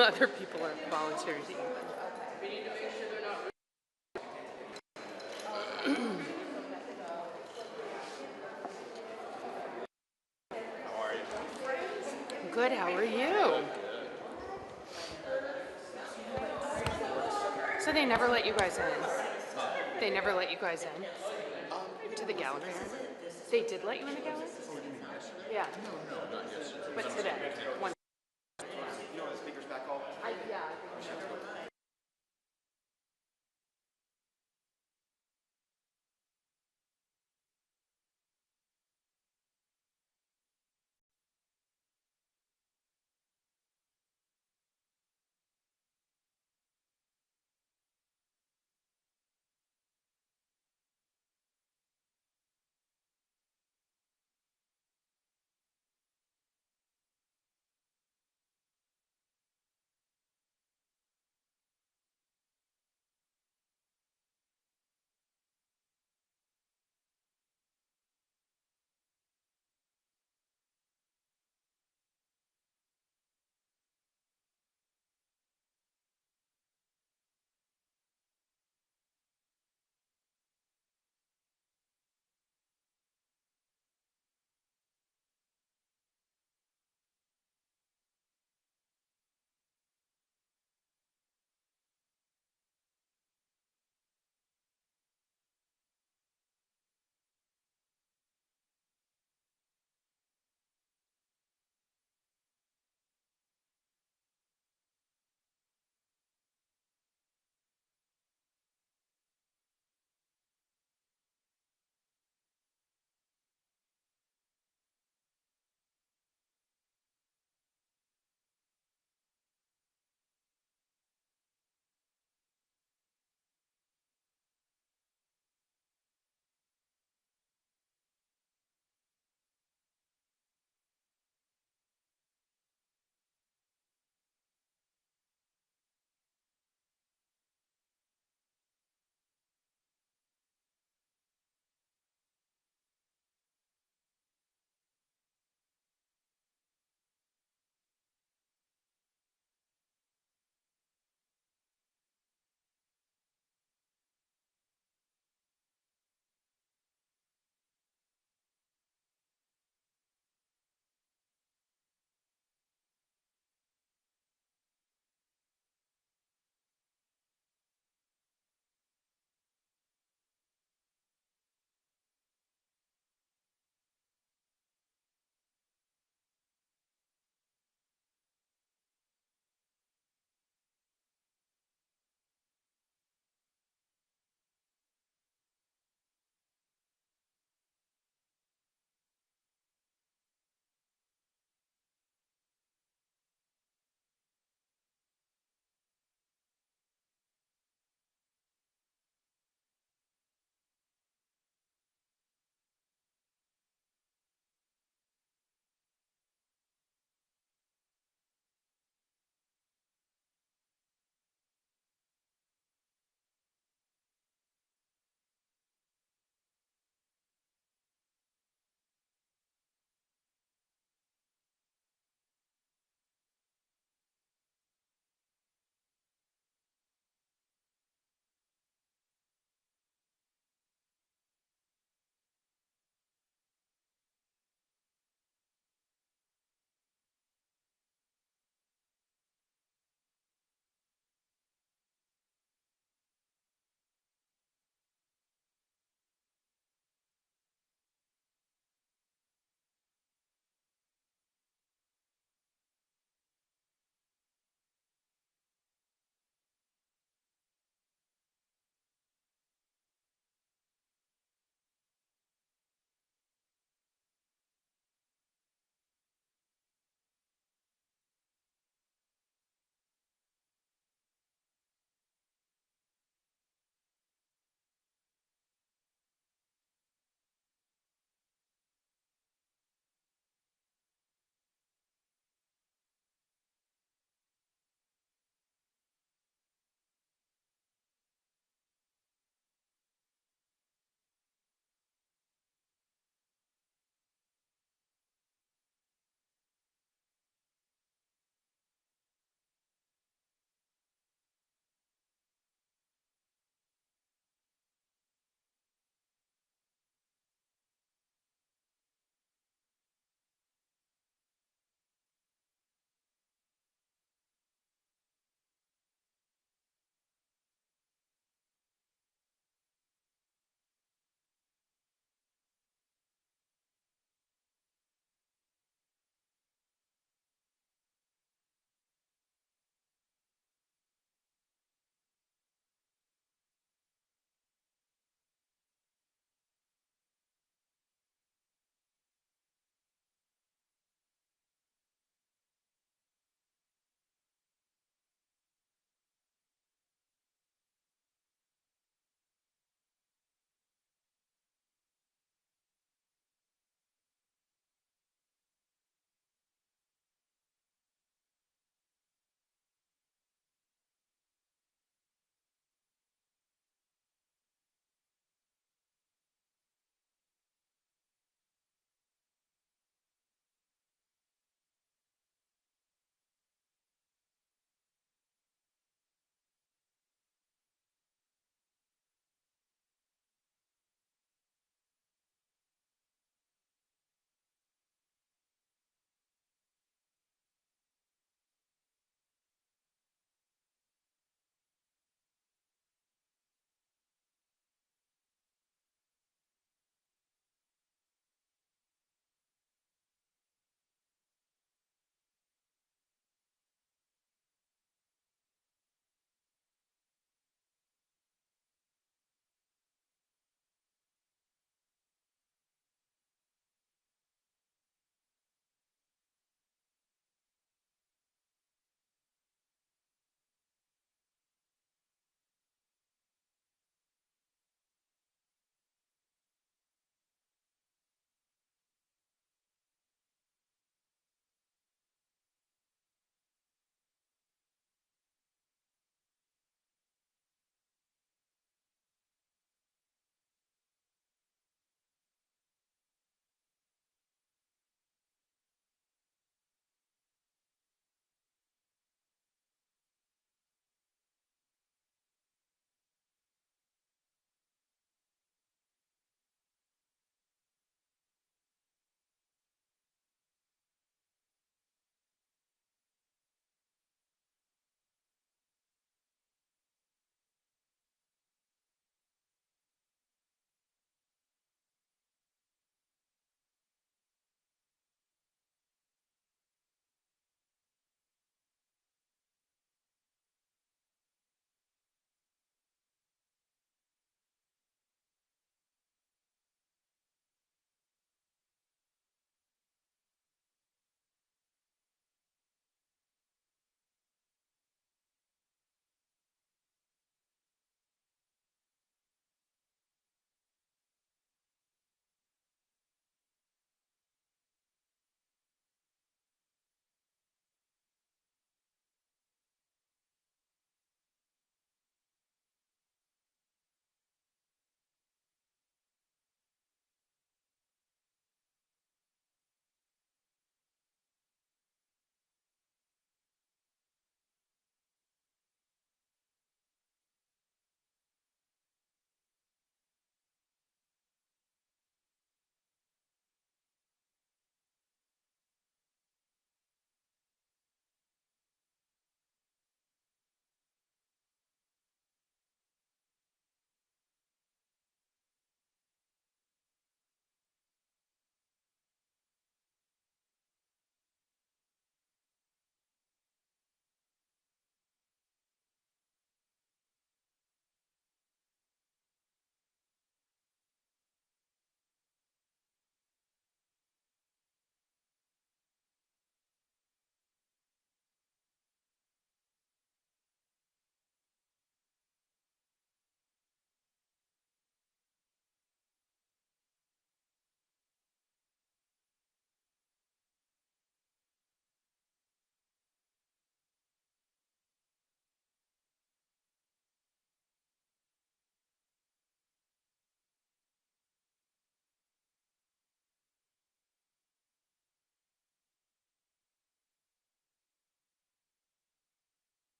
Other people are volunteering to eat them. We need to make sure they're not. How are you? Good, how are you? So they never let you guys in? They never let you guys in? To the gallery? They did let you in the gallery? Oh, you mean yesterday? Yeah. No, not yesterday. But today? One. You know the speaker's back all? Yeah.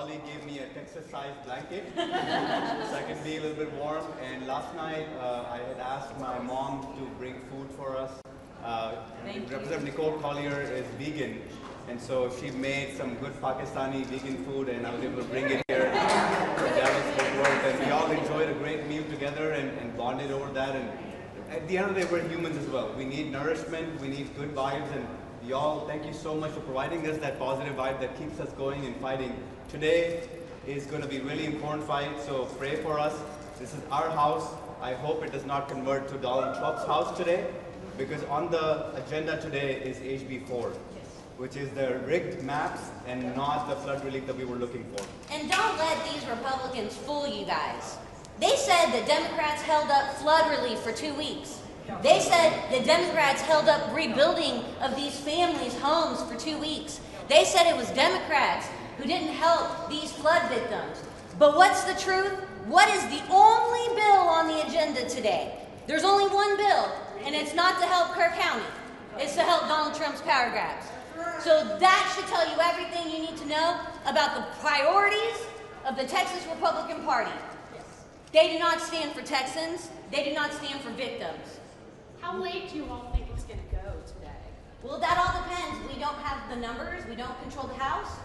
colleague gave me a Texas-sized blanket so I can be a little bit warm. And last night, I had asked my mom to bring food for us. Representative Nicole Collier is vegan, and so she made some good Pakistani vegan food, and I was able to bring it here to Dallas Fort Worth. And we all enjoyed a great meal together and bonded over that. And at the end of the day, we're humans as well. We need nourishment, we need good vibes, and y'all, thank you so much for providing us that positive vibe that keeps us going and fighting. Today is going to be a really important fight, so pray for us. This is our house. I hope it does not convert to Donald Trump's house today, because on the agenda today is HB 4, which is the rigged maps and not the flood relief that we were looking for. And don't let these Republicans fool you guys. They said the Democrats held up flood relief for 2 weeks. They said the Democrats held up rebuilding of these families' homes for 2 weeks. They said it was Democrats who didn't help these flood victims. But what's the truth? What is the only bill on the agenda today? There's only one bill, and it's not to help Kerr County. It's to help Donald Trump's power grabs. So that should tell you everything you need to know about the priorities of the Texas Republican Party. They do not stand for Texans. They do not stand for victims. How late do you all think it's going to go today? Well, that all depends. We don't have the numbers. We don't control the House.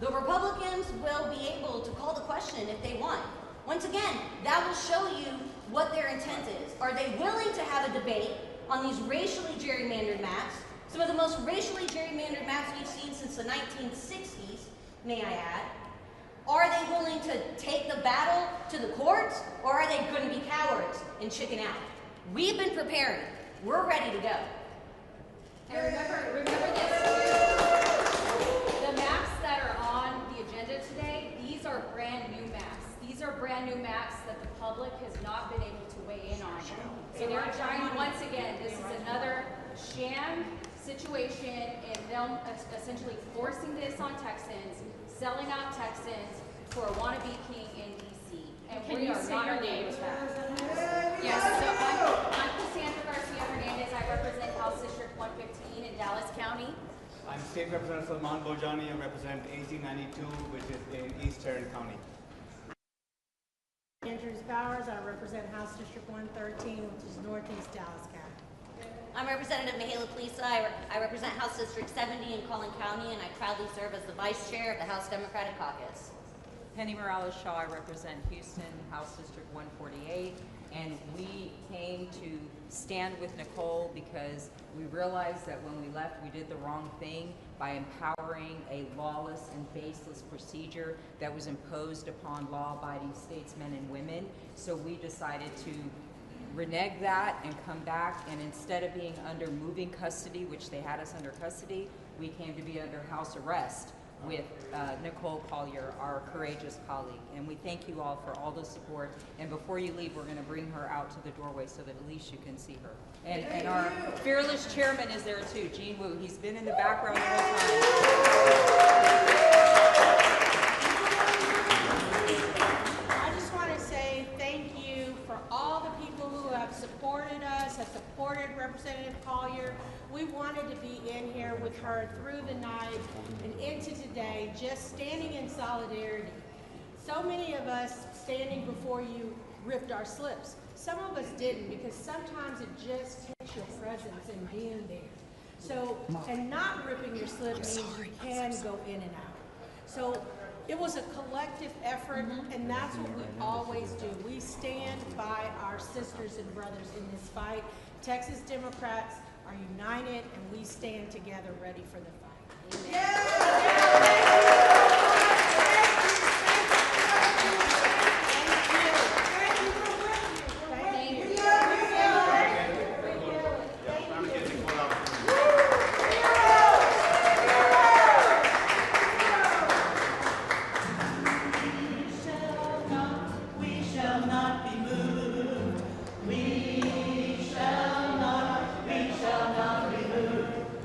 The Republicans will be able to call the question if they want. Once again, that will show you what their intent is. Are they willing to have a debate on these racially gerrymandered maps? Some of the most racially gerrymandered maps we've seen since the 1960s, may I add. Are they willing to take the battle to the courts, or are they going to be cowards and chicken out? We've been preparing. We're ready to go. And remember this. The maps that are on the agenda today, these are brand new maps. These are brand new maps that the public has not been able to weigh in on. So they're trying, once again, this is another sham situation and them essentially forcing this on Texans, selling out Texans for a wannabe king in D.C. And Can we you are say not your okay name? with that. Yes, so I'm Cassandra Garcia Hernandez. I represent House District 115 in Dallas County. I'm State Representative Salman Bojani. I represent AC92, which is in East Tarrant County. Andrews Bowers, I represent House District 113, which is Northeast Dallas County. I'm Representative Mihaela Plisa. I represent House District 70 in Collin County, and I proudly serve as the Vice Chair of the House Democratic Caucus. Penny Morales-Shaw, I represent Houston, House District 148, and we came to stand with Nicole because we realized that when we left, we did the wrong thing by empowering a lawless and baseless procedure that was imposed upon law-abiding statesmen and women. So we decided to renege that and come back, and instead of being under moving custody, which they had us under custody, we came to be under house arrest with Nicole Collier, our courageous colleague. And we thank you all for all the support. And before you leave, we're going to bring her out to the doorway so that at least you can see her. And our fearless chairman is there too, Gene Wu. He's been in the background the whole time. I just want to say thank you for all the people who have supported us, have supported Representative Collier. We wanted to be in here with her through the night and into today, just standing in solidarity. So many of us standing before you ripped our slips. Some of us didn't, because sometimes it just takes your presence and being there. So, and not ripping your slip means you can go in and out. So it was a collective effort, and that's what we always do. We stand by our sisters and brothers in this fight. Texas Democrats are united, and we stand together ready for the fight. Amen.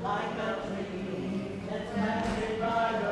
Like a tree that's planted by the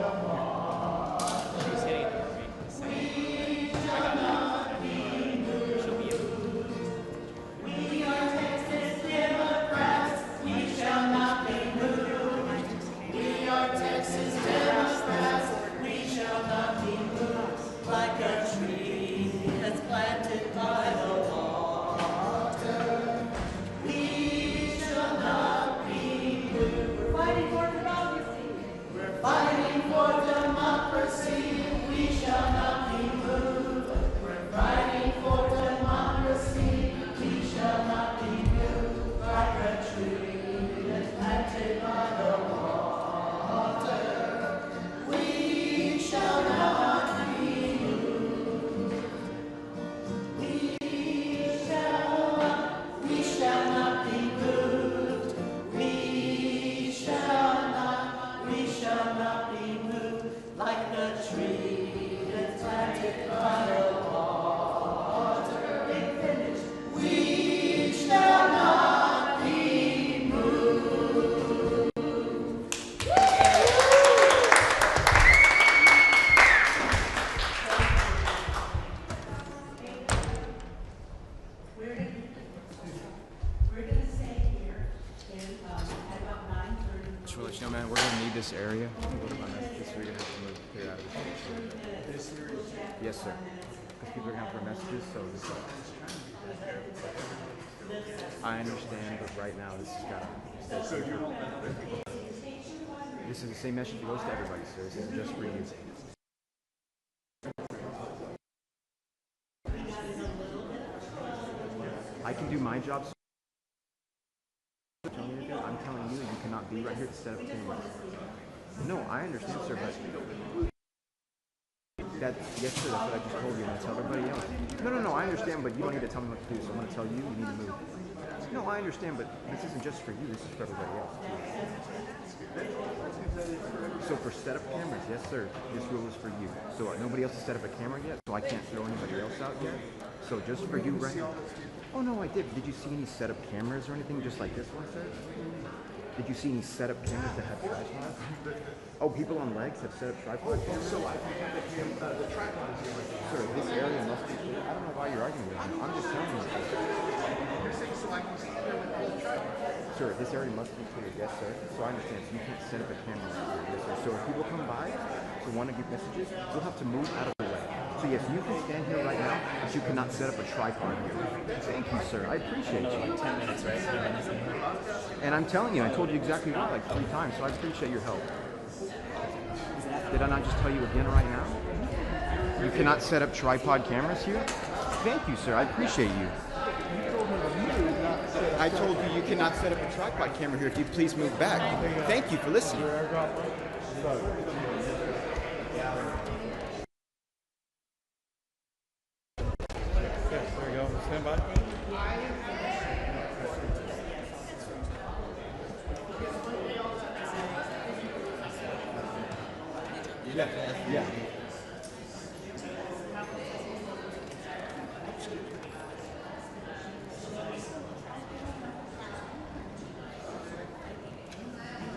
Yo, man, we're gonna need this area. What about messages? We're gonna have to move clear out of this. Yes, sir. Because people are gonna have to messages, so this. I understand, but right now this has got. This is the same message that goes to everybody, sir. This is just for you. I can do my job. I'm telling you, you cannot be right here to set up cameras. No, I understand, sir, but yes, sir, that's what I just told you, and I tell everybody else. No, I understand, but you don't need to tell me what to do, so I'm going to tell you, you need to move. No, I understand, but this isn't just for you, this is for everybody else. So for setup cameras, yes, sir, this rule is for you. So nobody else has set up a camera yet, so I can't throw anybody else out yet. So just for you right now. Oh, no, I did. Did you see any setup cameras or anything just like this one, sir? Did you see any setup cameras that have tripods? Oh, people on legs have set up tripod cameras? So I can have the tripod is here. Sir, this area must be clear. I don't know why you're arguing with me. I'm just telling you. You're saying so I can see here with the tripod. Sir, this area must be clear. Yes, sir. So I understand. So you can't set up a camera right here. Yes, sir. So if people come by to want to give messages, you'll have to move out of the way. So yes, you can stand here right now, but you cannot set up a tripod here. Thank you, sir. I appreciate you. 10 minutes, right? 10 minutes. And I'm telling you, I told you exactly why like 3 times, so I appreciate your help. Did I not just tell you again right now? You cannot set up tripod cameras here? Thank you, sir. I appreciate you. I told you you cannot set up a tripod camera here. If you please move back. Thank you for listening. There you go. Stand by. Yeah.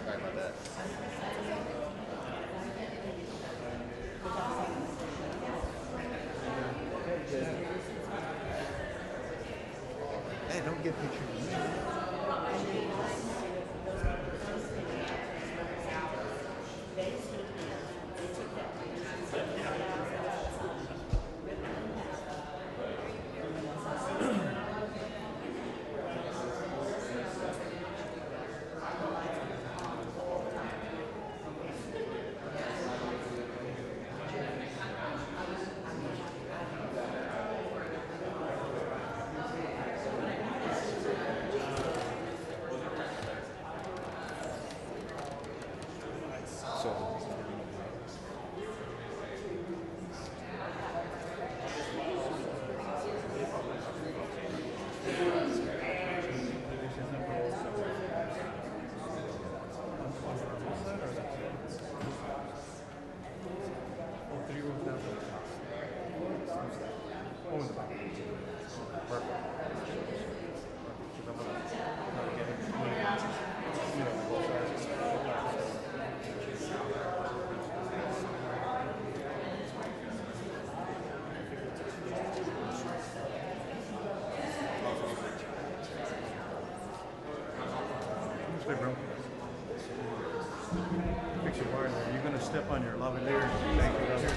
Sorry about that. Hey, don't get pictures. Hey, bro. Fix your wire there. You're going to step on your lavalier. Thank you, brother.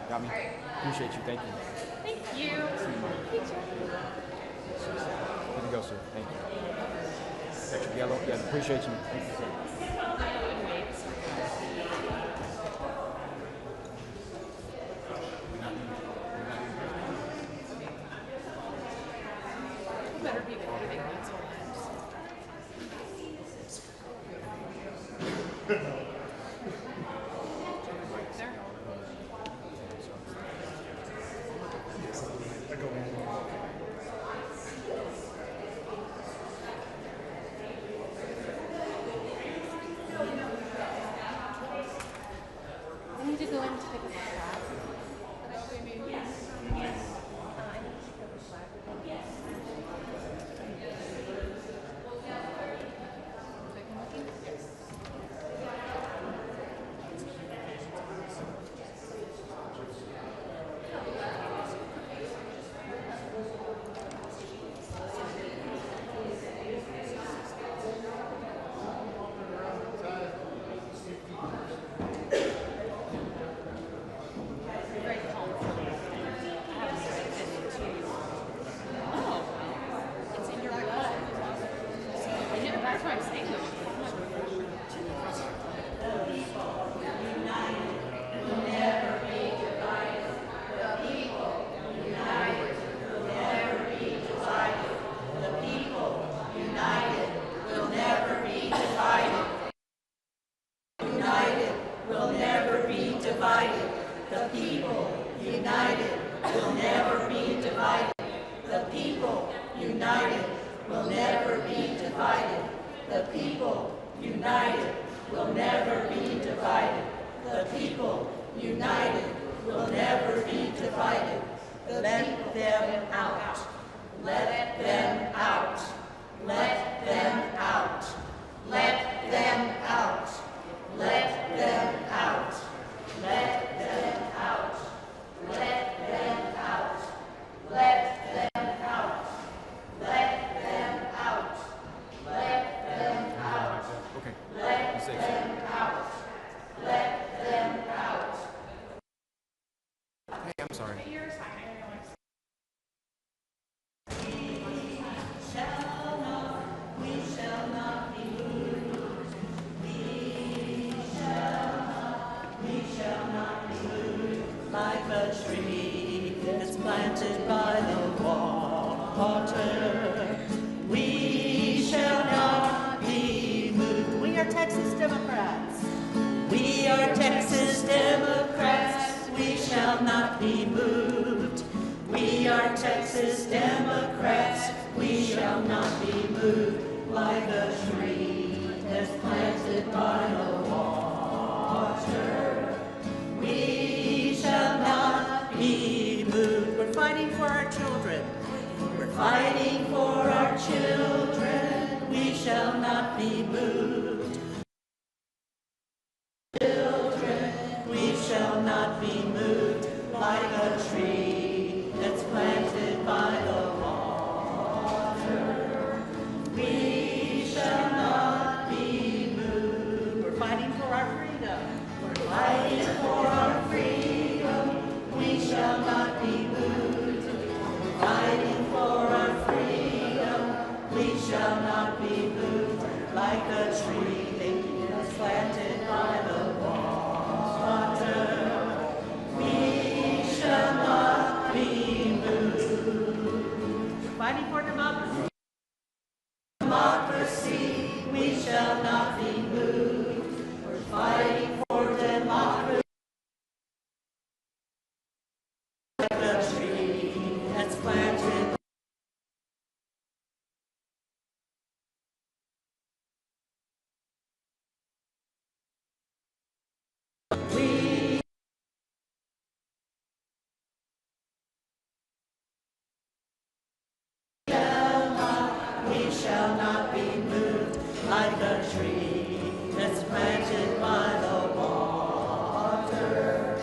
Got me? Appreciate you. Thank you. Thank you. Good to go, sir. Thank you. Got your yellow. Yeah, appreciate you. Thank you, sir. You better be behaving, that's all. I need to go in to pick up my flag. That's what I'm saying though. We are Texas Democrats. We are Texas Democrats. shall not be moved. We are Texas Democrats, we shall not be moved like a tree that's planted by the water. We shall not be moved. We're fighting for our children. We're fighting for our children. We shall not be moved. Children, we shall not be moved like a tree that's planted by the water. We shall not be moved. We're fighting for our freedom. We're fighting for our freedom. We shall not be moved. We're fighting for our freedom. We shall not be moved like a tree that's planted by the water. We shall not be moved. Fighting for democracy. Democracy, we shall not be moved. We're fighting for democracy. Like a tree that's planted. We shall not be moved like a tree that's planted by the water.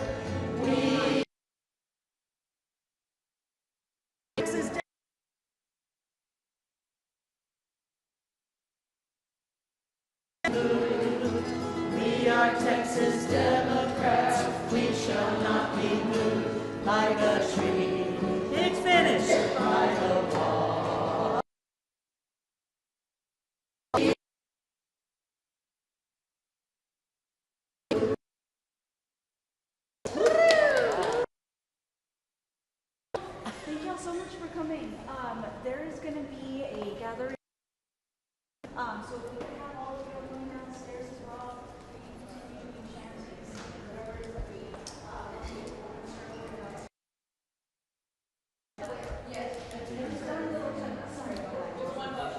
We are Texas Democrats, we shall not be moved like a tree. It's finished by the water. Thank y'all so much for coming. There is going to be a gathering. So if we could have all of you going downstairs as well, we can continue to chant whatever it is that we yes. Sorry. Just one vote.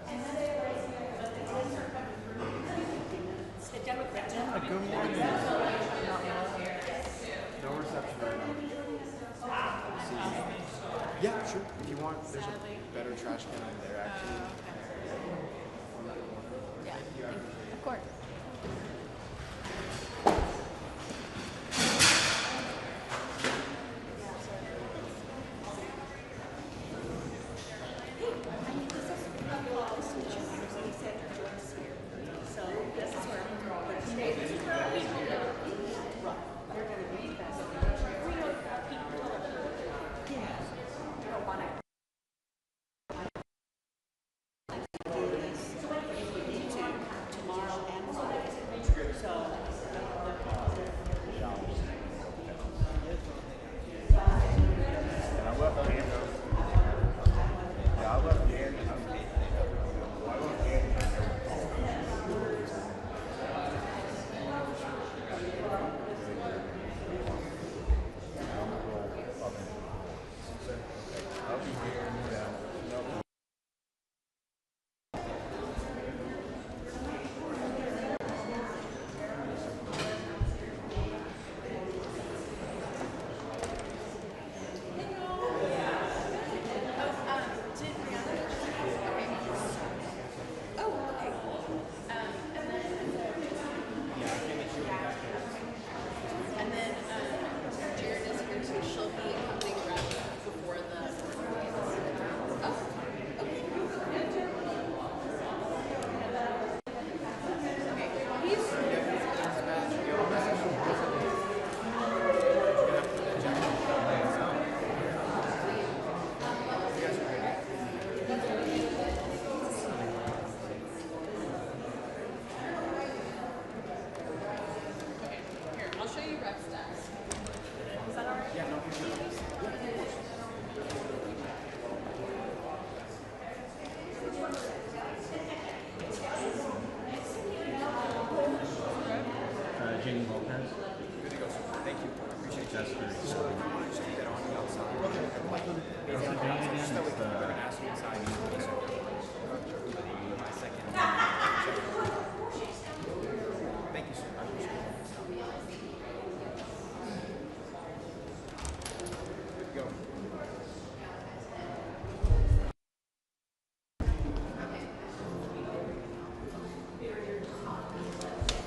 And then they raise it's the Democrats. Good morning. No reception right now. Yeah, sure. If you want, there's a better trash can in there, actually. Yeah, of course. Tomorrow and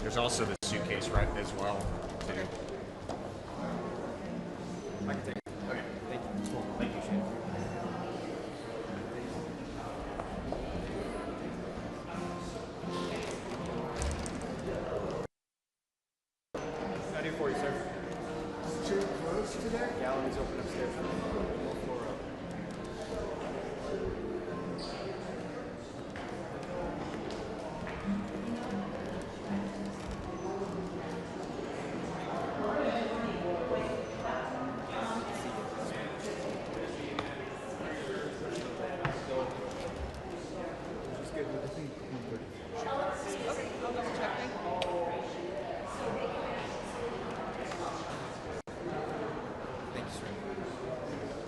There's also the suitcase right as well, too. I can take it. Okay, thank you. Cool. Thank you, Shane. What can I do for you, sir? Is your closed today? Gallery's open upstairs. Floor up. Thank you, sir.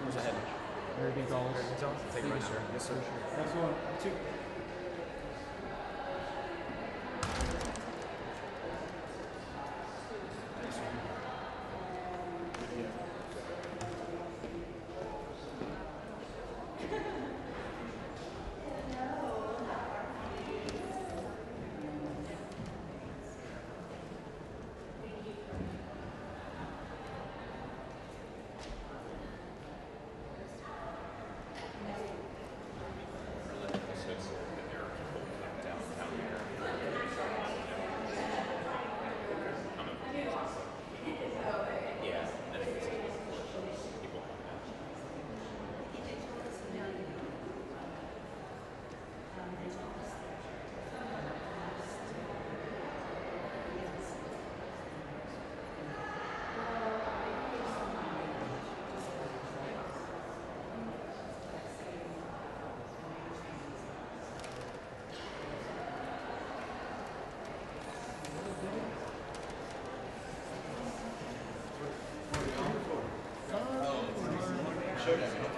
Who's ahead? Mary Gonzalez. Take it right now. Yes, sir. That's one. Two. Showdown.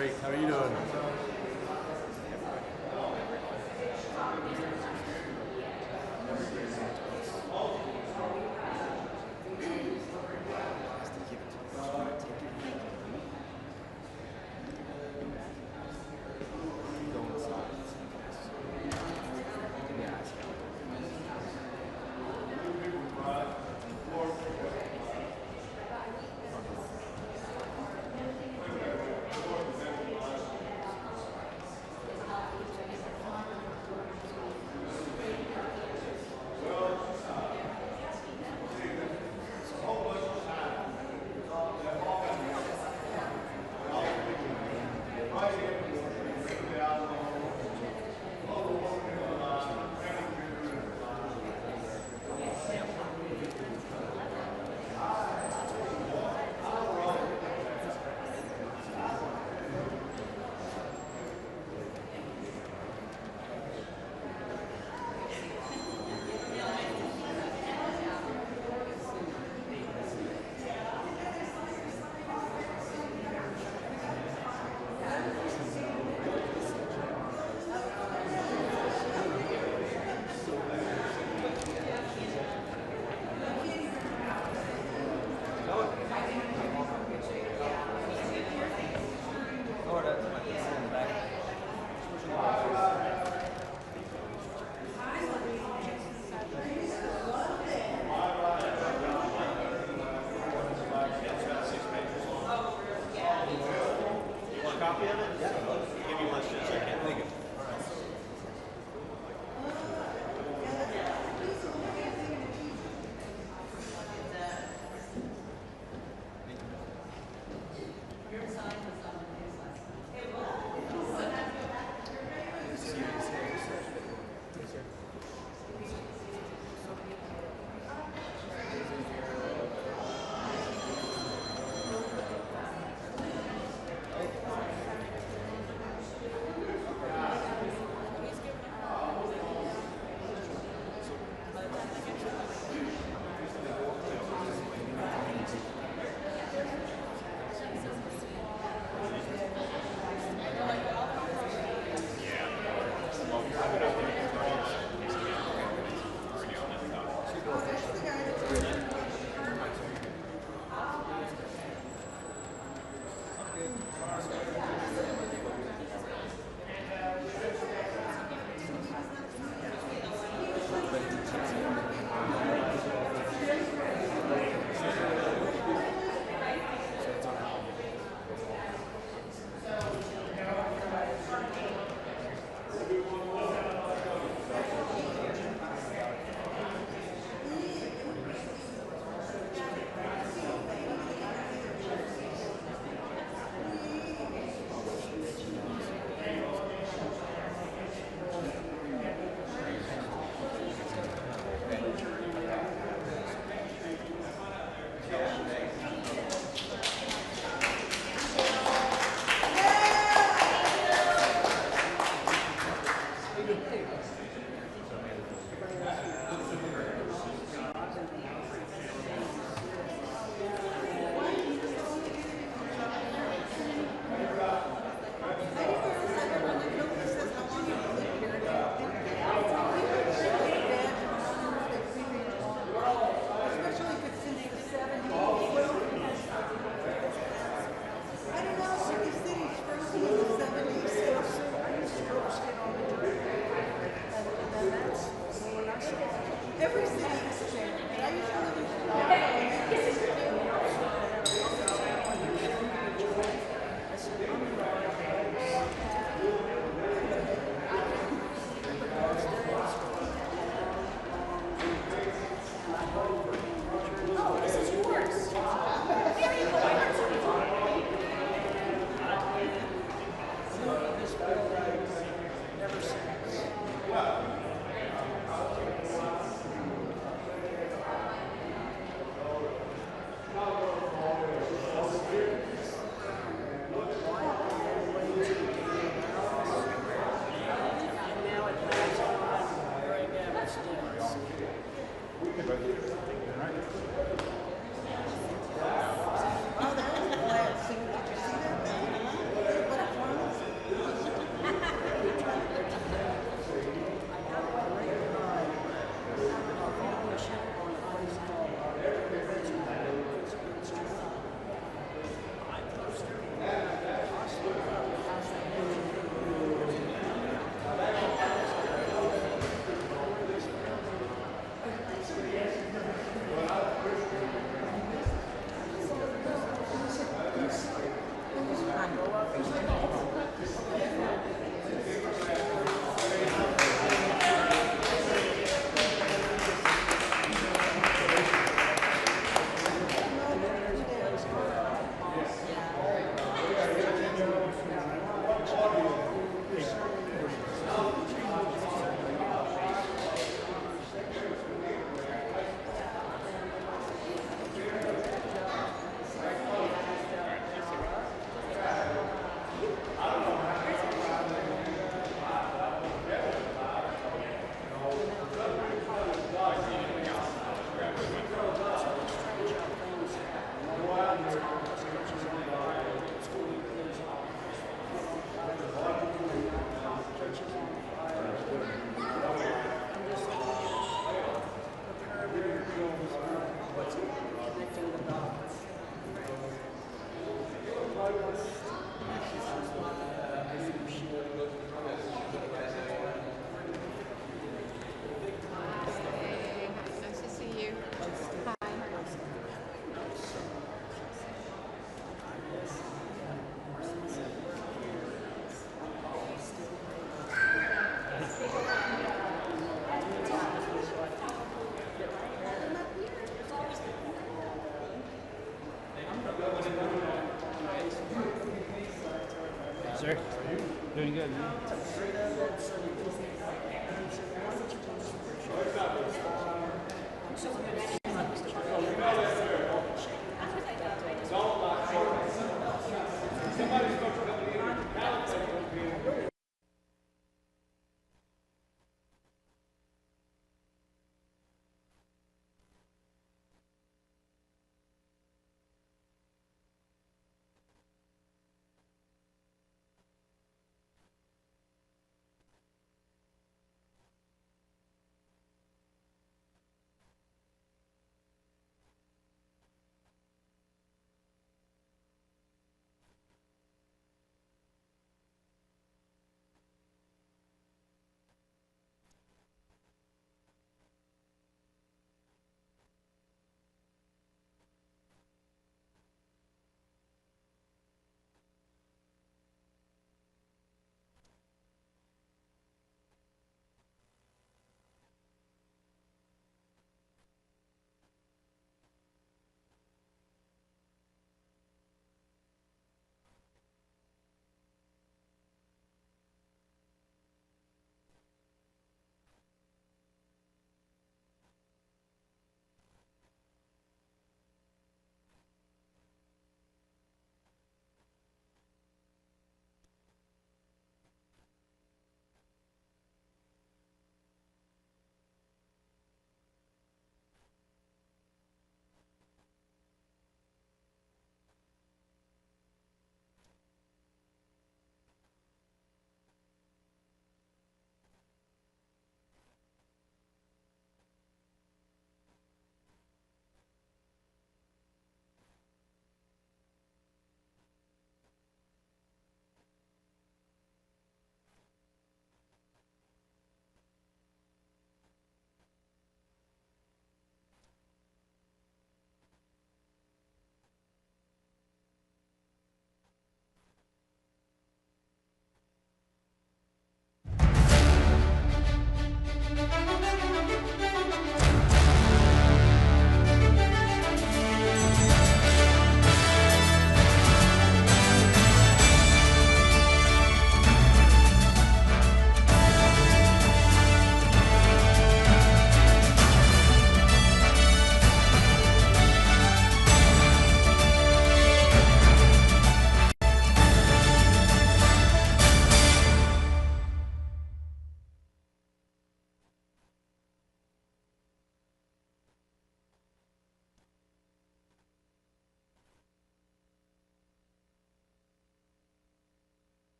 Great. How are you doing? sir? Doing good, man.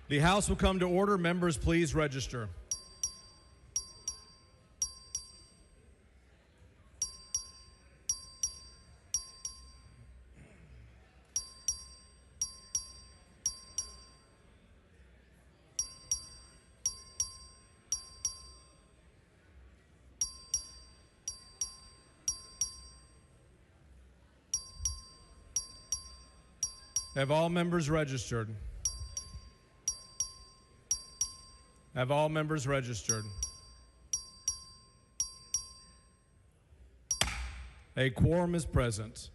The House will come to order. Members, please register. Have all members registered? Have all members registered? A quorum is present.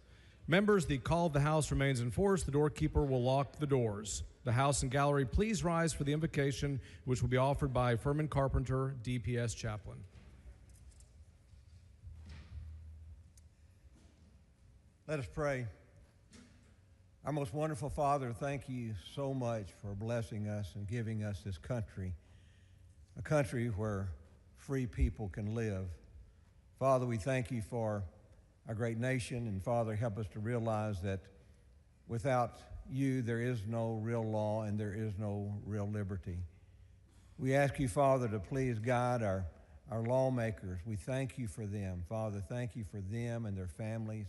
Members, the call of the House remains in force. The doorkeeper will lock the doors. The House and gallery, please rise for the invocation, which will be offered by Furman Carpenter, DPS chaplain. Let us pray. Our most wonderful Father, thank you so much for blessing us and giving us this country, a country where free people can live. Father, we thank you for our great nation, and Father, help us to realize that without you, there is no real law and there is no real liberty. We ask you, Father, to please guide our lawmakers. We thank you for them. Father, thank you for them and their families.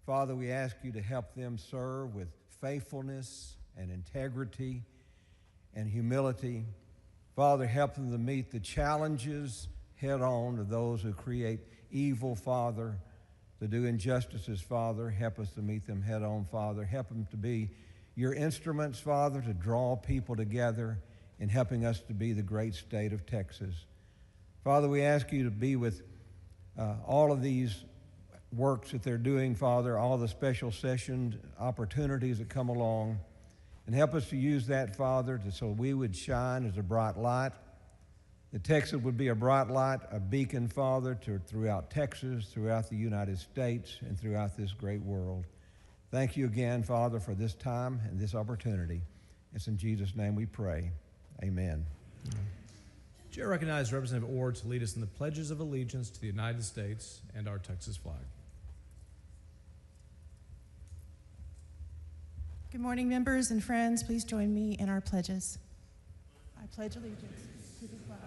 Father, we ask you to help them serve with faithfulness and integrity and humility. Father, help them to meet the challenges head on to those who create evil, Father, to do injustices, Father. Help us to meet them head on, Father. Help them to be your instruments, Father, to draw people together in helping us to be the great state of Texas. Father, we ask you to be with all of these works that they're doing, Father, all the special session opportunities that come along, and help us to use that, Father, so we would shine as a bright light, that Texas would be a bright light, a beacon, Father, throughout Texas, throughout the United States, and throughout this great world. Thank you again, Father, for this time and this opportunity. It's in Jesus' name we pray. Amen. Chair recognizes Representative Orr to lead us in the pledges of allegiance to the United States and our Texas flag. Good morning, members and friends. Please join me in our pledges. I pledge allegiance to the flag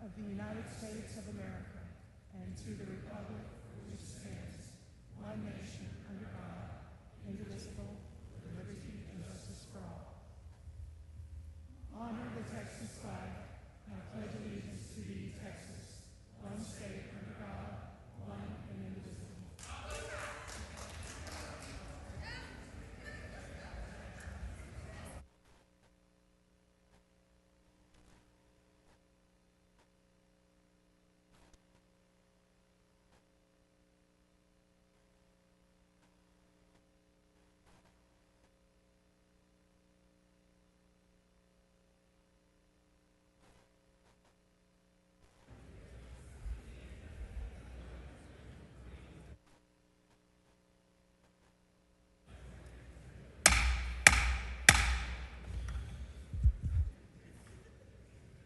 of the United States of America and to the republic which stands, one nation, under God, indivisible, with liberty and justice for all. Honor the Texas flag. I pledge allegiance to thee, Texas, one state under God, one and indivisible.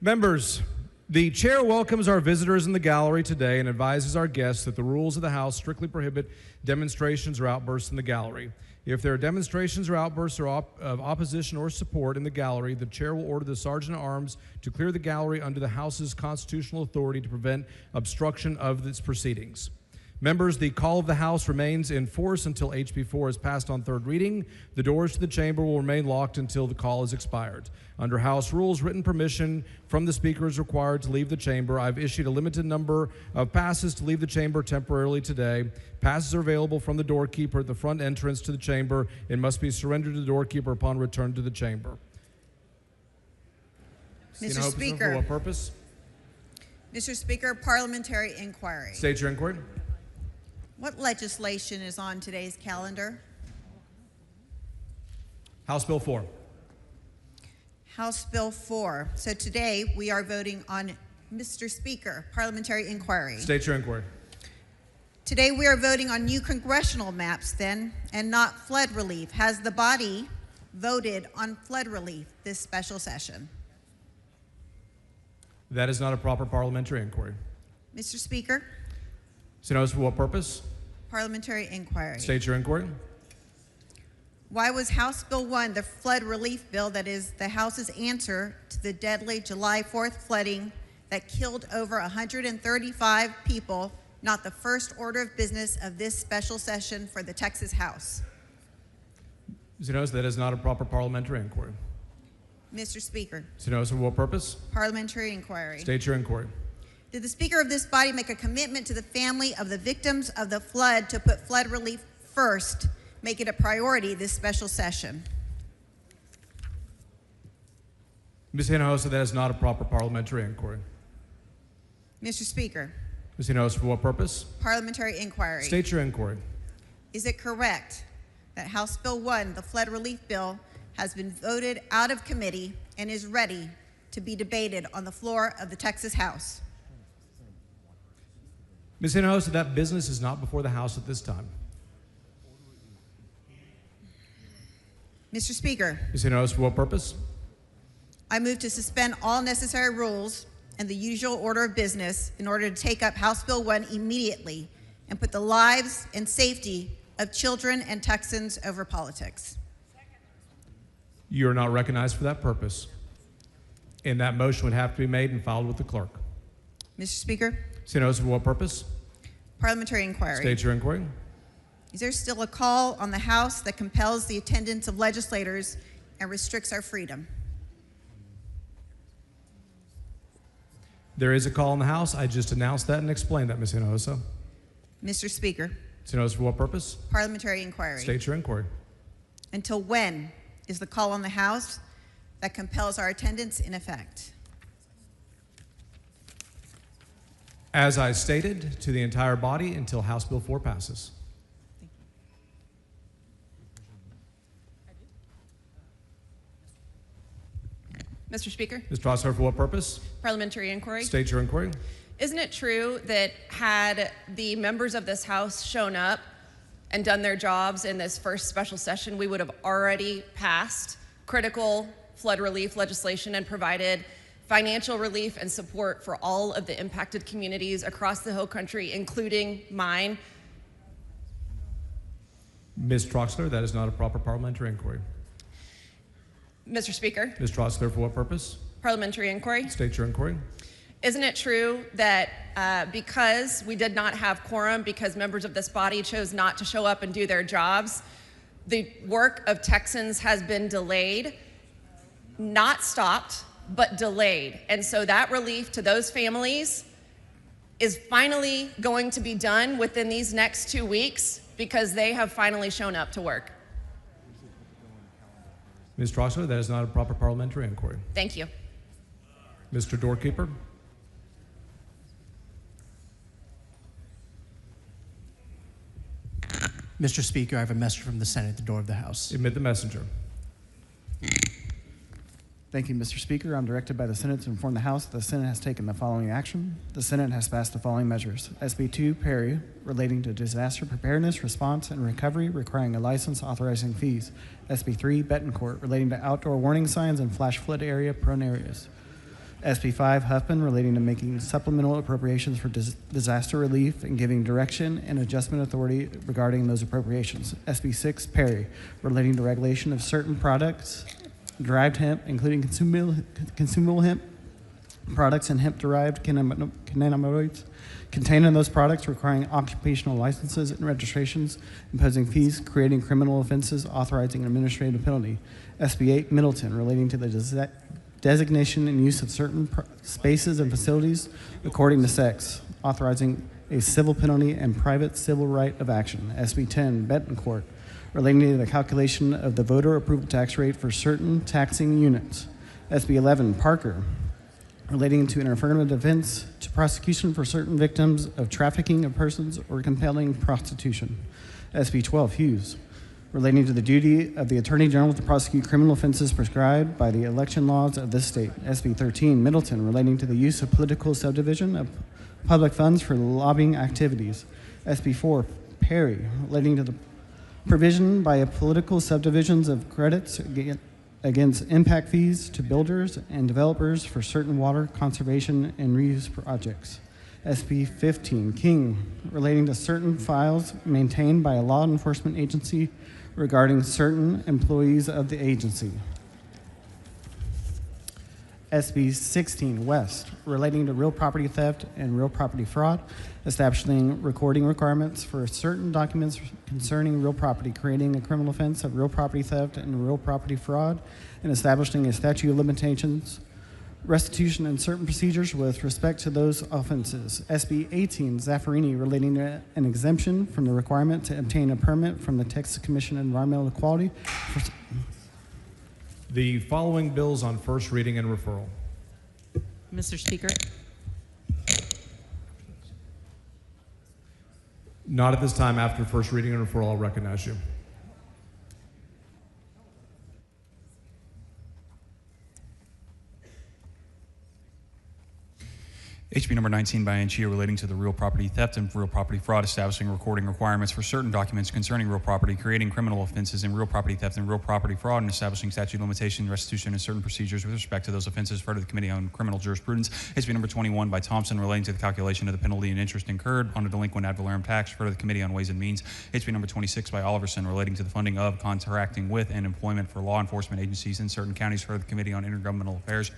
Members, the chair welcomes our visitors in the gallery today and advises our guests that the rules of the House strictly prohibit demonstrations or outbursts in the gallery. If there are demonstrations or outbursts of opposition or support in the gallery, the chair will order the Sergeant at Arms to clear the gallery under the House's constitutional authority to prevent obstruction of its proceedings. Members, the call of the House remains in force until HB 4 is passed on third reading. The doors to the chamber will remain locked until the call is expired. Under House rules, written permission from the Speaker is required to leave the chamber. I've issued a limited number of passes to leave the chamber temporarily today. Passes are available from the doorkeeper at the front entrance to the chamber and must be surrendered to the doorkeeper upon return to the chamber. Mr. Speaker. For what purpose? Mr. Speaker, parliamentary inquiry. State your inquiry. What legislation is on today's calendar? House Bill 4. House Bill 4. So today we are voting on, Mr. Speaker, parliamentary inquiry. State your inquiry. Today we are voting on new congressional maps then, and not flood relief. Has the body voted on flood relief this special session? That is not a proper parliamentary inquiry. Mr. Speaker. So notice for what purpose? Parliamentary inquiry. State your inquiry. Why was House Bill 1, the flood relief bill that is the House's answer to the deadly July 4th flooding that killed over 135 people, not the first order of business of this special session for the Texas House? So notice that is not a proper parliamentary inquiry. Mr. Speaker. So notice for what purpose? Parliamentary inquiry. State your inquiry. Did the Speaker of this body make a commitment to the family of the victims of the flood to put flood relief first, make it a priority this special session? Ms. Hinojosa, that is not a proper parliamentary inquiry. Mr. Speaker. Ms. Hinojosa, for what purpose? Parliamentary inquiry. State your inquiry. Is it correct that House Bill 1, the flood relief bill, has been voted out of committee and is ready to be debated on the floor of the Texas House? Ms. Hinojosa, that business is not before the House at this time. Mr. Speaker. Ms. Hinojosa, for what purpose? I move to suspend all necessary rules and the usual order of business in order to take up House Bill 1 immediately and put the lives and safety of children and Texans over politics. You are not recognized for that purpose. And that motion would have to be made and filed with the clerk. Mr. Speaker. Ms. Hinojosa, for what purpose? Parliamentary inquiry. State your inquiry. Is there still a call on the House that compels the attendance of legislators and restricts our freedom? There is a call in the House. I just announced that and explained that, Ms. Hinojosa. Mr. Speaker, Ms. Hinojosa, for what purpose? parliamentary inquiry. State your inquiry. Until when is the call on the House that compels our attendance in effect? As I stated, to the entire body until House Bill 4 passes. Mr. Speaker, Ms. Trostler, for what purpose? parliamentary inquiry. State your inquiry. Isn't it true that had the members of this House shown up and done their jobs in this first special session, we would have already passed critical flood relief legislation and provided financial relief and support for all of the impacted communities across the whole country, including mine? Ms. Troxler, that is not a proper parliamentary inquiry. Mr. Speaker, Ms. Troxler, for what purpose? parliamentary inquiry. State your inquiry. Isn't it true that because we did not have quorum, because members of this body chose not to show up and do their jobs, the work of Texans has been delayed, not stopped, but delayed. And so that relief to those families is finally going to be done within these next 2 weeks because they have finally shown up to work. Ms. Troxler, that is not a proper parliamentary inquiry. Thank you. Mr. Doorkeeper. Mr. Speaker, I have a message from the Senate at the door of the House. Admit the messenger. Thank you, Mr. Speaker. I'm directed by the Senate to inform the House that the Senate has taken the following action. The Senate has passed the following measures. SB 2, Perry, relating to disaster preparedness, response, and recovery, requiring a license authorizing fees. SB 3, Betancourt, relating to outdoor warning signs and flash flood area prone areas. SB 5, Huffman, relating to making supplemental appropriations for disaster relief and giving direction and adjustment authority regarding those appropriations. SB 6, Perry, relating to regulation of certain products, derived hemp, including consumable hemp products and hemp-derived cannabinoids contained in those products, requiring occupational licenses and registrations, imposing fees, creating criminal offenses, authorizing an administrative penalty. SB 8, Middleton, relating to the designation and use of certain spaces and facilities according to sex, authorizing a civil penalty and private civil right of action. SB 10, Betancourt, relating to the calculation of the voter approval tax rate for certain taxing units. SB 11, Parker, relating to an affirmative defense to prosecution for certain victims of trafficking of persons or compelling prostitution. SB 12, Hughes, relating to the duty of the Attorney General to prosecute criminal offenses prescribed by the election laws of this state. SB 13, Middleton, relating to the use of political subdivision of public funds for lobbying activities. SB 4, Perry, relating to the provision by political subdivisions of credits against impact fees to builders and developers for certain water conservation and reuse projects. SB 15, King, relating to certain files maintained by a law enforcement agency regarding certain employees of the agency. SB 16, West, relating to real property theft and real property fraud, establishing recording requirements for certain documents concerning real property, creating a criminal offense of real property theft and real property fraud, and establishing a statute of limitations, restitution, and certain procedures with respect to those offenses. SB 18, Zaffarini, relating to an exemption from the requirement to obtain a permit from the Texas Commission on Environmental Quality. The following bills on first reading and referral. Mr. Speaker. Not at this time. After first reading and referral, I'll recognize you. HB number 19 by Anchia, relating to the real property theft and real property fraud, establishing recording requirements for certain documents concerning real property, creating criminal offenses in real property theft and real property fraud, and establishing statute of limitation, restitution, and certain procedures with respect to those offenses, referred to the Committee on Criminal Jurisprudence. HB number 21 by Thompson, relating to the calculation of the penalty and interest incurred on a delinquent ad valorem tax, referred to the Committee on Ways and Means. HB number 26 by Oliverson, relating to the funding of, contracting with, and employment for law enforcement agencies in certain counties, referred to the Committee on Intergovernmental Affairs.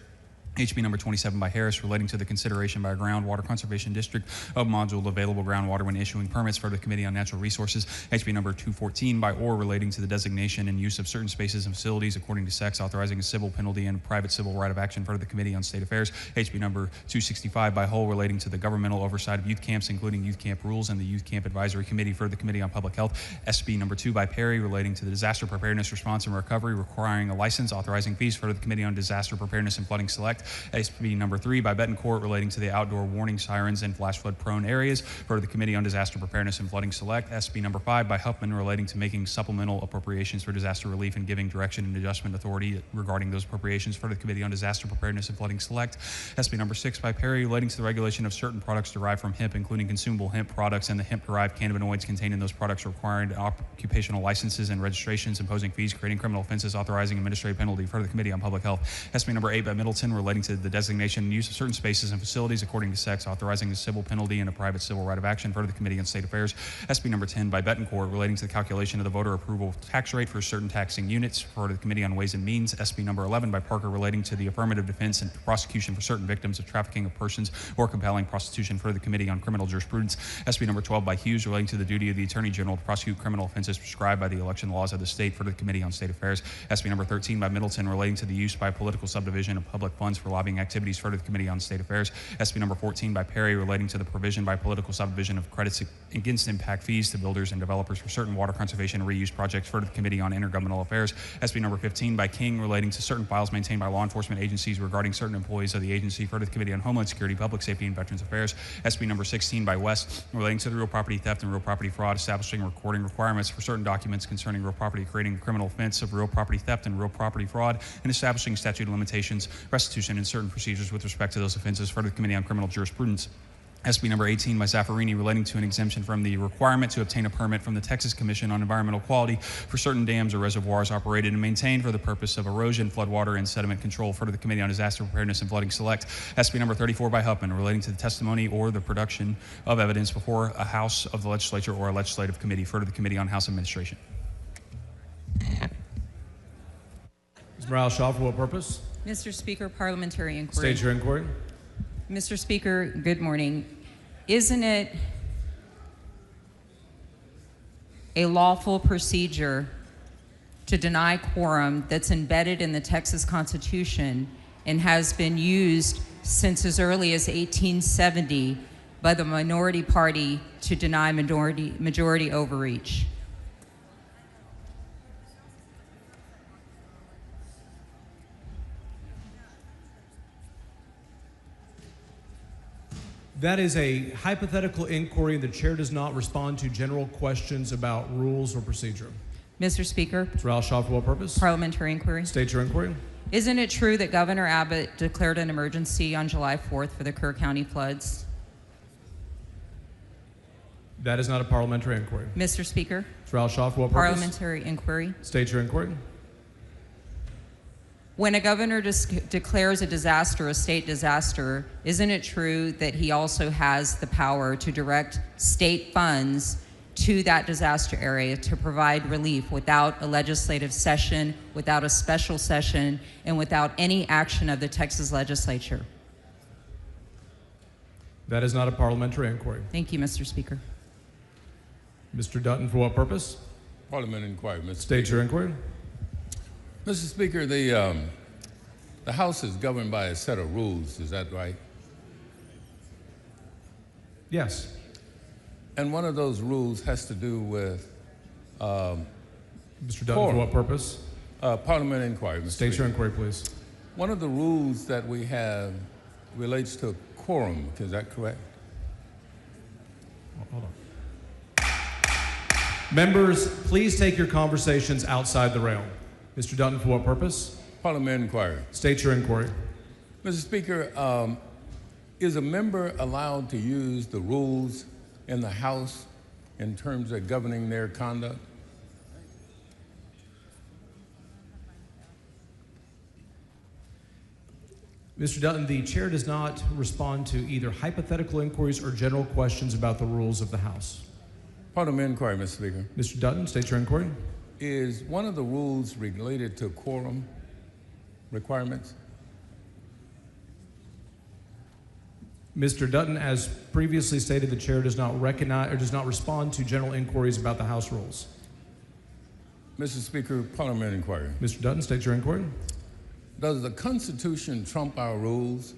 HB number 27 by Harris, relating to the consideration by a groundwater conservation district of module available groundwater when issuing permits for the Committee on Natural Resources. HB number 214 by Orr, relating to the designation and use of certain spaces and facilities according to sex, authorizing a civil penalty and private civil right of action for the Committee on State Affairs. HB number 265 by Hull, relating to the governmental oversight of youth camps, including youth camp rules and the Youth Camp Advisory Committee for the Committee on Public Health. SB number 2 by Perry, relating to the disaster preparedness, response, and recovery, requiring a license, authorizing fees for the Committee on Disaster Preparedness and Flooding Select. SB number 3 by Betancourt, relating to the outdoor warning sirens in flash flood prone areas for the Committee on Disaster Preparedness and Flooding Select. SB number 5 by Huffman, relating to making supplemental appropriations for disaster relief and giving direction and adjustment authority regarding those appropriations for the Committee on Disaster Preparedness and Flooding Select. SB number 6 by Perry, relating to the regulation of certain products derived from hemp, including consumable hemp products and the hemp-derived cannabinoids contained in those products, requiring occupational licenses and registrations, imposing fees, creating criminal offenses, authorizing administrative penalty for the Committee on Public Health. SB number 8 by Middleton, relating to the designation and use of certain spaces and facilities according to sex, authorizing a civil penalty and a private civil right of action for the Committee on State Affairs. SB number 10 by Betancourt, relating to the calculation of the voter approval tax rate for certain taxing units for the Committee on Ways and Means. SB number 11 by Parker, relating to the affirmative defense and prosecution for certain victims of trafficking of persons or compelling prostitution for the Committee on Criminal Jurisprudence. SB number 12 by Hughes, relating to the duty of the Attorney General to prosecute criminal offenses prescribed by the election laws of the state for the Committee on State Affairs. SB number 13 by Middleton, relating to the use by political subdivision of public funds for lobbying activities for the Committee on State Affairs. SB number 14 by Perry, relating to the provision by political subdivision of credits against impact fees to builders and developers for certain water conservation and reuse projects for the Committee on Intergovernmental Affairs. SB number 15 by King, relating to certain files maintained by law enforcement agencies regarding certain employees of the agency for the Committee on Homeland Security, Public Safety, and Veterans Affairs. SB number 16 by West, relating to the real property theft and real property fraud, establishing recording requirements for certain documents concerning real property, creating a criminal offense of real property theft and real property fraud, and establishing statute of limitations, restitution, and certain procedures with respect to those offenses for the Committee on Criminal Jurisprudence. SB number 18 by Zaffarini, relating to an exemption from the requirement to obtain a permit from the Texas Commission on Environmental Quality for certain dams or reservoirs operated and maintained for the purpose of erosion, floodwater, and sediment control for the Committee on Disaster Preparedness and Flooding Select. SB number 34 by Huffman, relating to the testimony or the production of evidence before a House of the Legislature or a legislative committee for the Committee on House Administration. Ms. Morales-Shaw, for what purpose? Mr. Speaker, parliamentary inquiry. State your inquiry. Mr. Speaker, good morning. Isn't it a lawful procedure to deny quorum that's embedded in the Texas Constitution and has been used since as early as 1870 by the minority party to deny majority overreach? That is a hypothetical inquiry. The chair does not respond to general questions about rules or procedure. Mr. Speaker. Ms. Morales-Shaw, for what purpose? Parliamentary inquiry. State your inquiry. Isn't it true that Governor Abbott declared an emergency on July 4th for the Kerr County floods? That is not a parliamentary inquiry. Mr. Speaker. Ms. Morales-Shaw, for what purpose? Parliamentary inquiry. State your inquiry. When a governor declares a disaster a state disaster, isn't it true that he also has the power to direct state funds to that disaster area to provide relief without a legislative session, without a special session, and without any action of the Texas legislature? That is not a parliamentary inquiry. Thank you, Mr. Speaker. Mr. Dutton, for what purpose? Parliamentary inquiry, Mr. State your inquiry. Mr. Speaker, the House is governed by a set of rules, is that right? Yes. And one of those rules has to do with Mr. Dutton, for what purpose? Parliamentary inquiry, Mr. State your Speaker. inquiry, please. One of the rules that we have relates to quorum, is that correct? Hold on. Members, please take your conversations outside the rail. Mr. Dutton, for what purpose? Parliamentary inquiry. State your inquiry. Mr. Speaker, is a member allowed to use the rules in the House in terms of governing their conduct? Mr. Dutton, the chair does not respond to either hypothetical inquiries or general questions about the rules of the House. Parliamentary inquiry, Mr. Speaker. Mr. Dutton, state your inquiry. Is one of the rules related to quorum requirements? Mr. Dutton, as previously stated, the chair does not recognize or does not respond to general inquiries about the House rules. Mr. Speaker, Parliamentary inquiry. Mr. Dutton, state your inquiry. Does the Constitution trump our rules?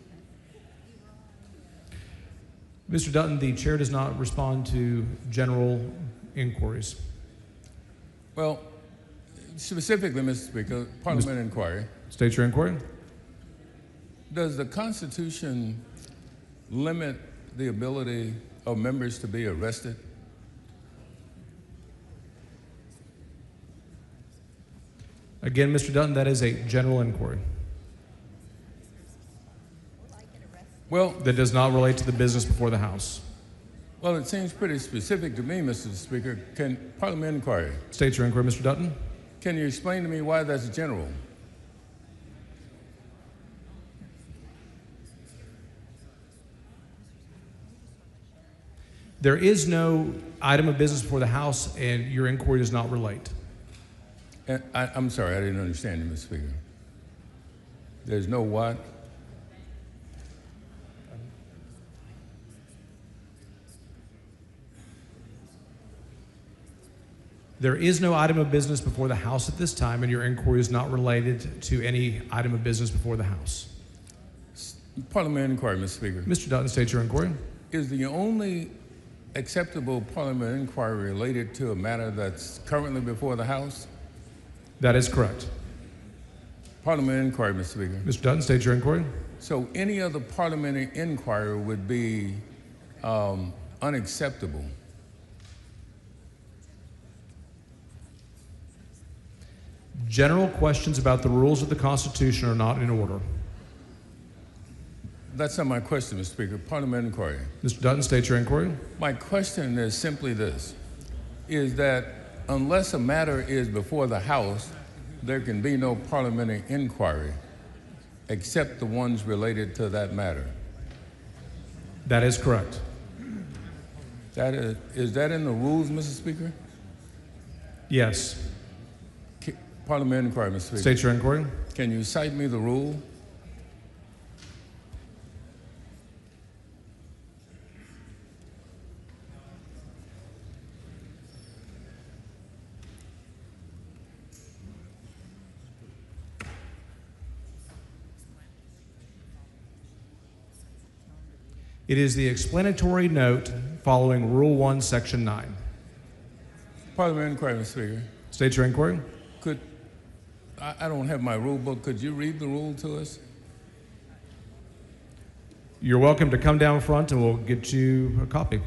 Mr. Dutton, the chair does not respond to general inquiries. Well, specifically, Mr. Speaker, Parliamentary inquiry. State your inquiry. Does the Constitution limit the ability of members to be arrested? Again, Mr. Dutton, that is a general inquiry. Well, that does not relate to the business before the House. Well, it seems pretty specific to me, Mr. Speaker. Can Parliamentary inquiry? State your inquiry, Mr. Dutton. Can you explain to me why that's general? There is no item of business before the House, and your inquiry does not relate. I'm sorry, I didn't understand you, Mr. Speaker. There's no what? There is no item of business before the House at this time, and your inquiry is not related to any item of business before the House. Parliamentary inquiry, Mr. Speaker. Mr. Dutton, state your inquiry. Is the only acceptable parliamentary inquiry related to a matter that's currently before the House? That is correct. Parliamentary inquiry, Mr. Speaker. Mr. Dutton, state your inquiry. So any other parliamentary inquiry would be unacceptable. General questions about the rules of the Constitution are not in order. That's not my question, Mr. Speaker. Parliamentary inquiry. Mr. Dutton, state your inquiry. My question is simply this, is that unless a matter is before the House, there can be no parliamentary inquiry except the ones related to that matter. That is correct. Is that in the rules, Mr. Speaker? Yes. Parliamentary inquiry, Mr. Speaker. State your inquiry. Can you cite me the rule? It is the explanatory note following Rule 1, Section 9. Parliamentary inquiry, Mr. Speaker. State your inquiry. I don't have my rule book. Could you read the rule to us? You're welcome to come down front and we'll get you a copy.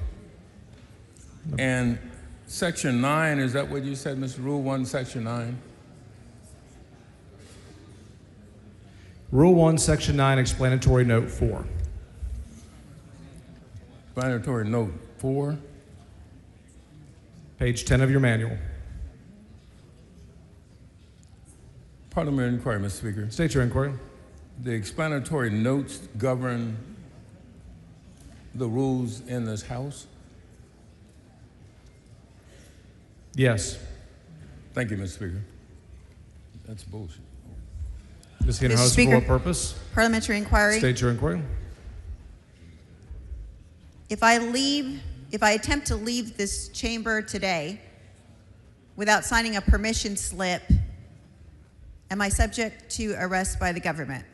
And Section 9, is that what you said, Mr. Rule 1, Section 9? Rule 1, Section 9, explanatory note 4. Explanatory note 4. Page 10 of your manual. Parliamentary inquiry, Mr. Speaker. State your inquiry. The explanatory notes govern the rules in this House? Yes. Thank you, Mr. Speaker. That's bullshit. Ms. Hinojosa, for what purpose? Parliamentary inquiry. State your inquiry. If I attempt to leave this chamber today without signing a permission slip, am I subject to arrest by the government?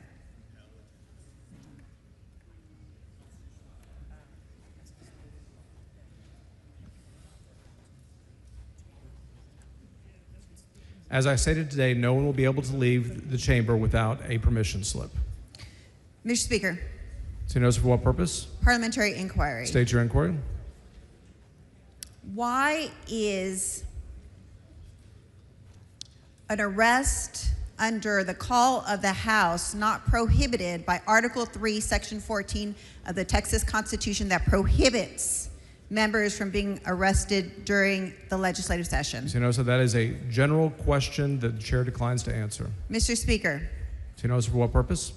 As I stated today, no one will be able to leave the chamber without a permission slip. Mr. Speaker. So notice for what purpose? Parliamentary inquiry. State your inquiry. Why is an arrest under the call of the House not prohibited by Article 3, Section 14 of the Texas Constitution that prohibits members from being arrested during the legislative session? So notice that is a general question that the chair declines to answer. Mr. Speaker. So notice for what purpose?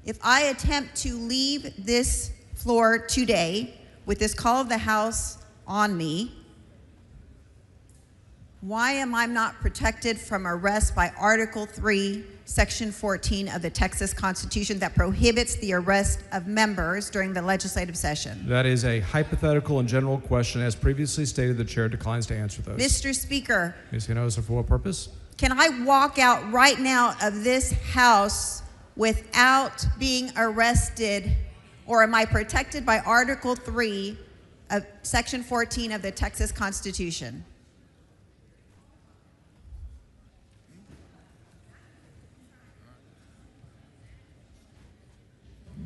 If I attempt to leave this floor today with this call of the House on me, why am I not protected from arrest by Article 3, Section 14 of the Texas Constitution that prohibits the arrest of members during the legislative session? That is a hypothetical and general question. As previously stated, the chair declines to answer those. Mr. Speaker, Ms. Hinojosa, for what purpose? can I walk out right now of this House without being arrested, or am I protected by Article 3 of Section 14 of the Texas Constitution?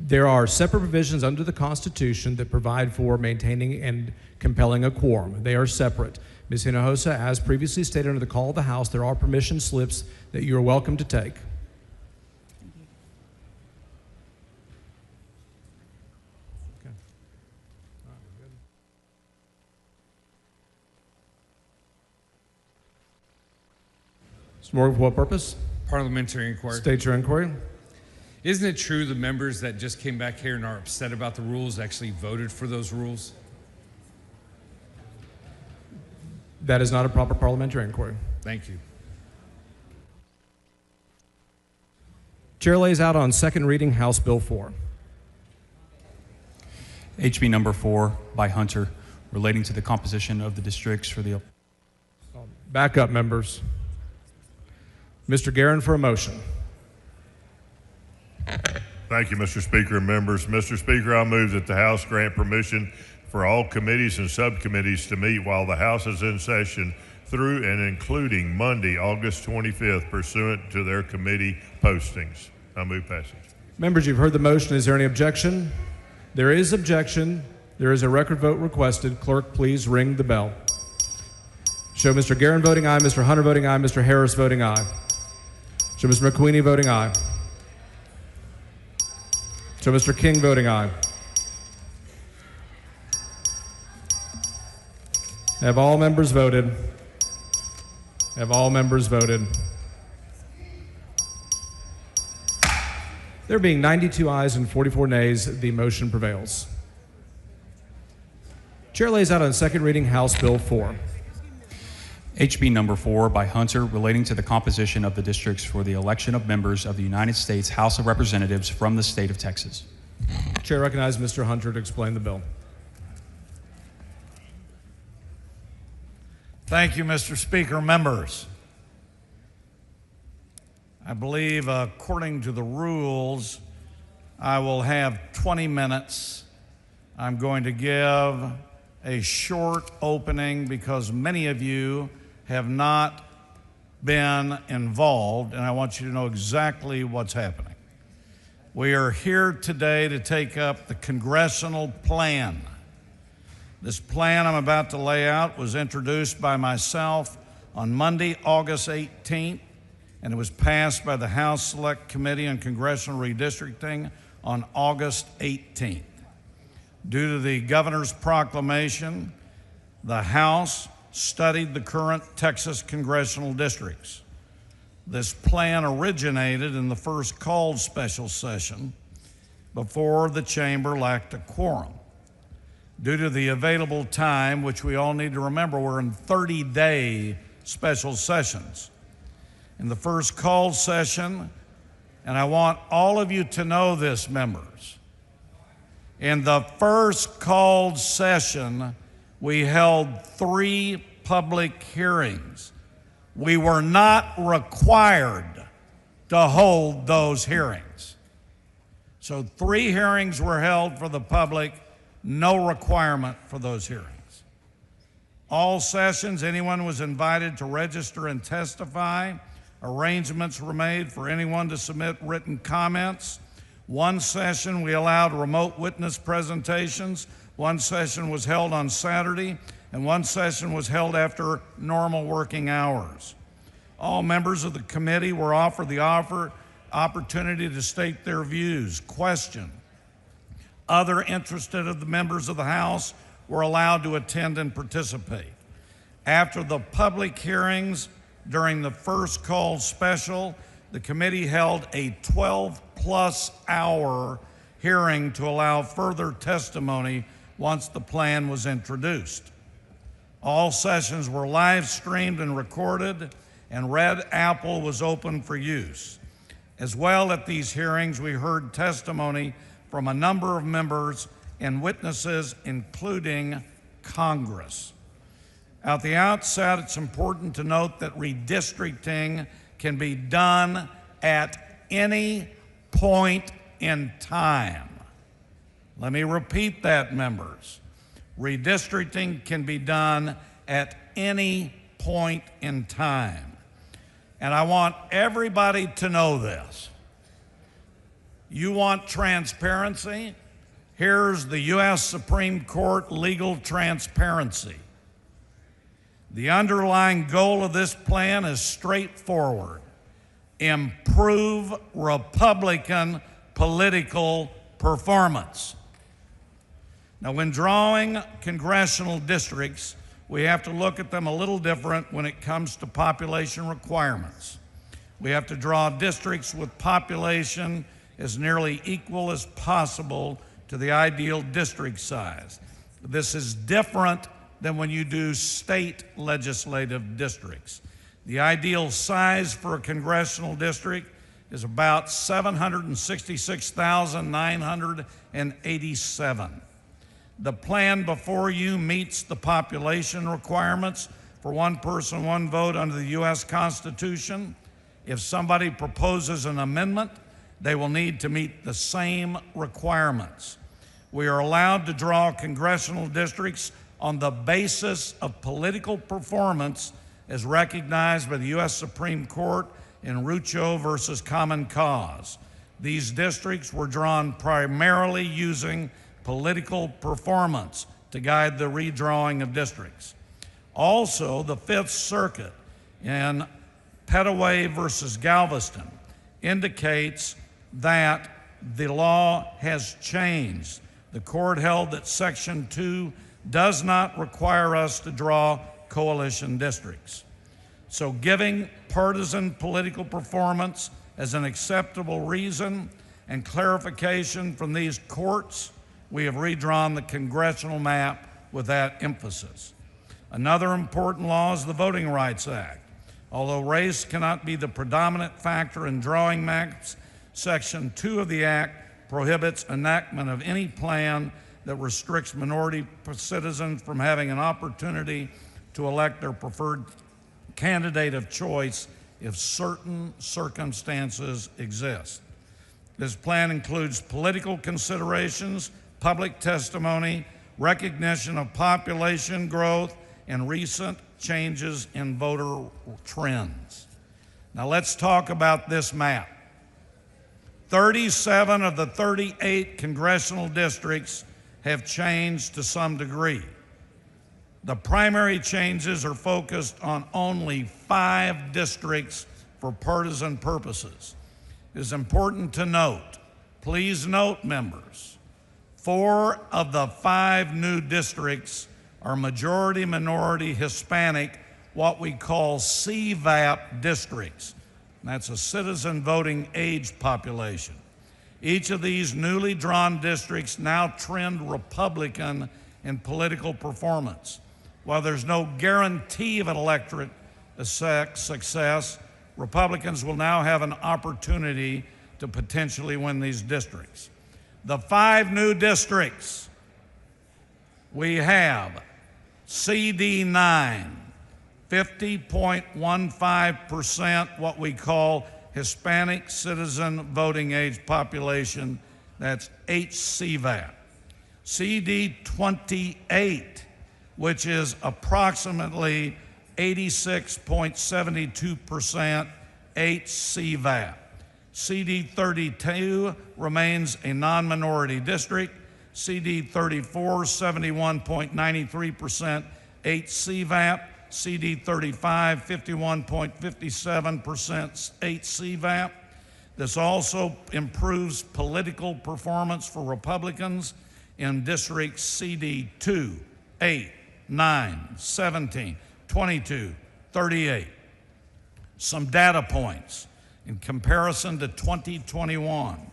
There are separate provisions under the Constitution that provide for maintaining and compelling a quorum. They are separate. Ms. Hinojosa, as previously stated under the call of the House, there are permission slips that you are welcome to take. Mr. Morgan, for what purpose? Parliamentary inquiry. State your inquiry. Isn't it true the members that just came back here and are upset about the rules actually voted for those rules? That is not a proper parliamentary inquiry. Thank you. Chair lays out on second reading House Bill 4. HB number 4 by Hunter, relating to the composition of the districts for the... Back up, members. Mr. Guerin for a motion. Thank you, Mr. Speaker and members. Mr. Speaker, I move that the House grant permission for all committees and subcommittees to meet while the House is in session through and including Monday, August 25th, pursuant to their committee postings. I move passage. Members, you've heard the motion. Is there any objection? There is objection. There is a record vote requested. Clerk, please ring the bell. Show Mr. Guerin voting aye, Mr. Hunter voting aye, Mr. Harris voting aye. Show Mr. McQueenie voting aye. Show Mr. King voting aye. Have all members voted? Have all members voted? There being 92 ayes and 44 nays, the motion prevails. Chair lays out on second reading House Bill 4. HB number 4 by Hunter, relating to the composition of the districts for the election of members of the United States House of Representatives from the state of Texas. Chair recognizes Mr. Hunter to explain the bill. Thank you, Mr. Speaker. Members, I believe according to the rules, I will have 20 minutes. I'm going to give a short opening because many of you have not been involved, and I want you to know exactly what's happening. We are here today to take up the Congressional plan. This plan I'm about to lay out was introduced by myself on Monday, August 18th, and it was passed by the House Select Committee on Congressional Redistricting on August 18th. Due to the governor's proclamation, the House studied the current Texas congressional districts. This plan originated in the first called special session before the chamber lacked a quorum. Due to the available time, which we all need to remember, we're in 30-day special sessions. In the first called session, and I want all of you to know this, members, in the first called session, we held 3 public hearings. We were not required to hold those hearings. So 3 hearings were held for the public, no requirement for those hearings. All sessions, anyone was invited to register and testify. Arrangements were made for anyone to submit written comments. One session we allowed remote witness presentations. One session was held on Saturday, and one session was held after normal working hours. All members of the committee were offered the opportunity to state their views, question. Other interested of the members of the House were allowed to attend and participate. After the public hearings during the first called special, the committee held a 12-plus hour hearing to allow further testimony once the plan was introduced. All sessions were live streamed and recorded, and Red Apple was open for use. As well, at these hearings, we heard testimony from a number of members and witnesses, including Congress. At the outset, it's important to note that redistricting can be done at any point in time. Let me repeat that, members. Redistricting can be done at any point in time. And I want everybody to know this. You want transparency? Here's the U.S. Supreme Court legal transparency. The underlying goal of this plan is straightforward: improve Republican political performance. Now, when drawing congressional districts, we have to look at them a little different when it comes to population requirements. We have to draw districts with population as nearly equal as possible to the ideal district size. This is different than when you do state legislative districts. The ideal size for a congressional district is about 766,987. The plan before you meets the population requirements for one person, one vote under the U.S. Constitution. If somebody proposes an amendment, they will need to meet the same requirements. We are allowed to draw congressional districts on the basis of political performance as recognized by the U.S. Supreme Court in Rucho versus Common Cause. These districts were drawn primarily using political performance to guide the redrawing of districts. Also, the Fifth Circuit in Petaway versus Galveston indicates that the law has changed. The court held that Section 2 does not require us to draw coalition districts. So giving partisan political performance as an acceptable reason and clarification from these courts, we have redrawn the congressional map with that emphasis. Another important law is the Voting Rights Act. Although race cannot be the predominant factor in drawing maps, Section 2 of the Act prohibits enactment of any plan that restricts minority citizens from having an opportunity to elect their preferred candidate of choice if certain circumstances exist. This plan includes political considerations, public testimony, recognition of population growth, and recent changes in voter trends. Now let's talk about this map. 37 of the 38 congressional districts have changed to some degree. The primary changes are focused on only 5 districts for partisan purposes. It is important to note, please note, members, 4 of the 5 new districts are majority minority Hispanic, what we call CVAP districts. That's a citizen voting age population. Each of these newly drawn districts now trend Republican in political performance. While there's no guarantee of an electorate success, Republicans will now have an opportunity to potentially win these districts. The 5 new districts, we have CD9, 50.15%, what we call Hispanic citizen voting age population, that's HCVAP. CD28, which is approximately 86.72% HCVAP. CD32 remains a non-minority district. CD34, 71.93% HCVAP. CD35, 51.57% HCVAP. This also improves political performance for Republicans in districts CD2, 8, 9, 17, 22, 38. Some data points in comparison to 2021.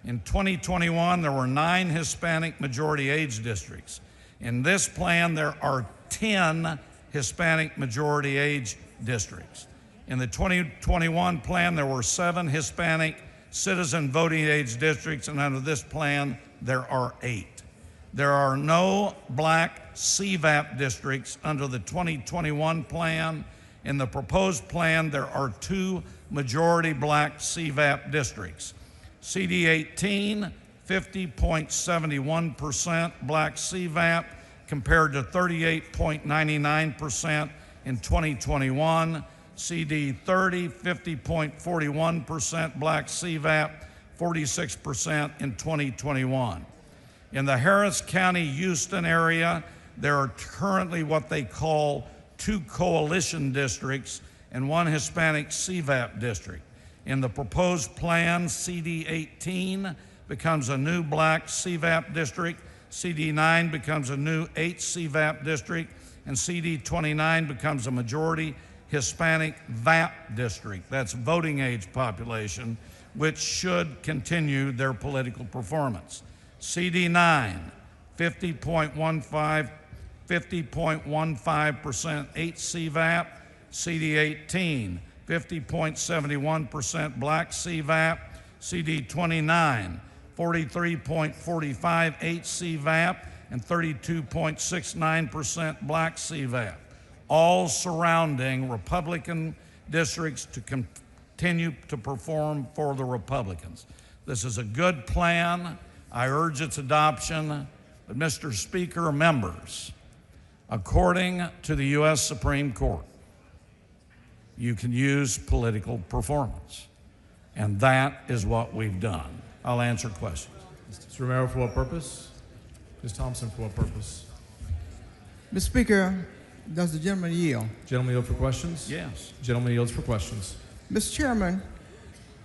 In 2021, there were 9 Hispanic majority age districts. In this plan, there are 10 Hispanic majority age districts. In the 2021 plan, there were 7 Hispanic citizen voting age districts, and under this plan, there are 8. There are no black CVAP districts under the 2021 plan. In the proposed plan, there are 2 majority black CVAP districts. CD18, 50.71% black CVAP compared to 38.99% in 2021. CD30, 50.41% black CVAP, 46% in 2021. In the Harris County, Houston area, there are currently what they call 2 coalition districts and 1 Hispanic CVAP district. In the proposed plan, CD18 becomes a new black CVAP district, CD9 becomes a new 8 CVAP district, and CD29 becomes a majority Hispanic VAP district. That's voting age population, which should continue their political performance. CD9, 50.15% 8 CVAP, CD18, 50.71% black CVAP, CD29, 43.45 8 CVAP, and 32.69% black CVAP, all surrounding Republican districts to continue to perform for the Republicans. This is a good plan. I urge its adoption. But Mr. Speaker, members, according to the U.S. Supreme Court, you can use political performance. And that is what we've done. I'll answer questions. Mr. Romero, for what purpose? Ms. Thompson, for what purpose? Mr. Speaker, does the gentleman yield? Gentleman yield for questions? Yes. Gentleman yields for questions. Mr. Chairman,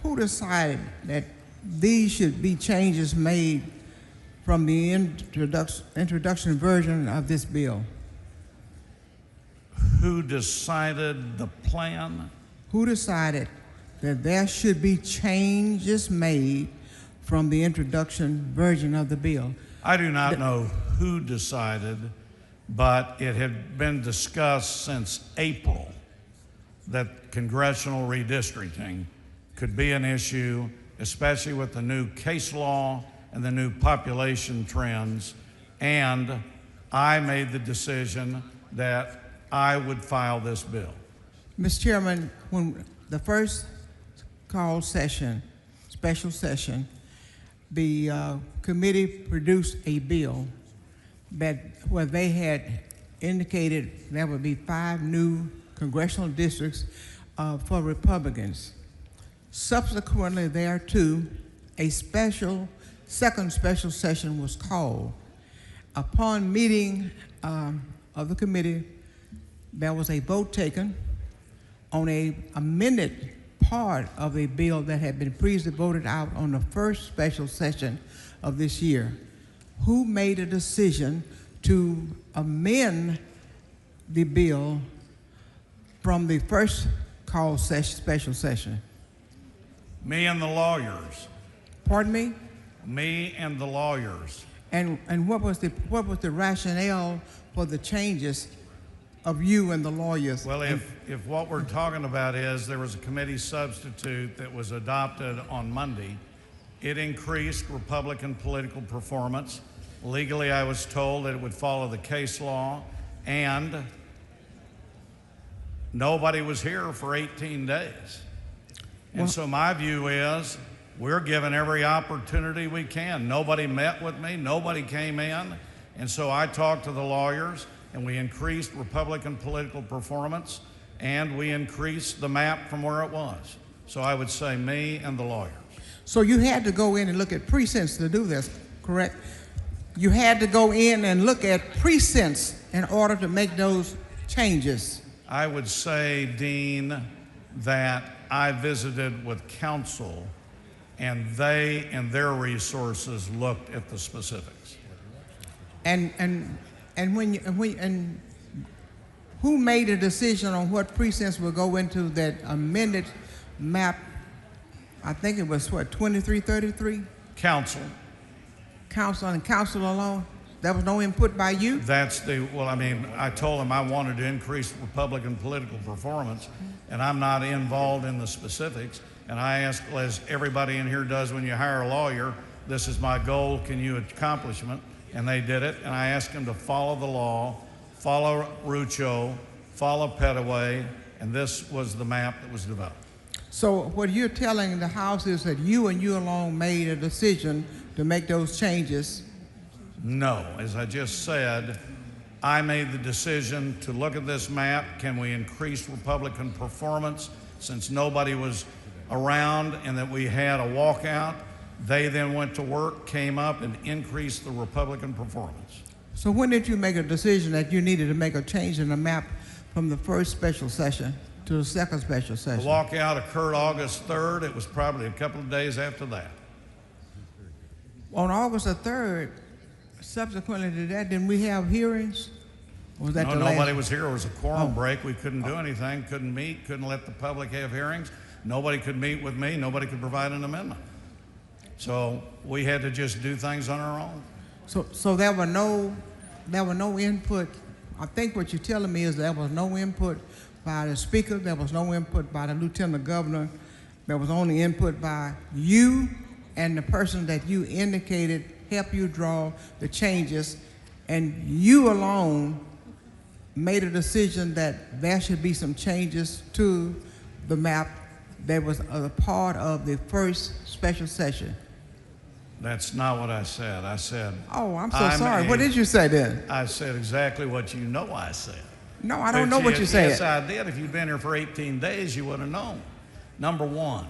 who decided that these should be changes made from the introduction version of this bill? Who decided the plan? Who decided that there should be changes made from the introduction version of the bill? I do not know who decided, but it had been discussed since April that congressional redistricting could be an issue, especially with the new case law and the new population trends. And I made the decision that I would file this bill. Mr. Chairman, when the first call session, special session, the committee produced a bill where they had indicated there would be 5 new congressional districts for Republicans. Subsequently thereto, a second special session was called. Upon meeting of the committee, there was a vote taken on a amended part of a bill that had been previously voted out on the first special session of this year. Who made a decision to amend the bill from the first call special session? Me and the lawyers. Pardon me? Me and the lawyers. And what was the rationale for the changes of you and the lawyers? Well, if what we're talking about is there was a committee substitute that was adopted on Monday, it increased Republican political performance. Legally, I was told that it would follow the case law, and nobody was here for 18 days. And so my view is we're given every opportunity we can. Nobody met with me, nobody came in, and so I talked to the lawyers, and we increased Republican political performance, and we increased the map from where it was. So I would say me and the lawyers. So you had to go in and look at precincts to do this, correct? You had to go in and look at precincts in order to make those changes. I would say, Dean, that I visited with counsel, and they and their resources looked at the specifics. And who made a decision on what precincts will go into that amended map? I think it was what, 2333? Council. Council and council alone? There was no input by you? I told them I wanted to increase Republican political performance, and I'm not involved in the specifics. And I asked, as everybody in here does when you hire a lawyer, this is my goal, can you accomplish it? And they did it, and I asked them to follow the law, follow Rucho, follow Petaway, and this was the map that was developed. So what you're telling the House is that you and you alone made a decision to make those changes? No, as I just said, I made the decision to look at this map. Can we increase Republican performance since nobody was around and that we had a walkout? They then went to work, came up, and increased the Republican performance. So when did you make a decision that you needed to make a change in the map from the first special session to the second special session? The walkout occurred August 3rd. It was probably a couple of days after that. On August the 3rd, subsequently to that, didn't we have hearings? Or was that No, the nobody last? was here. It was a quorum break. We couldn't do anything, couldn't meet, couldn't let the public have hearings. Nobody could meet with me. Nobody could provide an amendment. So we had to just do things on our own. So there were no input. I think what you're telling me is there was no input by the Speaker. There was no input by the Lieutenant Governor. There was only input by you and the person that you indicated help you draw the changes, and you alone made a decision that there should be some changes to the map that was a part of the first special session. That's not what I said. I said, Oh, I'm so sorry. What did you say then? I said exactly what you know I said. No, I don't know what you said. Yes, I did. If you'd been here for 18 days, you would have known. Number one,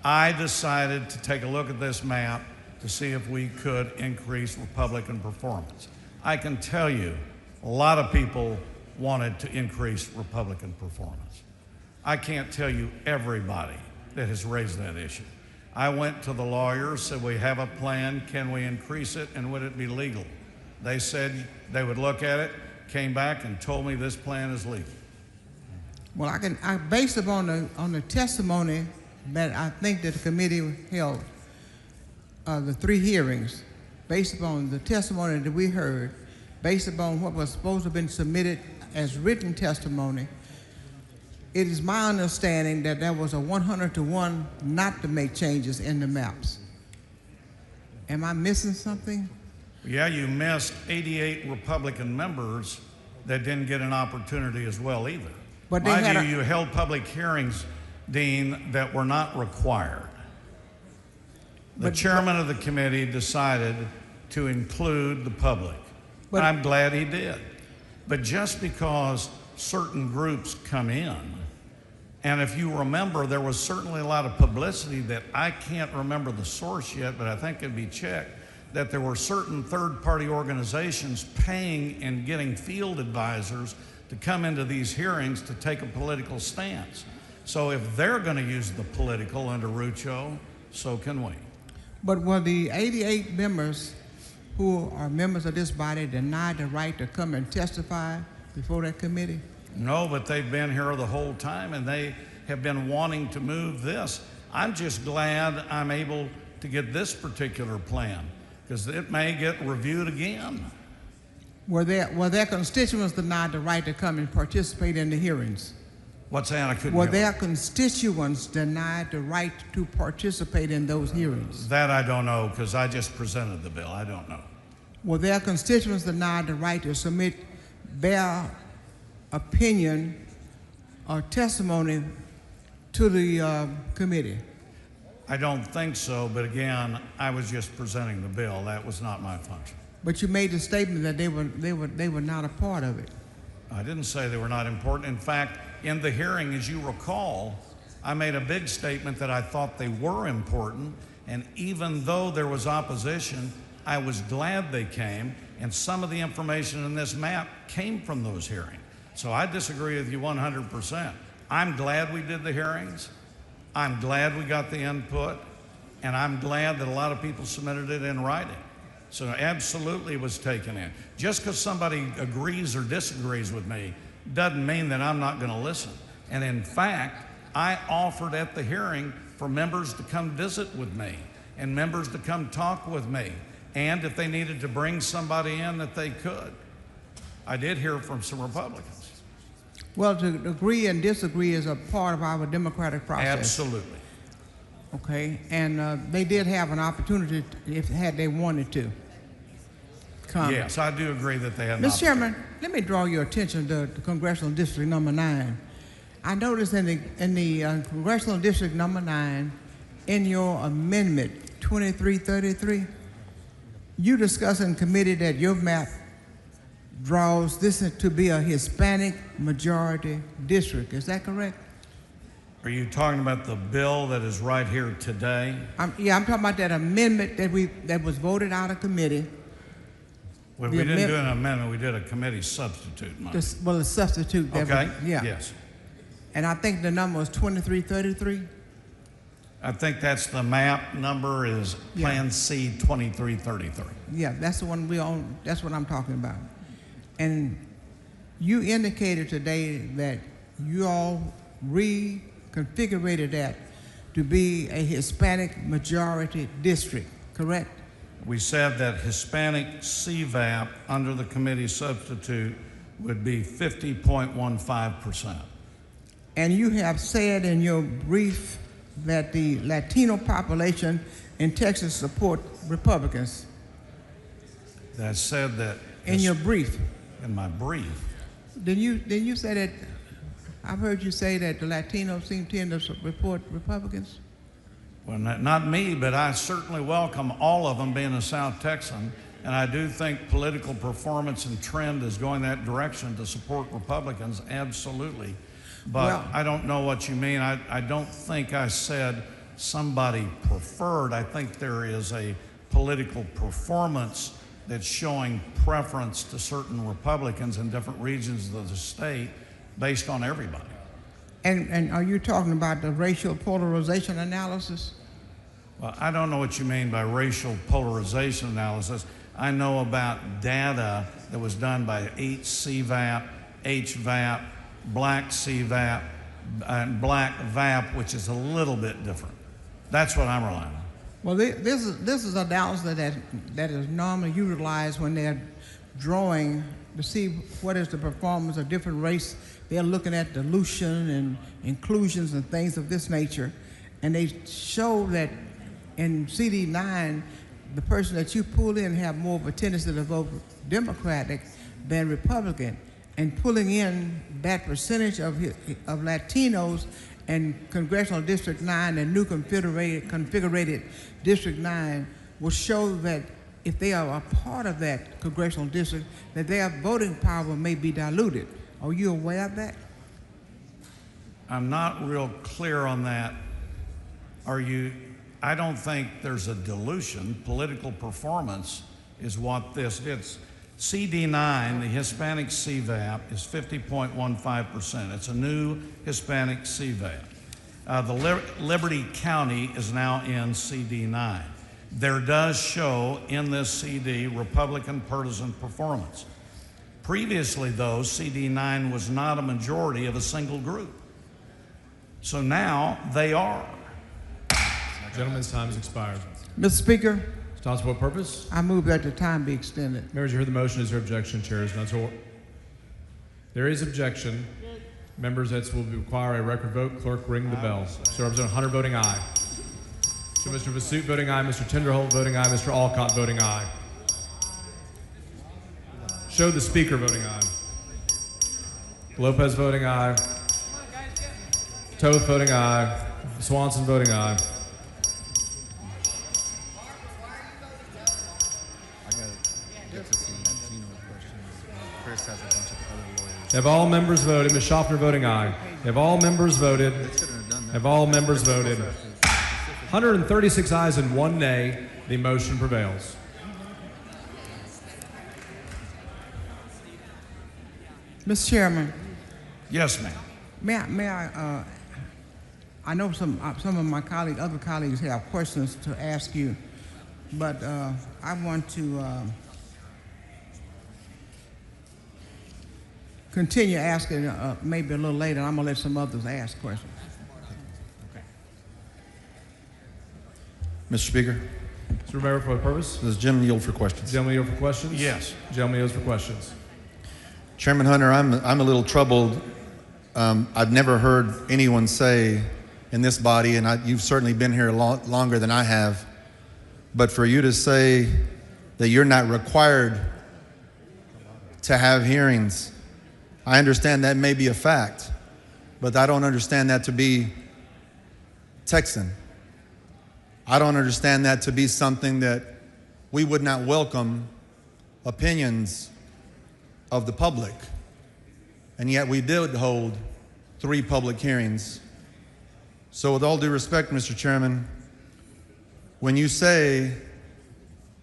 I decided to take a look at this map to see if we could increase Republican performance. I can tell you, a lot of people wanted to increase Republican performance. I can't tell you everybody that has raised that issue. I went to the lawyers, said, we have a plan, can we increase it, and would it be legal? They said they would look at it, came back and told me this plan is legal. Well, I based upon the testimony that I think that the committee held, the 3 hearings, based upon the testimony that we heard, based upon what was supposed to have been submitted as written testimony, it is my understanding that there was a 100-to-1 not to make changes in the maps. Am I missing something? Yeah, you missed 88 Republican members that didn't get an opportunity as well either. But they Mind you, you held public hearings, Dean, that were not required. The chairman of the committee decided to include the public. I'm glad he did. But just because certain groups come in, and if you remember, there was certainly a lot of publicity that I can't remember the source yet, but I think it'd be checked, that there were certain third-party organizations paying and getting field advisors to come into these hearings to take a political stance. So if they're going to use the political under Rucho, so can we. But were the 88 members who are members of this body denied the right to come and testify before that committee? No, but they've been here the whole time, and they have been wanting to move this. I'm just glad I'm able to get this particular plan, because it may get reviewed again. Were their constituents denied the right to come and participate in the hearings? What's that? I couldn't Were hear. their constituents denied the right to participate in those hearings? That I don't know, because I just presented the bill. I don't know. Were their constituents denied the right to submit their opinion or testimony to the committee? I don't think so, but again, I was just presenting the bill. That was not my function. But you made the statement that they were not a part of it. I didn't say they were not important. In fact, in the hearing, as you recall, I made a big statement that I thought they were important, and even though there was opposition, I was glad they came, and some of the information in this map came from those hearings. So I disagree with you 100%. I'm glad we did the hearings. I'm glad we got the input, and I'm glad that a lot of people submitted it in writing. So absolutely it was taken in. Just because somebody agrees or disagrees with me doesn't mean that I'm not going to listen. And in fact, I offered at the hearing for members to come visit with me and members to come talk with me. And if they needed to bring somebody in, that they could. I did hear from some Republicans. Well, to agree and disagree is a part of our democratic process. Absolutely. Okay, and they did have an opportunity if had they wanted to comment. Yes, I do agree that they had an Mr. Chairman, let me draw your attention to Congressional District Number 9. I noticed in the Congressional District Number 9, in your amendment 2333, you discussed in committee that your map draws this to be a Hispanic majority district. Is that correct? Are you talking about the bill that is right here today? Yeah, I'm talking about that amendment that was voted out of committee. Well, we didn't do an amendment, we did a committee substitute. Well, a substitute. Okay, yeah. yes. And I think the number was 2333. I think that's the map number is Plan C 2333. Yeah, that's the one we own. That's what I'm talking about. And you indicated today that you all reconfigured that to be a Hispanic majority district, correct? We said that Hispanic CVAP under the committee substitute would be 50.15%. And you have said in your brief that the Latino population in Texas support Republicans. That said that in your brief. In my brief. Then you say that I've heard you say that the Latinos tend to support Republicans. Well, not me, but I certainly welcome all of them being a South Texan, and I do think political performance and trend is going that direction to support Republicans, absolutely. But well, I don't know what you mean. I don't think I said somebody preferred. I think there is a political performance that's showing preference to certain Republicans in different regions of the state based on everybody. And are you talking about the racial polarization analysis? Well, I don't know what you mean by racial polarization analysis. I know about data that was done by HCVAP, HVAP, Black CVAP, and Black VAP, which is a little bit different. That's what I'm relying on. Well, this is analysis that is normally utilized when they're drawing to see what is the performance of different race. They're looking at dilution and inclusions and things of this nature. And they show that in CD9, the person that you pull in have more of a tendency to vote Democratic than Republican. And pulling in that percentage of Latinos and Congressional District 9 and new configured District 9 will show that if they are a part of that congressional district, that their voting power may be diluted. Are you aware of that? I'm not real clear on that. Are you? I don't think there's a dilution. Political performance is what this is. CD9, the Hispanic CVAP, is 50.15%. It's a new Hispanic CVAP. The Liberty County is now in CD9. There does show in this CD Republican partisan performance. Previously, though, CD9 was not a majority of a single group. So now they are. Gentleman's time has expired. Mr. Speaker. Stop for what purpose? I move that the time be extended. Members, you heard the motion. Is there objection? Chair is none. So there is objection. Members, that will require a record vote. Clerk, ring the bell. So Representative Hunter voting aye. So Mr. Vasut voting aye. Mr. Tinderholt voting aye. Mr. Alcott voting aye. Show the Speaker voting aye. Lopez voting aye. Toth voting aye. Swanson voting aye. Have all members voted? Ms. Schaffner voting aye. Have all members voted? Have all members voted? 136 ayes and 1 nay. The motion prevails. Mr. Chairman. Yes, ma'am. May I I know some of my other colleagues have questions to ask you, but I want to continue asking maybe a little later. I'm going to let some others ask questions. Okay. Mr. Speaker. Mr. Rivera, for what purpose? Does Jim yield for questions? Gentleman yield for questions? Yes. Gentleman yields for questions. Chairman Hunter, I'm a little troubled. I've never heard anyone say in this body, and you've certainly been here longer than I have. But for you to say that you're not required to have hearings, I understand that may be a fact, but I don't understand that to be Texan. I don't understand that to be something that we would not welcome opinions of the public. And yet we did hold 3 public hearings. So with all due respect, Mr. Chairman, when you say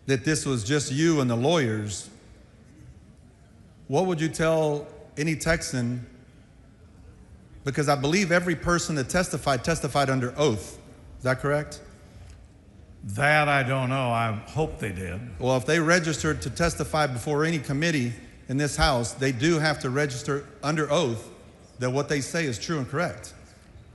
that this was just you and the lawyers, what would you tell any Texan? Because I believe every person that testified under oath. Is that correct? That I don't know. I hope they did. Well, if they registered to testify before any committee in this House, they do have to register under oath that what they say is true and correct.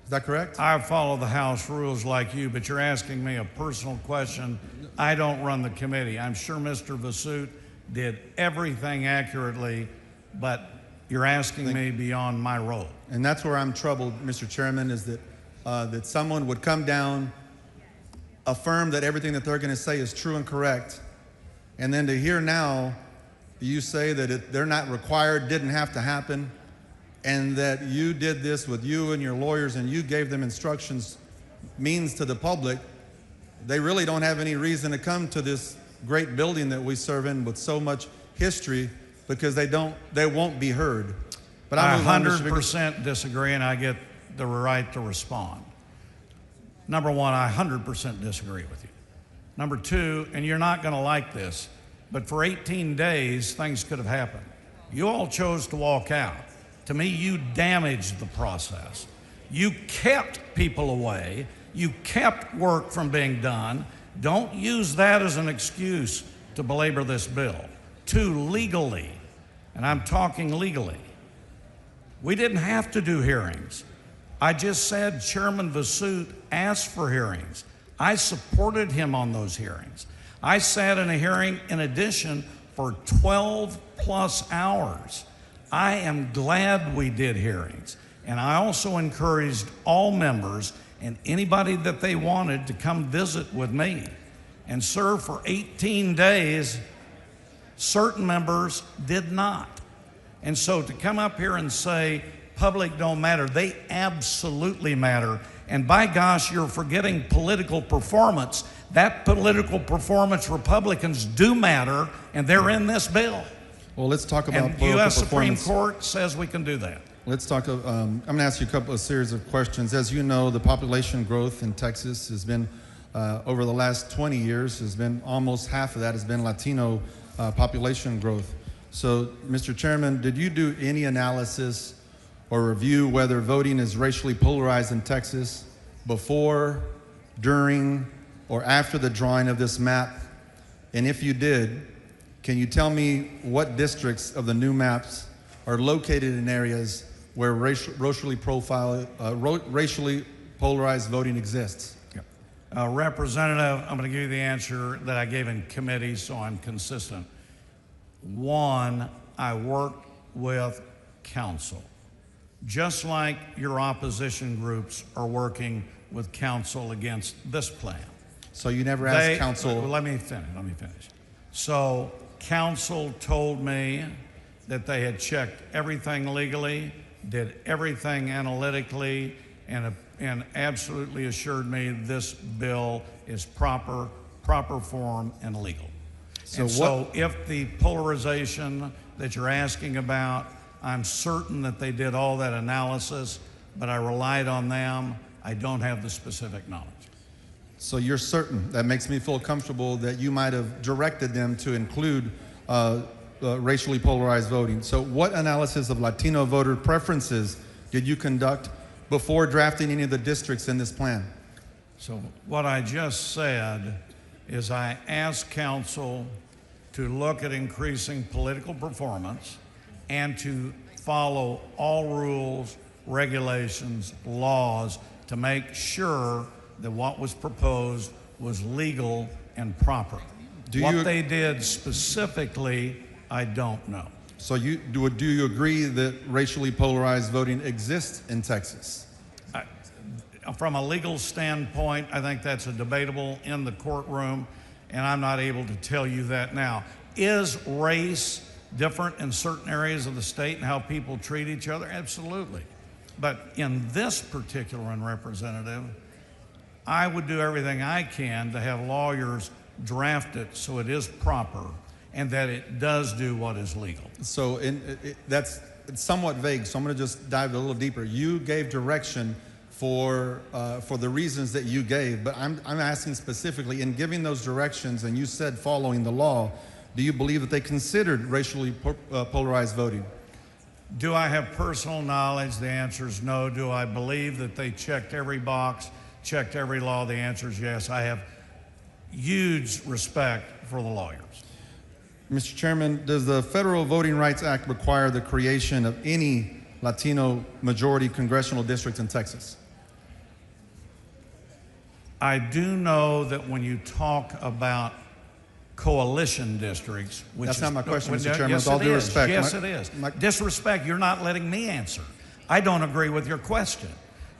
Is that correct? I follow the House rules like you, but you're asking me a personal question. I don't run the committee. I'm sure Mr. Vasut did everything accurately, but you're asking me beyond my role. And that's where I'm troubled, Mr. Chairman, is that that someone would come down, affirm that everything that they're going to say is true and correct, and then to hear now you say that they're not required, didn't have to happen, and that you did this with you and your lawyers and you gave them instructions, means to the public, they really don't have any reason to come to this great building that we serve in with so much history, because they won't be heard. But I 100% disagree, and I get the right to respond. Number one, I 100% disagree with you. Number two, and you're not going to like this, but for 18 days, things could have happened. You all chose to walk out. To me, you damaged the process. You kept people away. You kept work from being done. Don't use that as an excuse to belabor this bill. 2, legally, and I'm talking legally, we didn't have to do hearings. I just said Chairman Vasut asked for hearings. I supported him on those hearings. I sat in a hearing in addition for 12 plus hours. I am glad we did hearings. And I also encouraged all members and anybody that they wanted to come visit with me. And sir, for 18 days, certain members did not. And so to come up here and say public don't matter, they absolutely matter. And by gosh, you're forgetting political performance. That political performance, Republicans do matter, and they're in this bill. Well, let's talk about and the U.S. Supreme Court says we can do that. Let's talk, I'm going to ask you a series of questions. As you know, the population growth in Texas has been, over the last 20 years, has been almost half of that has been Latino population growth. So, Mr. Chairman, did you do any analysis or review whether voting is racially polarized in Texas before, during, or after the drawing of this map? And if you did, can you tell me what districts of the new maps are located in areas where racially polarized voting exists? Representative, I'm going to give you the answer that I gave in committee, so I'm consistent. 1, I worked with counsel, just like your opposition groups are working with counsel against this plan. So you never asked counsel? Well, let me finish. So counsel told me that they had checked everything legally, did everything analytically, and absolutely assured me this bill is proper form and legal. So if the polarization that you're asking about, I'm certain that they did all that analysis, but I relied on them. I don't have the specific knowledge. So you're certain? That makes me feel comfortable that you might have directed them to include racially polarized voting. So what analysis of Latino voter preferences did you conduct before drafting any of the districts in this plan? So what I just said is I asked counsel to look at increasing political performance and to follow all rules, regulations, laws to make sure that what was proposed was legal and proper. What they did specifically, I don't know. So do you agree that racially polarized voting exists in Texas? from a legal standpoint, I think that's a debatable in the courtroom, and I'm not able to tell you that now. Is race different in certain areas of the state and how people treat each other? Absolutely. But in this particular one, Representative, I would do everything I can to have lawyers draft it so it is proper and that it does do what is legal. So that's somewhat vague, so I'm going to just dive a little deeper. You gave direction for the reasons that you gave, but I'm asking specifically, in giving those directions, and you said following the law, do you believe that they considered racially polarized voting? Do I have personal knowledge? The answer is no. Do I believe that they checked every box, checked every law? The answer is yes. I have huge respect for the lawyers. Mr. Chairman, does the Federal Voting Rights Act require the creation of any Latino majority congressional district in Texas? I do know that when you talk about coalition districts, which That's is not my question, Mr. Chairman, yes, with all due respect. Yes, it is. Disrespect, you're not letting me answer. I don't agree with your question.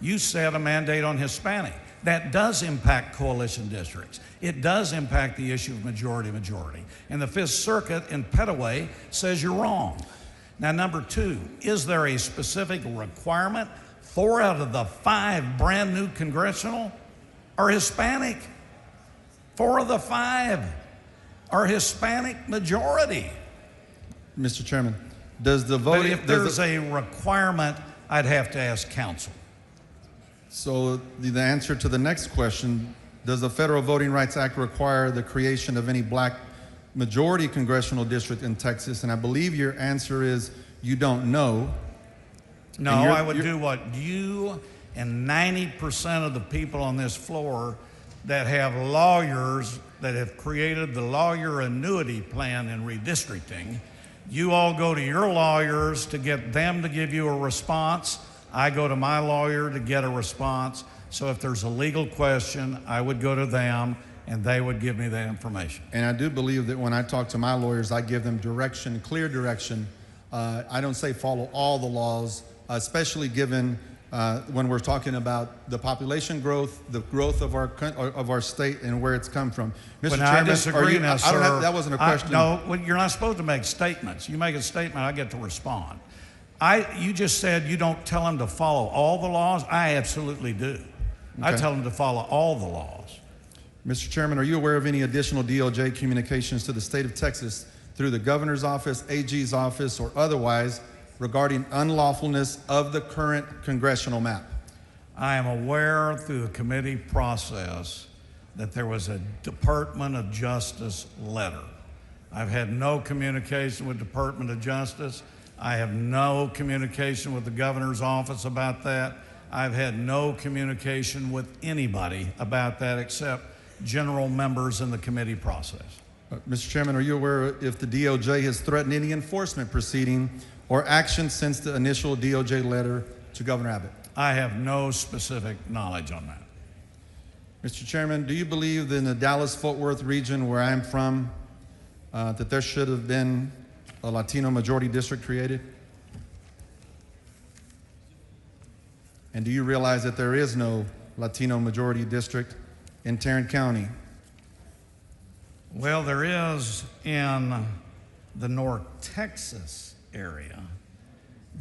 You said a mandate on Hispanic. That does impact coalition districts. It does impact the issue of majority. And the Fifth Circuit in Petaway says you're wrong. Now, number two, is there a specific requirement? 4 out of the 5 brand new congressional are Hispanic. 4 of the 5 are Hispanic majority. Mr. Chairman, does the vote... But if there's a requirement, I'd have to ask counsel. So the answer to the next question, does the Federal Voting Rights Act require the creation of any black majority congressional district in Texas? And I believe your answer is you don't know. No, I would do what you and 90% of the people on this floor that have lawyers that have created the lawyer annuity plan in redistricting. You all go to your lawyers to get them to give you a response. I go to my lawyer to get a response. So if there's a legal question, I would go to them and they would give me the information. And I do believe that when I talk to my lawyers, I give them direction, clear direction. I don't say follow all the laws, especially given when we're talking about the population growth, the growth of our state and where it's come from. Mr. Chairman, I disagree now, sir. That wasn't a question. No, you're not supposed to make statements. You make a statement, I get to respond. You just said you don't tell them to follow all the laws. I absolutely do. Okay. I tell them to follow all the laws. Mr. Chairman, are you aware of any additional DOJ communications to the state of Texas through the governor's office, AG's office, or otherwise regarding unlawfulness of the current congressional map? I am aware through the committee process that there was a Department of Justice letter. I've had no communication with Department of Justice. I have no communication with the governor's office about that. I've had no communication with anybody about that except general members in the committee process. Mr. Chairman, are you aware if the DOJ has threatened any enforcement proceeding or action since the initial DOJ letter to Governor Abbott? I have no specific knowledge on that. Mr. Chairman, do you believe that in the Dallas-Fort Worth region where I'm from, that there should have been a Latino majority district created? And do you realize that there is no Latino majority district in Tarrant County? Well, there is in the North Texas area,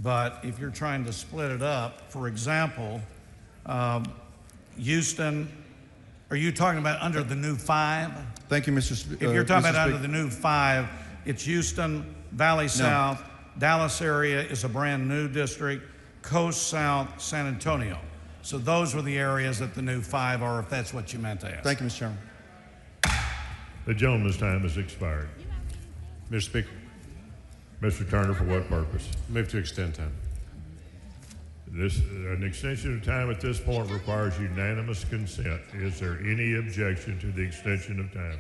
but if you're trying to split it up, for example, Houston, are you talking about under the new 5? Thank you, Mr. Speaker. If you're talking about under the new 5, it's Houston, Valley South, Dallas area is a brand new district, Coast South, San Antonio. So those were the areas that the new 5 are, if that's what you meant to ask. Thank you, Mr. Chairman. The gentleman's time has expired. Mr. Speaker, Mr. Turner, for what purpose? move to extend time. An extension of time at this point requires unanimous consent. Is there any objection to the extension of time?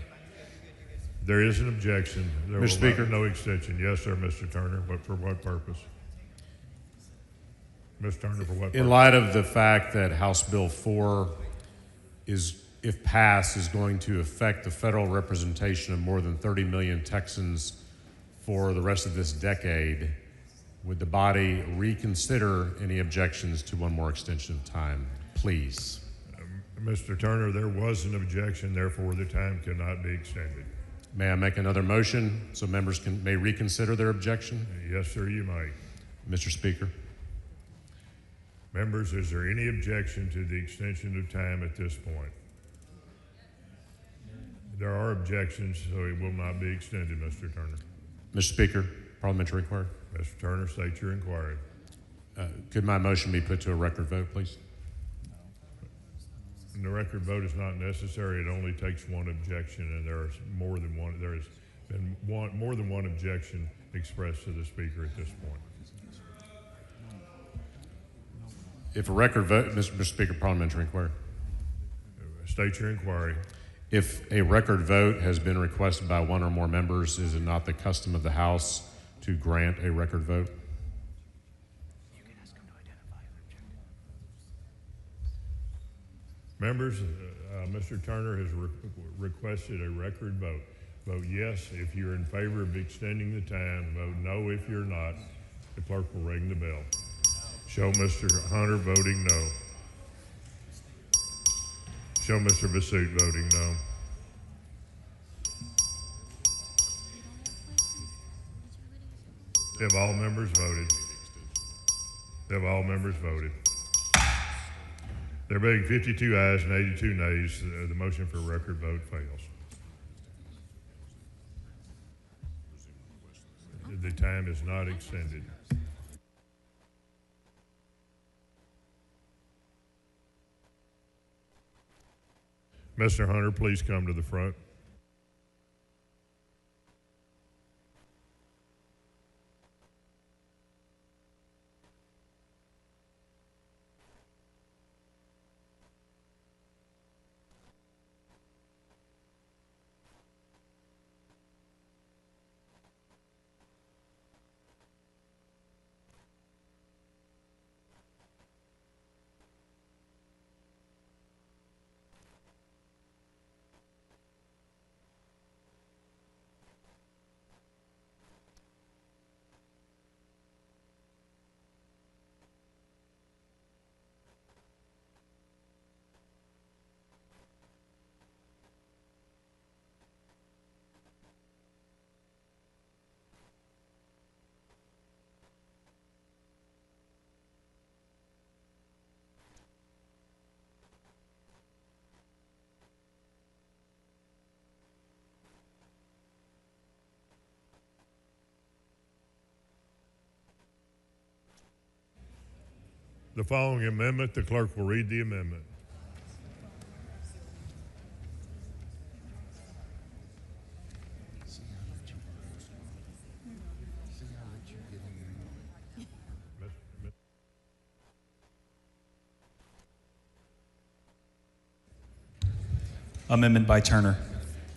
There is an objection. There will Speaker. be no extension. Yes, sir, Mr. Turner, but for what purpose? Ms. Turner, for what purpose? In light of the fact that House Bill 4 is, if passed, is going to affect the federal representation of more than 30 million Texans for the rest of this decade, would the body reconsider any objections to one more extension of time, please? Mr. Turner, there was an objection, therefore the time cannot be extended. May I make another motion so members may reconsider their objection? Yes, sir, you may. Mr. Speaker. Members, is there any objection to the extension of time at this point? There are objections, so it will not be extended, Mr. Turner. Mr. Speaker, parliamentary inquiry. Mr. Turner, state your inquiry. Could my motion be put to a record vote, please? And the record vote is not necessary. It only takes one objection, and there is more than one. There has been more than one objection expressed to the speaker at this point. If a record vote, Mr. Speaker, parliamentary inquiry. State your inquiry. If a record vote has been requested by one or more members, is it not the custom of the House to grant a record vote? Members, Mr. Turner has requested a record vote. Vote yes if you're in favor of extending the time. Vote no if you're not. The clerk will ring the bell. Show Mr. Hunter voting no. Show Mr. Vasut voting no. Have all members voted? Have all members voted? There being 52 ayes and 82 nays, the motion for record vote fails. The time is not extended. Mr. Hunter, please come to the front. The following amendment, the clerk will read the amendment. Amendment by Turner.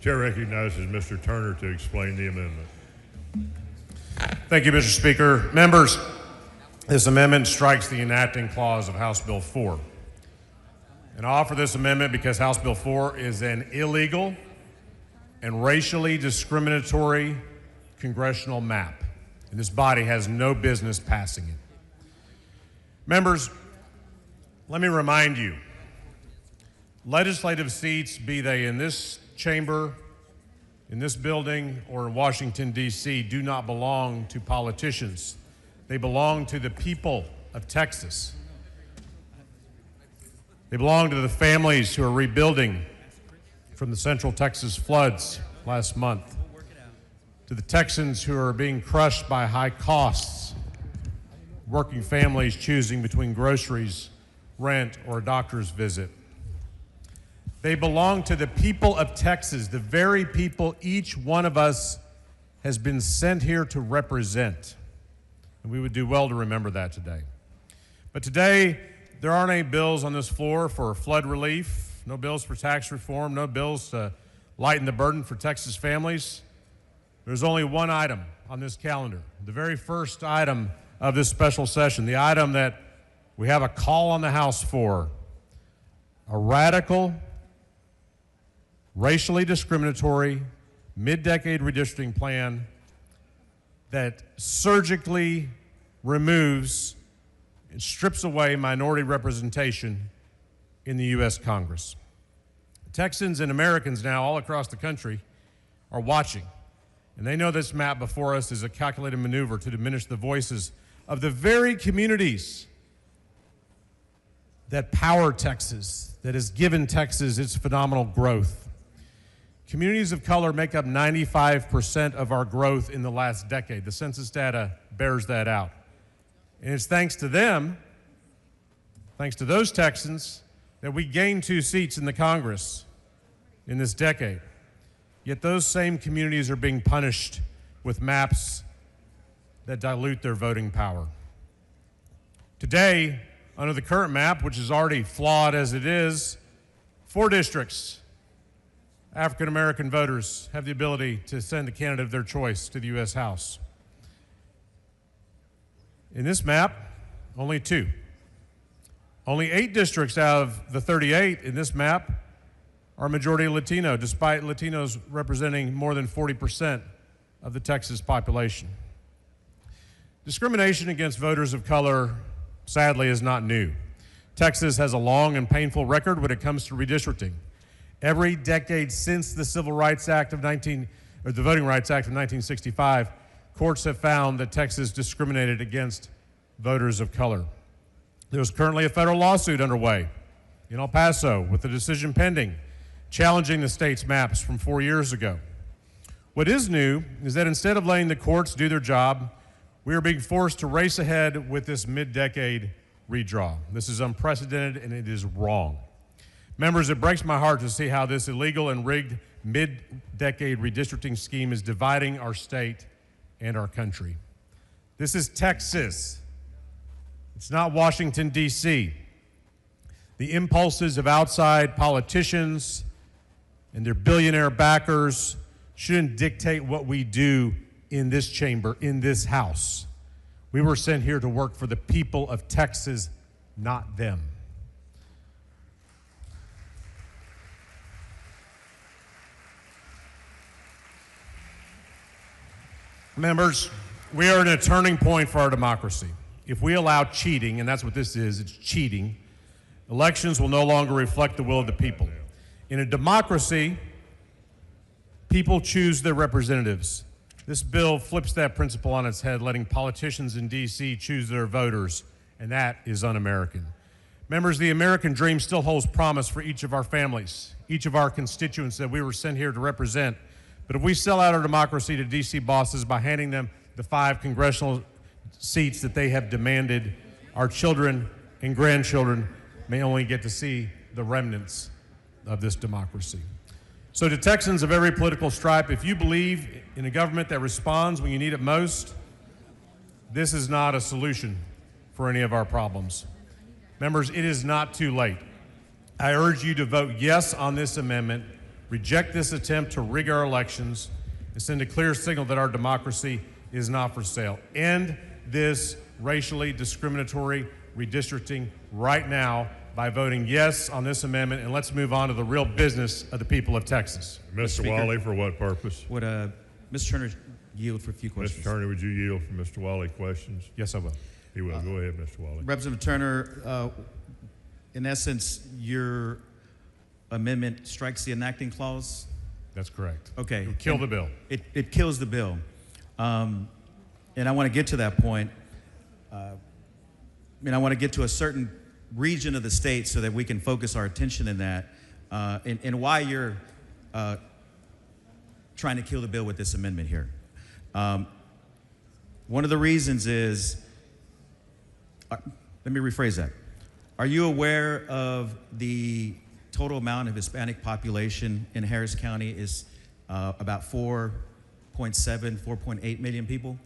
Chair recognizes Mr. Turner to explain the amendment. Thank you, Mr. Speaker. Members, this amendment strikes the enacting clause of House Bill 4. And I offer this amendment because House Bill 4 is an illegal and racially discriminatory congressional map, and this body has no business passing it. Members, let me remind you, legislative seats, be they in this chamber, in this building, or in Washington, D.C., do not belong to politicians. They belong to the people of Texas. They belong to the families who are rebuilding from the Central Texas floods last month, to the Texans who are being crushed by high costs, working families choosing between groceries, rent, or a doctor's visit. They belong to the people of Texas, the very people each one of us has been sent here to represent. And we would do well to remember that today. But today, there aren't any bills on this floor for flood relief, no bills for tax reform, no bills to lighten the burden for Texas families. There's only one item on this calendar, the very first item of this special session, the item that we have a call on the House for, a radical, racially discriminatory, mid-decade redistricting plan that surgically removes and strips away minority representation in the U.S. Congress. Texans and Americans now all across the country are watching, and they know this map before us is a calculated maneuver to diminish the voices of the very communities that power Texas, that has given Texas its phenomenal growth. Communities of color make up 95% of our growth in the last decade. The census data bears that out. And it's thanks to them, thanks to those Texans, that we gained 2 seats in the Congress in this decade. Yet those same communities are being punished with maps that dilute their voting power. Today, under the current map, which is already flawed as it is, 4 districts, African American voters have the ability to send a candidate of their choice to the U.S. House. In this map, only 2. Only 8 districts out of the 38 in this map are majority Latino, despite Latinos representing more than 40% of the Texas population. Discrimination against voters of color, sadly, is not new. Texas has a long and painful record when it comes to redistricting. Every decade since the Voting Rights Act of 1965, courts have found that Texas discriminated against voters of color. There's currently a federal lawsuit underway in El Paso with a decision pending, challenging the state's maps from 4 years ago. What is new is that instead of letting the courts do their job, we are being forced to race ahead with this mid-decade redraw. This is unprecedented and it is wrong. Members, it breaks my heart to see how this illegal and rigged mid-decade redistricting scheme is dividing our state and our country. This is Texas. It's not Washington, D.C. The impulses of outside politicians and their billionaire backers shouldn't dictate what we do in this chamber, in this House. We were sent here to work for the people of Texas, not them. Members, we are at a turning point for our democracy. If we allow cheating, and that's what this is, it's cheating, elections will no longer reflect the will of the people. In a democracy, people choose their representatives. This bill flips that principle on its head, letting politicians in D.C. choose their voters, and that is un-American. Members, the American dream still holds promise for each of our families, each of our constituents that we were sent here to represent. But if we sell out our democracy to D.C. bosses by handing them the 5 congressional seats that they have demanded, our children and grandchildren may only get to see the remnants of this democracy. So to Texans of every political stripe, if you believe in a government that responds when you need it most, this is not a solution for any of our problems. Members, it is not too late. I urge you to vote yes on this amendment, reject this attempt to rig our elections, and send a clear signal that our democracy is not for sale. End this racially discriminatory redistricting right now by voting yes on this amendment, and let's move on to the real business of the people of Texas. Mr. Wally, for what purpose? Would Mr. Turner yield for a few questions? Mr. Turner, would you yield for Mr. Wally questions? Yes, I will. He will. Go ahead, Mr. Wally. Representative Turner, in essence, your amendment strikes the enacting clause? That's correct. Okay. It would kill the bill. It kills the bill. And I want to get to that point. I want to get to a certain region of the state so that we can focus our attention in that, and why you're trying to kill the bill with this amendment here. One of the reasons is, let me rephrase that. Are you aware of the total amount of Hispanic population in Harris County is about 4.7, 4.8 million people?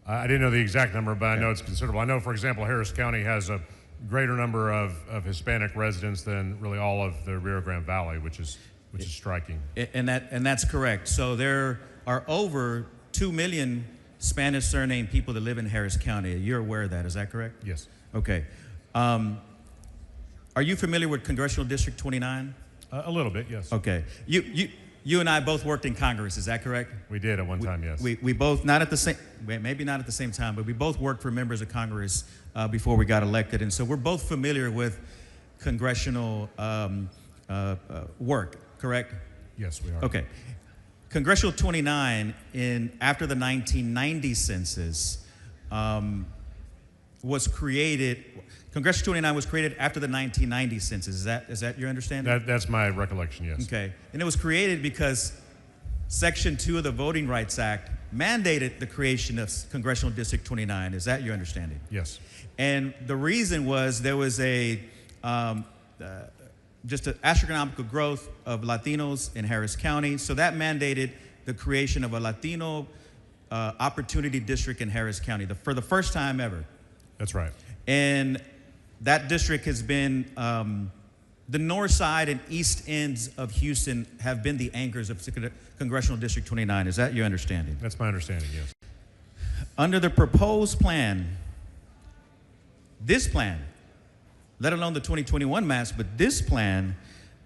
I didn't know the exact number, but I know it's considerable. I know, for example, Harris County has a greater number of Hispanic residents than really all of the Rio Grande Valley, which is striking. And that's correct. So there are over 2 million Spanish surname people that live in Harris County. You're aware of that, is that correct? Yes. Okay. Are you familiar with Congressional District 29? A little bit, yes. Okay. you and I both worked in Congress, is that correct? We did at one time, yes. We both, not at the same, maybe not at the same time, but we both worked for members of Congress before we got elected. And so we're both familiar with congressional work, correct? Yes, we are. Okay. Congressional 29, after the 1990 census, was created. Congressional 29 was created after the 1990 census. Is that your understanding? That's my recollection, yes. Okay. And it was created because Section 2 of the Voting Rights Act mandated the creation of Congressional District 29. Is that your understanding? Yes. And the reason was there was just an astronomical growth of Latinos in Harris County. So that mandated the creation of a Latino opportunity district in Harris County for the first time ever. That's right. And that district has been, the north side and east ends of Houston have been the anchors of Congressional District 29. Is that your understanding? That's my understanding, yes. Under the proposed plan, this plan, let alone the 2021 maps, but this plan,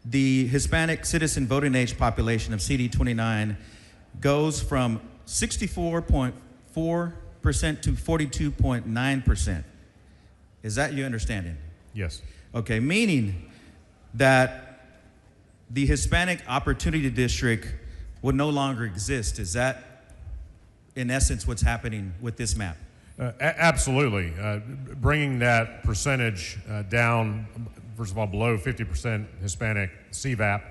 the Hispanic citizen voting age population of CD 29 goes from 64.4% to 42.9%. Is that your understanding? Yes. Okay, meaning that the Hispanic Opportunity District will no longer exist. Is that, in essence, what's happening with this map? Absolutely. Bringing that percentage down, first of all, below 50% Hispanic CVAP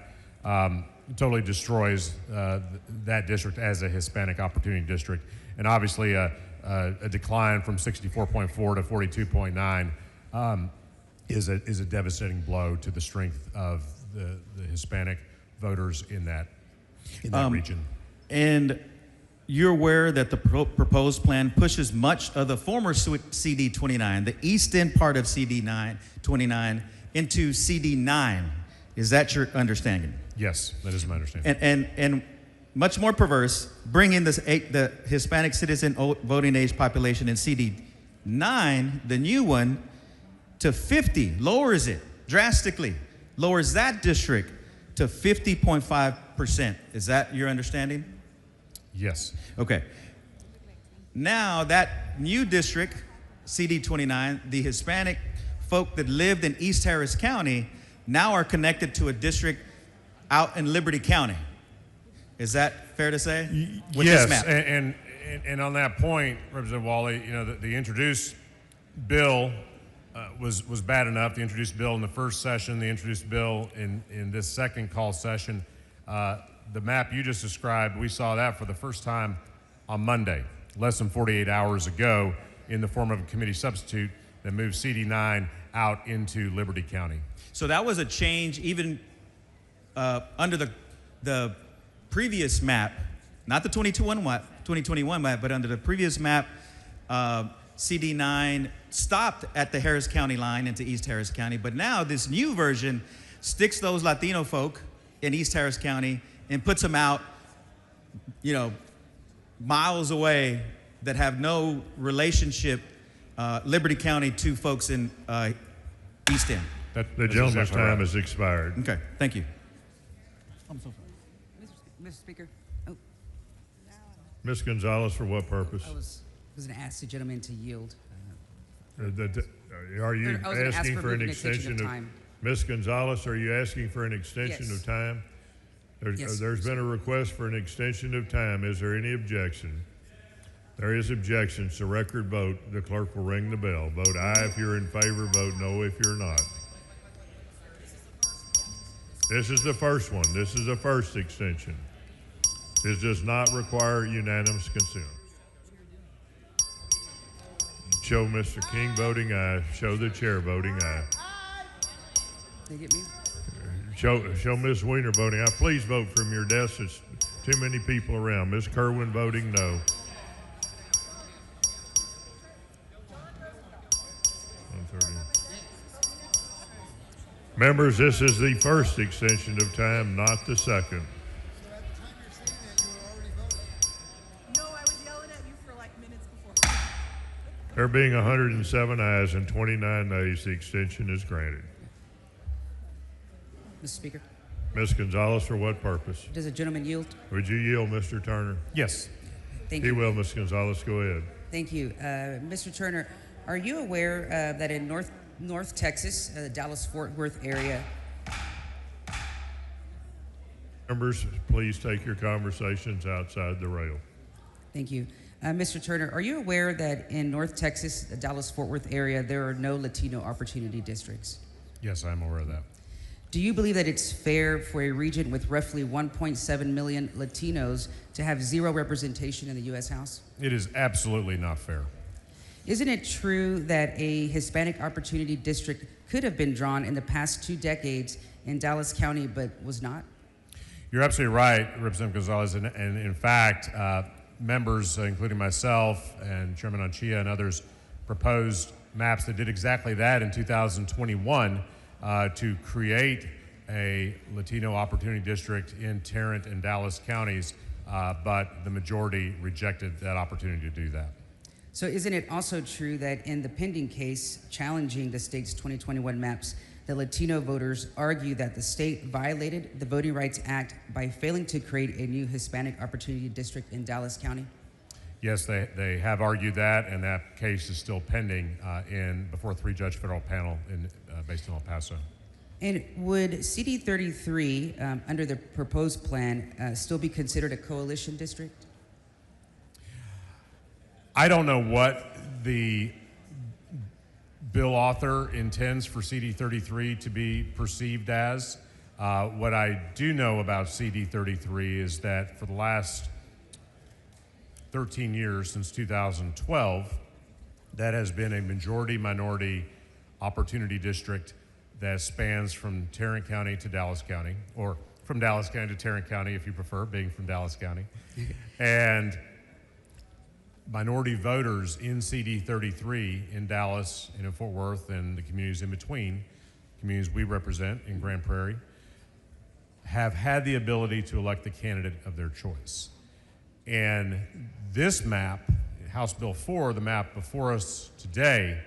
totally destroys that district as a Hispanic Opportunity District. And obviously a decline from 64.4 to 42.9 is a devastating blow to the strength of the Hispanic voters in that region. And you're aware that the proposed plan pushes much of the former CD 29, the east end part of CD 29, into CD 9. Is that your understanding? Yes, that is my understanding. And much more perverse, bringing the Hispanic citizen voting age population in CD 9, the new one, to 50, lowers it drastically, lowers that district to 50.5%. Is that your understanding? Yes. Okay. Now that new district, CD 29, the Hispanic folk that lived in East Harris County now are connected to a district out in Liberty County. Is that fair to say? With yes, this map? And on that point, Representative Wally, you know, the introduced bill was bad enough. The introduced bill in the first session, the introduced bill in this second call session. The map you just described, we saw that for the first time on Monday, less than 48 hours ago, in the form of a committee substitute that moved CD9 out into Liberty County. So that was a change even under the previous map, not the 2021 map, but under the previous map, CD9 stopped at the Harris County line into East Harris County. But now this new version sticks those Latino folk in East Harris County and puts them out, you know, miles away that have no relationship, Liberty County, to folks in East End. The gentleman's time has expired. Okay, thank you. I'm so sorry. Mr. Speaker. Oh. Ms. Gonzalez, for what purpose? I was going to ask the gentleman to yield. Are you I was gonna ask asking for an moving extension of time. Ms. Gonzalez, are you asking for an extension Yes. of time? Yes. There's been a request for an extension of time. Is there any objection? There is objection. So record vote. The clerk will ring the bell. Vote aye if you're in favor. Vote no if you're not. This is the first one. This is the first extension. This does not require unanimous consent. Show Mr. King voting aye. Show the chair voting aye. They get me? Show Ms. Weiner voting aye. Please vote from your desk. There's too many people around. Ms. Kerwin voting no. 130. Members, this is the first extension of time, not the second. There being 107 ayes and 29 nays, the extension is granted. Mr. Speaker. Ms. Gonzalez, for what purpose? Does the gentleman yield? Would you yield, Mr. Turner? Yes. Thank He you. will, Ms. Gonzalez. Go ahead. Thank you. Mr. Turner, are you aware that in North Texas, the Dallas-Fort Worth area, Members, please take your conversations outside the rail. thank you. Mr. Turner, are you aware that in North Texas, the Dallas-Fort Worth area, there are no Latino opportunity districts? Yes, I'm aware of that. Do you believe that it's fair for a region with roughly 1.7 million Latinos to have zero representation in the U.S. House? It is absolutely not fair. Isn't it true that a Hispanic opportunity district could have been drawn in the past 2 decades in Dallas County but was not? You're absolutely right, Representative Gonzalez, and in fact, members, including myself and Chairman Anchia and others, proposed maps that did exactly that in 2021 to create a Latino opportunity district in Tarrant and Dallas counties, but the majority rejected that opportunity to do that. So isn't it also true that in the pending case challenging the state's 2021 maps, the Latino voters argue that the state violated the Voting Rights Act by failing to create a new Hispanic opportunity district in Dallas County? Yes, they have argued that, and that case is still pending before a 3-judge federal panel based in El Paso. And would CD 33, under the proposed plan, still be considered a coalition district? I don't know what the bill author intends for CD 33 to be perceived as. What I do know about CD 33 is that for the last 13 years, since 2012, that has been a majority-minority opportunity district that spans from Tarrant County to Dallas County, or from Dallas County to Tarrant County, if you prefer, being from Dallas County. And minority voters in CD 33 in Dallas and in Fort Worth and the communities in between, communities we represent in Grand Prairie, have had the ability to elect the candidate of their choice. And this map, House Bill 4, the map before us today,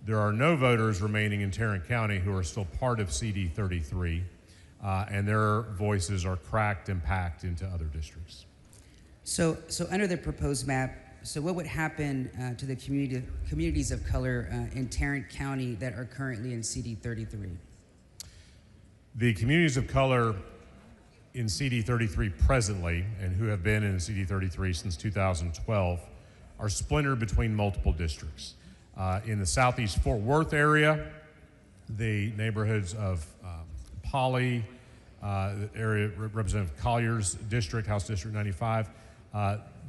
there are no voters remaining in Tarrant County who are still part of CD 33, and their voices are cracked and packed into other districts. So under the proposed map, so what would happen to the communities of color in Tarrant County that are currently in CD 33? The communities of color in CD 33 presently, and who have been in CD 33 since 2012, are splintered between multiple districts. In the southeast Fort Worth area, the neighborhoods of Poly, the area Representative Collier's district, House District 95,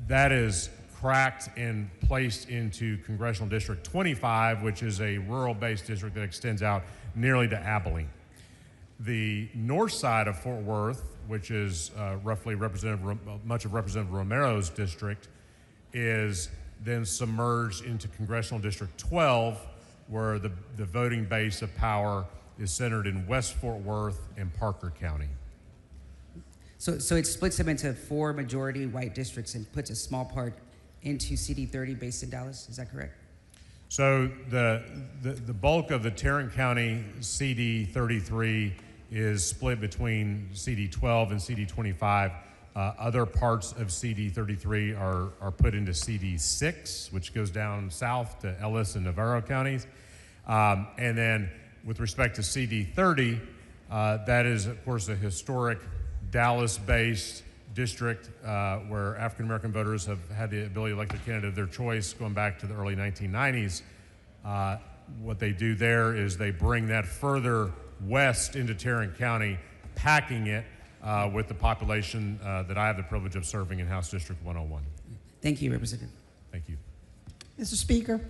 that is cracked and placed into Congressional District 25, which is a rural-based district that extends out nearly to Abilene. The north side of Fort Worth, which is roughly much of Representative Romero's district, is then submerged into Congressional District 12, where the voting base of power is centered in West Fort Worth and Parker County. So it splits them into 4 majority white districts and puts a small part into CD 30 based in Dallas, is that correct? So the bulk of the Tarrant County CD 33 is split between CD 12 and CD 25. Other parts of CD 33 are put into CD 6, which goes down south to Ellis and Navarro counties. And then with respect to CD 30, that is, of course, a historic Dallas-based district where African-American voters have had the ability to elect a candidate of their choice going back to the early 1990s. What they do there is they bring that further west into Tarrant County, packing it with the population that I have the privilege of serving in House District 101. Thank you, Representative. Thank you. Mr. Speaker,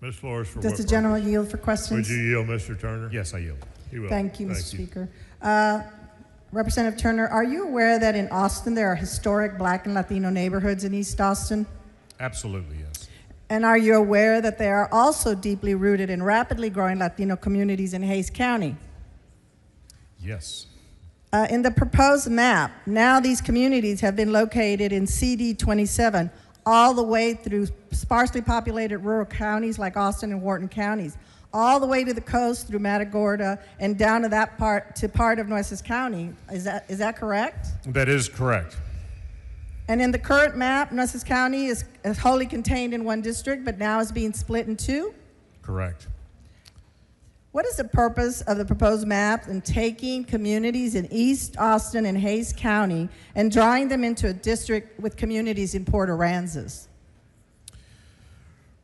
Ms. Flores, for does what the purpose? gentleman yield for questions? Would you yield, Mr. Turner? Yes, I yield. He will. Thank you, Mr. Speaker. Representative Turner, are you aware that in Austin there are historic Black and Latino neighborhoods in East Austin? Absolutely, yes. And are you aware that they are also deeply rooted in rapidly growing Latino communities in Hays County? Yes. In the proposed map, now these communities have been located in CD 27 all the way through sparsely populated rural counties like Austin and Wharton counties. all the way to the coast through Matagorda and down to that part of Nueces County. Is that correct? That is correct. And in the current map, Nueces County is wholly contained in one district, but now is being split in two? Correct. What is the purpose of the proposed map in taking communities in East Austin and Hays County and drawing them into a district with communities in Port Aransas?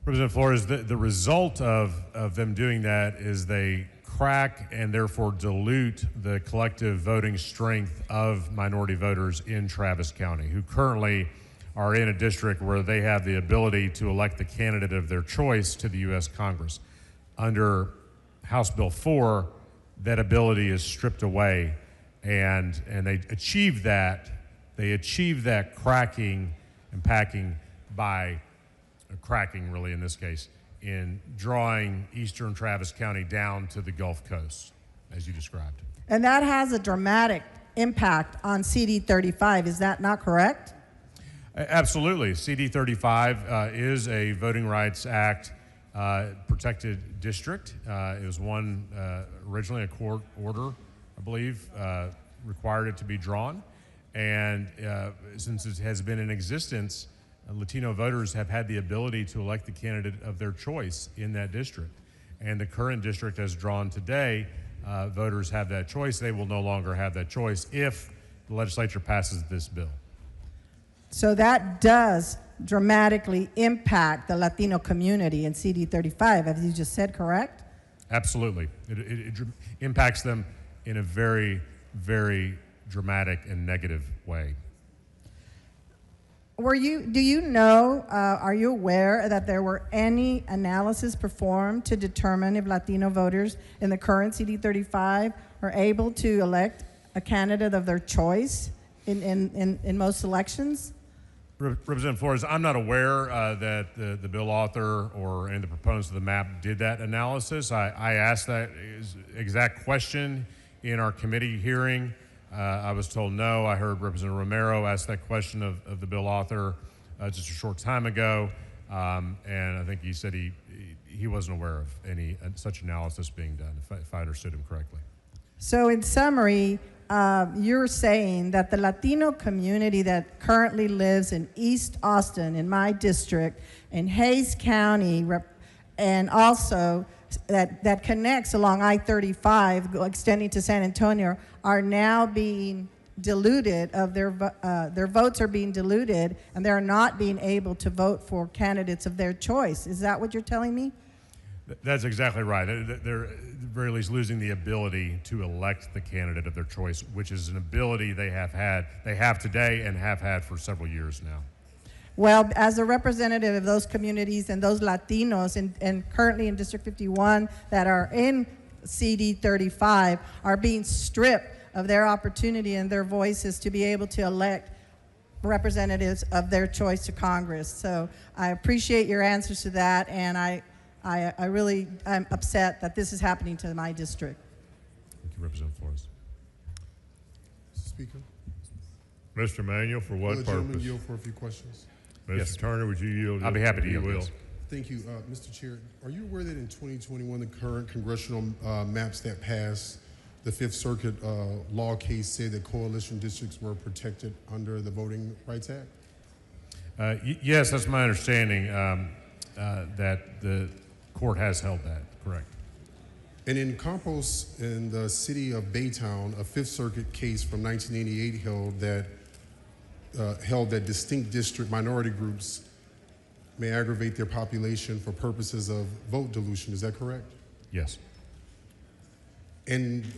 Representative Flores, the result of them doing that is they crack and therefore dilute the collective voting strength of minority voters in Travis County, who currently are in a district where they have the ability to elect the candidate of their choice to the U.S. Congress. Under House Bill 4, that ability is stripped away, and they achieve that. They achieve that cracking and packing by cracking, really in this case, in drawing eastern Travis County down to the Gulf Coast, as you described. And that has a dramatic impact on CD 35. Is that not correct? Absolutely. CD 35 is a Voting Rights Act protected district. It was one originally a court order, I believe, required it to be drawn. And since it has been in existence, Latino voters have had the ability to elect the candidate of their choice in that district. And the current district as drawn today, voters have that choice. They will no longer have that choice if the legislature passes this bill. So that does dramatically impact the Latino community in CD 35, as you just said, correct? Absolutely. It impacts them in a very, very dramatic and negative way. Do you know, are you aware that there were any analysis performed to determine if Latino voters in the current CD 35 are able to elect a candidate of their choice in most elections? Representative Flores, I'm not aware that the bill author or any of the proponents of the map did that analysis. I asked that exact question in our committee hearing. I was told no. I heard Representative Romero ask that question of the bill author just a short time ago, and I think he said he wasn't aware of any such analysis being done, if I understood him correctly. So in summary, you're saying that the Latino community that currently lives in East Austin, in my district, in Hays County, and also that connects along I-35, extending to San Antonio, are now being diluted of their votes are being diluted, and they're not being able to vote for candidates of their choice. Is that what you're telling me? That's exactly right. They're at the very least losing the ability to elect the candidate of their choice, which is an ability they have today and have had for several years now. Well, as a representative of those communities and those Latinos and currently in District 51 that are in CD 35 are being stripped of their opportunity and their voices to be able to elect representatives of their choice to Congress. So I appreciate your answers to that, and I really am upset that this is happening to my district. Thank you, Representative Flores. Mr. Speaker. Mr. Manuel, for what Will the gentleman purpose? yield for a few questions? Mr. Yes. Turner, would you yield? I'll be happy to yield. Will. Yes. Thank you, Mr. Chair. Are you aware that in 2021, the current congressional maps that passed the Fifth Circuit law case said that coalition districts were protected under the Voting Rights Act? Yes, that's my understanding, that the court has held that, correct. And in Campos, in the city of Baytown, a Fifth Circuit case from 1988 held that distinct district minority groups may aggravate their population for purposes of vote dilution. Is that correct? Yes. And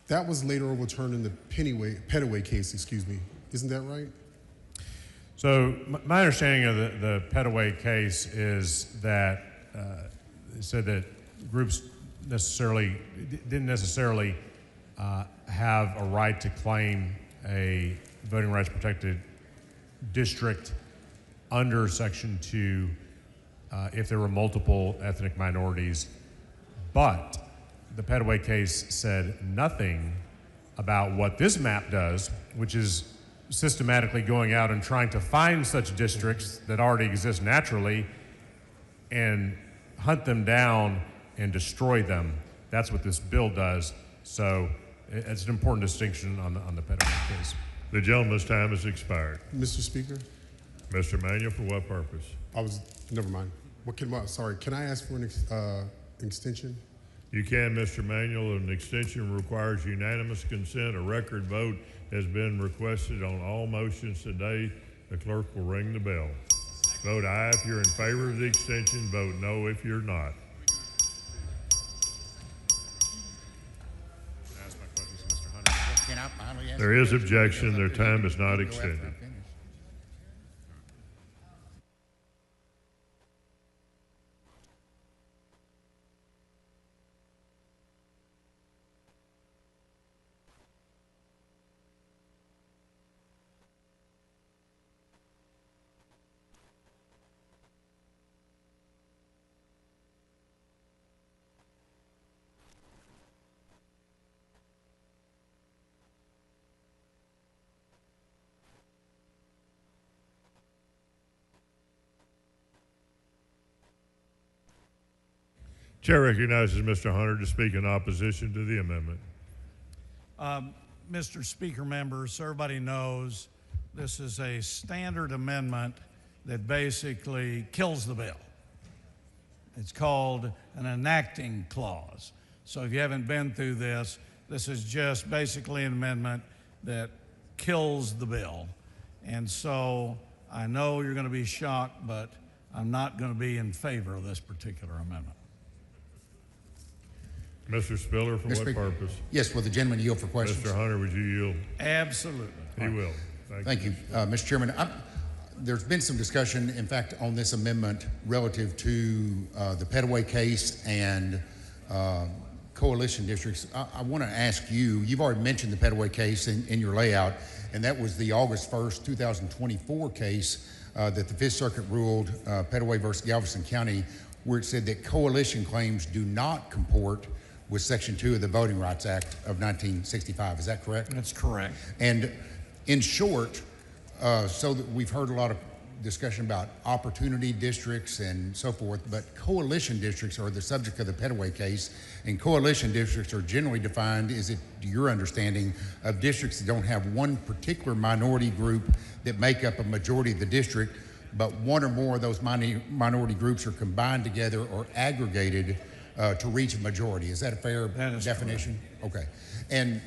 that was later overturned in the Pettaway case, excuse me. Isn't that right? So my understanding of the Pettaway case is that it said that groups didn't necessarily have a right to claim a voting rights protected district under Section 2 if there were multiple ethnic minorities. But the Pettaway case said nothing about what this map does, which is systematically going out and trying to find such districts that already exist naturally and hunt them down and destroy them. That's what this bill does. So it's an important distinction on the Pettaway case. The gentleman's time has expired. Mr. Speaker, Mr. Manuel, for what purpose? never mind. Can I ask for an extension? You can, Mr. Manuel. An extension requires unanimous consent. A record vote has been requested on all motions today. The clerk will ring the bell. Vote aye if you're in favor of the extension. Vote no if you're not. There is objection. Their time is not extended. Chair recognizes Mr. Hunter to speak in opposition to the amendment. Mr. Speaker, members, everybody knows this is a standard amendment that basically kills the bill. It's called an enacting clause. So if you haven't been through this, this is just basically an amendment that kills the bill. And so I know you're going to be shocked, but I'm not going to be in favor of this particular amendment. Mr. Spiller, for what purpose? Yes, will the gentleman yield for questions? Mr. Hunter, would you yield? Absolutely. He will. Thank you. Mr. Chairman, there's been some discussion, in fact, on this amendment relative to the Pettaway case and coalition districts. I want to ask you, you've already mentioned the Pettaway case in your layout, and that was the August 1st, 2024 case that the Fifth Circuit ruled, Pettaway versus Galveston County, where it said that coalition claims do not comport with Section 2 of the Voting Rights Act of 1965. Is that correct? That's correct. And in short, so that we've heard a lot of discussion about opportunity districts and so forth, but coalition districts are the subject of the Pettaway case, and coalition districts are generally defined, is it your understanding, of districts that don't have one particular minority group that make up a majority of the district, but one or more of those minority groups are combined together or aggregated to reach a majority. Is that a fair definition? Correct. Okay. And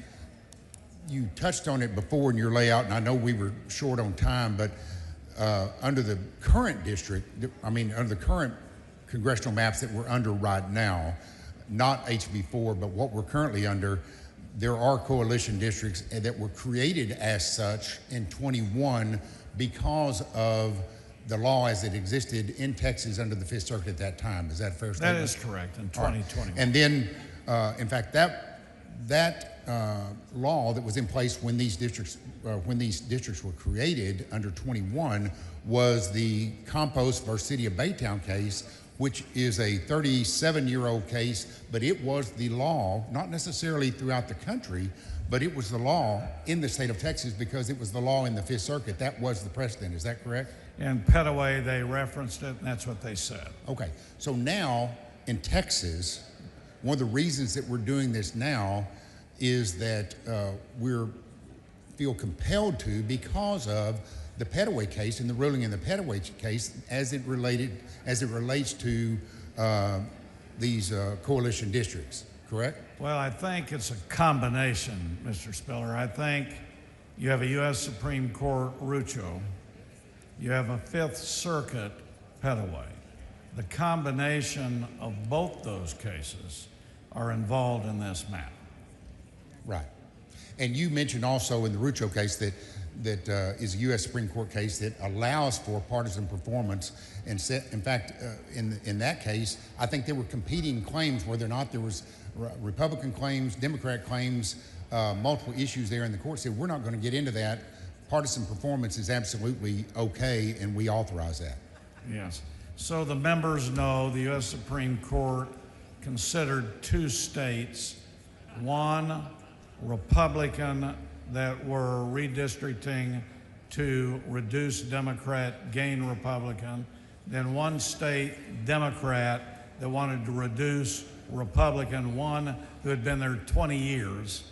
you touched on it before in your layout, and I know we were short on time, but under the current district, under the current congressional maps that we're under right now, not HB4, but what we're currently under, there are coalition districts that were created as such in 21 because of the law as it existed in Texas under the Fifth Circuit at that time. Is that a fair statement? That is correct, in 2021. Right. And then, in fact, that law that was in place when these districts were created under 21 was the Compost versus City of Baytown case, which is a 37-year-old case, but it was the law, not necessarily throughout the country, but it was the law in the state of Texas because it was the law in the Fifth Circuit. That was the precedent. Is that correct? In Pettaway, they referenced it, and that's what they said. Okay. So now in Texas, one of the reasons that we're doing this now is that we feel compelled to because of the Pettaway case and the ruling in the Pettaway case as it relates to these coalition districts. Correct? Well, I think it's a combination, Mr. Spiller. I think you have a U.S. Supreme Court Rucho. You have a Fifth Circuit Pettaway. The combination of both those cases are involved in this map. Right. And you mentioned also in the Rucho case that is a U.S. Supreme Court case that allows for partisan performance. And in fact, in that case, I think there were competing claims, whether or not there was Republican claims, Democrat claims, multiple issues there in the court. Said we're not going to get into that. Partisan performance is absolutely okay, and we authorize that. Yes. So the members know the U.S. Supreme Court considered two states, one Republican that were redistricting to reduce Democrat, gain Republican, then one state Democrat that wanted to reduce Republican, one who had been there 20 years.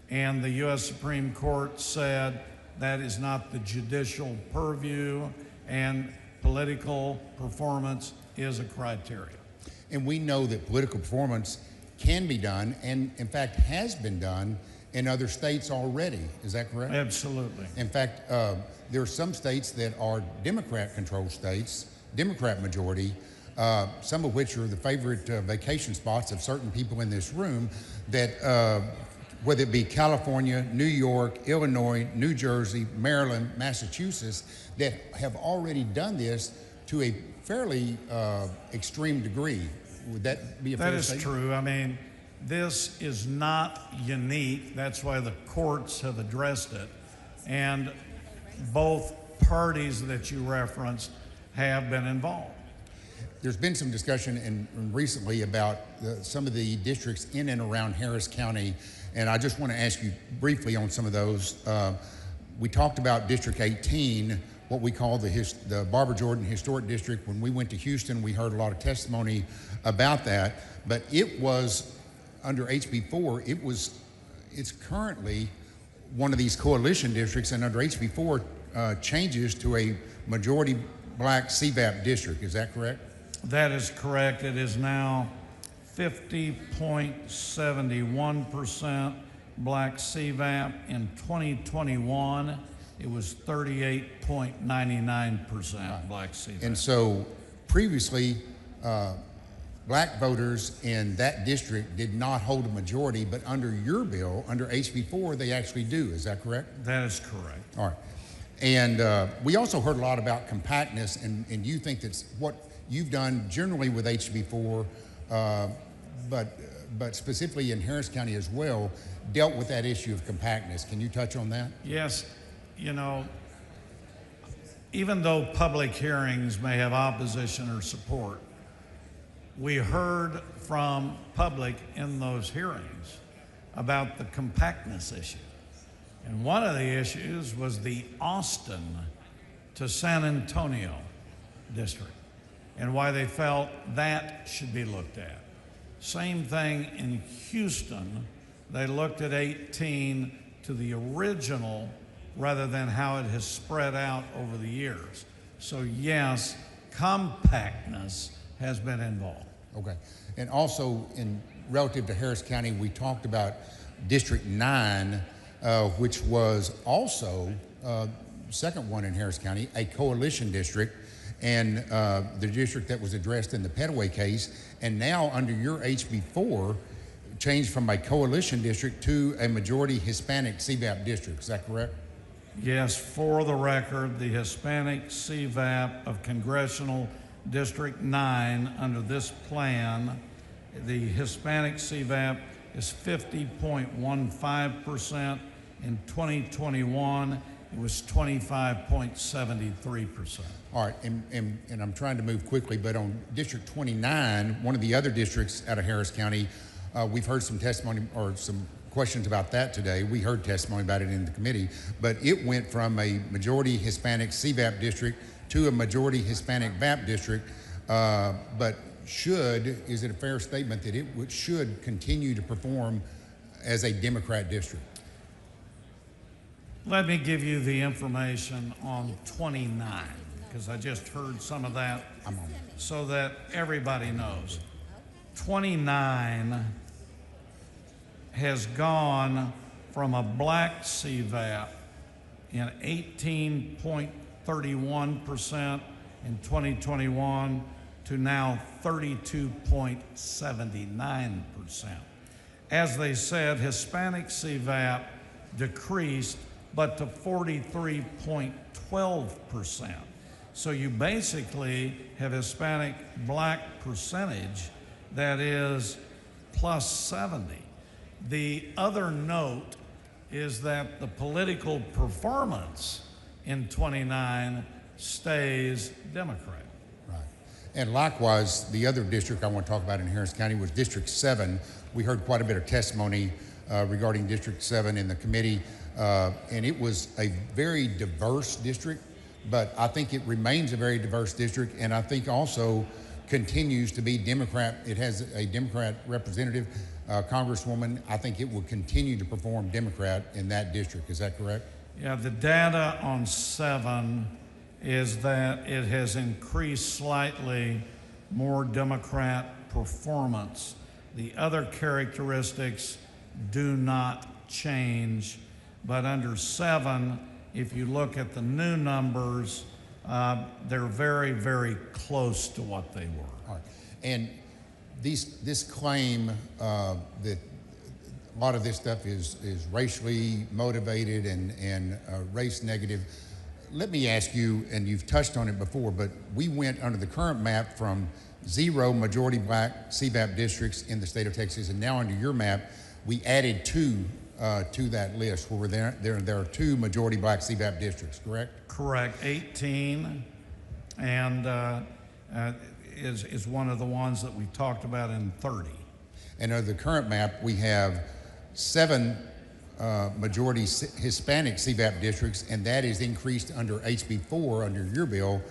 And the U.S. Supreme Court said that is not the judicial purview, and political performance is a criteria. And we know that political performance can be done, and in fact has been done in other states already. Is that correct? Absolutely. In fact, there are some states that are Democrat-controlled states, Democrat majority, some of which are the favorite vacation spots of certain people in this room, that whether it be California, New York, Illinois, New Jersey, Maryland, Massachusetts, that have already done this to a fairly extreme degree. Would that be a fair statement? That is true. I mean, this is not unique. That's why the courts have addressed it. And both parties that you referenced have been involved. There's been some discussion recently about some of the districts in and around Harris County, and I just want to ask you briefly on some of those. We talked about District 18, what we call the Barbara Jordan Historic District. When we went to Houston, we heard a lot of testimony about that, but it was under HB 4, it's currently one of these coalition districts, and under HB 4 changes to a majority black CVAP district. Is that correct? That is correct. It is now 50.71% black CVAP. In 2021, it was 38.99% black CVAP. And so previously, black voters in that district did not hold a majority, but under your bill, under HB 4, they actually do. Is that correct? That is correct. All right. And we also heard a lot about compactness, and you think that's what you've done generally with HB 4, but specifically in Harris County as well, dealt with that issue of compactness. Can you touch on that? Yes. You know, even though public hearings may have opposition or support, we heard from public in those hearings about the compactness issue. And one of the issues was the Austin to San Antonio district, and why they felt that should be looked at. Same thing in Houston. They looked at 18 to the original rather than how it has spread out over the years. So yes, compactness has been involved. Okay. And also, in relative to Harris County, we talked about District 9, which was also second one in Harris County, a coalition district, and the district that was addressed in the Petaway case, and now under your HB 4, changed from a coalition district to a majority Hispanic CVAP district. Is that correct? Yes, for the record, the Hispanic CVAP of Congressional District 9 under this plan, the Hispanic CVAP is 50.15%. In 2021, it was 25.73%. All right, and I'm trying to move quickly, but on District 29, one of the other districts out of Harris County, we've heard some testimony or some questions about that today. We heard testimony about it in the committee, but it went from a majority Hispanic CVAP district to a majority Hispanic VAP district, but is it a fair statement that it should continue to perform as a Democrat district? Let me give you the information on 29, because I just heard some of that so that everybody knows. 29 has gone from a black CVAP in 18.31% in 2021 to now 32.79%. As they said, Hispanic CVAP decreased, but to 43.12%. So you basically have Hispanic black percentage that is plus 70. The other note is that the political performance in 29 stays Democrat. Right. And likewise, the other district I want to talk about in Harris County was District 7. We heard quite a bit of testimony regarding District 7 in the committee, and it was a very diverse district, but I think it remains a very diverse district, and I think also continues to be Democrat. It has a Democrat representative, Congresswoman. I think it will continue to perform Democrat in that district. Is that correct? Yeah, the data on 7 is that it has increased slightly more Democrat performance. The other characteristics do not change, but under 7, if you look at the new numbers, they're very, very close to what they were. All right. And this claim that a lot of this stuff is racially motivated and race negative. Let me ask you, and you've touched on it before, but we went under the current map from 0 majority black CBAP districts in the state of Texas, and now under your map, we added 2 to that list where there are 2 majority black CBAP districts, correct? Correct. 18 and is one of the ones that we talked about in 30. And under the current map, we have 7 majority Hispanic CBAP districts, and that is increased under HB4 under your bill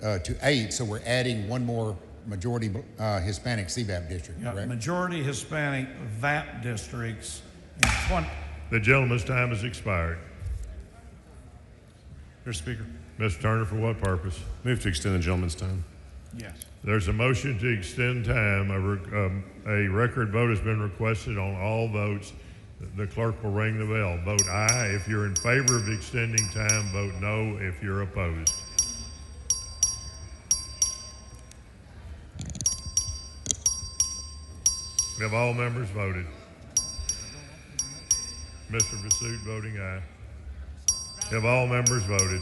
to 8. So we're adding 1 more majority Hispanic CBAP district, Yeah, correct? majority Hispanic VAP districts in 20. The gentleman's time has expired. Mr. Speaker. Mr. Turner, for what purpose? Move to extend the gentleman's time. Yes. There's a motion to extend time. A record vote has been requested on all votes. The clerk will ring the bell. Vote aye if you're in favor of extending time. Vote no if you're opposed. Have all members voted? Mr. Vasut voting aye. Have all members voted?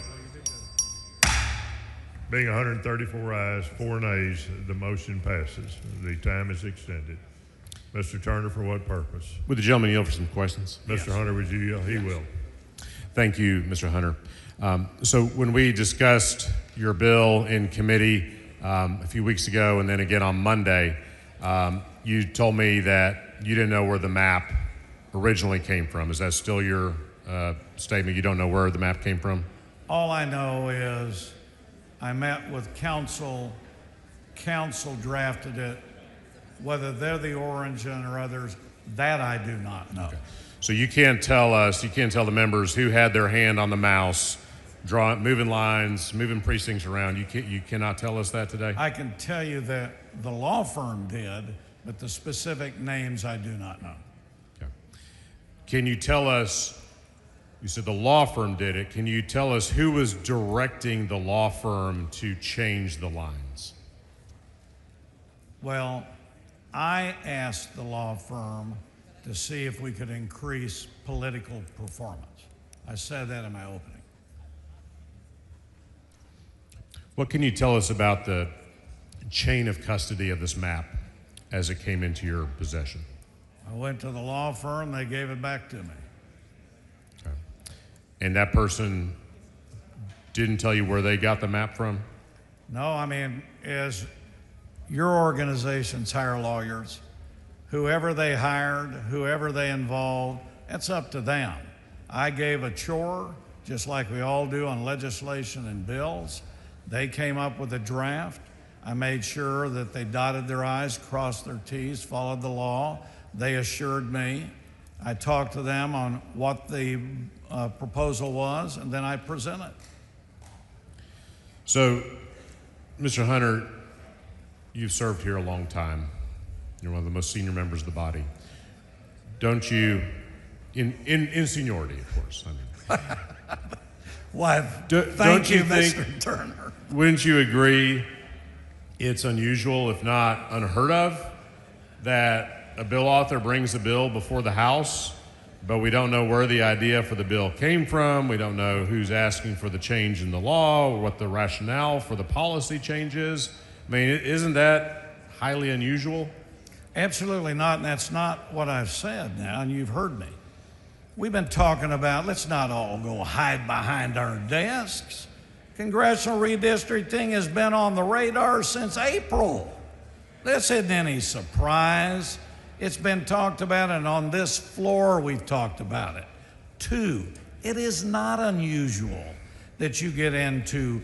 Being 134 ayes, 4 nays, the motion passes. The time is extended. Mr. Turner, for what purpose? Would the gentleman yield for some questions? Mr. Hunter, would you yield? He will. Thank you, Mr. Hunter. So when we discussed your bill in committee a few weeks ago and then again on Monday, you told me that you didn't know where the map originally came from. Is that still your statement? You don't know where the map came from? All I know is I met with council. Council drafted it. Whether they're the origin or others, that I do not know. Okay. So you can't tell us, you can't tell the members who had their hand on the mouse, moving lines, moving precincts around. You cannot tell us that today? I can tell you that the law firm did, but the specific names I do not know. Okay. Can you tell us, you said the law firm did it, can you tell us who was directing the law firm to change the lines? Well, I asked the law firm to see if we could increase political performance. I said that in my opening. What can you tell us about the chain of custody of this map as it came into your possession? I went to the law firm, they gave it back to me. Okay. And that person didn't tell you where they got the map from? No, I mean, as your organizations hire lawyers, whoever they hired, whoever they involved, that's up to them. I gave a chore, just like we all do on legislation and bills. They came up with a draft. I made sure that they dotted their I's, crossed their T's, followed the law. They assured me. I talked to them on what the proposal was, and then I presented. So, Mr. Hunter, you've served here a long time. You're one of the most senior members of the body. Don't you, in seniority, of course, I mean. Why, thank you, Mr. Turner. Wouldn't you agree it's unusual, if not unheard of, that a bill author brings a bill before the House, but we don't know where the idea for the bill came from, we don't know who's asking for the change in the law, or what the rationale for the policy change is? I mean, isn't that highly unusual? Absolutely not, and that's not what I've said now, and you've heard me. We've been talking about, let's not all go hide behind our desks. Congressional redistricting has been on the radar since April. This isn't any surprise. It's been talked about, and on this floor we've talked about it. 2, it is not unusual that you get into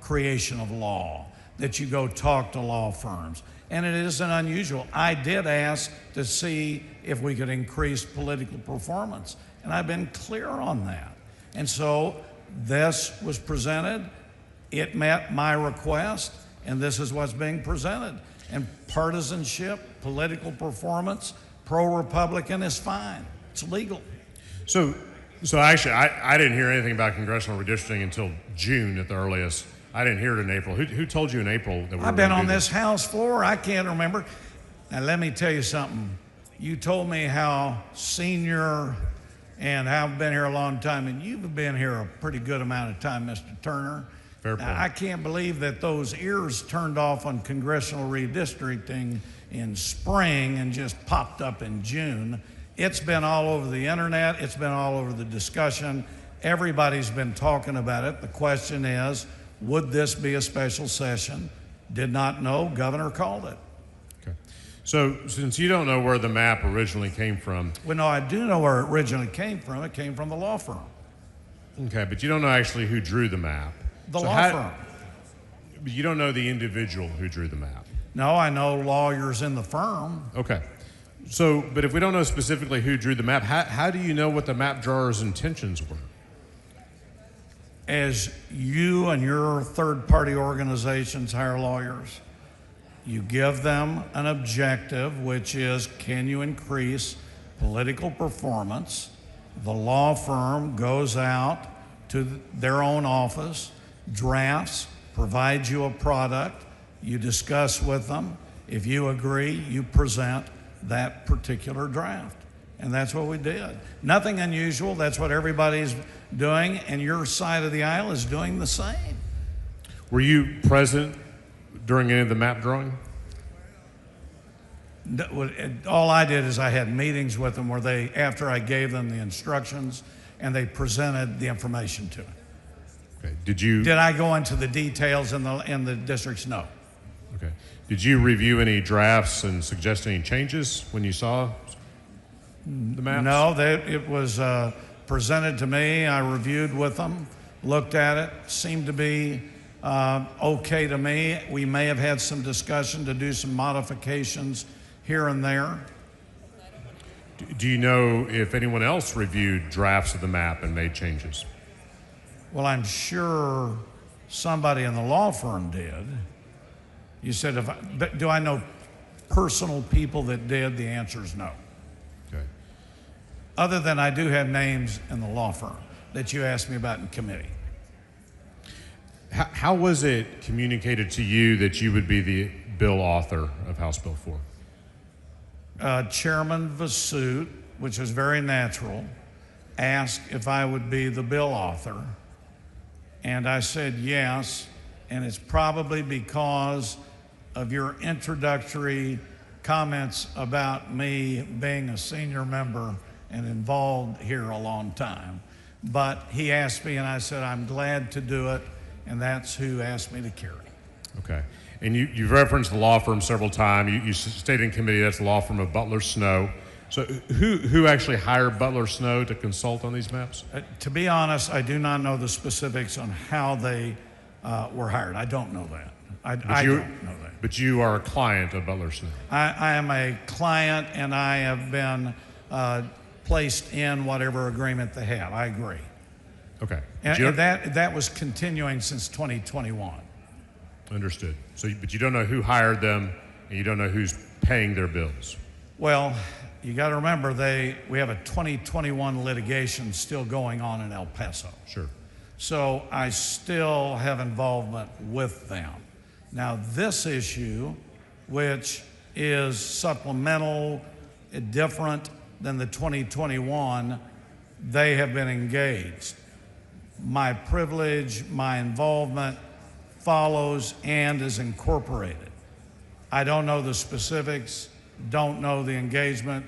creation of law. that you go talk to law firms. And it isn't unusual. I did ask to see if we could increase political performance, and I've been clear on that. And so this was presented, it met my request, and this is what's being presented. And partisanship, political performance, pro-Republican is fine. It's legal. So actually, I didn't hear anything about congressional redistricting until June at the earliest. I didn't hear it in April. Who told you in April that we were I've been gonna on do this House floor. I can't remember. Now, let me tell you something. You told me how senior and how I've been here a long time, and you've been here a pretty good amount of time, Mr. Turner. Fair point. Now, I can't believe that those ears turned off on congressional redistricting in spring and just popped up in June. It's been all over the internet. It's been all over the discussion. Everybody's been talking about it. The question is, would this be a special session? Did not know. Governor called it. Okay. So since you don't know where the map originally came from. Well, no, I do know where it originally came from. It came from the law firm. Okay, but you don't know actually who drew the map. The law firm. But you don't know the individual who drew the map. No, I know lawyers in the firm. Okay. So, but if we don't know specifically who drew the map, how do you know what the map drawer's intentions were? As you and your third-party organizations hire lawyers, you give them an objective, which is, can you increase political performance? The law firm goes out to their own office, drafts, provides you a product, you discuss with them. If you agree, you present that particular draft. And that's what we did. Nothing unusual. That's what everybody's doing, and your side of the aisle is doing the same. Were you present during any of the map drawing? All I did is I had meetings with them where they, after I gave them the instructions, and they presented the information to me. Okay. Did I go into the details in the districts? No. Okay. Did you review any drafts and suggest any changes when you saw the maps? No, it was presented to me. I reviewed with them, looked at it, seemed to be okay to me. We may have had some discussion to do some modifications here and there. Do you know if anyone else reviewed drafts of the map and made changes? Well, I'm sure somebody in the law firm did. You said, but do I know personal people that did? The answer is no. Okay. Other than I do have names in the law firm that you asked me about in committee. How was it communicated to you that you would be the bill author of House Bill 4? Chairman Vasut, which is very natural, asked if I would be the bill author. And I said yes, and it's probably because of your introductory comments about me being a senior member and involved here a long time. But he asked me, and I said, I'm glad to do it, and that's who asked me to carry. Okay. And you've referenced the law firm several times. You stated in committee that's the law firm of Butler Snow. So who actually hired Butler Snow to consult on these maps? To be honest, I do not know the specifics on how they were hired. I don't know that. I don't know that. But you are a client of Butler Snow. I am a client, and I have been placed in whatever agreement they have. I agree. Okay. And that was continuing since 2021. Understood. So, but you don't know who hired them, and you don't know who's paying their bills. Well, you got to remember we have a 2021 litigation still going on in El Paso. Sure. So I still have involvement with them. Now this issue, which is supplemental, different than the 2021, they have been engaged. My privilege, my involvement follows and is incorporated. I don't know the specifics, don't know the engagement,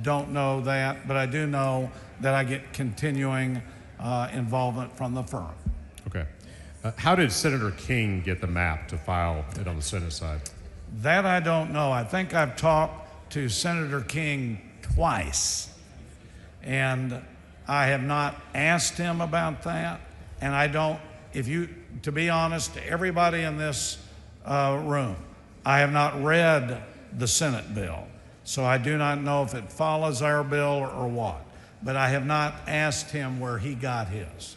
don't know that, but I do know that I get continuing involvement from the firm. Okay. How did Senator King get the map to file it on the Senate side? That I don't know. I think I've talked to Senator King twice, and I have not asked him about that, and I don't, to be honest, everybody in this room. I have not read the Senate bill, so I do not know if it follows our bill or what. But I have not asked him where he got his.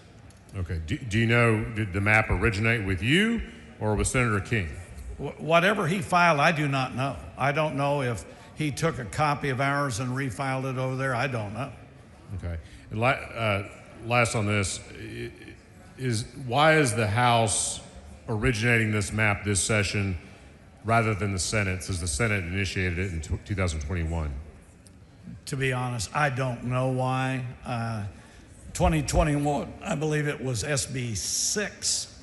Okay. Do you know, did the map originate with you or with Senator King? Whatever he filed, I do not know. I don't know if he took a copy of ours and refiled it over there. I don't know. Okay. And last on this, why is the House originating this map this session rather than the Senate, since the Senate initiated it in 2021? To be honest, I don't know why. 2021, I believe it was SB 6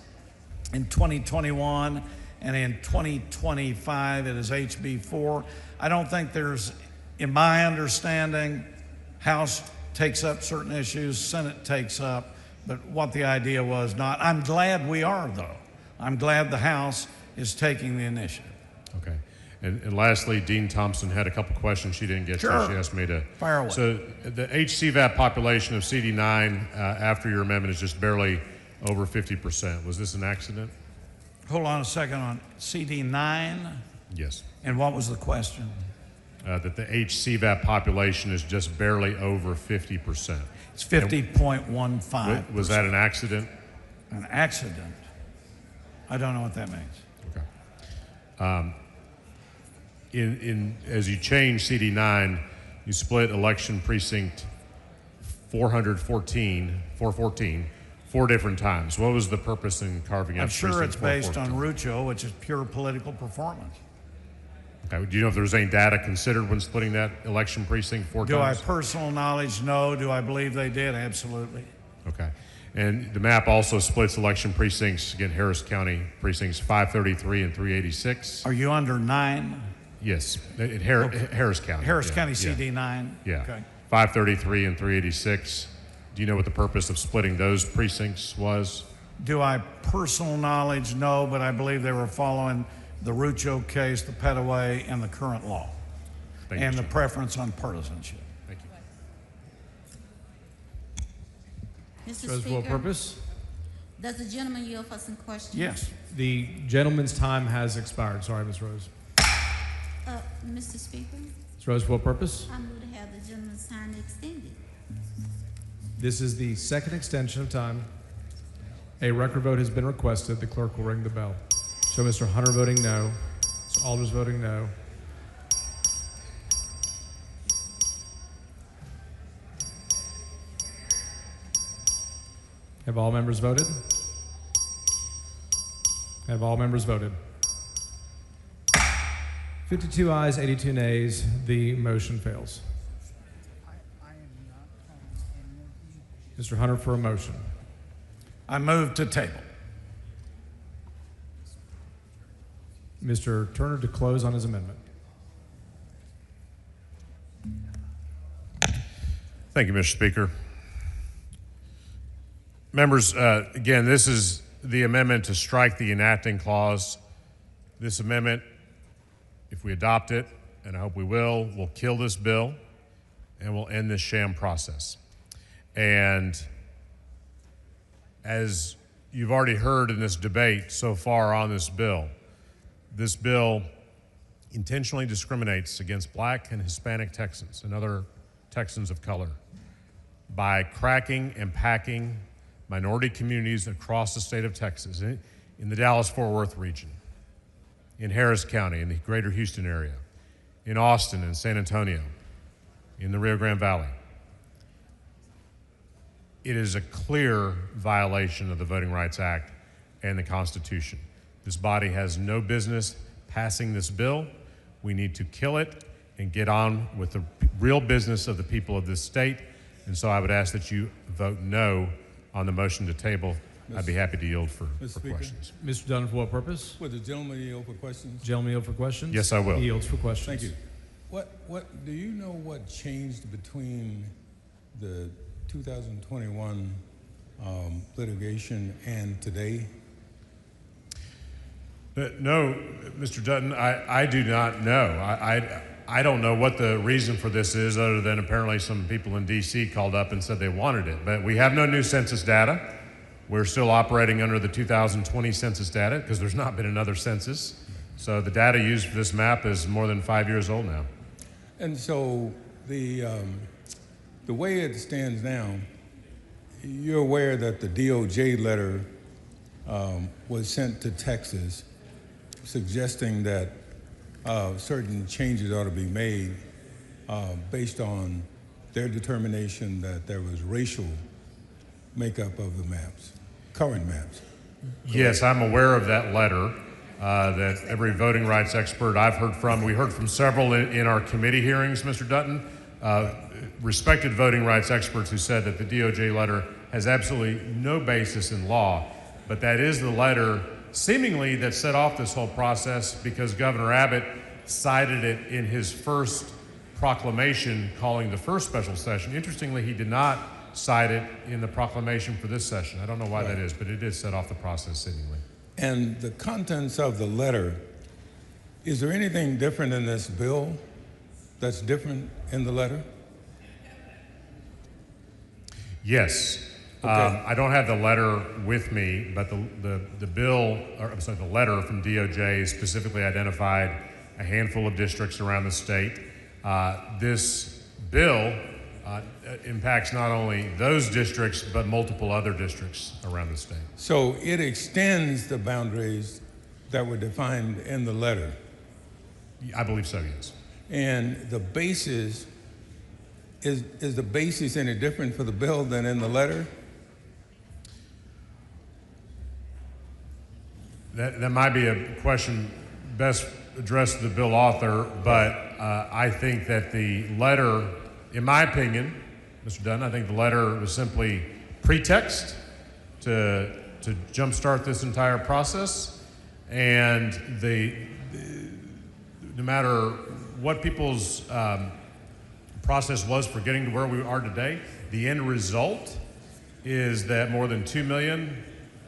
in 2021, and in 2025 it is HB 4. I don't think there's, in my understanding, House takes up certain issues, Senate takes up, but what the idea was not. I'm glad we are, though. I'm glad the House is taking the initiative. Okay. And lastly, Dean Thompson had a couple questions she didn't get to. She asked me to fire away. So the HCVAP population of CD9 after your amendment is just barely over 50%. Was this an accident? Hold on a second on CD9. Yes. And what was the question? That the HCVAP population is just barely over 50%. It's 50.15. Was that an accident? An accident? I don't know what that means. Okay. As you change CD9, you split election precinct 414 4 different times. What was the purpose in carving out I'm sure precinct it's based 414? on Rucho, which is pure political performance. Okay. Do you know if there was any data considered when splitting that election precinct 4 Do I times? personal knowledge? No. Do I believe they did? Absolutely. Okay. And the map also splits election precincts, again, Harris County precincts 533 and 386. Are you under 9? Yes, Harris County. Harris County CD9? Yeah. Okay. 533 and 386. Do you know what the purpose of splitting those precincts was? Do I personal knowledge? No, but I believe they were following the Rucho case, the Petaway, and the current law, and the preference on partisanship. Thank you. Mr. Reservoir Speaker, purpose? does the gentleman yield for some questions? Yes. The gentleman's time has expired. Sorry, Ms. Rose. Mr. Speaker, Ms. Rose, for what purpose? I move to have the gentleman's time extended. This is the second extension of time. A record vote has been requested. The clerk will ring the bell. Show Mr. Hunter voting no. Mr. Alders voting no. Have all members voted? Have all members voted? 52 ayes, 82 nays. The motion fails. Mr. Hunter for a motion. I move to table. Mr. Turner to close on his amendment. Thank you, Mr. Speaker. Members, again, this is the amendment to strike the enacting clause. This amendment, if we adopt it, and I hope we will kill this bill and will end this sham process. And as you've already heard in this debate so far on this bill intentionally discriminates against Black and Hispanic Texans and other Texans of color by cracking and packing minority communities across the state of Texas, in the Dallas-Fort Worth region, in Harris County, in the greater Houston area, in Austin and San Antonio, in the Rio Grande Valley. It is a clear violation of the Voting Rights Act and the Constitution. This body has no business passing this bill. We need to kill it and get on with the real business of the people of this state. And so I would ask that you vote no on the motion to table. I'd be happy to yield for questions. Mr. Dunn, for what purpose? Would the gentleman yield for questions? Gentleman yield for questions? Yes, I will. He yields for questions. Thank you. What do you know what changed between the 2021 litigation and today? No, Mr. Dutton, I do not know. I don't know what the reason for this is, other than apparently some people in D.C. called up and said they wanted it. But we have no new census data. We're still operating under the 2020 census data because there's not been another census. So the data used for this map is more than 5 years old now. And so the way it stands now, you're aware that the DOJ letter was sent to Texas suggesting that certain changes ought to be made based on their determination that there was racial makeup of the maps, current maps. Yes, I'm aware of that letter that every voting rights expert I've heard from, we heard from several in our committee hearings, Mr. Dutton, respected voting rights experts who said that the DOJ letter has absolutely no basis in law, but that is the letter seemingly that set off this whole process because Governor Abbott cited it in his first proclamation calling the first special session. Interestingly, he did not cite it in the proclamation for this session. I don't know why that is, but it did set off the process seemingly. And the contents of the letter, is there anything different in this bill that's different in the letter? Yes. Okay. I don't have the letter with me, but the bill, or I'm sorry, the letter from DOJ specifically identified a handful of districts around the state. This bill impacts not only those districts, but multiple other districts around the state. So it extends the boundaries that were defined in the letter. I believe so, yes. And the basis, is the basis any different for the bill than in the letter? That might be a question best addressed to the bill author, but I think that the letter, in my opinion, Mr. Dunn, I think the letter was simply pretext to jumpstart this entire process, and no matter what people's process was for getting to where we are today, the end result is that more than 2 million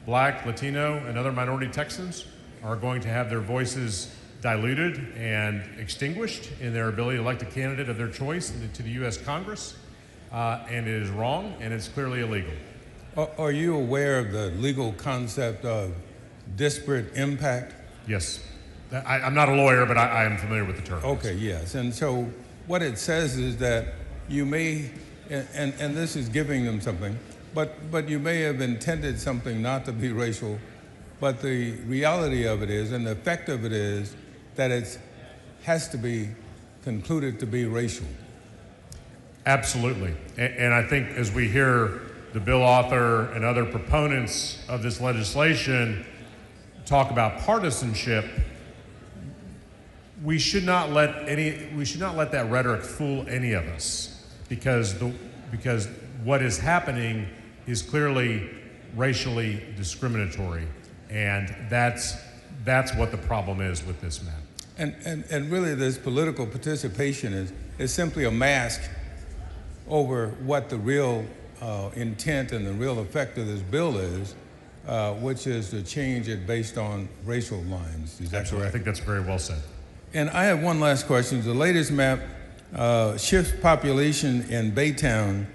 Black, Latino, and other minority Texans are going to have their voices diluted and extinguished in their ability to elect a candidate of their choice to the U.S. Congress, and it is wrong, and it's clearly illegal. Are you aware of the legal concept of disparate impact? Yes. I'm not a lawyer, but I am familiar with the term. Okay, yes. And so what it says is that you may, and this is giving them something, but you may have intended something not to be racial, but the reality of it is, and the effect of it is, that it has to be concluded to be racial. Absolutely. And I think as we hear the bill author and other proponents of this legislation talk about partisanship, we should not let that rhetoric fool any of us, because what is happening is clearly racially discriminatory, and that's what the problem is with this map. And really, this political participation is simply a mask over what the real intent and the real effect of this bill is, which is to change it based on racial lines. Is that Absolutely. correct? I think that's very well said. And I have one last question. The latest map shifts population in Baytown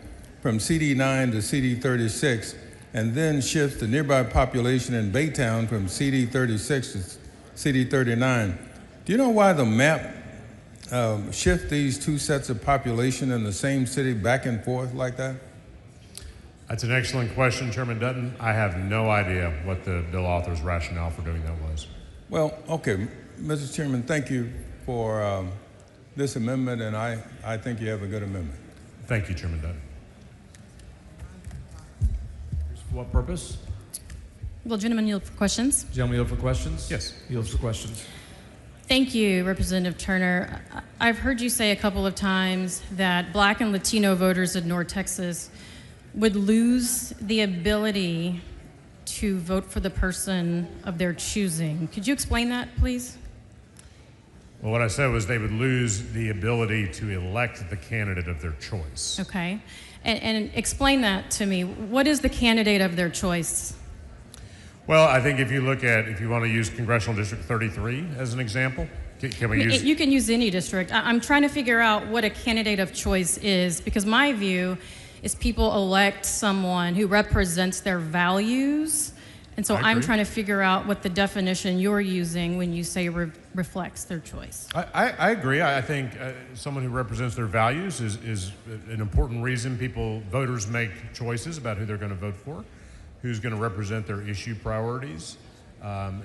from CD9 to CD36, and then shifts the nearby population in Baytown from CD36 to CD39. Do you know why the map shift these two sets of population in the same city back and forth like that? That's an excellent question, Chairman Dutton. I have no idea what the bill author's rationale for doing that was. Well, okay, Mr. Chairman, thank you for this amendment, and I think you have a good amendment. Thank you, Chairman Dutton. For what purpose? Will gentlemen yield for questions? Gentlemen yield for questions? Yes. Yield for questions. Thank you, Representative Turner. I've heard you say a couple of times that Black and Latino voters in North Texas would lose the ability to vote for the person of their choosing. Could you explain that, please? Well, what I said was they would lose the ability to elect the candidate of their choice. Okay. And explain that to me. What is the candidate of their choice? Well, I think if you want to use Congressional District 33 as an example, can we use? You can use any district. I'm trying to figure out what a candidate of choice is, because my view is people elect someone who represents their values. And so I I'm agree. trying to figure out what the definition you're using when you say reflects their choice. I agree. I think someone who represents their values is an important reason voters make choices about who they're going to vote for, who's going to represent their issue priorities,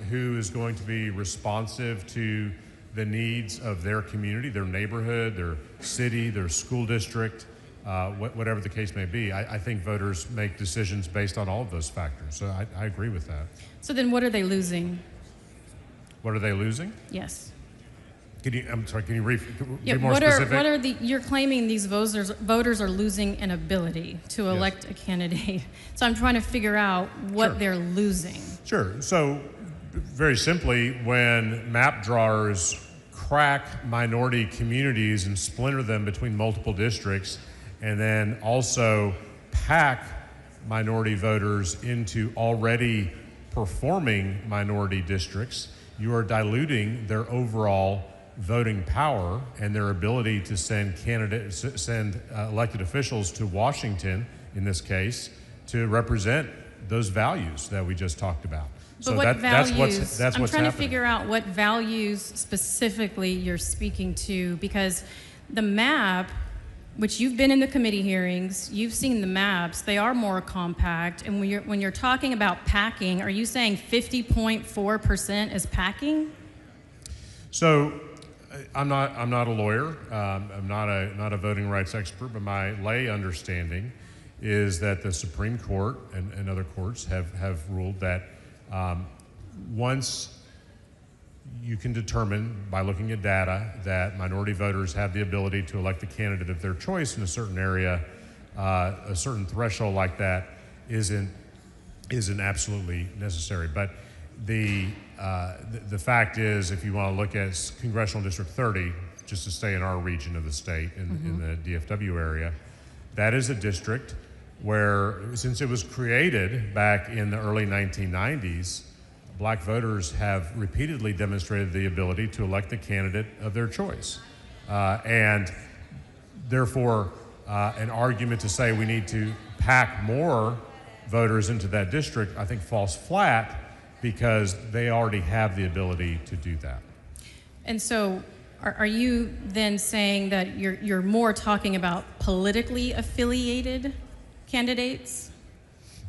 who is going to be responsive to the needs of their community, their neighborhood, their city, their school district, whatever the case may be. I think voters make decisions based on all of those factors. So I agree with that. So then what are they losing? What are they losing? Yes. I'm sorry, can you be Yeah, more specific? you're claiming these voters are losing an ability to elect a candidate. So I'm trying to figure out what they're losing. Sure. So very simply, when map drawers crack minority communities and splinter them between multiple districts, and then also pack minority voters into already performing minority districts, you are diluting their overall voting power and their ability to send elected officials to Washington, in this case, to represent those values that we just talked about. But So what values? that's I'm what's trying to happening. figure out what values specifically you're speaking to, because the map, which you've been in the committee hearings, you've seen the maps, they are more compact. And when you're talking about packing, are you saying 50.4% is packing? So I'm not a lawyer. I'm not a voting rights expert, but my lay understanding is that the Supreme Court and other courts have ruled that once you can determine by looking at data that minority voters have the ability to elect the candidate of their choice in a certain area, a certain threshold like that isn't absolutely necessary. But the fact is, if you want to look at Congressional District 30, just to stay in our region of the state, in the DFW area, that is a district where, since it was created back in the early 1990s, black voters have repeatedly demonstrated the ability to elect the candidate of their choice. And therefore, an argument to say we need to pack more voters into that district, I think falls flat, because they already have the ability to do that. And so are you then saying that you're more talking about politically affiliated candidates?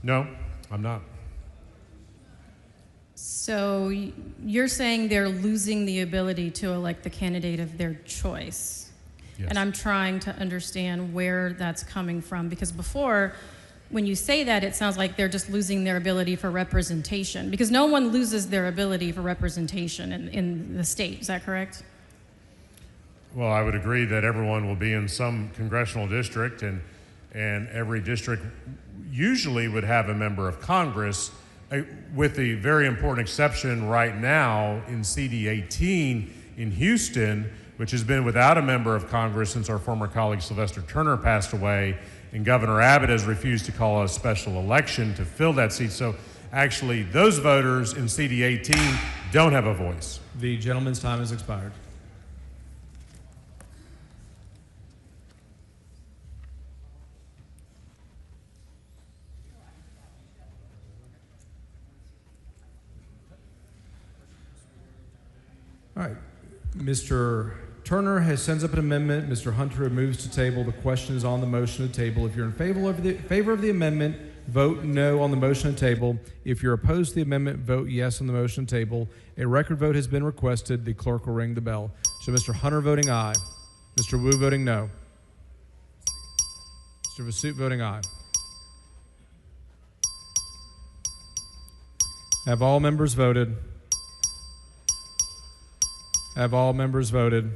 No, I'm not. So you're saying they're losing the ability to elect the candidate of their choice. Yes. And I'm trying to understand where that's coming from, because before, when you say that, it sounds like they're just losing their ability for representation, because no one loses their ability for representation in the state. Is that correct? Well, I would agree that everyone will be in some congressional district, and every district usually would have a member of Congress, with the very important exception right now in CD18 in Houston, which has been without a member of Congress since our former colleague Sylvester Turner passed away, and Governor Abbott has refused to call a special election to fill that seat. So actually, those voters in CD18 don't have a voice. The gentleman's time has expired. All right. Mr. Turner sends up an amendment. Mr. Hunter moves to table. The question is on the motion to table. If you're in favor of the amendment, vote no on the motion to table. If you're opposed to the amendment, vote yes on the motion to table. A record vote has been requested. The clerk will ring the bell. So Mr. Hunter voting aye. Mr. Wu voting no. Mr. Vasut voting aye. Have all members voted? Have all members voted?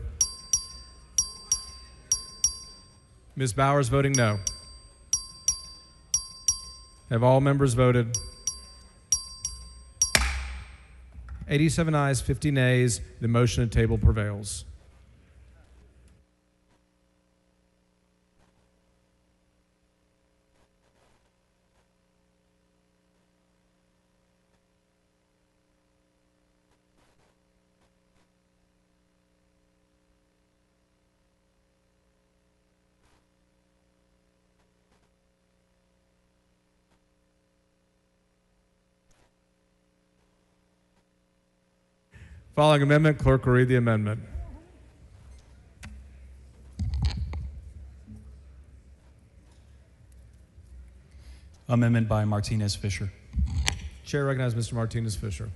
Ms. Bowers voting no. Have all members voted? 87 ayes, 50 nays. The motion to table prevails. Following amendment, clerk will read the amendment. Amendment by Martinez Fisher. Chair recognizes Mr. Martinez Fisher.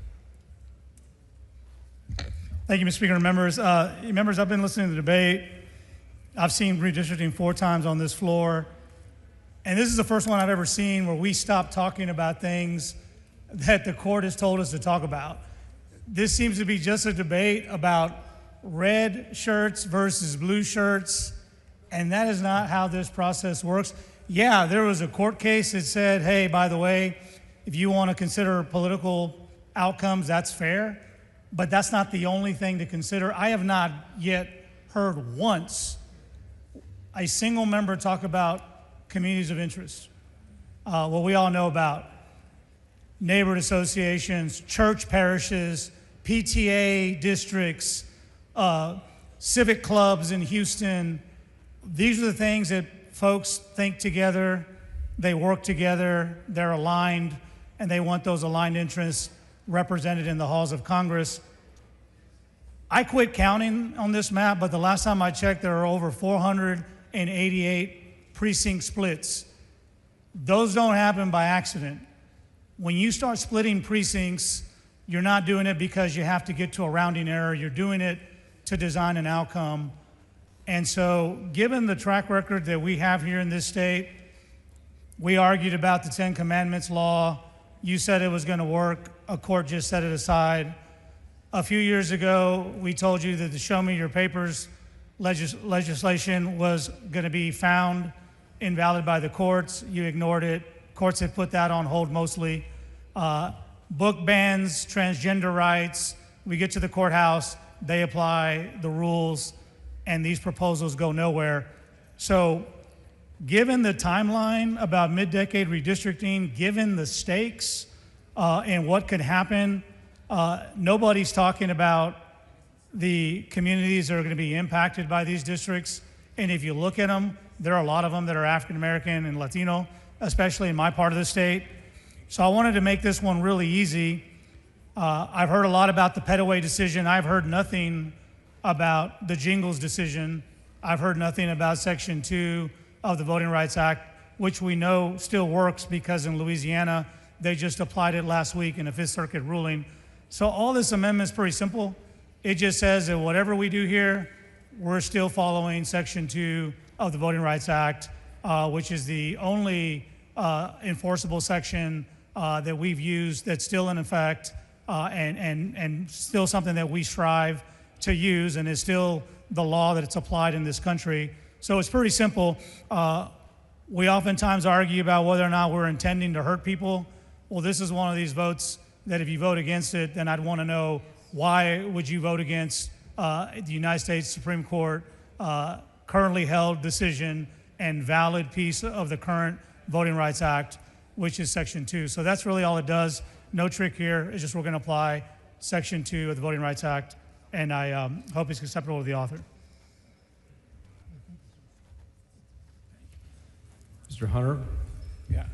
Thank you, Mr. Speaker and members. Members, I've been listening to the debate. I've seen redistricting 4 times on this floor. And this is the first one I've ever seen where we stop talking about things that the court has told us to talk about. This seems to be just a debate about red shirts versus blue shirts, and that is not how this process works. Yeah, there was a court case that said, hey, by the way, if you want to consider political outcomes, that's fair, but that's not the only thing to consider. I have not yet heard once a single member talk about communities of interest. What we all know about neighborhood associations, church parishes, PTA districts, civic clubs in Houston. These are the things that folks think together, they work together, they're aligned, and they want those aligned interests represented in the halls of Congress. I quit counting on this map, but the last time I checked, there are over 488 precinct splits. Those don't happen by accident. When you start splitting precincts, you're not doing it because you have to get to a rounding error. You're doing it to design an outcome. And so, given the track record that we have here in this state, we argued about the 10 Commandments law. You said it was going to work. A court just set it aside. A few years ago, we told you that the Show Me Your Papers legislation was going to be found invalid by the courts. You ignored it. Courts have put that on hold mostly. Book bans, transgender rights. We get to the courthouse, they apply the rules, and these proposals go nowhere. So, given the timeline about mid-decade redistricting, given the stakes and what could happen, nobody's talking about the communities that are going to be impacted by these districts. And if you look at them, there are a lot of them that are African American and Latino, especially in my part of the state. So I wanted to make this one really easy. I've heard a lot about the Petaway decision. I've heard nothing about the Jingles decision. I've heard nothing about Section 2 of the Voting Rights Act, which we know still works because in Louisiana, they just applied it last week in a Fifth Circuit ruling. So all this amendment is pretty simple. It just says that whatever we do here, we're still following Section 2 of the Voting Rights Act, which is the only enforceable section that we've used that's still in effect and still something that we strive to use and is still the law that it's applied in this country. So it's pretty simple. We oftentimes argue about whether or not we're intending to hurt people. Well, this is one of these votes that if you vote against it, then I'd want to know why would you vote against the United States Supreme Court currently held decision and valid piece of the current Voting Rights Act, which is Section 2. So that's really all it does. No trick here. It's just we're going to apply Section 2 of the Voting Rights Act, and I hope it's acceptable to the author. Mr. Hunter? Yeah.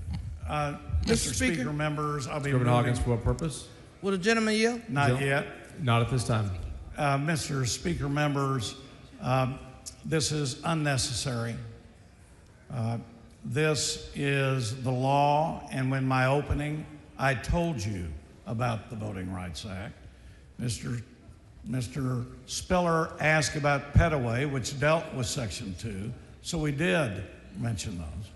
Mr. Speaker, members, I'll be Mr. Hawkins, for what purpose? Will the gentleman yield? Not yet. Not at this time. Mr. Speaker, members, this is unnecessary. This is the law, and when my opening, I told you about the Voting Rights Act. Mr. Spiller asked about Petaway, which dealt with Section 2, so we did mention those.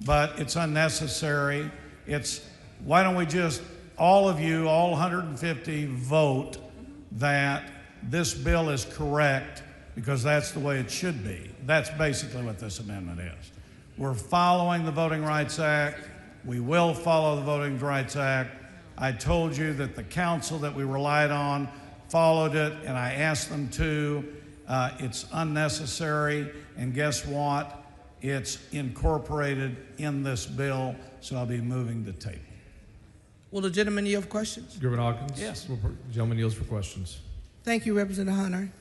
But it's unnecessary. Why don't we just, all of you, all 150, vote that this bill is correct because that's the way it should be. That's basically what this amendment is. We're following the Voting Rights Act. We will follow the Voting Rights Act. I told you that the council that we relied on followed it, and I asked them to. It's unnecessary, and guess what? It's incorporated in this bill, so I'll be moving the table. Will the gentleman yield for questions? Reverend Hawkins? Yes. The gentleman yields for questions. Thank you, Representative Hunter.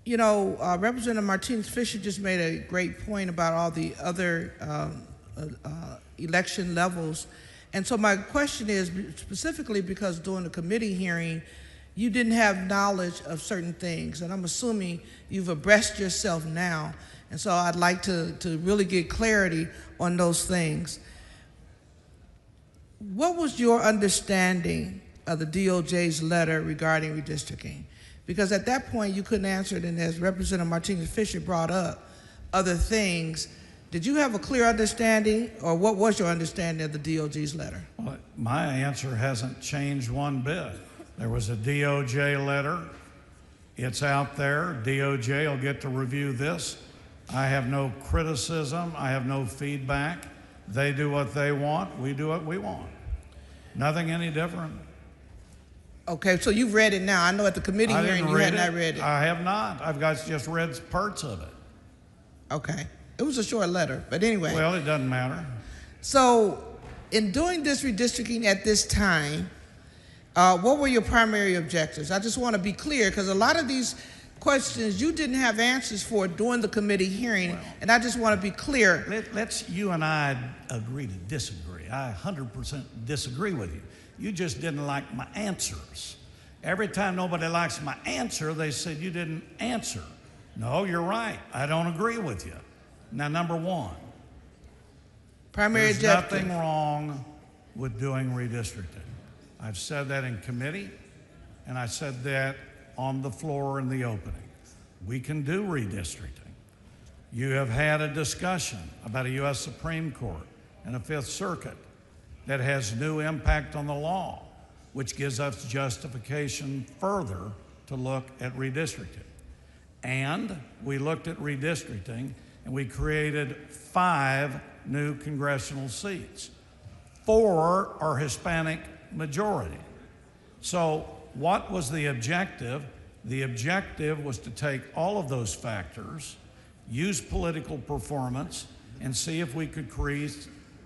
You know, Representative Martinez Fisher just made a great point about all the other election levels. And so my question is, specifically because during the committee hearing, you didn't have knowledge of certain things, and I'm assuming you've abreast yourself now, and so I'd like to really get clarity on those things. What was your understanding of the DOJ's letter regarding redistricting? Because at that point you couldn't answer it, and as Representative Martinez Fisher brought up other things, did you have a clear understanding, or what was your understanding of the DOJ's letter? Well, my answer hasn't changed one bit. There was a DOJ letter. It's out there. DOJ will get to review this. I have no criticism. I have no feedback. They do what they want. We do what we want. Nothing any different. Okay, so you've read it now. I know at the committee hearing you had not read it. I have not. I've just read parts of it. Okay. It was a short letter, but anyway. Well, it doesn't matter. So, in doing this redistricting at this time, what were your primary objectives? I just want to be clear, because a lot of these questions you didn't have answers for during the committee hearing, and I just want to be clear. Let's you and I agree to disagree. I 100% disagree with you. You just didn't like my answers. Every time nobody likes my answer, they said you didn't answer. No, you're right. I don't agree with you. Now, number one, there's nothing wrong with doing redistricting. I've said that in committee, and I said that on the floor in the opening. We can do redistricting. You have had a discussion about a U.S. Supreme Court and a Fifth Circuit that has new impact on the law, which gives us justification further to look at redistricting. And we looked at redistricting, and we created 5 new congressional seats. 4 are Hispanic majority. So what was the objective? The objective was to take all of those factors, use political performance, and see if we could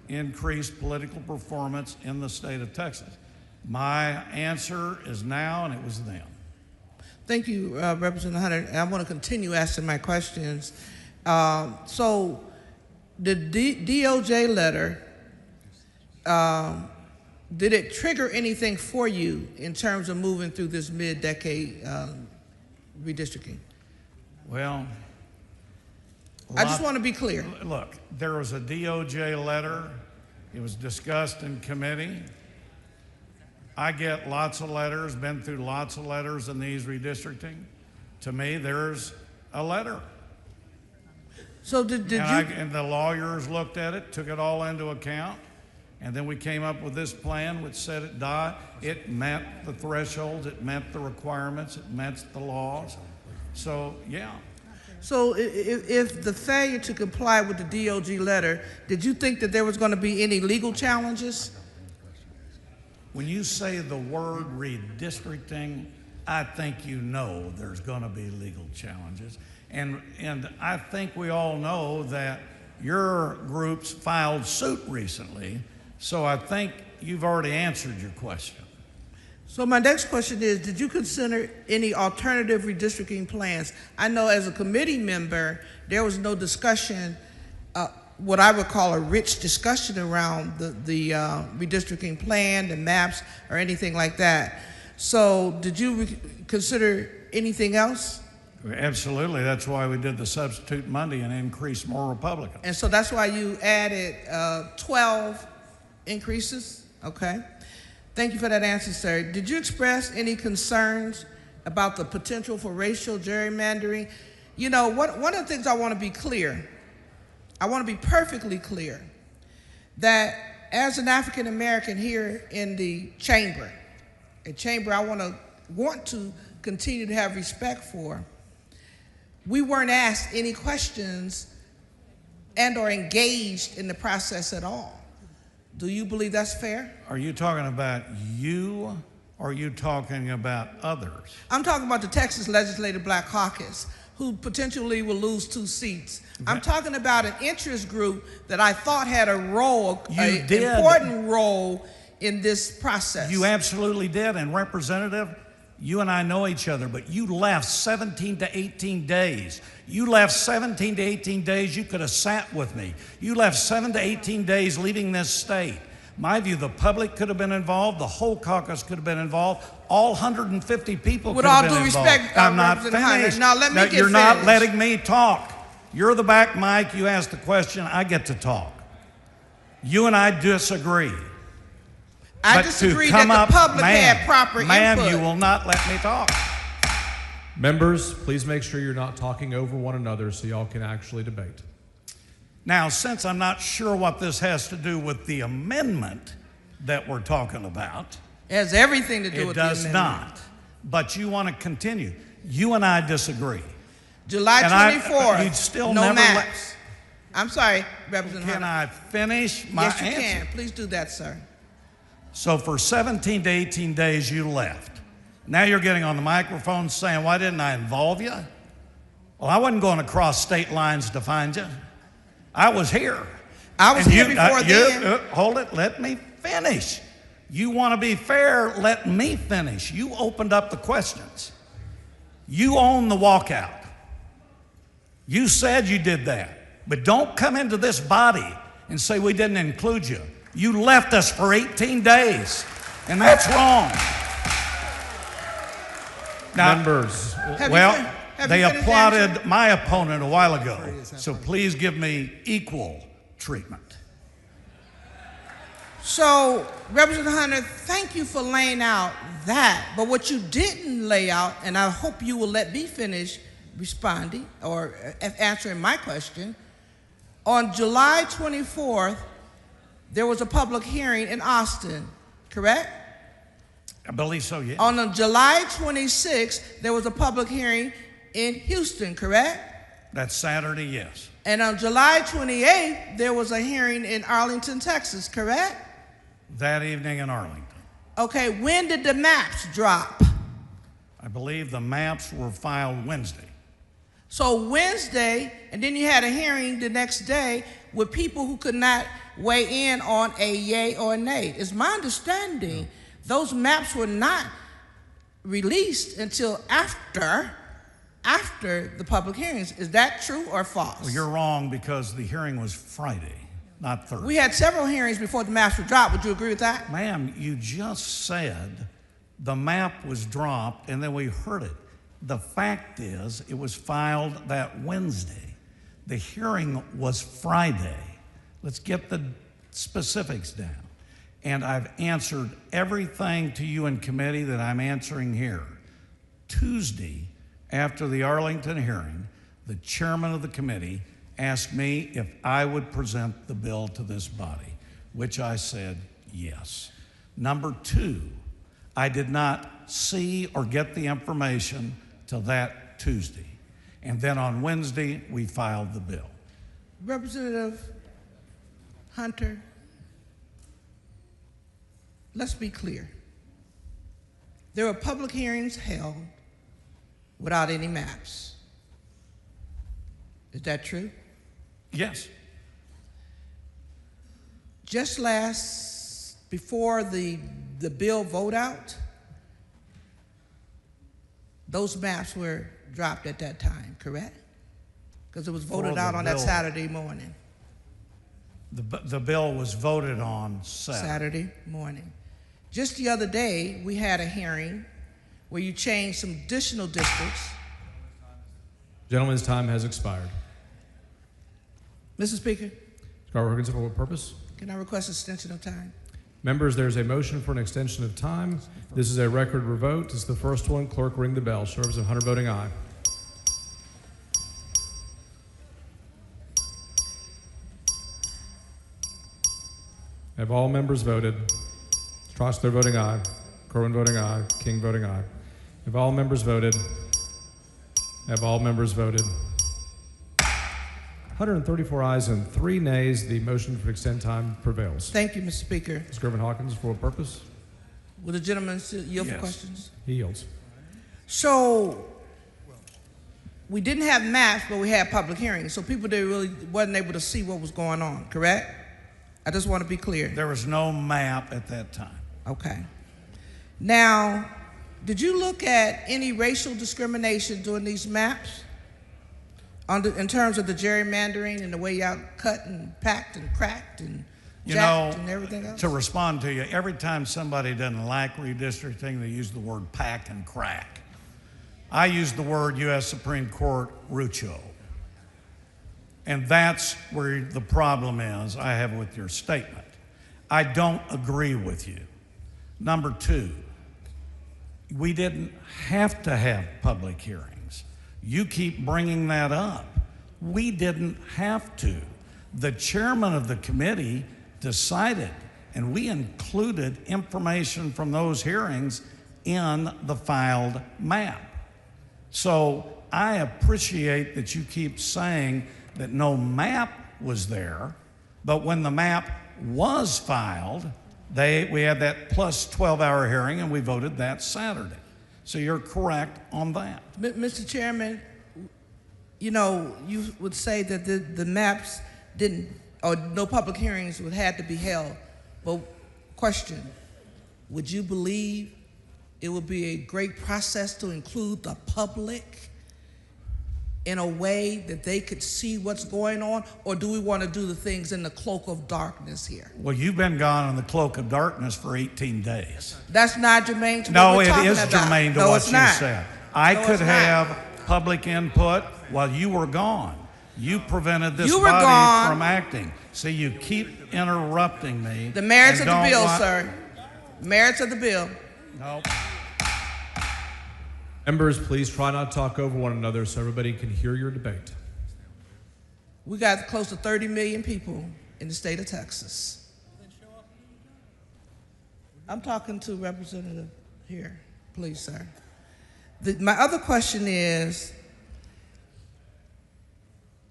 increase political performance in the state of Texas. My answer is now, and it was then. Thank you, Representative Hunter. And I want to continue asking my questions. So the DOJ letter, did it trigger anything for you in terms of moving through this mid-decade redistricting? Well, I just want to be clear. Look, there was a DOJ letter. It was discussed in committee. I get lots of letters, been through lots of letters in these redistricting. To me, there's a letter. So and the lawyers looked at it, took it all into account, and then we came up with this plan which said it met the thresholds, it met the requirements, it met the laws. So, yeah. So if the failure to comply with the DOJ letter, did you think that there was going to be any legal challenges? When you say the word redistricting, I think you know there's going to be legal challenges. And I think we all know that your groups filed suit recently, so I think you've already answered your question. So my next question is, did you consider any alternative redistricting plans? I know as a committee member, there was no discussion, what I would call a rich discussion around the redistricting plan, the maps, or anything like that. So did you consider anything else? Absolutely. That's why we did the substitute Monday and increased more Republicans. And so that's why you added 12 increases? Okay. Thank you for that answer, sir. Did you express any concerns about the potential for racial gerrymandering? You know, one of the things I want to be clear, I want to be perfectly clear, that as an African American here in the chamber, a chamber I want to continue to have respect for, we weren't asked any questions and or engaged in the process at all. Do you believe that's fair? Are you talking about you, or are you talking about others? I'm talking about the Texas Legislative Black Caucus, who potentially will lose 2 seats. Okay. I'm talking about an interest group that I thought had a role, an important role in this process. You absolutely did, and Representative, you and I know each other, but you left 17 to 18 days. You left 17 to 18 days, you could have sat with me. You left 7 to 18 days leaving this state. My view, the public could have been involved, the whole caucus could have been involved, all 150 people With could have all been due involved. respect, I'm not Representative Hunter, finished. now let me get You're not finished. letting me talk. You're the back mic, you ask the question, I get to talk. You and I disagree. I But disagree to that come the up, public ma'am, had proper ma'am, input. you will not let me talk. Members, please make sure you're not talking over one another so y'all can actually debate. Now, since I'm not sure what this has to do with the amendment that we're talking about, It has everything to do it with does the not. amendment. But you want to continue. You and I disagree. July And 24th, you'd still no never maps. I'm sorry, Representative Can Hunter. I finish my Yes, you answer? can. Please do that, sir. So for 17 to 18 days, you left. Now you're getting on the microphone saying, why didn't I involve you? Well, I wasn't going across state lines to find you. I was here. I was And here before then. Hold it, let me finish. You want to be fair, let me finish. You opened up the questions. You own the walkout. You said you did that. But don't come into this body and say we didn't include you. You left us for 18 days, and that's wrong. Now, Members, well, they finished applauded my opponent a while ago, so please give me equal treatment. So, Representative Hunter, thank you for laying out that. But what you didn't lay out, and I hope you will let me finish responding or answering my question, on July 24th, there was a public hearing in Austin, correct? I believe so, yeah. On July 26th, there was a public hearing in Houston, correct? That's Saturday, yes. And on July 28th, there was a hearing in Arlington, Texas, correct? That evening in Arlington. Okay, when did the maps drop? I believe the maps were filed Wednesday. So Wednesday, and then you had a hearing the next day with people who could not weigh in on a yay or a nay. It's my understanding those maps were not released until after the public hearings. Is that true or false? Well, you're wrong because the hearing was Friday, not Thursday. We had several hearings before the maps were dropped. Would you agree with that? Ma'am, you just said the map was dropped and then we heard it. The fact is, it was filed that Wednesday. The hearing was Friday. Let's get the specifics down. And I've answered everything to you in committee that I'm answering here. Tuesday, after the Arlington hearing, the chairman of the committee asked me if I would present the bill to this body, which I said yes. Number two, I did not see or get the information till that Tuesday. And then on Wednesday, we filed the bill. Representative Hunter, let's be clear. There were public hearings held without any maps. Is that true? Yes. Just before the bill vote out, those maps were dropped at that time, correct? Because it was voted out on that Saturday morning. The bill was voted on Saturday morning. Just the other day, we had a hearing where you changed some additional districts. Gentleman's time has expired. Mr. Speaker, Scott Wilkinson, for what purpose? can I request extension of time? Members, there's a motion for an extension of time. This is a record vote. This is the first one. Clerk, ring the bell. Show Representative Hunter voting aye. Have all members voted? Strasser voting aye. Corwin voting aye. King voting aye. Have all members voted? Have all members voted? 134 ayes and 3 nays. The motion for extend time prevails. Thank you, Mr. Speaker. Mr. Gervin Hawkins, for what purpose? Will the gentleman yield for Yes. questions? He yields. So we didn't have maps, but we had public hearings. So people really wasn't able to see what was going on, correct? I just want to be clear. There was no map at that time. Okay. Now, did you look at any racial discrimination during these maps? In terms of the gerrymandering and the way y'all cut and packed and cracked and You jacked know, and everything else? to respond to you, every time somebody doesn't like redistricting, they use the word pack and crack. I use the word U.S. Supreme Court rucho. And that's where the problem is I have with your statement. I don't agree with you. Number two, we didn't have to have public hearings. You keep bringing that up. We didn't have to. The chairman of the committee decided, and we included information from those hearings in the filed map. So I appreciate that you keep saying that no map was there, but when the map was filed, we had that plus 12-hour hearing and we voted that Saturday. So you're correct on that. Mr. Chairman, you know, you would say that the maps didn't, or no public hearings would have to be held. But question, would you believe it would be a great process to include the public in a way that they could see what's going on? Or do we want to do the things in the cloak of darkness here? Well, you've been gone in the cloak of darkness for 18 days. That's not germane to No, what we're it talking is about. germane to No, what it's you not. said. I No, could it's not. have public input while you were gone. You prevented this You were body gone. from acting. See, you keep interrupting me. The merits of and the don't bill, want- sir. Merits of the bill. No. Members, please try not to talk over one another so everybody can hear your debate. We got close to 30 million people in the state of Texas. I'm talking to Representative here, please, sir. My other question is,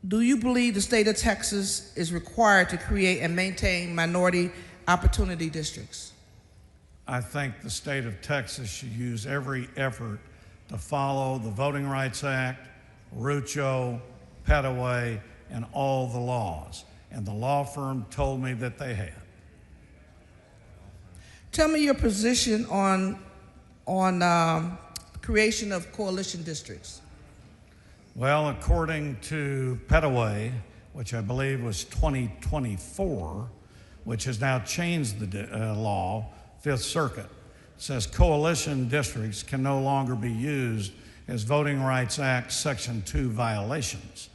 do you believe the state of Texas is required to create and maintain minority opportunity districts? I think the state of Texas should use every effort to follow the Voting Rights Act, RUCHO, Petaway, and all the laws. And the law firm told me that they had. Tell me your position on creation of coalition districts. Well, according to Petaway, which I believe was 2024, which has now changed the law, Fifth Circuit, says coalition districts can no longer be used as Voting Rights Act Section 2 violations.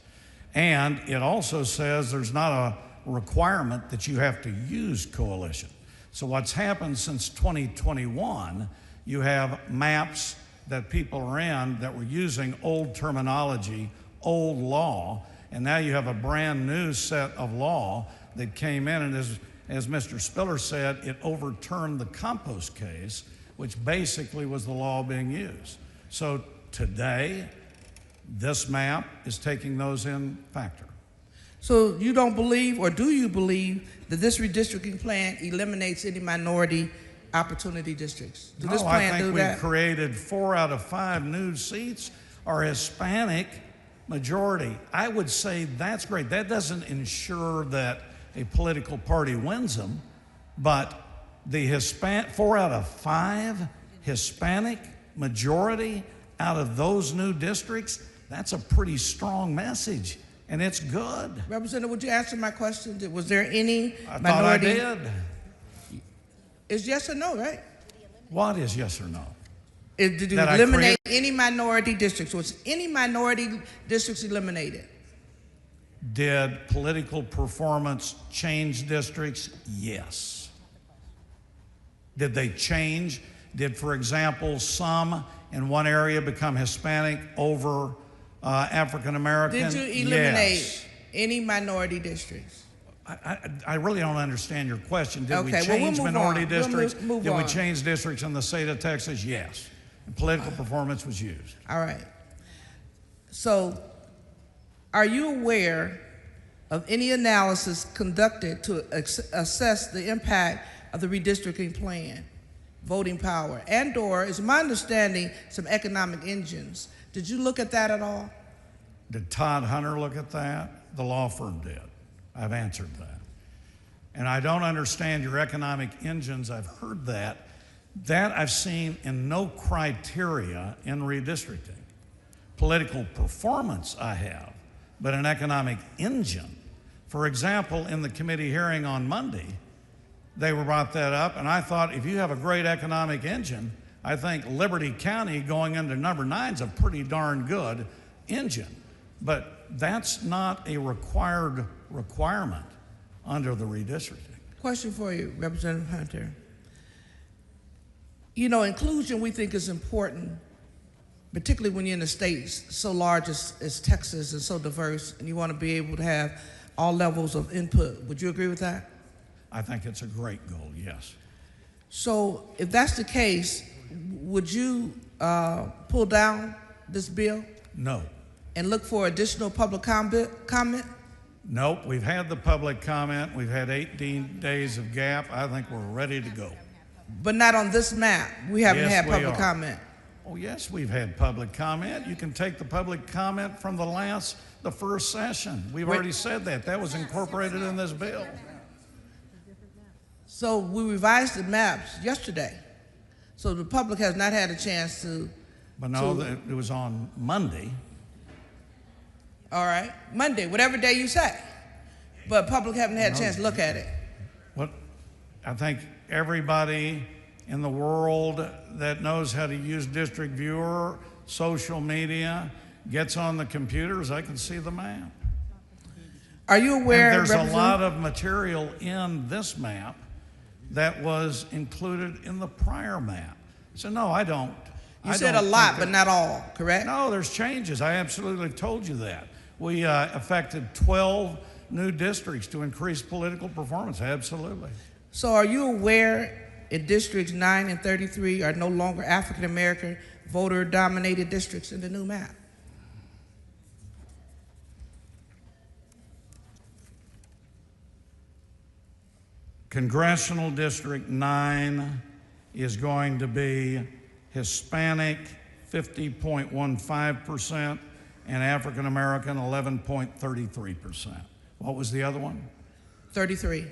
And it also says there's not a requirement that you have to use coalition. So what's happened since 2021, you have maps that people are in that were using old terminology, old law, and now you have a brand new set of law that came in, and as Mr. Spiller said, it overturned the compost case, which basically was the law being used. So today, this map is taking those in factor. So you don't believe, or do you believe, that this redistricting plan eliminates any minority opportunity districts? Does this plan I do think that? we created 4 out of 5 new seats are Hispanic majority. I would say that's great. That doesn't ensure that a political party wins them, but the 4 out of 5 Hispanic majority out of those new districts, that's a pretty strong message, and it's good. Representative, would you answer my question? Was there any I minority? thought I did. It's yes or no, right? What is yes or no? Did you That I eliminate any minority districts? Was any minority districts eliminated? Did political performance change districts? Yes. Did they change? Did, for example, some in one area become Hispanic over African American? Did you eliminate Yes. any minority districts? I really don't understand your question. Did we Okay, well, we'll change move minority on. We'll districts? move Did we on. change districts in the state of Texas? Yes. And political performance was used. All right. So, are you aware of any analysis conducted to assess the impact of the redistricting plan, voting power, and/or, is my understanding, some economic engines? Did you look at that at all? Did Todd Hunter look at that? The law firm did. I've answered that. And I don't understand your economic engines. I've heard that. That I've seen in no criteria in redistricting. Political performance I have, but an economic engine. For example, in the committee hearing on Monday, they brought that up, and I thought if you have a great economic engine, I think Liberty County going into number 9 is a pretty darn good engine. But that's not a requirement under the redistricting. Question for you, Representative Hunter. You know, inclusion we think is important, particularly when you're in a state so large as Texas and so diverse, and you want to be able to have all levels of input. Would you agree with that? I think it's a great goal, yes. So if that's the case, would you pull down this bill? No. And look for additional public comment? Nope, we've had the public comment. We've had 18 days of gap. I think we're ready to go. But not on this map. We haven't had public are. comment. Oh, yes, we've had public comment. You can take the public comment from the first session. We've already said that. That was incorporated in this bill. So we revised the maps yesterday. So the public has not had a chance to. But no, it was on Monday. All right, Monday, whatever day you say. But public haven't had a chance to look at it. Well, I think everybody in the world that knows how to use District Viewer, social media, gets on the computers, I can see the map. Are you aware? And there's a lot of material in this map that was included in the prior map. So no, I don't. You said a lot, but not all, correct? No, there's changes. I absolutely told you that. We affected 12 new districts to increase political performance, absolutely. So are you aware in districts 9 and 33 are no longer African-American voter-dominated districts in the new map? Congressional District 9 is going to be Hispanic 50.15% and African American 11.33%. What was the other one? 33.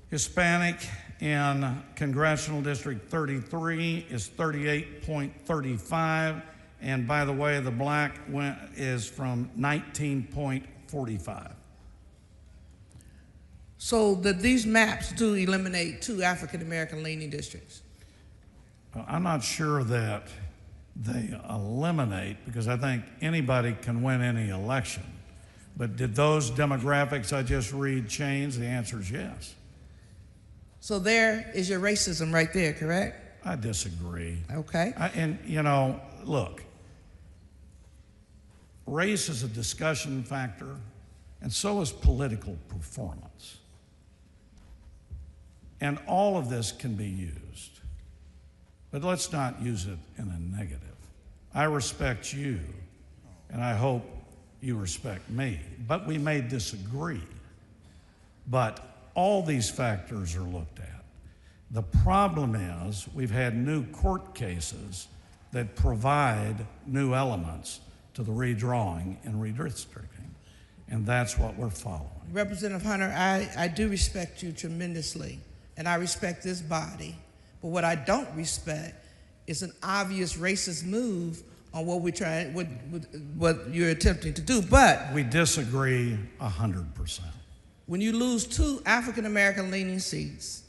Hispanic in Congressional District 33 is 38.35, and by the way, the black is from 19.45. So that these maps do eliminate 2 African American leaning districts? I'm not sure that they eliminate, because I think anybody can win any election. But did those demographics I just read change? The answer is yes. So there is your racism right there, correct? I disagree. Okay. And you know, look, race is a discussion factor, and so is political performance. And all of this can be used. But let's not use it in a negative. I respect you, and I hope you respect me, but we may disagree. But all these factors are looked at. The problem is we've had new court cases that provide new elements to the redrawing and redistricting, and that's what we're following. Representative Hunter, I do respect you tremendously, and I respect this body. But what I don't respect is an obvious racist move on what we're trying, what you're attempting to do. But we disagree 100%. When you lose 2 African American leaning seats,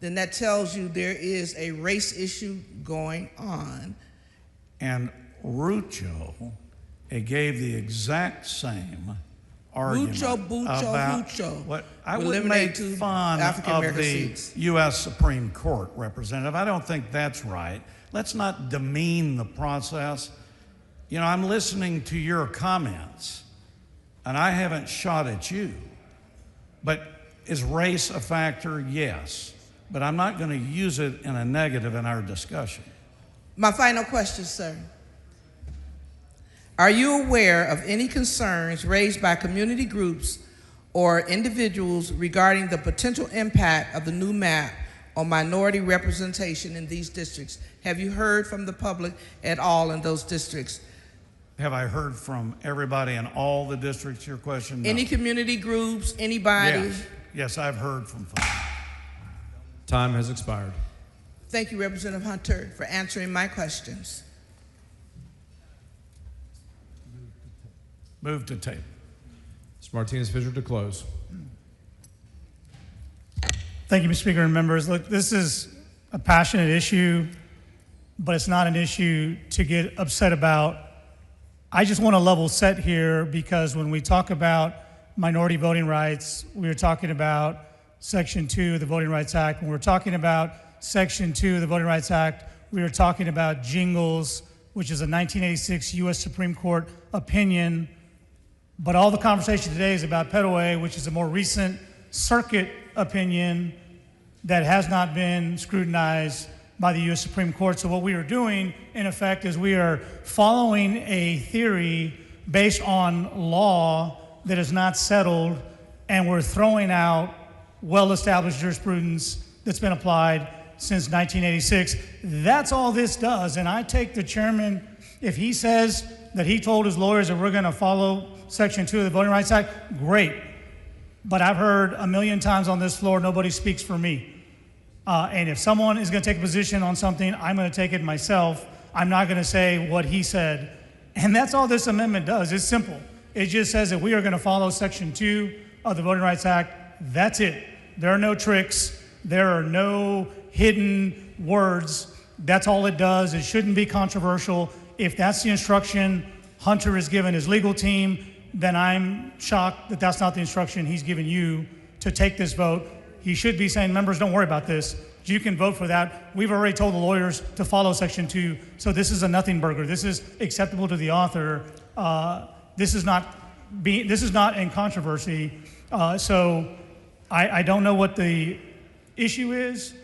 then that tells you there is a race issue going on. And Rucho gave the exact same argument about what I would make fun of the U.S. Supreme Court, Representative. I don't think that's right. Let's not demean the process. You know, I'm listening to your comments, and I haven't shot at you. But is race a factor? Yes. But I'm not going to use it in a negative in our discussion. My final question, sir. Are you aware of any concerns raised by community groups or individuals regarding the potential impact of the new map on minority representation in these districts? Have you heard from the public at all in those districts? Have I heard from everybody in all the districts, your question? No. Any community groups, anybody? Yes, I've heard from folks. Time has expired. Thank you, Representative Hunter, for answering my questions. Move to table. Mr. Martinez-Fisher to close. Thank you, Mr. Speaker and members. Look, this is a passionate issue, but it's not an issue to get upset about. I just want to level set here, because when we talk about minority voting rights, we are talking about Section 2 of the Voting Rights Act. When we're talking about Section 2 of the Voting Rights Act, we are talking about jingles, which is a 1986 U.S. Supreme Court opinion. But all the conversation today is about Petaway, which is a more recent circuit opinion that has not been scrutinized by the U.S. Supreme Court. So what we are doing, in effect, is we are following a theory based on law that is not settled, and we're throwing out well-established jurisprudence that's been applied since 1986. That's all this does. And I take the chairman, if he says that he told his lawyers that we're going to follow Section 2 of the Voting Rights Act, great. But I've heard a million times on this floor, nobody speaks for me. And if someone is going to take a position on something, I'm going to take it myself. I'm not going to say what he said. And that's all this amendment does. It's simple. It just says that we are going to follow Section 2 of the Voting Rights Act. That's it. There are no tricks. There are no hidden words. That's all it does. It shouldn't be controversial. If that's the instruction Hunter has given his legal team, then I'm shocked that that's not the instruction he's given you to take this vote. He should be saying, members, don't worry about this. You can vote for that. We've already told the lawyers to follow Section 2, so this is a nothing burger. This is acceptable to the author. This is not in controversy. So I don't know what the issue is,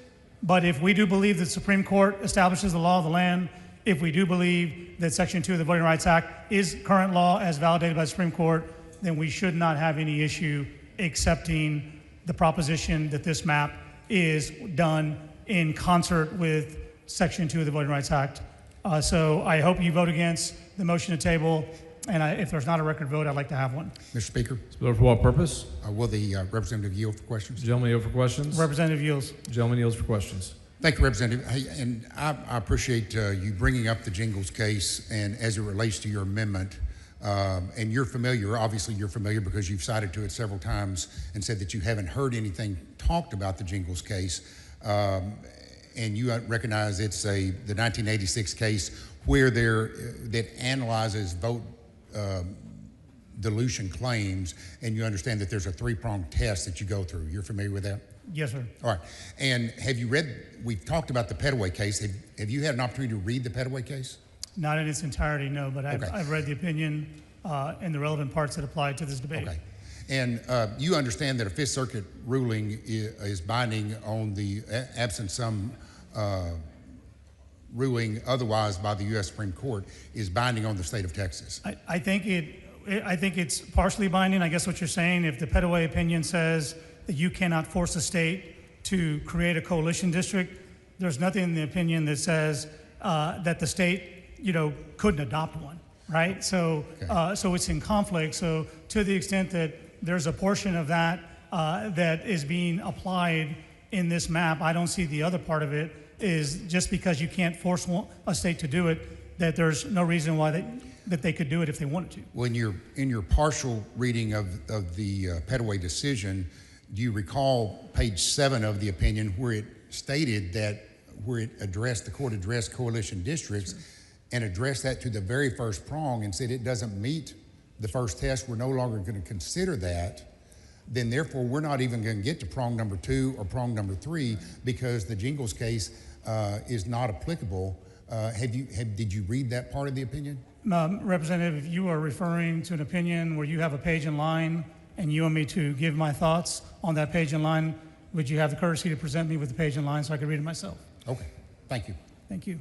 but if we do believe that the Supreme Court establishes the law of the land, if we do believe that Section 2 of the Voting Rights Act is current law as validated by the Supreme Court, then we should not have any issue accepting the proposition that this map is done in concert with Section 2 of the Voting Rights Act. So I hope you vote against the motion to table, and if there's not a record vote, I'd like to have one. Mr. Speaker. For what purpose? Will the representative yield for questions? Gentleman yield for questions? Representative yields. Gentleman yields for questions. Thank you, Representative. Hey, and I appreciate you bringing up the Jingles case, and as it relates to your amendment, and you're familiar, obviously you're familiar because you've cited to it several times and said that you haven't heard anything talked about the Jingles case, and you recognize it's the 1986 case where that analyzes vote dilution claims, and you understand that there's a three-pronged test that you go through. You're familiar with that? Yes, sir. All right. And have you read, we've talked about the Petaway case. Have you had an opportunity to read the Petaway case? Not in its entirety, no, but I've read the opinion and the relevant parts that apply to this debate. Okay. And you understand that a Fifth Circuit ruling is binding on the, absent some ruling otherwise by the U.S. Supreme Court, is binding on the state of Texas. I think it's partially binding. I guess what you're saying, if the Petaway opinion says that you cannot force a state to create a coalition district, there's nothing in the opinion that says that the state, couldn't adopt one, right? So, so it's in conflict. So to the extent that there's a portion of that that is being applied in this map, I don't see the other part of it is just because you can't force a state to do it, that there's no reason why that they could do it if they wanted to. Well, in your partial reading of the Petaway decision, do you recall page 7 of the opinion where it stated that where the court addressed coalition districts and addressed that to the very first prong and said it doesn't meet the first test, we're no longer going to consider that, then therefore we're not even going to get to prong number 2 or prong number 3 because the Jingles case is not applicable. Did you read that part of the opinion? Representative, if you are referring to an opinion where you have a page in line and you want me to give my thoughts on that page in line, would you have the courtesy to present me with the page in line so I could read it myself? Okay, thank you. Thank you.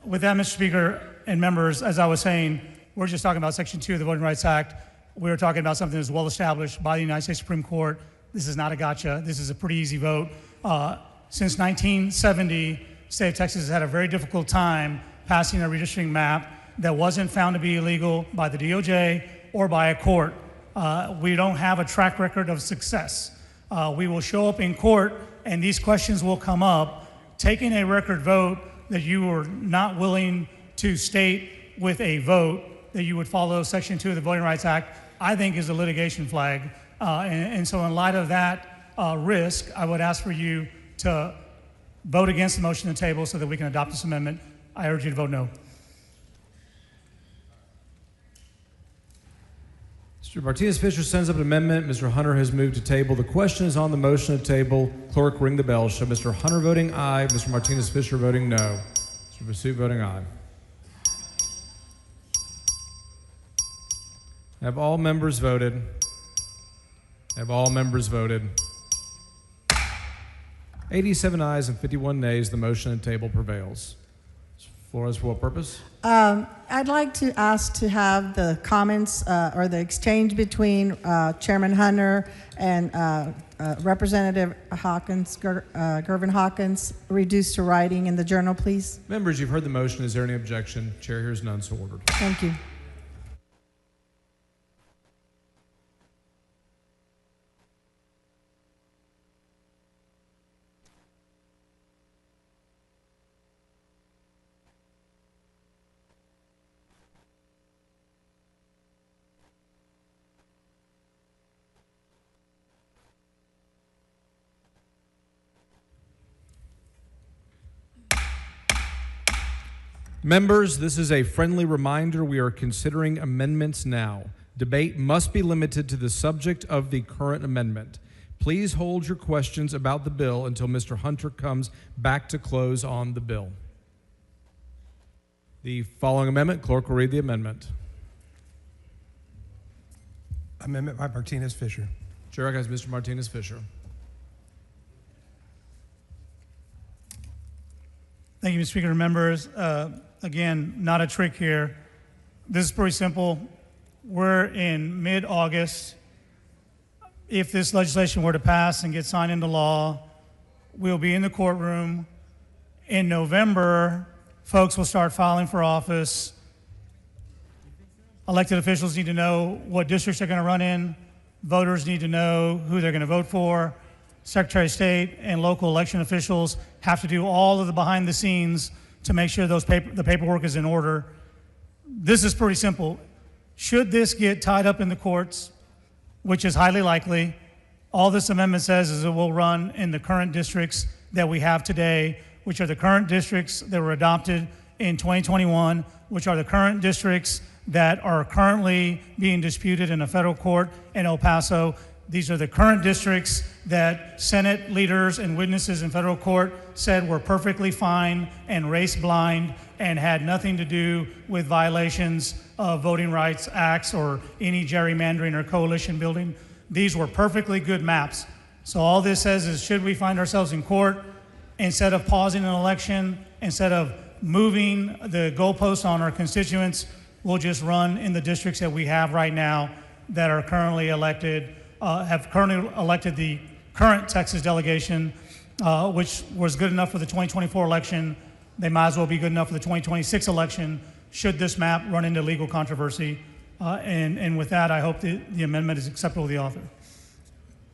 With that, Mr. Speaker and members, as I was saying, we're just talking about Section 2 of the Voting Rights Act. We're talking about something that's well established by the United States Supreme Court. This is not a gotcha. This is a pretty easy vote. Since 1970, the state of Texas has had a very difficult time passing a redistricting map that wasn't found to be illegal by the DOJ or by a court. We don't have a track record of success. We will show up in court and these questions will come up. Taking a record vote that you were not willing to state with a vote that you would follow Section 2 of the Voting Rights Act, I think is a litigation flag. And so in light of that risk, I would ask for you to vote against the motion to table so that we can adopt this amendment. I urge you to vote no. Mr. Martinez-Fisher sends up an amendment. Mr. Hunter has moved to table. The question is on the motion to table. Clerk, ring the bell. Show Mr. Hunter voting aye, Mr. Martinez-Fisher voting no. Mr. Basu voting aye. Have all members voted? Have all members voted? 87 ayes and 51 nays. The motion to table prevails. Flores, for what purpose? I'd like to ask to have the comments or the exchange between Chairman Hunter and Representative Hawkins, Gervin Hawkins, reduced to writing in the journal, please. Members, you've heard the motion. Is there any objection? Chair hears none, so ordered. Thank you. Members, this is a friendly reminder. We are considering amendments now. Debate must be limited to the subject of the current amendment. Please hold your questions about the bill until Mr. Hunter comes back to close on the bill. The following amendment, clerk will read the amendment. Amendment by Martinez-Fisher. Chair recognizes Mr. Martinez-Fisher. Thank you, Mr. Speaker. Members, again, not a trick here. This is pretty simple. We're in mid-August. If this legislation were to pass and get signed into law, we'll be in the courtroom. In November, folks will start filing for office. Elected officials need to know what districts they're going to run in. Voters need to know who they're going to vote for. Secretary of State and local election officials have to do all of the behind the scenes to make sure the paperwork is in order. This is pretty simple. Should this get tied up in the courts, which is highly likely, all this amendment says is it will run in the current districts that we have today, which are the current districts that were adopted in 2021, which are the current districts that are currently being disputed in a federal court in El Paso. These are the current districts that Senate leaders and witnesses in federal court said were perfectly fine and race blind and had nothing to do with violations of voting rights acts or any gerrymandering or coalition building. These were perfectly good maps. So all this says is, should we find ourselves in court, instead of pausing an election, instead of moving the goalposts on our constituents, we'll just run in the districts that we have right now that are currently elected, have currently elected the current Texas delegation, which was good enough for the 2024 election. They might as well be good enough for the 2026 election, should this map run into legal controversy. And with that, I hope the amendment is acceptable to the author.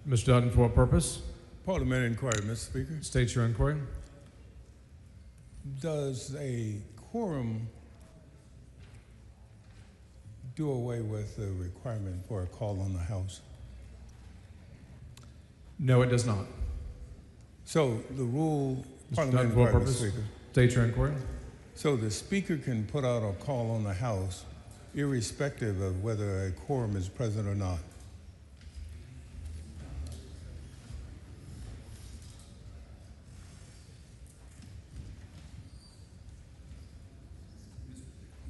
Mr. Dutton, for what purpose? Parliamentary inquiry, Mr. Speaker. State your inquiry. Does a quorum do away with the requirement for a call on the House? No, it does not. So the rule, Parliamentary inquiry, Mr. Speaker. State your inquiry. So the Speaker can put out a call on the House irrespective of whether a quorum is present or not.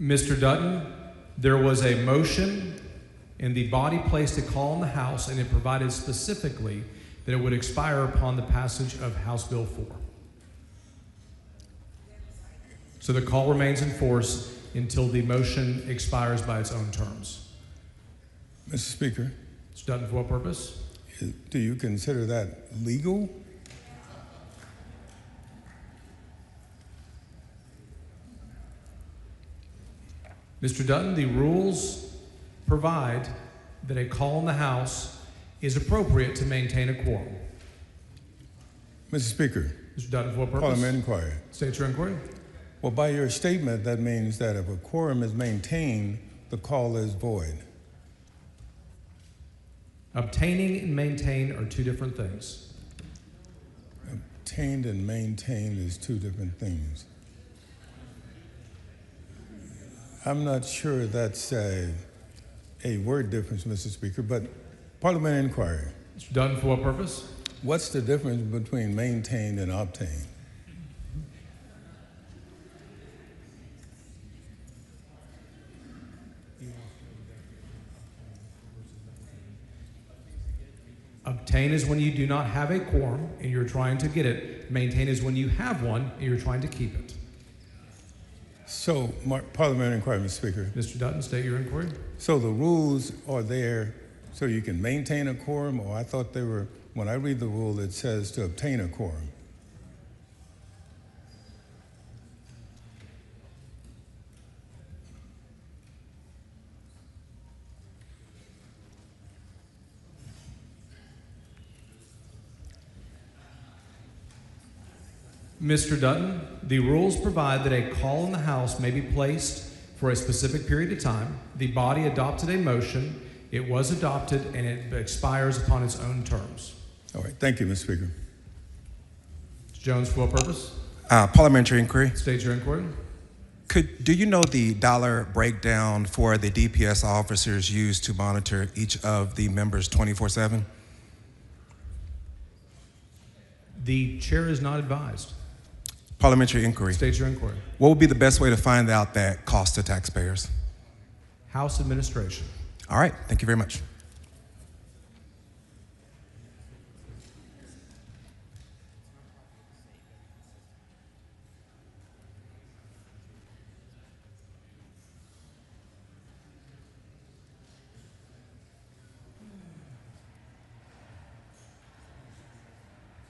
Mr. Dutton, there was a motion and the body placed a call in the House, and it provided specifically that it would expire upon the passage of House Bill 4. So the call remains in force until the motion expires by its own terms. Mr. Speaker. Mr. Dutton, for what purpose? Do you consider that legal? Mr. Dutton, the rules provide that a call in the House is appropriate to maintain a quorum. Mr. Speaker. Mr. Dutton, for what purpose? Parliamentary inquiry. State your inquiry. Well, by your statement, that means that if a quorum is maintained, the call is void. Obtaining and maintain are two different things. Obtained and maintained is two different things. I'm not sure that's a word difference, Mr. Speaker, but parliamentary inquiry. Mr. Dutton, for what purpose? What's the difference between maintained and obtained? Obtain is when you do not have a quorum and you're trying to get it. Maintain is when you have one and you're trying to keep it. So, parliamentary inquiry, Mr. Speaker. Mr. Dutton, state your inquiry. So the rules are there so you can maintain a quorum, or I thought they were, when I read the rule, it says to obtain a quorum. Mr. Dutton, the rules provide that a call in the House may be placed for a specific period of time. The body adopted a motion. It was adopted, and it expires upon its own terms. All right. Thank you, Mr. Speaker. Mr. Jones, for what purpose? Parliamentary inquiry. State your inquiry. Do you know the dollar breakdown for the DPS officers used to monitor each of the members 24/7? The chair is not advised. Parliamentary inquiry. State your inquiry. What would be the best way to find out that cost to taxpayers? House administration. All right. Thank you very much.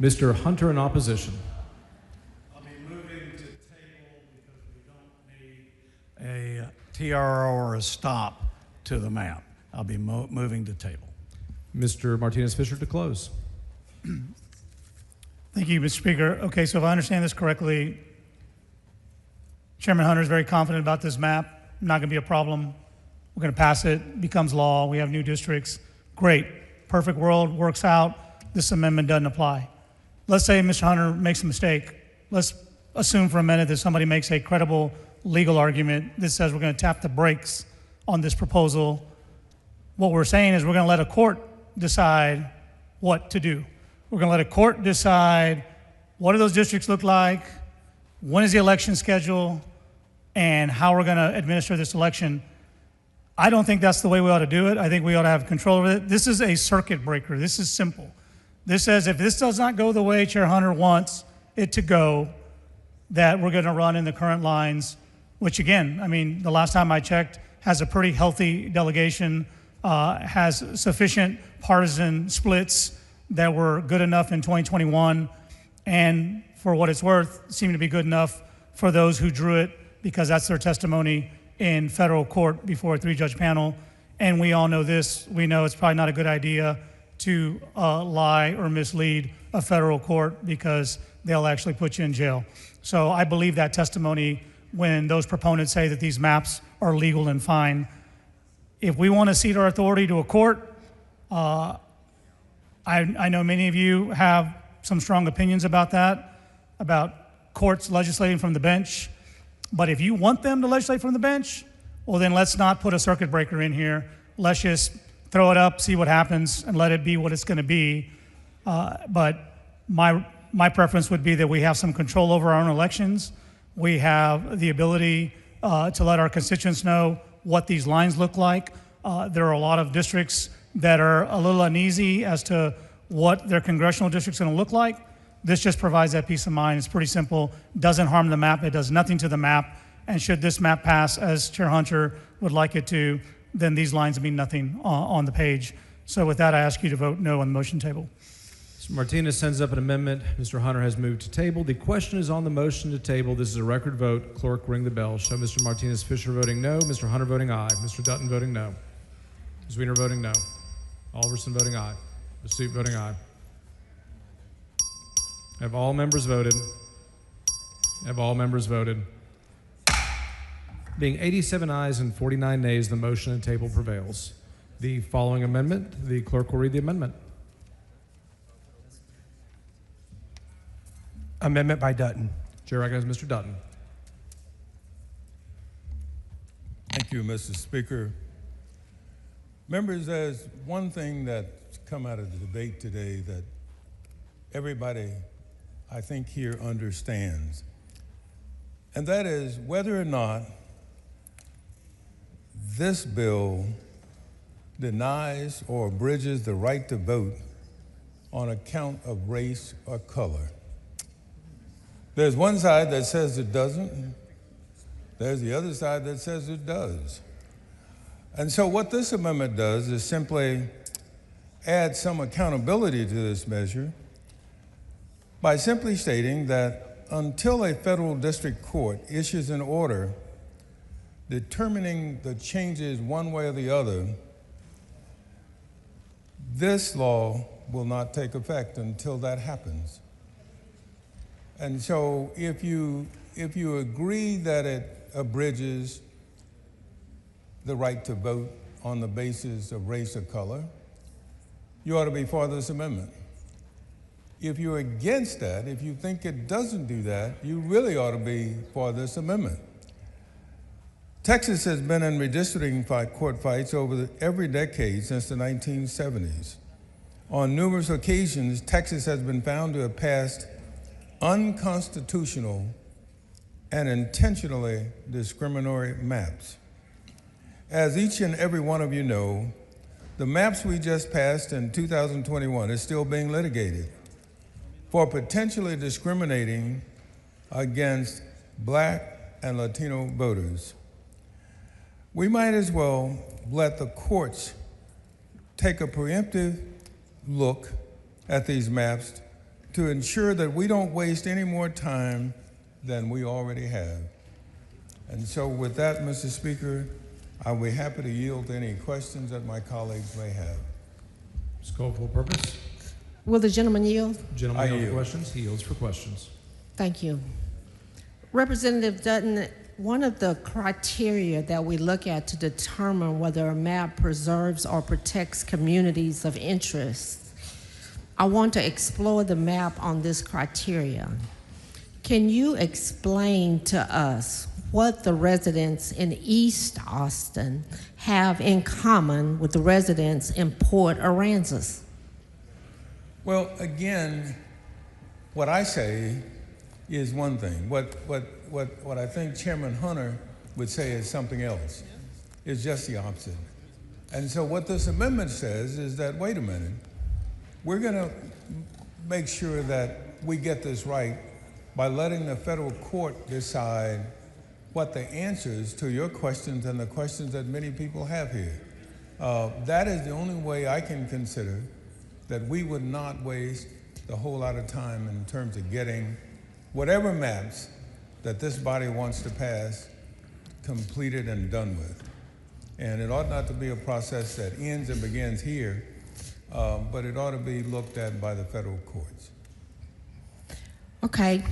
Mr. Hunter in opposition. I'll be moving to table because we don't need a TRO or a stop to the map. I'll be moving to table. Mr. Martinez-Fisher to close. Thank you, Mr. Speaker. Okay, so if I understand this correctly, Chairman Hunter is very confident about this map. Not going to be a problem. We're going to pass it, becomes law. We have new districts. Great. Perfect world, works out. This amendment doesn't apply. Let's say Mr. Hunter makes a mistake. Let's assume for a minute that somebody makes a credible legal argument that says we're going to tap the brakes on this proposal. What we're saying is we're going to let a court decide what to do. We're going to let a court decide what do those districts look like, when is the election schedule, and how we're going to administer this election. I don't think that's the way we ought to do it. I think we ought to have control over it. This is a circuit breaker. This is simple. This says if this does not go the way Chair Hunter wants it to go, that we're going to run in the current lines, which again, I mean, the last time I checked, has a pretty healthy delegation, has sufficient partisan splits that were good enough in 2021, and for what it's worth, seem to be good enough for those who drew it, because that's their testimony in federal court before a 3-judge panel. And we all know this. We know it's probably not a good idea to lie or mislead a federal court, because they'll actually put you in jail. So I believe that testimony when those proponents say that these maps are legal and fine. If we want to cede our authority to a court, I know many of you have some strong opinions about that, about courts legislating from the bench. But if you want them to legislate from the bench, well, then let's not put a circuit breaker in here. Let's just throw it up, see what happens, and let it be what it's going to be. But my preference would be that we have some control over our own elections. We have the ability to let our constituents know what these lines look like. There are a lot of districts that are a little uneasy as to what their congressional district's going to look like. This just provides that peace of mind. It's pretty simple. Doesn't harm the map. It does nothing to the map. And should this map pass as Chair Hunter would like it to, then these lines mean nothing on the page. So with that, I ask you to vote no on the motion table. Mr. Martinez sends up an amendment. Mr. Hunter has moved to table. The question is on the motion to table. This is a record vote. Clerk, ring the bell. Show Mr. Martinez-Fisher voting no, Mr. Hunter voting aye, Mr. Dutton voting no, Ms. Wiener voting no, Alverson voting aye, Ms. Suit voting aye. Have all members voted? Have all members voted? Being 87 ayes and 49 nays, the motion to table prevails. The following amendment, the clerk will read the amendment. Amendment by Dutton. Chair recognizes Mr. Dutton. Thank you, Mr. Speaker. Members, there's one thing that's come out of the debate today that everybody, I think, here understands, and that is whether or not this bill denies or abridges the right to vote on account of race or color. There's one side that says it doesn't. There's the other side that says it does. And so what this amendment does is simply add some accountability to this measure by simply stating that until a federal district court issues an order determining the changes one way or the other, this law will not take effect until that happens. And so if you agree that it abridges the right to vote on the basis of race or color, you ought to be for this amendment. If you're against that, if you think it doesn't do that, you really ought to be for this amendment. Texas has been in redistricting court fights over every decade since the 1970s. On numerous occasions, Texas has been found to have passed unconstitutional and intentionally discriminatory maps. As each and every one of you know, the maps we just passed in 2021 is still being litigated for potentially discriminating against Black and Latino voters. We might as well let the courts take a preemptive look at these maps to ensure that we don't waste any more time than we already have. And so with that, Mr. Speaker, I'll be happy to yield to any questions that my colleagues may have. Ms. Cole, for purpose. Will the gentleman yield? Gentleman I yield for yield. questions. He yields for questions. Thank you. Representative Dutton, one of the criteria that we look at to determine whether a map preserves or protects communities of interest, I want to explore the map on this criteria. Can you explain to us what the residents in East Austin have in common with the residents in Port Aransas? Well, again, what I say is one thing. What I think Chairman Hunter would say is something else. It's just the opposite. And so what this amendment says is that, wait a minute, we're going to make sure that we get this right by letting the federal court decide what the answers to your questions and the questions that many people have here. That is the only way I can consider that we would not waste a whole lot of time in terms of getting whatever maps that this body wants to pass completed and done with. And it ought not to be a process that ends and begins here, but it ought to be looked at by the federal courts. Okay.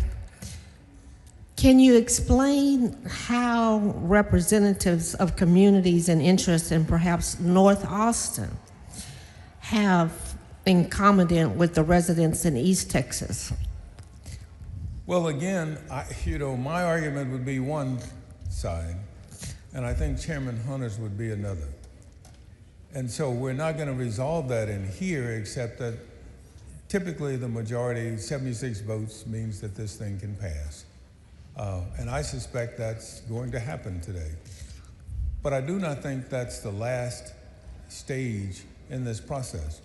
Can you explain how representatives of communities and interests in perhaps North Austin have in common with the residents in East Texas? Well, again, my argument would be one side, and I think Chairman Hunter's would be another. And so we're not going to resolve that in here, except that typically the majority, 76 votes, means that this thing can pass. And I suspect that's going to happen today. But I do not think that's the last stage in this process.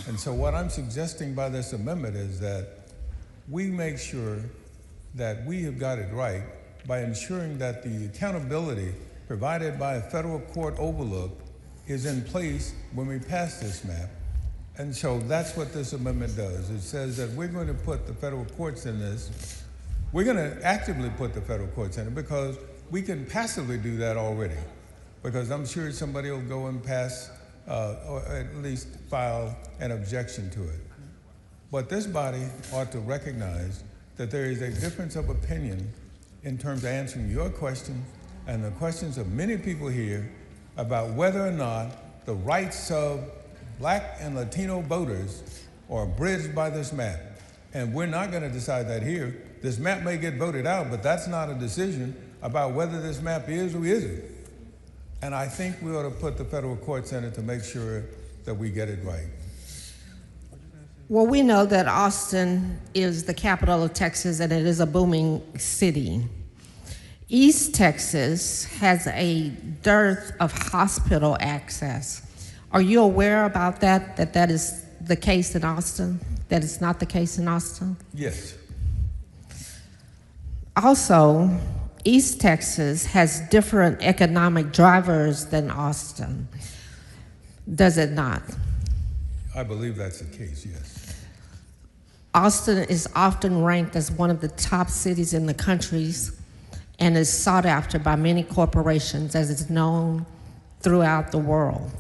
And so what I'm suggesting by this amendment is that we make sure that we have got it right by ensuring that the accountability provided by a federal court overlook is in place when we pass this map. And so that's what this amendment does. It says that we're going to put the federal courts in this. We're going to actively put the federal courts in it because we can passively do that already. Because I'm sure somebody will go and pass, or at least file an objection to it. But this body ought to recognize that there is a difference of opinion in terms of answering your question and the questions of many people here about whether or not the rights of black and Latino voters are abridged by this map. And we're not going to decide that here. This map may get voted out, but that's not a decision about whether this map is or isn't. And I think we ought to put the federal courts in it to make sure that we get it right. Well, we know that Austin is the capital of Texas and it is a booming city. East Texas has a dearth of hospital access. Are you aware about that, that is the case in Austin? That it's not the case in Austin? Yes. Also, East Texas has different economic drivers than Austin. Does it not? I believe that's the case, yes. Austin is often ranked as one of the top cities in the country and is sought after by many corporations, as it's known throughout the world.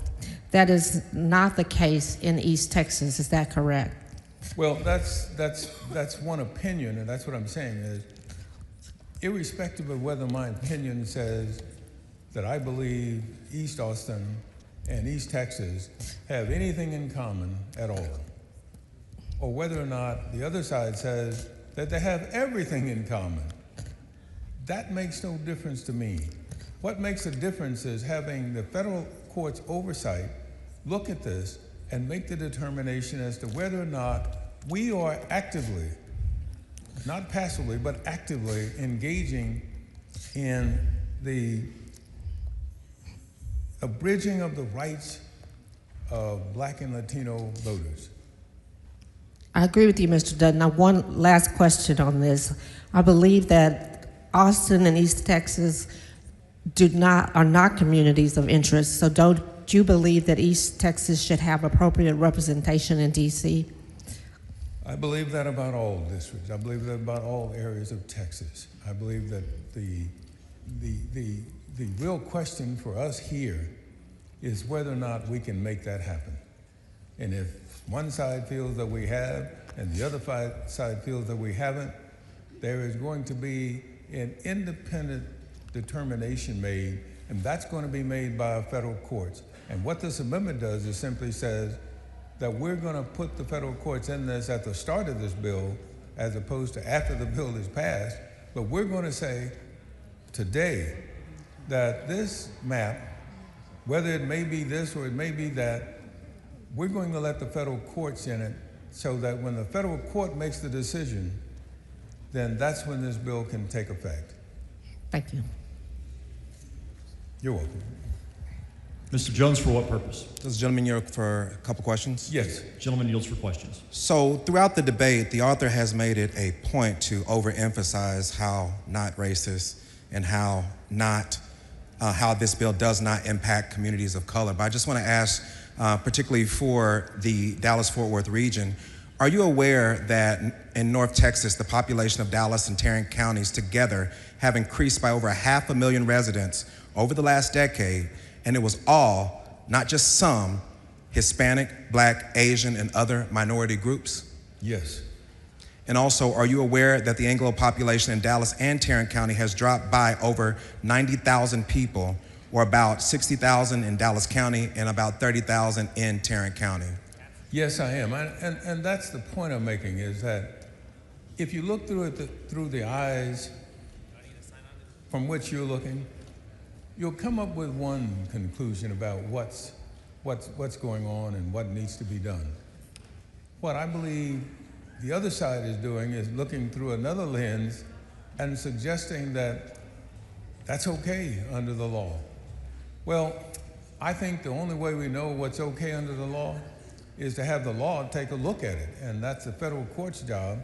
That is not the case in East Texas, is that correct? Well, that's one opinion, and that's what I'm saying is, irrespective of whether my opinion says that I believe East Austin and East Texas have anything in common at all, or whether or not the other side says that they have everything in common, that makes no difference to me. What makes a difference is having the federal court's oversight look at this and make the determination as to whether or not we are actively, not passively, but actively engaging in the abridging of the rights of black and Latino voters. I agree with you, Mr. Dutton. Now, one last question on this. I believe that Austin and East Texas are not communities of interest, so don't you believe that East Texas should have appropriate representation in D.C.? I believe that about all districts. I believe that about all areas of Texas. I believe that the real question for us here is whether or not we can make that happen. And if one side feels that we have and the other side feels that we haven't, there is going to be an independent determination made, and that's going to be made by federal courts. And what this amendment does is simply says that we're going to put the federal courts in this at the start of this bill as opposed to after the bill is passed, but we're going to say today that this map, whether it may be this or it may be that, we're going to let the federal courts in it so that when the federal court makes the decision, then that's when this bill can take effect. Thank you. You're welcome. Mr. Jones, for what purpose? Does the gentleman yield for a couple questions? Yes. Gentleman yields for questions. So throughout the debate, the author has made it a point to overemphasize how not racist and how this bill does not impact communities of color. But I just want to ask, particularly for the Dallas-Fort Worth region, are you aware that in North Texas, the population of Dallas and Tarrant counties together have increased by over 500,000 residents over the last decade, and it was all, not just some, Hispanic, Black, Asian, and other minority groups? Yes. And also, are you aware that the Anglo population in Dallas and Tarrant County has dropped by over 90,000 people, or about 60,000 in Dallas County and about 30,000 in Tarrant County? Yes, I am. And that's the point I'm making, is that if you look through it through the eyes from which you're looking, you'll come up with one conclusion about what's going on and what needs to be done. What I believe the other side is doing is looking through another lens and suggesting that that's okay under the law. Well, I think the only way we know what's okay under the law is to have the law take a look at it, and that's the federal court's job,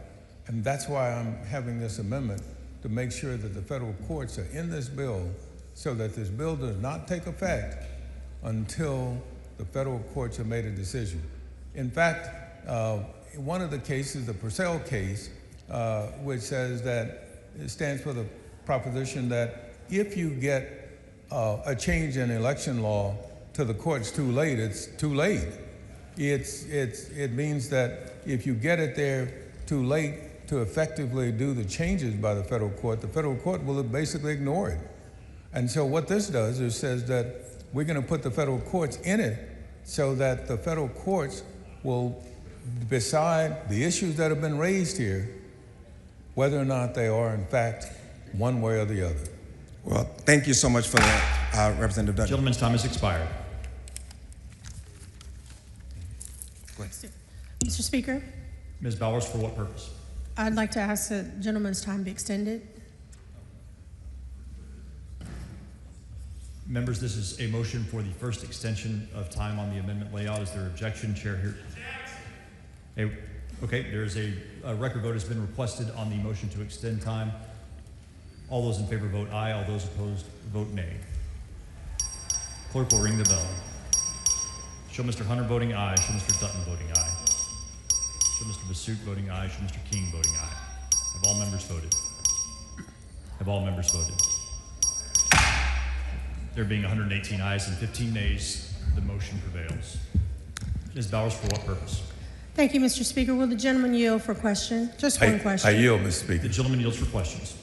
and that's why I'm having this amendment, to make sure that the federal courts are in this bill so that this bill does not take effect until the federal courts have made a decision. In fact, one of the cases, the Purcell case, which says that it stands for the proposition that if you get a change in election law to the courts too late, it's too late. It means that if you get it there too late to effectively do the changes by the federal court will basically ignore it. And so what this does is says that we're going to put the federal courts in it so that the federal courts will decide the issues that have been raised here, whether or not they are in fact one way or the other. Well, thank you so much for that, Representative Dutton. Gentleman's time has expired. Mr. Speaker, Ms. Bowers, for what purpose? I'd like to ask the gentleman's time be extended. Members, this is a motion for the first extension of time on the amendment layout. Is there objection? Chair here. Okay, there's a record vote has been requested on the motion to extend time. All those in favor vote aye. All those opposed vote nay. Clerk will ring the bell. Show Mr. Hunter voting aye. Show Mr. Dutton voting aye. Show Mr. Basook voting aye. Show Mr. King voting aye. Have all members voted? Have all members voted? There being 118 ayes and 15 nays, the motion prevails. Ms. Bowers, for what purpose? Thank you, Mr. Speaker. Will the gentleman yield for question? Just one question. I yield, Mr. Speaker. The gentleman yields for questions.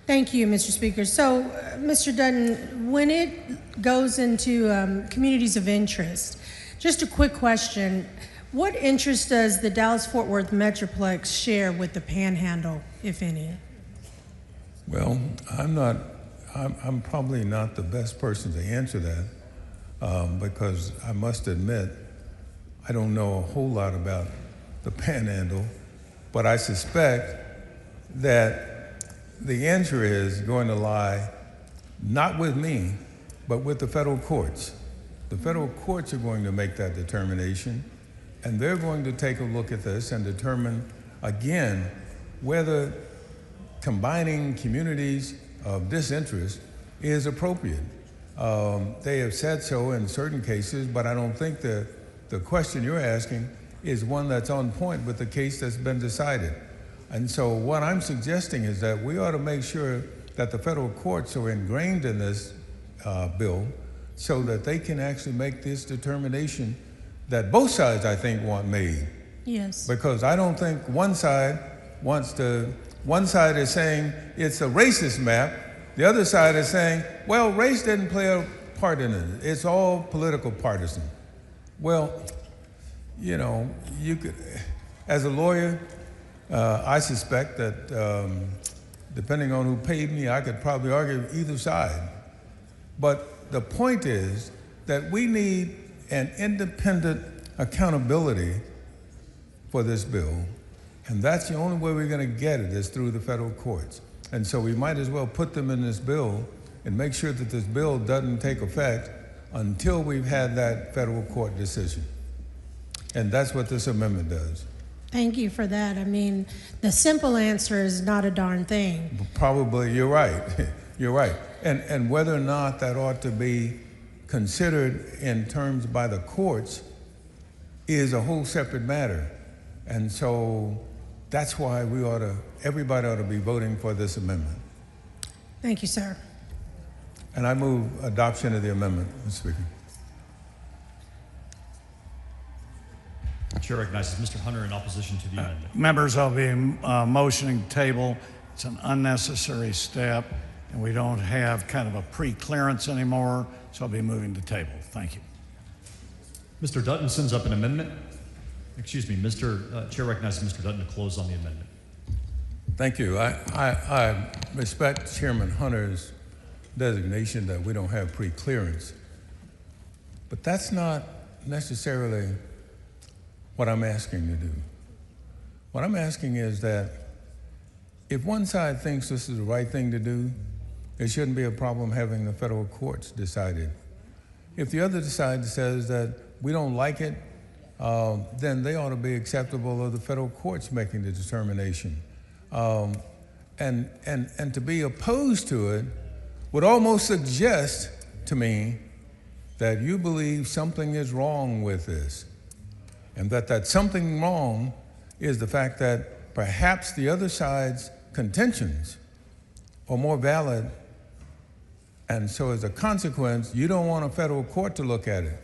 Thank you, Mr. Speaker. So, Mr. Dutton, when it goes into communities of interest, just a quick question. What interest does the Dallas-Fort Worth Metroplex share with the Panhandle, if any? Well, I'm probably not the best person to answer that because I must admit I don't know a whole lot about the Panhandle, but I suspect that the answer is going to lie not with me, but with the federal courts. The federal courts are going to make that determination, and they're going to take a look at this and determine, again, whether combining communities of disinterest is appropriate. They have said so in certain cases, but I don't think the question you're asking is one that's on point with the case that's been decided. And so what I'm suggesting is that we ought to make sure that the federal courts are ingrained in this bill so that they can actually make this determination that both sides, I think, want made. Yes. Because I don't think one side is saying it's a racist map, the other side is saying, well, race didn't play a part in it. It's all political partisan. Well, you know, you could, as a lawyer, I suspect that depending on who paid me, I could probably argue either side. But the point is that we need an independent accountability for this bill, and that's the only way we're going to get it is through the federal courts. And so we might as well put them in this bill and make sure that this bill doesn't take effect until we've had that federal court decision. And that's what this amendment does. Thank you for that. I mean, the simple answer is not a darn thing. Probably, you're right. You're right. And whether or not that ought to be considered in terms by the courts is a whole separate matter. And so that's why everybody ought to be voting for this amendment. Thank you, sir. And I move adoption of the amendment, Mr. Speaker. The chair recognizes Mr. Hunter in opposition to the amendment. Members, I'll be motioning table. It's an unnecessary step, and we don't have kind of a pre-clearance anymore, so I'll be moving to table. Thank you. Mr. Dutton sends up an amendment. Excuse me, Chair recognizes Mr. Dutton to close on the amendment. Thank you. I respect Chairman Hunter's designation that we don't have pre-clearance, but that's not necessarily what I'm asking to do. What I'm asking is that if one side thinks this is the right thing to do, there shouldn't be a problem having the federal courts decide it. If the other side says that we don't like it, then they ought to be acceptable of the federal courts making the determination. And to be opposed to it would almost suggest to me that you believe something is wrong with this, and that something wrong is the fact that perhaps the other side's contentions are more valid, and so as a consequence, you don't want a federal court to look at it.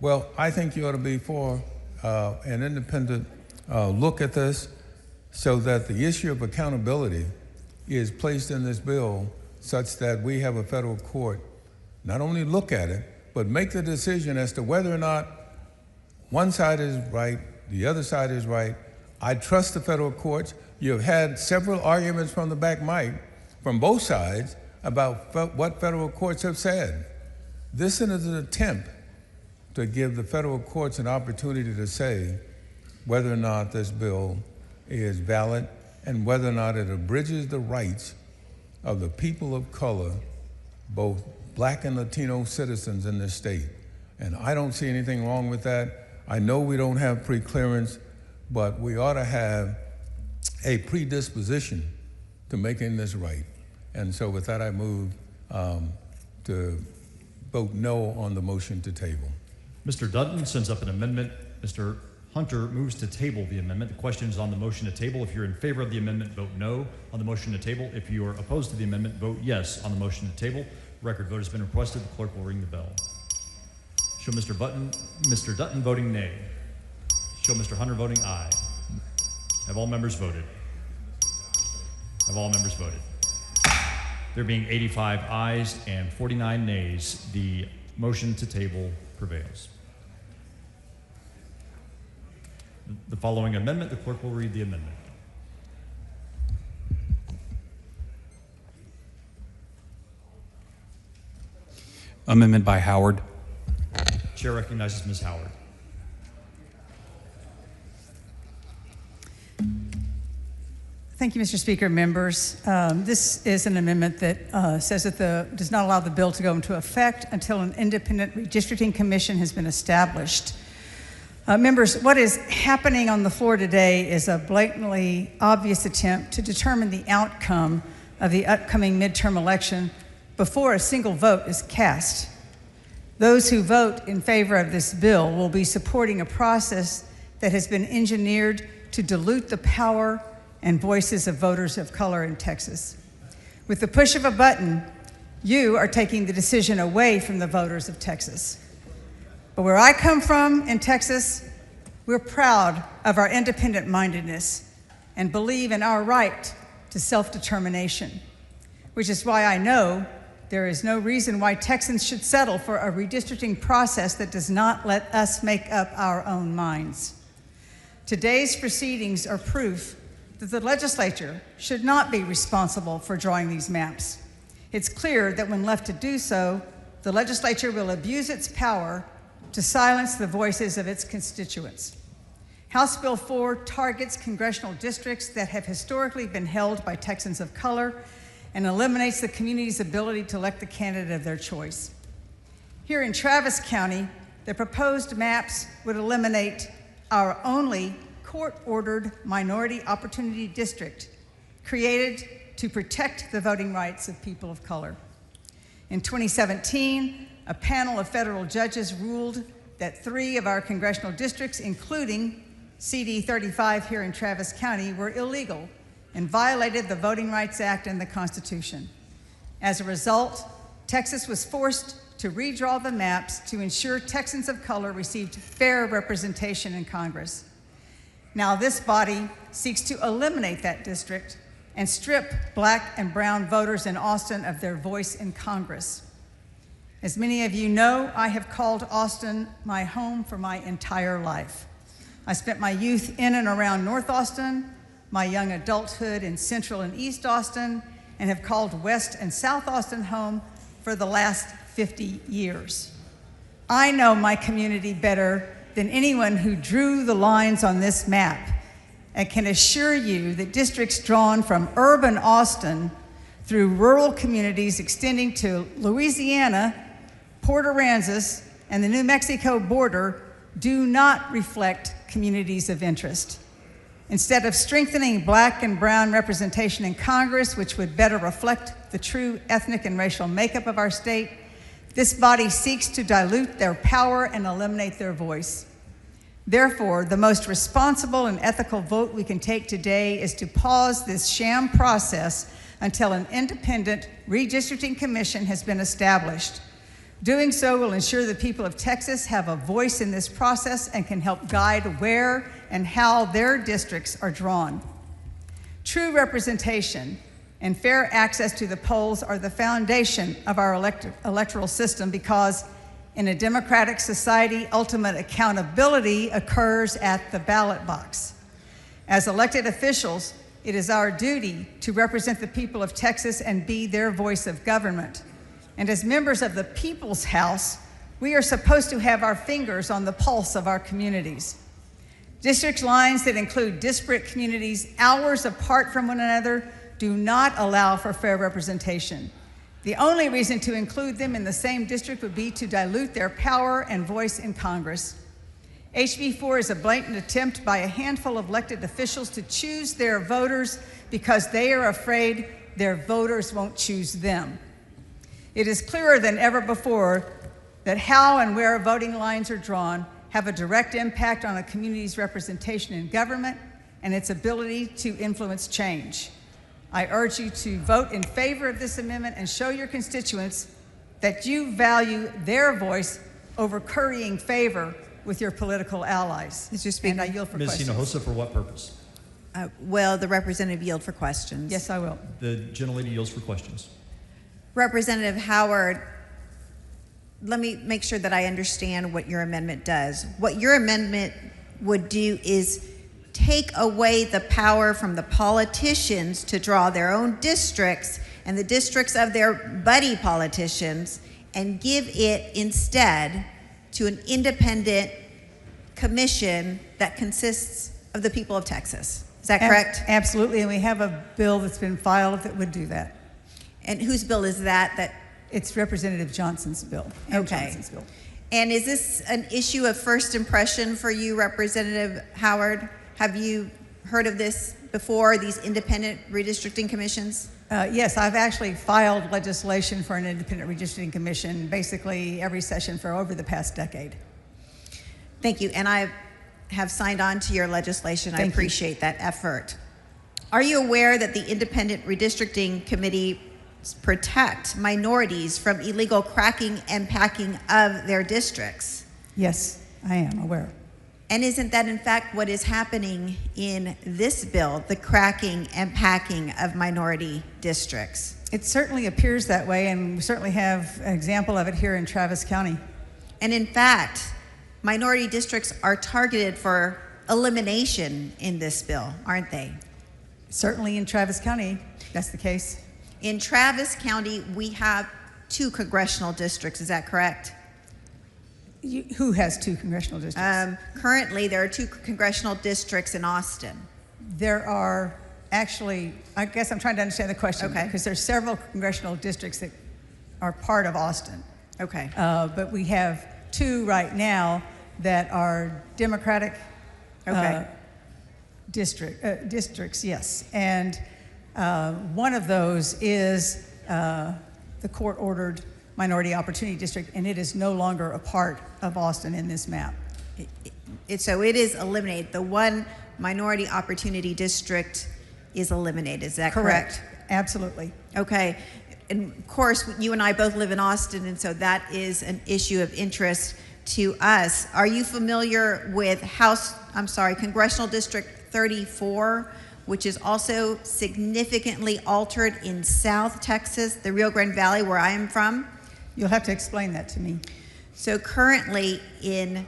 Well, I think you ought to be for an independent look at this so that the issue of accountability is placed in this bill such that we have a federal court not only look at it, but make the decision as to whether or not one side is right, the other side is right. I trust the federal courts. You have had several arguments from the back mic from both sides about what federal courts have said. This is an attempt to give the federal courts an opportunity to say whether or not this bill is valid and whether or not it abridges the rights of the people of color, both black and Latino citizens in this state. And I don't see anything wrong with that. I know we don't have pre-clearance, but we ought to have a predisposition to making this right. And so with that, I move to vote no on the motion to table. Mr. Dutton sends up an amendment. Mr. Hunter moves to table the amendment. The question is on the motion to table. If you're in favor of the amendment, vote no on the motion to table. If you are opposed to the amendment, vote yes on the motion to table. Record vote has been requested. The clerk will ring the bell. Show Mr. Dutton voting nay. Show Mr. Hunter voting aye. Have all members voted? Have all members voted? There being 85 ayes and 49 nays, the motion to table prevails. The following amendment, the clerk will read the amendment. Amendment by Howard. Chair recognizes Ms. Howard. Thank you, Mr. Speaker, members. This is an amendment that says that does not allow the bill to go into effect until an independent redistricting commission has been established. Members, what is happening on the floor today is a blatantly obvious attempt to determine the outcome of the upcoming midterm election before a single vote is cast. Those who vote in favor of this bill will be supporting a process that has been engineered to dilute the power and voices of voters of color in Texas. With the push of a button, you are taking the decision away from the voters of Texas. But where I come from in Texas, we're proud of our independent-mindedness and believe in our right to self-determination, which is why I know there is no reason why Texans should settle for a redistricting process that does not let us make up our own minds. Today's proceedings are proof that the legislature should not be responsible for drawing these maps. It's clear that when left to do so, the legislature will abuse its power to silence the voices of its constituents. House Bill 4 targets congressional districts that have historically been held by Texans of color and eliminates the community's ability to elect the candidate of their choice. Here in Travis County, the proposed maps would eliminate our only court-ordered minority opportunity district created to protect the voting rights of people of color. In 2017, a panel of federal judges ruled that 3 of our congressional districts, including CD 35 here in Travis County, were illegal and violated the Voting Rights Act and the Constitution. As a result, Texas was forced to redraw the maps to ensure Texans of color received fair representation in Congress. Now this body seeks to eliminate that district and strip black and brown voters in Austin of their voice in Congress. As many of you know, I have called Austin my home for my entire life. I spent my youth in and around North Austin, my young adulthood in Central and East Austin, and have called West and South Austin home for the last 50 years. I know my community better than anyone who drew the lines on this map, and can assure you that districts drawn from urban Austin through rural communities extending to Louisiana, Port Aransas, and the New Mexico border do not reflect communities of interest. Instead of strengthening black and brown representation in Congress, which would better reflect the true ethnic and racial makeup of our state, this body seeks to dilute their power and eliminate their voice. Therefore, the most responsible and ethical vote we can take today is to pause this sham process until an independent redistricting commission has been established. Doing so will ensure the people of Texas have a voice in this process and can help guide where and how their districts are drawn. True representation and fair access to the polls are the foundation of our electoral system because In a democratic society, ultimate accountability occurs at the ballot box. As elected officials, it is our duty to represent the people of Texas and be their voice of government. And as members of the People's House, we are supposed to have our fingers on the pulse of our communities. District lines that include disparate communities hours apart from one another do not allow for fair representation. The only reason to include them in the same district would be to dilute their power and voice in Congress. HB 4 is a blatant attempt by a handful of elected officials to choose their voters because they are afraid their voters won't choose them. It is clearer than ever before that how and where voting lines are drawn have a direct impact on a community's representation in government and its ability to influence change. I urge you to vote in favor of this amendment and show your constituents that you value their voice over currying favor with your political allies. Mr. Speaker. And I yield for Ms. questions. Hinojosa, for what purpose? Will the representative yield for questions? Yes, I will. The gentlelady yields for questions. Representative Howard, let me make sure that I understand what your amendment does. What your amendment would do is take away the power from the politicians to draw their own districts and the districts of their buddy politicians and give it instead to an independent commission that consists of the people of Texas. Is that correct? Absolutely, and we have a bill that's been filed that would do that. And whose bill is that? It's Representative Johnson's bill. Okay. Johnson's bill. And is this an issue of first impression for you, Representative Howard? Have you heard of this before, these independent redistricting commissions? Yes, I've actually filed legislation for an independent redistricting commission basically every session for over the past decade. Thank you, and I have signed on to your legislation. I appreciate that effort. Are you aware that the Independent Redistricting Committee protect minorities from illegal cracking and packing of their districts? Yes, I am aware. And isn't that in fact what is happening in this bill, the cracking and packing of minority districts? It certainly appears that way, and we certainly have an example of it here in Travis County. And in fact, minority districts are targeted for elimination in this bill, aren't they? Certainly in Travis County, that's the case. In Travis County, we have 2 congressional districts, is that correct? Who has 2 congressional districts? Currently, there are 2 congressional districts in Austin. There are actually, I guess I'm trying to understand the question, Okay. because there's several congressional districts that are part of Austin. Okay. But we have 2 right now that are Democratic districts, yes. And one of those is the court-ordered Minority Opportunity District, and it is no longer a part of Austin in this map. So it is eliminated. The one Minority Opportunity District is eliminated. Is that correct? Absolutely. Okay. And of course, you and I both live in Austin, and so that is an issue of interest to us. Are you familiar with Congressional District 34, which is also significantly altered in South Texas, the Rio Grande Valley, where I am from? You'll have to explain that to me. So currently in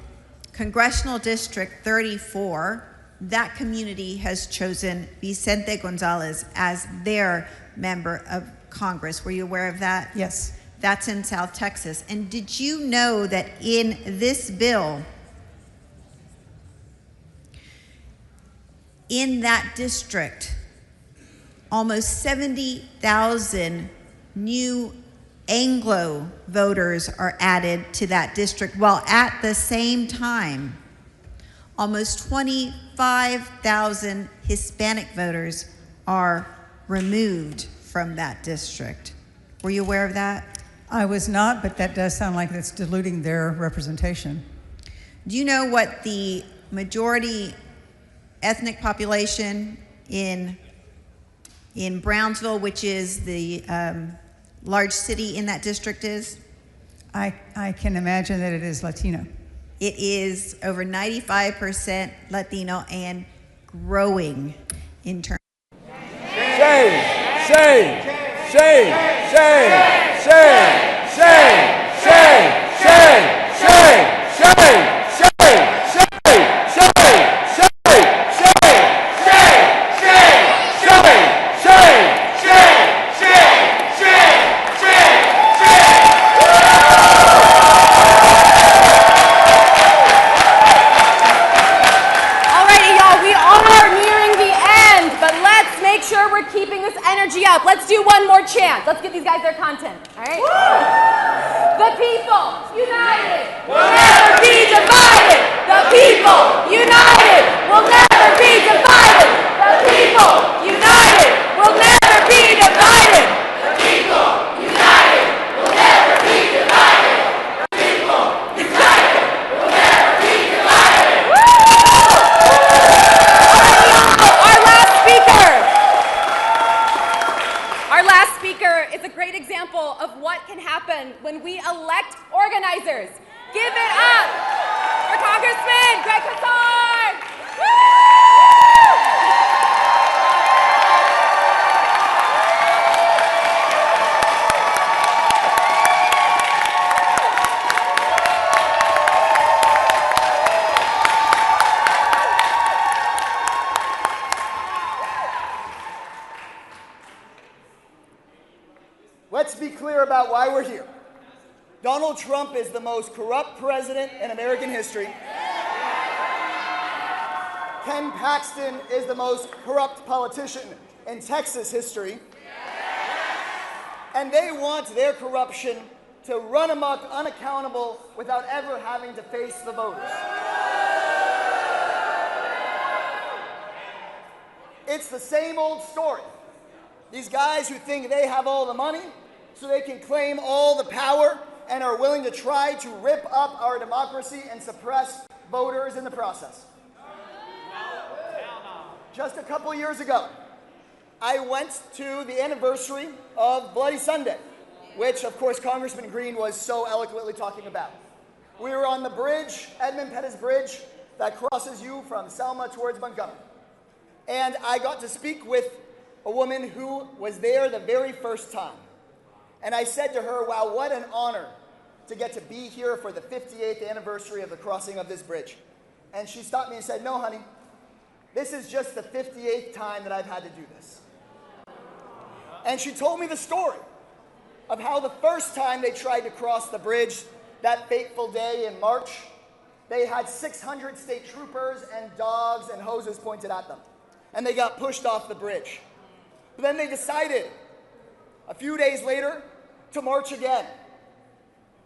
Congressional District 34, that community has chosen Vicente Gonzalez as their member of Congress. Were you aware of that? Yes. That's in South Texas. And did you know that in this bill, in that district, almost 70,000 new Anglo voters are added to that district, while at the same time, almost 25,000 Hispanic voters are removed from that district. Were you aware of that? I was not, but that does sound like it's diluting their representation. Do you know what the majority ethnic population in Brownsville, which is the large city in that district, is? I can imagine that it is Latino. It is over 95% Latino and growing in terms. Shame! Let's do one more chant. Let's give these guys their content. All right? The people united will never be divided. The people united will never be divided. The people united will never be divided. The people united will never be divided. The people united will never be divided. Our last speaker is a great example of what can happen when we elect organizers. Give it up for Congressman Greg Casar. Let's be clear about why we're here. Donald Trump is the most corrupt president in American history. Ken Paxton is the most corrupt politician in Texas history. And they want their corruption to run amok unaccountable without ever having to face the voters. It's the same old story. These guys who think they have all the money, so they can claim all the power and are willing to try to rip up our democracy and suppress voters in the process. Just a couple years ago, I went to the anniversary of Bloody Sunday, which of course Congressman Green was so eloquently talking about. We were on the bridge, Edmund Pettus Bridge, that crosses you from Selma towards Montgomery. And I got to speak with a woman who was there the very first time. And I said to her, wow, what an honor to get to be here for the 58th anniversary of the crossing of this bridge. And she stopped me and said, no, honey, this is just the 58th time that I've had to do this. And she told me the story of how the first time they tried to cross the bridge, that fateful day in March, they had 600 state troopers and dogs and hoses pointed at them. And they got pushed off the bridge. But then they decided, a few days later, to march again.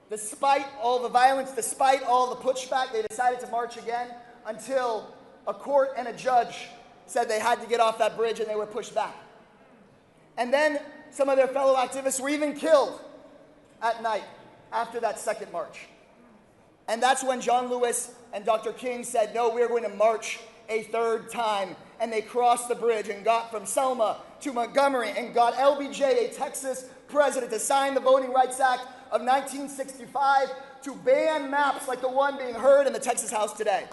Despite all the violence, despite all the pushback, they decided to march again until a court and a judge said they had to get off that bridge and they were pushed back. And then some of their fellow activists were even killed at night after that second march. And that's when John Lewis and Dr. King said, no, we're going to march a third time. And they crossed the bridge and got from Selma to Montgomery and got LBJ, a Texas president, to sign the Voting Rights Act of 1965 to ban maps like the one being heard in the Texas House today.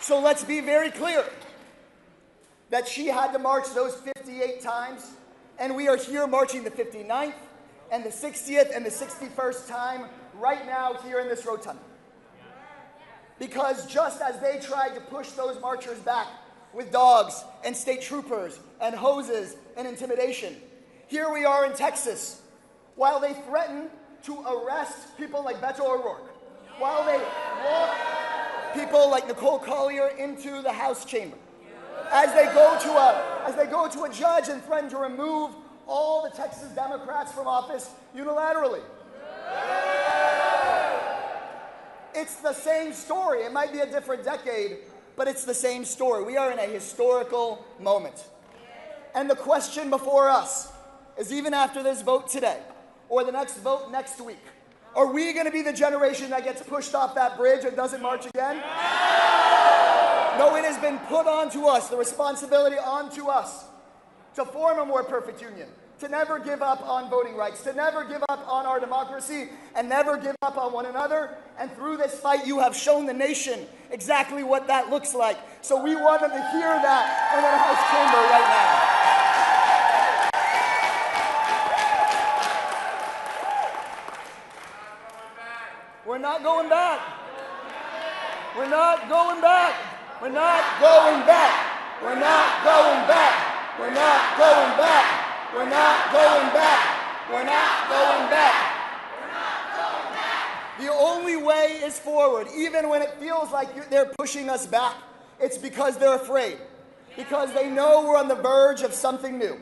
So let's be very clear that she had to march those 58 times, and we are here marching the 59th and the 60th and the 61st time right now here in this rotunda. Because just as they tried to push those marchers back with dogs and state troopers and hoses and intimidation, here we are in Texas, while they threaten to arrest people like Beto O'Rourke, while they walk people like Nicole Collier into the House chamber, as they go to a judge and threaten to remove all the Texas Democrats from office unilaterally. It's the same story. It might be a different decade, but it's the same story. We are in a historical moment. And the question before us is, even after this vote today, or the next vote next week, are we going to be the generation that gets pushed off that bridge and doesn't march again? No, it has been put onto us, the responsibility onto us, to form a more perfect union, to never give up on voting rights, to never give up on our democracy, and never give up on one another. And through this fight, you have shown the nation exactly what that looks like. So we want them to hear that in the House chamber right now. not going back. We're not going back. We're not going back. We're not going back. We're not going back. We're not going back. We're not going back. The only way is forward, even when it feels like they're pushing us back. It's because they're afraid, because they know we're on the verge of something new.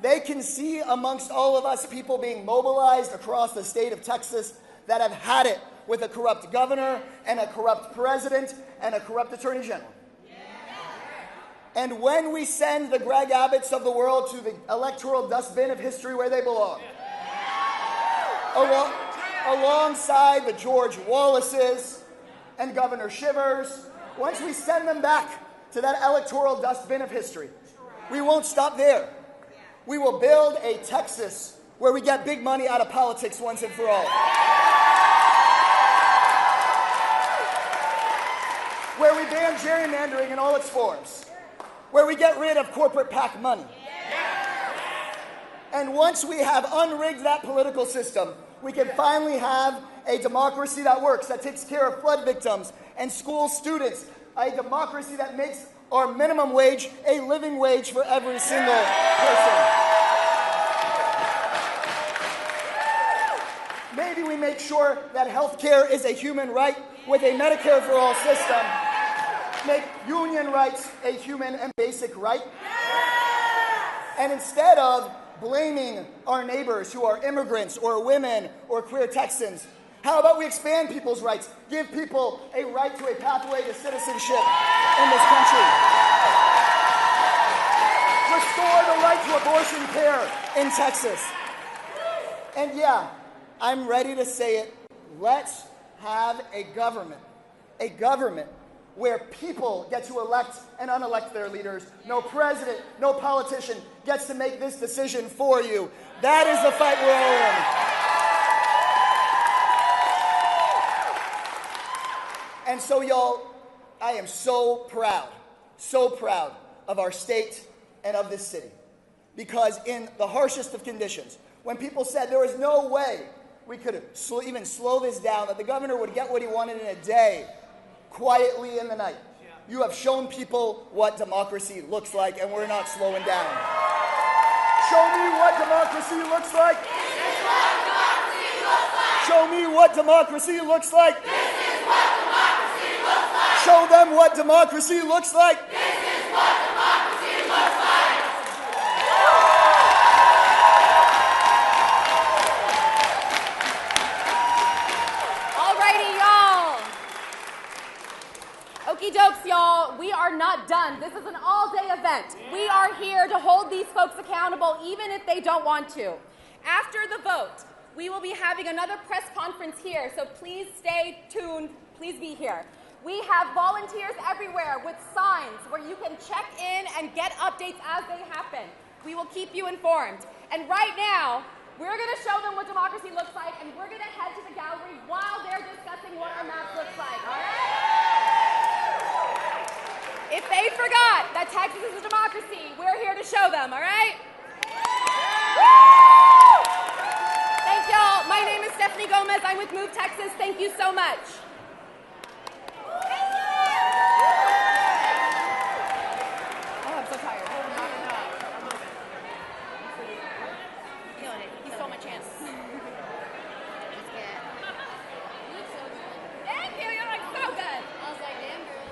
They can see amongst all of us people being mobilized across the state of Texas that have had it with a corrupt governor and a corrupt president and a corrupt attorney general. And when we send the Greg Abbotts of the world to the electoral dustbin of history where they belong, alongside the George Wallaces and Governor Shivers, once we send them back to that electoral dustbin of history, we won't stop there. We will build a Texas where we get big money out of politics once and for all. Where we ban gerrymandering in all its forms. Where we get rid of corporate PAC money. And once we have unrigged that political system, we can finally have a democracy that works, that takes care of flood victims and school students, a democracy that makes our minimum wage a living wage for every single person. Maybe we make sure that health care is a human right with a Medicare for all system. Make union rights a human and basic right. And instead of blaming our neighbors who are immigrants or women or queer Texans, how about we expand people's rights? Give people a right to a pathway to citizenship in this country. Restore the right to abortion care in Texas. And yeah, I'm ready to say it. Let's have a government where people get to elect and unelect their leaders. No president, no politician gets to make this decision for you. That is the fight we're all in. And so, y'all, I am so proud of our state and of this city. Because in the harshest of conditions, when people said there was no way we could even slow this down, that the governor would get what he wanted in a day, quietly in the night, you have shown people what democracy looks like, and we're not slowing down. Show me what democracy looks like. This is what democracy looks like. Show me what democracy looks like. This is what democracy looks like. Show them what democracy looks like. This is what democracy looks like. Alrighty, y'all. Okie dokes, y'all. We are not done. This is an all-day event. We are here to hold these folks accountable, even if they don't want to. After the vote, we will be having another press conference here, so please stay tuned. Please be here. We have volunteers everywhere with signs where you can check in and get updates as they happen. We will keep you informed. And right now, we're going to show them what democracy looks like, and we're going to head to the gallery while they're discussing what our maps looks like, all right? If they forgot that Texas is a democracy, we're here to show them, all right? Woo! Thank y'all. My name is Stephanie Gomez. I'm with Move Texas. Thank you so much. Oh, I'm so tired. Killing it. He stole my chance. Thank you. You look so good. I was like, damn girl.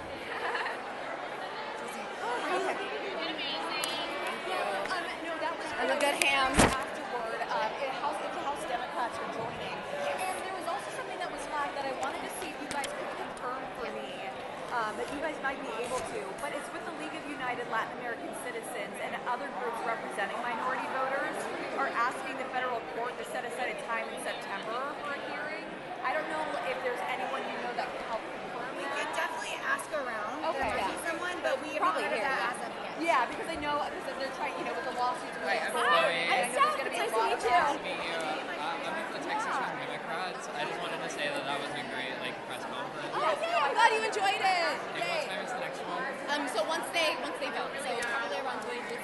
No, that was and a good ham afterward. It's the House Democrats are joining. And there was also something that was flagged that I wanted to see if you guys could confirm for me. That you guys might be able to, but it's with the League of United Latin American Citizens and other groups representing minority voters are asking the federal court to set aside a time in September for a hearing. I don't know if there's anyone you know that can help confirm that. We can definitely ask around. Okay, there might be someone, but we haven't heard of that as of yet. Yeah, because I know because they're trying, with the lawsuits. Right, I'm Chloe. Steph. It's nice to meet you. I'm with the Texas Democrats. I just wanted to say that was a great press conference. Oh, okay. I'm glad you enjoyed it. And what time is the next one? So once they vote, so probably around 2:30.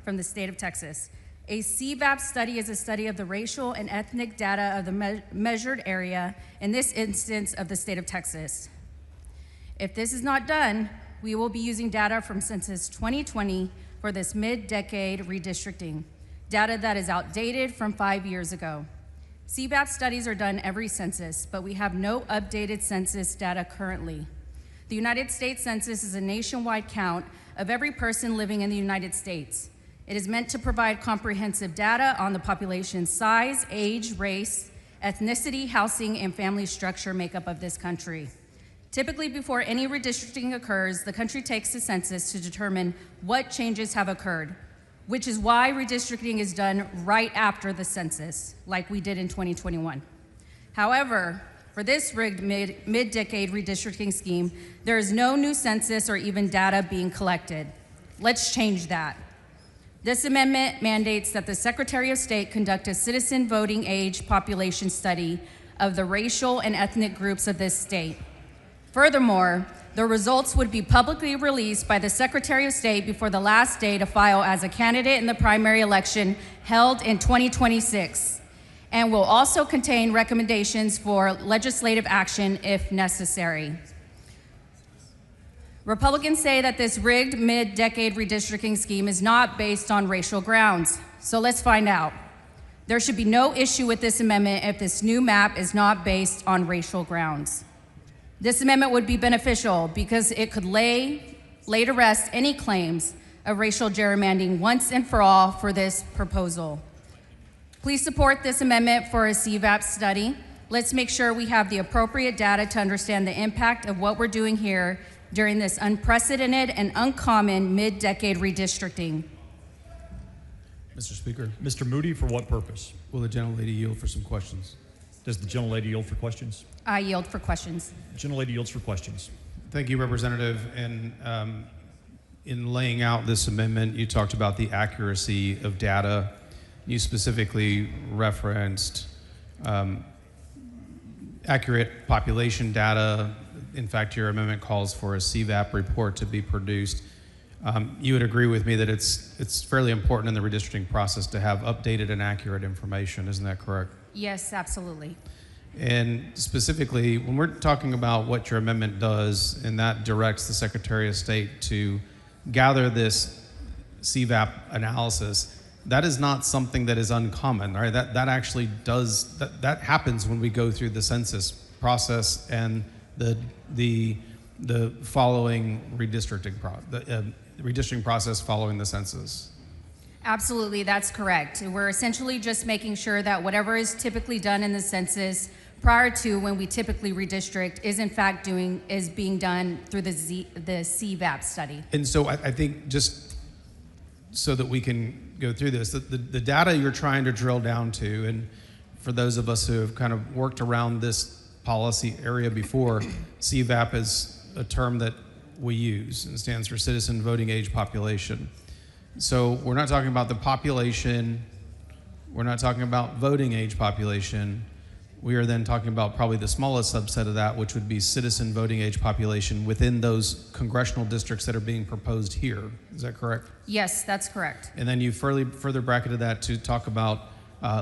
From the state of Texas. A CVAP study is a study of the racial and ethnic data of the measured area, in this instance of the state of Texas. If this is not done, we will be using data from Census 2020 for this mid-decade redistricting, data that is outdated from 5 years ago. CVAP studies are done every census, but we have no updated census data currently. The United States Census is a nationwide count of every person living in the United States. It is meant to provide comprehensive data on the population's size, age, race, ethnicity, housing, and family structure makeup of this country. Typically, before any redistricting occurs, the country takes a census to determine what changes have occurred, which is why redistricting is done right after the census, like we did in 2021. However, for this rigged mid-decade redistricting scheme, there is no new census or even data being collected. Let's change that. This amendment mandates that the Secretary of State conduct a citizen voting age population study of the racial and ethnic groups of this state. Furthermore, the results would be publicly released by the Secretary of State before the last day to file as a candidate in the primary election held in 2026, and will also contain recommendations for legislative action if necessary. Republicans say that this rigged mid-decade redistricting scheme is not based on racial grounds. So let's find out. There should be no issue with this amendment if this new map is not based on racial grounds. This amendment would be beneficial because it could lay to rest any claims of racial gerrymandering once and for all for this proposal. Please support this amendment for a CVAP study. Let's make sure we have the appropriate data to understand the impact of what we're doing here during this unprecedented and uncommon mid-decade redistricting. Mr. Speaker. Mr. Moody, for what purpose? Will the gentlelady yield for some questions? Does the gentlelady yield for questions? I yield for questions. Gentlelady yields for questions. Thank you, Representative. And in laying out this amendment, you talked about the accuracy of data. You specifically referenced accurate population data. In fact, your amendment calls for a CVAP report to be produced. You would agree with me that it's fairly important in the redistricting process to have updated and accurate information, isn't that correct? Yes, absolutely. And specifically, when we're talking about what your amendment does, and that directs the Secretary of State to gather this CVAP analysis, that is not something that is uncommon, right? That actually does, that happens when we go through the census process and the following redistricting process following the census. Absolutely, that's correct. We're essentially just making sure that whatever is typically done in the census prior to when we typically redistrict is in fact being done through the CVAP study. And so I think just so that we can go through this, the data you're trying to drill down to, and for those of us who have kind of worked around this policy area before, CVAP is a term that we use and stands for Citizen Voting Age Population. So we're not talking about the population, we're not talking about voting age population. We are then talking about probably the smallest subset of that, which would be citizen voting age population within those congressional districts that are being proposed here. Is that correct? Yes, that's correct. And then you further bracketed that to talk about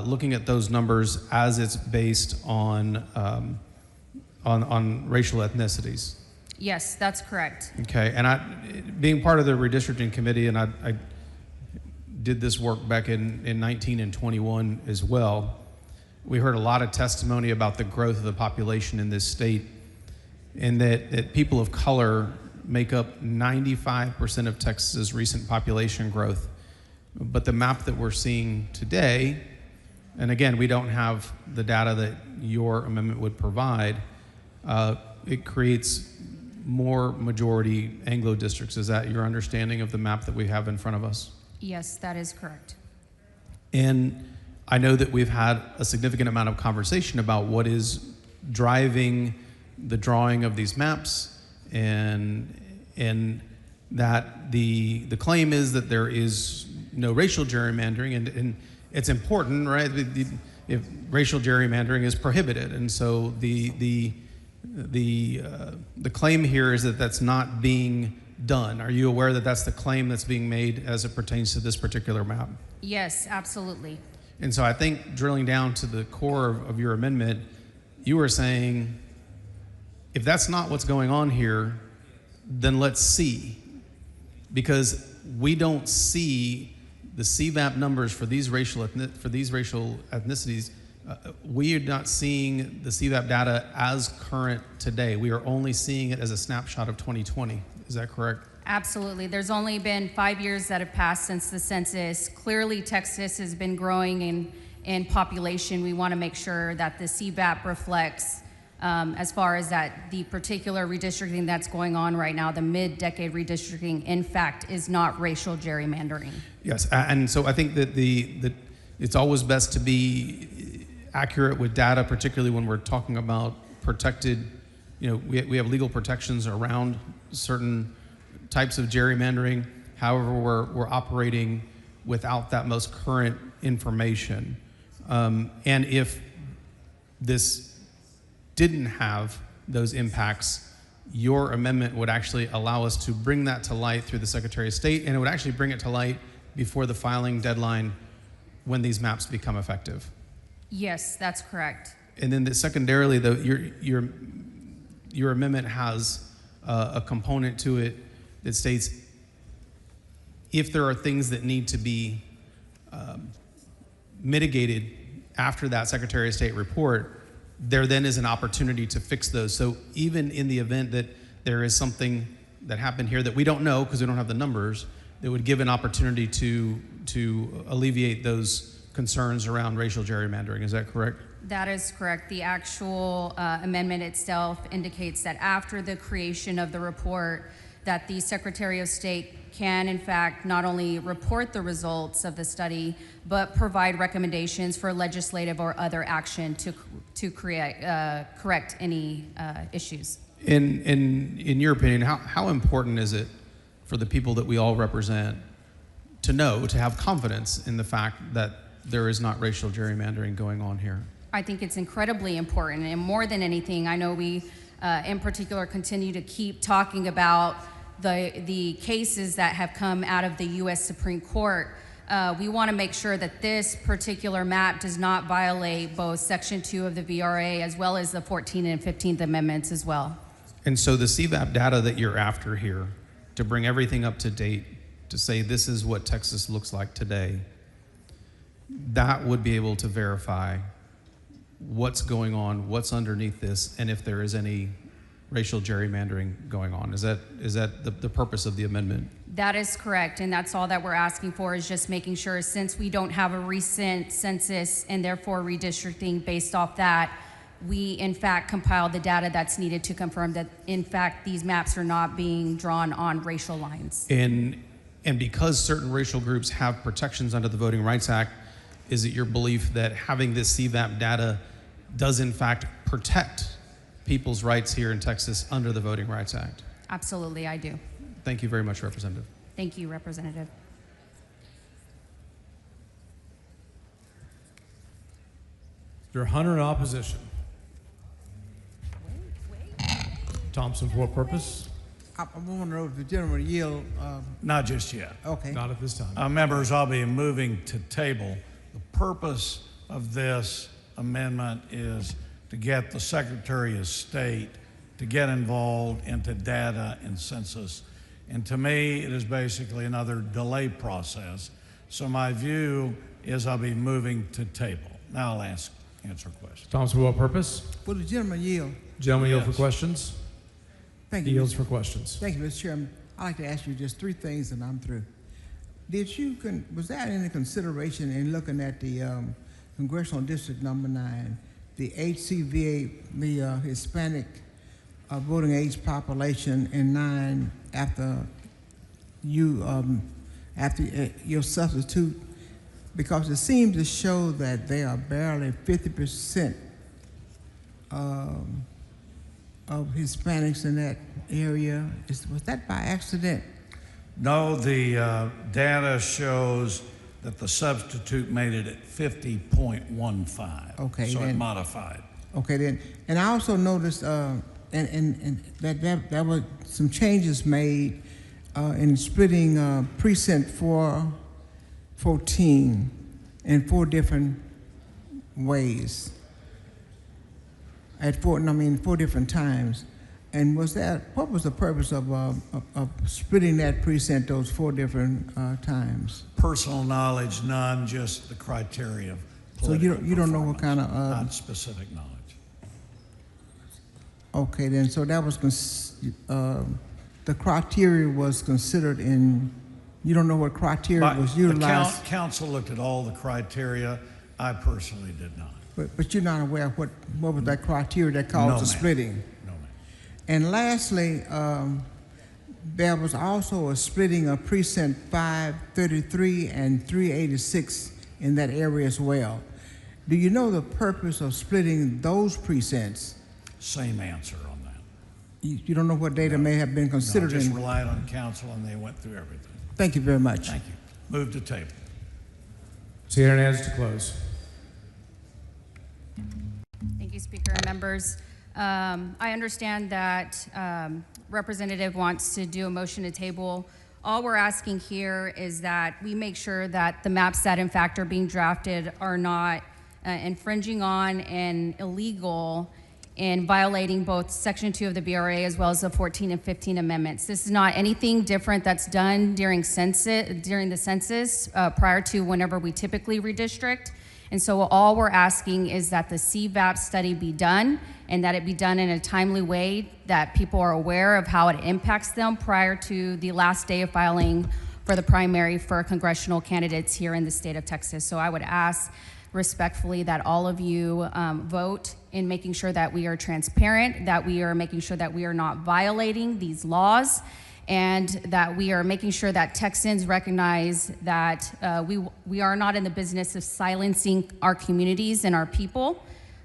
looking at those numbers as it's based on racial ethnicities. Yes, that's correct. Okay, and being part of the redistricting committee, and I did this work back in 19 and 21 as well. We heard a lot of testimony about the growth of the population in this state, and that people of color make up 95% of Texas's recent population growth. But the map that we're seeing today, and again, we don't have the data that your amendment would provide, it creates more majority Anglo districts. Is that your understanding of the map that we have in front of us? Yes, that is correct. And I know that we've had a significant amount of conversation about what is driving the drawing of these maps, and that the claim is that there is no racial gerrymandering, and it's important, right? If racial gerrymandering is prohibited, and so the claim here is that that's not being done. Are you aware that that's the claim that's being made as it pertains to this particular map? Yes, absolutely. And so I think drilling down to the core of your amendment, you were saying, if that's not what's going on here, then let's see. Because we don't see the CVAP numbers for these racial ethnicities. We are not seeing the CVAP data as current today. We are only seeing it as a snapshot of 2020. Is that correct? Absolutely. There's only been 5 years that have passed since the census. Clearly, Texas has been growing in population. We want to make sure that the CVAP reflects, as far as that the particular redistricting that's going on right now, the mid-decade redistricting, in fact, is not racial gerrymandering. Yes, and so I think that it's always best to be accurate with data, particularly when we're talking about protected, we have legal protections around certain types of gerrymandering. However, we're operating without that most current information. And if this didn't have those impacts, your amendment would actually allow us to bring that to light through the Secretary of State, and it would actually bring it to light before the filing deadline when these maps become effective. Yes, that's correct. And then secondarily, though, your amendment has a component to it that states if there are things that need to be mitigated after that Secretary of State report, there then is an opportunity to fix those. So even in the event that there is something that happened here that we don't know because we don't have the numbers, that would give an opportunity to alleviate those concerns around racial gerrymandering. Is that correct? That is correct. The actual amendment itself indicates that after the creation of the report, that the Secretary of State can, in fact, not only report the results of the study, but provide recommendations for legislative or other action to correct any issues. In your opinion, how important is it for the people that we all represent to know, to have confidence in the fact that there is not racial gerrymandering going on here? I think it's incredibly important, and more than anything, I know we, in particular, continue to keep talking about the cases that have come out of the U.S. Supreme Court. We want to make sure that this particular map does not violate both Section 2 of the VRA as well as the 14th and 15th Amendments as well. And so the CVAP data that you're after here, to bring everything up to date, to say this is what Texas looks like today, that would be able to verify what's going on, what's underneath this, and if there is any racial gerrymandering going on. Is that the purpose of the amendment? That is correct, and that's all that we're asking for, is just making sure, since we don't have a recent census and therefore redistricting based off that, we in fact compile the data that's needed to confirm that in fact these maps are not being drawn on racial lines. And because certain racial groups have protections under the Voting Rights Act, is it your belief that having this CVAP data does in fact protect people's rights here in Texas under the Voting Rights Act? Absolutely, I do. Thank you very much, Representative. Thank you, Representative. Mr. Hunter in opposition. Thompson, for what purpose? I want to know if the gentleman yield. Not just yet. Okay. Not at this time. Members, I'll be moving to table. The purpose of this amendment is to get the Secretary of State to get involved into data and census. And to me, it is basically another delay process. So my view is I'll be moving to table. Now I'll answer questions. Thompson, for what purpose? Will the gentleman yield? Gentleman yield for questions? Thank you. Yields for questions. Thank you, Mr. Chairman. I'd like to ask you just three things and I'm through. Was that any consideration in looking at the Congressional District Number 9, the HCVA, the Hispanic voting age population in 9 after your substitute? Because it seems to show that they are barely 50% of Hispanics in that area. Was that by accident? No, the data shows that the substitute made it at 50.15. Okay, so then, it modified. Okay, then, and I also noticed, and that there were some changes made in splitting precinct 414 in 4 different ways at 4 different times. And what was the purpose of splitting that precinct those 4 different times? Personal knowledge, none, just the criteria of So you don't know what kind of not specific knowledge. Okay, then, so that was the criteria was considered in. You don't know what criteria was utilized. The council looked at all the criteria. I personally did not. But you're not aware of what was that criteria that caused the splitting? No, ma'am. And lastly, there was also a splitting of precinct 533 and 386 in that area as well. Do you know the purpose of splitting those precincts? Same answer on that. You don't know what data may have been considered No, just in? relied on council and they went through everything. Thank you very much. Thank you. Move to table. Senator Hernandez to close. Thank you, Speaker and members. I understand that Representative wants to do a motion to table. All we're asking here is that we make sure that the maps that in fact are being drafted are not infringing on and illegal in violating both Section 2 of the BRA as well as the 14 and 15 amendments. This is not anything different that's done during the census prior to whenever we typically redistrict. And so all we're asking is that the CVAP study be done and that it be done in a timely way, that people are aware of how it impacts them prior to the last day of filing for the primary for congressional candidates here in the state of Texas. So I would ask respectfully that all of you vote in making sure that we are transparent, that we are making sure that we are not violating these laws, and that we are making sure that Texans recognize that we are not in the business of silencing our communities and our people.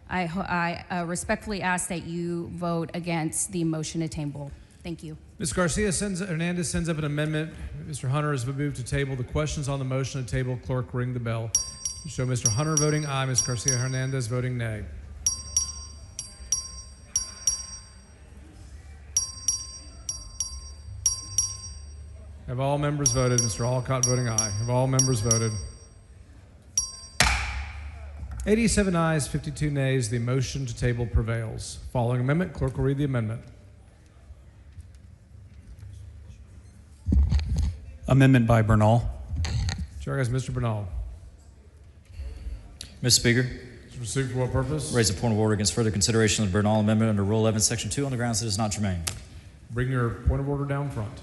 I respectfully ask that you vote against the motion to table. Thank you. Ms. Hernandez sends up an amendment. Mr. Hunter has moved to table. The questions on the motion to table, clerk, ring the bell. Show Mr. Hunter voting aye, Ms. Garcia Hernandez voting nay. Have all members voted? Mr. Alcott voting aye. Have all members voted? 87 ayes, 52 nays. The motion to table prevails. Following amendment, clerk will read the amendment. Amendment by Bernal. Chair has Mr. Bernal. Mr. Speaker. Received for what purpose? Raise a point of order against further consideration of the Bernal Amendment under Rule 11, Section 2 on the grounds that it is not germane. Bring your point of order down front.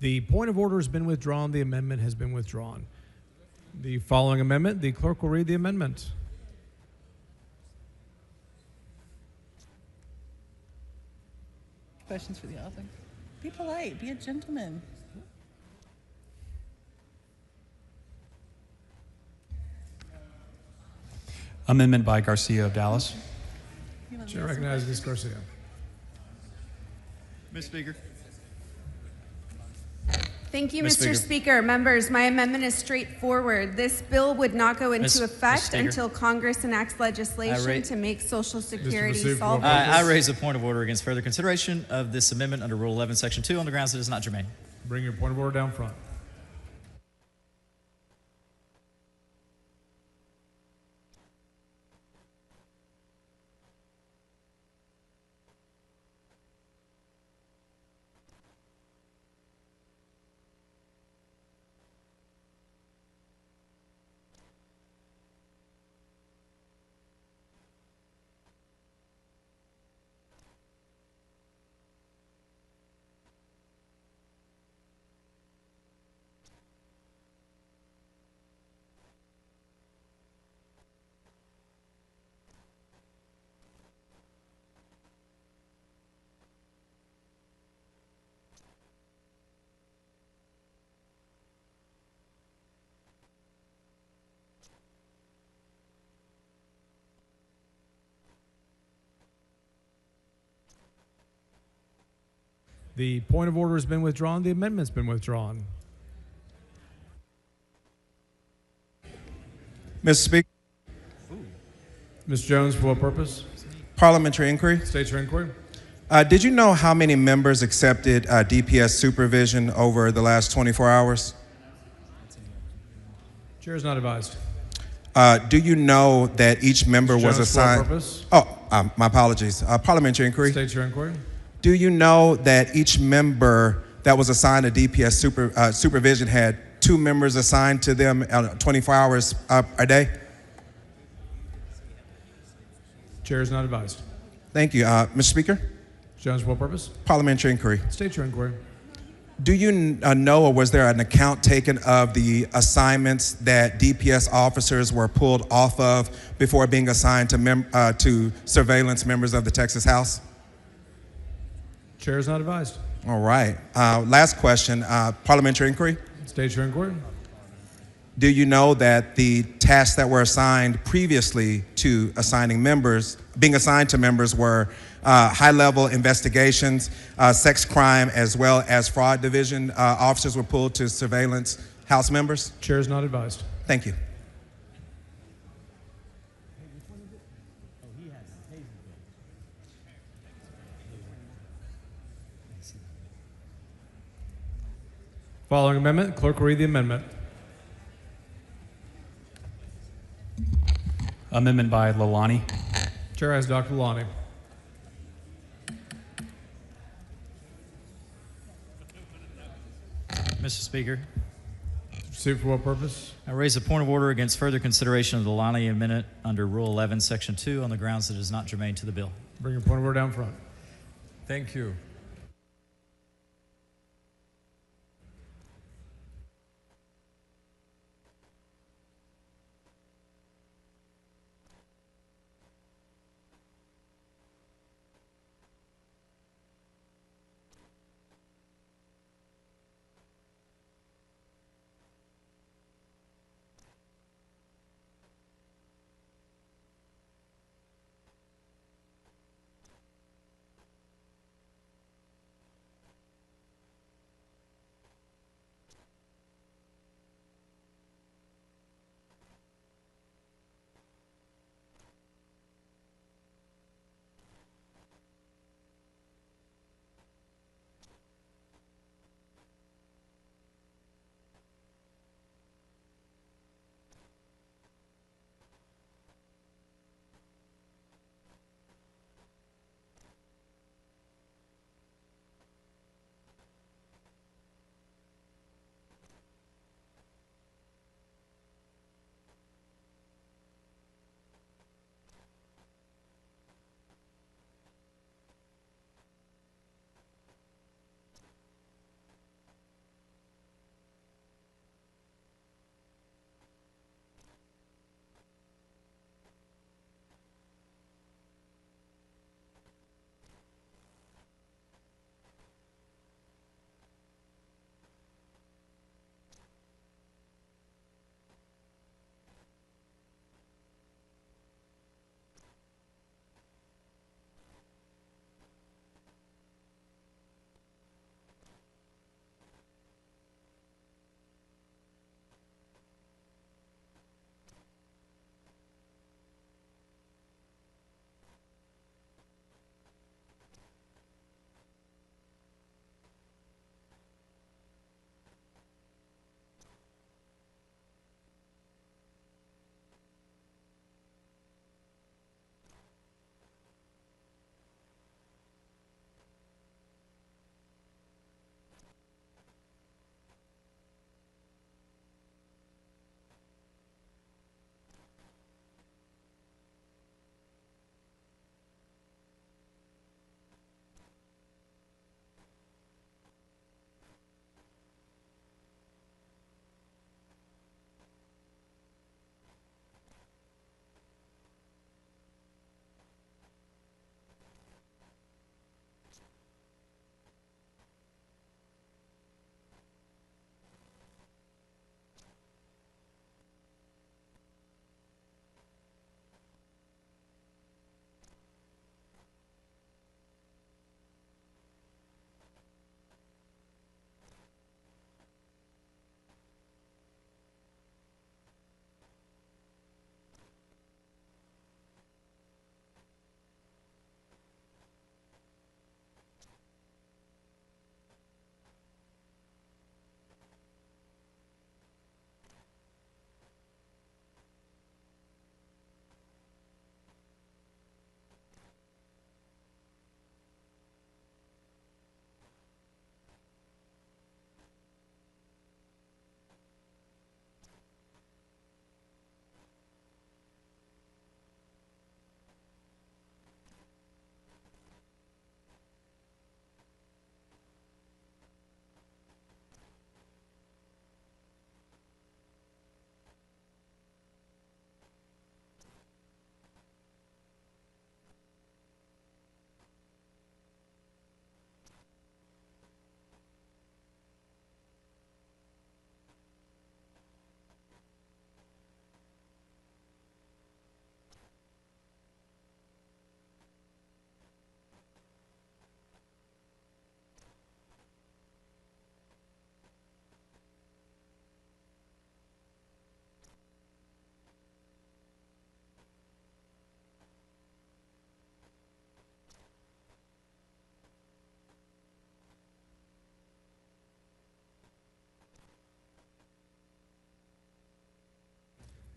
The point of order has been withdrawn. The amendment has been withdrawn. The following amendment, the clerk will read the amendment. Questions for the author? Be polite, be a gentleman. Amendment by Garcia of Dallas. Chair recognizes Ms. Garcia. Ms. Speaker. Thank you, Ms. Mr. Speaker. Members, my amendment is straightforward. This bill would not go into effect until Congress enacts legislation to make Social Security solvent. I raise a point of order against further consideration of this amendment under Rule 11, Section 2 on the grounds that it is not germane. Bring your point of order down front. The point of order has been withdrawn. The amendment's been withdrawn. Mr. Speaker. Ms. Jones, for what purpose? Parliamentary inquiry. State your inquiry. Did you know how many members accepted DPS supervision over the last 24 hours? Chair is not advised. Do you know that each member was assigned? My apologies. Parliamentary inquiry. State your inquiry. Do you know that each member that was assigned to DPS supervision had 2 members assigned to them 24 hours a day? Chair is not advised. Thank you. Mr. Speaker? Jones, for what purpose? Parliamentary inquiry. State your inquiry. Do you know, or was there an account taken of the assignments that DPS officers were pulled off of before being assigned to surveillance members of the Texas House? Chair is not advised. All right. Last question. Parliamentary inquiry. State your inquiry. Do you know that the tasks that were assigned previously to being assigned to members were high-level investigations, sex crime, as well as fraud division officers were pulled to surveillance House members? Chair is not advised. Thank you. Following amendment, clerk will read the amendment. Amendment by Lalani. Chair has Dr. Lalani. Mr. Speaker. Proceed for what purpose? I raise a point of order against further consideration of the Lalani amendment under Rule 11, Section 2 on the grounds that it is not germane to the bill. Bring your point of order down front. Thank you.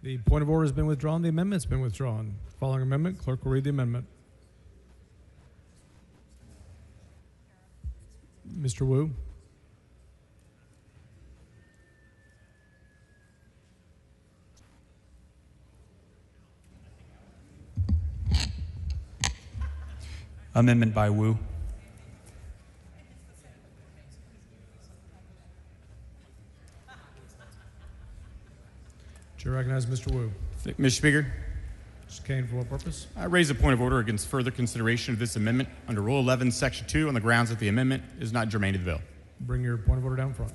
The point of order has been withdrawn. The amendment's been withdrawn. Following amendment, clerk will read the amendment. Mr. Wu. Amendment by Wu. Chair recognizes Mr. Wu. Mr. Speaker, Mr. Kane, for what purpose? I raise a point of order against further consideration of this amendment under Rule 11, Section 2 on the grounds that the amendment is not germane to the bill. Bring your point of order down front.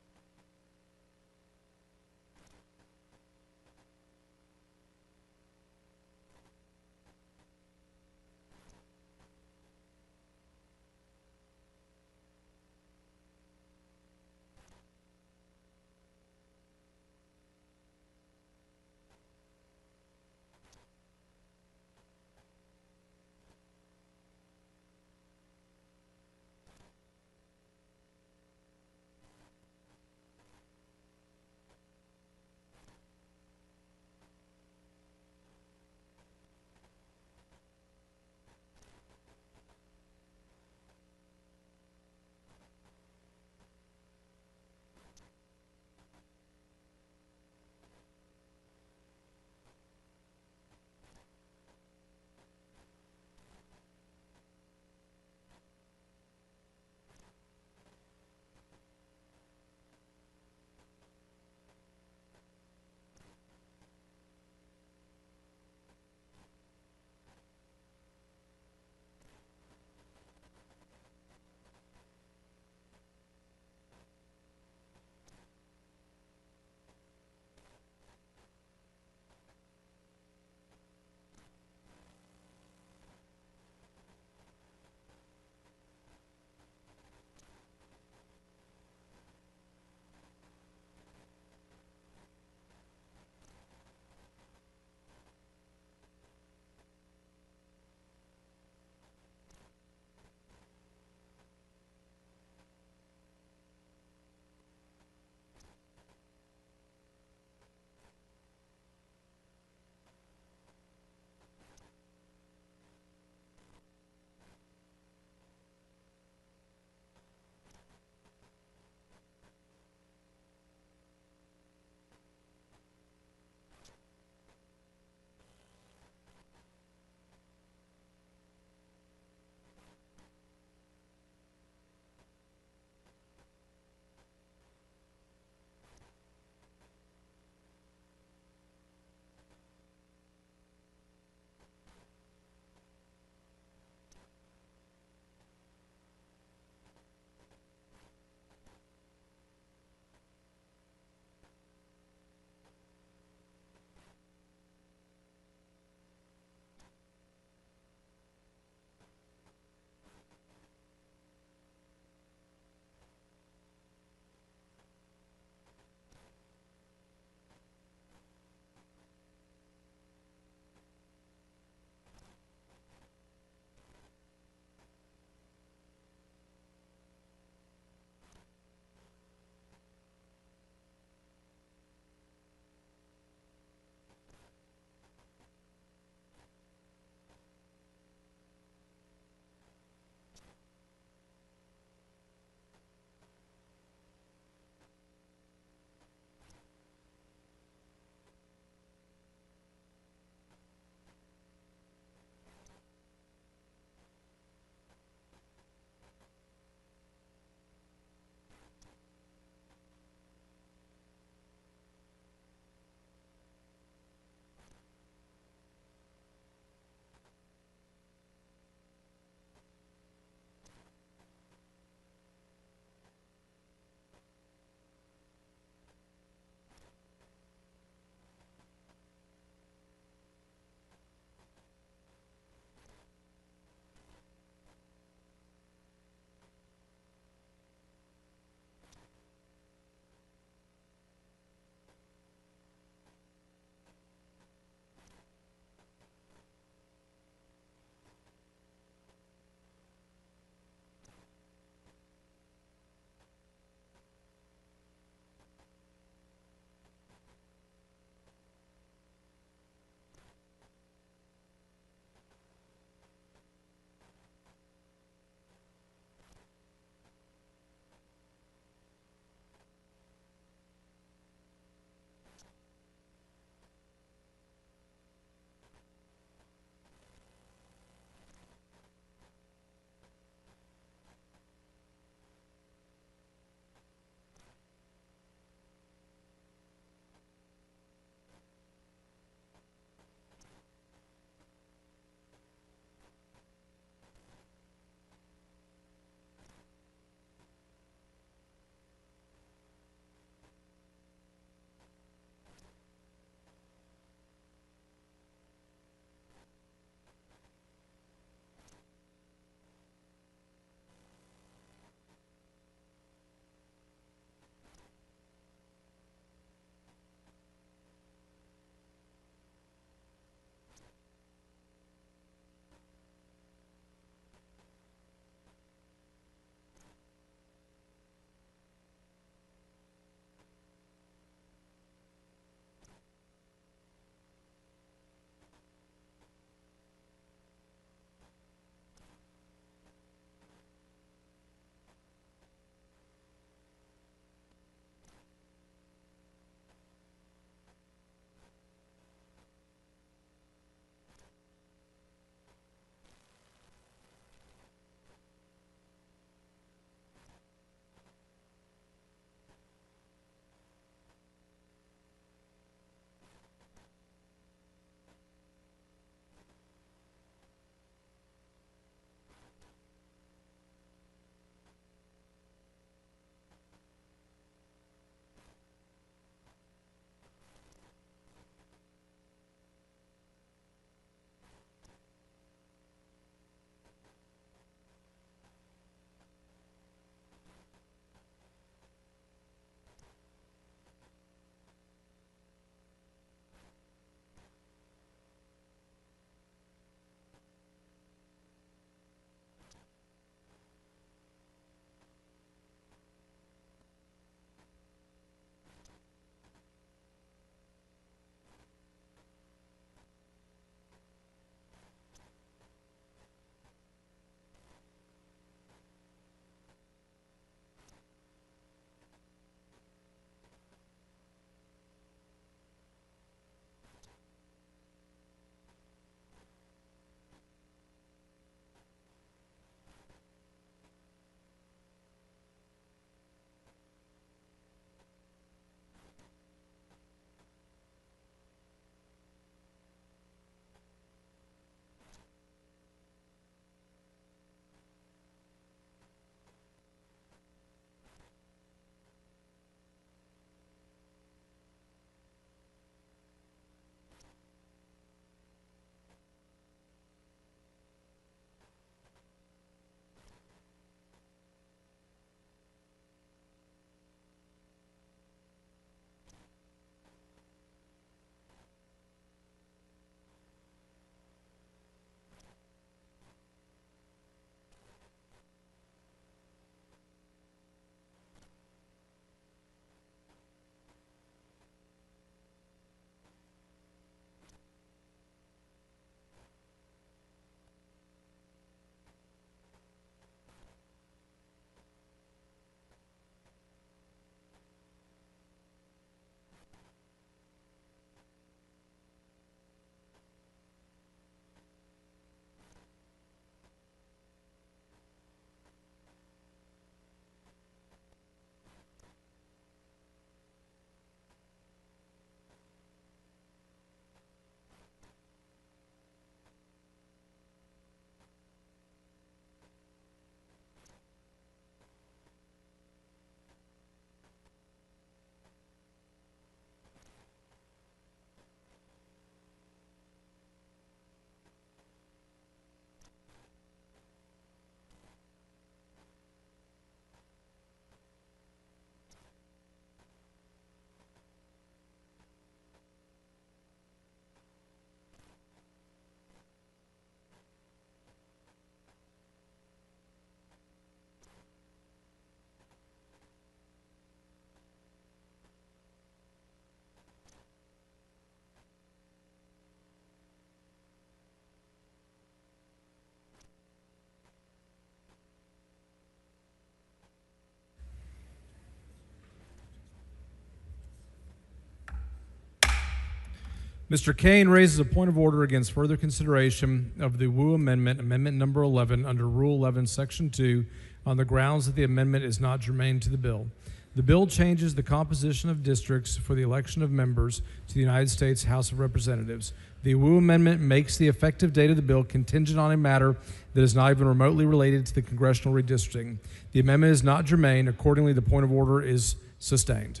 Mr. Kane raises a point of order against further consideration of the Wu Amendment, Amendment number 11, under Rule 11, Section 2, on the grounds that the amendment is not germane to the bill. The bill changes the composition of districts for the election of members to the United States House of Representatives. The Wu Amendment makes the effective date of the bill contingent on a matter that is not even remotely related to the congressional redistricting. The amendment is not germane. Accordingly, the point of order is sustained.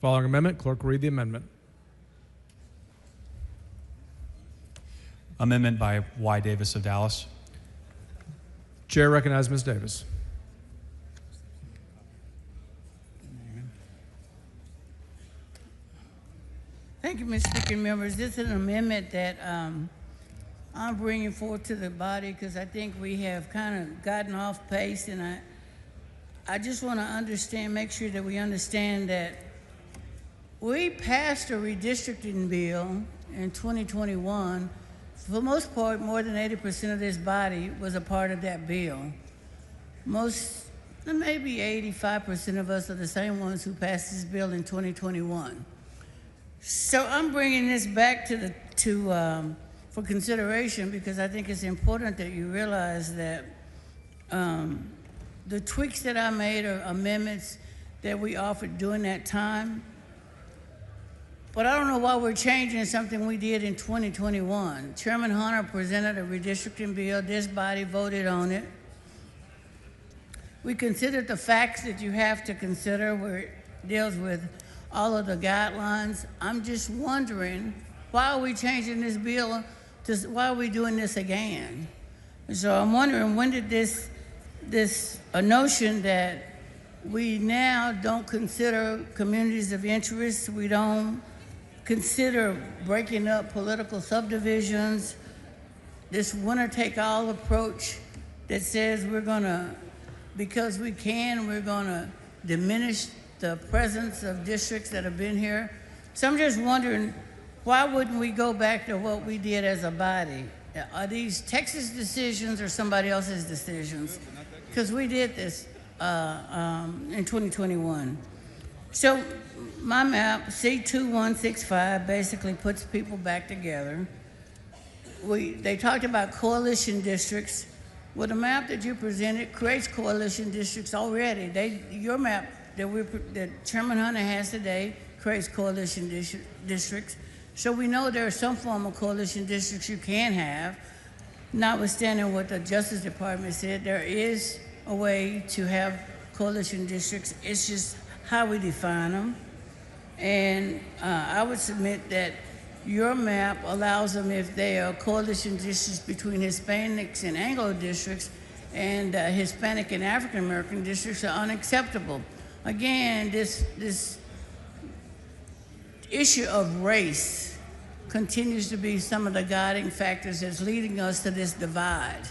Following amendment, clerk will read the amendment. Amendment by Y. Davis of Dallas. Chair recognizes Ms. Davis. Thank you, Mr. Speaker, members. This is an amendment that I'm bringing forth to the body because I think we have kind of gotten off pace, and I just want to make sure that we understand that we passed a redistricting bill in 2021. For the most part, more than 80% of this body was a part of that bill. Maybe 85% of us are the same ones who passed this bill in 2021. So I'm bringing this back for consideration because I think it's important that you realize that the tweaks that I made are amendments that we offered during that time. But I don't know why we're changing something we did in 2021. Chairman Hunter presented a redistricting bill. This body voted on it. We considered the facts that you have to consider where it deals with all of the guidelines. I'm just wondering, why are we changing this bill? Why are we doing this again? And so I'm wondering, when did this notion that we now don't consider communities of interest, we don't consider breaking up political subdivisions, this winner-take-all approach that says because we can, we're gonna diminish the presence of districts that have been here. So I'm just wondering, why wouldn't we go back to what we did as a body? Are these Texas decisions or somebody else's decisions? Because we did this in 2021. So my map, C2165, basically puts people back together. They talked about coalition districts. Well, the map that you presented creates coalition districts already. Your map that Chairman Hunter has today creates coalition districts. So we know there are some form of coalition districts you can have. Notwithstanding what the Justice Department said, there is a way to have coalition districts. It's just how we define them. And I would submit that your map allows them, if they are coalition districts between Hispanics and Anglo districts, and Hispanic and African American districts are unacceptable. Again, this issue of race continues to be some of the guiding factors that's leading us to this divide.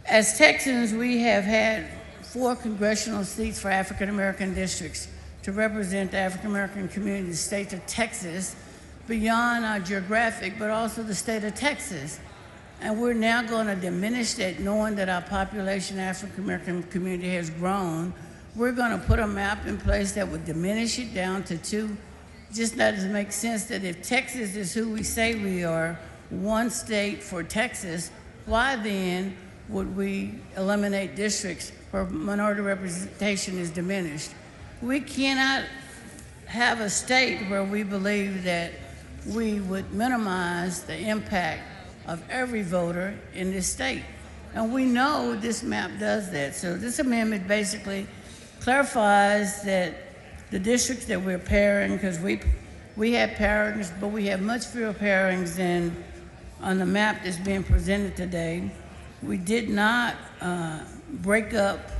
As Texans, we have had 4 congressional seats for African American districts to represent the African American community in the state of Texas, beyond our geographic, but also the state of Texas. And we're now going to diminish that, knowing that our population, African American community, has grown. We're going to put a map in place that would diminish it down to 2. Just doesn't make sense that if Texas is who we say we are, one state for Texas, why then would we eliminate districts where minority representation is diminished? We cannot have a state where we believe that we would minimize the impact of every voter in this state. And we know this map does that. So this amendment basically clarifies that the districts that we're pairing, because we have pairings, but we have much fewer pairings than on the map that's being presented today. We did not break up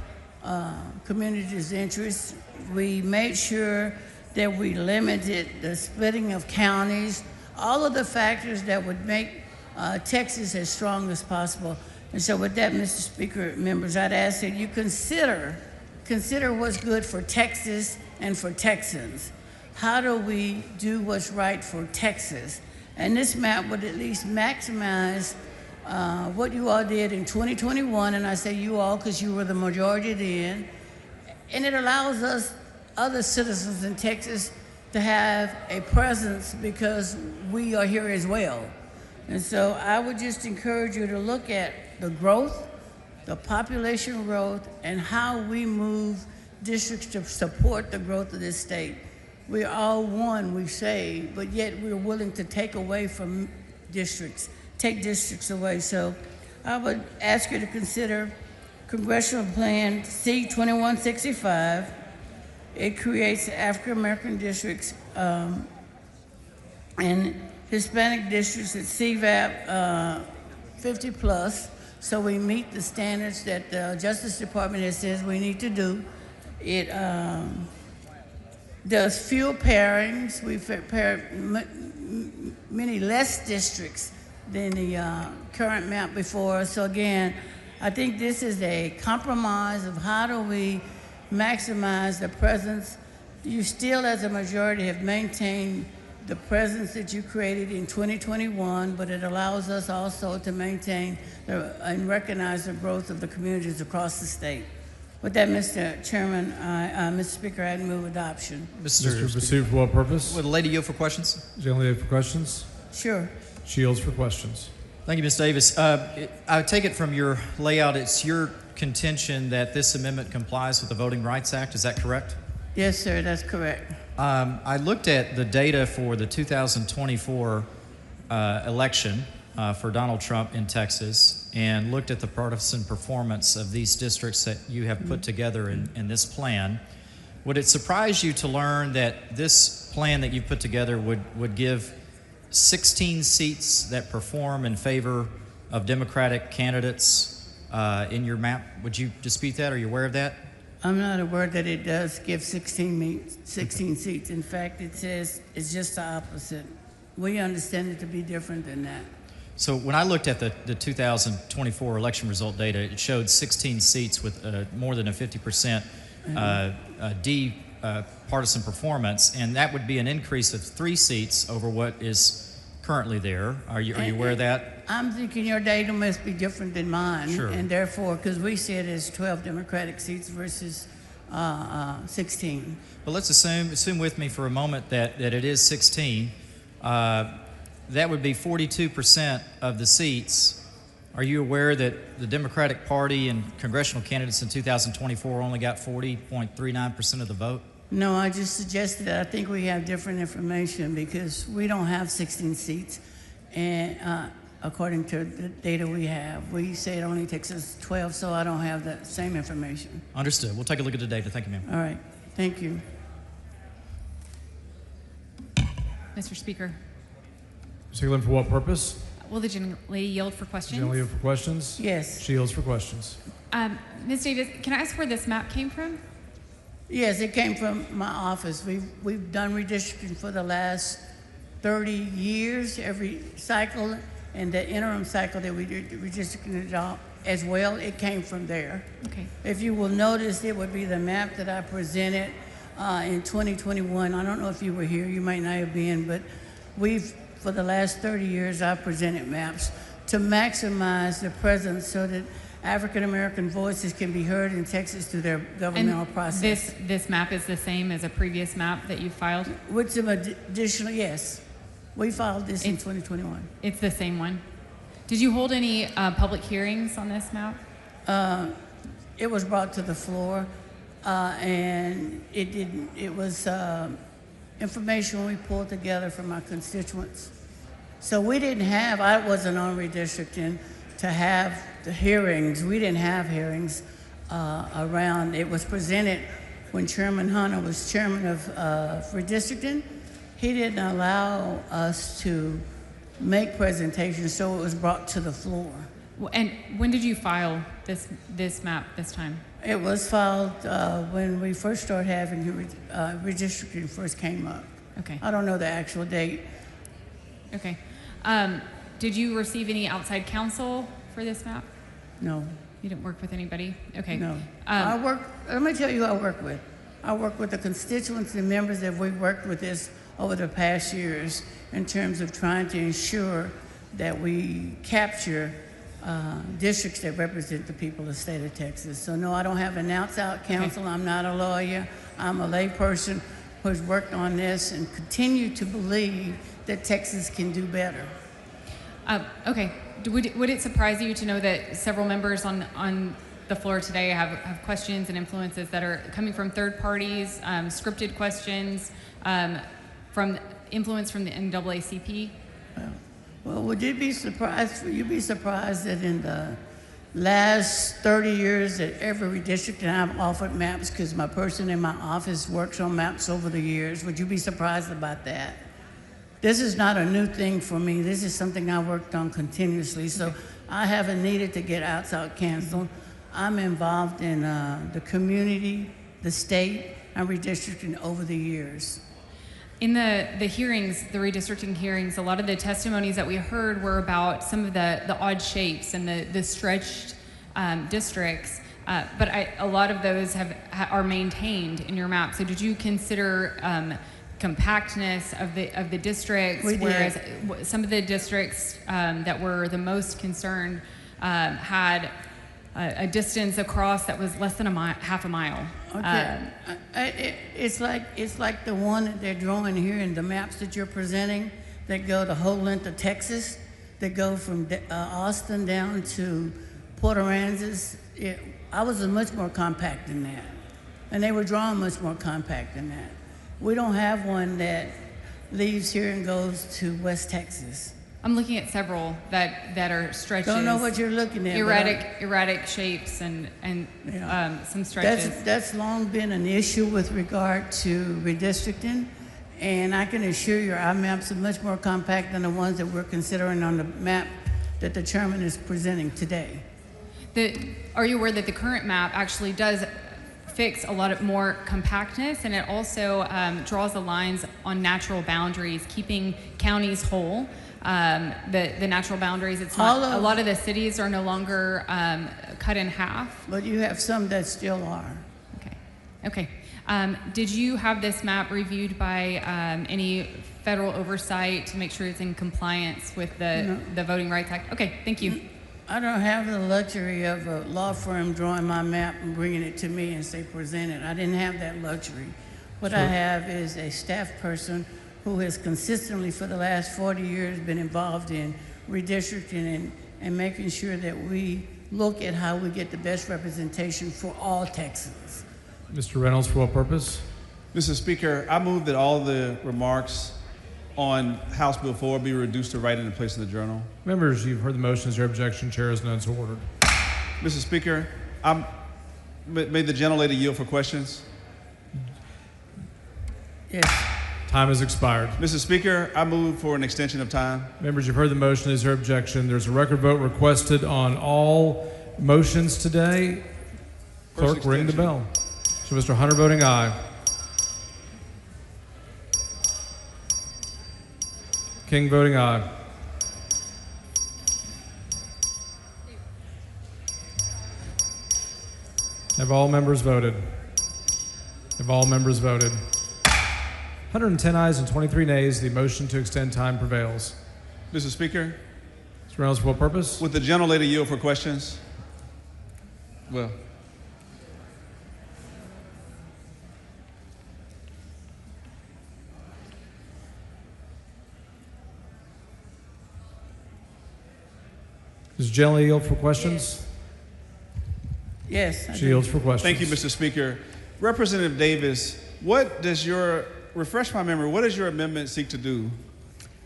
communities' interests. We made sure that we limited the splitting of counties, all of the factors that would make Texas as strong as possible. And so with that, Mr. Speaker, members, I'd ask that you consider what's good for Texas and for Texans. How do we do what's right for Texas? And this map would at least maximize what you all did in 2021, and I say you all because you were the majority then, and it allows us, other citizens in Texas, to have a presence because we are here as well. And so I would just encourage you to look at the growth, the population growth, and how we move districts to support the growth of this state. We're all one, we say, but yet we're willing to take away from districts, take districts away. So I would ask you to consider Congressional Plan C-2165. It creates African American districts and Hispanic districts at CVAP 50 plus, so we meet the standards that the Justice Department has says we need to do. It does fewer pairings. We pair many less districts than the current map before us. So again, I think this is a compromise of how do we maximize the presence. You still, as a majority, have maintained the presence that you created in 2021, but it allows us also to maintain and recognize the growth of the communities across the state. With that, Mr. Chairman, Mr. Speaker, I move adoption. Mr. Basu, for what purpose? Would the lady yield for questions? Young lady for questions? Sure. Shields for questions. Thank you, Ms. Davis. I take it from your layout, it's your contention that this amendment complies with the Voting Rights Act. Is that correct? Yes, sir, that's correct. I looked at the data for the 2024 election for Donald Trump in Texas and looked at the partisan performance of these districts that you have put together in this plan. Would it surprise you to learn that this plan that you've put together would give 16 seats that perform in favor of Democratic candidates in your map? Would you dispute that? Are you aware of that? I'm not aware that it does give 16 seats. In fact, it says it's just the opposite. We understand it to be different than that. So when I looked at the 2024 election result data, it showed 16 seats with more than a 50% partisan performance, and that would be an increase of 3 seats over what is currently there. Are you aware of that? I'm thinking your data must be different than mine. Sure. And therefore, because we see it as 12 Democratic seats versus 16. But let's assume with me for a moment that it is 16. That would be 42% of the seats. Are you aware that the Democratic Party and congressional candidates in 2024 only got 40.39% of the vote? No, I just suggested that I think we have different information because we don't have 16 seats. And according to the data we have, we say it only takes us 12, so I don't have that same information. Understood. We'll take a look at the data. Thank you, ma'am. All right. Thank you. Mr. Speaker, Sigler, for what purpose? will the gentlelady yield for questions? Gentlelady for questions? Yes. Shields for questions. Ms. Davis, can I ask where this map came from? Yes, it came from my office. We've done redistricting for the last 30 years, every cycle, and the interim cycle that we did redistricting as well, it came from there. Okay. If you will notice, it would be the map that I presented in 2021. I don't know if you were here, you might not have been, but for the last 30 years, I've presented maps to maximize the presence so that African American voices can be heard in Texas through their governmental process. This map is the same as a previous map that you filed? With some additional, yes. We filed this in 2021. It's the same one. Did you hold any public hearings on this map? It was brought to the floor, and it didn't. It was information we pulled together from our constituents. So we didn't have. I wasn't on redistricting to have the hearings. We didn't have hearings around. It was presented when Chairman Hunter was chairman of redistricting. He didn't allow us to make presentations, so it was brought to the floor. And when did you file this map this time? It was filed when we first started having redistricting first came up. Okay. I don't know the actual date. Okay. Did you receive any outside counsel for this map? No. You didn't work with anybody? Okay. No. Let me tell you who I work with. I work with the constituents and members that we've worked with this over the past years in terms of trying to ensure that we capture districts that represent the people of the state of Texas. So no, I don't have an outside counsel. I'm not a lawyer. I'm a lay person who's worked on this and continue to believe that Texas can do better. Okay. Would it surprise you to know that several members on the floor today have questions and influences that are coming from third parties, scripted questions, from influence from the NAACP? Well, would you be surprised? You'd be surprised that in the last 30 years that every redistricting I've offered maps, because my person in my office works on maps over the years. Would you be surprised about that? This is not a new thing for me. This is something I worked on continuously. So I haven't needed to get outside counsel. I'm involved in the community, the state, and redistricting over the years. In the hearings, the redistricting hearings, a lot of the testimonies that we heard were about some of the odd shapes and the stretched districts, but a lot of those are maintained in your map. So did you consider compactness of the districts, whereas some of the districts that were the most concerned had a distance across that was less than half a mile? Okay. It's like the one that they're drawing here in the maps that you're presenting that go the whole length of Texas, that go from Austin down to Port Aransas. I was much more compact than that, and they were drawn much more compact than that. We don't have one that leaves here and goes to West Texas. I'm looking at several that are stretches. Don't know what you're looking at. Erratic shapes and some stretches. That's long been an issue with regard to redistricting, and I can assure you our maps are much more compact than the ones that we're considering on the map that the chairman is presenting today. Are you aware that the current map actually does fix a lot of more compactness, and it also draws the lines on natural boundaries, keeping counties whole? The natural boundaries, it's not, a lot of the cities are no longer cut in half. But you have some that still are. Okay. Did you have this map reviewed by any federal oversight to make sure it's in compliance with the Voting Rights Act? Okay, thank you. I don't have the luxury of a law firm drawing my map and bringing it to me and say present it. I didn't have that luxury. What I have is a staff person who has consistently for the last 40 years been involved in redistricting and making sure that we look at how we get the best representation for all Texans. Mr. Reynolds, for what purpose? Mr. Speaker, I move that all the remarks on House Bill 4 be reduced to writing and placed in the journal. Members, you've heard the motion. Is there objection? Chair is none so ordered. Mr. Speaker, may the gentlelady yield for questions? Yes. Time has expired. Mr. Speaker, I move for an extension of time. Members, you've heard the motion. Is there objection? There's a record vote requested on all motions today. Clerk, ring the bell. So Mr. Hunter voting aye. King voting aye. Have all members voted? Have all members voted? 110 ayes and 23 nays. The motion to extend time prevails. Mr. Speaker. Mr. Reynolds, for what purpose? Would the gentlelady yield for questions? Well. Does Jelly yield for questions? Yes. She yields for questions. Thank you, Mr. Speaker. Representative Davis, what does refresh my memory, what does your amendment seek to do?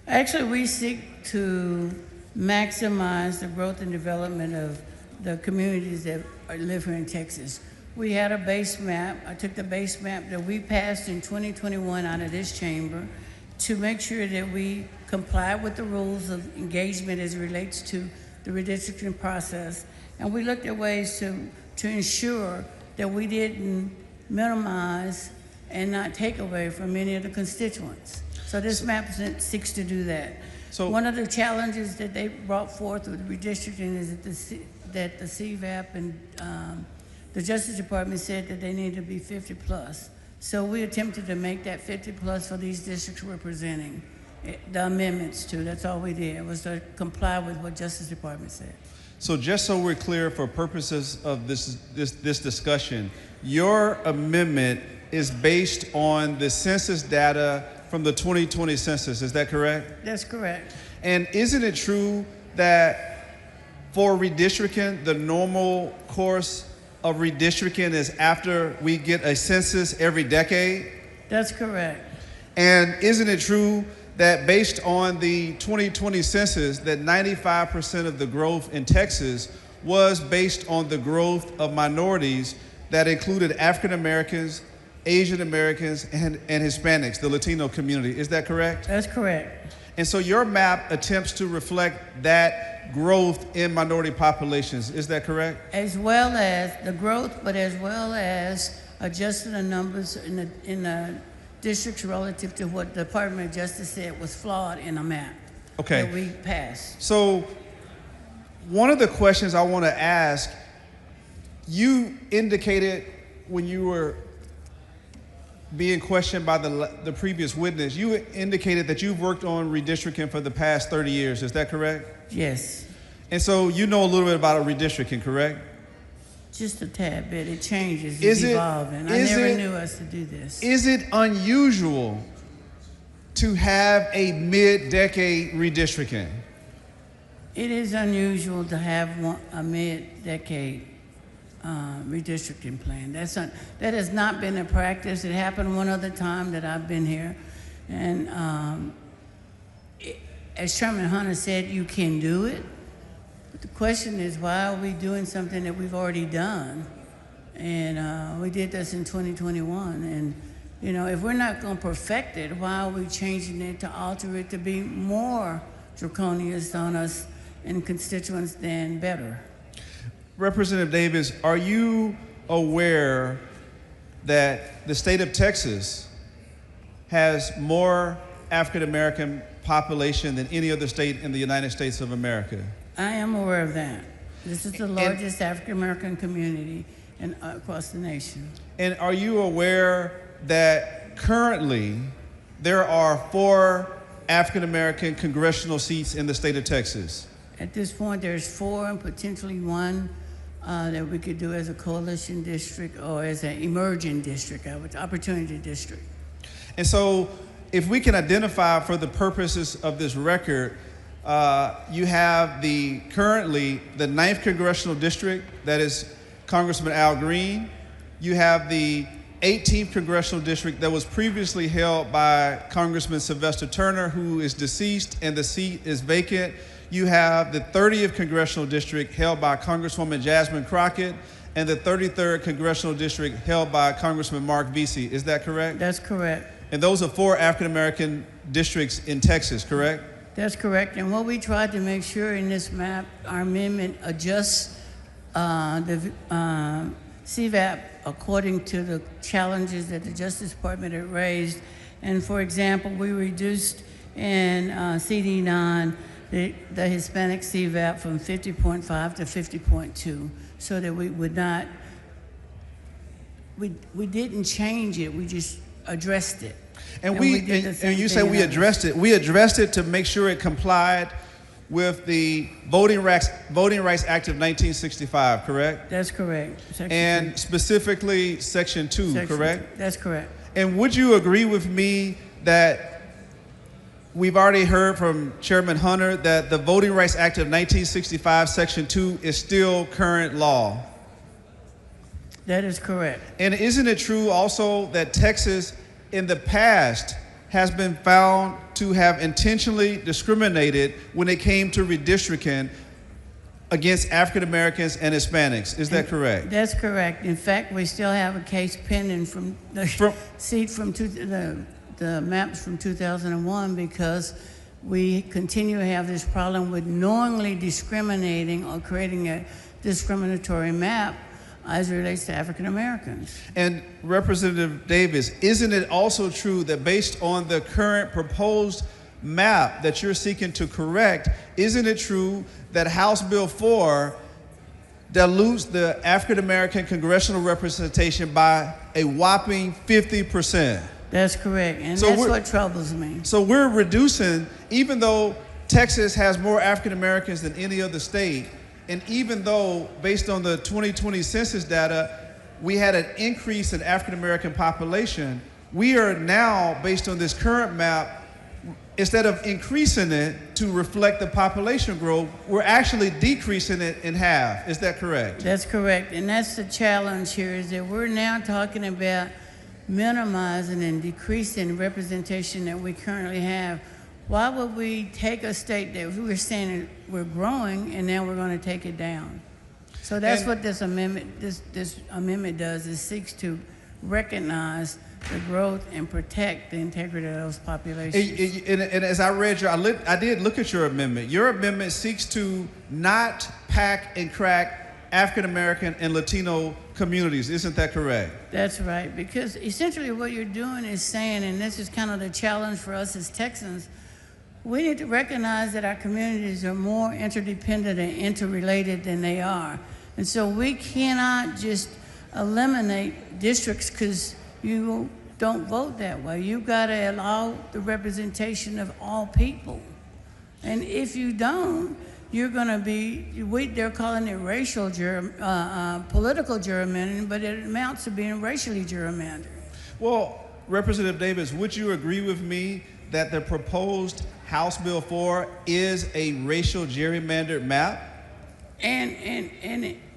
Actually, we seek to maximize the growth and development of the communities that live here in Texas. We had a base map. I took the base map that we passed in 2021 out of this chamber to make sure that we comply with the rules of engagement as it relates to the redistricting process. And we looked at ways to ensure that we didn't minimize and not take away from any of the constituents. So this map seeks to do that. So one of the challenges that they brought forth with redistricting is that the CVAP and the Justice Department said that they need to be 50 plus. So we attempted to make that 50 plus for these districts we're presenting. The amendments to, that's all we did, was to comply with what Justice Department said. So just so we're clear for purposes of this discussion, your amendment is based on the census data from the 2020 census. Is that correct? That's correct. And isn't it true that for redistricting, the normal course of redistricting is after we get a census every decade? That's correct. And isn't it true that based on the 2020 census, that 95% of the growth in Texas was based on the growth of minorities that included African Americans, Asian Americans, and Hispanics, the Latino community? Is that correct? That's correct. And so your map attempts to reflect that growth in minority populations. Is that correct? As well as the growth, but as well as adjusting the numbers in the districts relative to what the Department of Justice said was flawed in a map that we passed. So one of the questions I want to ask, you indicated when you were being questioned by the previous witness, you indicated that you've worked on redistricting for the past 30 years. Is that correct? Yes. And so you know a little bit about redistricting, correct? Just a tad bit. It changes. It's evolving. I never knew us to do this. Is it unusual to have a mid-decade redistricting? It is unusual to have a mid-decade redistricting plan. That has not been a practice. It happened one other time that I've been here. And as Chairman Hunter said, you can do it. But the question is, why are we doing something that we've already done? And we did this in 2021. And, you know, if we're not going to perfect it, why are we changing it to alter it to be more draconian on us and constituents than better? Representative Davis, are you aware that the state of Texas has more African American population than any other state in the United States of America? I am aware of that. This is the largest African American community across the nation. And are you aware that currently there are 4 African American congressional seats in the state of Texas? At this point, there's 4 and potentially 1 that we could do as a coalition district or as an emerging district, opportunity district. And so if we can identify for the purposes of this record, you have currently the 9th Congressional District, that is Congressman Al Green. You have the 18th Congressional District that was previously held by Congressman Sylvester Turner, who is deceased, and the seat is vacant. You have the 30th Congressional District held by Congresswoman Jasmine Crockett, and the 33rd Congressional District held by Congressman Mark Vesey. Is that correct? That's correct. And those are 4 African American districts in Texas, correct? That's correct. And what we tried to make sure in this map, our amendment adjusts the CVAP according to the challenges that the Justice Department had raised. And for example, we reduced in CD9 the Hispanic CVAP from 50.5 to 50.2 so that we would not, we didn't change it, we just addressed it. And you say we addressed it. We addressed it to make sure it complied with the Voting Rights Act of 1965, correct? That's correct. And specifically Section 2, correct? That's correct. And would you agree with me that we've already heard from Chairman Hunter that the Voting Rights Act of 1965, Section 2 is still current law? That is correct. And isn't it true also that Texas in the past has been found to have intentionally discriminated when it came to redistricting against African Americans and Hispanics? Is that correct? That's correct. In fact, we still have a case pending from the seat from the maps from 2001 because we continue to have this problem with knowingly discriminating or creating a discriminatory map as it relates to African Americans. And Representative Davis, isn't it also true that based on the current proposed map that you're seeking to correct, isn't it true that House Bill 4 dilutes the African American congressional representation by a whopping 50%? That's correct, and that's what troubles me. So we're reducing, even though Texas has more African Americans than any other state, and even though, based on the 2020 census data, we had an increase in African American population. We are now, based on this current map, instead of increasing it to reflect the population growth, we're actually decreasing it in half. Is that correct? That's correct. And that's the challenge here, is that we're now talking about minimizing and decreasing representation that we currently have. Why would we take a state that we were saying we're growing and now we're going to take it down? So that's what this amendment does, is seeks to recognize the growth and protect the integrity of those populations. And as I read I did look at your amendment. Your amendment seeks to not pack and crack African American and Latino communities. Isn't that correct? That's right, because essentially what you're doing is saying, and this is kind of the challenge for us as Texans, we need to recognize that our communities are more interdependent and interrelated than they are. And so we cannot just eliminate districts because you don't vote that way. You've got to allow the representation of all people. And if you don't, you're going to be, they're calling it racial, political gerrymandering, but it amounts to being racially gerrymandered. Well, Representative Davis, would you agree with me that the proposed House Bill 4 is a racial gerrymandered map? And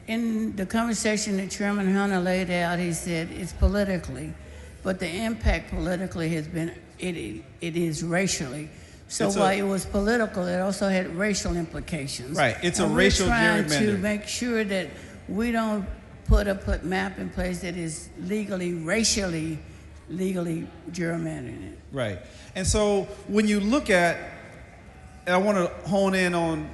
in the conversation that Chairman Hunter laid out, he said it's politically, but the impact politically has been, it is racially. So while it was political, it also had racial implications. Right, it's a racial gerrymander. We're trying to make sure that we don't put a map in place that is legally gerrymandering it. Right, and so when you look at, and I want to hone in on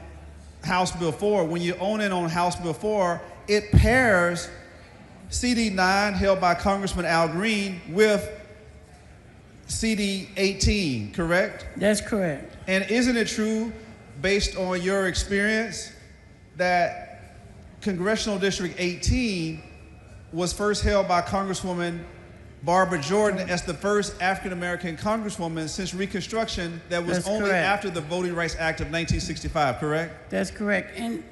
House Bill 4, when you hone in on House Bill 4, it pairs CD 9 held by Congressman Al Green with CD 18, correct? That's correct. And isn't it true, based on your experience, that Congressional District 18 was first held by Congresswoman Barbara Jordan as the first African-American Congresswoman since Reconstruction that was only after the Voting Rights Act of 1965, correct? That's correct. And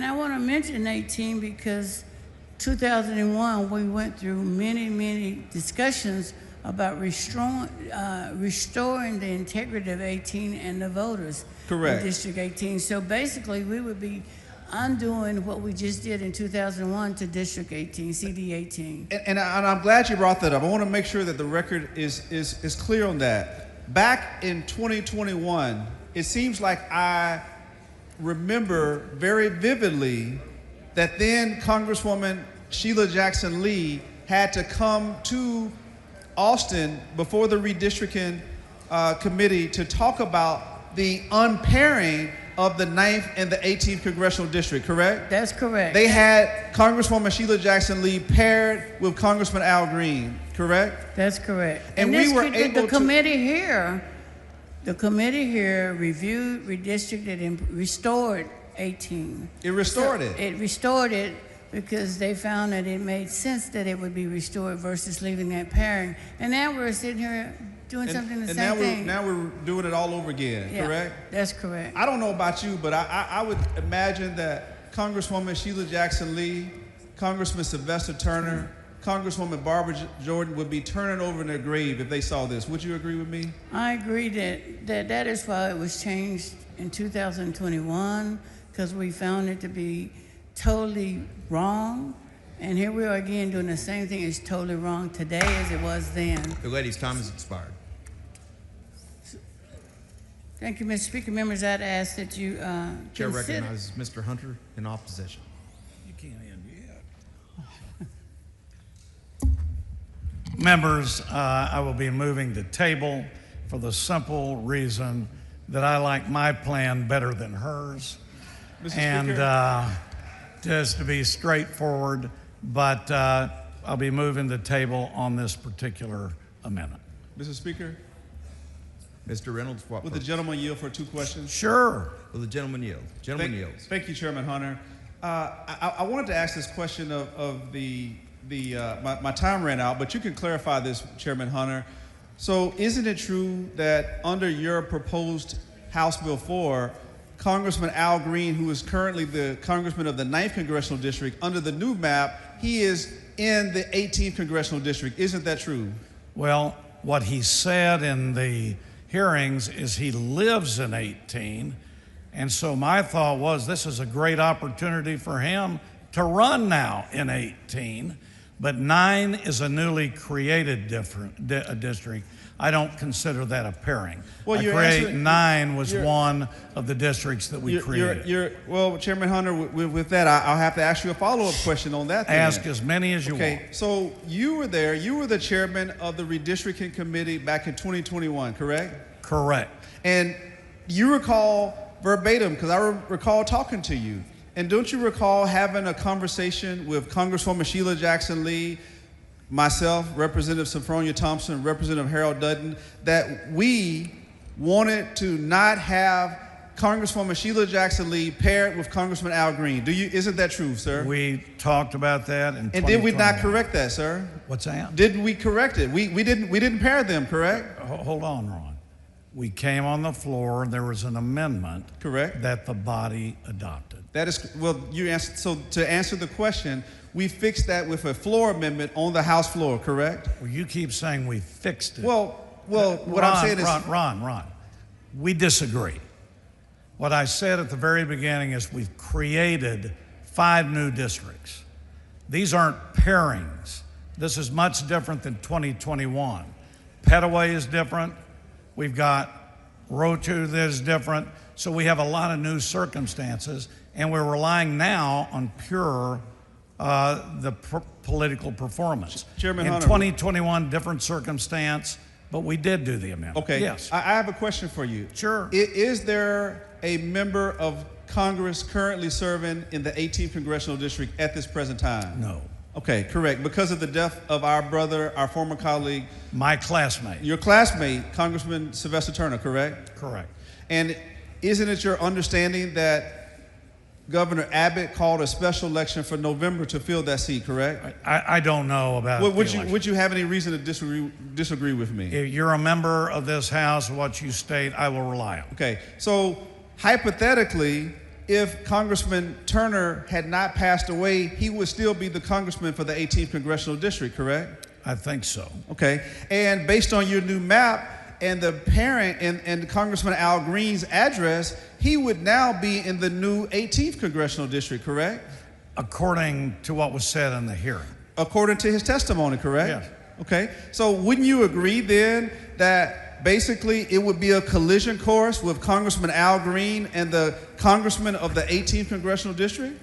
I want to mention 18 because 2001, we went through many discussions about restoring the integrity of 18 and the voters. Correct. In District 18. So basically, we would be undoing what we just did in 2001 to District 18, CD 18. And I'm glad you brought that up. I want to make sure that the record is clear on that. Back in 2021, it seems like I remember very vividly that then Congresswoman Sheila Jackson Lee had to come to Austin before the redistricting committee to talk about the unpairing of the 9th and the 18th Congressional District, correct? That's correct. They had Congresswoman Sheila Jackson Lee paired with Congressman Al Green, correct? That's correct. And we were able the committee here reviewed, redistricted, and restored 18. It restored it. It restored it because they found that it made sense that it would be restored versus leaving that pairing. And now we're sitting here doing something the same thing. Now we're doing it all over again, correct? That's correct. I don't know about you, but I would imagine that Congresswoman Sheila Jackson Lee, Congressman Sylvester Turner, Congresswoman Barbara Jordan would be turning over in their grave if they saw this. Would you agree with me? I agree that is why it was changed in 2021, because we found it to be totally wrong. And here we are again doing the same thing. It's totally wrong today as it was then. The lady's time has expired. Thank you, Mr. Speaker. Members, I'd ask that you Chair recognizes Mr. Hunter in opposition. You can't end yet. Members, I will be moving the table for the simple reason that I like my plan better than hers. Mr. Speaker. Just to be straightforward, but I'll be moving the table on this particular amendment. Mr. Speaker? Mr. Reynolds, what? Would the gentleman yield for 2 questions? Sure. Will the gentleman yield? Gentleman yields. Thank you, Chairman Hunter. I wanted to ask this question of my time ran out, but you can clarify this, Chairman Hunter. So isn't it true that under your proposed House Bill 4, Congressman Al Green, who is currently the congressman of the 9th Congressional District, under the new map, he is in the 18th Congressional District. Isn't that true? Well, what he said in the hearings is he lives in 18, and so my thought was this is a great opportunity for him to run now in 18, but 9 is a newly created district. I don't consider that a pairing. Well, I create 9 was one of the districts that we created. Well, Chairman Hunter, with that, I'll have to ask you a follow-up question on that. Ask as many as you want. Okay, so you were there. You were the chairman of the Redistricting Committee back in 2021, correct? Correct. And you recall verbatim, because I recall talking to you, and don't you recall having a conversation with Congresswoman Sheila Jackson Lee, myself, Representative Sophronia Thompson, Representative Harold Dutton, that we wanted to not have Congresswoman Sheila Jackson Lee paired with Congressman Al Green. Isn't that true, sir? We talked about that in 2021. And did we not correct that, sir? What's that? Didn't we correct it? We didn't pair them, correct? Hold on, Ron. We came on the floor and there was an amendment. Correct. That the body adopted. That is, well, you answered, so to answer the question, we fixed that with a floor amendment on the House floor, correct? Well, you keep saying we fixed it. Well, what Ron, I'm saying is... Ron, we disagree. What I said at the very beginning is we've created 5 new districts. These aren't pairings. This is much different than 2021. Petaway is different. We've got Rotu that is different. So we have a lot of new circumstances, and we're relying now on pure political performance. Chairman in Hunter, 2021, different circumstance, but we did do the amendment. Okay. Yes. I have a question for you. Sure. Is there a member of Congress currently serving in the 18th Congressional District at this present time? No. Okay, correct. Because of the death of our brother, our former colleague. My classmate. Your classmate, Congressman Sylvester Turner, correct? Correct. And isn't it your understanding that Governor Abbott called a special election for November to fill that seat, correct? I don't know about would you have any reason to disagree with me? If you're a member of this House, what you state, I will rely on. Okay, so hypothetically, if Congressman Turner had not passed away, he would still be the congressman for the 18th Congressional District, correct? I think so. Okay, and based on your new map and the parent and Congressman Al Green's address, he would now be in the new 18th Congressional District, correct? According to what was said in the hearing. According to his testimony, correct? Yes. Okay, so wouldn't you agree then that basically it would be a collision course with Congressman Al Green and the congressman of the 18th Congressional District?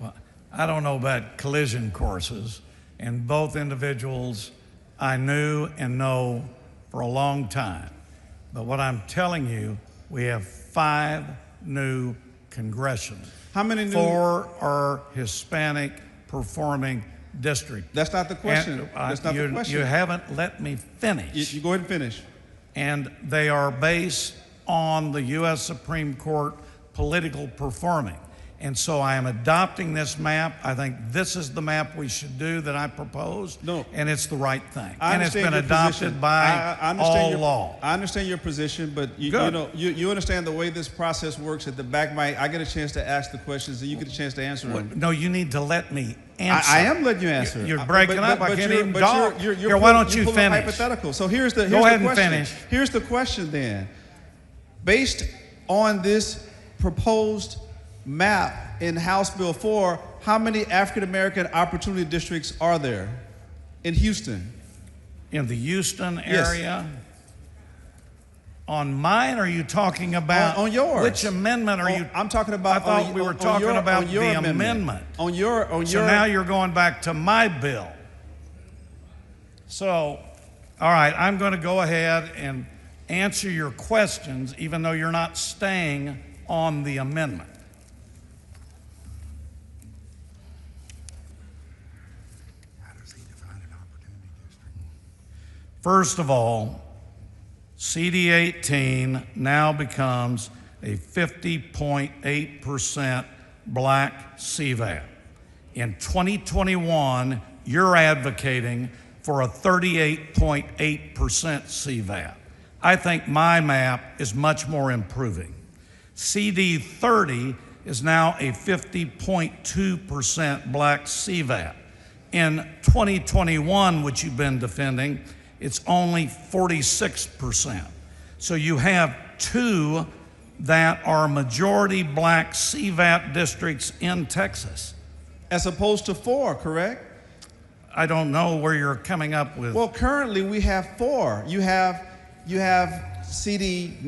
Well, I don't know about collision courses, and both individuals I knew and know for a long time. But what I'm telling you, we have 5 new Congressional. How many new? 4 are Hispanic performing district. That's not the question. That's not the question. You haven't let me finish. You go ahead and finish. And they are based on the U.S. Supreme Court political performing. And so I am adopting this map. I think this is the map we should do that I proposed. No. And it's the right thing. And it's been adopted by all law. I understand your position, but you understand the way this process works. At the back, I get a chance to ask the questions and you get a chance to answer them. No, you need to let me answer. I am letting you answer. You're breaking up. I can't even talk. Here, why don't you finish? Hypothetical. So here's the Go ahead question. And finish. Here's the question then. Based on this proposed map in House Bill 4, how many African American opportunity districts are there in Houston? In the Houston area? Yes. On mine, or are you talking about? On yours. Which amendment are you? I'm talking about. I thought we were talking about the amendment. On your. So now you're going back to my bill. So, all right, I'm going to go ahead and answer your questions, even though you're not staying on the amendment. First of all, CD18 now becomes a 50.8% black CVAP. In 2021, you're advocating for a 38.8% CVAP. I think my map is much more improving. CD30 is now a 50.2% black CVAP. In 2021, which you've been defending, it's only 46%. So you have 2 that are majority black CVAT districts in Texas. As opposed to 4, correct? I don't know where you're coming up with. Well, currently we have 4. You have CD9,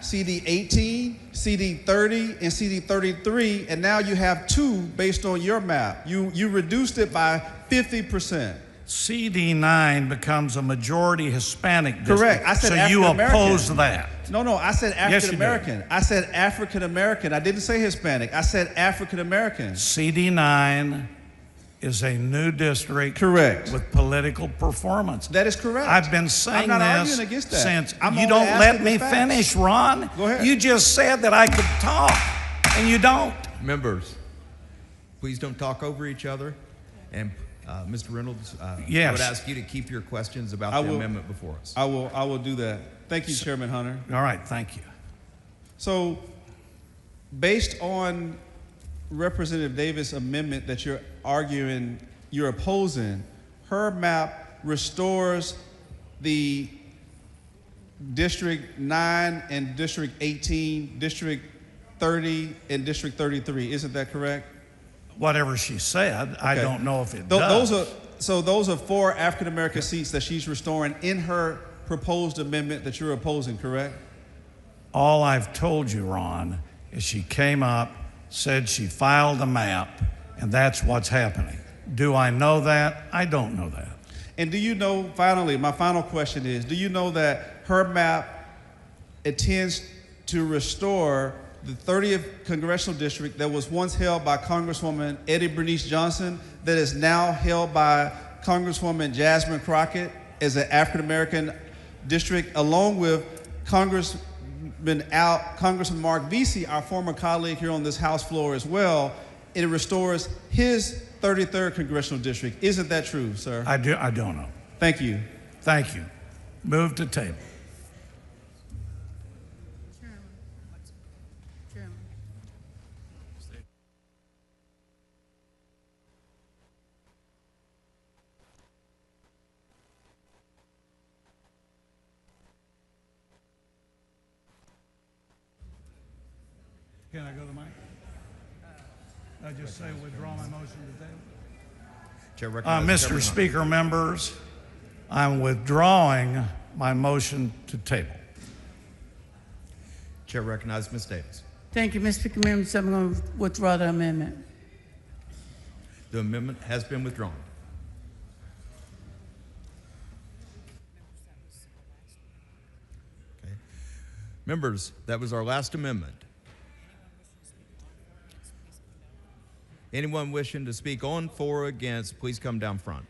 CD18, CD30, and CD33, and now you have 2 based on your map. You reduced it by 50%. CD9 becomes a majority Hispanic district. Correct. I said so African American. You oppose that. No, I said African American. Yes, I said African American. I didn't say Hispanic. I said African American. CD9 is a new district. Correct. With political performance. That is correct. I've been saying I'm not this arguing against that. since I'm you only don't let asking me the facts. finish, Ron. Go ahead. You just said that I could talk, and you don't. Members, please don't talk over each other. And Mr. Reynolds, Yes. I would ask you to keep your questions about the amendment before us. I will do that. Thank you, Chairman Hunter. All right, thank you. So, based on Representative Davis' amendment that you're arguing, you're opposing, her map restores the District 9 and District 18, District 30, and District 33. Isn't that correct? Whatever she said, okay. I don't know if it does. does. Those are 4 African American seats that she's restoring in her proposed amendment that you're opposing, correct? All I've told you, Ron, is she came up, said she filed a map, and that's what's happening. Do I know that? I don't know that. And do you know, finally, my final question is, do you know that her map intends to restore the 30th Congressional District that was once held by Congresswoman Eddie Bernice Johnson, that is now held by Congresswoman Jasmine Crockett as an African-American district, along with Congressman Mark Vesey, our former colleague here on this House floor as well. It restores his 33rd Congressional District. Isn't that true, sir? I don't know. Thank you. Thank you. Move to table. Can I go to the mic? I just say withdraw my motion to table. Mr. Speaker, members, I'm withdrawing my motion to table. Chair recognizes Ms. Davis. Thank you, Mr. Speaker. Members, I'm going to withdraw the amendment. The amendment has been withdrawn. Okay. Members, that was our last amendment. Anyone wishing to speak on, for, or against, please come down front.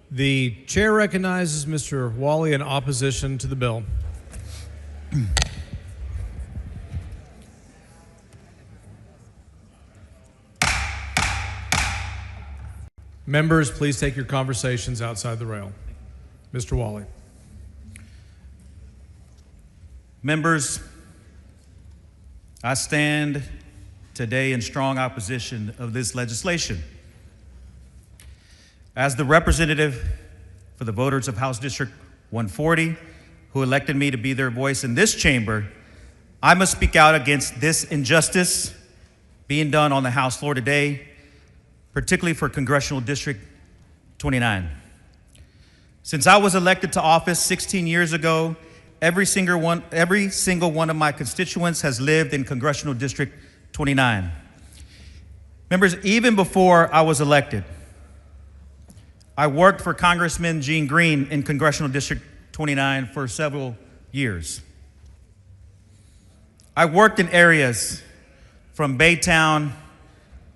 The chair recognizes Mr. Wally in opposition to the bill. Members, please take your conversations outside the rail. Mr. Wally. Members, I stand today in strong opposition of this legislation. As the representative for the voters of House District 140, who elected me to be their voice in this chamber, I must speak out against this injustice being done on the House floor today, particularly for Congressional District 29. Since I was elected to office 16 years ago, every single one of my constituents has lived in Congressional District 29. Members, even before I was elected, I worked for Congressman Gene Green in Congressional District 29 for several years. I worked in areas from Baytown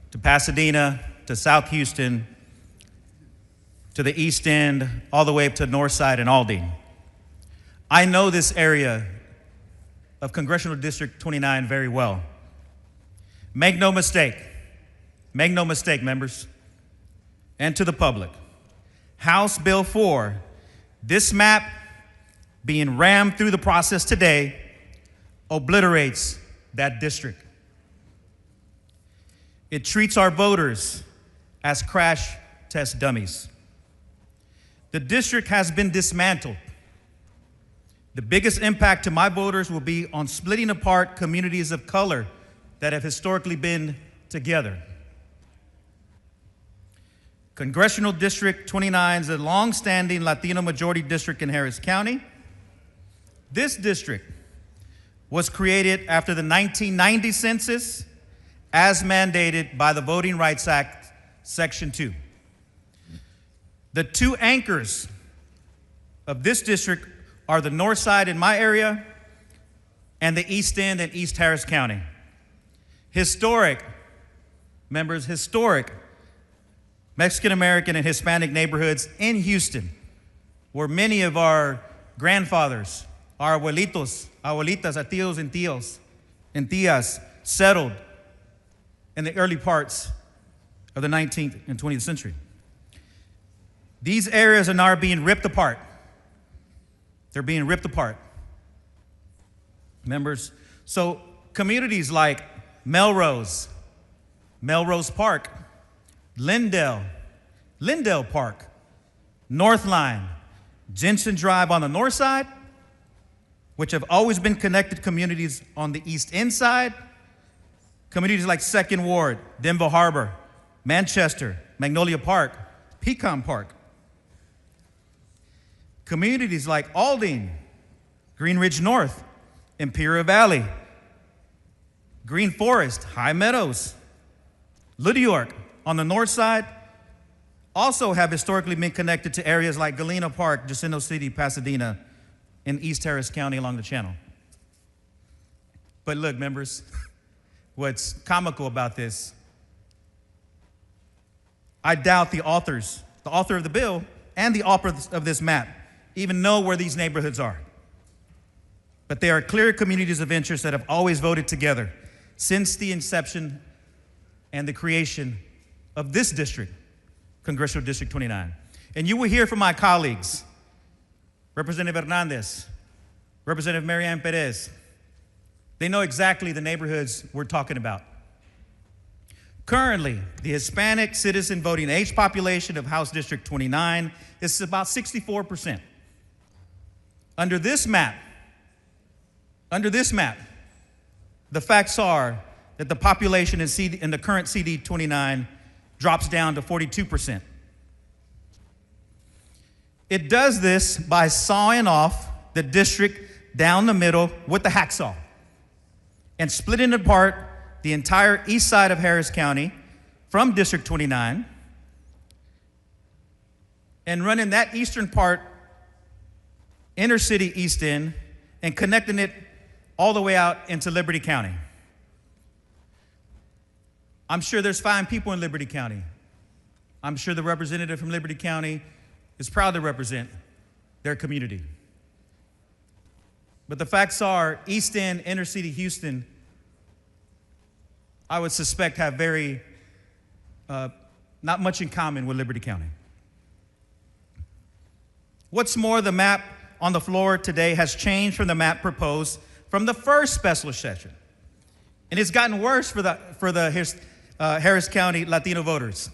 to Pasadena to South Houston to the East End, all the way up to Northside and Aldine. I know this area of Congressional District 29 very well. Make no mistake, members, and to the public, House Bill 4, this map being rammed through the process today, obliterates that district. It treats our voters as crash test dummies. The district has been dismantled. The biggest impact to my voters will be on splitting apart communities of color that have historically been together. Congressional District 29 is a long-standing Latino majority district in Harris County. This district was created after the 1990 census as mandated by the Voting Rights Act, Section 2. The two anchors of this district are the North Side in my area and the East End and East Harris County. Historic, members, historic Mexican-American and Hispanic neighborhoods in Houston, where many of our grandfathers, our abuelitos, abuelitas, our tíos and tías settled in the early parts of the 19th and 20th century. These areas are now being ripped apart. They're being ripped apart. Members, so communities like Melrose Park, Lindell Park, Northline, Jensen Drive on the north side, which have always been connected communities on the East End side, communities like Second Ward, Denver Harbor, Manchester, Magnolia Park, Pecan Park. Communities like Aldine, Green Ridge North, Imperial Valley, Green Forest, High Meadows, Little York on the north side also have historically been connected to areas like Galena Park, Jacinto City, Pasadena, and East Harris County along the channel. But look, members, what's comical about this, I doubt the author of the bill and the author of this map even know where these neighborhoods are. But they are clear communities of interest that have always voted together since the inception and the creation of this district, Congressional District 29. And you will hear from my colleagues, Representative Hernandez, Representative Marianne Perez. They know exactly the neighborhoods we're talking about. Currently, the Hispanic citizen voting age population of House District 29 is about 64%. Under this map, the facts are that the population in the current CD 29 drops down to 42%. It does this by sawing off the district down the middle with the hacksaw and splitting apart the entire east side of Harris County from District 29 and running that eastern part, inner city East End, and connecting it all the way out into Liberty County. I'm sure there's fine people in Liberty County. I'm sure the representative from Liberty County is proud to represent their community. But the facts are, East End, inner city Houston, I would suspect have very, not much in common with Liberty County. What's more, the map on the floor today has changed from the map proposed from the first special session. And it's gotten worse for the Harris County Latino voters.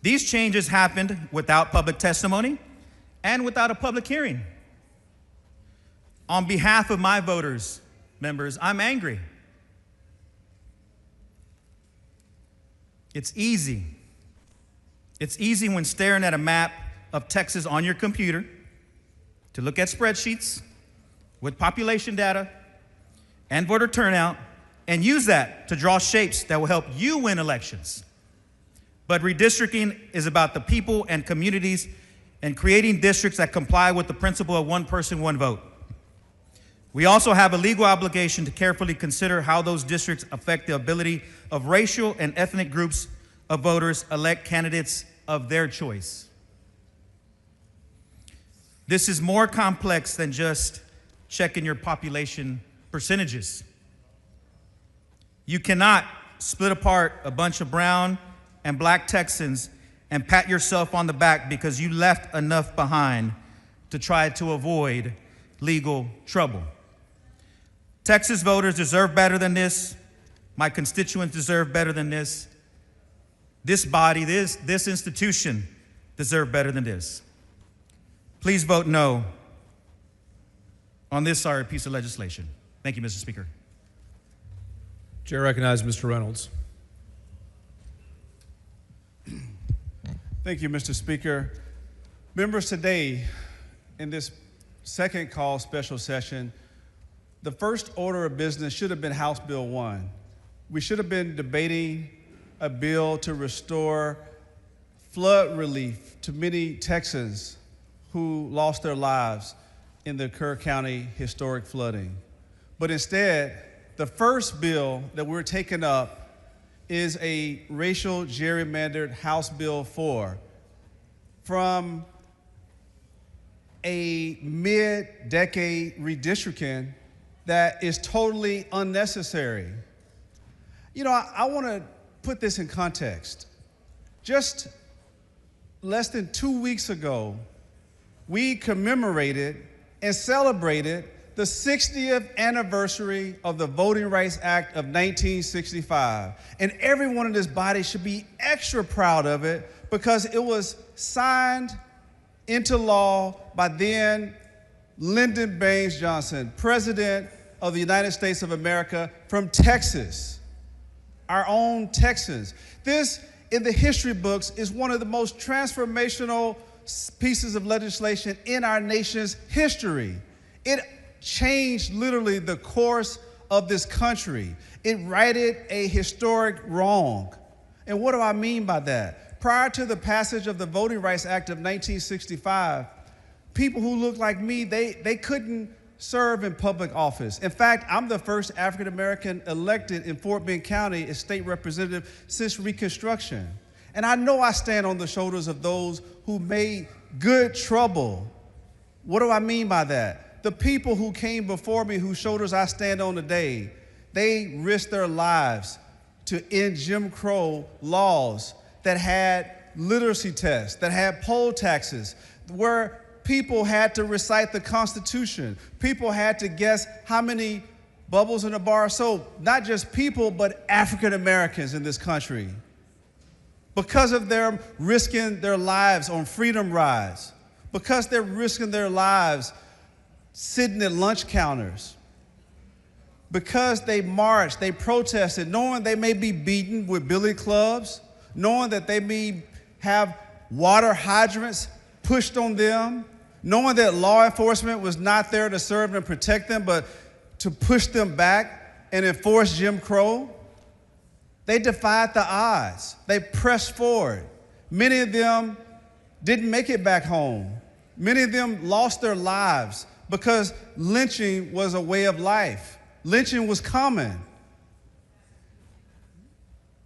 These changes happened without public testimony and without a public hearing. On behalf of my voters, members, I'm angry. It's easy. It's easy when staring at a map of Texas on your computer to look at spreadsheets with population data and voter turnout and use that to draw shapes that will help you win elections. But redistricting is about the people and communities and creating districts that comply with the principle of one person, one vote. We also have a legal obligation to carefully consider how those districts affect the ability of racial and ethnic groups of voters elect candidates of their choice. This is more complex than just checking your population percentages. You cannot split apart a bunch of brown and black Texans and pat yourself on the back because you left enough behind to try to avoid legal trouble. Texas voters deserve better than this. My constituents deserve better than this. This body, this institution deserve better than this. Please vote no on this sorry piece of legislation. Thank you, Mr. Speaker. Chair recognizes Mr. Reynolds. Thank you, Mr. Speaker. Members, today, in this second call special session, the first order of business should have been House Bill 1. We should have been debating a bill to restore flood relief to many Texans who lost their lives in the Kerr County historic flooding. But instead, the first bill that we're taking up is a racial gerrymandered House Bill 4 from a mid-decade redistricting that is totally unnecessary. You know, I want to put this in context. Just less than 2 weeks ago, we commemorated and celebrated the 60th anniversary of the Voting Rights Act of 1965. And everyone in this body should be extra proud of it because it was signed into law by then Lyndon Baines Johnson, President of the United States of America from Texas, our own Texans. This, in the history books, is one of the most transformational pieces of legislation in our nation's history. It changed literally the course of this country. It righted a historic wrong. And what do I mean by that? Prior to the passage of the Voting Rights Act of 1965, people who looked like me, they couldn't serve in public office. In fact, I'm the first African American elected in Fort Bend County as state representative since Reconstruction. And I know I stand on the shoulders of those who made good trouble. What do I mean by that? The people who came before me, whose shoulders I stand on today, they risked their lives to end Jim Crow laws that had literacy tests, that had poll taxes, where people had to recite the Constitution. People had to guess how many bubbles in a bar of soap. Not just people, but African Americans in this country. Because of them risking their lives on freedom rides, because they're risking their lives sitting at lunch counters, because they marched, they protested, knowing they may be beaten with billy clubs, knowing that they may have water hydrants pushed on them, knowing that law enforcement was not there to serve and protect them, but to push them back and enforce Jim Crow. They defied the odds. They pressed forward. Many of them didn't make it back home. Many of them lost their lives because lynching was a way of life. Lynching was common.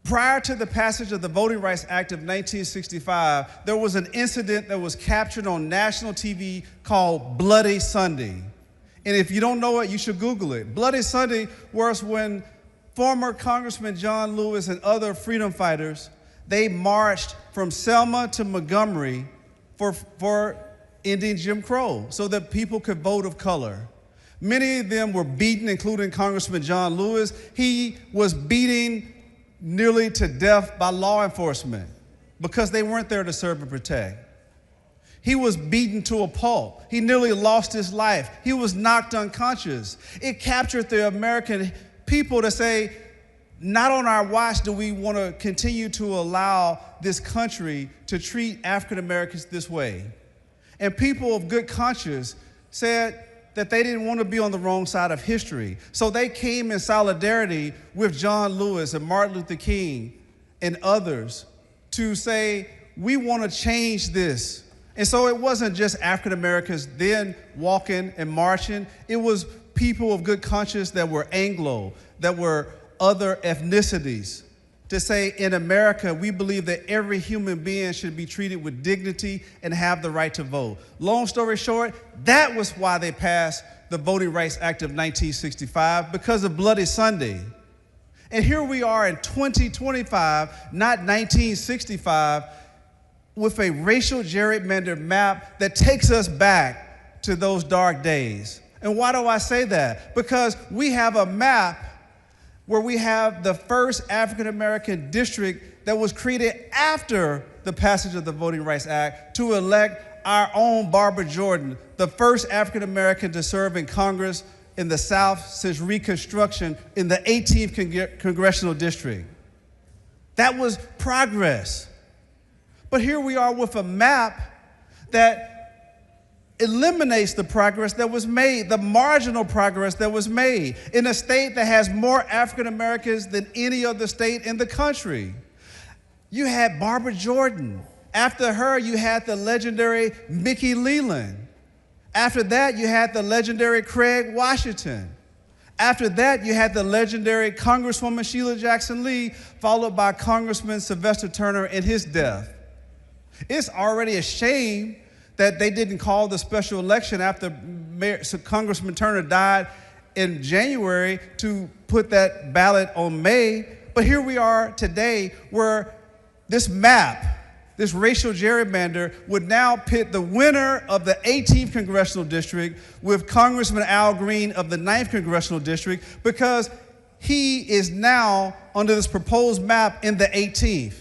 Prior to the passage of the Voting Rights Act of 1965, there was an incident that was captured on national TV called Bloody Sunday. And if you don't know it, you should Google it. Bloody Sunday was when former Congressman John Lewis and other freedom fighters, they marched from Selma to Montgomery for ending Jim Crow so that people could vote of color. Many of them were beaten, including Congressman John Lewis. He was beaten nearly to death by law enforcement because they weren't there to serve and protect. He was beaten to a pulp. He nearly lost his life. He was knocked unconscious. It captured the American people to say, not on our watch do we want to continue to allow this country to treat African Americans this way. And people of good conscience said that they didn't want to be on the wrong side of history. So they came in solidarity with John Lewis and Martin Luther King and others to say, we want to change this. And so it wasn't just African Americans then walking and marching. It was people of good conscience that were Anglo, that were other ethnicities, to say in America, we believe that every human being should be treated with dignity and have the right to vote. Long story short, that was why they passed the Voting Rights Act of 1965, because of Bloody Sunday. And here we are in 2025, not 1965, with a racial gerrymandered map that takes us back to those dark days. And why do I say that? Because we have a map where we have the first African-American district that was created after the passage of the Voting Rights Act to elect our own Barbara Jordan, the first African-American to serve in Congress in the South since Reconstruction in the 18th Congressional District. That was progress. But here we are with a map that eliminates the progress that was made, the marginal progress that was made in a state that has more African Americans than any other state in the country. You had Barbara Jordan. After her, you had the legendary Mickey Leland. After that, you had the legendary Craig Washington. After that, you had the legendary Congresswoman Sheila Jackson Lee, followed by Congressman Sylvester Turner and his death. It's already a shame that they didn't call the special election after Congressman Turner died in January to put that ballot on May. But here we are today where this map, this racial gerrymander, would now pit the winner of the 18th Congressional District with Congressman Al Green of the 9th Congressional District, because he is now under this proposed map in the 18th.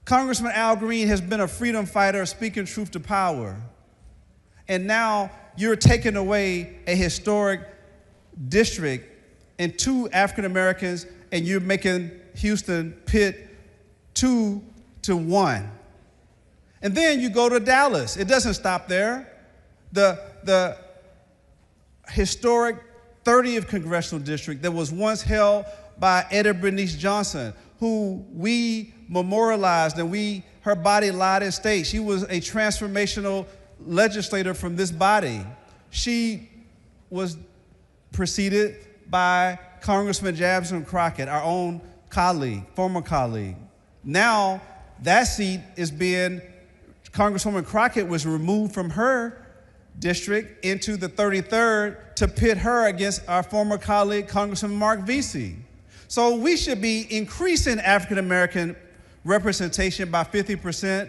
Congressman Al Green has been a freedom fighter speaking truth to power. And now you're taking away a historic district and 2 African Americans, and you're making Houston pit 2-1. And then you go to Dallas. It doesn't stop there. The historic 30th Congressional District that was once held by Etta Bernice Johnson, who we memorialized and her body lied in state. She was a transformational legislator from this body. She was preceded by Congressman Jabson Crockett, our own colleague, former colleague. Now that seat is Congresswoman Crockett was removed from her district into the 33rd to pit her against our former colleague, Congressman Mark Vesey. So we should be increasing African-American representation by 50%,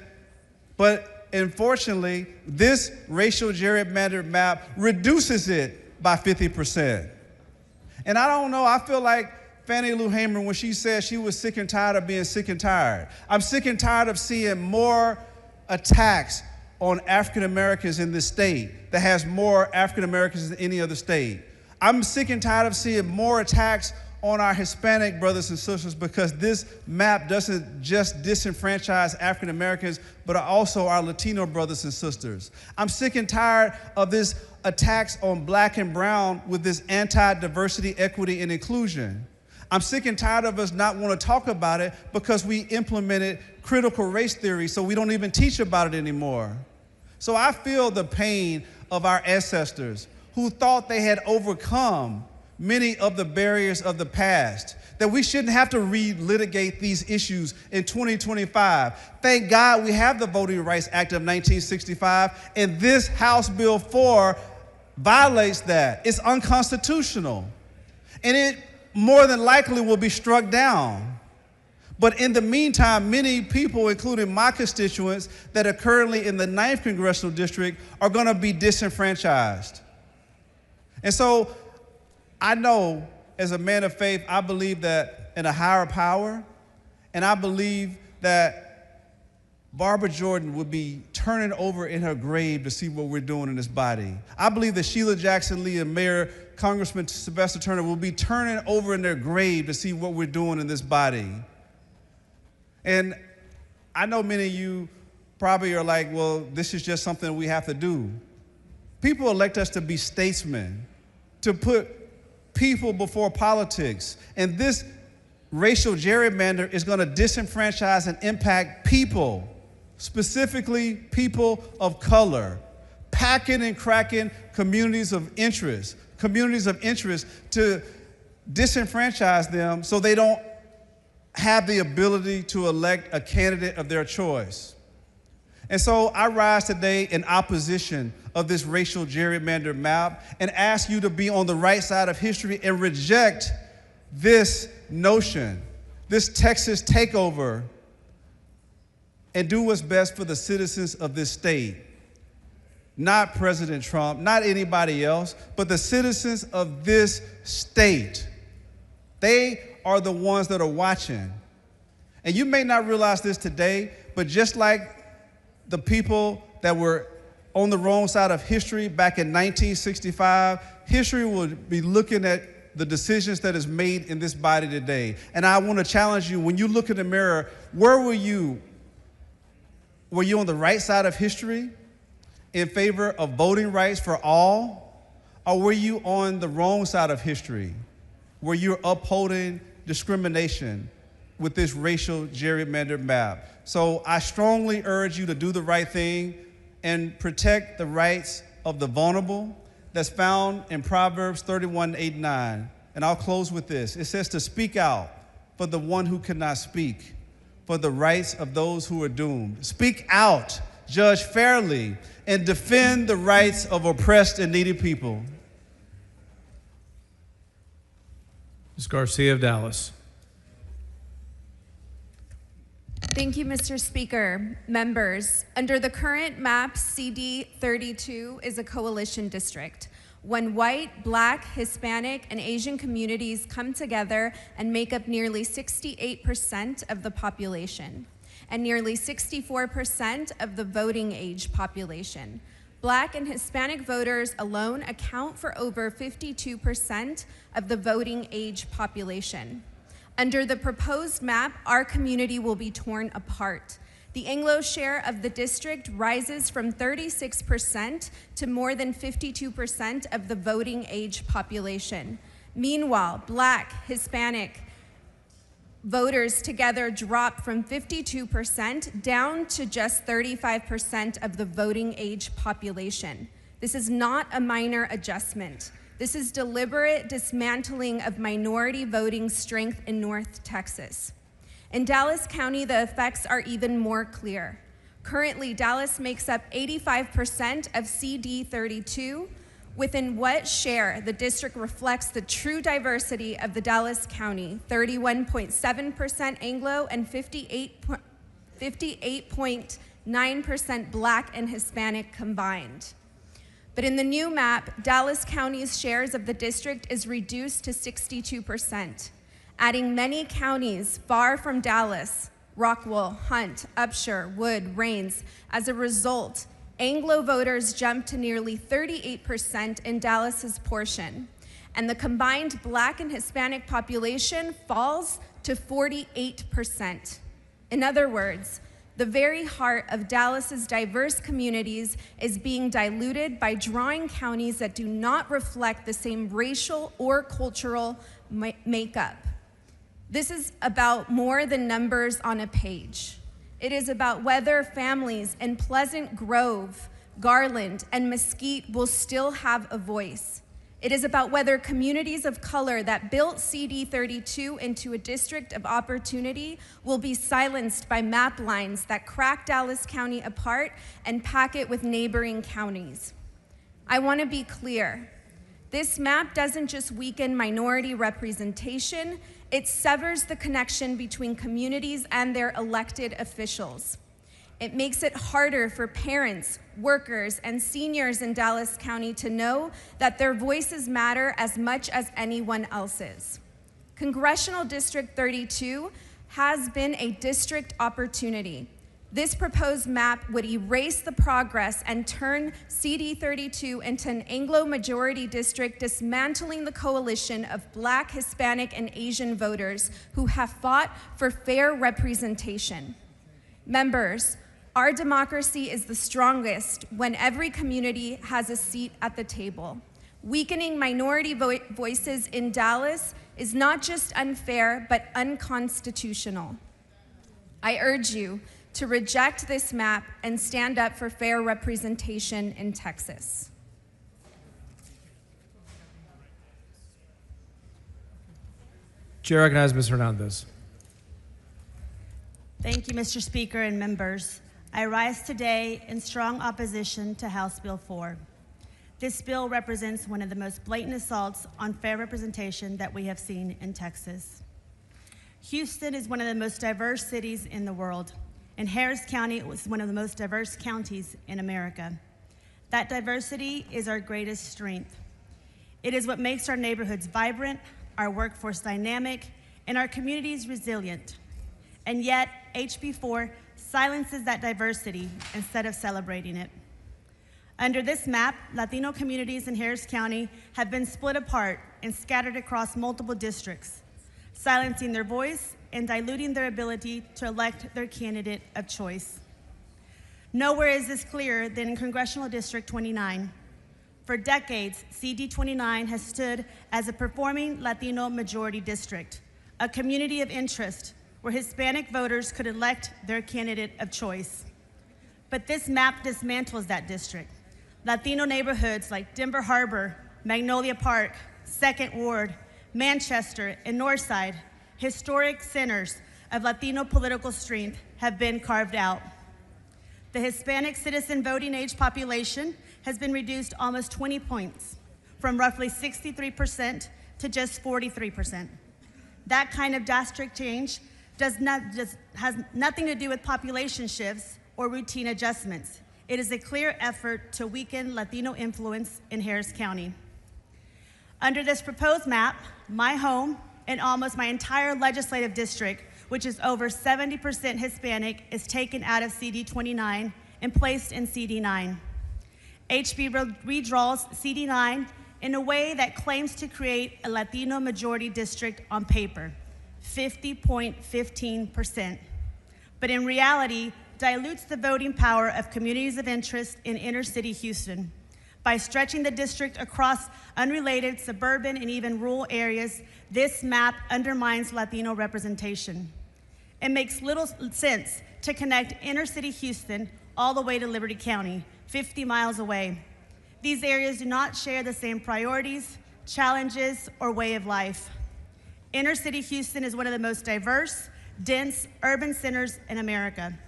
but unfortunately, this racial gerrymandered map reduces it by 50%. And I don't know, I feel like Fannie Lou Hamer when she said she was sick and tired of being sick and tired. I'm sick and tired of seeing more attacks on African Americans in this state that has more African Americans than any other state. I'm sick and tired of seeing more attacks on our Hispanic brothers and sisters, because this map doesn't just disenfranchise African Americans, but also our Latino brothers and sisters. I'm sick and tired of this attacks on black and brown with this anti-diversity, equity, and inclusion. I'm sick and tired of us not want to talk about it because we implemented critical race theory, so we don't even teach about it anymore. So I feel the pain of our ancestors who thought they had overcome many of the barriers of the past, that we shouldn't have to relitigate these issues in 2025. Thank God we have the Voting Rights Act of 1965, and this House Bill 4 violates that. It's unconstitutional, and it more than likely will be struck down. But in the meantime, many people, including my constituents that are currently in the 9th Congressional District, are going to be disenfranchised. And so I know, as a man of faith, I believe that in a higher power, and I believe that Barbara Jordan would be turning over in her grave to see what we're doing in this body. I believe that Sheila Jackson Lee and Mayor Congressman Sylvester Turner will be turning over in their grave to see what we're doing in this body. And I know many of you probably are like, well, this is just something we have to do. People elect us to be statesmen, to put people before politics. And this racial gerrymander is going to disenfranchise and impact people, specifically people of color, packing and cracking communities of interest to disenfranchise them so they don't have the ability to elect a candidate of their choice. And so I rise today in opposition of this racial gerrymander map and ask you to be on the right side of history and reject this notion, this Texas takeover, and do what's best for the citizens of this state. Not President Trump, not anybody else, but the citizens of this state. They are the ones that are watching. And you may not realize this today, but just like the people that were on the wrong side of history back in 1965, history will be looking at the decisions that is made in this body today. And I want to challenge you, when you look in the mirror, where were you? Were you on the right side of history in favor of voting rights for all? Or were you on the wrong side of history where you're upholding discrimination with this racial gerrymander map? So I strongly urge you to do the right thing and protect the rights of the vulnerable that's found in Proverbs 31:8-9. And I'll close with this. It says to speak out for the one who cannot speak, for the rights of those who are doomed. Speak out, judge fairly, and defend the rights of oppressed and needy people. Ms. Garcia of Dallas. Thank you, Mr. Speaker. Members, under the current map, CD 32 is a coalition district. When white, Black, Hispanic, and Asian communities come together and make up nearly 68% of the population and nearly 64% of the voting age population. Black and Hispanic voters alone account for over 52% of the voting age population. Under the proposed map, our community will be torn apart. The Anglo share of the district rises from 36% to more than 52% of the voting age population. Meanwhile, Black, Hispanic voters together drop from 52% down to just 35% of the voting age population. This is not a minor adjustment. This is deliberate dismantling of minority voting strength in North Texas. In Dallas County, the effects are even more clear. Currently, Dallas makes up 85% of CD 32, within what share the district reflects the true diversity of the Dallas County, 31.7% Anglo and 58.9% Black and Hispanic combined. But in the new map, Dallas County's shares of the district is reduced to 62%, adding many counties far from Dallas, Rockwell, Hunt, Upshur, Wood, Rains. As a result, Anglo voters jumped to nearly 38% in Dallas's portion, and the combined Black and Hispanic population falls to 48%. In other words, the very heart of Dallas's diverse communities is being diluted by drawing counties that do not reflect the same racial or cultural makeup. This is about more than numbers on a page. It is about whether families in Pleasant Grove, Garland, and Mesquite will still have a voice. It is about whether communities of color that built CD 32 into a district of opportunity will be silenced by map lines that crack Dallas County apart and pack it with neighboring counties. I want to be clear. This map doesn't just weaken minority representation, it severs the connection between communities and their elected officials. It makes it harder for parents, workers, and seniors in Dallas County to know that their voices matter as much as anyone else's. Congressional District 32 has been a district opportunity. This proposed map would erase the progress and turn CD 32 into an Anglo-majority district, dismantling the coalition of Black, Hispanic, and Asian voters who have fought for fair representation. Members, our democracy is the strongest when every community has a seat at the table. Weakening minority voices in Dallas is not just unfair, but unconstitutional. I urge you to reject this map and stand up for fair representation in Texas. Chair recognizes Ms. Hernandez. Thank you, Mr. Speaker and members. I rise today in strong opposition to House Bill 4. This bill represents one of the most blatant assaults on fair representation that we have seen in Texas. Houston is one of the most diverse cities in the world, and Harris County is one of the most diverse counties in America. That diversity is our greatest strength. It is what makes our neighborhoods vibrant, our workforce dynamic, and our communities resilient. And yet, HB 4 silences that diversity instead of celebrating it. Under this map, Latino communities in Harris County have been split apart and scattered across multiple districts, silencing their voice and diluting their ability to elect their candidate of choice. Nowhere is this clearer than in Congressional District 29. For decades, CD 29 has stood as a performing Latino majority district, a community of interest where Hispanic voters could elect their candidate of choice. But this map dismantles that district. Latino neighborhoods like Denver Harbor, Magnolia Park, 2nd Ward, Manchester, and Northside, historic centers of Latino political strength, have been carved out. The Hispanic citizen voting age population has been reduced almost 20 points, from roughly 63% to just 43%. That kind of drastic change has nothing to do with population shifts or routine adjustments. It is a clear effort to weaken Latino influence in Harris County. Under this proposed map, my home and almost my entire legislative district, which is over 70% Hispanic, is taken out of CD 29 and placed in CD 9. HB redraws CD 9 in a way that claims to create a Latino majority district on paper, 50.15%, but in reality dilutes the voting power of communities of interest in inner city Houston. By stretching the district across unrelated suburban and even rural areas, this map undermines Latino representation. It makes little sense to connect inner city Houston all the way to Liberty County, 50 miles away. These areas do not share the same priorities, challenges, or way of life. Inner city Houston is one of the most diverse, dense urban centers in America.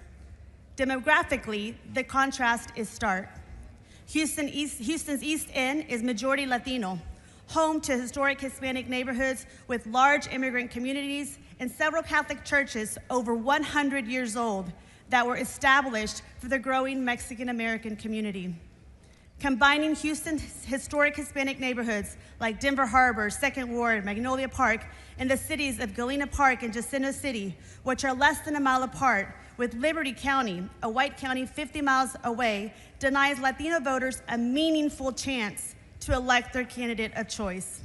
Demographically, the contrast is stark. Houston's East End is majority Latino, home to historic Hispanic neighborhoods with large immigrant communities and several Catholic churches over 100 years old that were established for the growing Mexican-American community. Combining Houston's historic Hispanic neighborhoods like Denver Harbor, 2nd Ward, Magnolia Park, and the cities of Galena Park and Jacinto City, which are less than a mile apart, with Liberty County, a white county 50 miles away, denies Latino voters a meaningful chance to elect their candidate of choice.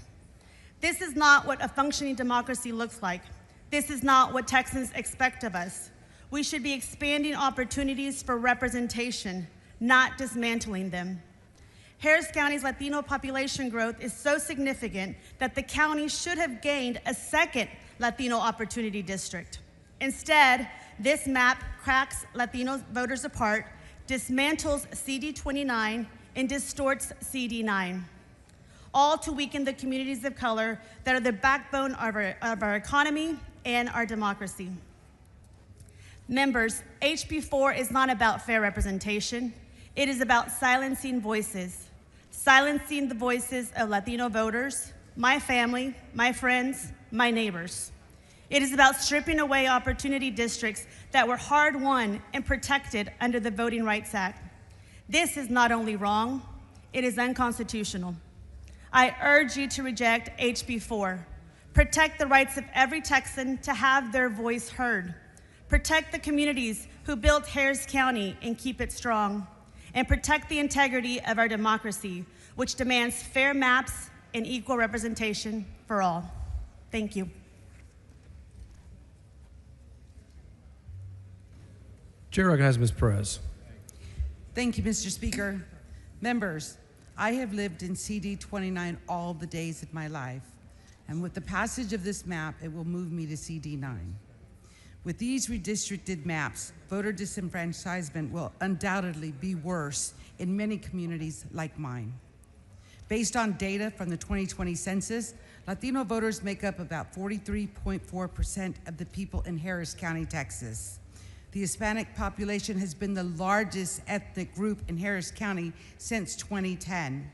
This is not what a functioning democracy looks like. This is not what Texans expect of us. We should be expanding opportunities for representation, not dismantling them. Harris County's Latino population growth is so significant that the county should have gained a second Latino opportunity district. Instead, this map cracks Latino voters apart, dismantles CD 29, and distorts CD 9. all to weaken the communities of color that are the backbone of our economy and our democracy. Members, HB 4 is not about fair representation. It is about silencing voices, silencing the voices of Latino voters, my family, my friends, my neighbors. It is about stripping away opportunity districts that were hard-won and protected under the Voting Rights Act. This is not only wrong, it is unconstitutional. I urge you to reject HB 4. Protect the rights of every Texan to have their voice heard. Protect the communities who built Harris County and keep it strong. And protect the integrity of our democracy, which demands fair maps and equal representation for all. Thank you. Chair recognizes Ms. Perez. Thank you, Mr. Speaker. Members, I have lived in CD 29 all the days of my life, and with the passage of this map, it will move me to CD 9. With these redistricted maps, voter disenfranchisement will undoubtedly be worse in many communities like mine. Based on data from the 2020 census, Latino voters make up about 43.4% of the people in Harris County, Texas. The Hispanic population has been the largest ethnic group in Harris County since 2010.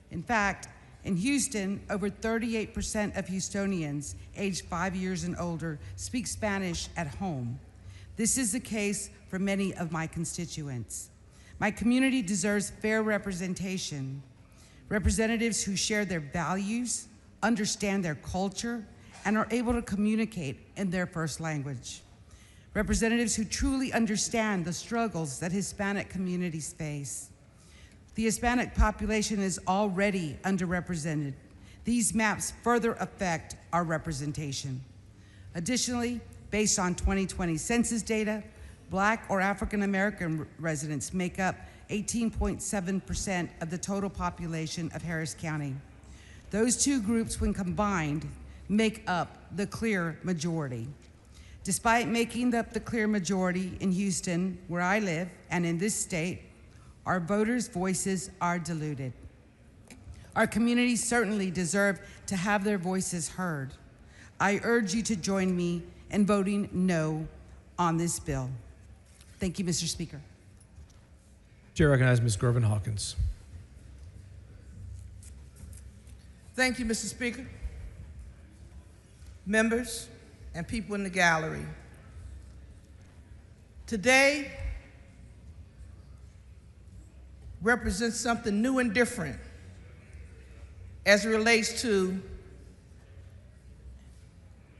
In fact, in Houston, over 38% of Houstonians aged 5 years and older speak Spanish at home. This is the case for many of my constituents. My community deserves fair representation, representatives who share their values, understand their culture, and are able to communicate in their first language. Representatives who truly understand the struggles that Hispanic communities face. The Hispanic population is already underrepresented. These maps further affect our representation. Additionally, based on 2020 census data, Black or African American residents make up 18.7% of the total population of Harris County. Those two groups, when combined, make up the clear majority. Despite making up the clear majority in Houston, where I live, and in this state, our voters' voices are diluted. Our communities certainly deserve to have their voices heard. I urge you to join me in voting no on this bill. Thank you, Mr. Speaker. Chair recognizes Ms. Gervin Hawkins. Thank you, Mr. Speaker. Members and people in the gallery. Today represents something new and different as it relates to,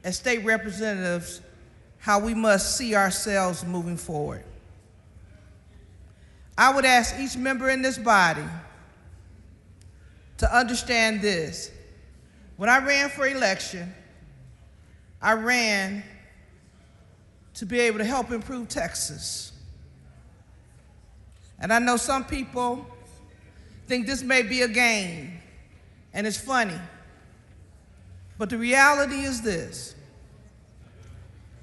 as state representatives, how we must see ourselves moving forward. I would ask each member in this body to understand this. When I ran for election, I ran to be able to help improve Texas. And I know some people think this may be a game, and it's funny. But the reality is this.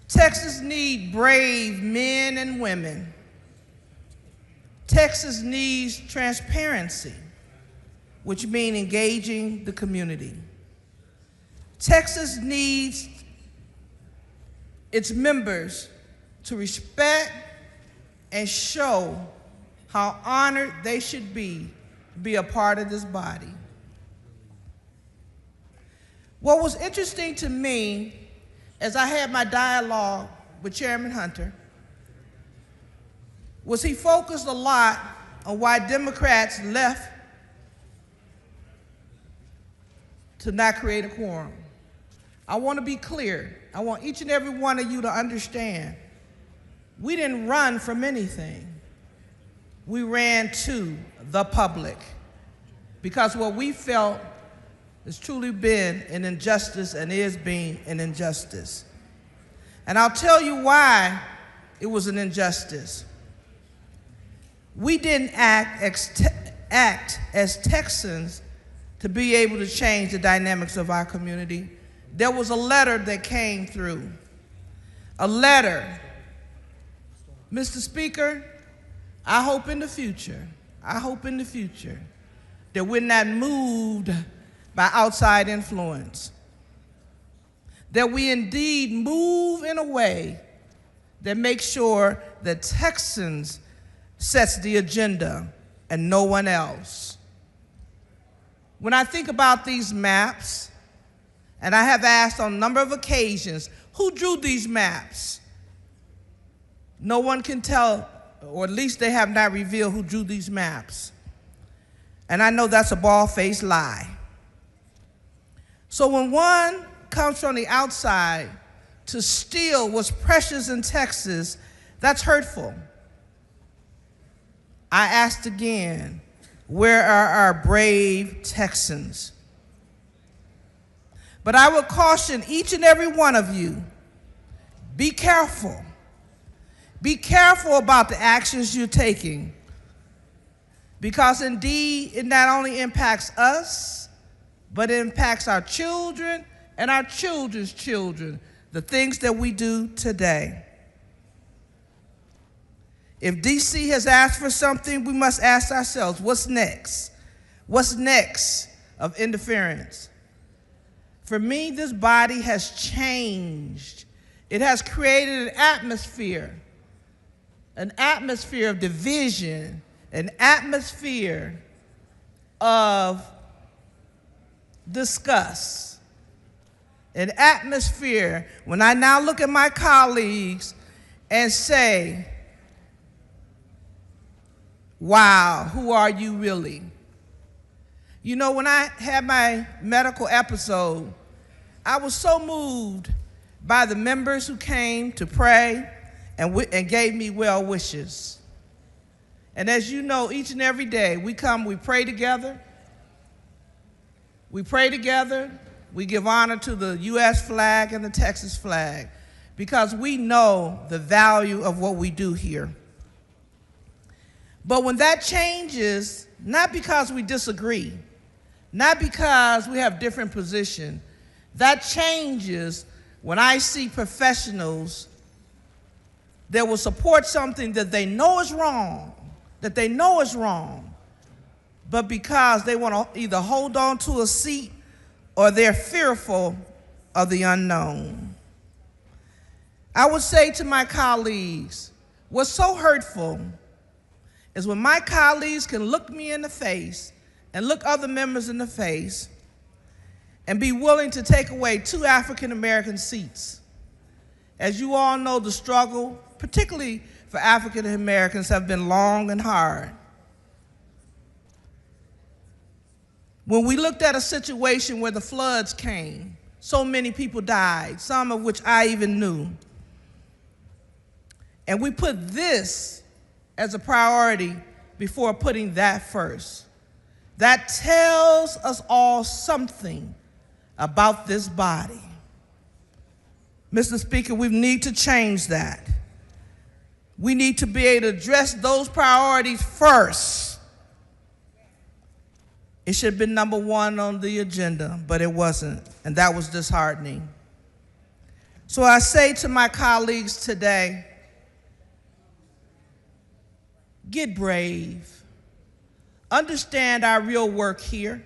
Texas needs brave men and women. Texas needs transparency, which means engaging the community. Texas needs its members to respect and show how honored they should be to be a part of this body. What was interesting to me as I had my dialogue with Chairman Hunter was he focused a lot on why Democrats left to not create a quorum. I want to be clear. I want each and every one of you to understand. We didn't run from anything. We ran to the public because what we felt has truly been an injustice and is being an injustice. And I'll tell you why it was an injustice. We didn't act as Texans to be able to change the dynamics of our community. There was a letter that came through. A letter. Mr. Speaker, I hope in the future that we're not moved by outside influence. That we indeed move in a way that makes sure that Texans sets the agenda and no one else. When I think about these maps, and I have asked on a number of occasions, who drew these maps? No one can tell, or at least they have not revealed who drew these maps. And I know that's a bald-faced lie. So when one comes from the outside to steal what's precious in Texas, that's hurtful. I asked again, where are our brave Texans? But I will caution each and every one of you, be careful. Be careful about the actions you're taking, because indeed it not only impacts us, but it impacts our children and our children's children, the things that we do today. If DC has asked for something, we must ask ourselves, what's next? What's next of interference? For me, this body has changed. It has created an atmosphere of division, an atmosphere of disgust, an atmosphere when I now look at my colleagues and say, wow, who are you really? You know, when I had my medical episode, I was so moved by the members who came to pray and gave me well wishes. And as you know, each and every day we come, we pray together. We pray together. We give honor to the U.S. flag and the Texas flag because we know the value of what we do here. But when that changes, not because we disagree, not because we have different positions, that changes when I see professionals that will support something that they know is wrong, but because they want to either hold on to a seat or they're fearful of the unknown. I would say to my colleagues, what's so hurtful is when my colleagues can look me in the face and look other members in the face and be willing to take away 2 African American seats. As you all know, the struggle, particularly for African Americans, have been long and hard. When we looked at a situation where the floods came, so many people died, some of which I even knew. And we put this as a priority before putting that first. That tells us all something about this body. Mr. Speaker, we need to change that. We need to be able to address those priorities first. It should have been number 1 on the agenda, but it wasn't, and that was disheartening. So I say to my colleagues today, get brave. Understand our real work here.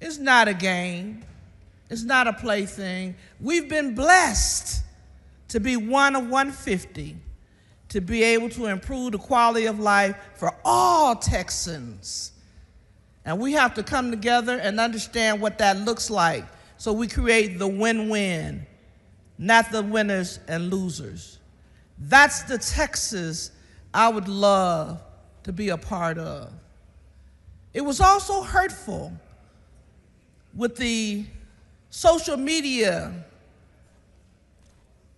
It's not a game. It's not a plaything. We've been blessed to be one of 150, to be able to improve the quality of life for all Texans. And we have to come together and understand what that looks like so we create the win-win, not the winners and losers. That's the Texas I would love to be a part of. It was also hurtful with the social media.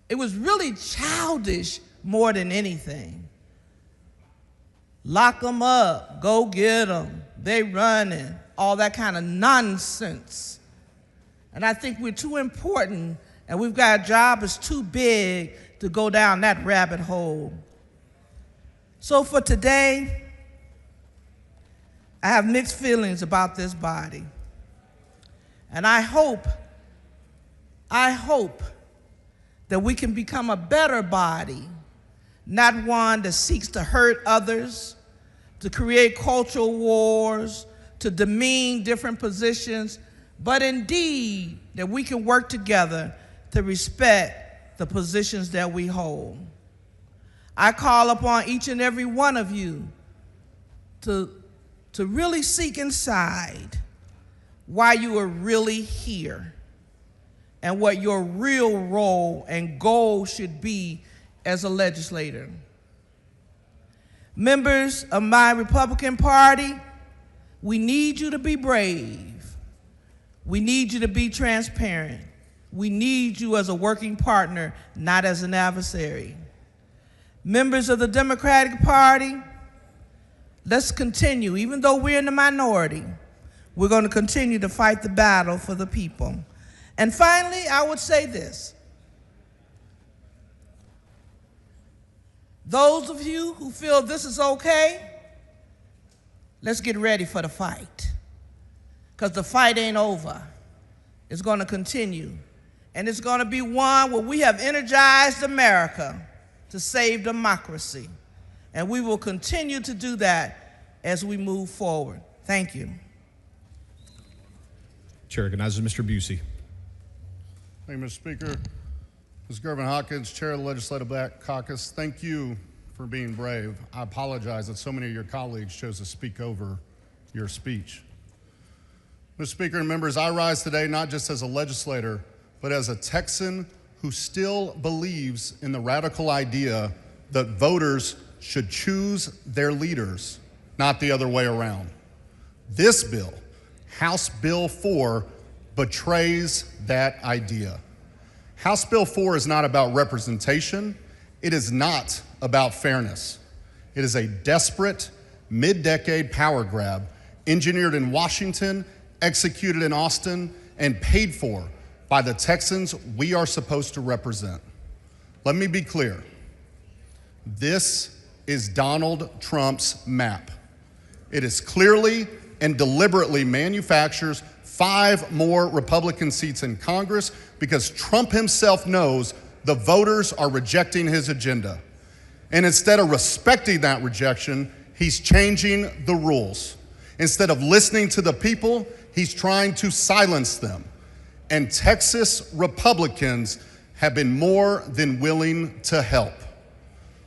It was really childish more than anything. Lock them up, go get them, they running, all that kind of nonsense. And I think we're too important and we've got a job that's too big to go down that rabbit hole. So for today, I have mixed feelings about this body. And I hope that we can become a better body, not one that seeks to hurt others, to create cultural wars, to demean different positions, but indeed that we can work together to respect the positions that we hold. I call upon each and every one of you to really seek inside why you are really here and what your real role and goal should be as a legislator. Members of my Republican Party, we need you to be brave. We need you to be transparent. We need you as a working partner, not as an adversary. Members of the Democratic Party, let's continue. Even though we're in the minority, we're going to continue to fight the battle for the people. And finally, I would say this. Those of you who feel this is okay, let's get ready for the fight. Because the fight ain't over. It's going to continue. And it's going to be one where we have energized America to save democracy. And we will continue to do that as we move forward. Thank you. Chair recognizes Mr. Busey. Thank you, Mr. Speaker. Ms. Gervin-Hawkins, Chair of the Legislative Black Caucus, thank you for being brave. I apologize that so many of your colleagues chose to speak over your speech. Mr. Speaker and members, I rise today not just as a legislator, but as a Texan who still believes in the radical idea that voters should choose their leaders, not the other way around. This bill, House Bill 4, betrays that idea. House Bill 4 is not about representation. It is not about fairness. It is a desperate, mid-decade power grab engineered in Washington, executed in Austin, and paid for by the Texans we are supposed to represent. Let me be clear. This is Donald Trump's map. It is clearly and deliberately manufactures 5 more Republican seats in Congress because Trump himself knows the voters are rejecting his agenda. And instead of respecting that rejection, he's changing the rules. Instead of listening to the people, he's trying to silence them. And Texas Republicans have been more than willing to help.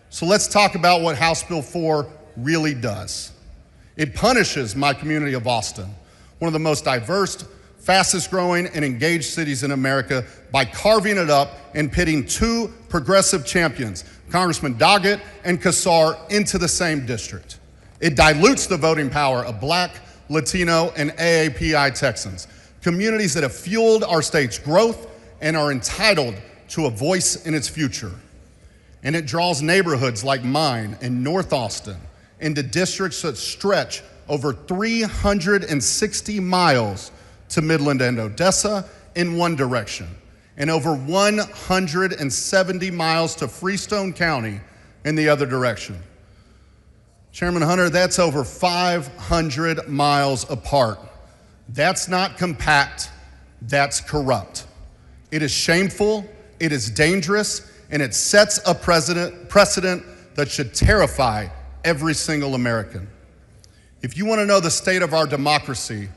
So let's talk about what House Bill 4 really does. It punishes my community of Austin, one of the most diverse, fastest growing, and engaged cities in America, by carving it up and pitting 2 progressive champions, Congressman Doggett and Kassar, into the same district. It dilutes the voting power of Black, Latino, and AAPI Texans, communities that have fueled our state's growth and are entitled to a voice in its future. And it draws neighborhoods like mine in North Austin into districts that stretch over 360 miles to Midland and Odessa in one direction, and over 170 miles to Freestone County in the other direction. Chairman Hunter, that's over 500 miles apart. That's not compact, that's corrupt. It is shameful, it is dangerous, and it sets a precedent that should terrify every single American. If you want to know the state of our democracy,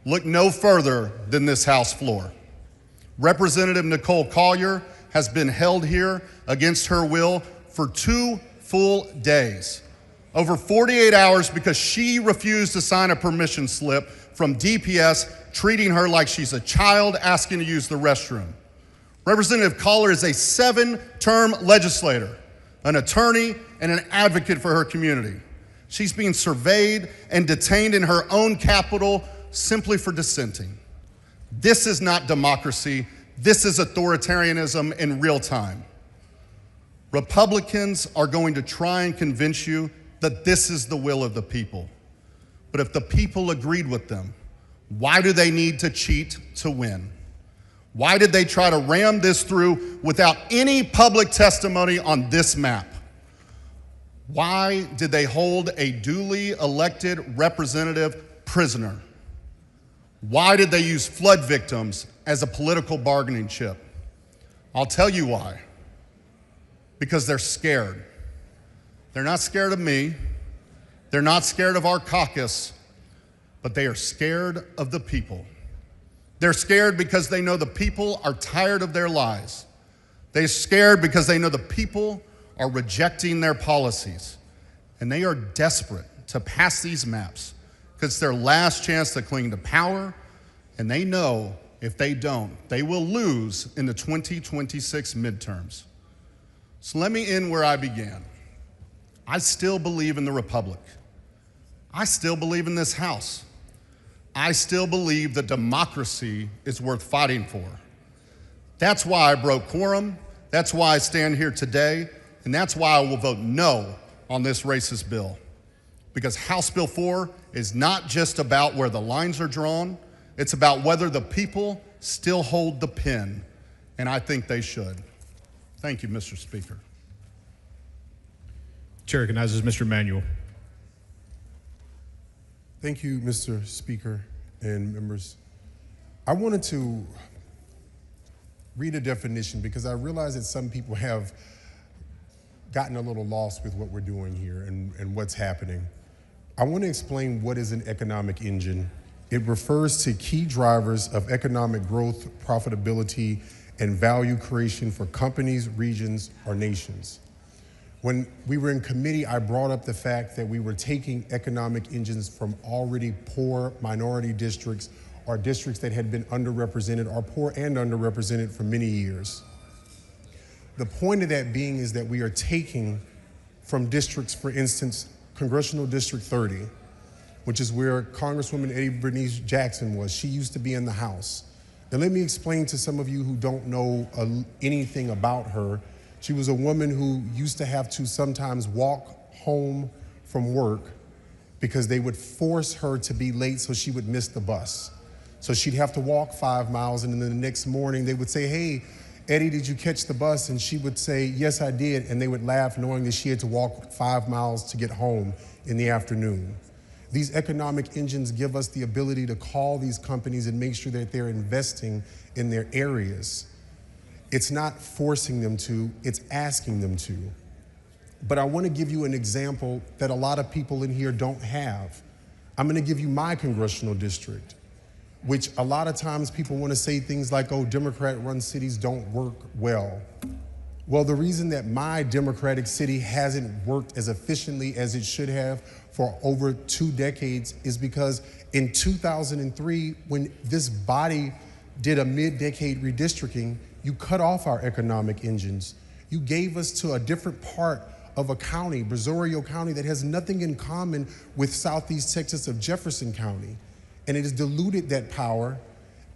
look no further than this House floor. Representative Nicole Collier has been held here against her will for 2 full days, over 48 hours, because she refused to sign a permission slip from DPS, treating her like she's a child asking to use the restroom. Representative Collier is a 7-term legislator, an attorney, and an advocate for her community. She's being surveyed and detained in her own capital simply for dissenting. This is not democracy. This is authoritarianism in real time. Republicans are going to try and convince you that this is the will of the people. But if the people agreed with them, why do they need to cheat to win? Why did they try to ram this through without any public testimony on this map? Why did they hold a duly elected representative prisoner? Why did they use flood victims as a political bargaining chip? I'll tell you why. Because they're scared. They're not scared of me. They're not scared of our caucus, but they are scared of the people. They're scared because they know the people are tired of their lies. They're scared because they know the people are rejecting their policies. And they are desperate to pass these maps because it's their last chance to cling to power. And they know if they don't, they will lose in the 2026 midterms. So let me end where I began. I still believe in the Republic. I still believe in this House. I still believe that democracy is worth fighting for. That's why I broke quorum. That's why I stand here today. And that's why I will vote no on this racist bill. Because House Bill 4 is not just about where the lines are drawn, it's about whether the people still hold the pen. And I think they should. Thank you, Mr. Speaker. Chair recognizes Mr. Manuel. Thank you, Mr. Speaker and members. I wanted to read a definition because I realize that some people have gotten a little lost with what we're doing here and what's happening. I want to explain what is an economic engine. It refers to key drivers of economic growth, profitability, and value creation for companies, regions, or nations. When we were in committee, I brought up the fact that we were taking economic engines from already poor minority districts or districts that had been underrepresented or poor and underrepresented for many years. The point of that being is that we are taking from districts, for instance, Congressional District 30, which is where Congresswoman Eddie Bernice Jackson was. She used to be in the House. Now let me explain to some of you who don't know anything about her. She was a woman who used to have to sometimes walk home from work because they would force her to be late so she would miss the bus. So she'd have to walk 5 miles, and then the next morning they would say, "Hey, Eddie, did you catch the bus?" And she would say, "Yes, I did." And they would laugh knowing that she had to walk 5 miles to get home in the afternoon. These economic engines give us the ability to call these companies and make sure that they're investing in their areas. It's not forcing them to, it's asking them to. But I want to give you an example that a lot of people in here don't have. I'm going to give you my congressional district, which a lot of times people want to say things like, oh, Democrat-run cities don't work well. Well, the reason that my Democratic city hasn't worked as efficiently as it should have for over 2 decades is because in 2003, when this body did a mid-decade redistricting, you cut off our economic engines. You gave us to a different part of a county, Brazoria County, that has nothing in common with Southeast Texas of Jefferson County. And it has diluted that power,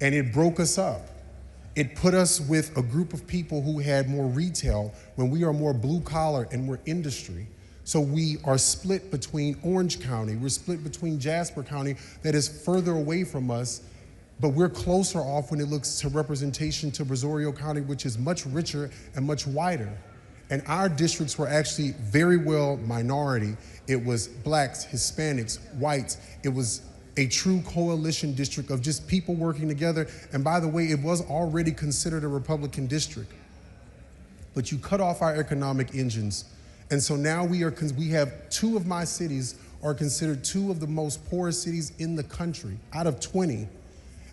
and it broke us up. It put us with a group of people who had more retail when we are more blue collar and we're industry. So we are split between Orange County, we're split between Jasper County that is further away from us, but we're closer off when it looks to representation to Brazoria County, which is much richer and much wider. And our districts were actually very well minority. It was blacks, Hispanics, whites. It was a true coalition district of just people working together. And by the way, it was already considered a Republican district. But you cut off our economic engines. And so now we have 2 of my cities are considered 2 of the most poorest cities in the country out of 20.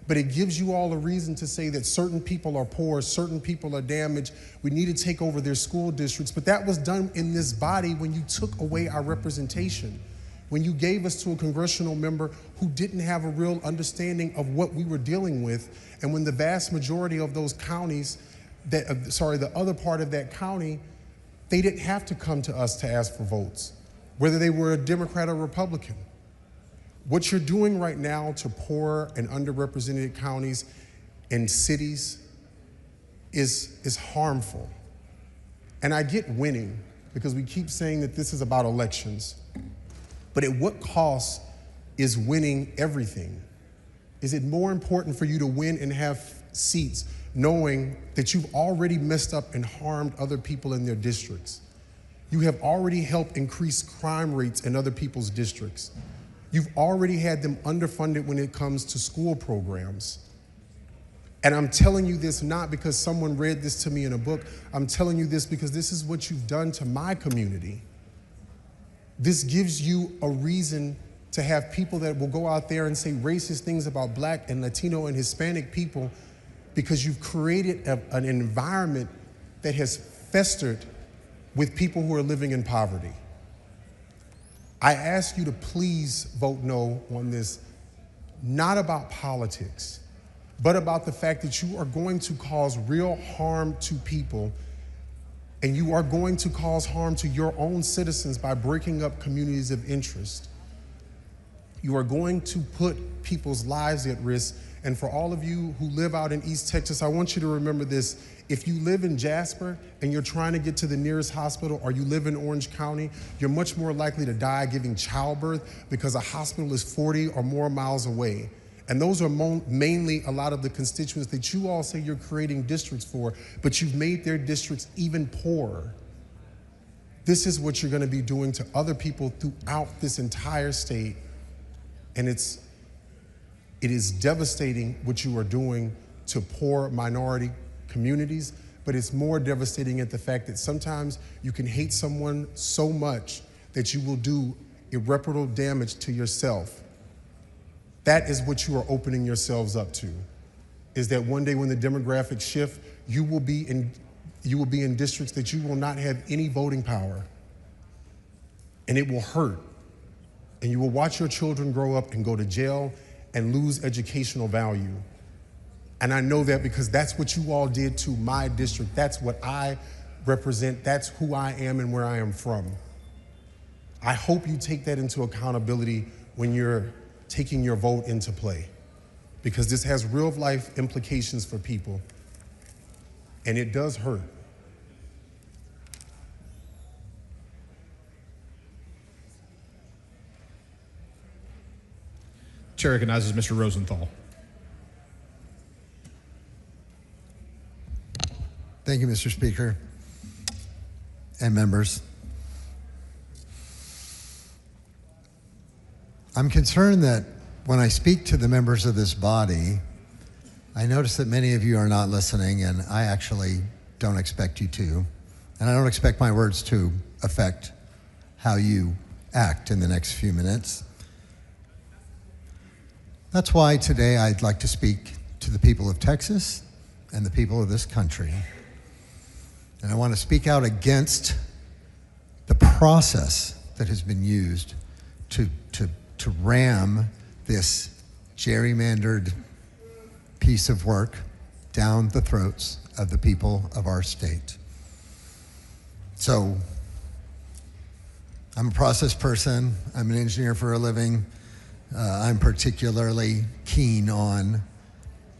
But it gives you all a reason to say that certain people are poor, certain people are damaged. We need to take over their school districts. But that was done in this body when you took away our representation, when you gave us to a congressional member who didn't have a real understanding of what we were dealing with. And when the vast majority of those counties, the other part of that county, they didn't have to come to us to ask for votes, whether they were a Democrat or Republican. What you're doing right now to poor and underrepresented counties and cities is harmful. And I get winning because we keep saying that this is about elections. But at what cost is winning everything? Is it more important for you to win and have seats knowing that you've already messed up and harmed other people in their districts? You have already helped increase crime rates in other people's districts. You've already had them underfunded when it comes to school programs. And I'm telling you this not because someone read this to me in a book. I'm telling you this because this is what you've done to my community. This gives you a reason to have people that will go out there and say racist things about Black and Latino and Hispanic people because you've created an environment that has festered with people who are living in poverty. I ask you to please vote no on this, not about politics, but about the fact that you are going to cause real harm to people, and you are going to cause harm to your own citizens by breaking up communities of interest. You are going to put people's lives at risk. And for all of you who live out in East Texas, I want you to remember this. If you live in Jasper and you're trying to get to the nearest hospital, or you live in Orange County, you're much more likely to die giving childbirth because a hospital is 40 or more miles away. And those are mainly a lot of the constituents that you all say you're creating districts for, but you've made their districts even poorer. This is what you're going to be doing to other people throughout this entire state. And it is devastating what you are doing to poor minority communities, but it's more devastating at the fact that sometimes you can hate someone so much that you will do irreparable damage to yourself. That is what you are opening yourselves up to, is that one day when the demographics shift, you will be in districts that you will not have any voting power. And it will hurt. And you will watch your children grow up and go to jail and lose educational value. And I know that because that's what you all did to my district. That's what I represent. That's who I am and where I am from. I hope you take that into accountability when you're taking your vote into play, because this has real life implications for people, and it does hurt. Chair recognizes Mr. Rosenthal. Thank you, Mr. Speaker and members. I'm concerned that when I speak to the members of this body, I notice that many of you are not listening, and I actually don't expect you to. And I don't expect my words to affect how you act in the next few minutes. That's why today I'd like to speak to the people of Texas and the people of this country. And I want to speak out against the process that has been used to ram this gerrymandered piece of work down the throats of the people of our state. So, I'm a process person. I'm an engineer for a living. I'm particularly keen on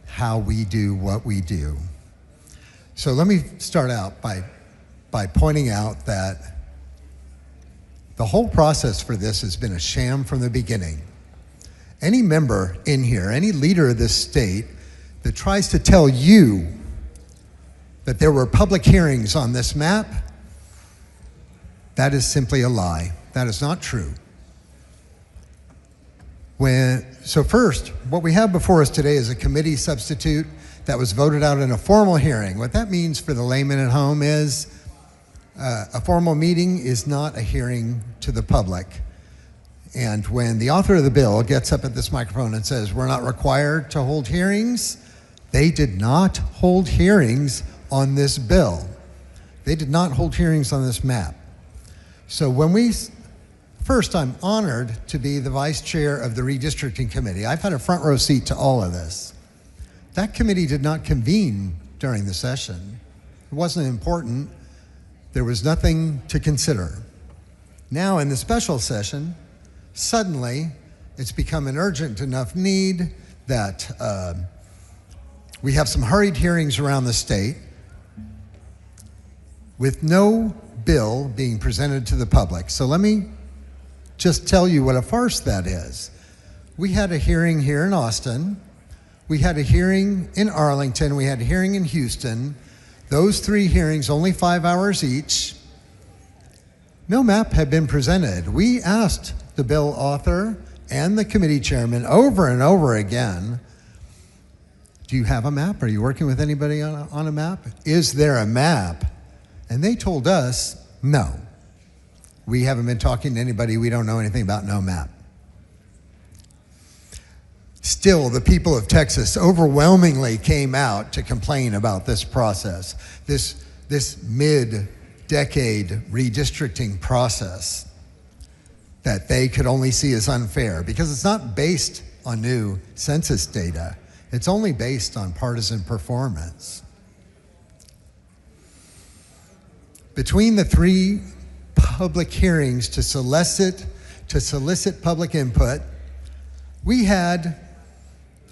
how we do what we do. So let me start out by pointing out that the whole process for this has been a sham from the beginning. Any member in here, any leader of this state that tries to tell you that there were public hearings on this map, that is simply a lie. That is not true. So first, what we have before us today is a committee substitute that was voted out in a formal hearing. What that means for the layman at home is a formal meeting is not a hearing to the public. And when the author of the bill gets up at this microphone and says, we're not required to hold hearings, they did not hold hearings on this bill. They did not hold hearings on this map. So first, I'm honored to be the vice chair of the Redistricting Committee. I've had a front row seat to all of this. That committee did not convene during the session. It wasn't important. There was nothing to consider. Now in the special session, suddenly it's become an urgent enough need that we have some hurried hearings around the state with no bill being presented to the public. So let me just tell you what a farce that is. We had a hearing here in Austin. We had a hearing in Arlington. We had a hearing in Houston. Those 3 hearings, only 5 hours each. No map had been presented. We asked the bill author and the committee chairman over and over again, do you have a map? Are you working with anybody on a map? Is there a map? And they told us, no. We haven't been talking to anybody. We don't know anything about no map. Still, the people of Texas overwhelmingly came out to complain about this process, this mid-decade redistricting process that they could only see as unfair because it's not based on new census data. It's only based on partisan performance. Between the 3 public hearings to solicit public input, we had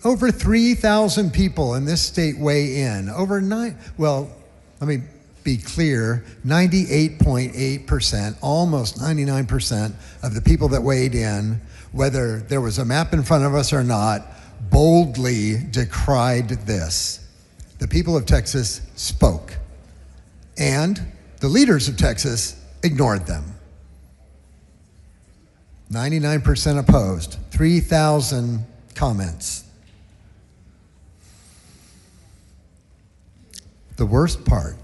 over 3,000 people in this state weigh in. Let me be clear, 98.8%, almost 99% of the people that weighed in, whether there was a map in front of us or not, boldly decried this. The people of Texas spoke, and the leaders of Texas ignored them. 99% opposed, 3,000 comments. The worst part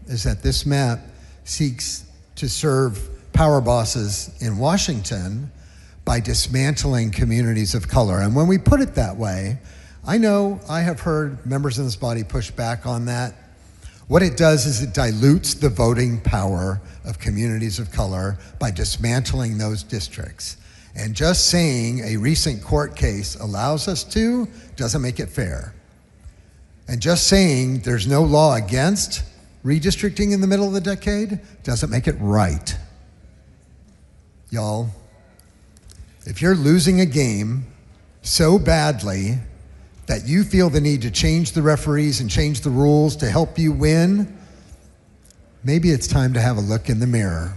is that this map seeks to serve power bosses in Washington by dismantling communities of color. And when we put it that way, I know I have heard members in this body push back on that. What it does is it dilutes the voting power of communities of color by dismantling those districts. And just saying a recent court case allows us to doesn't make it fair. And just saying there's no law against redistricting in the middle of the decade doesn't make it right. Y'all, if you're losing a game so badly that you feel the need to change the referees and change the rules to help you win, maybe it's time to have a look in the mirror.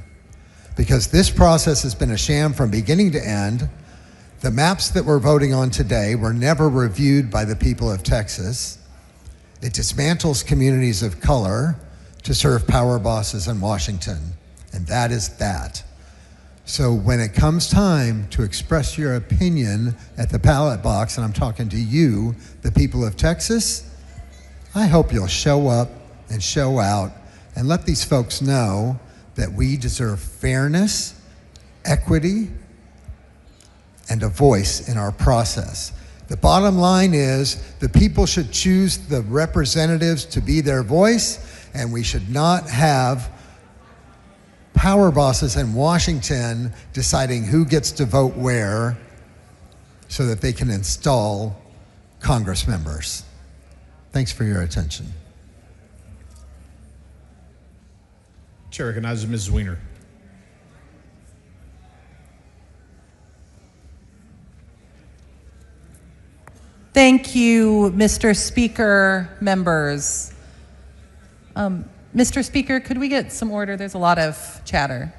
Because this process has been a sham from beginning to end. The maps that we're voting on today were never reviewed by the people of Texas. It dismantles communities of color to serve power bosses in Washington, and that is that. So when it comes time to express your opinion at the ballot box, and I'm talking to you, the people of Texas, I hope you'll show up and show out and let these folks know that we deserve fairness, equity, and a voice in our process. The bottom line is the people should choose the representatives to be their voice, and we should not have power bosses in Washington deciding who gets to vote where so that they can install Congress members. Thanks for your attention. Chair recognizes Mrs. Weiner. Thank you, Mr. Speaker, members. Mr. Speaker, could we get some order? There's a lot of chatter.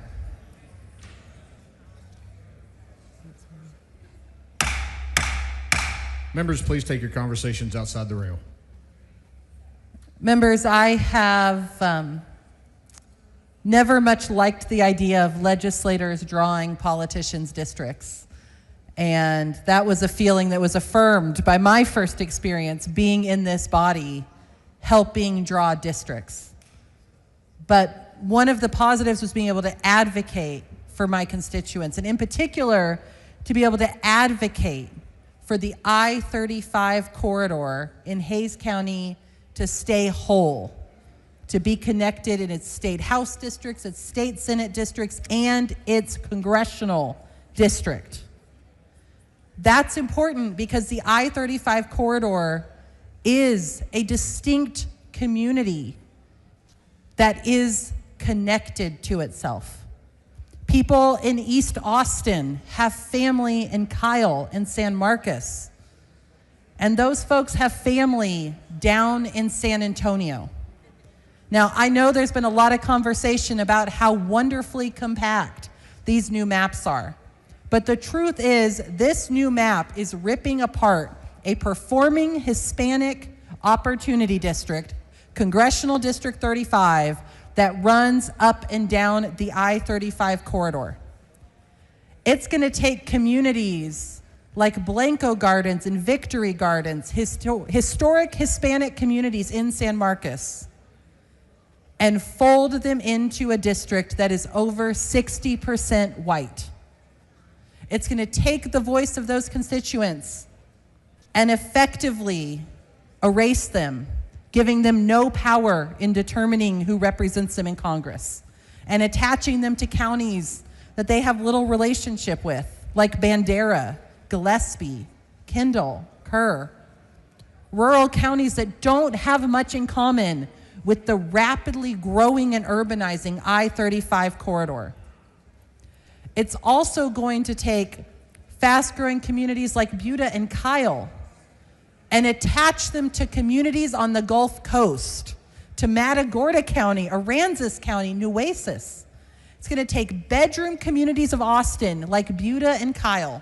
Members, please take your conversations outside the rail. Members, I have never much liked the idea of legislators drawing politicians' districts. And that was a feeling that was affirmed by my first experience being in this body, helping draw districts. But one of the positives was being able to advocate for my constituents, and in particular, to be able to advocate for the I-35 corridor in Hays County to stay whole, to be connected in its state house districts, its state senate districts, and its congressional district. That's important because the I-35 corridor is a distinct community that is connected to itself. People in East Austin have family in Kyle and San Marcos. And those folks have family down in San Antonio. Now, I know there's been a lot of conversation about how wonderfully compact these new maps are. But the truth is, this new map is ripping apart a performing Hispanic opportunity district, Congressional District 35, that runs up and down the I-35 corridor. It's going to take communities like Blanco Gardens and Victory Gardens, historic Hispanic communities in San Marcos, and fold them into a district that is over 60% white. It's going to take the voice of those constituents and effectively erase them, giving them no power in determining who represents them in Congress, and attaching them to counties that they have little relationship with, like Bandera, Gillespie, Kendall, Kerr. Rural counties that don't have much in common with the rapidly growing and urbanizing I-35 corridor. It's also going to take fast-growing communities like Buda and Kyle and attach them to communities on the Gulf Coast, to Matagorda County, Aransas County, Nueces. It's going to take bedroom communities of Austin like Buda and Kyle,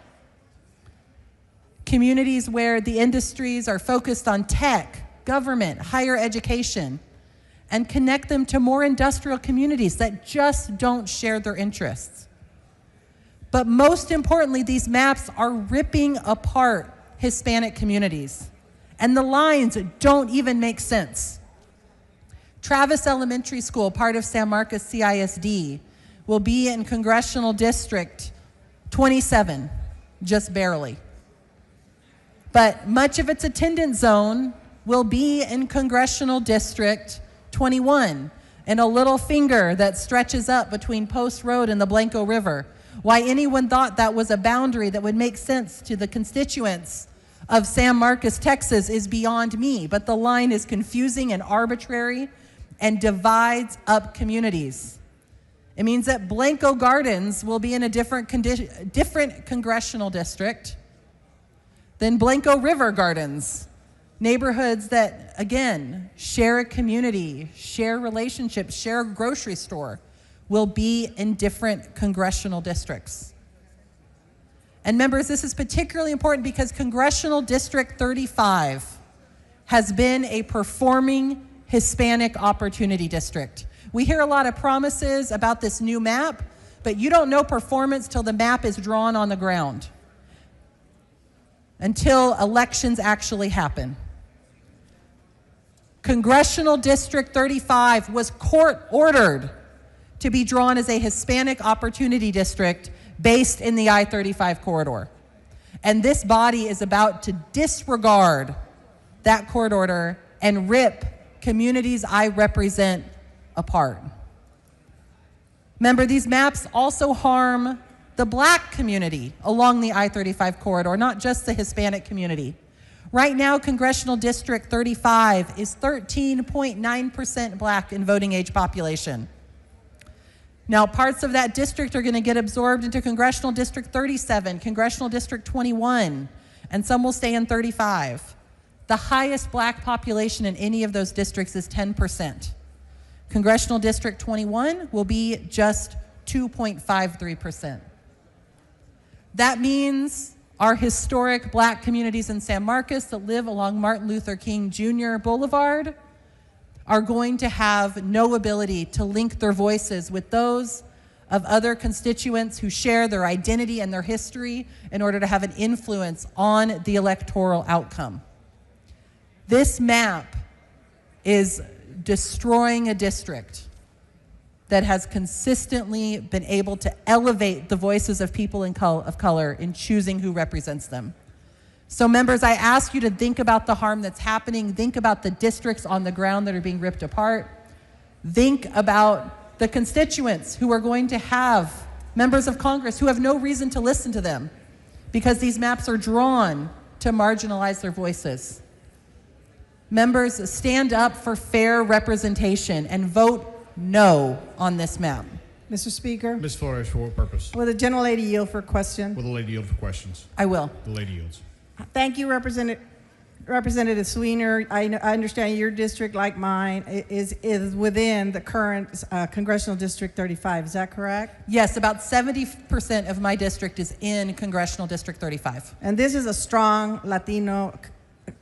communities where the industries are focused on tech, government, higher education, and connect them to more industrial communities that just don't share their interests. But most importantly, these maps are ripping apart Hispanic communities, and the lines don't even make sense. Travis Elementary School, part of San Marcos CISD, will be in Congressional District 27, just barely. But much of its attendance zone will be in Congressional District 21, and a little finger that stretches up between Post Road and the Blanco River. Why anyone thought that was a boundary that would make sense to the constituents of San Marcos, Texas is beyond me, but the line is confusing and arbitrary and divides up communities. It means that Blanco Gardens will be in a different congressional district than Blanco River Gardens. Neighborhoods that, again, share a community, share relationships, share a grocery store, will be in different congressional districts. And members, this is particularly important because Congressional District 35 has been a performing Hispanic opportunity district. We hear a lot of promises about this new map, but you don't know performance till the map is drawn on the ground, until elections actually happen. Congressional District 35 was court-ordered to be drawn as a Hispanic opportunity district based in the I-35 corridor. And this body is about to disregard that court order and rip communities I represent apart. Remember, these maps also harm the Black community along the I-35 corridor, not just the Hispanic community. Right now, Congressional District 35 is 13.9% Black in voting age population. Now, parts of that district are going to get absorbed into Congressional District 37, Congressional District 21, and some will stay in 35. The highest Black population in any of those districts is 10%. Congressional District 21 will be just 2.53%. That means our historic Black communities in San Marcos that live along Martin Luther King Jr. Boulevard are going to have no ability to link their voices with those of other constituents who share their identity and their history in order to have an influence on the electoral outcome. This map is destroying a district that has consistently been able to elevate the voices of people of color in choosing who represents them. So members, I ask you to think about the harm that's happening, think about the districts on the ground that are being ripped apart, think about the constituents who are going to have members of Congress who have no reason to listen to them because these maps are drawn to marginalize their voices. Members, stand up for fair representation and vote no on this map. Mr. Speaker. Ms. Flores, for what purpose? Will the gentlelady yield for question? Will the lady yield for questions? I will. The lady yields. Thank you, Representative Sweiner. I understand your district, like mine, is within the current Congressional District 35. Is that correct? Yes, about 70% of my district is in Congressional District 35. And this is a strong Latino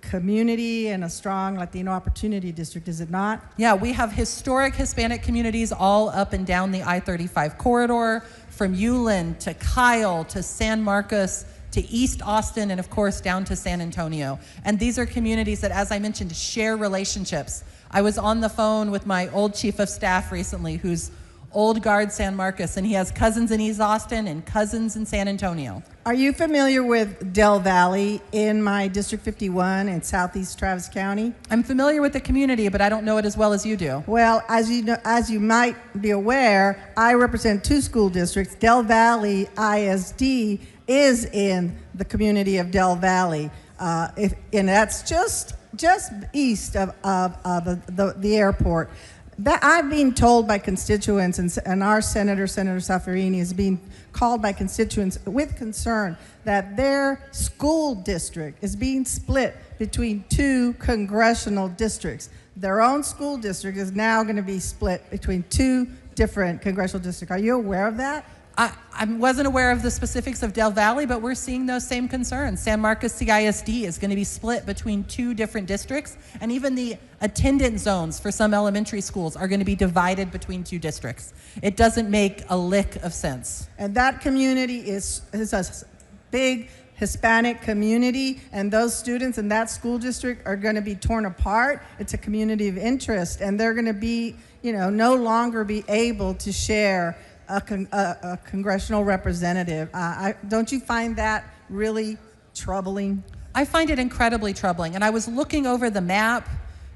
community and a strong Latino opportunity district, is it not? Yeah, we have historic Hispanic communities all up and down the I-35 corridor, from Ulen to Kyle to San Marcos to East Austin, and of course down to San Antonio. And these are communities that, as I mentioned, share relationships. I was on the phone with my old chief of staff recently, whose Old Guard San Marcos, and he has cousins in East Austin and cousins in San Antonio. Are you familiar with Del Valley in my District 51 in Southeast Travis County? I'm familiar with the community, but I don't know it as well as you do. Well, as you might be aware, I represent 2 school districts. Del Valley ISD is in the community of Del Valley, and that's just east of the airport. That I'm being told by constituents, and our Senator Safarini, is being called by constituents with concern that their school district is being split between 2 congressional districts. Their own school district is now going to be split between 2 different congressional districts. Are you aware of that? I wasn't aware of the specifics of Del Valley, but we're seeing those same concerns. San Marcos CISD is going to be split between 2 different districts, and even the attendance zones for some elementary schools are going to be divided between 2 districts. It doesn't make a lick of sense. And that community is a big Hispanic community, and those students in that school district are going to be torn apart. It's a community of interest, and they're going to be, no longer be able to share a congressional representative. Don't you find that really troubling? I find it incredibly troubling. And I was looking over the map,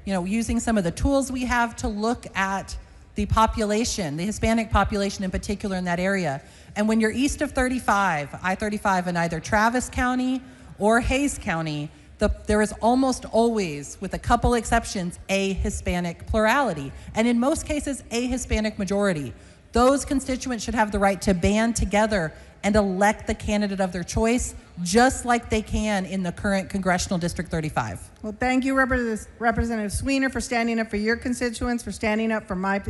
using some of the tools we have to look at the population, the Hispanic population in particular in that area. And when you're east of 35, I-35 in either Travis County or Hays County, there is almost always, with a couple exceptions, a Hispanic plurality. And in most cases, a Hispanic majority. Those constituents should have the right to band together and elect the candidate of their choice, just like they can in the current Congressional District 35. Well, thank you, Representative Sweener, for standing up for your constituents, for standing up for my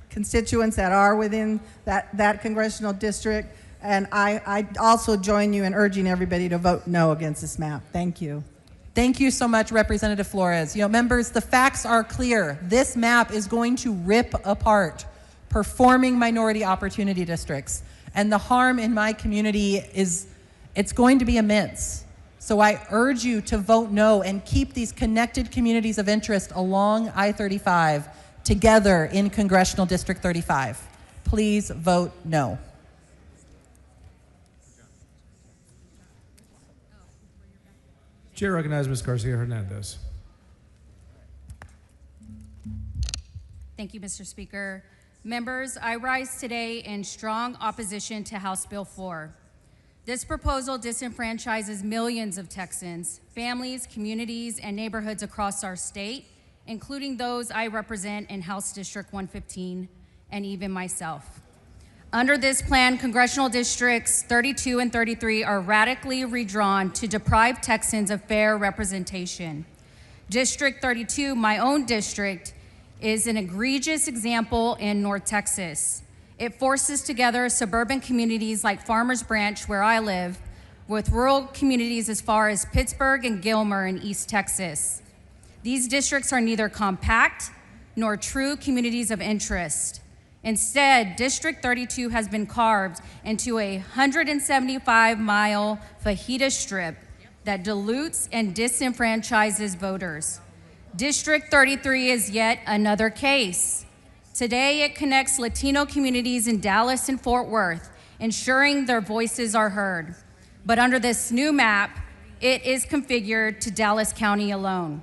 constituents that are within that congressional district. And I also join you in urging everybody to vote no against this map. Thank you. Thank you so much, Representative Flores. Members, the facts are clear. This map is going to rip apart performing minority opportunity districts. And the harm in my community it's going to be immense. So I urge you to vote no and keep these connected communities of interest along I-35 together in Congressional District 35. Please vote no. Chair recognizes Ms. Garcia Hernandez. Thank you, Mr. Speaker. Members, I rise today in strong opposition to House Bill 4. This proposal disenfranchises millions of Texans, families, communities, and neighborhoods across our state, including those I represent in House District 115, and even myself. Under this plan, Congressional Districts 32 and 33 are radically redrawn to deprive Texans of fair representation. District 32, my own district, is an egregious example in North Texas. It forces together suburban communities like Farmers Branch, where I live, with rural communities as far as Pittsburgh and Gilmer in East Texas. These districts are neither compact nor true communities of interest. Instead, District 32 has been carved into a 175-mile fajita strip that dilutes and disenfranchises voters. District 33 is yet another case. Today, it connects Latino communities in Dallas and Fort Worth, ensuring their voices are heard. But under this new map, it is configured to Dallas County alone.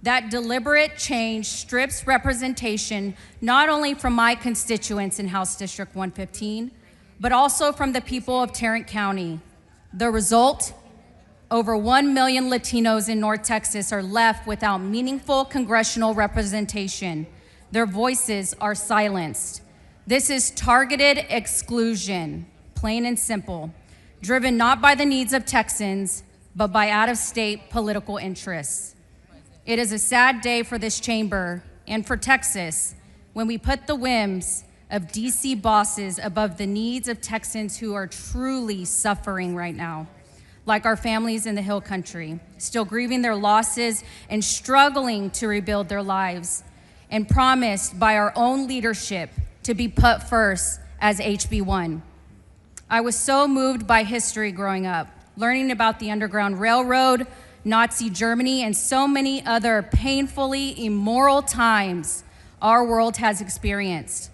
That deliberate change strips representation not only from my constituents in House District 115, but also from the people of Tarrant County. The result? Over 1 million Latinos in North Texas are left without meaningful congressional representation. Their voices are silenced. This is targeted exclusion, plain and simple, driven not by the needs of Texans, but by out-of-state political interests. It is a sad day for this chamber and for Texas when we put the whims of DC bosses above the needs of Texans who are truly suffering right now, like our families in the Hill Country, still grieving their losses and struggling to rebuild their lives, and promised by our own leadership to be put first as HB1. I was so moved by history growing up, learning about the Underground Railroad, Nazi Germany, and so many other painfully immoral times our world has experienced.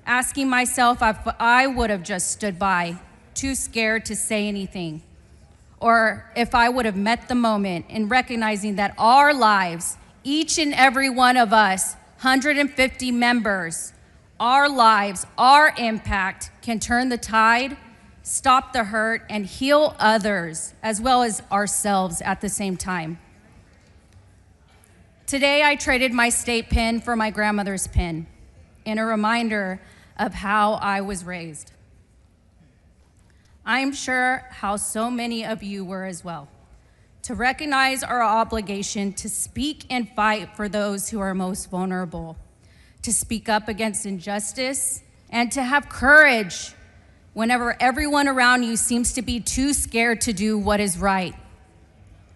asking myself if I would have just stood by, too scared to say anything, or if I would have met the moment in recognizing that our lives, each and every one of us, 150 members, our lives, our impact can turn the tide, stop the hurt, and heal others, as well as ourselves at the same time. Today, I traded my state pen for my grandmother's pen in a reminder of how I was raised. I'm sure how so many of you were as well, to recognize our obligation to speak and fight for those who are most vulnerable, to speak up against injustice, and to have courage whenever everyone around you seems to be too scared to do what is right.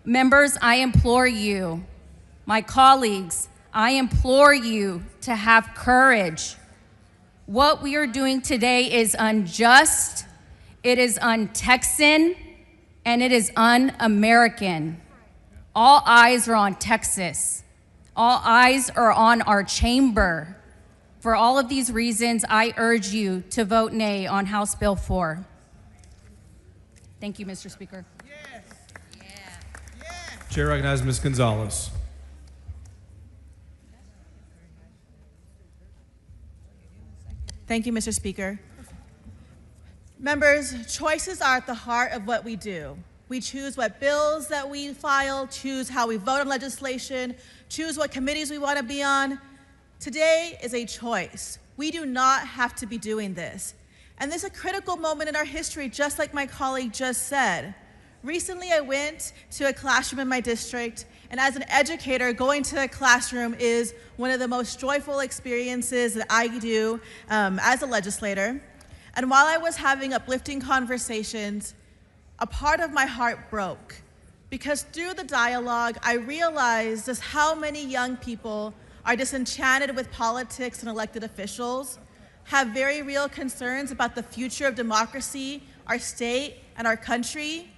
Members, I implore you, my colleagues, I implore you to have courage. What we are doing today is unjust, it is un-Texan, and it is un-American. All eyes are on Texas. All eyes are on our chamber. For all of these reasons, I urge you to vote nay on House Bill 4. Thank you, Mr. Speaker. Chair recognizes Ms. Gonzalez. Thank you, Mr. Speaker. Members, choices are at the heart of what we do. We choose what bills that we file, choose how we vote on legislation, choose what committees we want to be on. Today is a choice. We do not have to be doing this. And this is a critical moment in our history, just like my colleague just said. Recently, I went to a classroom in my district, and as an educator, going to a classroom is one of the most joyful experiences that I do as a legislator. And while I was having uplifting conversations, a part of my heart broke, because through the dialogue, I realized just how many young people are disenchanted with politics and elected officials, have very real concerns about the future of democracy, our state, and our country,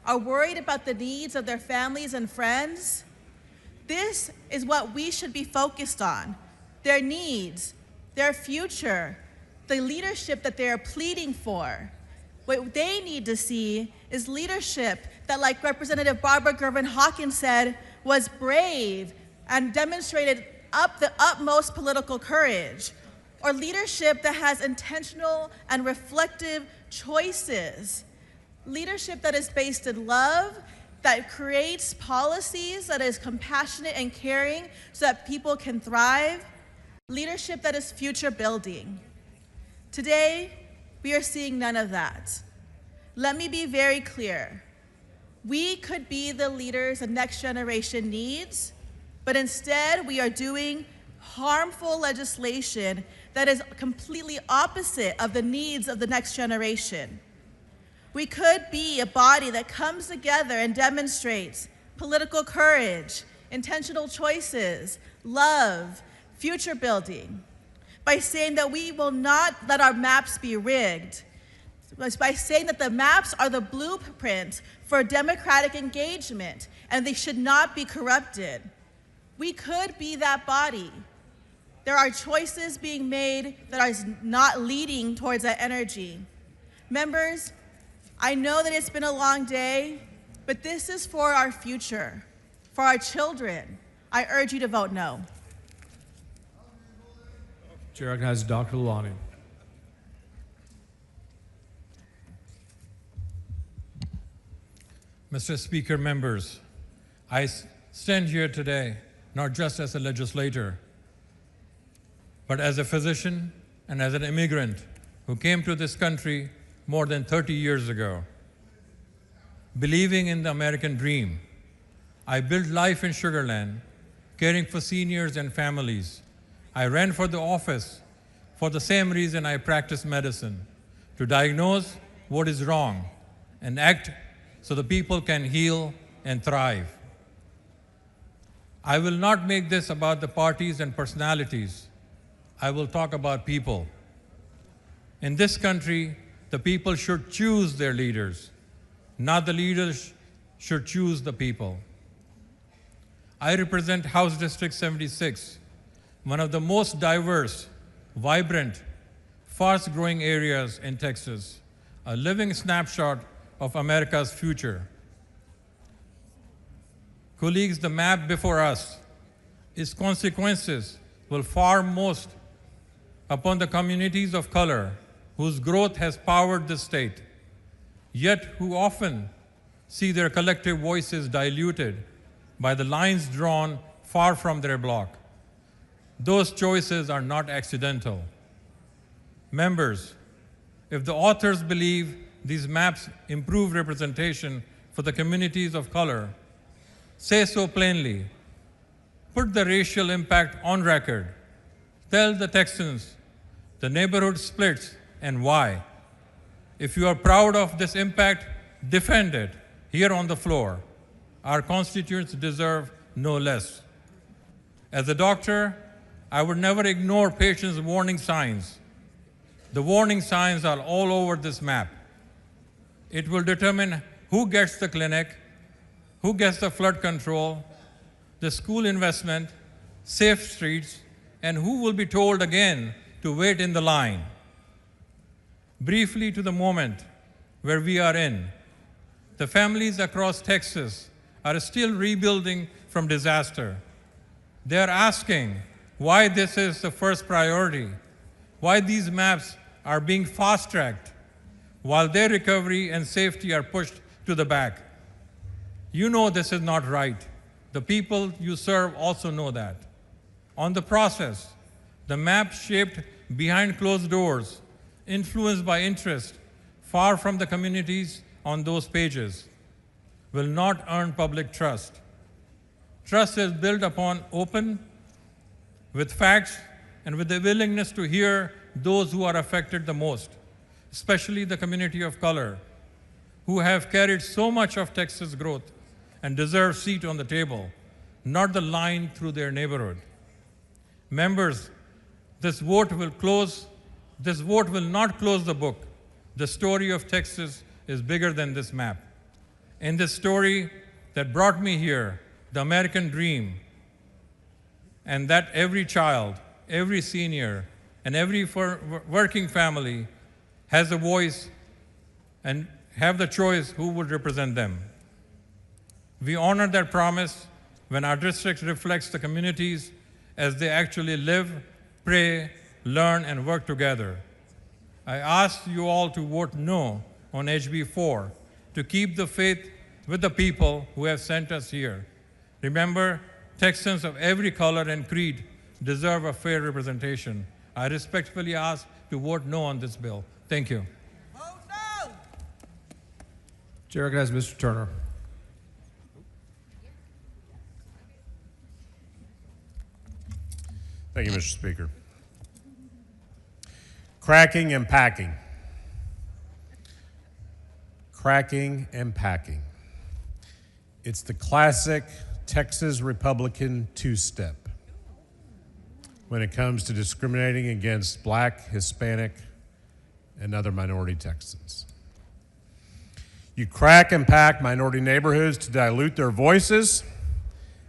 are worried about the needs of their families and friends. This is what we should be focused on: their needs, their future, the leadership that they are pleading for. What they need to see is leadership that, like Representative Barbara Gervin-Hawkins said, was brave and demonstrated the utmost political courage, or leadership that has intentional and reflective choices. Leadership that is based in love, that creates policies that is compassionate and caring so that people can thrive. Leadership that is future building. Today, we are seeing none of that. Let me be very clear. We could be the leaders the next generation needs, but instead we are doing harmful legislation that is completely opposite of the needs of the next generation. We could be a body that comes together and demonstrates political courage, intentional choices, love, future building, by saying that we will not let our maps be rigged, by saying that the maps are the blueprint for democratic engagement and they should not be corrupted. We could be that body. There are choices being made that are not leading towards that energy. Members, I know that it's been a long day, but this is for our future, for our children. I urge you to vote no. Chair recognizes Dr. Lalani. Mr. Speaker, members, I stand here today not just as a legislator, but as a physician and as an immigrant who came to this country more than 30 years ago. Believing in the American dream, I built life in Sugar Land, caring for seniors and families. I ran for the office for the same reason I practice medicine, to diagnose what is wrong and act so the people can heal and thrive. I will not make this about the parties and personalities. I will talk about people. In this country, the people should choose their leaders, not the leaders should choose the people. I represent House District 76, one of the most diverse, vibrant, fast-growing areas in Texas, a living snapshot of America's future. Colleagues, the map before us, its consequences will far most upon the communities of color whose growth has powered the state, yet who often see their collective voices diluted by the lines drawn far from their block. Those choices are not accidental. Members, if the authors believe these maps improve representation for the communities of color, say so plainly. Put the racial impact on record. Tell the Texans the neighborhood splits and why. If you are proud of this impact, defend it here on the floor. Our constituents deserve no less. As a doctor, I would never ignore patients' warning signs. The warning signs are all over this map. It will determine who gets the clinic, who gets the flood control, the school investment, safe streets, and who will be told again to wait in the line. Briefly to the moment where we are in, the families across Texas are still rebuilding from disaster. They are asking why this is the first priority, why these maps are being fast-tracked, while their recovery and safety are pushed to the back. You know this is not right. The people you serve also know that. On the process, the map shaped behind closed doors, influenced by interest far from the communities on those pages, will not earn public trust. Trust is built upon open, with facts, and with the willingness to hear those who are affected the most, especially the community of color, who have carried so much of Texas growth and deserve a seat on the table, not the line through their neighborhood. Members, this vote will not close the book. The story of Texas is bigger than this map. In this story that brought me here, the American dream, and that every child, every senior, and every working family has a voice and have the choice who would represent them. We honor that promise when our district reflects the communities as they actually live, pray, learn, and work together. I ask you all to vote no on HB 4 to keep the faith with the people who have sent us here. Remember, Texans of every color and creed deserve a fair representation. I respectfully ask to vote no on this bill. Thank you. Chair recognizes Mr. Turner. Thank you, Mr. Speaker. Cracking and packing. Cracking and packing. It's the classic Texas Republican two-step when it comes to discriminating against Black, Hispanic, and other minority Texans. You crack and pack minority neighborhoods to dilute their voices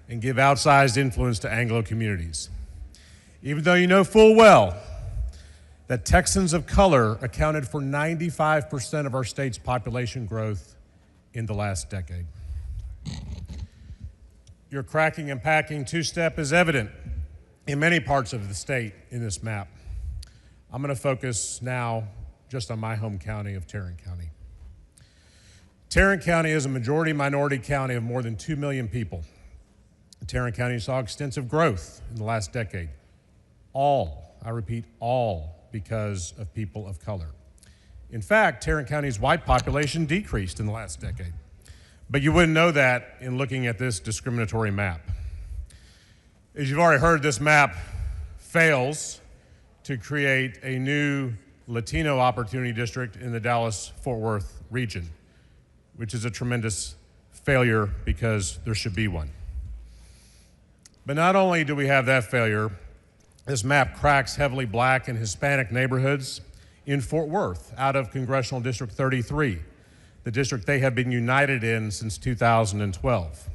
and give outsized influence to Anglo communities, even though you know full well that Texans of color accounted for 95% of our state's population growth in the last decade. Your cracking and packing two-step is evident in many parts of the state in this map. I'm going to focus now just on my home county of Tarrant County. Tarrant County is a majority minority county of more than 2 million people. Tarrant County saw extensive growth in the last decade. All, I repeat, all because of people of color. In fact, Tarrant County's white population decreased in the last decade. But you wouldn't know that in looking at this discriminatory map. As you've already heard, this map fails to create a new Latino opportunity district in the Dallas-Fort Worth region, which is a tremendous failure because there should be one. But not only do we have that failure, this map cracks heavily Black and Hispanic neighborhoods in Fort Worth out of Congressional District 33, the district they have been united in since 2012.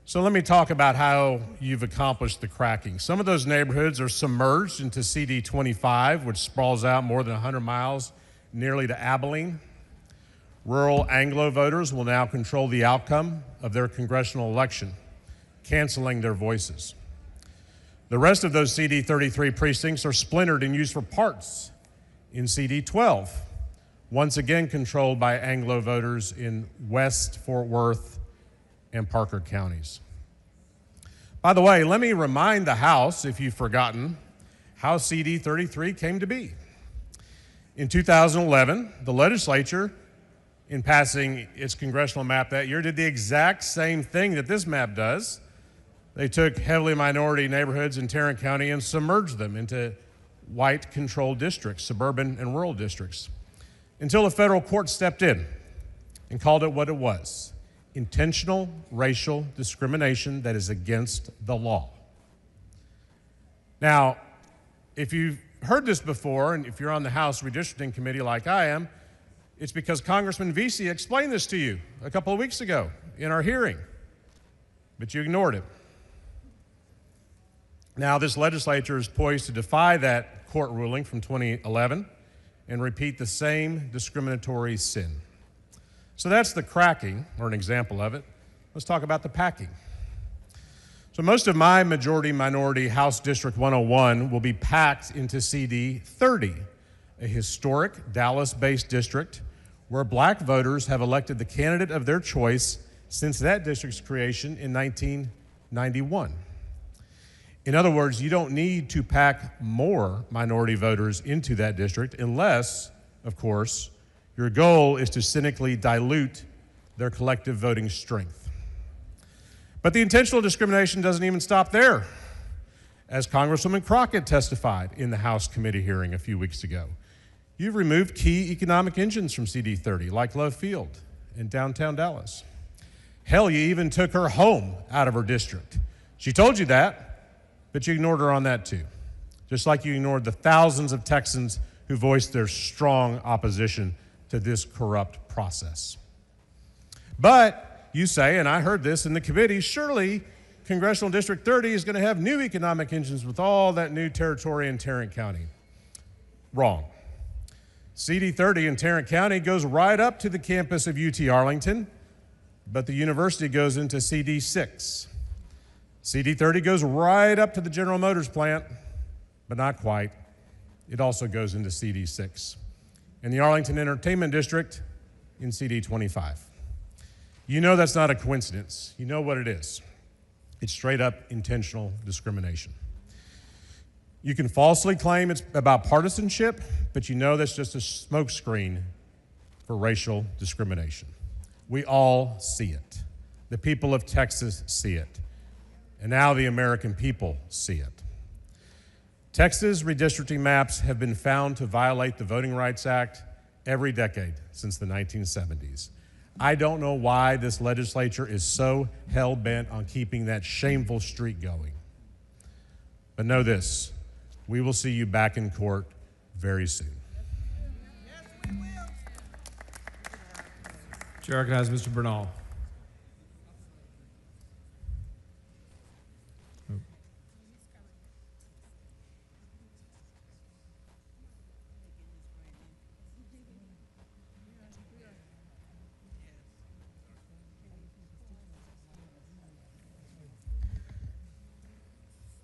So let me talk about how you've accomplished the cracking. Some of those neighborhoods are submerged into CD 25, which sprawls out more than 100 miles nearly to Abilene. Rural Anglo voters will now control the outcome of their congressional election, canceling their voices. The rest of those CD 33 precincts are splintered and used for parts in CD 12, once again controlled by Anglo voters in West, Fort Worth, and Parker counties. By the way, let me remind the House, if you've forgotten, how CD 33 came to be. In 2011, the legislature, in passing its congressional map that year, did the exact same thing that this map does. They took heavily minority neighborhoods in Tarrant County and submerged them into white-controlled districts, suburban and rural districts, until a federal court stepped in and called it what it was: intentional racial discrimination that is against the law. Now, if you've heard this before, and if you're on the House Redistricting Committee like I am, it's because Congressman Vesey explained this to you a couple of weeks ago in our hearing, but you ignored it. Now, this legislature is poised to defy that court ruling from 2011 and repeat the same discriminatory sin. So that's the cracking, or an example of it. Let's talk about the packing. So most of my majority-minority House District 101 will be packed into CD 30, a historic Dallas-based district where black voters have elected the candidate of their choice since that district's creation in 1991. In other words, you don't need to pack more minority voters into that district unless, of course, your goal is to cynically dilute their collective voting strength. But the intentional discrimination doesn't even stop there. As Congresswoman Crockett testified in the House committee hearing a few weeks ago, you've removed key economic engines from CD 30, like Love Field in downtown Dallas. Hell, you even took her home out of her district. She told you that, but you ignored her on that too, just like you ignored the thousands of Texans who voiced their strong opposition to this corrupt process. But you say, and I heard this in the committee, surely Congressional District 30 is going to have new economic engines with all that new territory in Tarrant County. Wrong. CD 30 in Tarrant County goes right up to the campus of UT Arlington, but the university goes into CD 6. CD 30 goes right up to the General Motors plant, but not quite. It also goes into CD 6. And the Arlington Entertainment District in CD 25. You know that's not a coincidence. You know what it is. It's straight up intentional discrimination. You can falsely claim it's about partisanship, but you know that's just a smokescreen for racial discrimination. We all see it. The people of Texas see it. And now the American people see it. Texas redistricting maps have been found to violate the Voting Rights Act every decade since the 1970s. I don't know why this legislature is so hell-bent on keeping that shameful streak going. But know this, we will see you back in court very soon. Chair recognizes Mr. Bernal.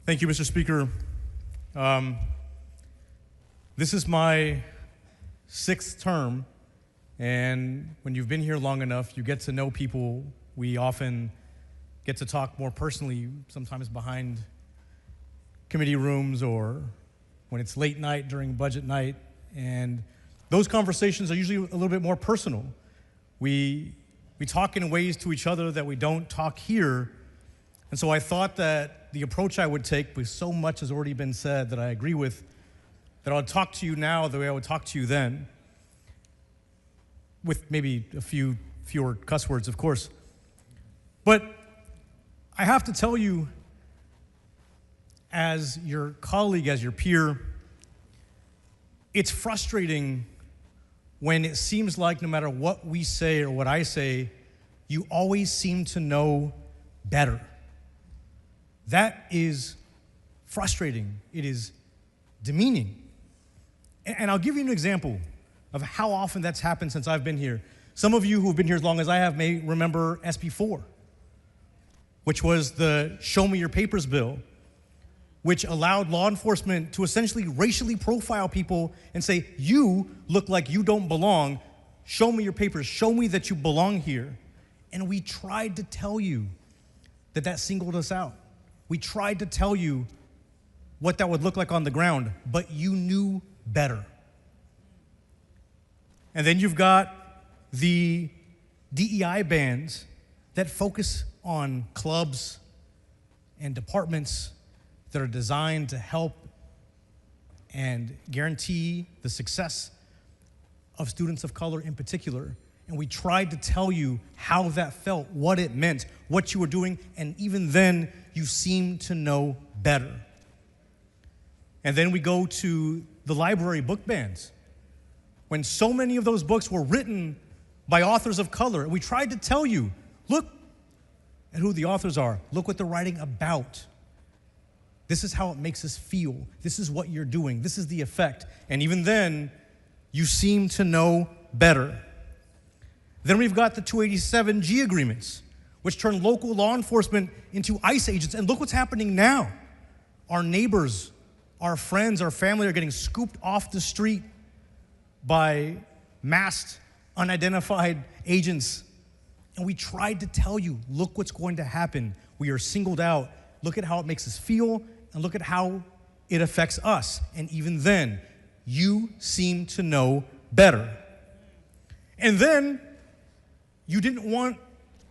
Thank you, Mr. Speaker. This is my 6th term, and when you've been here long enough, you get to know people. We often get to talk more personally, sometimes behind committee rooms or when it's late night during budget night, and those conversations are usually a little bit more personal. We talk in ways to each other that we don't talk here, and so I thought that the approach I would take, because so much has already been said that I agree with, that I would talk to you now the way I would talk to you then, with maybe a few fewer cuss words, of course. But I have to tell you, as your colleague, as your peer, it's frustrating when it seems like no matter what we say or what I say, you always seem to know better. That is frustrating. It is demeaning. And I'll give you an example of how often that's happened since I've been here. Some of you who've been here as long as I have may remember SB 4, which was the Show Me Your Papers bill, which allowed law enforcement to essentially racially profile people and say, you look like you don't belong, show me your papers, show me that you belong here. And we tried to tell you that that singled us out. We tried to tell you what that would look like on the ground, but you knew better. And then you've got the DEI bans that focus on clubs and departments that are designed to help and guarantee the success of students of color in particular. And we tried to tell you how that felt, what it meant, what you were doing, and even then, you seemed to know better. And then we go to the library book bans, when so many of those books were written by authors of color. And we tried to tell you, look at who the authors are. Look what they're writing about. This is how it makes us feel. This is what you're doing. This is the effect. And even then, you seem to know better. Then we've got the 287G agreements, which turn local law enforcement into ICE agents. And look what's happening now. Our neighbors, our friends, our family are getting scooped off the street by masked, unidentified agents. And we tried to tell you, look what's going to happen. We are singled out. Look at how it makes us feel, and look at how it affects us. And even then, you seem to know better. And then, you didn't want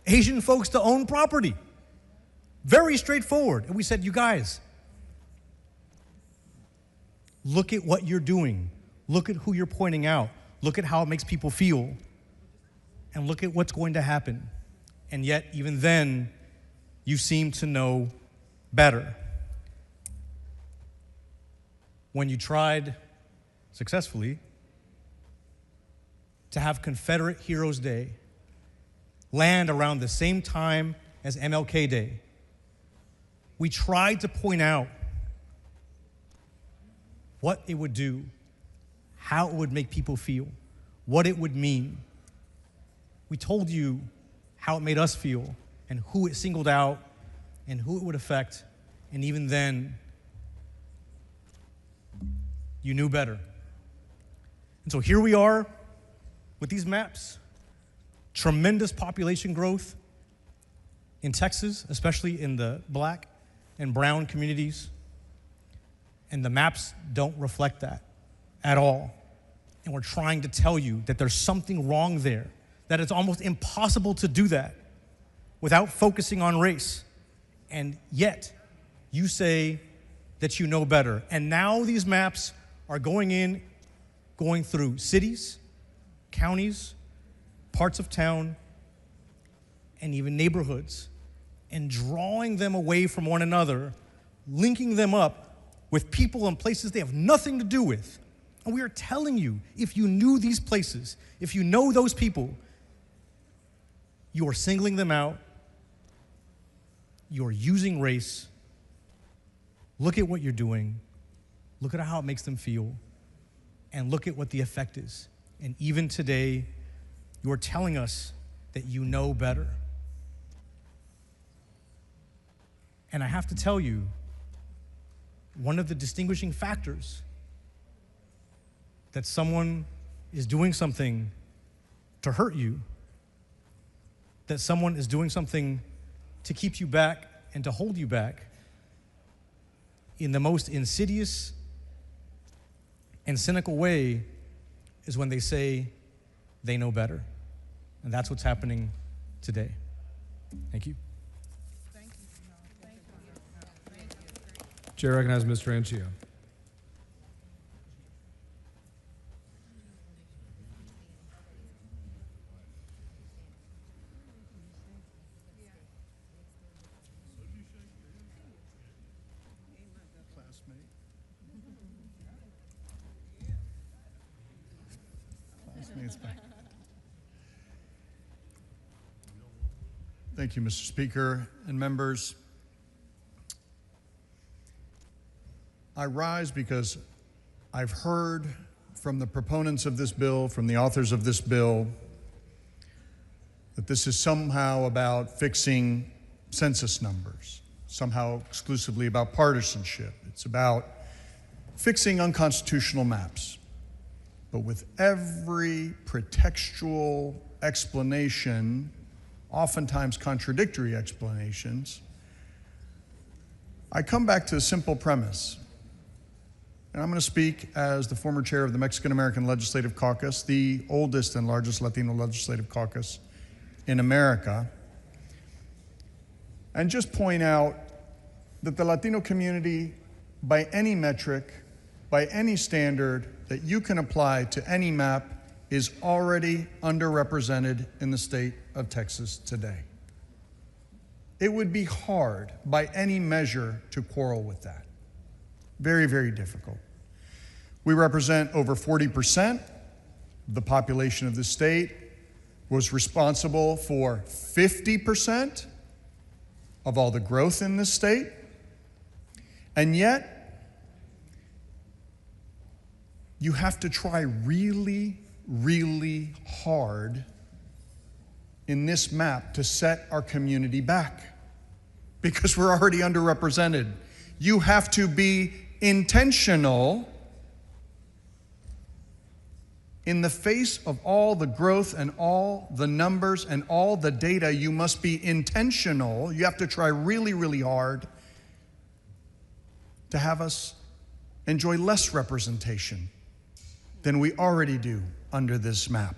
Asian folks to own property. Very straightforward. And we said, you guys, look at what you're doing. Look at who you're pointing out. Look at how it makes people feel. And look at what's going to happen. And yet, even then, you seem to know better. When you tried successfully to have Confederate Heroes Day land around the same time as MLK Day, we tried to point out what it would do, how it would make people feel, what it would mean. We told you how it made us feel and who it singled out and who it would affect, and even then, you knew better. And so here we are with these maps. Tremendous population growth in Texas, especially in the black and brown communities. And the maps don't reflect that at all. And we're trying to tell you that there's something wrong there, that it's almost impossible to do that without focusing on race. And yet, you say that you know better. And now these maps are going through cities, counties, parts of town, and even neighborhoods, and drawing them away from one another, linking them up with people and places they have nothing to do with. And we are telling you, if you knew these places, if you know those people, you are singling them out, you are using race. Look at what you're doing. Look at how it makes them feel. And look at what the effect is. And even today, you are telling us that you know better. And I have to tell you, one of the distinguishing factors that someone is doing something to hurt you, that someone is doing something to keep you back and to hold you back in the most insidious and cynical way is when they say they know better. And that's what's happening today. Thank you. Chair recognizes Mr. Anchio. Thank you, Mr. Speaker and members. I rise because I've heard from the proponents of this bill, from the authors of this bill, that this is somehow about fixing census numbers, somehow exclusively about partisanship. It's about fixing unconstitutional maps. But with every pretextual explanation, oftentimes contradictory explanations, I come back to a simple premise. And I'm going to speak as the former chair of the Mexican-American Legislative Caucus, the oldest and largest Latino legislative caucus in America, and just point out that the Latino community, by any metric, by any standard that you can apply to any map, is already underrepresented in the state of Texas today. It would be hard by any measure to quarrel with that. Very, very difficult. We represent over 40% of the population of the state, was responsible for 50% of all the growth in this state, and yet you have to try really, really hard in this map to set our community back because we're already underrepresented. You have to be intentional in the face of all the growth and all the numbers and all the data. You must be intentional. You have to try really, really hard to have us enjoy less representation than we already do under this map.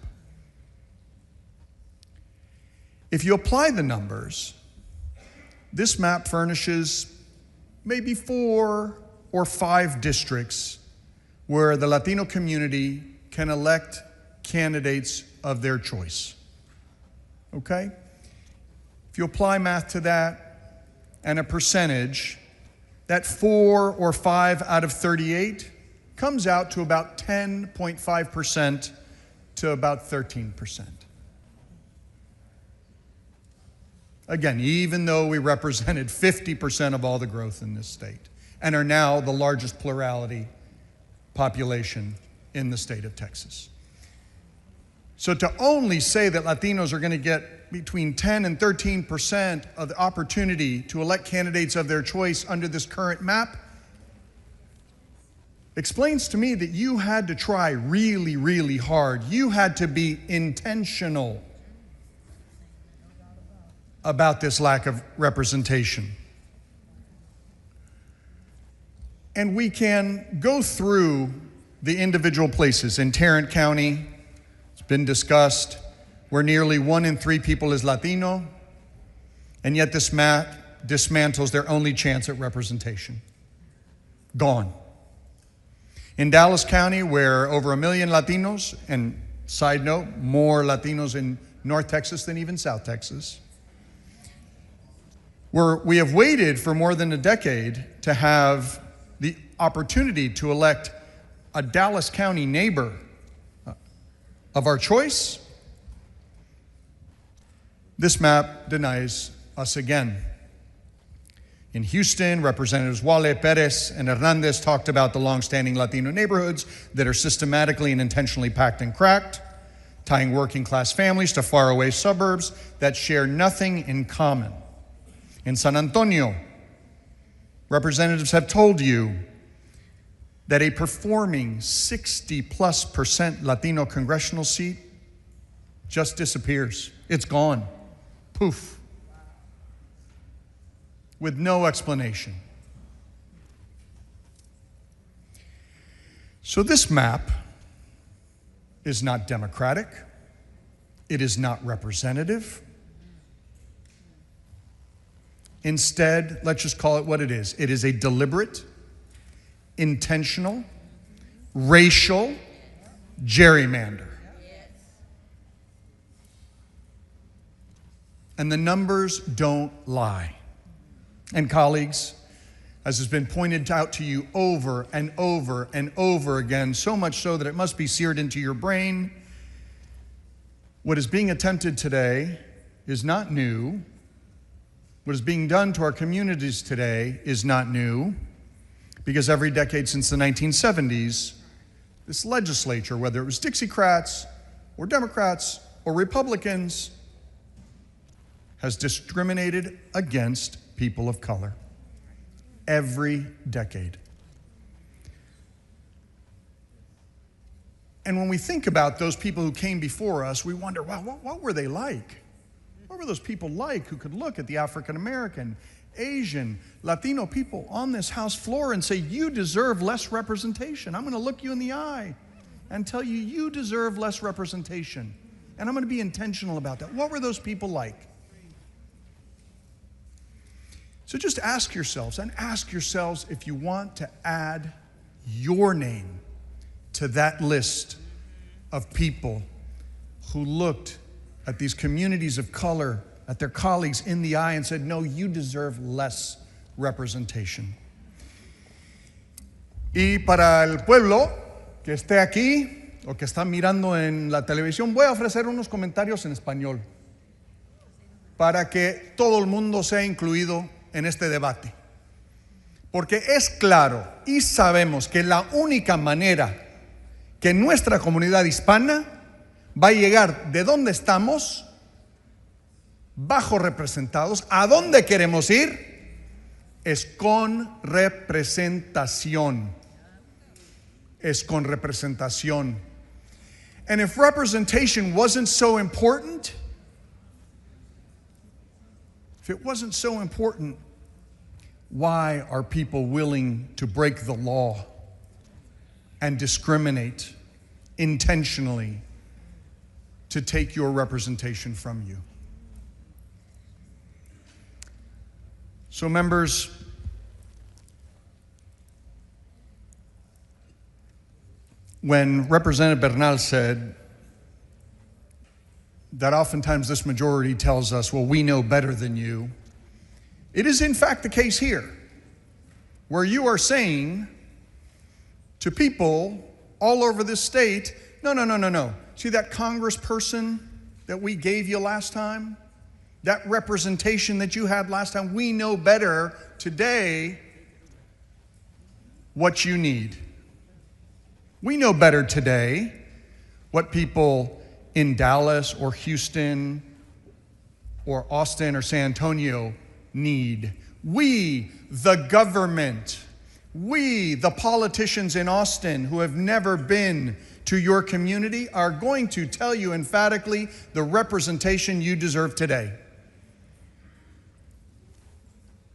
If you apply the numbers, this map furnishes maybe 4 or 5 districts where the Latino community can elect candidates of their choice. Okay? If you apply math to that and a percentage, that 4 or 5 out of 38 comes out to about 10.5% to about 13%. Again, even though we represented 50% of all the growth in this state and are now the largest plurality population in the state of Texas. So to only say that Latinos are going to get between 10 and 13% of the opportunity to elect candidates of their choice under this current map explains to me that you had to try really, really hard. You had to be intentional about this lack of representation. And we can go through the individual places. In Tarrant County, it's been discussed, where nearly 1 in 3 people is Latino, and yet this map dismantles their only chance at representation. Gone. In Dallas County, where over 1 million Latinos, and side note, more Latinos in North Texas than even South Texas, where we have waited for more than a decade to have the opportunity to elect a Dallas County neighbor of our choice, this map denies us again. In Houston, Representatives Wale, Perez, and Hernandez talked about the longstanding Latino neighborhoods that are systematically and intentionally packed and cracked, tying working class families to faraway suburbs that share nothing in common. In San Antonio, representatives have told you that a performing 60+% Latino congressional seat just disappears. It's gone. Poof. With no explanation. So this map is not democratic. It is not representative. Instead, let's just call it what it is. It is a deliberate, intentional, racial gerrymander. And the numbers don't lie. And colleagues, as has been pointed out to you over and over and over again, so much so that it must be seared into your brain, what is being attempted today is not new. What is being done to our communities today is not new, Because every decade since the 1970s, this legislature, whether it was Dixiecrats or Democrats or Republicans, has discriminated against people of color. Every decade. And when we think about those people who came before us, we wonder, wow, what were they like? What were those people like who could look at the African American, Asian, Latino people on this House floor and say, you deserve less representation. I'm going to look you in the eye and tell you, you deserve less representation. And I'm going to be intentional about that. What were those people like? So just ask yourselves, and ask yourselves if you want to add your name to that list of people who looked at these communities of color, at their colleagues in the eye and said, no, you deserve less representation. Y para el pueblo que esté aquí o que está mirando en la televisión, voy a ofrecer unos comentarios en español para que todo el mundo sea incluido en este debate. Porque es claro y sabemos que la única manera que nuestra comunidad hispana va a llegar de donde estamos, bajo representados, a dónde queremos ir, es con representación. Es con representación. And if representation wasn't so important, if it wasn't so important, why are people willing to break the law and discriminate intentionally to take your representation from you? So, members, when Representative Bernal said that oftentimes this majority tells us, well, we know better than you, it is in fact the case here, where you are saying to people all over this state, no. See that congressperson that we gave you last time? That representation that you had last time? We know better today what you need. We know better today what people in Dallas or Houston or Austin or San Antonio need. We, the government, we, the politicians in Austin who have never been to your community, are going to tell you emphatically the representation you deserve today.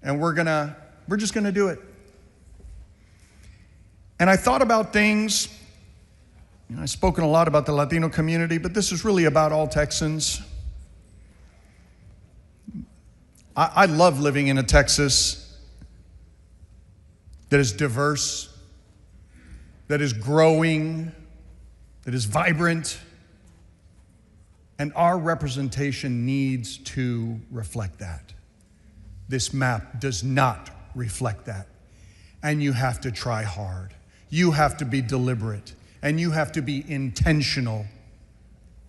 And we're just gonna do it. And I thought about things, I've spoken a lot about the Latino community, but this is really about all Texans. I love living in a Texas that is diverse, that is growing, that is vibrant, and our representation needs to reflect that. This map does not reflect that, and you have to try hard. You have to be deliberate, and you have to be intentional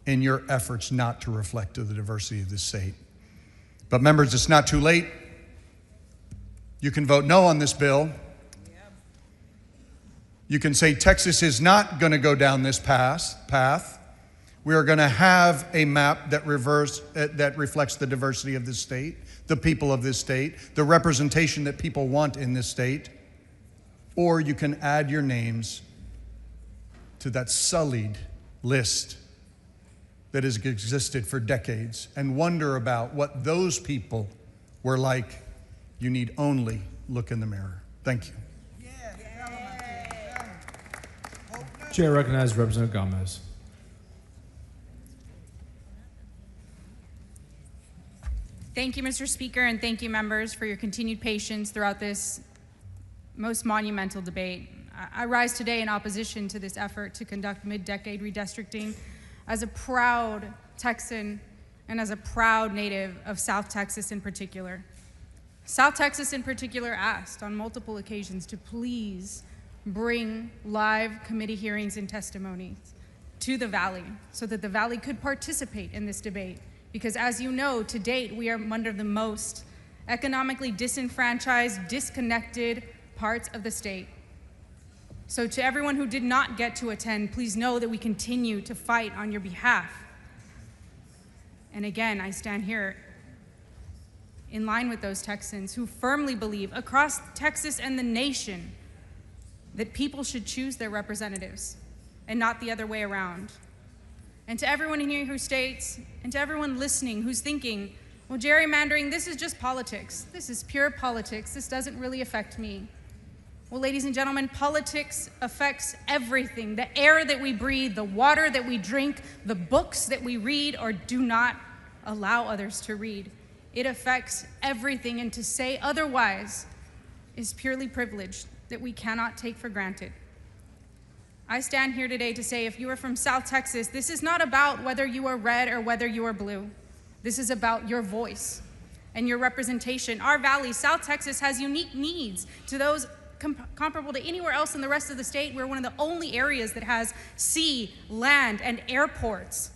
in your efforts not to reflect the diversity of this state. But members, it's not too late. You can vote no on this bill. You can say Texas is not going to go down this path. We are going to have a map that reflects the diversity of this state, the people of this state, the representation that people want in this state. Or you can add your names to that sullied list that has existed for decades and wonder about what those people were like. You need only look in the mirror. Thank you. Chair recognizes Representative Gomez. Thank you, Mr. Speaker, and thank you, members, for your continued patience throughout this most monumental debate. I rise today in opposition to this effort to conduct mid-decade redistricting as a proud Texan and as a proud native of South Texas in particular. South Texas in particular asked on multiple occasions to please bring live committee hearings and testimonies to the Valley so that the Valley could participate in this debate. Because as you know, to date, we are one of the most economically disenfranchised, disconnected parts of the state. So to everyone who did not get to attend, please know that we continue to fight on your behalf. And again, I stand here in line with those Texans who firmly believe across Texas and the nation that people should choose their representatives and not the other way around. And to everyone in here who states, and to everyone listening who's thinking, well, gerrymandering, this is just politics. This is pure politics. This doesn't really affect me. Well, ladies and gentlemen, politics affects everything. The air that we breathe, the water that we drink, the books that we read or do not allow others to read. It affects everything, and to say otherwise is purely privilege that we cannot take for granted. I stand here today to say, if you are from South Texas, this is not about whether you are red or whether you are blue. This is about your voice and your representation. Our valley, South Texas, has unique needs to those comparable to anywhere else in the rest of the state. We're one of the only areas that has sea, land, and airports.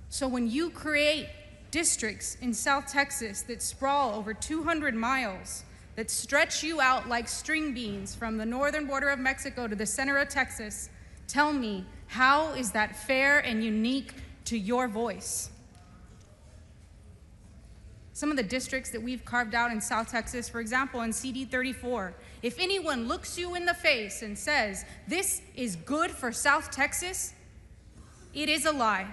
So when you create districts in South Texas that sprawl over 200 miles, that stretch you out like string beans from the northern border of Mexico to the center of Texas, tell me, how is that fair and unique to your voice? Some of the districts that we've carved out in South Texas, for example, in CD 34, if anyone looks you in the face and says, this is good for South Texas, it is a lie.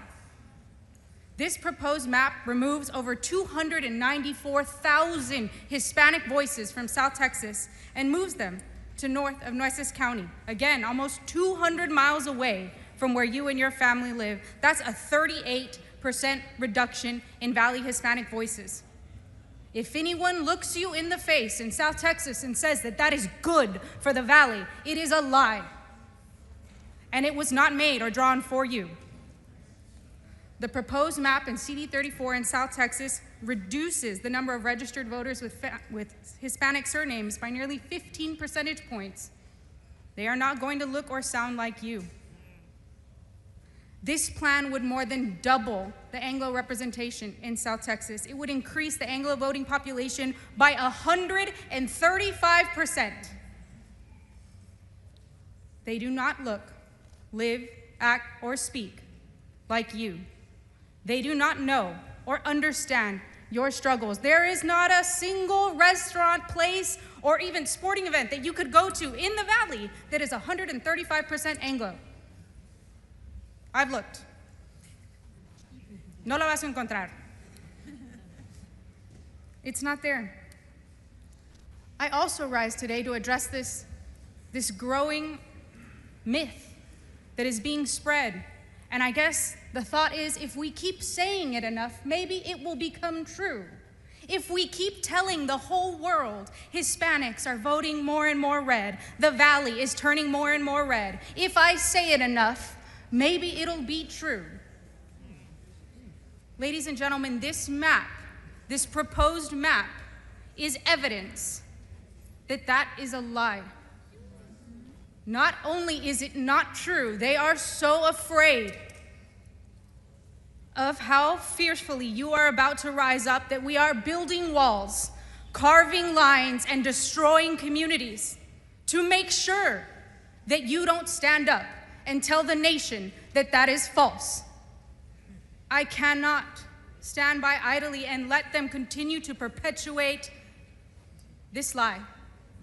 This proposed map removes over 294,000 Hispanic voices from South Texas and moves them to north of Nueces County. Again, almost 200 miles away from where you and your family live. That's a 38% reduction in Valley Hispanic voices. If anyone looks you in the face in South Texas and says that that is good for the Valley, it is a lie. And it was not made or drawn for you. The proposed map in CD 34 in South Texas reduces the number of registered voters with Hispanic surnames by nearly 15 percentage points. They are not going to look or sound like you. This plan would more than double the Anglo representation in South Texas. It would increase the Anglo voting population by 135%. They do not look, live, act, or speak like you. They do not know or understand your struggles. There is not a single restaurant, place, or even sporting event that you could go to in the Valley that is 135% Anglo. I've looked. No lo vas a encontrar. It's not there. I also rise today to address this growing myth that is being spread. And I guess the thought is, if we keep saying it enough, maybe it will become true. If we keep telling the whole world Hispanics are voting more and more red, the Valley is turning more and more red, if I say it enough, maybe it'll be true. Ladies and gentlemen, this map, this proposed map, is evidence that that is a lie. Not only is it not true, they are so afraid of how fiercely you are about to rise up that we are building walls, carving lines, and destroying communities to make sure that you don't stand up and tell the nation that that is false. I cannot stand by idly and let them continue to perpetuate this lie.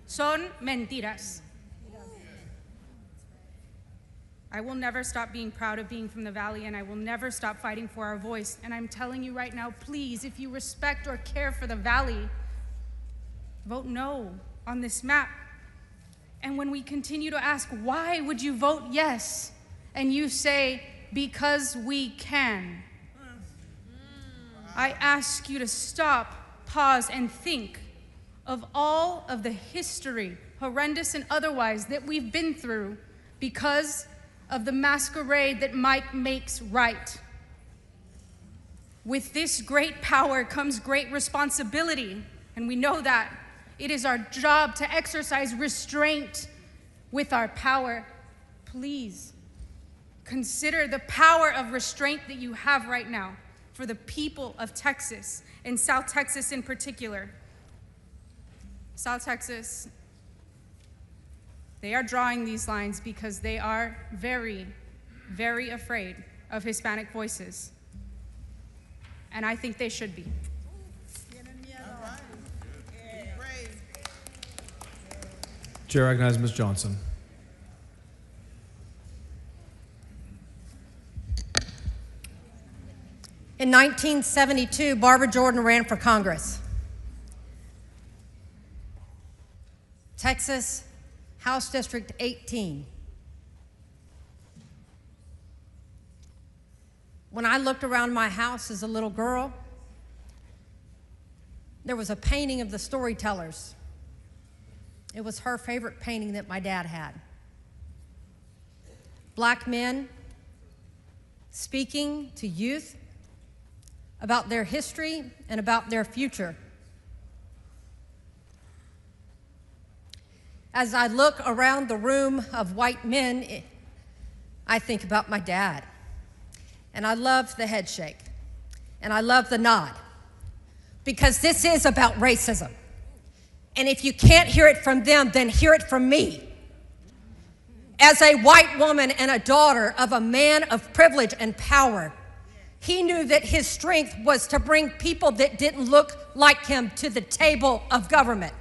Son mentiras. I will never stop being proud of being from the Valley, and I will never stop fighting for our voice. And I'm telling you right now, please, if you respect or care for the Valley, vote no on this map. And when we continue to ask, why would you vote yes? And you say, because we can. I ask you to stop, pause, and think of all of the history, horrendous and otherwise, that we've been through because of the masquerade that might makes right. With this great power comes great responsibility, and we know that. It is our job to exercise restraint with our power. Please consider the power of restraint that you have right now for the people of Texas, and South Texas in particular. South Texas They are drawing these lines because they are very, very afraid of Hispanic voices. And I think they should be. Chair recognizes Ms. Johnson. In 1972, Barbara Jordan ran for Congress. Texas House District 18. When I looked around my house as a little girl, there was a painting of the storytellers. It was her favorite painting that my dad had. Black men speaking to youth about their history and about their future. As I look around the room of white men, I think about my dad. And I love the head shake. And I love the nod. Because this is about racism. And if you can't hear it from them, then hear it from me. As a white woman and a daughter of a man of privilege and power, he knew that his strength was to bring people that didn't look like him to the table of government.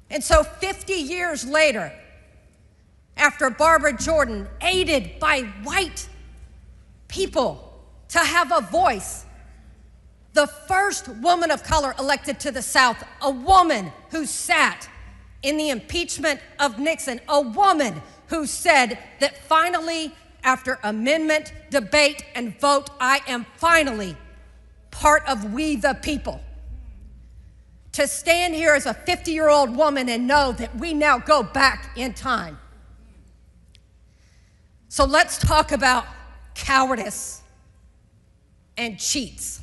And so 50 years later, after Barbara Jordan, aided by white people to have a voice, the first woman of color elected to the South, a woman who sat in the impeachment of Nixon, a woman who said that finally, after amendment, debate, and vote, I am finally part of we the people. To stand here as a 50-year-old woman and know that we now go back in time. So let's talk about cowardice and cheats.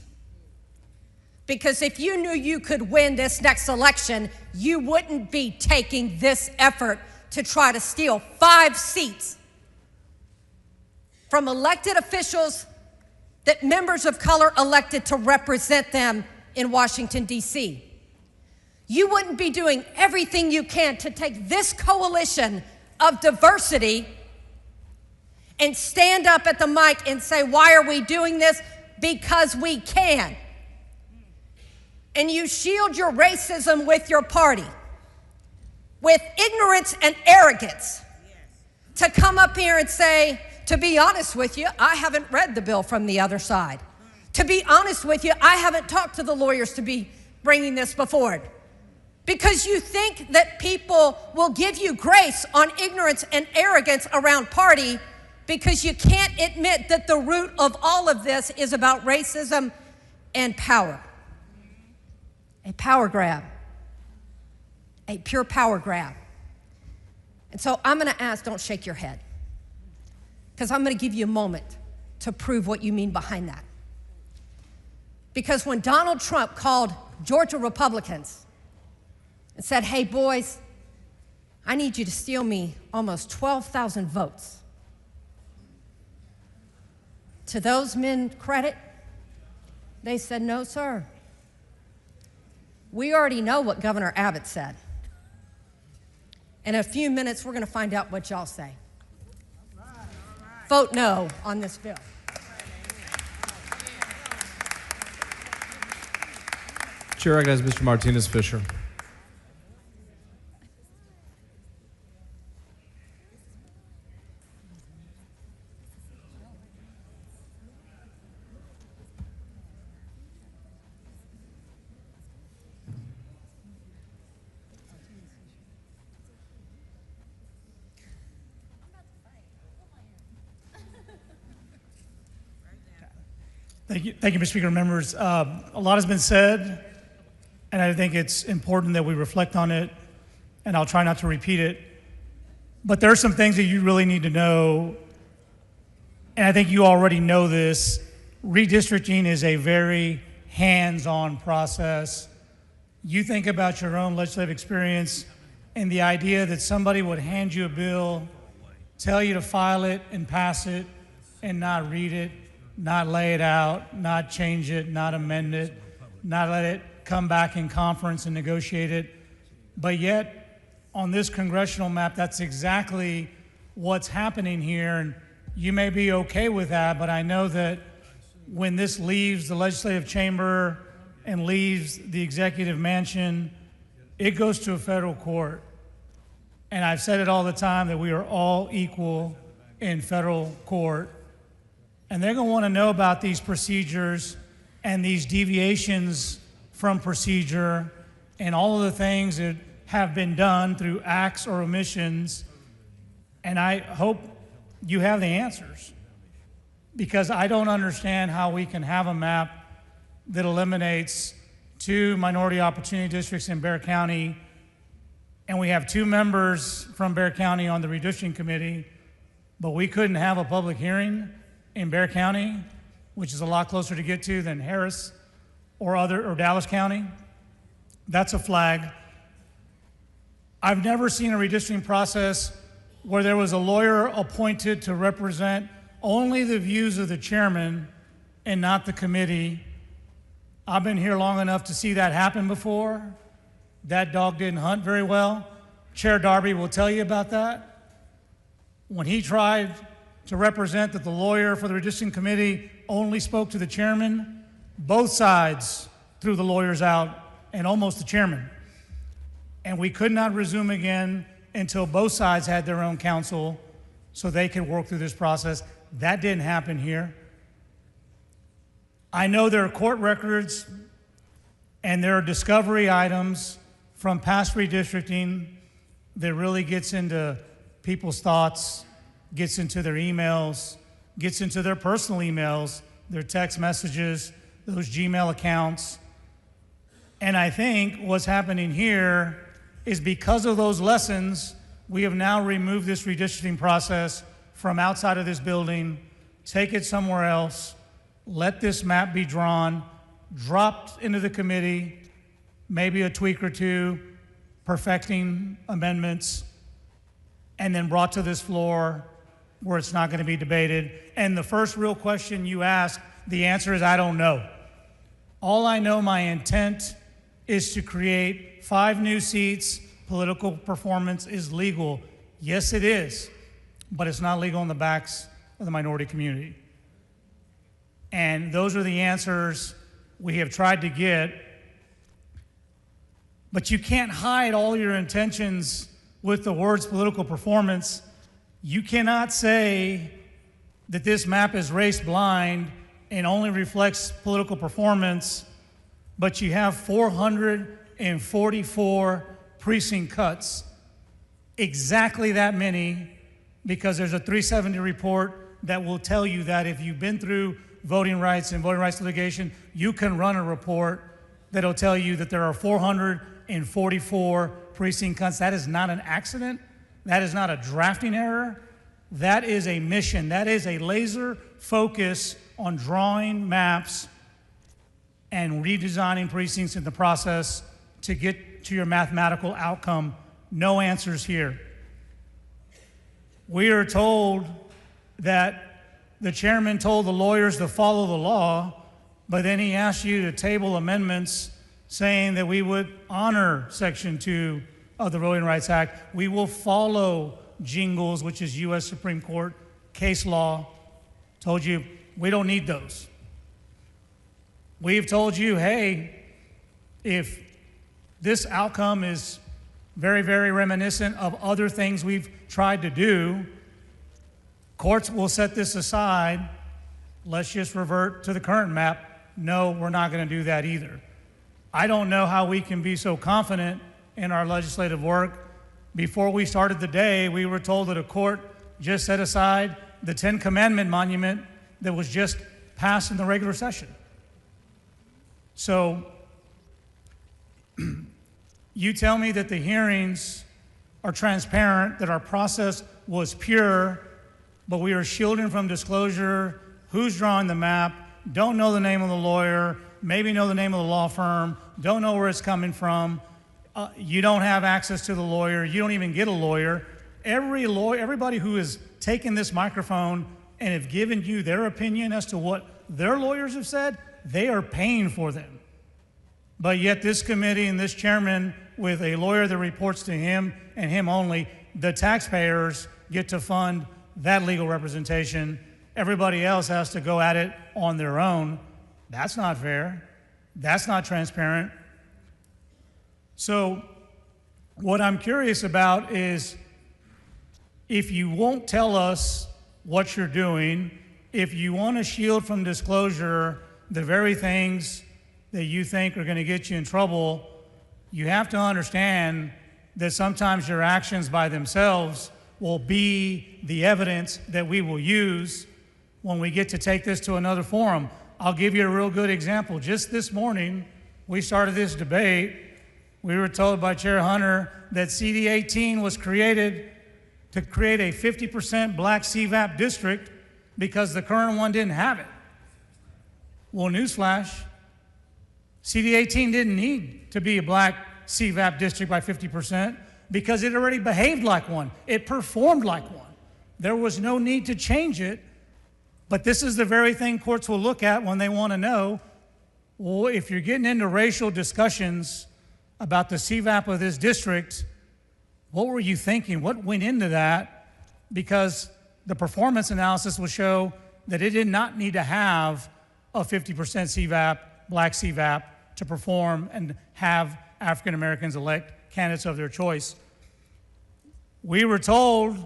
Because if you knew you could win this next election, you wouldn't be taking this effort to try to steal 5 seats from elected officials that members of color elected to represent them in Washington, D.C. You wouldn't be doing everything you can to take this coalition of diversity and stand up at the mic and say, why are we doing this? Because we can. And you shield your racism with your party, with ignorance and arrogance, to come up here and say, to be honest with you, I haven't read the bill from the other side. To be honest with you, I haven't talked to the lawyers to be bringing this before it. Because you think that people will give you grace on ignorance and arrogance around party, because you can't admit that the root of all of this is about racism and power. A power grab. A pure power grab. And so I'm going to ask, don't shake your head, because I'm going to give you a moment to prove what you mean behind that. Because when Donald Trump called Georgia Republicans and said, hey, boys, I need you to steal me almost 12,000 votes. To those men credit, they said, no, sir. We already know what Governor Abbott said. In a few minutes, we're going to find out what y'all say. Vote no on this bill. Chair recognizes Mr. Martinez Fisher. Thank you, Mr. Speaker. Members, a lot has been said, and I think it's important that we reflect on it, and I'll try not to repeat it. But there are some things that you really need to know, and I think you already know this. Redistricting is a very hands-on process. You think about your own legislative experience and the idea that somebody would hand you a bill, tell you to file it and pass it, and not read it, not lay it out, not change it, not amend it, not let it come back in conference and negotiate it. But yet, on this congressional map, that's exactly what's happening here. And you may be okay with that, but I know that when this leaves the legislative chamber and leaves the executive mansion, it goes to a federal court. And I've said it all the time that we are all equal in federal court. And they're going to want to know about these procedures and these deviations from procedure and all of the things that have been done through acts or omissions. And I hope you have the answers, because I don't understand how we can have a map that eliminates 2 minority opportunity districts in Bexar County, and we have 2 members from Bexar County on the redistricting committee, but we couldn't have a public hearing in Bexar County, which is a lot closer to get to than Harris or Dallas County. That's a flag. I've never seen a redistricting process where there was a lawyer appointed to represent only the views of the chairman and not the committee. I've been here long enough to see that happen before. That dog didn't hunt very well. Chair Darby will tell you about that. When he tried to represent that the lawyer for the redistricting committee only spoke to the chairman, both sides threw the lawyers out and almost the chairman. And we could not resume again until both sides had their own counsel so they could work through this process. That didn't happen here. I know there are court records and there are discovery items from past redistricting that really gets into people's thoughts, gets into their emails, gets into their personal emails, their text messages, those Gmail accounts. And I think what's happening here is because of those lessons, we have now removed this redistricting process from outside of this building, take it somewhere else, let this map be drawn, dropped into the committee, maybe a tweak or two, perfecting amendments, and then brought to this floor where it's not going to be debated. And the first real question you ask, the answer is I don't know. All I know, my intent is to create 5 new seats. Political performance is legal. Yes, it is, but it's not legal on the backs of the minority community. And those are the answers we have tried to get. But you can't hide all your intentions with the words political performance. You cannot say that this map is race blind and only reflects political performance, but you have 444 precinct cuts, exactly that many, because there's a 370 report that will tell you that if you've been through voting rights and voting rights litigation, you can run a report that'll tell you that there are 444 precinct cuts. That is not an accident. That is not a drafting error. That is a mission. That is a laser focus on drawing maps and redesigning precincts in the process to get to your mathematical outcome. No answers here. We are told that the chairman told the lawyers to follow the law, but then he asked you to table amendments saying that we would honor Section 2 of the Voting Rights Act. We will follow Jingles, which is U.S. Supreme Court case law. Told you we don't need those. We've told you, hey, if this outcome is very, very reminiscent of other things we've tried to do, courts will set this aside. Let's just revert to the current map. No, we're not going to do that either. I don't know how we can be so confident in our legislative work. Before we started the day, we were told that a court just set aside the 10 Commandment monument that was just passed in the regular session. So you tell me that the hearings are transparent, that our process was pure, but we are shielding from disclosure who's drawing the map, don't know the name of the lawyer, maybe know the name of the law firm, don't know where it's coming from. You don't have access to the lawyer. You don't even get a lawyer. Everybody who has taken this microphone and have given you their opinion as to what their lawyers have said, they are paying for them. But yet this committee and this chairman with a lawyer that reports to him and him only. The taxpayers get to fund that legal representation. Everybody else has to go at it on their own. That's not fair. That's not transparent. So what I'm curious about is, if you won't tell us what you're doing, if you want to shield from disclosure the very things that you think are going to get you in trouble, you have to understand that sometimes your actions by themselves will be the evidence that we will use when we get to take this to another forum. I'll give you a real good example. Just this morning, we started this debate. We were told by Chair Hunter that CD18 was created to create a 50% black CVAP district because the current one didn't have it. Well, newsflash, CD18 didn't need to be a black CVAP district by 50% because it already behaved like one. It performed like one. There was no need to change it, but this is the very thing courts will look at when they want to know, well, if you're getting into racial discussions about the CVAP of this district, what were you thinking? What went into that? Because the performance analysis will show that it did not need to have a 50% CVAP, black CVAP, to perform and have African Americans elect candidates of their choice. We were told,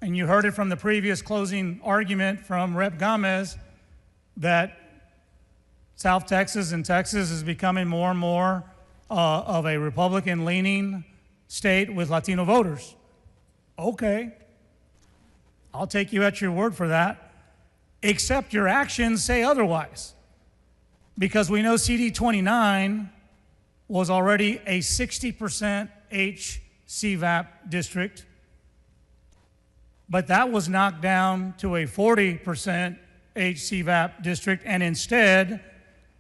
and you heard it from the previous closing argument from Rep. Gomez, that South Texas and Texas is becoming more and more of a Republican-leaning state with Latino voters. Okay, I'll take you at your word for that, except your actions say otherwise. Because we know CD29 was already a 60% HCVAP district, but that was knocked down to a 40% HCVAP district, and instead,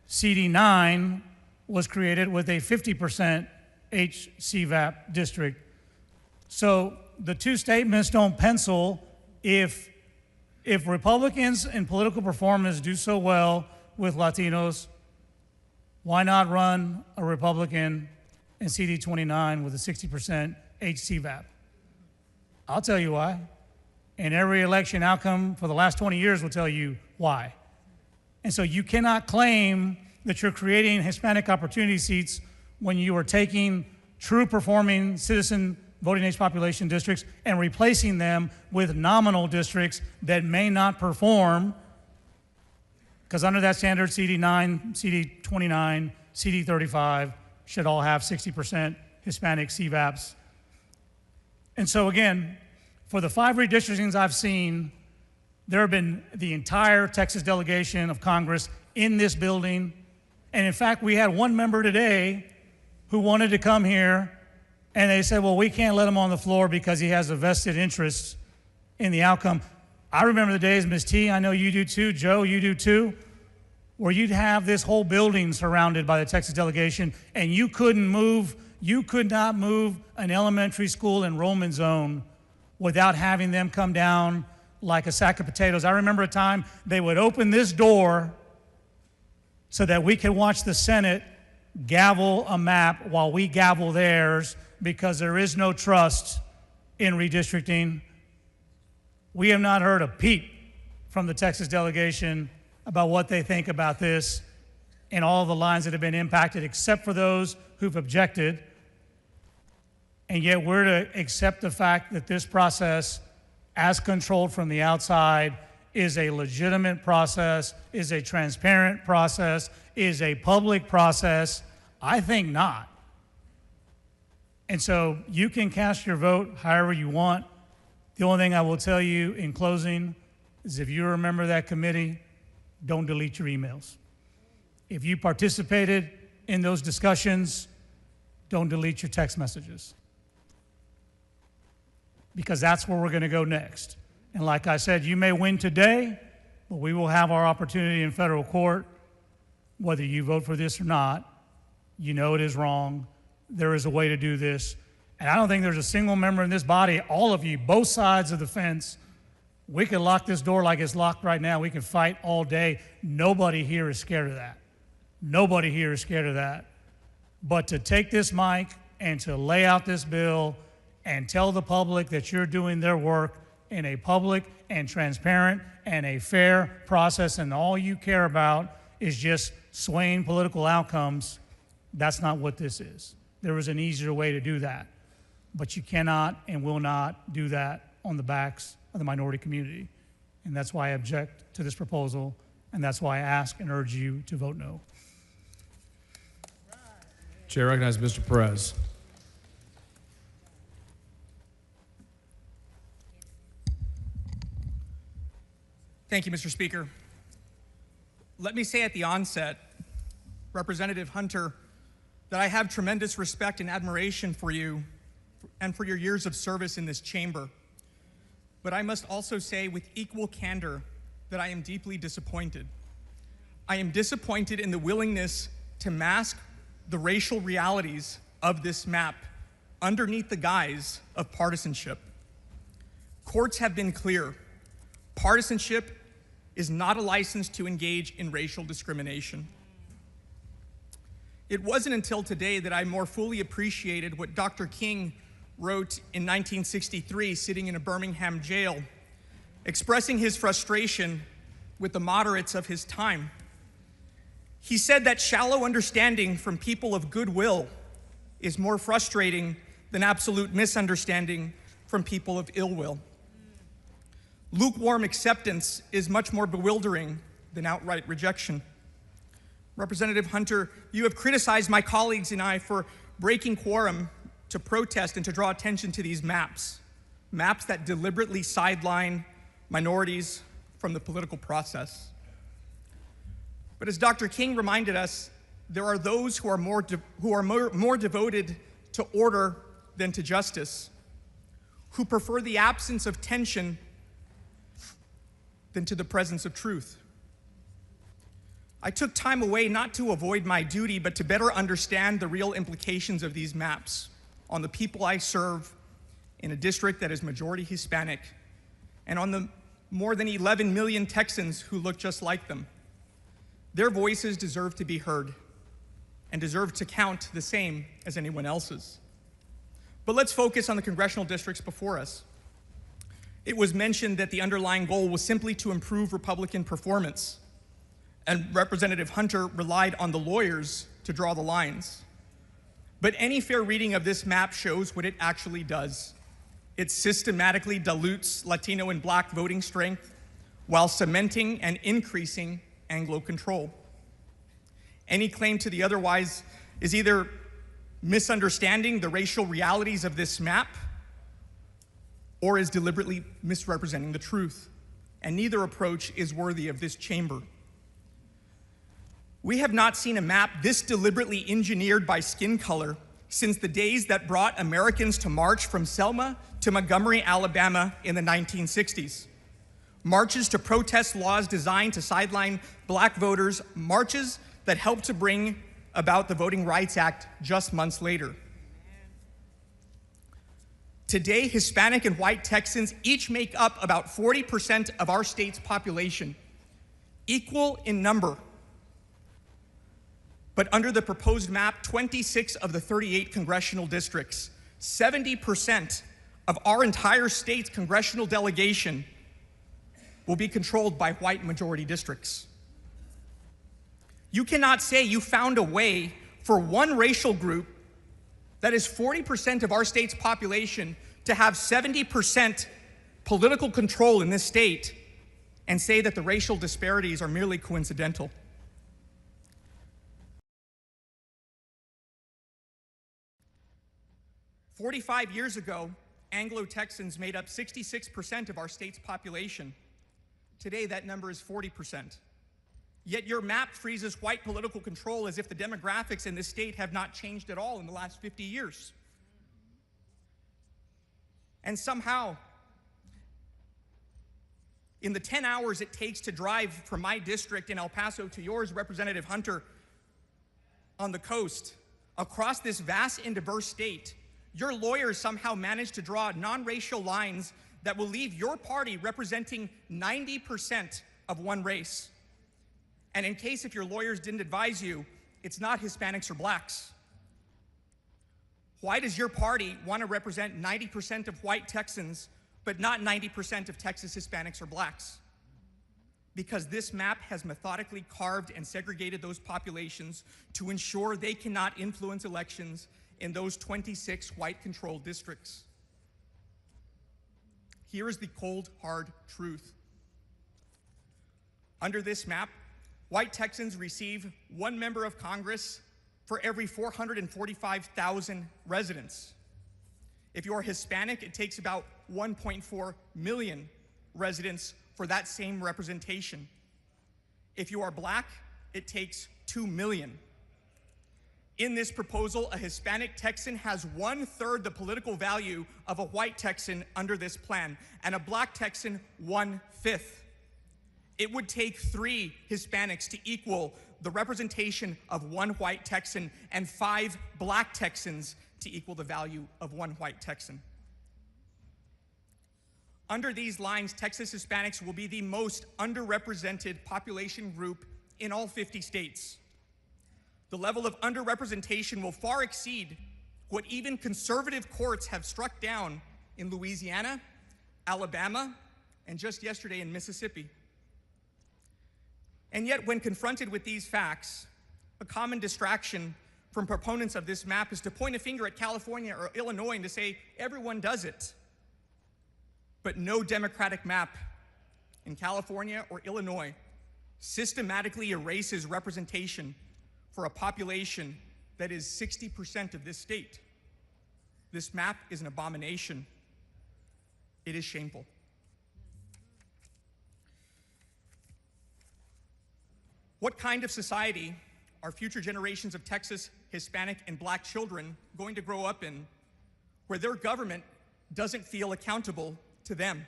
CD9 was created with a 50% HCVAP district. So the two statements don't pencil. If Republicans in political performance do so well with Latinos, why not run a Republican in CD29 with a 60% HCVAP? I'll tell you why. And every election outcome for the last 20 years will tell you why. And so you cannot claim that you're creating Hispanic opportunity seats when you are taking true performing citizen voting age population districts and replacing them with nominal districts that may not perform, because under that standard, CD9, CD29, CD35 should all have 60% Hispanic CVAPs. And so again, for the 5 redistrictings I've seen, there have been the entire Texas delegation of Congress in this building. And in fact, we had one member today who wanted to come here, and they said, well, we can't let him on the floor because he has a vested interest in the outcome. I remember the days, Ms. T, I know you do too, Joe, you do too, where you'd have this whole building surrounded by the Texas delegation, and you could not move an elementary school enrollment zone without having them come down like a sack of potatoes. I remember a time they would open this door so that we could watch the Senate gavel a map while we gavel theirs, because there is no trust in redistricting. We have not heard a peep from the Texas delegation about what they think about this and all the lines that have been impacted, except for those who've objected. And yet we're to accept the fact that this process, as controlled from the outside, is a legitimate process, is a transparent process, is a public process. I think not. And so you can cast your vote however you want. The only thing I will tell you in closing is, if you remember that committee, don't delete your emails. If you participated in those discussions, don't delete your text messages, because that's where we're going to go next. And like I said, you may win today, but we will have our opportunity in federal court. Whether you vote for this or not, you know it is wrong. There is a way to do this. And I don't think there's a single member in this body, all of you, both sides of the fence, we could lock this door like it's locked right now. We can fight all day. Nobody here is scared of that. Nobody here is scared of that. But to take this mic and to lay out this bill and tell the public that you're doing their work in a public and transparent and a fair process, and all you care about is just swaying political outcomes, that's not what this is. There is an easier way to do that. But you cannot and will not do that on the backs of the minority community. And that's why I object to this proposal, and that's why I ask and urge you to vote no. Chair recognizes Mr. Perez. Thank you, Mr. Speaker. Let me say at the onset, Representative Hunter, that I have tremendous respect and admiration for you and for your years of service in this chamber. But I must also say with equal candor that I am deeply disappointed. I am disappointed in the willingness to mask the racial realities of this map underneath the guise of partisanship. Courts have been clear. Partisanship is not a license to engage in racial discrimination. It wasn't until today that I more fully appreciated what Dr. King wrote in 1963, sitting in a Birmingham jail, expressing his frustration with the moderates of his time. He said that shallow understanding from people of goodwill is more frustrating than absolute misunderstanding from people of ill will. Lukewarm acceptance is much more bewildering than outright rejection. Representative Hunter, you have criticized my colleagues and I for breaking quorum to protest and to draw attention to these maps that deliberately sideline minorities from the political process. But as Dr. King reminded us, there are those who are more devoted to order than to justice, who prefer the absence of tension than to the presence of truth. I took time away not to avoid my duty, but to better understand the real implications of these maps on the people I serve in a district that is majority Hispanic, and on the more than 11 million Texans who look just like them. Their voices deserve to be heard and deserve to count the same as anyone else's. But let's focus on the congressional districts before us. It was mentioned that the underlying goal was simply to improve Republican performance, and Representative Hunter relied on the lawyers to draw the lines. But any fair reading of this map shows what it actually does. It systematically dilutes Latino and Black voting strength while cementing and increasing Anglo control. Any claim to the otherwise is either misunderstanding the racial realities of this map or is deliberately misrepresenting the truth. And neither approach is worthy of this chamber. We have not seen a map this deliberately engineered by skin color since the days that brought Americans to march from Selma to Montgomery, Alabama in the 1960s. Marches to protest laws designed to sideline Black voters, marches that helped to bring about the Voting Rights Act just months later. Today, Hispanic and white Texans each make up about 40% of our state's population, equal in number. But under the proposed map, 26 of the 38 congressional districts, 70% of our entire state's congressional delegation will be controlled by white majority districts. You cannot say you found a way for one racial group that is 40% of our state's population to have 70% political control in this state and say that the racial disparities are merely coincidental. "45 years ago, Anglo-Texans made up 66% of our state's population. Today, that number is 40%. Yet your map freezes white political control as if the demographics in this state have not changed at all in the last 50 years. And somehow, in the 10 hours it takes to drive from my district in El Paso to yours, Representative Hunter, on the coast, across this vast and diverse state, your lawyers somehow managed to draw non-racial lines that will leave your party representing 90% of one race. And in case if your lawyers didn't advise you, it's not Hispanics or Blacks. Why does your party want to represent 90% of white Texans, but not 90% of Texas Hispanics or blacks? Because this map has methodically carved and segregated those populations to ensure they cannot influence elections in those 26 white-controlled districts. Here is the cold, hard truth. Under this map, white Texans receive 1 member of Congress for every 445,000 residents. If you're Hispanic, it takes about 1.4 million residents for that same representation. If you are black, it takes 2 million. In this proposal, a Hispanic Texan has 1/3 the political value of a white Texan under this plan, and a black Texan 1/5. It would take 3 Hispanics to equal the representation of 1 white Texan and 5 black Texans to equal the value of 1 white Texan. Under these lines, Texas Hispanics will be the most underrepresented population group in all 50 states. The level of underrepresentation will far exceed what even conservative courts have struck down in Louisiana, Alabama, and just yesterday in Mississippi. And yet, when confronted with these facts, a common distraction from proponents of this map is to point a finger at California or Illinois and to say, everyone does it. But no Democratic map in California or Illinois systematically erases representation for a population that is 60% of this state. This map is an abomination. It is shameful. What kind of society are future generations of Texas Hispanic and black children going to grow up in where their government doesn't feel accountable to them?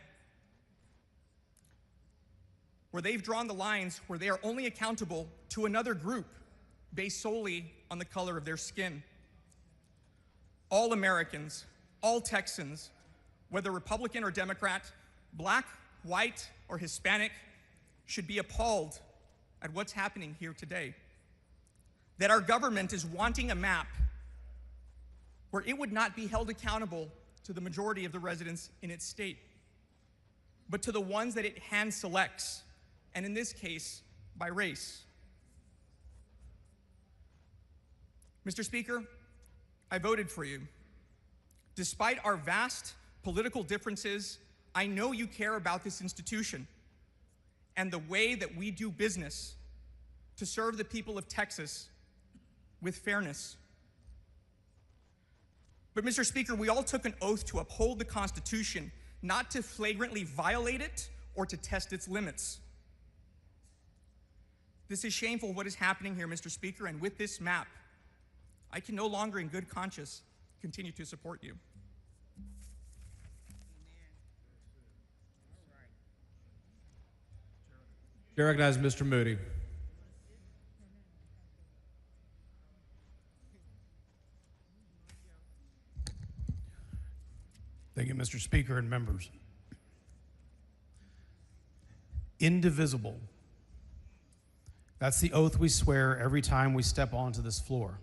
Where they've drawn the lines where they are only accountable to another group based solely on the color of their skin. All Americans, all Texans, whether Republican or Democrat, black, white, or Hispanic, should be appalled at what's happening here today. That our government is wanting a map where it would not be held accountable to the majority of the residents in its state, but to the ones that it hand selects, and in this case, by race. Mr. Speaker, I voted for you. Despite our vast political differences, I know you care about this institution and the way that we do business to serve the people of Texas with fairness. But Mr. Speaker, we all took an oath to uphold the Constitution, not to flagrantly violate it or to test its limits. This is shameful what is happening here, Mr. Speaker, and with this map, I can no longer in good conscience continue to support you. You recognize Mr. Moody. Thank you, Mr. Speaker and members. Indivisible. That's the oath we swear every time we step onto this floor.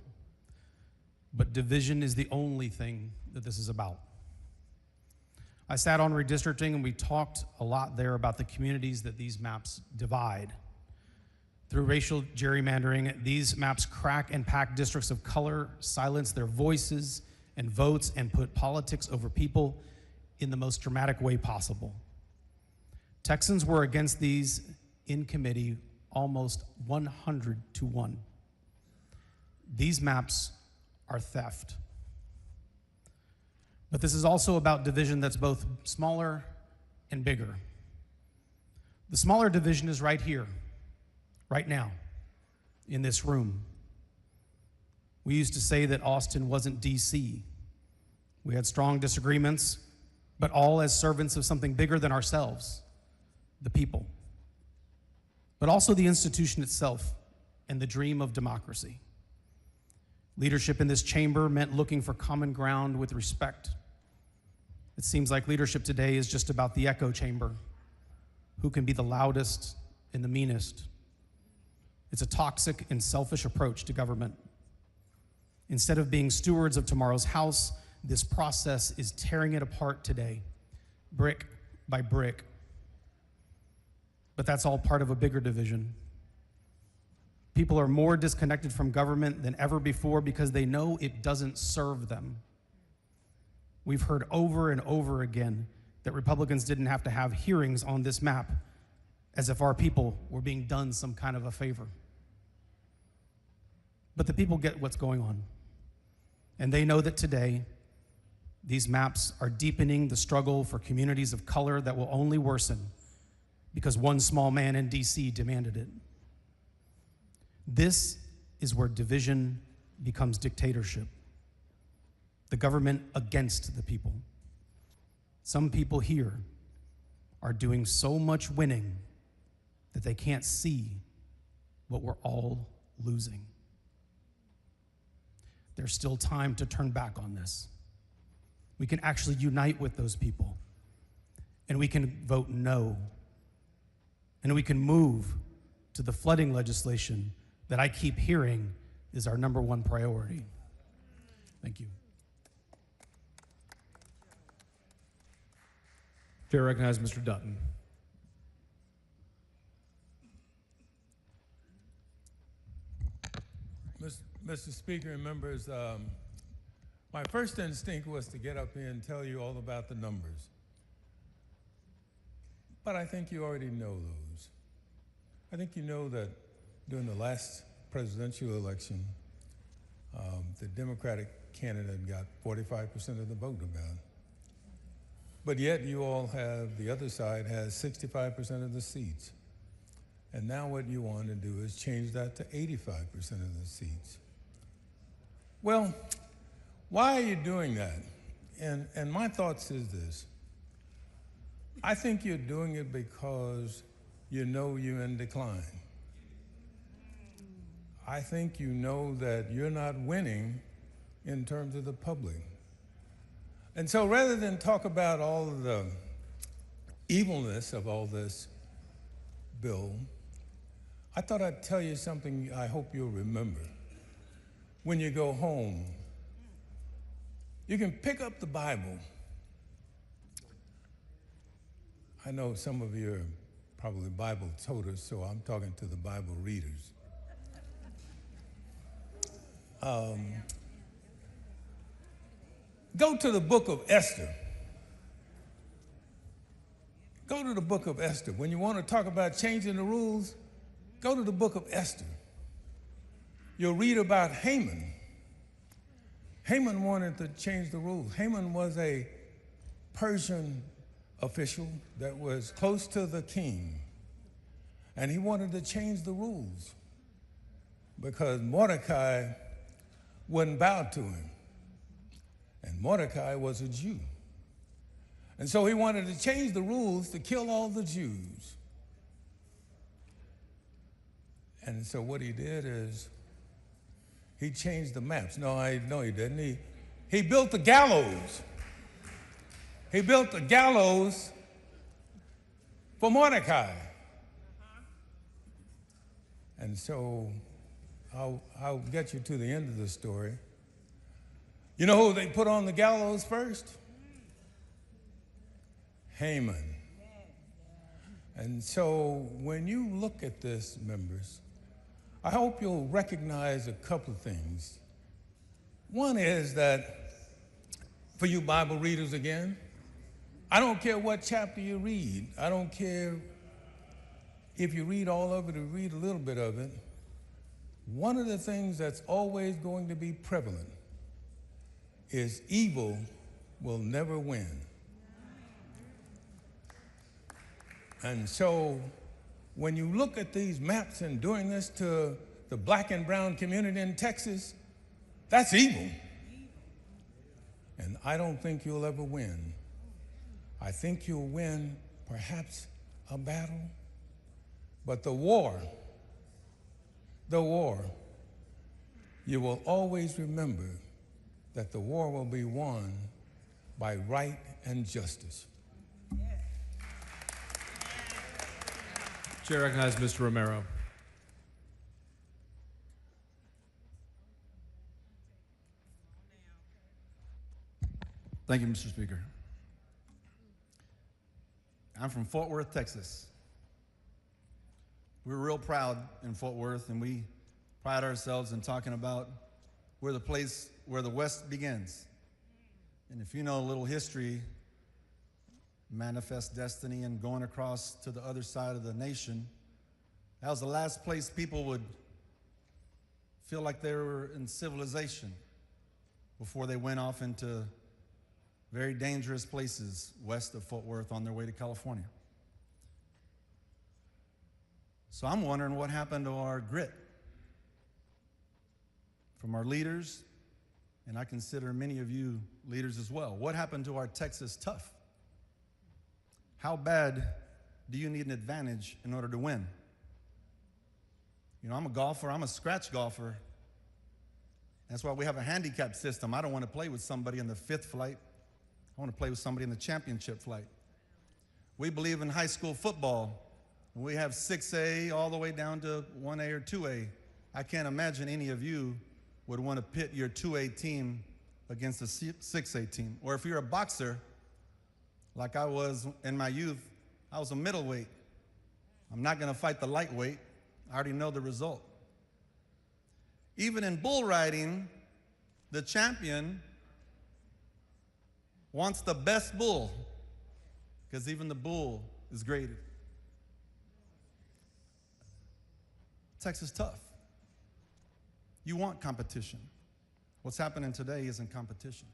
But division is the only thing that this is about. I sat on redistricting and we talked a lot there about the communities that these maps divide. Through racial gerrymandering, these maps crack and pack districts of color, silence their voices and votes, and put politics over people in the most dramatic way possible. Texans were against these in committee almost 100-1. These maps are theft. But this is also about division that's both smaller and bigger. The smaller division is right here, right now, in this room. We used to say that Austin wasn't DC. We had strong disagreements, but all as servants of something bigger than ourselves, the people. But also the institution itself and the dream of democracy. Leadership in this chamber meant looking for common ground with respect. It seems like leadership today is just about the echo chamber. Who can be the loudest and the meanest? It's a toxic and selfish approach to government. Instead of being stewards of tomorrow's house, this process is tearing it apart today, brick by brick. But that's all part of a bigger division. People are more disconnected from government than ever before because they know it doesn't serve them. We've heard over and over again that Republicans didn't have to have hearings on this map, as if our people were being done some kind of a favor. But the people get what's going on. And they know that today, these maps are deepening the struggle for communities of color that will only worsen because one small man in DC demanded it. This is where division becomes dictatorship. The government against the people. Some people here are doing so much winning that they can't see what we're all losing. There's still time to turn back on this. We can actually unite with those people, and we can vote no, and we can move to the flooding legislation that I keep hearing is our #1 priority. Thank you. Chair recognizes Mr. Dutton. Mr. Speaker and members, my first instinct was to get up here and tell you all about the numbers. But I think you already know those. I think you know that during the last presidential election, the Democratic candidate got 45% of the vote about. But yet you all have, the other side has 65% of the seats. And now what you want to do is change that to 85% of the seats. Well, why are you doing that? And my thoughts is this. I think you're doing it because you know you're in decline. I think you know that you're not winning in terms of the public. And so rather than talk about all of the evilness of all this bill, I thought I'd tell you something I hope you'll remember. When you go home, you can pick up the Bible. I know some of you are probably Bible toters, so I'm talking to the Bible readers. Go to the book of Esther. Go to the book of Esther. When you want to talk about changing the rules, go to the book of Esther. You'll read about Haman. Haman wanted to change the rules. Haman was a Persian official that was close to the king, and he wanted to change the rules because Mordecai wouldn't bow to him, and Mordecai was a Jew. And so he wanted to change the rules to kill all the Jews. And so what he did is he changed the maps. No, he didn't. He built the gallows. He built the gallows for Mordecai. And so I'll get you to the end of the story. You know who they put on the gallows first? Haman. And so when you look at this, members, I hope you'll recognize a couple of things. One is that, for you Bible readers again, I don't care what chapter you read. I don't care if you read all of it or read a little bit of it. One of the things that's always going to be prevalent is evil will never win. And so when you look at these maps and doing this to the black and brown community in Texas, that's evil. And I don't think you'll ever win. I think you'll win perhaps a battle, but the war, you will always remember that the war will be won by right and justice. Chair recognizes Mr. Romero. Thank you, Mr. Speaker. I'm from Fort Worth, Texas. We're real proud in Fort Worth, and we pride ourselves in talking about we're the place where the West begins. And if you know a little history, Manifest Destiny and going across to the other side of the nation, that was the last place people would feel like they were in civilization before they went off into very dangerous places west of Fort Worth on their way to California. So I'm wondering what happened to our grit from our leaders, and I consider many of you leaders as well. What happened to our Texas tough? How bad do you need an advantage in order to win? You know, I'm a golfer, I'm a scratch golfer. That's why we have a handicap system. I don't want to play with somebody in the 5th flight. I want to play with somebody in the championship flight. We believe in high school football, and we have 6A all the way down to 1A or 2A. I can't imagine any of you would want to pit your 2A team against a 6A team. Or if you're a boxer, like I was in my youth, I was a middleweight. I'm not going to fight the lightweight. I already know the result. Even in bull riding, the champion wants the best bull, because even the bull is graded. Texas tough. You want competition. What's happening today isn't competition.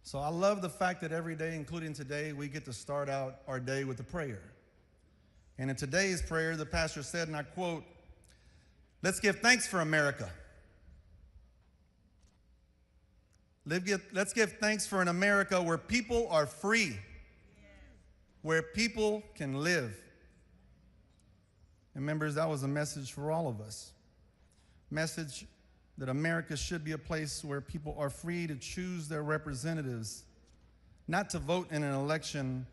So I love the fact that every day, including today, we get to start out our day with a prayer. And in today's prayer, the pastor said, and I quote, "Let's give thanks for America. Let's give thanks for an America where people are free, where people can live." And members, that was a message for all of us. Message that America should be a place where people are free to choose their representatives, not to vote in an election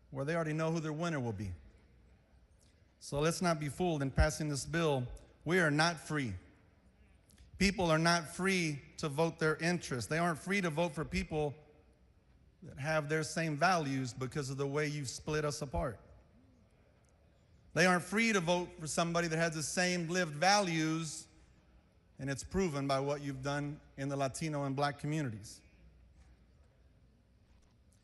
where they already know who their winner will be. So let's not be fooled in passing this bill. We are not free. People are not free to vote their interests. They aren't free to vote for people that have their same values because of the way you've split us apart. They aren't free to vote for somebody that has the same lived values, and it's proven by what you've done in the Latino and Black communities.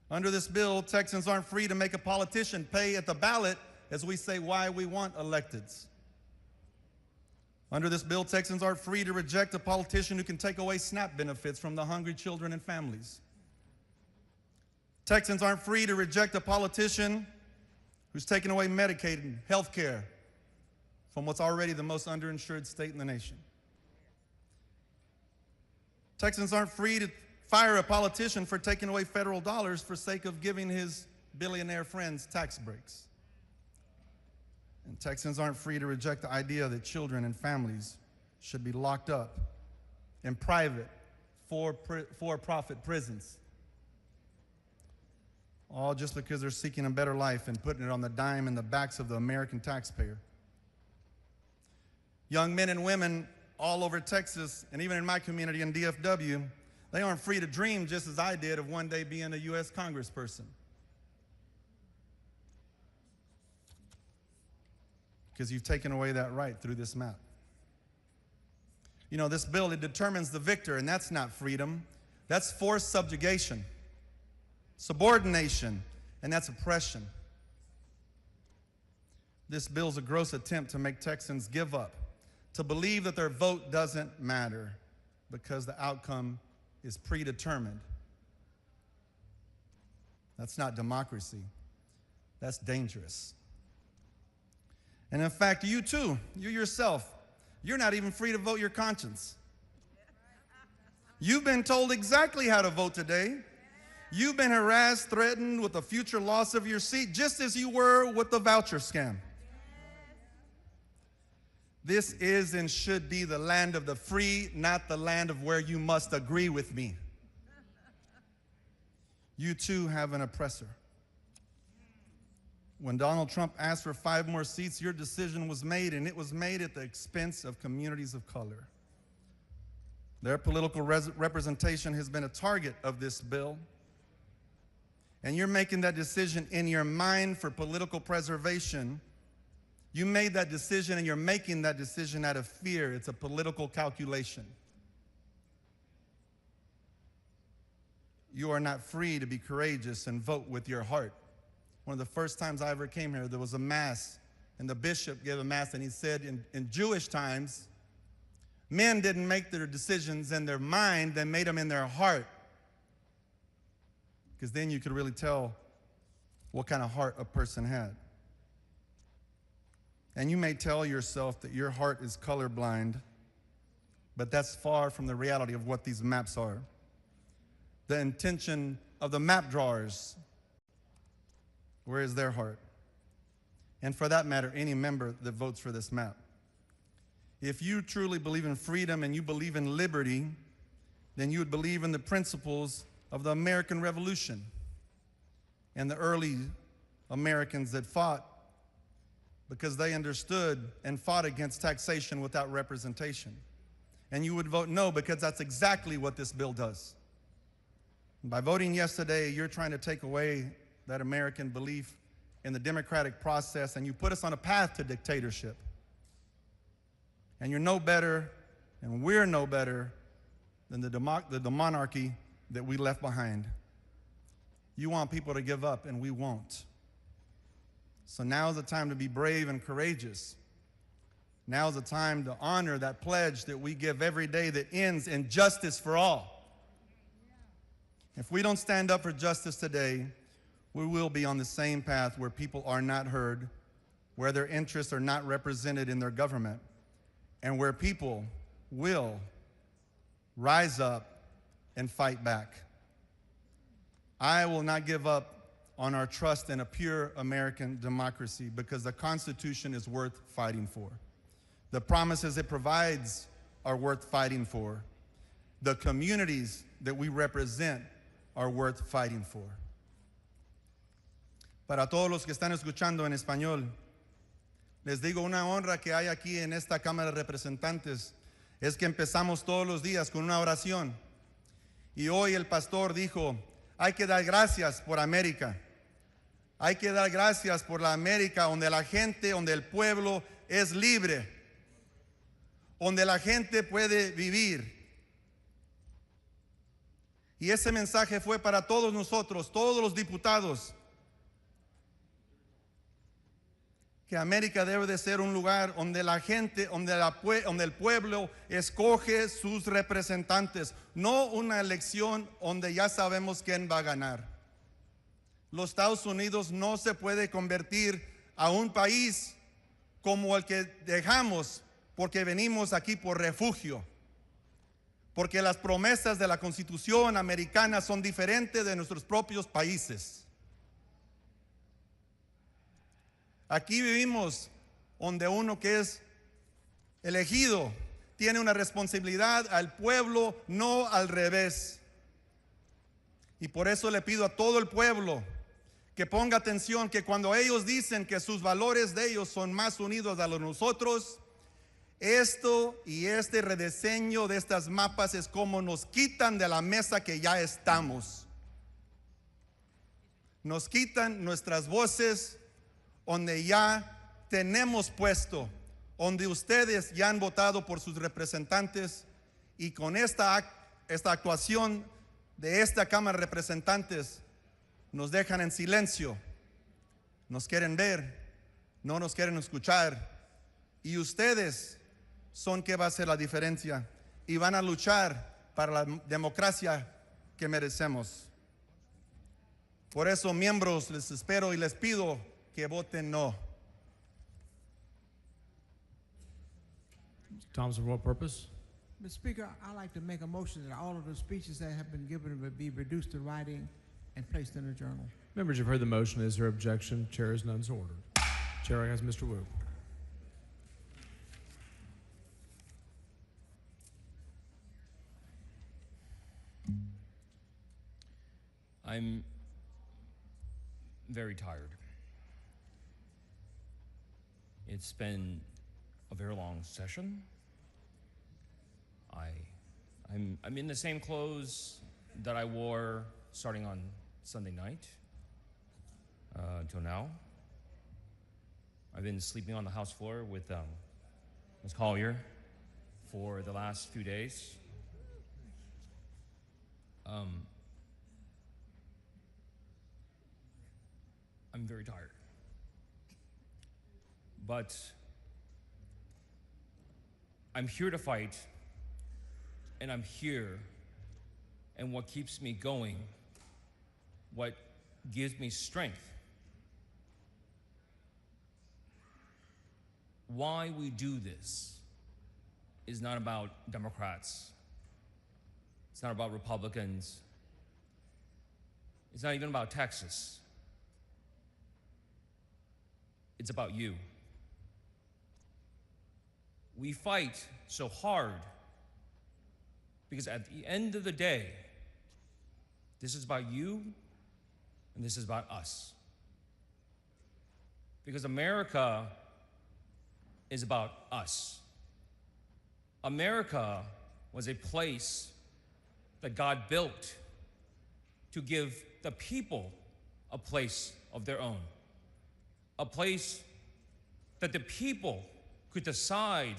Under this bill, Texans aren't free to make a politician pay at the ballot as we say why we want electeds. Under this bill, Texans aren't free to reject a politician who can take away SNAP benefits from the hungry children and families. Texans aren't free to reject a politician who's taking away Medicaid and health care from what's already the most underinsured state in the nation. Texans aren't free to fire a politician for taking away federal dollars for sake of giving his billionaire friends tax breaks. And Texans aren't free to reject the idea that children and families should be locked up in private, for-profit prisons, all just because they're seeking a better life and putting it on the dime and the backs of the American taxpayer. Young men and women all over Texas, and even in my community in DFW, they aren't free to dream just as I did of one day being a U.S. congressperson. Because you've taken away that right through this map. You know, this bill, it determines the victor, and that's not freedom. That's forced subjugation, subordination, and that's oppression. This bill's a gross attempt to make Texans give up, to believe that their vote doesn't matter because the outcome is predetermined. That's not democracy. That's dangerous. And in fact, you too, you yourself, you're not even free to vote your conscience. You've been told exactly how to vote today. You've been harassed, threatened with a future loss of your seat, just as you were with the voucher scam. This is and should be the land of the free, not the land of where you must agree with me. You too have an oppressor. When Donald Trump asked for 5 more seats, your decision was made, and it was made at the expense of communities of color. Their political representation has been a target of this bill. And you're making that decision in your mind for political preservation. You made that decision and you're making that decision out of fear. It's a political calculation. You are not free to be courageous and vote with your heart. One of the first times I ever came here, there was a mass, and the bishop gave a mass, and he said in Jewish times, men didn't make their decisions in their mind, they made them in their heart. Because then you could really tell what kind of heart a person had. And you may tell yourself that your heart is colorblind, but that's far from the reality of what these maps are. The intention of the map drawers, where is their heart? And for that matter, any member that votes for this map. If you truly believe in freedom and you believe in liberty, then you would believe in the principles of the American Revolution and the early Americans that fought because they understood and fought against taxation without representation. And you would vote no because that's exactly what this bill does. By voting yes today, you're trying to take away that American belief in the democratic process, and you put us on a path to dictatorship. And you're no better, and we're no better than the monarchy that we left behind. You want people to give up, and we won't. So now's the time to be brave and courageous. Now's the time to honor that pledge that we give every day that ends in justice for all. If we don't stand up for justice today, we will be on the same path where people are not heard, where their interests are not represented in their government, and where people will rise up and fight back. I will not give up on our trust in a pure American democracy because the Constitution is worth fighting for. The promises it provides are worth fighting for. The communities that we represent are worth fighting for. Para todos los que están escuchando en español, les digo una honra que hay aquí en esta Cámara de Representantes es que empezamos todos los días con una oración. Y hoy el pastor dijo, hay que dar gracias por América. Hay que dar gracias por la América donde la gente, donde el pueblo es libre, donde la gente puede vivir. Y ese mensaje fue para todos nosotros, todos los diputados, que América debe de ser un lugar donde la gente, donde el pueblo escoge sus representantes, no una elección donde ya sabemos quién va a ganar. Los Estados Unidos no se puede convertir a un país como el que dejamos porque venimos aquí por refugio. Porque las promesas de la Constitución americana son diferentes de nuestros propios países. Aquí vivimos donde uno que es elegido tiene una responsabilidad al pueblo, no al revés. Y por eso le pido a todo el pueblo que ponga atención, que cuando ellos dicen que sus valores de ellos son más unidos a los de nosotros, esto y este rediseño de estas mapas es como nos quitan de la mesa que ya estamos. Nos quitan nuestras voces donde ya tenemos puesto, donde ustedes ya han votado por sus representantes, y con esta actuación de esta Cámara de Representantes nos dejan en silencio, nos quieren ver, no nos quieren escuchar, y ustedes son que va a hacer la diferencia y van a luchar para la democracia que merecemos. Por eso, miembros, les espero y les pido que voten no. Thompson, for what purpose? Mr. Speaker, I'd like to make a motion that all of the speeches that have been given would be reduced to writing and placed in a journal. Members, you've heard the motion. Is there objection? Chair is none so ordered. Chair has Mr. Wu. I'm very tired. It's been a very long session. I I'm in the same clothes that I wore starting on Sunday night until now. I've been sleeping on the House floor with Ms. Collier for the last few days. I'm very tired. But I'm here to fight, and I'm here, and what keeps me going, what gives me strength, why we do this is not about Democrats. It's not about Republicans. It's not even about Texas. It's about you. We fight so hard because at the end of the day, this is about you and this is about us. Because America is about us. America was a place that God built to give the people a place of their own, a place that the people could decide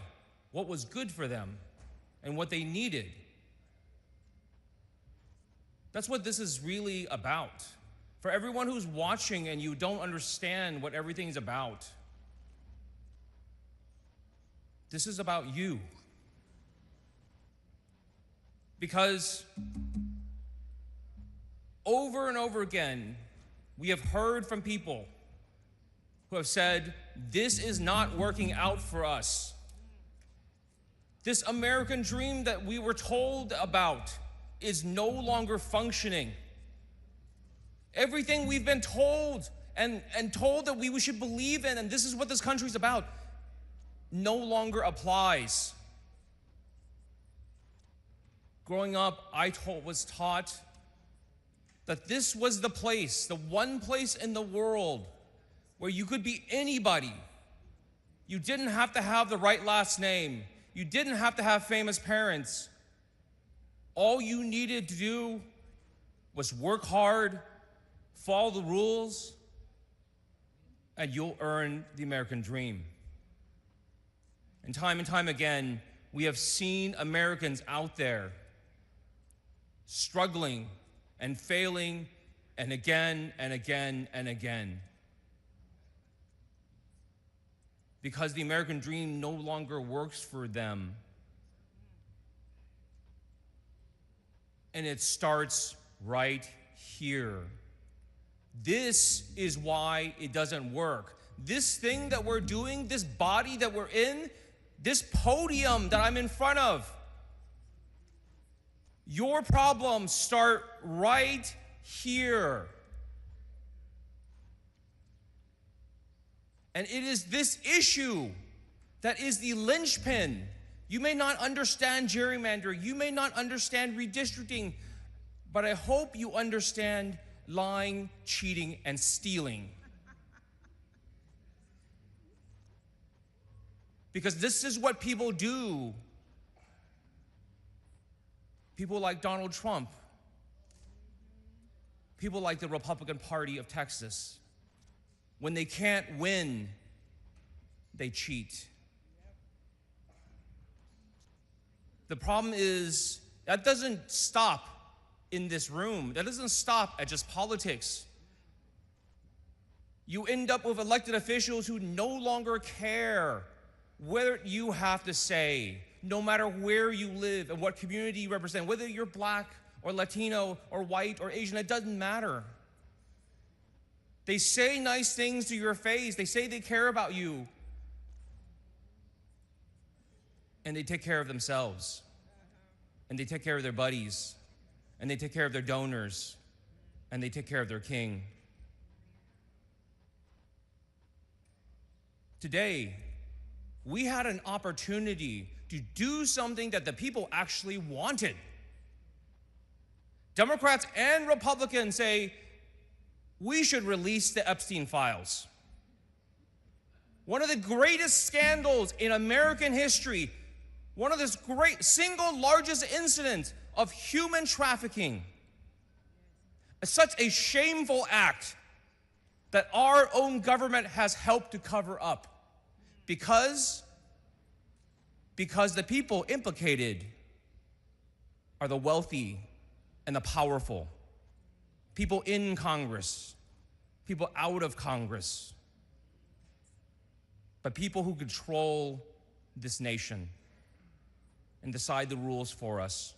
what was good for them and what they needed. That's what this is really about. For everyone who's watching and you don't understand what everything's about, this is about you. Because over and over again, we have heard from people who have said, this is not working out for us. This American dream that we were told about is no longer functioning. Everything we've been told and told that we should believe in, and this is what this country's about, no longer applies. Growing up, I was taught that this was the place, the one place in the world where you could be anybody. You didn't have to have the right last name. You didn't have to have famous parents. All you needed to do was work hard, follow the rules, and you'll earn the American dream. And time again, we have seen Americans out there struggling and failing, and again and again and again. Because the American dream no longer works for them. And it starts right here. This is why it doesn't work. This thing that we're doing, this body that we're in, this podium that I'm in front of, your problems start right here. And it is this issue that is the linchpin. You may not understand gerrymandering, you may not understand redistricting, but I hope you understand lying, cheating, and stealing. Because this is what people do. People like Donald Trump, people like the Republican Party of Texas, when they can't win, they cheat. The problem is, that doesn't stop in this room. That doesn't stop at just politics. You end up with elected officials who no longer care what you have to say, no matter where you live and what community you represent, whether you're black or Latino or white or Asian, it doesn't matter. They say nice things to your face. They say they care about you. And they take care of themselves. And they take care of their buddies. And they take care of their donors. And they take care of their king. Today, we had an opportunity to do something that the people actually wanted. Democrats and Republicans say, we should release the Epstein files. One of the greatest scandals in American history. one of this great single largest incident of human trafficking. Such a shameful act that our own government has helped to cover up because the people implicated are the wealthy and the powerful, people in Congress, people out of Congress, but people who control this nation and decide the rules for us.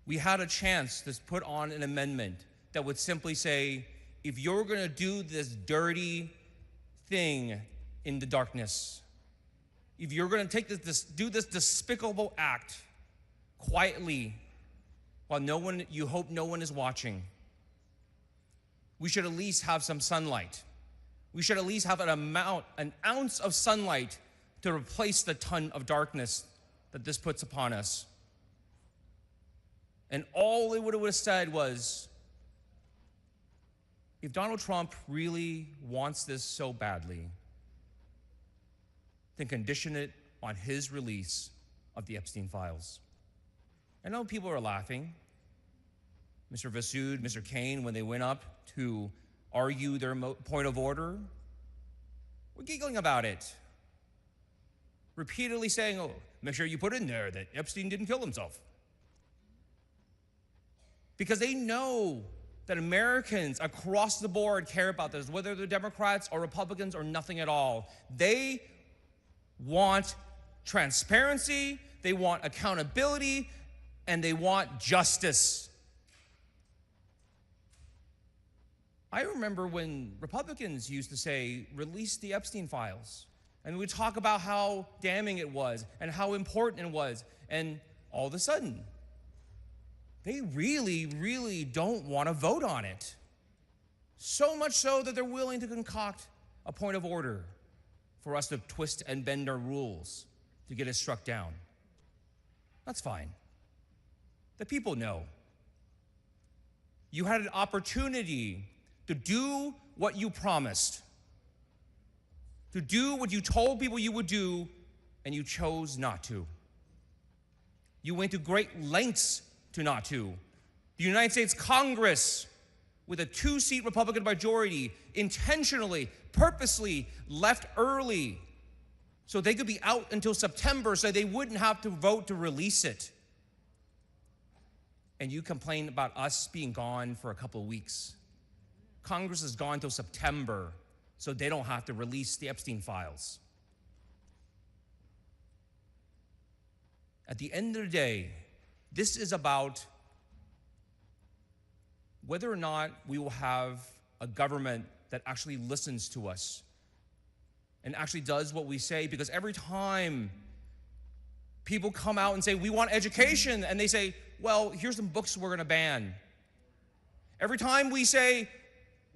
We had a chance to put on an amendment that would simply say, if you're going to do this dirty thing in the darkness, if you're going to do this despicable act quietly while you hope no one is watching, we should at least have some sunlight. We should at least have an ounce of sunlight to replace the ton of darkness that this puts upon us. And all it would have said was, if Donald Trump really wants this so badly, then condition it on his release of the Epstein files. I know people are laughing. Mr. Vassoud, Mr. Kane, when they went up to argue their point of order, were giggling about it. Repeatedly saying, oh, make sure you put in there that Epstein didn't kill himself. Because they know that Americans across the board care about this, whether they're Democrats or Republicans or nothing at all. They want transparency, they want accountability, and they want justice. I remember when Republicans used to say, release the Epstein files. And we'd talk about how damning it was and how important it was. And all of a sudden, they really, really don't want to vote on it. So much so that they're willing to concoct a point of order for us to twist and bend our rules to get it struck down. That's fine. The people know. You had an opportunity to do what you promised, to do what you told people you would do, and you chose not to. You went to great lengths to not to. The United States Congress, with a 2-seat Republican majority, intentionally, purposely left early so they could be out until September so they wouldn't have to vote to release it. And you complain about us being gone for a couple of weeks. Congress is gone until September so they don't have to release the Epstein files. At the end of the day, this is about whether or not we will have a government that actually listens to us and actually does what we say. Because every time people come out and say, we want education, and they say, well, here's some books we're going to ban. Every time we say,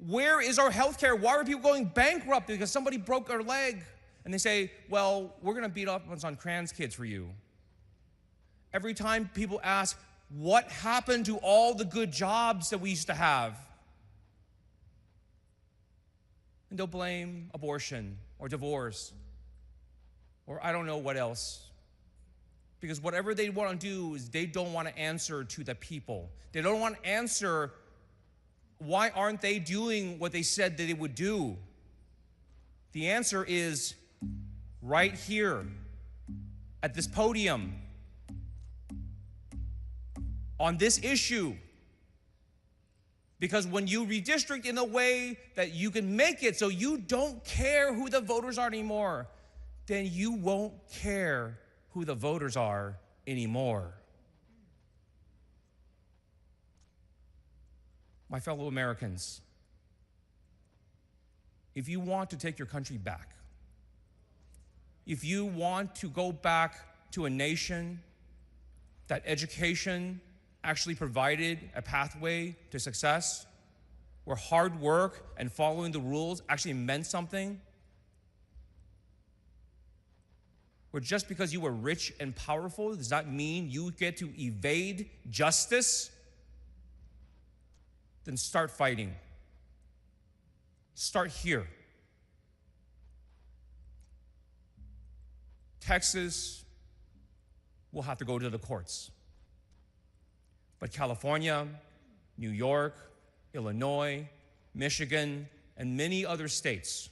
where is our health care? Why are people going bankrupt because somebody broke their leg? And they say, well, we're going to beat up on trans kids for you. Every time people ask, what happened to all the good jobs that we used to have? And they'll blame abortion or divorce or I don't know what else. Because whatever they want to do is they don't want to answer to the people. They don't want to answer why aren't they doing what they said that they would do. The answer is right here at this podium on this issue. Because when you redistrict in a way that you can make it so you don't care who the voters are anymore, then you won't care who the voters are anymore. My fellow Americans, if you want to take your country back, if you want to go back to a nation that education actually provided a pathway to success, where hard work and following the rules actually meant something, where just because you were rich and powerful does not mean you get to evade justice, then start fighting. Start here. Texas will have to go to the courts. But California, New York, Illinois, Michigan, and many other states,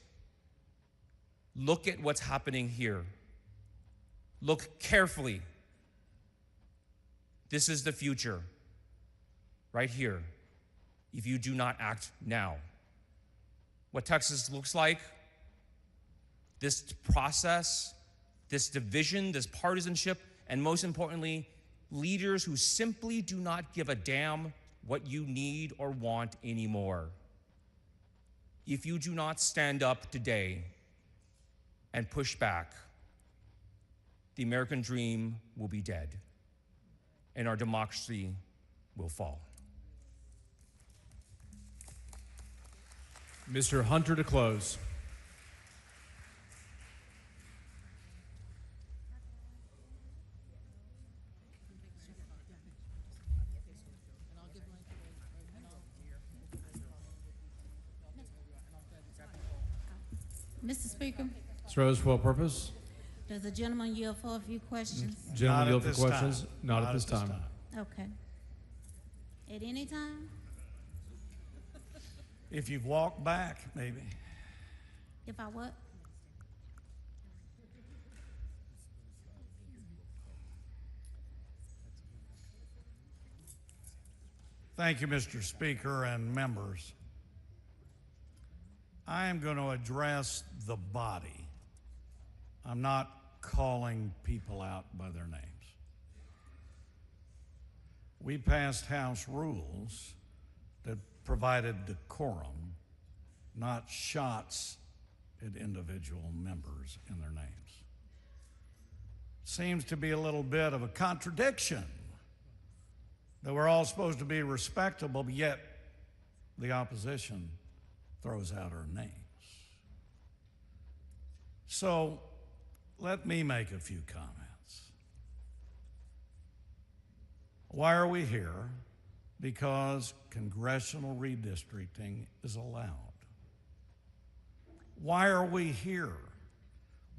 look at what's happening here. Look carefully. This is the future, right here, if you do not act now. What Texas looks like, this process, this division, this partisanship, and most importantly, leaders who simply do not give a damn what you need or want anymore. If you do not stand up today and push back, the American dream will be dead, and our democracy will fall. Mr. Hunter to close. Mr. Speaker, Ms. Rose, for what purpose? does the gentleman yield for a few questions? Gentleman yield for questions? Not at this time. Okay. At any time? If you've walked back, maybe. If I what? Thank you, Mr. Speaker and members. I am going to address the body. I'm not calling people out by their names. We passed House rules that provided decorum, not shots at individual members and their names. Seems to be a little bit of a contradiction that we're all supposed to be respectable, but yet the opposition throws out our names. So let me make a few comments. Why are we here? Because congressional redistricting is allowed. Why are we here?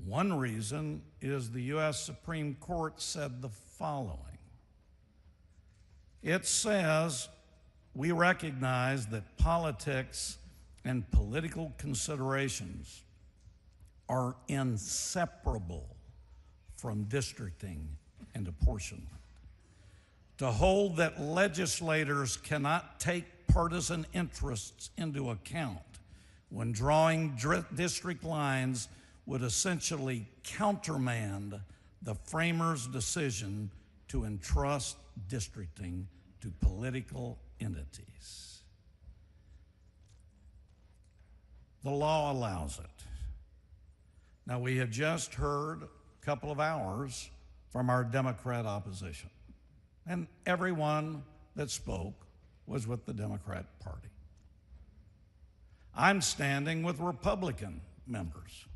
One reason is the U.S. Supreme Court said the following. It says, we recognize that politics and political considerations are inseparable from districting and apportionment. To hold that legislators cannot take partisan interests into account when drawing district lines would essentially countermand the framers' decision to entrust districting to political entities. The law allows it. Now, we have just heard a couple of hours from our Democrat opposition, and everyone that spoke was with the Democrat Party. I'm standing with Republican members.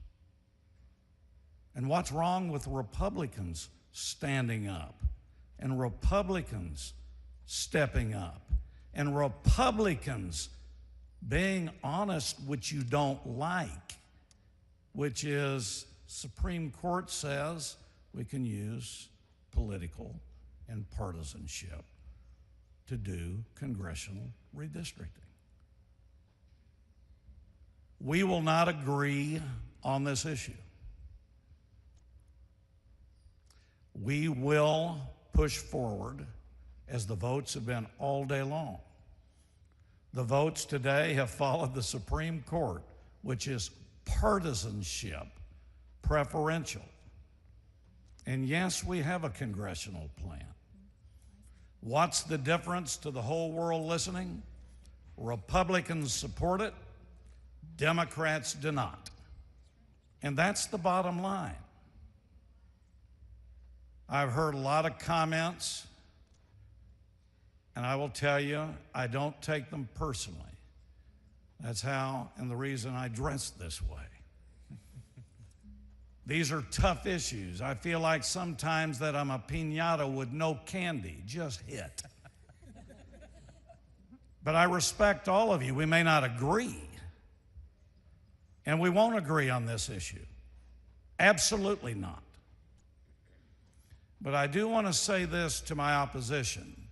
And what's wrong with Republicans standing up, and Republicans stepping up, and Republicans being honest, which you don't like, which is Supreme Court says we can use political and partisanship to do congressional redistricting. We will not agree on this issue. We will push forward as the votes have been all day long. The votes today have followed the Supreme Court, which is partisanship, preferential. And yes, we have a congressional plan. What's the difference to the whole world listening? Republicans support it, Democrats do not. And that's the bottom line. I've heard a lot of comments, and I will tell you, I don't take them personally. That's how and the reason I dress this way. These are tough issues. I feel like sometimes that I'm a piñata with no candy, just hit. But I respect all of you. We may not agree, and we won't agree on this issue. Absolutely not. But I do want to say this to my opposition,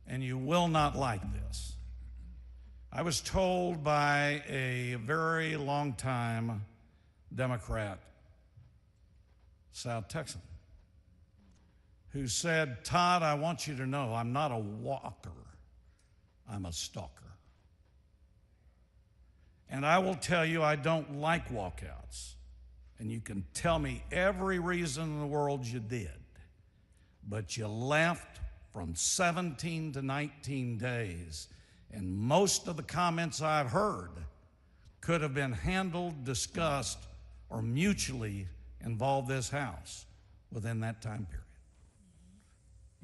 and you will not like this. I was told by a very long-time Democrat, South Texan, who said, Todd, I want you to know I'm not a walker, I'm a stalker. And I will tell you I don't like walkouts. And you can tell me every reason in the world you did. But you left from 17 to 19 days. And most of the comments I've heard could have been handled, discussed, or mutually involved this House within that time period.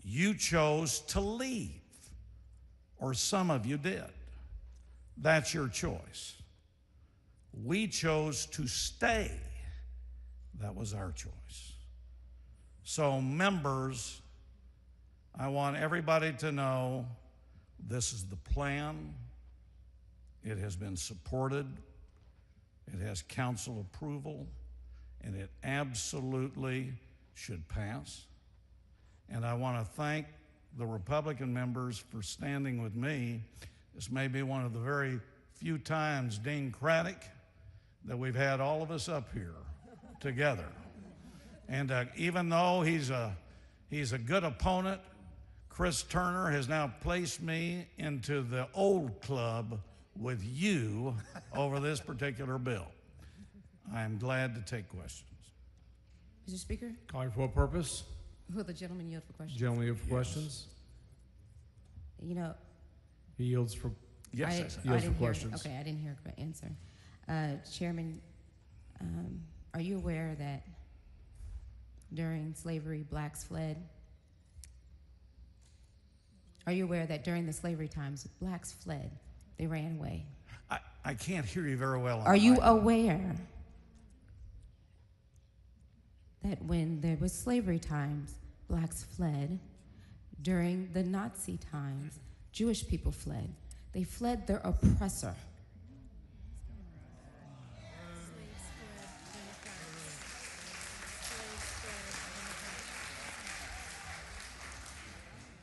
You chose to leave, or some of you did. That's your choice. We chose to stay. That was our choice. So, members, I want everybody to know this is the plan. It has been supported. It has council approval, and it absolutely should pass. And I want to thank the Republican members for standing with me. This may be one of the very few times, Dean Craddock, that we've had all of us up here together. And even though he's a good opponent, Chris Turner has now placed me into the old club with you over this particular bill. I am glad to take questions. Mr. Speaker? Calling for what purpose? Will the gentleman yield for questions? Gentleman yield for questions? You know, He yields for, yes, yields for questions. Okay, I didn't hear a correct answer. Chairman, are you aware that during slavery, blacks fled? Are you aware that during the slavery times, blacks fled? They ran away. I can't hear you very well. Are you aware that when there was slavery times, blacks fled? During the Nazi times, Jewish people fled. They fled their oppressor.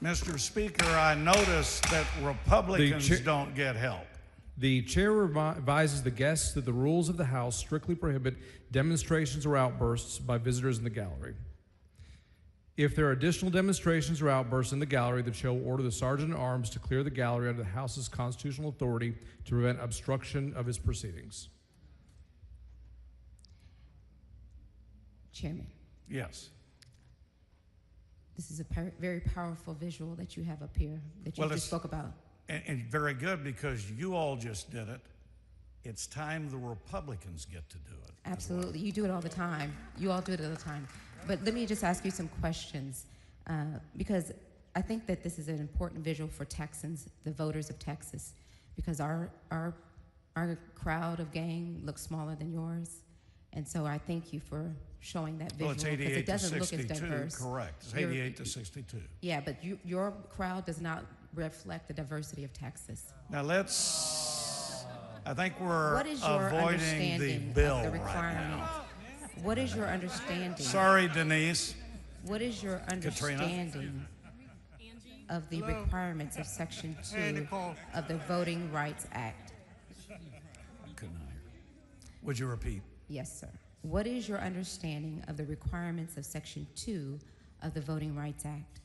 Mr. Speaker, I notice that Republicans don't get help. The chair advises the guests that the rules of the House strictly prohibit demonstrations or outbursts by visitors in the gallery. If there are additional demonstrations or outbursts in the gallery, the chair will order the sergeant at arms to clear the gallery under the House's constitutional authority to prevent obstruction of its proceedings. Chairman. Yes. This is a very powerful visual that you have up here that you just spoke about. And very good, because you all just did it. It's time the Republicans get to do it. Absolutely. You do it all the time. You all do it all the time. But let me just ask you some questions, because I think that this is an important visual for Texans, the voters of Texas, because our crowd of gang looks smaller than yours. And so I thank you for showing that visual, well, it's 88 it doesn't to 62, look as diverse. Correct. It's 88 to 62. Yeah, but your crowd does not reflect the diversity of Texas. Now I think we're avoiding the bill right now. What is your understanding? Sorry, Denise. What is your understanding of the requirements of Section 2 of the Voting Rights Act? Could not hear. Would you repeat? Yes, sir. What is your understanding of the requirements of Section 2 of the Voting Rights Act?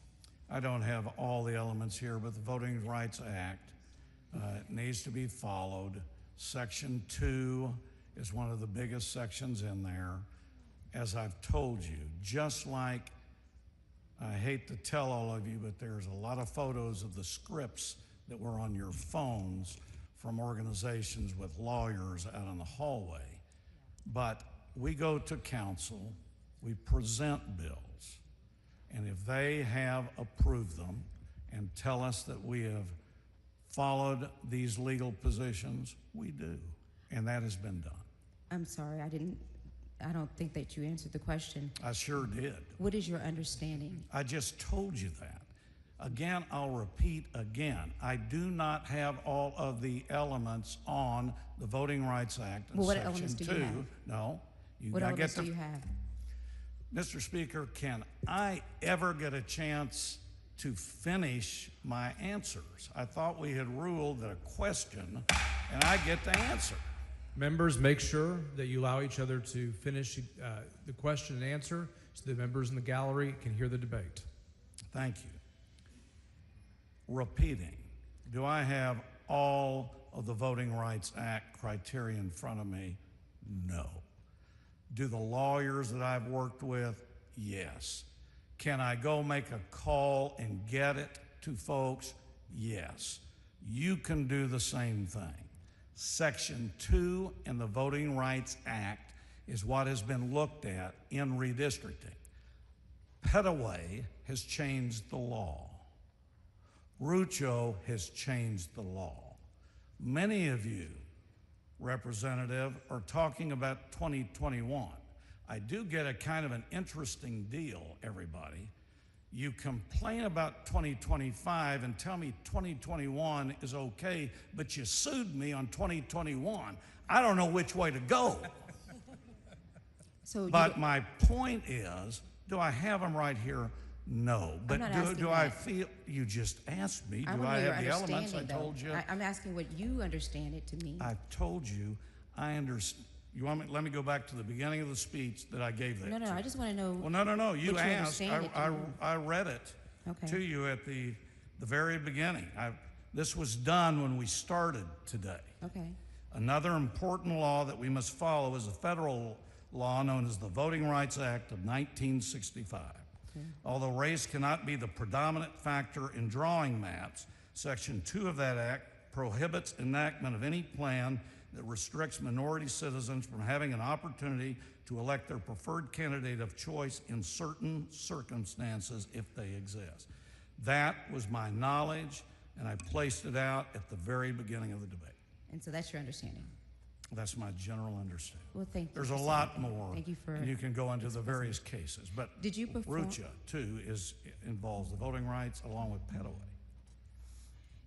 I don't have all the elements here, but the Voting Rights Act needs to be followed. Section 2 is one of the biggest sections in there. As I've told you, just like, I hate to tell all of you, but there's a lot of photos of the scripts that were on your phones from organizations with lawyers out in the hallway. But we go to council, we present bills, and if they have approved them and tell us that we have followed these legal positions, we do, and that has been done. I'm sorry, I don't think that you answered the question. I sure did. What is your understanding? I just told you that. Again, I'll repeat again. I do not have all of the elements on the Voting Rights Act. Well, what Section elements do 2. you have? No. What elements do you have? Mr. Speaker, can I ever get a chance to finish my answers? I thought we had ruled that a question and I get to answer. Members, make sure that you allow each other to finish the question and answer so the members in the gallery can hear the debate. Thank you. Repeating, do I have all of the Voting Rights Act criteria in front of me? No. Do the lawyers that I've worked with? Yes. Can I go make a call and get it to folks? Yes. You can do the same thing. Section 2 in the Voting Rights Act is what has been looked at in redistricting. Petaway has changed the law. Rucho has changed the law. Many of you, Representative, are talking about 2021. I do get a kind of an interesting deal, everybody. You complain about 2025 and tell me 2021 is okay, but you sued me on 2021. I don't know which way to go. But my point is, do I have them right here? No. But do I feel, you just asked me, do I have the elements? I told you. I'm asking what you understand it to mean. I told you, I understand. You want me, let me go back to the beginning of the speech that I gave that. No, I just want to know. Well, no, you asked. I read it to you at the very beginning. This was done when we started today. Okay. Another important law that we must follow is a federal law known as the Voting Rights Act of 1965. Okay. Although race cannot be the predominant factor in drawing maps, Section 2 of that act prohibits enactment of any plan that restricts minority citizens from having an opportunity to elect their preferred candidate of choice in certain circumstances if they exist. That was my knowledge, and I placed it out at the very beginning of the debate. And so that's your understanding? That's my general understanding. Well, thank you. There's a lot more. Thank you for. And you can go into the various cases, but did you perform? Rucha too involves the voting rights along with Petaway.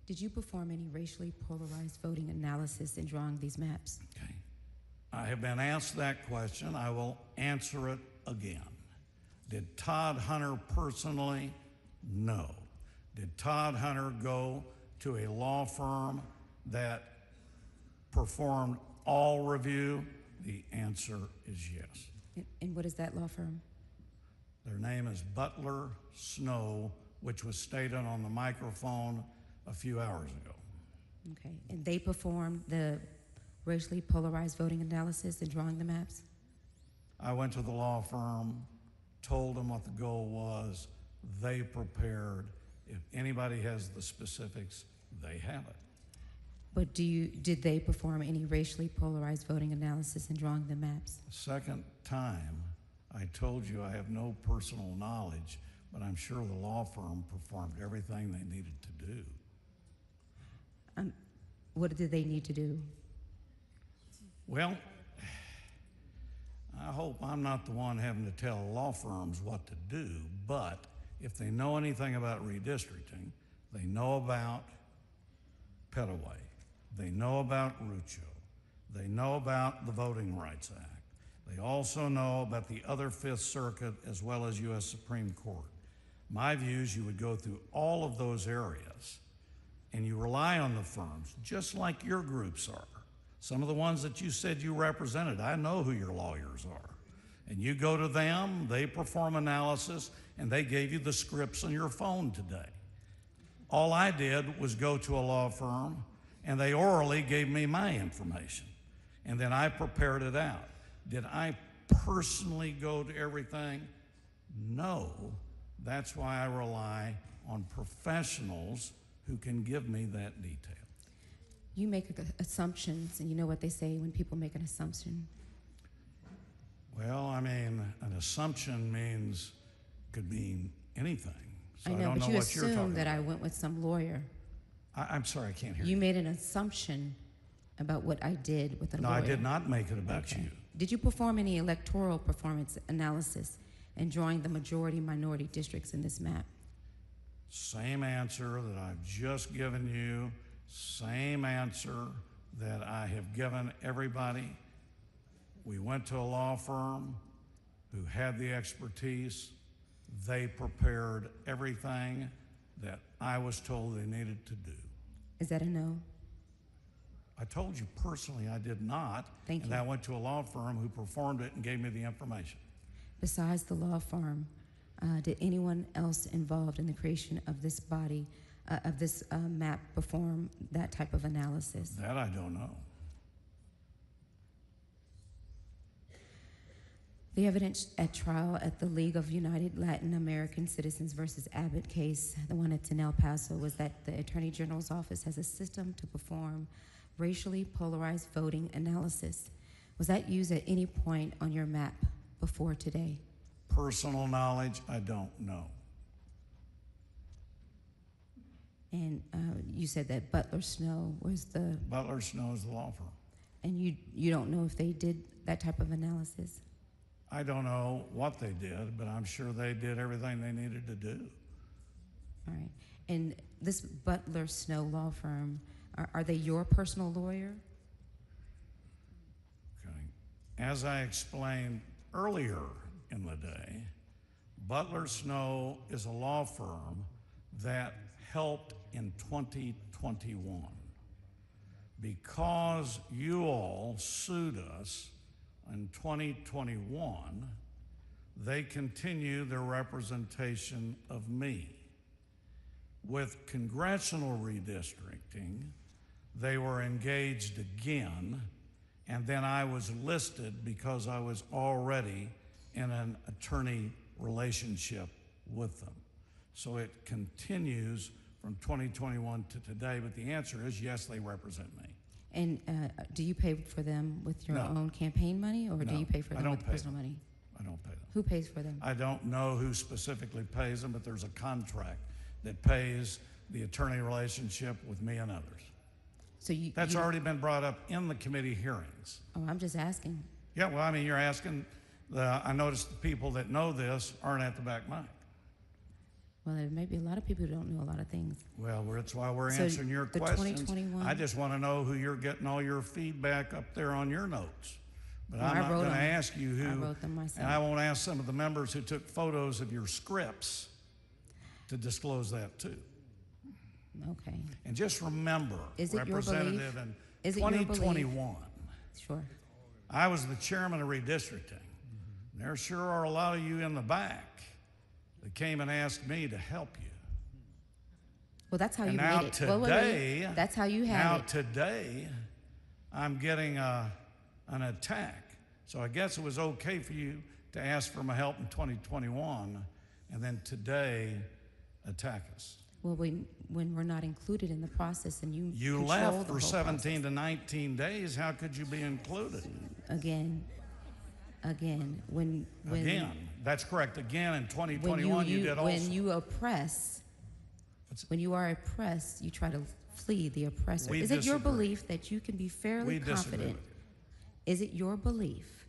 Did you perform any racially polarized voting analysis in drawing these maps? Okay. I have been asked that question. I will answer it again. Did Todd Hunter personally? No. Did Todd Hunter go to a law firm that performed all review? The answer is yes. And what is that law firm? Their name is Butler Snow, which was stated on the microphone a few hours ago. Okay, and they performed the racially polarized voting analysis in drawing the maps? I went to the law firm, told them what the goal was, they prepared. If anybody has the specifics, they have it. But did they perform any racially polarized voting analysis in drawing the maps? Second time, I told you I have no personal knowledge, but I'm sure the law firm performed everything they needed to do. What did they need to do? Well, I hope I'm not the one having to tell law firms what to do, but if they know anything about redistricting, they know about Petaway, they know about Rucho, they know about the Voting Rights Act, they also know about the other Fifth Circuit as well as U.S. Supreme Court. My view is you would go through all of those areas and you rely on the firms, just like your groups are. Some of the ones that you said you represented, I know who your lawyers are. And you go to them, they perform analysis, and they gave you the scripts on your phone today. All I did was go to a law firm, and they orally gave me my information. And then I prepared it out. Did I personally go to everything? No. That's why I rely on professionals who can give me that detail. You make assumptions, and you know what they say when people make an assumption. Well, I mean, an assumption could mean anything. So I don't but know you what you're talking assumed that about. I went with some lawyer. I'm sorry, I can't hear you. You made an assumption about what I did with a lawyer. No, I did not make it about you. Did you perform any electoral performance analysis in drawing the majority-minority districts in this map? Same answer that I've just given you, same answer that I have given everybody. We went to a law firm who had the expertise. They prepared everything that I was told they needed to do. Is that a no? I told you personally I did not. Thank you. And I went to a law firm who performed it and gave me the information. Besides the law firm, did anyone else involved in the creation of this body, of this map, perform that type of analysis? That I don't know. The evidence at trial at the League of United Latin American Citizens versus Abbott case, the one that's in El Paso, was that the Attorney General's office has a system to perform racially polarized voting analysis. Was that used at any point on your map before today? Personal knowledge, I don't know. And you said that Butler Snow was the... Butler Snow is the law firm. And you don't know if they did that type of analysis? I don't know what they did, but I'm sure they did everything they needed to do. All right. And this Butler Snow law firm, are they your personal lawyer? Okay. As I explained earlier in the day, Butler Snow is a law firm that helped in 2021. Because you all sued us in 2021, they continue their representation of me. With congressional redistricting, they were engaged again, and then I was listed because I was already in an attorney relationship with them. So it continues from 2021 to today, but the answer is yes, they represent me. And do you pay for them with your No. own campaign money, or do No, you pay for I them don't with pay personal them. money? I don't pay them. Who pays for them? I don't know who specifically pays them, but there's a contract that pays the attorney relationship with me and others. So That's already been brought up in the committee hearings. Oh, I'm just asking. Yeah, well, I mean, you're asking, I noticed the people that know this aren't at the back mic. Well, there may be a lot of people who don't know a lot of things. Well, that's why we're So answering your the questions. 2021 I just want to know who you're getting all your feedback up there on your notes. But Well, I'm I not wrote going to them. ask you who. I wrote them myself. And I won't ask some of the members who took photos of your scripts to disclose that too. Okay. And just remember, Is it your Representative, belief? in Is it your belief? 2021, Sure. I was the chairman of redistricting. There sure are a lot of you in the back that came and asked me to help you. Well, that's how And you now made it. today, That's how you now had it. today, I'm getting an attack. So I guess it was okay for you to ask for my help in 2021, and then today attack us. Well, when we're not included in the process and you You control left the for whole 17 to 19 days. How could you be included? Again, when Again, that's correct. Again, in 2021, when you did also. when you oppress, when you are oppressed, you try to flee the oppressor. We Is it your disagree. belief that you can be fairly We disagree confident? with Is it your belief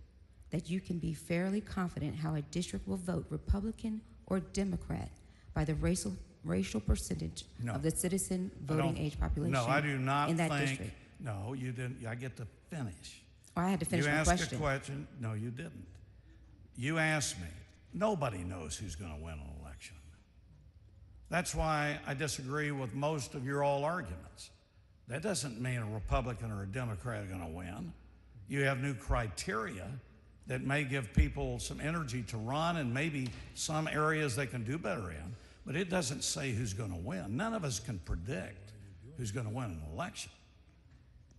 that you can be fairly confident how a district will vote, Republican or Democrat, by the racial percentage No. of the citizen I voting don't- age population? No, I do not in that think. district. No, you didn't. I get to finish. Or I had to finish you my asked question. a question. No, you didn't. You asked me. Nobody knows who's going to win an election. That's why I disagree with most of your all arguments. That doesn't mean a Republican or a Democrat are going to win. You have new criteria that may give people some energy to run and maybe some areas they can do better in, but it doesn't say who's going to win. None of us can predict who's going to win an election.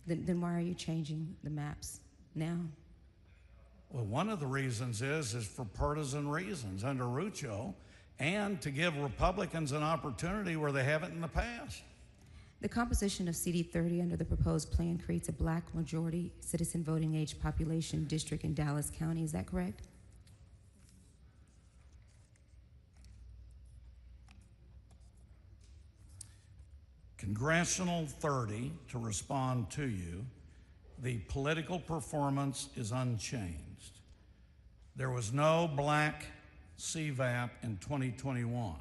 Then why are you changing the maps now? Well, one of the reasons is for partisan reasons under Rucho, and to give Republicans an opportunity where they haven't in the past. The composition of CD30 under the proposed plan creates a black majority citizen voting age population district in Dallas County. Is that correct? Congressional 30, to respond to you, the political performance is unchanged. There was no black CVAP in 2021.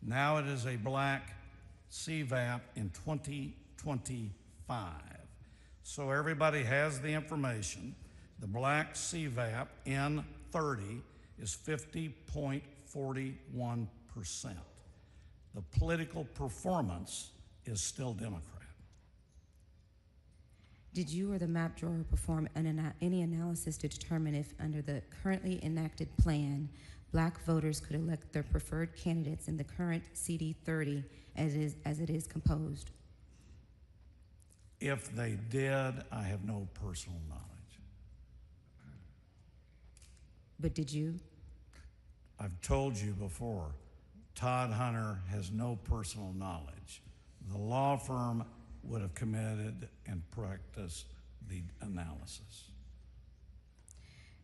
Now it is a black CVAP in 2025. So everybody has the information. The black CVAP in 30 is 50.41%. The political performance is still Democrat. Did you or the map drawer perform any analysis to determine if, under the currently enacted plan, black voters could elect their preferred candidates in the current CD30 as it is composed? If they did, I have no personal knowledge. But did you? I've told you before, Todd Hunter has no personal knowledge. The law firm would have committed and practiced the analysis.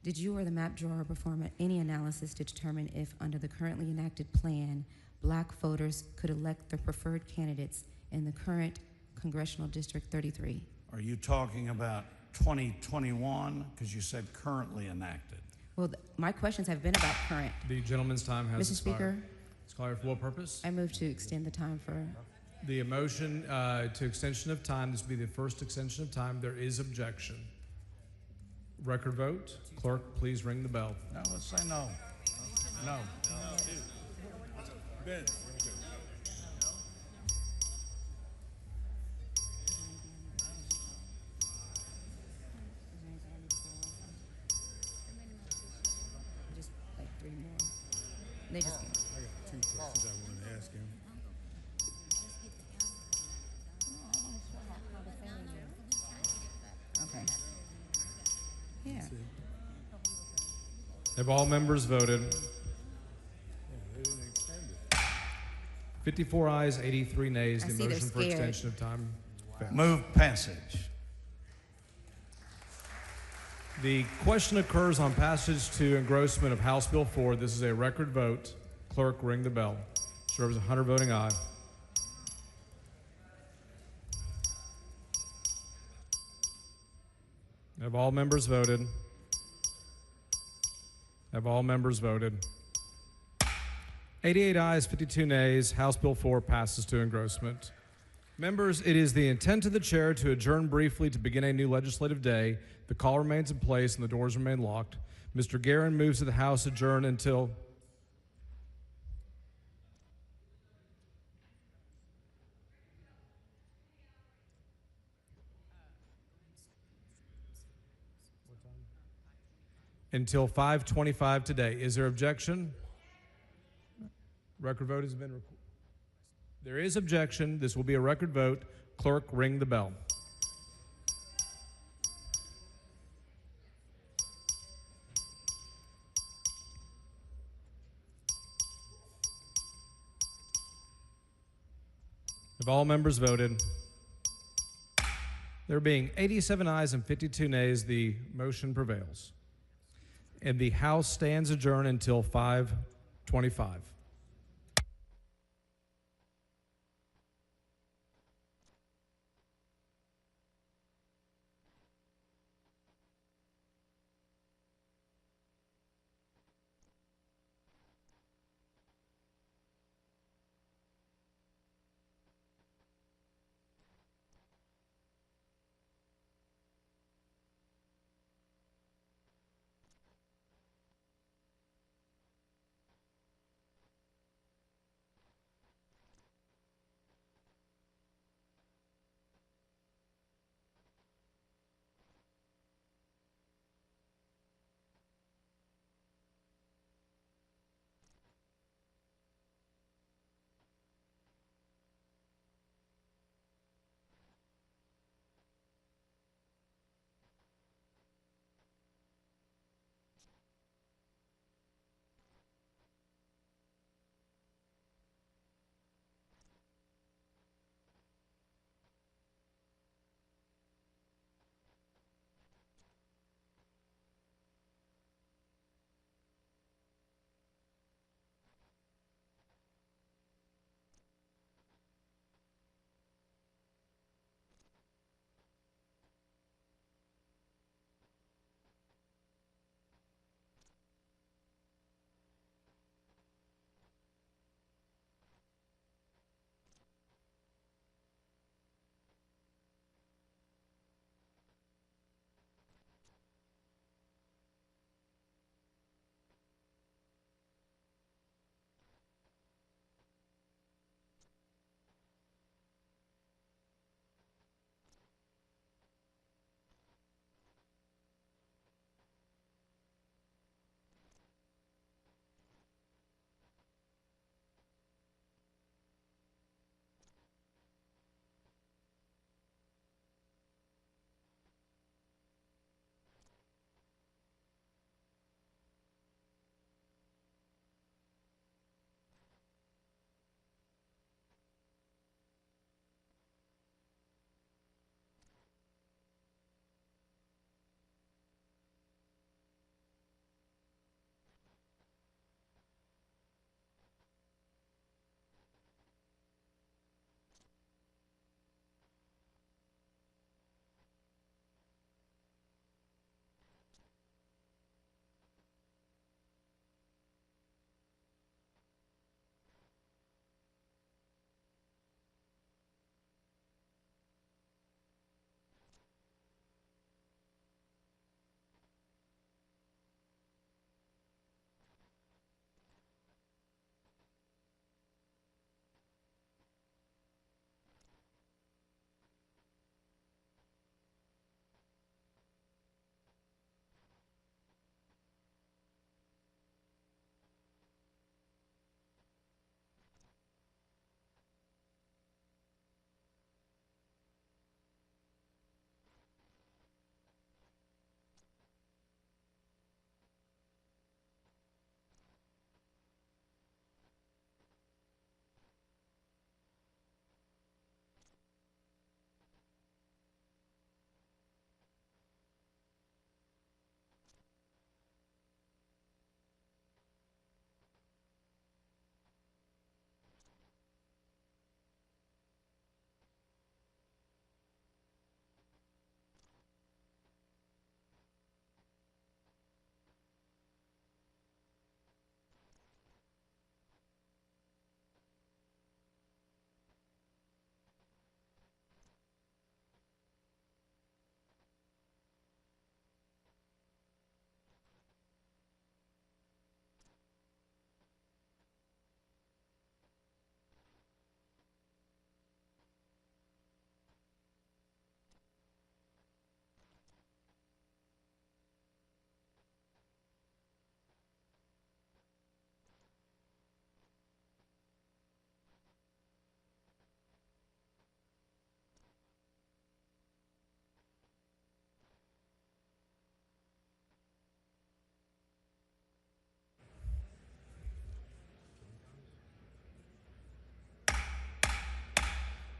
Did you or the map drawer perform any analysis to determine if, under the currently enacted plan, black voters could elect their preferred candidates in the current Congressional District 33? Are you talking about 2021? Because you said currently enacted. Well, my questions have been about current. The gentleman's time has Mr. expired. Speaker, Expired for what purpose? I move to extend the time for. The motion to extension of time, this will be the first extension of time. There is objection. Record vote. Clerk, please ring the bell. No, let's say no. No. Ben. Just like 3 more. They just can't. I got 2 questions I wanted to ask him. Okay. Yeah. Have all members voted? 54 ayes, 83 nays. I The see they're motion for scared. extension of time fails. Move passage. The question occurs on passage to engrossment of House Bill 4. This is a record vote. Clerk, ring the bell. Show Representative Hunter voting aye. Have all members voted? Have all members voted? 88 ayes, 52 nays. House Bill 4 passes to engrossment. Members, it is the intent of the chair to adjourn briefly to begin a new legislative day. The call remains in place and the doors remain locked. Mr. Guerin moves to the House adjourn until until 5:25 today. Is there objection? Record vote has been recorded. There is objection. This will be a record vote. Clerk, ring the bell. Have all members voted? There being 87 ayes and 52 nays, the motion prevails. And the House stands adjourned until 5:25.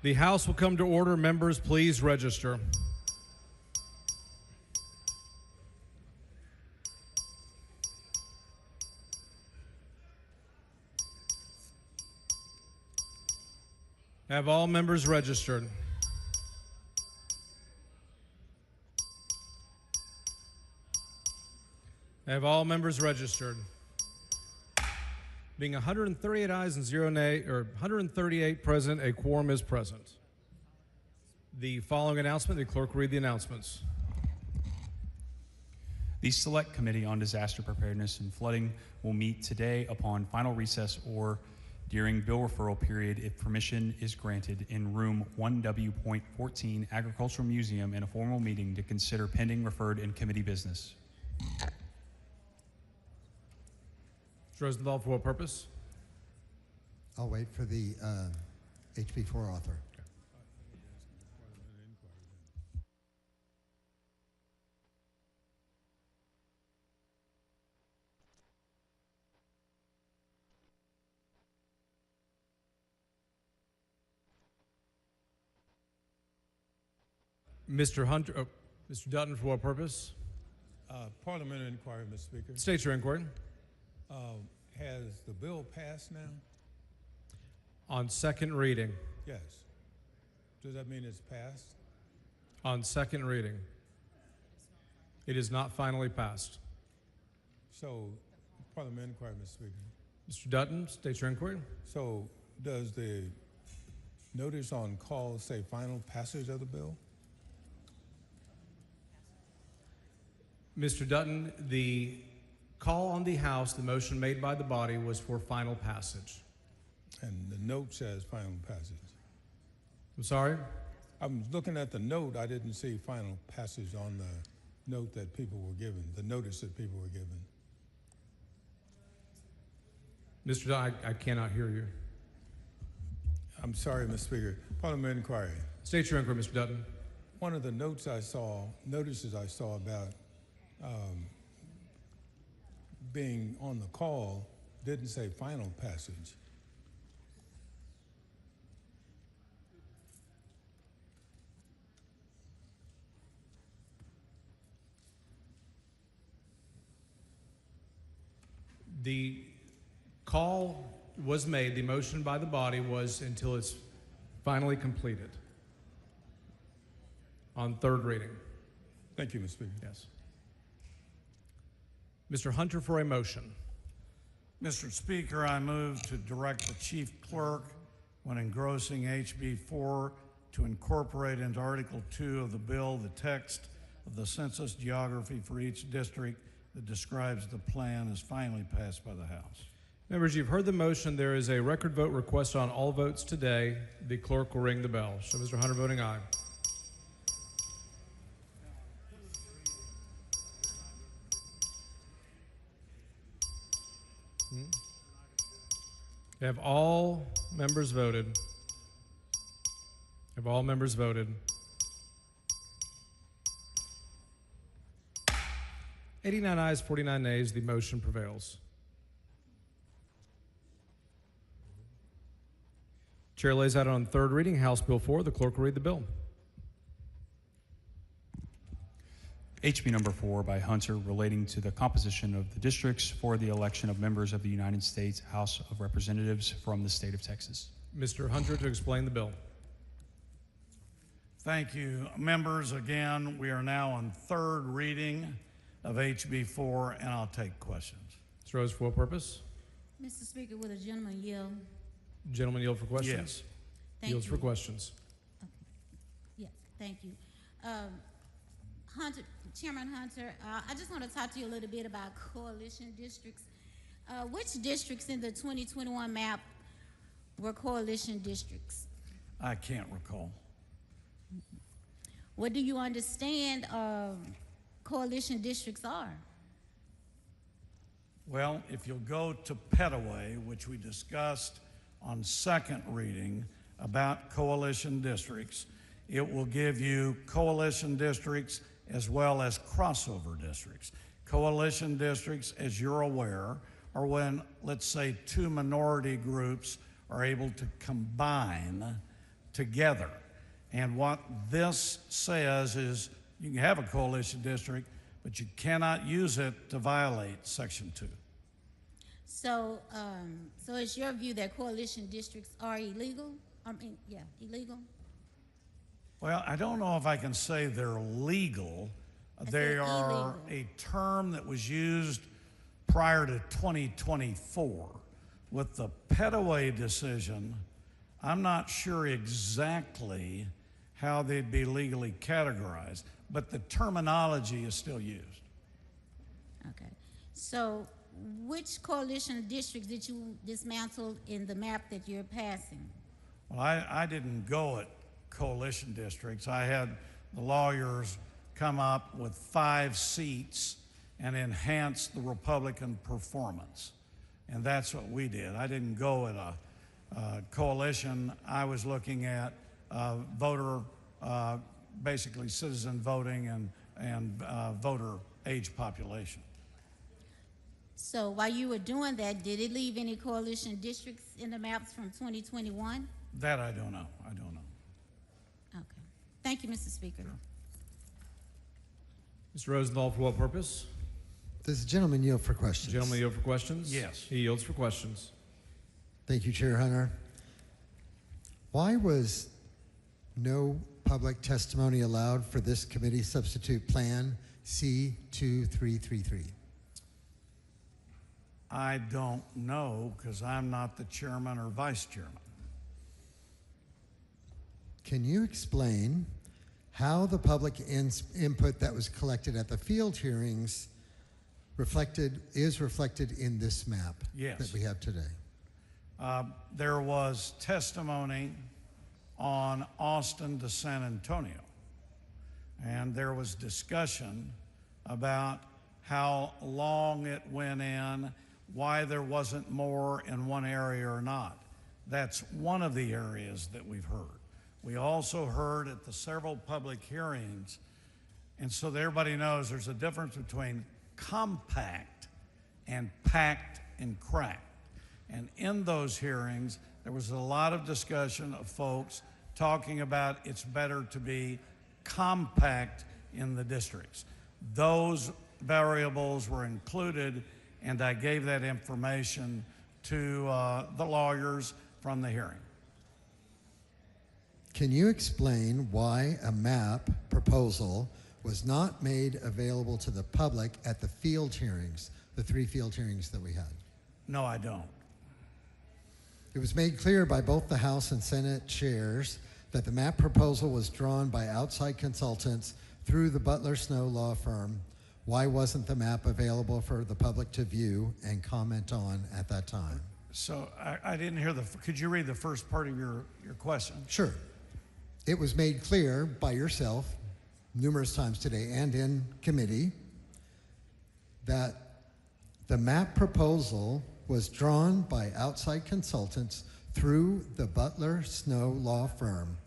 The House will come to order. Members, please register. Have all members registered? Have all members registered? Being 138 ayes and 0 nay, or 138 present, a quorum is present. The following announcement, the clerk will read the announcements. The Select Committee on Disaster Preparedness and Flooding will meet today upon final recess or during bill referral period if permission is granted in room 1W.14 Agricultural Museum in a formal meeting to consider pending referred and committee business. Mr. Rosenthal, for what purpose? I'll wait for the HB4 author. Mr. Hunter, Mr. Dutton, for what purpose? Parliamentary inquiry, Mr. Speaker. State your inquiry. Has the bill passed now? On second reading. Yes. Does that mean it's passed? On second reading. It is not finally passed. So, parliamentary inquiry, Mr. Speaker. Mr. Dutton, state your inquiry. So, does the notice on call say final passage of the bill? Mr. Dutton, the call on the House, the motion made by the body was for final passage. And the note says final passage. I'm sorry? I'm looking at the note. I didn't see final passage on the note that people were given, the notice that people were given. Mr. Dutton, I cannot hear you. I'm sorry, Mr. Speaker. Parliamentary inquiry. State your inquiry, Mr. Dutton. One of the notices I saw about being on the call didn't say final passage. The call was made, the motion by the body was until it's finally completed on third reading. Thank you, Mr. Speaker. Yes. Mr. Hunter for a motion. Mr. Speaker, I move to direct the chief clerk when engrossing HB4 to incorporate into Article 2 of the bill the text of the census geography for each district that describes the plan as finally passed by the House. Members, you've heard the motion. There is a record vote request on all votes today. The clerk will ring the bell. So Mr. Hunter voting aye. Have all members voted? Have all members voted? 89 ayes, 49 nays. The motion prevails. Chair lays out on third reading House Bill 4. The clerk will read the bill. HB number 4 by Hunter relating to the composition of the districts for the election of members of the United States House of Representatives from the state of Texas. Mr. Hunter to explain the bill. Thank you. Members, again, we are now on third reading of HB4, and I'll take questions. Ms. Rose, for what purpose? Mr. Speaker, would a gentleman yield? Gentleman yield for questions? Yes. Thank Yields you. for questions. Okay. Yes, thank you. Hunter, Chairman Hunter, I just want to talk to you a little bit about coalition districts. Which districts in the 2021 map were coalition districts? I can't recall. What do you understand coalition districts are? Well, if you'll go to Petaway, which we discussed on second reading about coalition districts, it will give you coalition districts as well as crossover districts. Coalition districts, as you're aware, are when, let's say, two minority groups are able to combine together. And what this says is you can have a coalition district, but you cannot use it to violate Section 2. So, so it's your view that coalition districts are illegal? Illegal? Well, I don't know if I can say they're legal. They are illegal. a term that was used prior to 2024. With the Petaway decision, I'm not sure exactly how they'd be legally categorized, but the terminology is still used. Okay. So which coalition districts did you dismantle in the map that you're passing? Well, I didn't go at coalition districts. I had the lawyers come up with 5 seats and enhance the Republican performance. And that's what we did. I didn't go at a coalition. I was looking at voter, basically citizen voting and voter age population. So while you were doing that, did it leave any coalition districts in the maps from 2021? That I don't know. I don't know. Okay. Thank you, Mr. Speaker. Mr. Rosenthal, for what purpose? Does the gentleman yield for questions? Gentleman yield for questions? Yes. He yields for questions. Thank you, Chair Hunter. Why was no public testimony allowed for this committee substitute plan C2333? I don't know because I'm not the chairman or vice chairman. Can you explain how the public input that was collected at the field hearings is reflected in this map Yes. that we have today? There was testimony on Austin to San Antonio, and there was discussion about how long it went in, why there wasn't more in one area or not. That's one of the areas that we've heard. We also heard at the several public hearings, and so that everybody knows there's a difference between compact and packed and cracked. And in those hearings, there was a lot of discussion of folks talking about it's better to be compact in the districts. Those variables were included, and I gave that information to the lawyers from the hearing. Can you explain why a map proposal was not made available to the public at the field hearings, the 3 field hearings that we had? No, I don't. It was made clear by both the House and Senate chairs that the map proposal was drawn by outside consultants through the Butler Snow law firm. Why wasn't the map available for the public to view and comment on at that time? So I didn't hear could you read the first part of your question? Sure. It was made clear by yourself numerous times today and in committee that the map proposal was drawn by outside consultants through the Butler Snow law firm.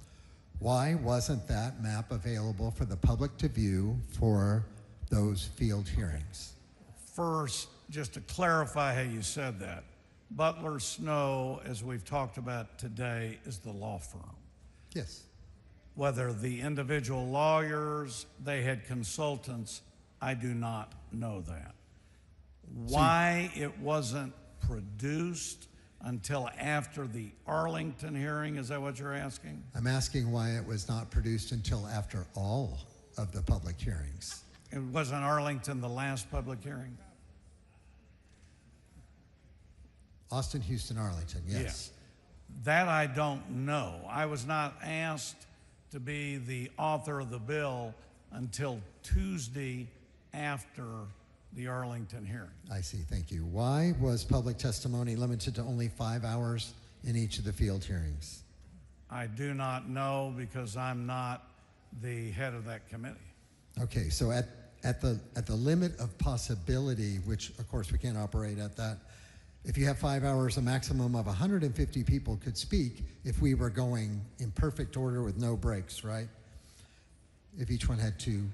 Why wasn't that map available for the public to view for those field hearings? First, just to clarify how you said that, Butler Snow, as we've talked about today, is the law firm. Yes. Whether the individual lawyers, they had consultants, I do not know that. Why it wasn't produced until after the Arlington hearing, is that what you're asking? I'm asking why it was not produced until after all of the public hearings. It wasn't Arlington the last public hearing? Austin, Houston, Arlington, yes. Yeah. That I don't know. I was not asked to be the author of the bill until Tuesday after the Arlington hearing. I see, thank you. Why was public testimony limited to only 5 hours in each of the field hearings? I do not know because I'm not the head of that committee. Okay, so at the limit of possibility, which of course we can't operate at that, if you have 5 hours, a maximum of 150 people could speak if we were going in perfect order with no breaks, right? If each one had 2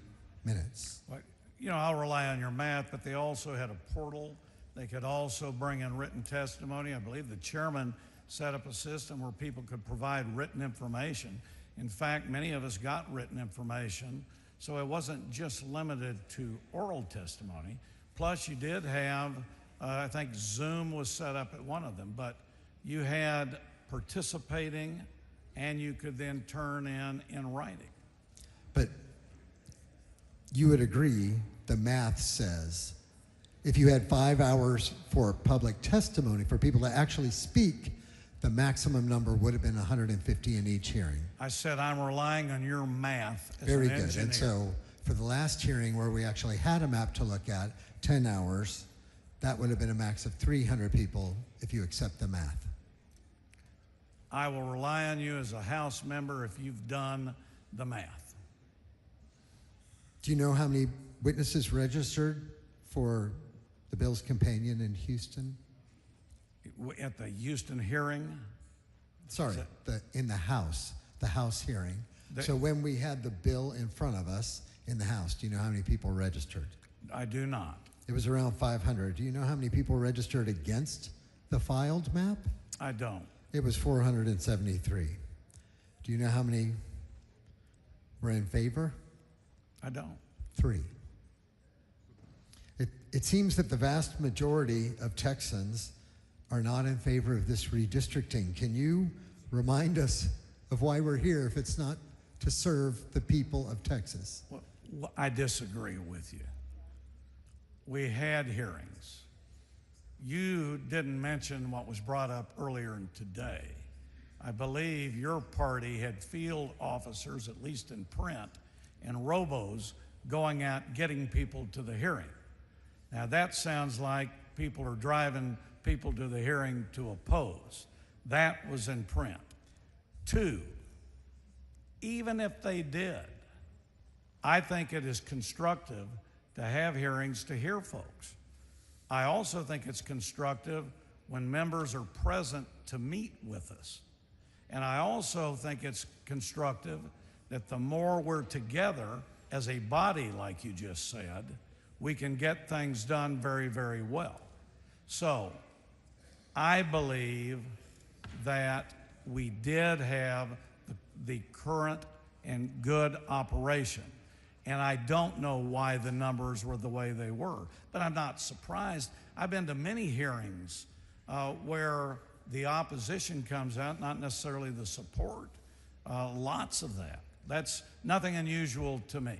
minutes. But, you know, I'll rely on your math, but they also had a portal. They could also bring in written testimony. I believe the chairman set up a system where people could provide written information. In fact, many of us got written information, so it wasn't just limited to oral testimony. Plus, you did have, I think Zoom was set up at one of them, but you had participating and you could then turn in writing. But you would agree the math says if you had 5 hours for public testimony, for people to actually speak, the maximum number would have been 150 in each hearing. I said I'm relying on your math as Very an good. engineer. And so for the last hearing where we actually had a map to look at, 10 hours, that would have been a max of 300 people if you accept the math. I will rely on you as a House member if you've done the math. Do you know how many witnesses registered for the bill's companion in Houston? At the Houston hearing? Sorry, in the House hearing. So when we had the bill in front of us in the House, do you know how many people registered? I do not. It was around 500. Do you know how many people registered against the filed map? I don't. It was 473. Do you know how many were in favor? I don't. 3. It seems that the vast majority of Texans are not in favor of this redistricting. Can you remind us of why we're here if it's not to serve the people of Texas? Well, I disagree with you. We had hearings. You didn't mention what was brought up earlier today. I believe your party had field officers, at least in print, and robos going out getting people to the hearing. Now that sounds like people are driving people to the hearing to oppose. That was in print. 2, even if they did, I think it is constructive to have hearings to hear folks. I also think it's constructive when members are present to meet with us. And I also think it's constructive that the more we're together as a body, like you just said, we can get things done very, very well. So I believe that we did have the current and good operation. And I don't know why the numbers were the way they were, but I'm not surprised. I've been to many hearings where the opposition comes out, not necessarily the support, lots of that. That's nothing unusual to me.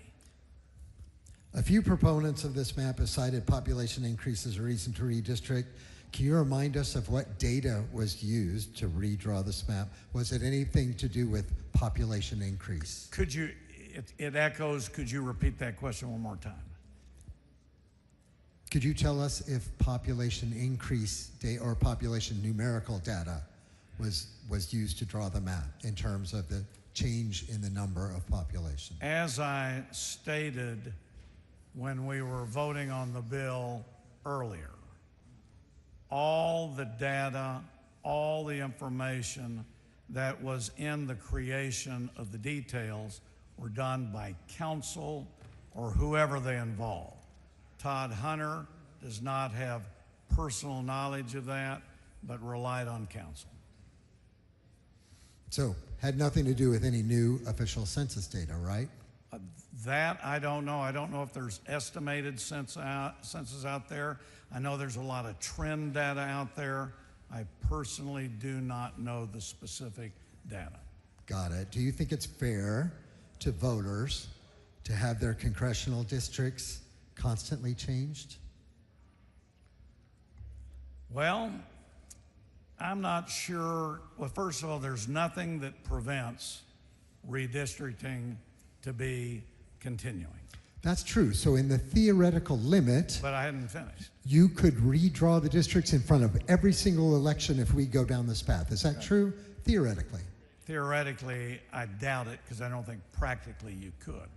A few proponents of this map have cited population increase as a reason to redistrict. Can you remind us of what data was used to redraw this map? Was it anything to do with population increase? Could you, it echoes, could you repeat that question one more time? Could you tell us if population increase or population numerical data was used to draw the map in terms of the change in the number of population? As I stated when we were voting on the bill earlier, all the data, all the information that was in the creation of the details were done by council or whoever they involved. Todd Hunter does not have personal knowledge of that, but relied on council. So, had nothing to do with any new official census data, right? That I don't know. I don't know if there's estimated census out there. I know there's a lot of trend data out there. I personally do not know the specific data. Got it. Do you think it's fair to voters to have their congressional districts constantly changed? Well, I'm not sure. Well, first of all, there's nothing that prevents redistricting to be continuing. That's true. So in the theoretical limit, But I hadn't finished. you could redraw the districts in front of every single election if we go down this path. Is that true? Theoretically. Theoretically, I doubt it because I don't think practically you could.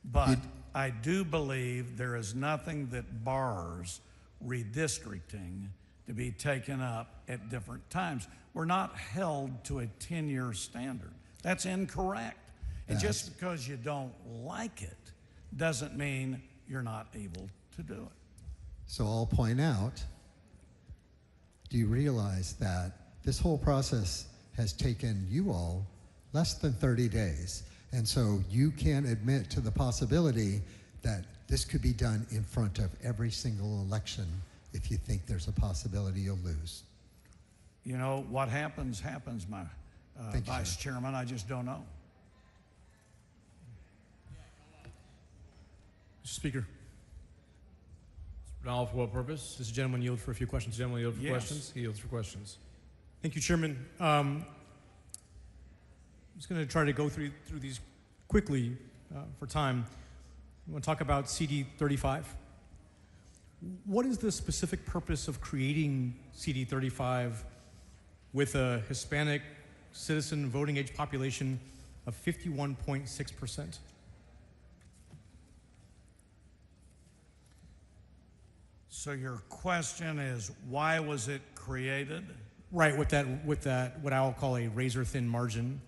But I do believe there is nothing that bars redistricting to be taken up at different times. We're not held to a 10-year standard. That's incorrect. And just because you don't like it doesn't mean you're not able to do it. So I'll point out, do you realize that this whole process has taken you all less than 30 days. And so you can admit to the possibility that this could be done in front of every single election if you think there's a possibility you'll lose. You know, what happens, happens, my Vice Chairman. I just don't know. Mr. Speaker. All for what purpose? Does the gentleman yield for a few questions? The gentleman yield for questions? He yields for questions. Thank you, Chairman. I'm just going to try to go through these quickly for time. I want to talk about CD 35. What is the specific purpose of creating CD 35 with a Hispanic citizen voting age population of 51.6%? So your question is, why was it created? Right, with that, what I'll call a razor-thin margin.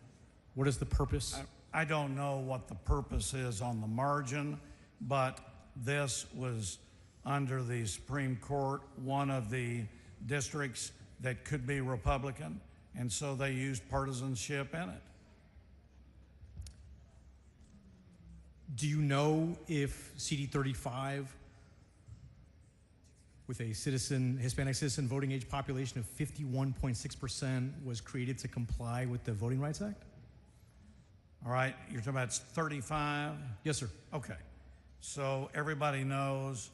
What is the purpose? I don't know what the purpose is on the margin, but this was under the Supreme Court, one of the districts that could be Republican, and so they used partisanship in it. Do you know if CD 35, with a Hispanic citizen voting age population of 51.6%, was created to comply with the Voting Rights Act? All right, you're talking about 35? Yes, sir. Okay. So everybody knows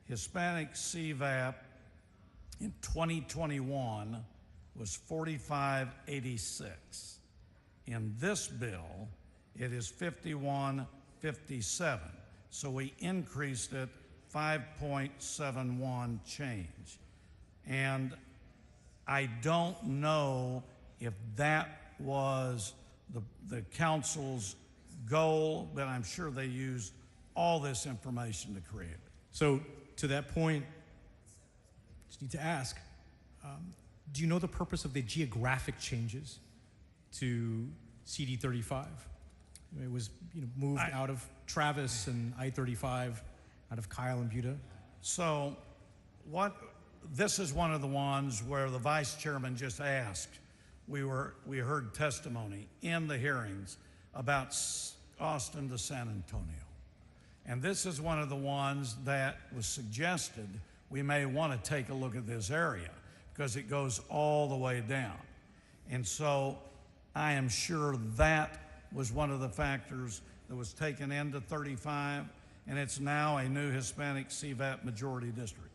Hispanic CVAP in 2021 was 4586. In this bill, it is 5157. So we increased it 5.71 change. And I don't know if that was the council's goal, but I'm sure they used all this information to create it. So to that point, I just need to ask, do you know the purpose of the geographic changes to CD 35? It was moved out of Travis and I-35, out of Kyle and Buda. So this is one of the ones where the vice chairman just asked. We heard testimony in the hearings about Austin to San Antonio. And this is one of the ones that was suggested we may want to take a look at this area because it goes all the way down. And so I am sure that was one of the factors that was taken into 35, and it's now a new Hispanic CVAP majority district.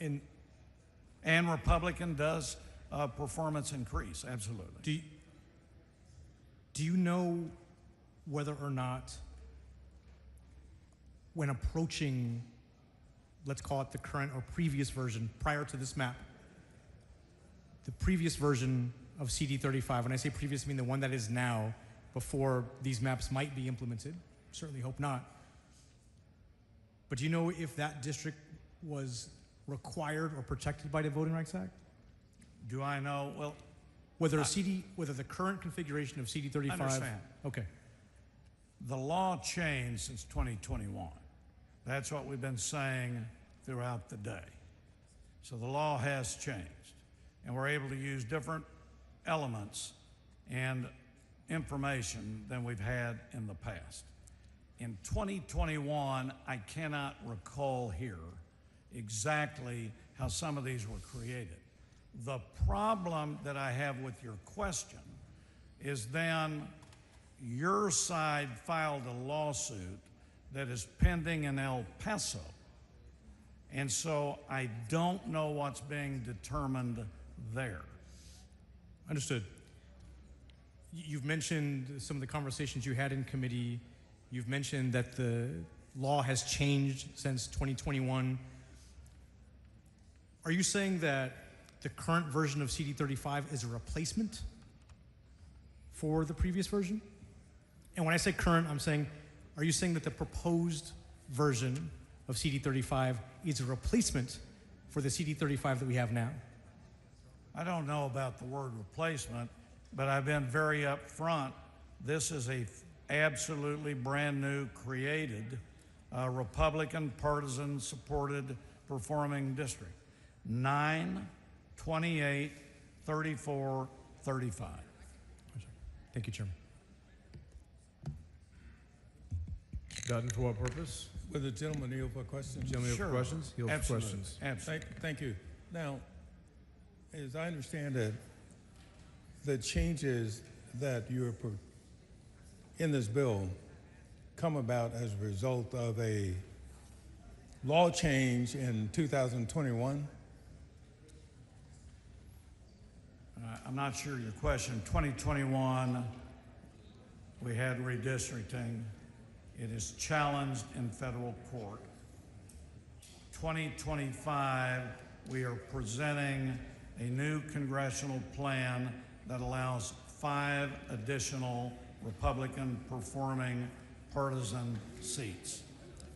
And Republican does performance increase, absolutely. Do you know whether or not, when approaching, let's call it the current or previous version prior to this map, the previous version of CD 35, when I say previous, I mean the one that is now, before these maps might be implemented, certainly hope not, but do you know if that district was required or protected by the Voting Rights Act? Do I know? Well, whether the current configuration of CD 35. Understand. Okay. The law changed since 2021. That's what we've been saying throughout the day. So the law has changed, and we're able to use different elements and information than we've had in the past. In 2021, I cannot recall here exactly how some of these were created. The problem that I have with your question is then your side filed a lawsuit that is pending in El Paso. And so I don't know what's being determined there. Understood. You've mentioned some of the conversations you had in committee. You've mentioned that the law has changed since 2021. Are you saying that the current version of CD 35 is a replacement for the previous version? And when I say current, I'm saying, are you saying that the proposed version of CD 35 is a replacement for the CD 35 that we have now? I don't know about the word replacement, but I've been very upfront. This is a absolutely brand new created Republican partisan supported performing district. 9, 28, 3435. Thank you, Chairman. Done for what purpose? Will the gentleman yield for questions? Gentleman yield for Sure. questions? Yield for Absolutely. questions. Absolutely. Thank you. Now, as I understand it, the changes that you're in this bill come about as a result of a law change in 2021? I'm not sure your question. 2021, we had redistricting. It is challenged in federal court. 2025, we are presenting a new congressional plan that allows 5 additional Republican performing partisan seats.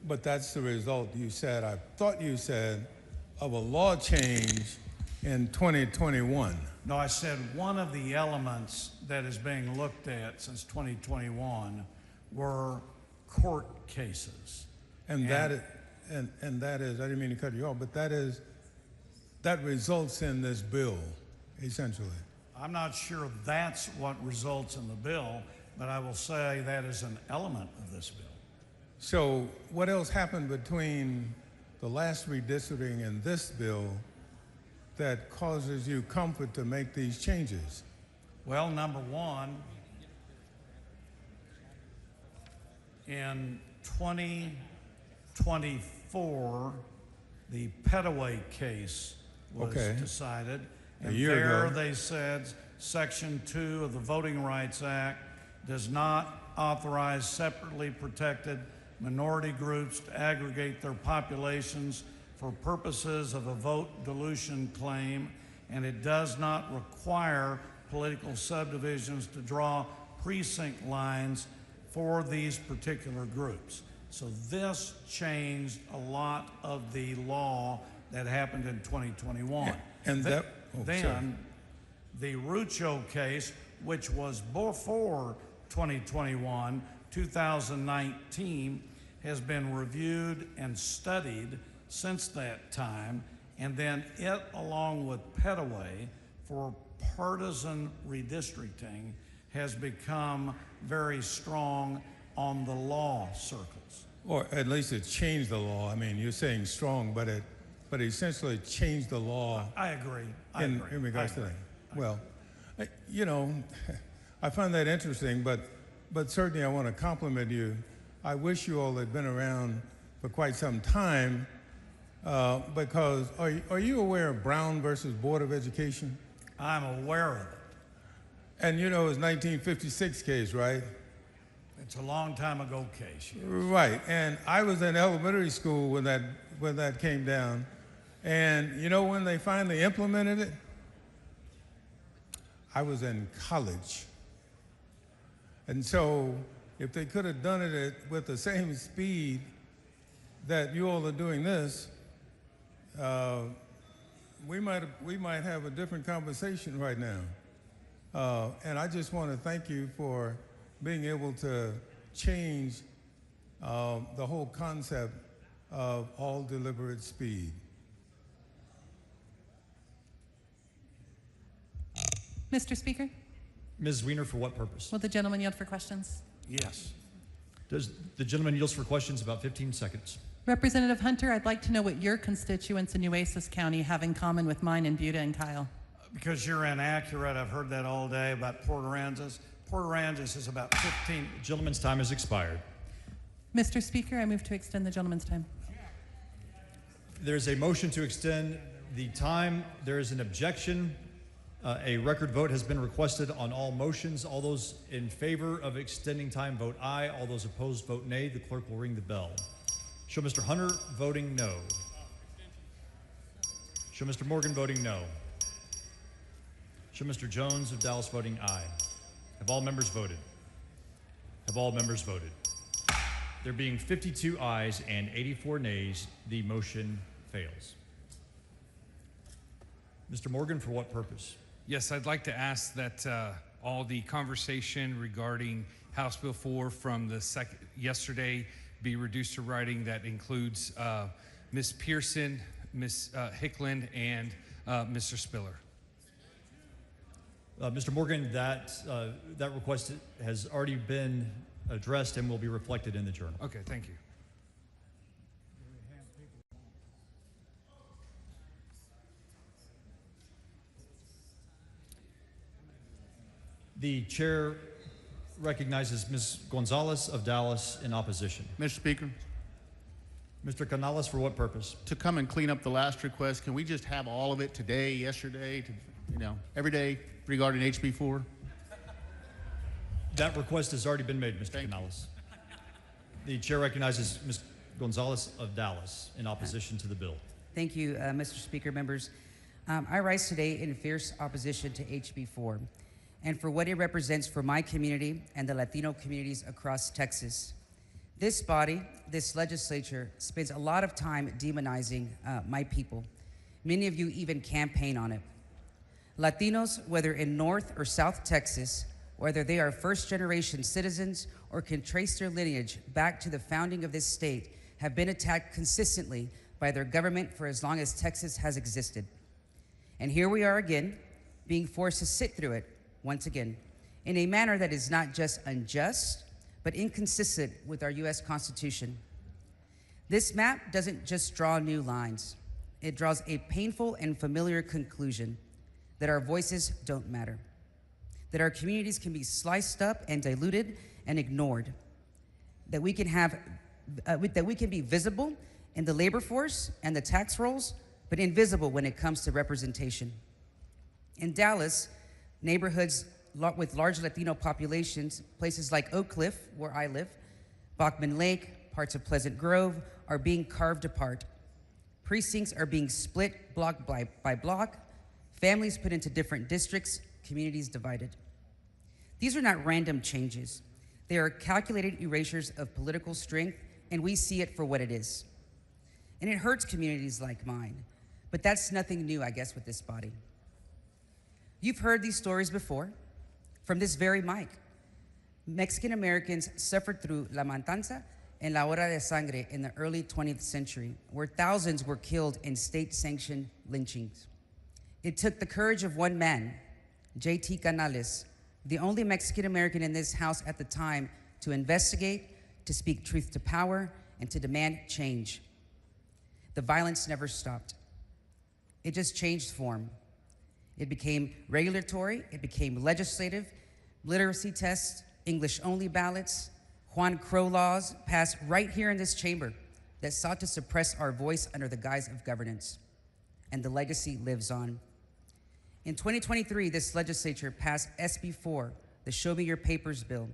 But that's the result you said, I thought you said, of a law change in 2021. No, I said one of the elements that is being looked at since 2021 were court cases. And that is, and that is, I didn't mean to cut you off, but that results in this bill, essentially. I'm not sure that's what results in the bill, but I will say that is an element of this bill. So what else happened between the last redistricting and this bill that causes you comfort to make these changes? Well, number one, in 2024, the Petaway case was decided. A And year there ago. they said Section 2 of the Voting Rights Act does not authorize separately protected minority groups to aggregate their populations for purposes of a vote dilution claim, and it does not require political subdivisions to draw precinct lines for these particular groups. So this changed a lot of the law that happened in 2021. And that, Then the Rucho case, which was before 2021, 2019, has been reviewed and studied since that time, and then it, along with Petaway, for partisan redistricting, has become very strong on the law circles. Or at least it changed the law. I mean, you're saying strong, but it essentially changed the law. I agree. In regards to that. Well, you know, I find that interesting, but certainly I want to compliment you. I wish you all had been around for quite some time, because are you aware of Brown versus Board of Education? I'm aware of it. And you know, it was 1956 case, right? It's a long time ago case. Yes. Right, and I was in elementary school when that came down, and you know when they finally implemented it? I was in college. And so if they could have done it with the same speed that you all are doing this, we might have a different conversation right now. And I just want to thank you for being able to change the whole concept of all deliberate speed. Mr. Speaker, Ms. Weiner, for what purpose? will the gentleman yield for questions? Yes. Does the gentleman yields for questions about 15 seconds? Representative Hunter, I'd like to know what your constituents in Nueces County have in common with mine in Buda and Kyle. Because you're inaccurate, I've heard that all day about Port Aransas. Port Aransas is about 15. The gentleman's time has expired. Mr. Speaker, I move to extend the gentleman's time. There's a motion to extend the time. There is an objection. A record vote has been requested on all motions. All those in favor of extending time vote aye. All those opposed vote nay. The clerk will ring the bell. Show Mr. Hunter voting no. Show Mr. Morgan voting no. Show Mr. Jones of Dallas voting aye. Have all members voted? Have all members voted? There being 52 ayes and 84 nays, the motion fails. Mr. Morgan, for what purpose? Yes, I'd like to ask that all the conversation regarding House Bill 4 from the yesterday be reduced to writing. That includes Ms. Pearson, Ms. Hickland, and Mr. Spiller. Mr. Morgan, that request has already been addressed and will be reflected in the journal. Okay, thank you. The chair recognizes Ms. Gonzalez of Dallas in opposition. Mr. Speaker, Mr. Canales, for what purpose? to come and clean up the last request, can we just have all of it today, yesterday, every day regarding HB4? That request has already been made, Mr. Canales. The chair recognizes Ms. Gonzalez of Dallas in opposition to the bill. Thank you, Mr. Speaker, members. I rise today in fierce opposition to HB4 and for what it represents for my community and the Latino communities across Texas. This body, this legislature, spends a lot of time demonizing my people. Many of you even campaign on it. Latinos, whether in North or South Texas, whether they are first-generation citizens or can trace their lineage back to the founding of this state, have been attacked consistently by their government for as long as Texas has existed. And here we are again, being forced to sit through it once again, in a manner that is not just unjust, but inconsistent with our U.S. Constitution. This map doesn't just draw new lines. It draws a painful and familiar conclusion that our voices don't matter, that our communities can be sliced up and diluted and ignored, that we can be visible in the labor force and the tax rolls, but invisible when it comes to representation. In Dallas, neighborhoods with large Latino populations, places like Oak Cliff, where I live, Bachman Lake, parts of Pleasant Grove, are being carved apart. Precincts are being split block by block, families put into different districts, communities divided. These are not random changes. They are calculated erasures of political strength, and we see it for what it is. And it hurts communities like mine, but that's nothing new, I guess, with this body. You've heard these stories before from this very mic. Mexican Americans suffered through La Matanza and La Hora de Sangre in the early 20th century, where thousands were killed in state-sanctioned lynchings. It took the courage of one man, J.T. Canales, the only Mexican American in this House at the time, to investigate, to speak truth to power, and to demand change. The violence never stopped. It just changed form. It became regulatory, it became legislative, literacy tests, English-only ballots, Juan Crow laws passed right here in this chamber that sought to suppress our voice under the guise of governance. And the legacy lives on. In 2023, this legislature passed SB4, the Show Me Your Papers bill.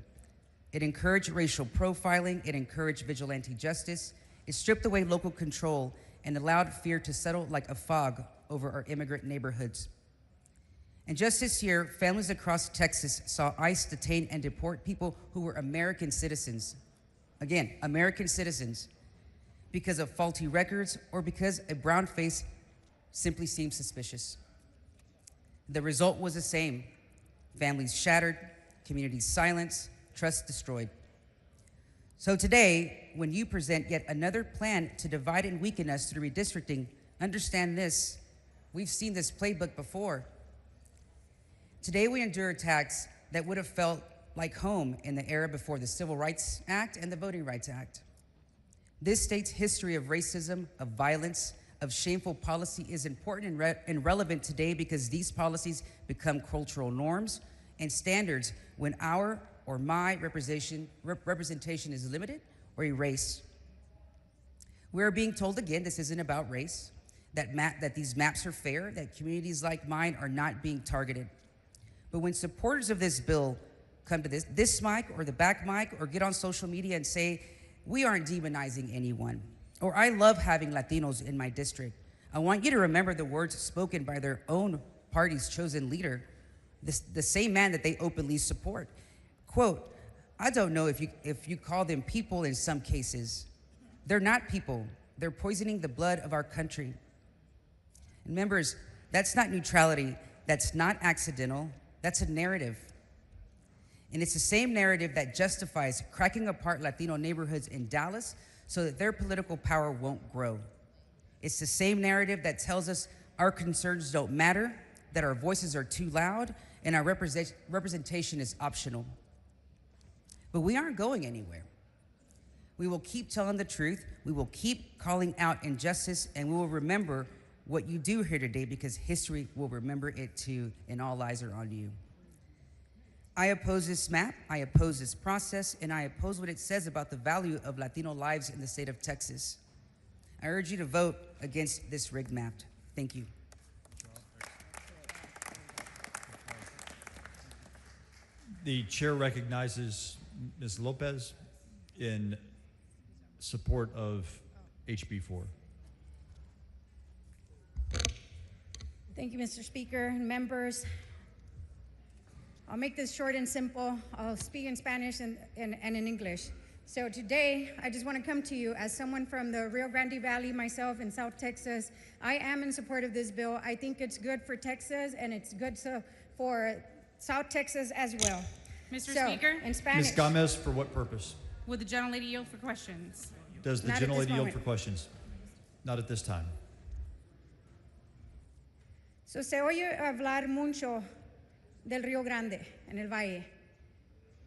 It encouraged racial profiling, it encouraged vigilante justice, it stripped away local control and allowed fear to settle like a fog over our immigrant neighborhoods. And just this year, families across Texas saw ICE detain and deport people who were American citizens. Again, American citizens, because of faulty records or because a brown face simply seemed suspicious. The result was the same: families shattered, communities silenced, trust destroyed. So today, when you present yet another plan to divide and weaken us through redistricting, understand this: we've seen this playbook before. Today we endure attacks that would have felt like home in the era before the Civil Rights Act and the Voting Rights Act. This state's history of racism, of violence, of shameful policy is important and relevant today because these policies become cultural norms and standards when our or my representation is limited or erased. We're being told again this isn't about race, that these maps are fair, that communities like mine are not being targeted. But when supporters of this bill come to this mic or the back mic or get on social media and say, we aren't demonizing anyone, or I love having Latinos in my district, I want you to remember the words spoken by their own party's chosen leader, the same man that they openly support. Quote, I don't know if you call them people in some cases. They're not people. They're poisoning the blood of our country. And members, that's not neutrality. That's not accidental. That's a narrative. And it's the same narrative that justifies cracking apart Latino neighborhoods in Dallas so that their political power won't grow. It's the same narrative that tells us our concerns don't matter, that our voices are too loud, and our representation is optional. But we aren't going anywhere. We will keep telling the truth, we will keep calling out injustice, and we will remember what you do here today because history will remember it too, and all eyes are on you. I oppose this map, I oppose this process, and I oppose what it says about the value of Latino lives in the state of Texas. I urge you to vote against this rigged map. Thank you. The chair recognizes Ms. Lopez in support of HB 4. Thank you, Mr. Speaker and members. I'll make this short and simple. I'll speak in Spanish and in English. So today, I just want to come to you as someone from the Rio Grande Valley, myself in South Texas. I am in support of this bill. I think it's good for Texas and it's good for South Texas as well. Mr. So, Speaker? in Spanish. Ms. Gomez, for what purpose? Would the gentlelady yield for questions? Does the Not at this gentlelady yield moment. for questions? Not at this time. So, se oye hablar mucho del Rio Grande, en el Valle.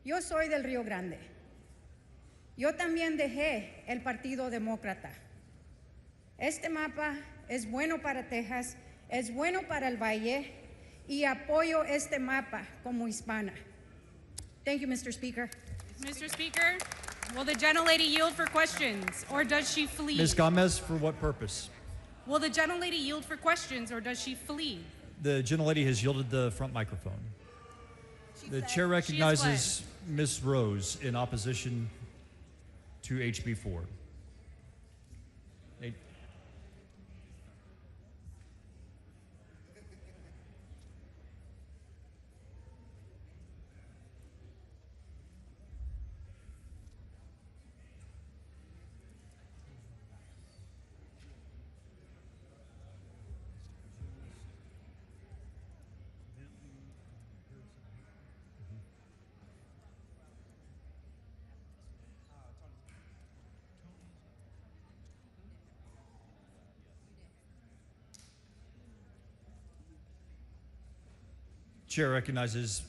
Yo soy del Rio Grande. Yo también dejé el Partido Demócrata. Este mapa es bueno para Texas, es bueno para el Valle, y apoyo este mapa como hispana. Thank you, Mr. Speaker. Mr. Speaker, will the gentlelady yield for questions, or does she flee? Ms. Gomez, for what purpose? Will the gentlelady yield for questions, or does she flee? The gentlelady has yielded the front microphone. The chair recognizes Ms. Rose in opposition to HB 4. Chair recognizes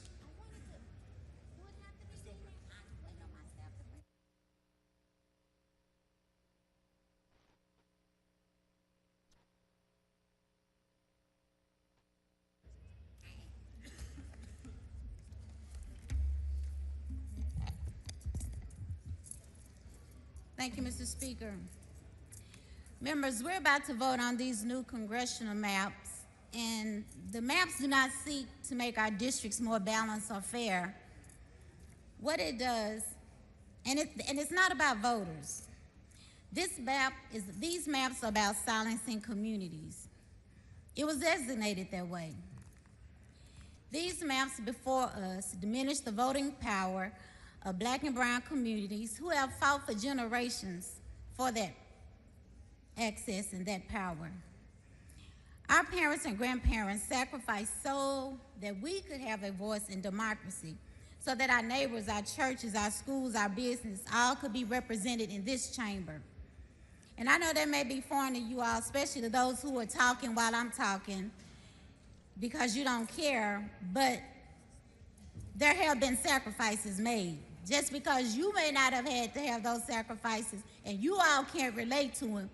Thank you, Mr. Speaker. Members, we're about to vote on these new congressional maps, and the maps do not seek to make our districts more balanced or fair. What it does, and it's not about voters. These maps are about silencing communities. It was designated that way. These maps before us diminish the voting power of Black and brown communities who have fought for generations for that access and that power. Our parents and grandparents sacrificed so that we could have a voice in democracy, so that our neighbors, our churches, our schools, our business, all could be represented in this chamber. And I know that may be foreign to you all, especially to those who are talking while I'm talking, because you don't care, but there have been sacrifices made. Just because you may not have had to have those sacrifices and you all can't relate to them,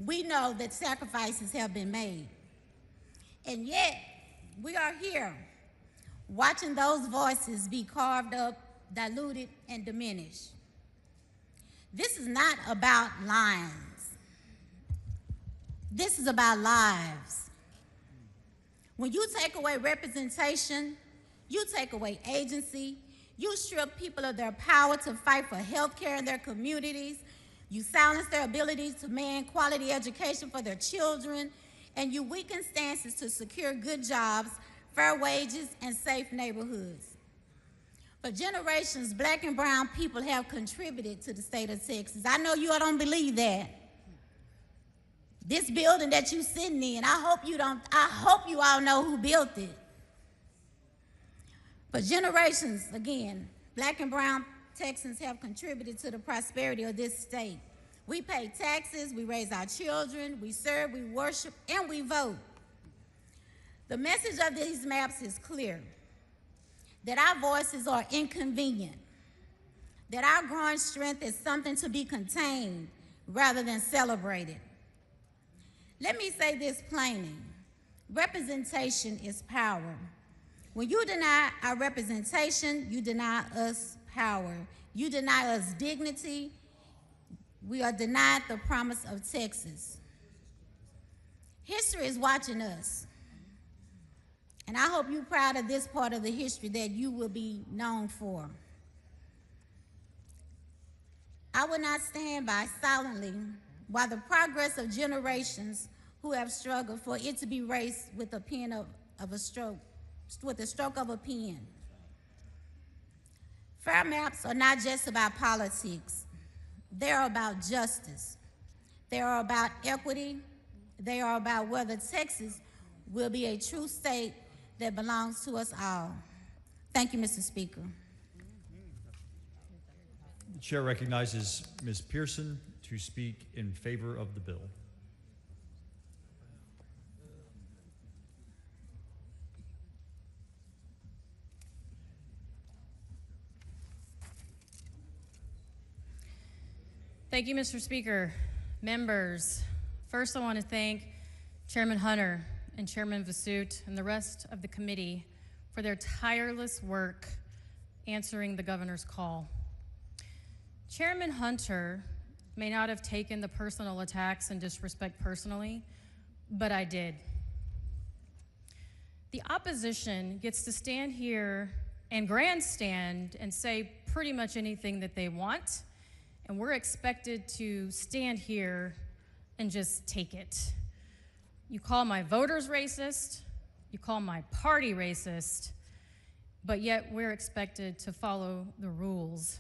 we know that sacrifices have been made. And yet, we are here watching those voices be carved up, diluted, and diminished. This is not about lines. This is about lives. When you take away representation, you take away agency, you strip people of their power to fight for health care in their communities, you silence their abilities to demand quality education for their children, and you weaken stances to secure good jobs, fair wages, and safe neighborhoods. For generations, Black and brown people have contributed to the state of Texas. I know you all don't believe that. This building that you're sitting in, I hope you all know who built it. For generations, again, Black and brown Texans have contributed to the prosperity of this state. We pay taxes, we raise our children, we serve, we worship, and we vote. The message of these maps is clear. that our voices are inconvenient, that our growing strength is something to be contained rather than celebrated. Let me say this plainly. Representation is power. When you deny our representation, you deny us power. You deny us dignity. We are denied the promise of Texas. History is watching us. And I hope you're proud of this part of the history that you will be known for. I will not stand by silently while the progress of generations who have struggled for it to be erased with a pen of a stroke, with the stroke of a pen. Fair maps are not just about politics. They are about justice. They are about equity. They are about whether Texas will be a true state that belongs to us all. Thank you, Mr. Speaker. The chair recognizes Ms. Pearson to speak in favor of the bill. Thank you, Mr. Speaker. Members, first I want to thank Chairman Hunter and Chairman Vasut and the rest of the committee for their tireless work answering the governor's call. Chairman Hunter may not have taken the personal attacks and disrespect personally, but I did. The opposition gets to stand here and grandstand and say pretty much anything that they want, and we're expected to stand here and just take it. You call my voters racist, you call my party racist, but yet we're expected to follow the rules.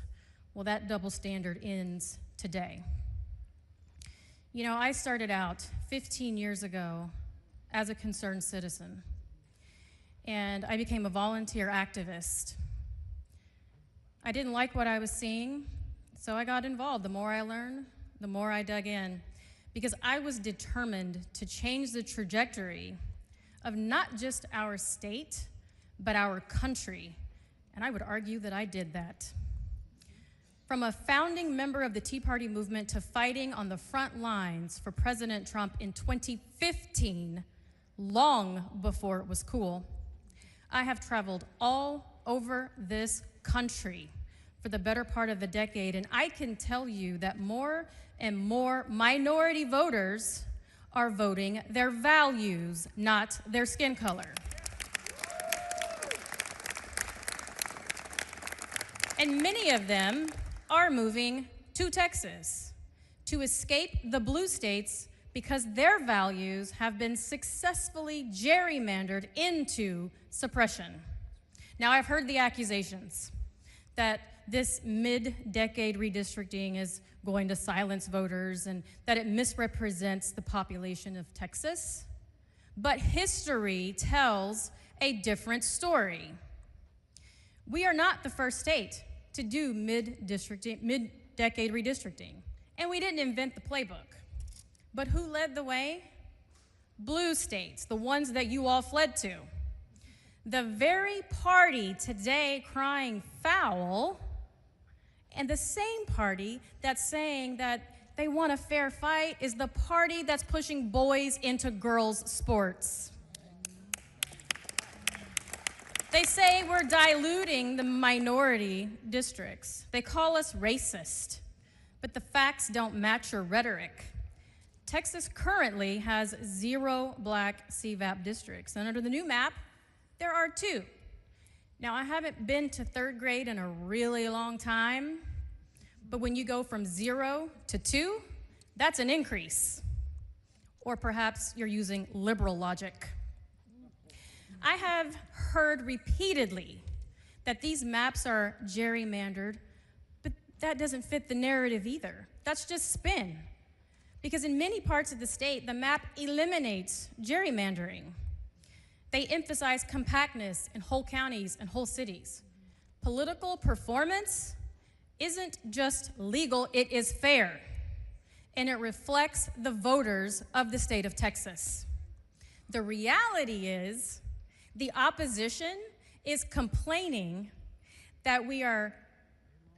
Well, that double standard ends today. You know, I started out 15 years ago as a concerned citizen, and I became a volunteer activist. I didn't like what I was seeing, so I got involved. The more I learned, the more I dug in, because I was determined to change the trajectory of not just our state, but our country. And I would argue that I did that. From a founding member of the Tea Party movement to fighting on the front lines for President Trump in 2015, long before it was cool, I have traveled all over this country for the better part of a decade, and I can tell you that more and more minority voters are voting their values, not their skin color. And many of them are moving to Texas to escape the blue states because their values have been successfully gerrymandered into suppression. Now, I've heard the accusations that this mid-decade redistricting is going to silence voters and that it misrepresents the population of Texas. But history tells a different story. We are not the first state to do mid-decade redistricting, and we didn't invent the playbook. But who led the way? Blue states, the ones that you all fled to. The very party today crying foul, and the same party that's saying that they want a fair fight is the party that's pushing boys into girls' sports. They say we're diluting the minority districts. They call us racist, but the facts don't match your rhetoric. Texas currently has 0 black CVAP districts, and under the new map, there are 2. Now, I haven't been to 3rd grade in a really long time, but when you go from 0 to 2, that's an increase. Or perhaps you're using liberal logic. I have heard repeatedly that these maps are gerrymandered, but that doesn't fit the narrative either. That's just spin. Because in many parts of the state, the map eliminates gerrymandering. They emphasize compactness in whole counties and whole cities. Political performance isn't just legal, it is fair. And it reflects the voters of the state of Texas. The reality is, the opposition is complaining that we are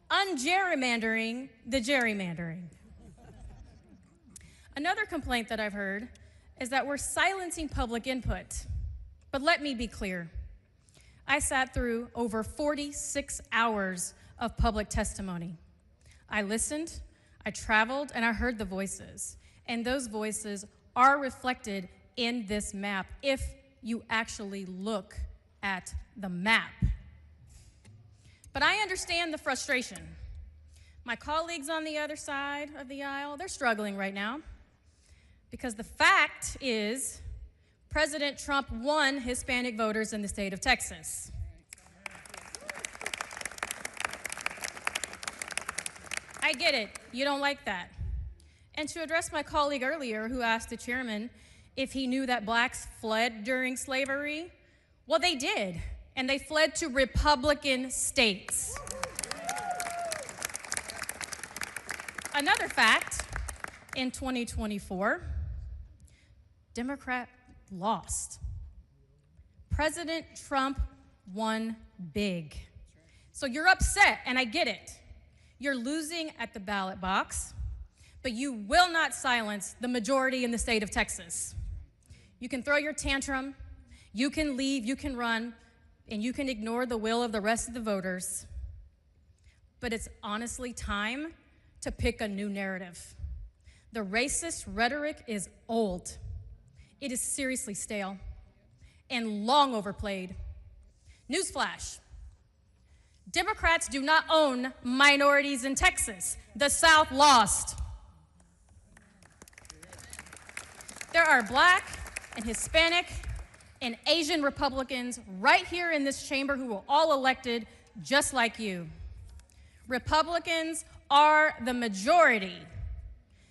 ungerrymandering the gerrymandering. Another complaint that I've heard is that we're silencing public input. But let me be clear. I sat through over 46 hours of public testimony. I listened, I traveled, and I heard the voices. And those voices are reflected in this map if you actually look at the map. But I understand the frustration. My colleagues on the other side of the aisle, they're struggling right now because the fact is President Trump won Hispanic voters in the state of Texas. I get it, you don't like that. And to address my colleague earlier who asked the chairman if he knew that blacks fled during slavery, well, they did, and they fled to Republican states. Another fact, in 2024, Democrat lost. President Trump won big. So you're upset, and I get it. You're losing at the ballot box, but you will not silence the majority in the state of Texas. You can throw your tantrum, you can leave, you can run, and you can ignore the will of the rest of the voters. But it's honestly time to pick a new narrative. The racist rhetoric is old. It is seriously stale and long overplayed. Newsflash. Democrats do not own minorities in Texas. The South lost. There are black and Hispanic and Asian Republicans right here in this chamber who were all elected just like you. Republicans are the majority.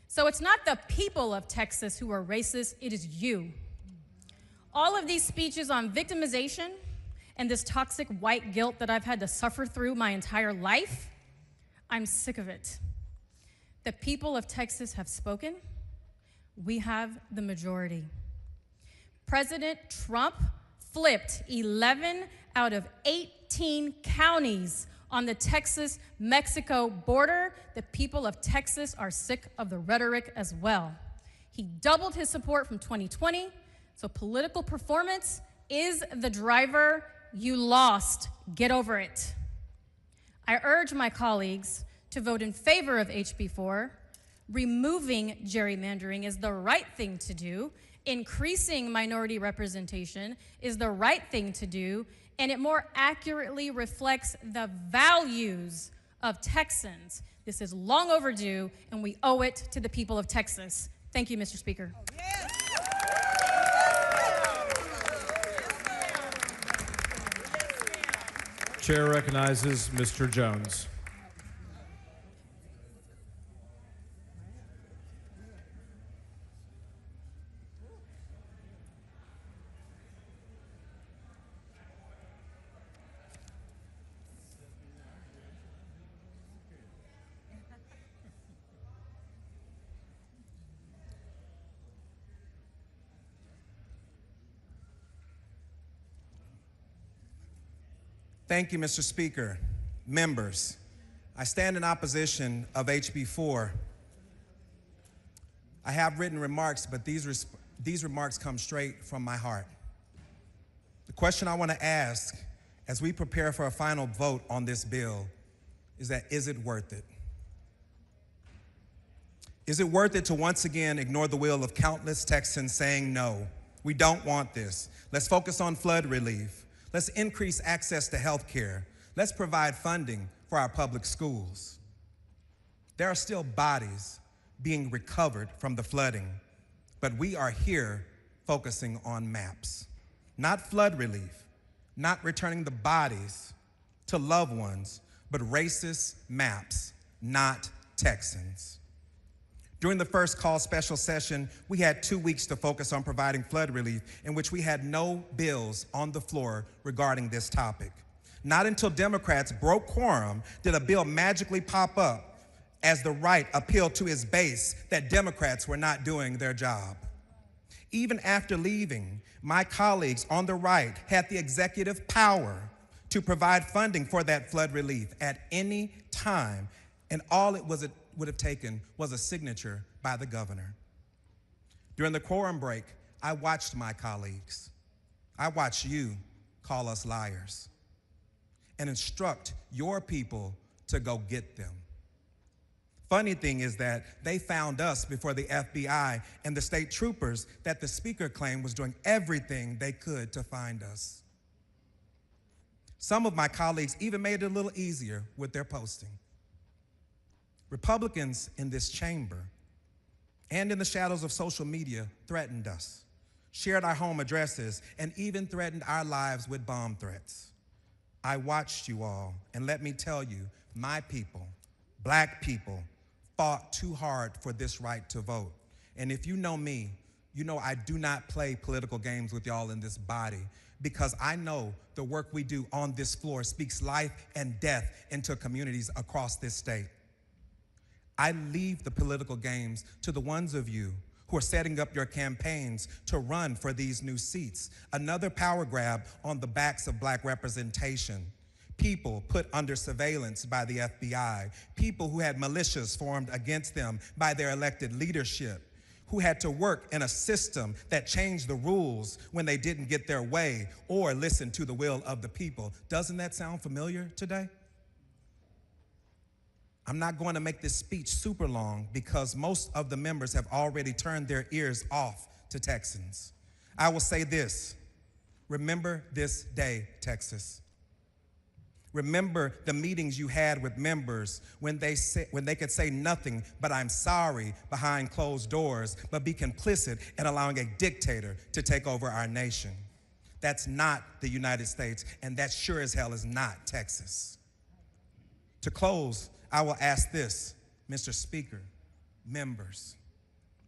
So it's not the people of Texas who are racist, it is you. All of these speeches on victimization and this toxic white guilt that I've had to suffer through my entire life, I'm sick of it. The people of Texas have spoken. We have the majority. President Trump flipped 11 out of 18 counties on the Texas-Mexico border. The people of Texas are sick of the rhetoric as well. He doubled his support from 2020, so political performance is the driver. You lost. Get over it. I urge my colleagues to vote in favor of HB4. Removing gerrymandering is the right thing to do. Increasing minority representation is the right thing to do, and it more accurately reflects the values of Texans. This is long overdue, and we owe it to the people of Texas. Thank you, Mr. Speaker. Chair recognizes Mr. Jones. Thank you, Mr. Speaker. Members, I stand in opposition of HB4. I have written remarks, but these remarks come straight from my heart. The question I want to ask as we prepare for a final vote on this bill is that, is it worth it? Is it worth it to once again ignore the will of countless Texans saying, no, we don't want this. Let's focus on flood relief. Let's increase access to health care. Let's provide funding for our public schools. There are still bodies being recovered from the flooding, but we are here focusing on maps. Not flood relief, not returning the bodies to loved ones, but racist maps, not Texans. During the first call special session, we had 2 weeks to focus on providing flood relief, in which we had no bills on the floor regarding this topic. Not until Democrats broke quorum did a bill magically pop up as the right appealed to his base that Democrats were not doing their job. Even after leaving, my colleagues on the right had the executive power to provide funding for that flood relief at any time, and all it would have taken was a signature by the governor. During the quorum break, I watched my colleagues. I watched you call us liars and instruct your people to go get them. Funny thing is that they found us before the FBI and the state troopers that the speaker claimed was doing everything they could to find us. Some of my colleagues even made it a little easier with their posting. Republicans in this chamber and in the shadows of social media threatened us, shared our home addresses, and even threatened our lives with bomb threats. I watched you all, and let me tell you, my people, black people, fought too hard for this right to vote. And if you know me, you know I do not play political games with y'all in this body, because I know the work we do on this floor speaks life and death into communities across this state. I leave the political games to the ones of you who are setting up your campaigns to run for these new seats. Another power grab on the backs of black representation. People put under surveillance by the FBI. People who had militias formed against them by their elected leadership. Who had to work in a system that changed the rules when they didn't get their way or listen to the will of the people. Doesn't that sound familiar today? I'm not going to make this speech super long because most of the members have already turned their ears off to Texans. I will say this: remember this day, Texas. Remember the meetings you had with members when they could say nothing but "I'm sorry" behind closed doors, but be complicit in allowing a dictator to take over our nation. That's not the United States, and that sure as hell is not Texas. To close, I will ask this, Mr. Speaker, members.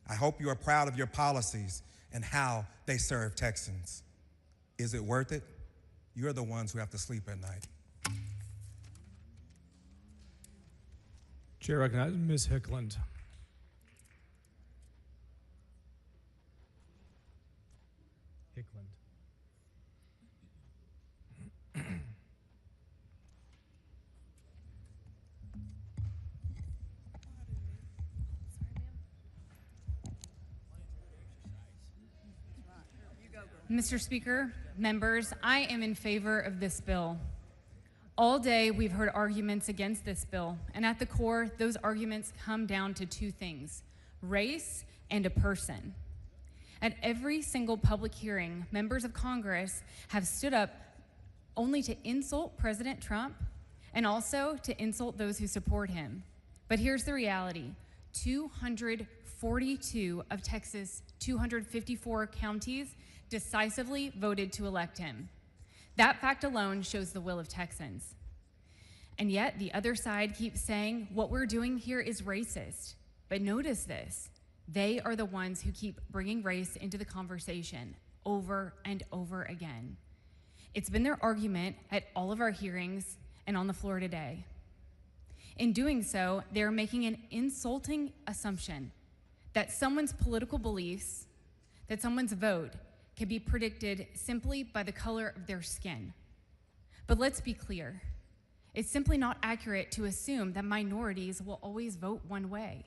I hope you are proud of your policies and how they serve Texans. Is it worth it? You're the ones who have to sleep at night. Chair recognizes Ms. Hickland. Hickland. Mr. Speaker, members, I am in favor of this bill. All day, we've heard arguments against this bill, and at the core, those arguments come down to two things: race and a person. At every single public hearing, members of Congress have stood up only to insult President Trump and also to insult those who support him. But here's the reality: 242 of Texas' 254 counties decisively voted to elect him. That fact alone shows the will of Texans. And yet, the other side keeps saying what we're doing here is racist. But notice this: they are the ones who keep bringing race into the conversation over and over again. It's been their argument at all of our hearings and on the floor today. In doing so, they're making an insulting assumption that someone's political beliefs, that someone's vote, can be predicted simply by the color of their skin. But let's be clear. It's simply not accurate to assume that minorities will always vote one way.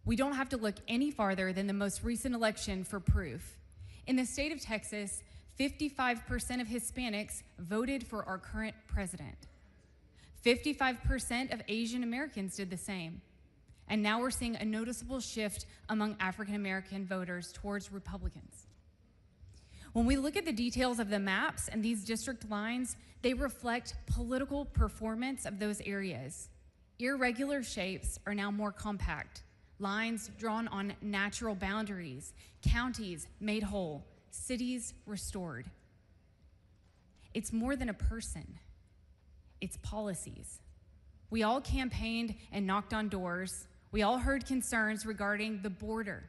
We don't have to look any farther than the most recent election for proof. In the state of Texas, 55% of Hispanics voted for our current president. 55% of Asian Americans did the same. And now we're seeing a noticeable shift among African American voters towards Republicans. When we look at the details of the maps and these district lines, they reflect political performance of those areas. Irregular shapes are now more compact, lines drawn on natural boundaries, counties made whole, cities restored. It's more than a person, it's policies. We all campaigned and knocked on doors. We all heard concerns regarding the border,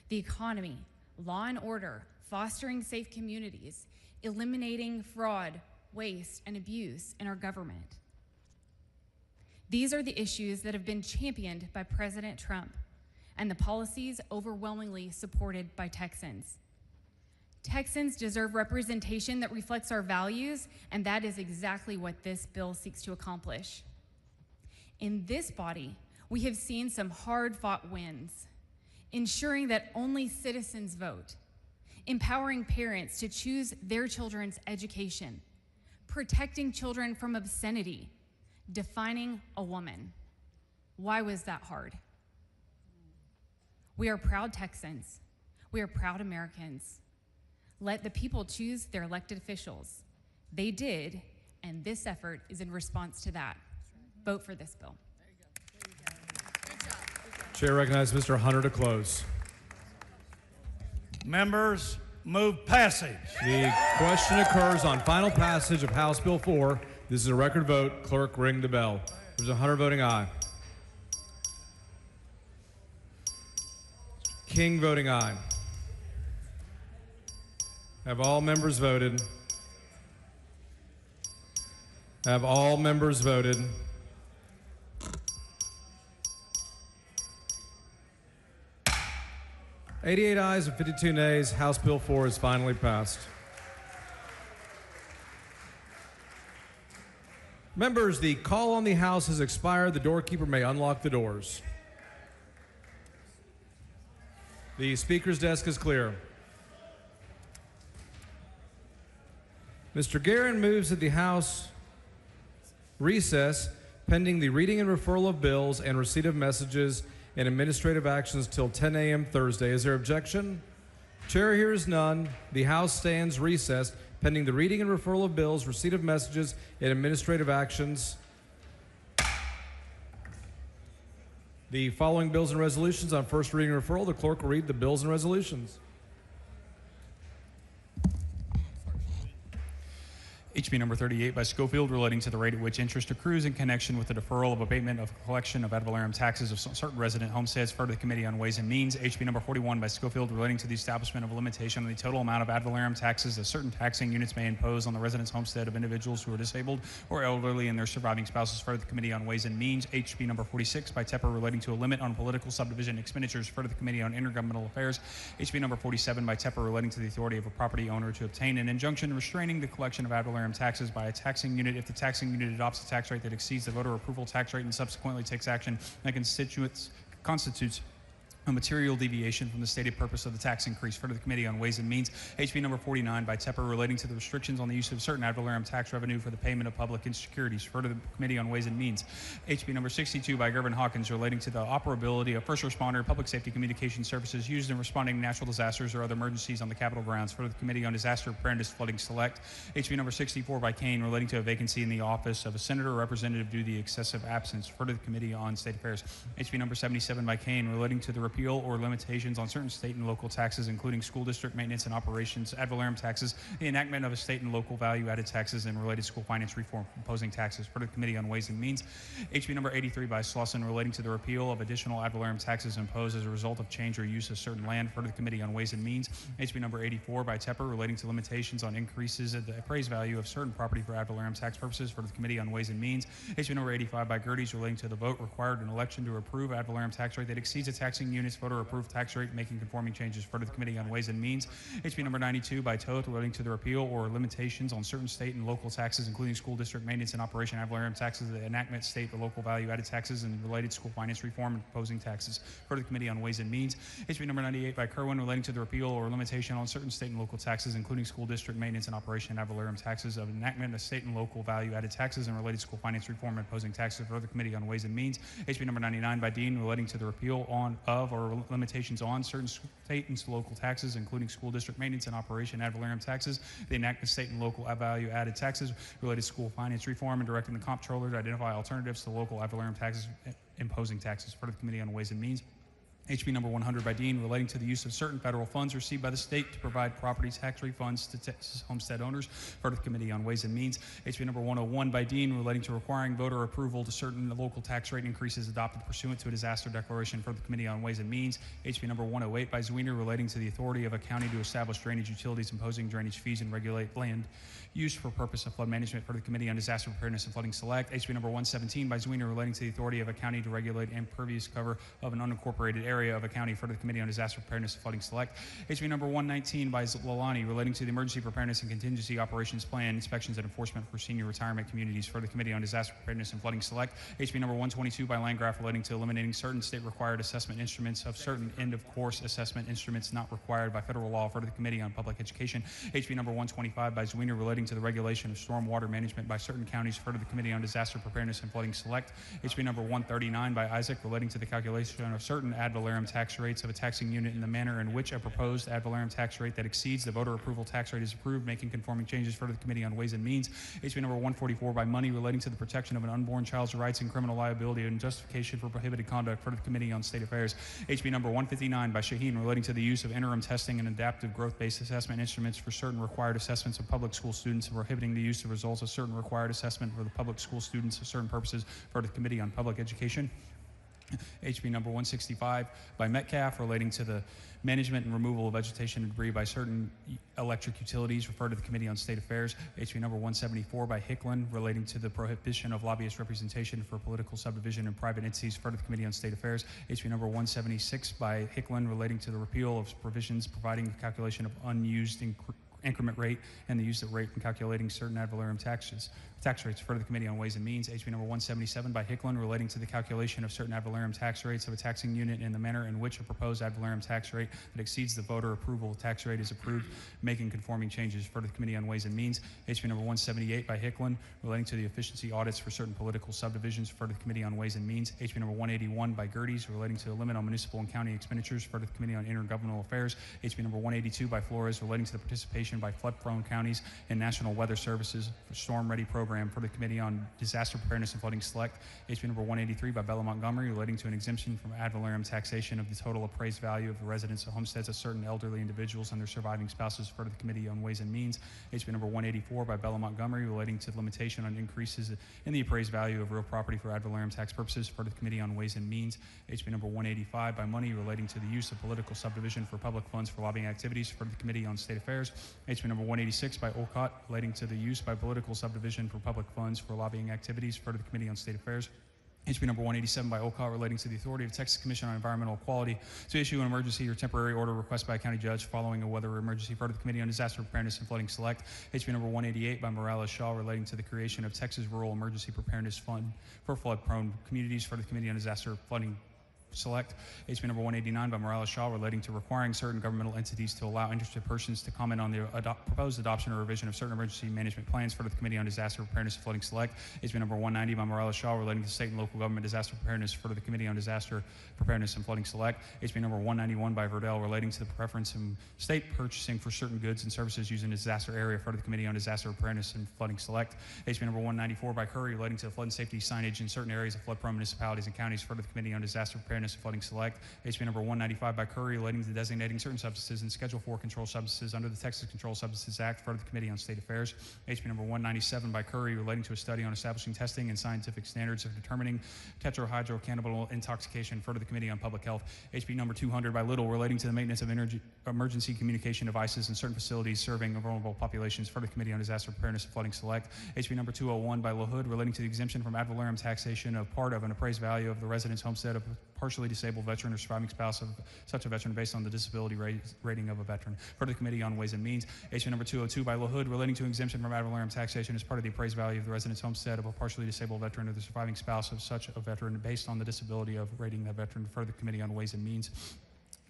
the economy, law and order, fostering safe communities, eliminating fraud, waste, and abuse in our government. These are the issues that have been championed by President Trump and the policies overwhelmingly supported by Texans. Texans deserve representation that reflects our values, and that is exactly what this bill seeks to accomplish. In this body, we have seen some hard-fought wins, ensuring that only citizens vote, empowering parents to choose their children's education, protecting children from obscenity, defining a woman. Why was that hard? We are proud Texans. We are proud Americans. Let the people choose their elected officials. They did, and this effort is in response to that. Vote for this bill. Chair recognizes Mr. Hunter to close. Members, move passage. The question occurs on final passage of House Bill 4. This is a record vote. Clerk, ring the bell. Mr. Hunter voting aye. King voting aye. Have all members voted? Have all members voted? "88 ayes and 52 nays. House Bill 4 is finally passed. Members, the call on the House has expired. The doorkeeper may unlock the doors. The Speaker's desk is clear. Mr. Guerin moves that the House recess pending the reading and referral of bills and receipt of messages and administrative actions till 10 a.m. Thursday. Is there objection? Chair hears none. The House stands recessed pending the reading and referral of bills, receipt of messages, and administrative actions. The following bills and resolutions on first reading and referral. The clerk will read the bills and resolutions. HB number 38 by Schofield, relating to the rate at which interest accrues in connection with the deferral of abatement of collection of ad valorem taxes of certain resident homesteads, referred to the Committee on Ways and Means. HB number 41 by Schofield, relating to the establishment of a limitation on the total amount of ad valorem taxes that certain taxing units may impose on the residence homestead of individuals who are disabled or elderly and their surviving spouses, referred to the Committee on Ways and Means. HB number 46 by Tepper, relating to a limit on political subdivision expenditures, referred to the Committee on Intergovernmental Affairs. HB number 47 by Tepper, relating to the authority of a property owner to obtain an injunction restraining the collection of ad valorem taxes by a taxing unit if the taxing unit adopts a tax rate that exceeds the voter approval tax rate and subsequently takes action that constitutes a material deviation from the stated purpose of the tax increase, referred to the Committee on Ways and Means. HB number 49 by Tepper, relating to the restrictions on the use of certain ad valorem tax revenue for the payment of public securities, referred to the Committee on Ways and Means. HB number 62 by Gervin Hawkins, relating to the operability of first responder public safety communication services used in responding to natural disasters or other emergencies on the Capitol grounds, referred to the Committee on Disaster Preparedness, Flooding Select. HB number 64 by Kane, relating to a vacancy in the office of a senator or representative due to the excessive absence, referred to the Committee on State Affairs. HB number 77 by Kane, relating to the repeal or limitation on certain state and local taxes, including school district maintenance and operations, ad valorem taxes, the enactment of a state and local value-added taxes, and related school finance reform, imposing taxes, for the Committee on Ways and Means. HB number 83 by Slauson, relating to the repeal of additional ad valorem taxes imposed as a result of change or use of certain land, for the Committee on Ways and Means. HB number 84 by Tepper, relating to limitations on increases in the appraised value of certain property for ad valorem tax purposes, for the Committee on Ways and Means. HB number 85 by Gerdes, relating to the vote required in election to approve ad valorem tax rate that exceeds a taxing unit's voter-approved tax rate, making conforming changes, for the Committee on Ways and Means. HB number 92 by Toth, relating to the repeal or limitations on certain state and local taxes, including school district maintenance and operation ad valorem taxes, the enactment state or local value-added taxes, and related school finance reform, and imposing taxes, for the Committee on Ways and Means. HB number 98 by Kerwin, relating to the repeal or limitation on certain state and local taxes, including school district maintenance and operation ad valorem taxes, of enactment of state and local value-added taxes, and related school finance reform, and imposing taxes, for the Committee on Ways and Means. HB number 99 by Dean, relating to the repeal of or limitations on certain state and local taxes, including school district maintenance and operation ad valorem taxes, the enactment state and local value-added taxes, related school finance reform, and directing the comptroller to identify alternatives to local ad valorem taxes, imposing taxes, for the Committee on Ways and Means. HB number 100 by Dean, relating to the use of certain federal funds received by the state to provide property tax refunds to Texas homestead owners, part of the Committee on Ways and Means. HB number 101 by Dean, relating to requiring voter approval to certain local tax rate increases adopted pursuant to a disaster declaration, for the Committee on Ways and Means. HB number 108 by Zwiener, relating to the authority of a county to establish drainage utilities, imposing drainage fees, and regulate land use for purpose of flood management, for the Committee on Disaster Preparedness and Flooding Select. HB number 117 by Zwiener, relating to the authority of a county to regulate impervious cover of an unincorporated area, area of a county for the Committee on Disaster Preparedness and Flooding Select. HB number 119 by Lalani relating to the Emergency Preparedness and Contingency Operations Plan, Inspections and Enforcement for Senior Retirement Communities for the Committee on Disaster Preparedness and Flooding Select. HB number 122 by Landgraf relating to eliminating certain state-required assessment instruments of certain end-of-course assessment instruments not required by federal law for the Committee on Public Education. HB number 125 by Zwiener relating to the regulation of stormwater management by certain counties for the Committee on Disaster Preparedness and Flooding Select. HB number 139 by Isaac relating to the calculation of certain ad valorem tax rates of a taxing unit in the manner in which a proposed ad valorem tax rate that exceeds the voter approval tax rate is approved, making conforming changes for the Committee on Ways and Means. HB number 144 by Money relating to the protection of an unborn child's rights and criminal liability and justification for prohibited conduct for the Committee on State Affairs. HB number 159 by Shaheen relating to the use of interim testing and adaptive growth-based assessment instruments for certain required assessments of public school students and prohibiting the use of results of certain required assessment for the public school students for certain purposes for the Committee on Public Education. HB number 165 by Metcalf relating to the management and removal of vegetation and debris by certain electric utilities referred to the Committee on State Affairs. HB number 174 by Hicklin relating to the prohibition of lobbyist representation for political subdivision and private entities referred to the Committee on State Affairs. HB number 176 by Hicklin relating to the repeal of provisions providing the calculation of unused increment rate and the use of rate in calculating certain ad valorem tax rates for the Committee on Ways and Means. HB number 177 by Hicklin relating to the calculation of certain ad valorem tax rates of a taxing unit in the manner in which a proposed ad valorem tax rate that exceeds the voter approval tax rate is approved, making conforming changes for the Committee on Ways and Means. HB number 178 by Hicklin relating to the efficiency audits for certain political subdivisions for the Committee on Ways and Means. HB number 181 by Gerdes relating to the limit on municipal and county expenditures for the Committee on Intergovernmental Affairs. HB number 182 by Flores relating to the participation by flood-prone counties in National Weather Services for Storm Ready program for the Committee on Disaster Preparedness and Flooding Select. HB number 183 by Bella Montgomery relating to an exemption from ad valorem taxation of the total appraised value of the residence of homesteads of certain elderly individuals and their surviving spouses for the Committee on Ways and Means. HB number 184 by Bella Montgomery relating to the limitation on increases in the appraised value of real property for ad valorem tax purposes for the Committee on Ways and Means. HB number 185 by Money relating to the use of political subdivision for public funds for lobbying activities for the Committee on State Affairs. HB number 186 by Olcott relating to the use by political subdivision for public funds for lobbying activities for the Committee on State Affairs. HB number 187 by Olcott relating to the authority of Texas Commission on Environmental Equality to issue an emergency or temporary order request by a county judge following a weather emergency for the Committee on Disaster Preparedness and Flooding Select. HB number 188 by Morales Shaw relating to the creation of Texas Rural Emergency Preparedness Fund for flood-prone communities for the Committee on Disaster Flooding Select. HB number 189 by Morales Shaw relating to requiring certain governmental entities to allow interested persons to comment on the proposed adoption or revision of certain emergency management plans for the Committee on Disaster Preparedness and Flooding Select. HB number 190 by Morales Shaw relating to state and local government disaster preparedness for the Committee on Disaster Preparedness and Flooding Select. HB number 191 by Verdell relating to the preference in state purchasing for certain goods and services used in a disaster area for the Committee on Disaster Preparedness and Flooding Select. HB number 194 by Curry relating to the flood and safety signage in certain areas of flood-prone municipalities and counties for the Committee on Disaster Preparedness and Flooding Select. HB number 195 by Curry relating to designating certain substances in Schedule 4 controlled substances under the Texas Controlled Substances Act for the Committee on State Affairs. HB number 197 by Curry relating to a study on establishing testing and scientific standards of determining tetrahydrocannabinol intoxication for the Committee on Public Health. HB number 200 by Little relating to the maintenance of emergency communication devices in certain facilities serving vulnerable populations for the Committee on Disaster Preparedness and Flooding Select. HB number 201 by LaHood relating to the exemption from ad valorem taxation of part of an appraised value of the residence homestead of a partially disabled veteran or surviving spouse of such a veteran based on the disability rating of a veteran for the Committee on Ways and Means. HB number 202 by LaHood relating to exemption from ad valorem taxation as part of the appraised value of the residence homestead of a partially disabled veteran or the surviving spouse of such a veteran based on the disability of rating that veteran for the Committee on Ways and Means.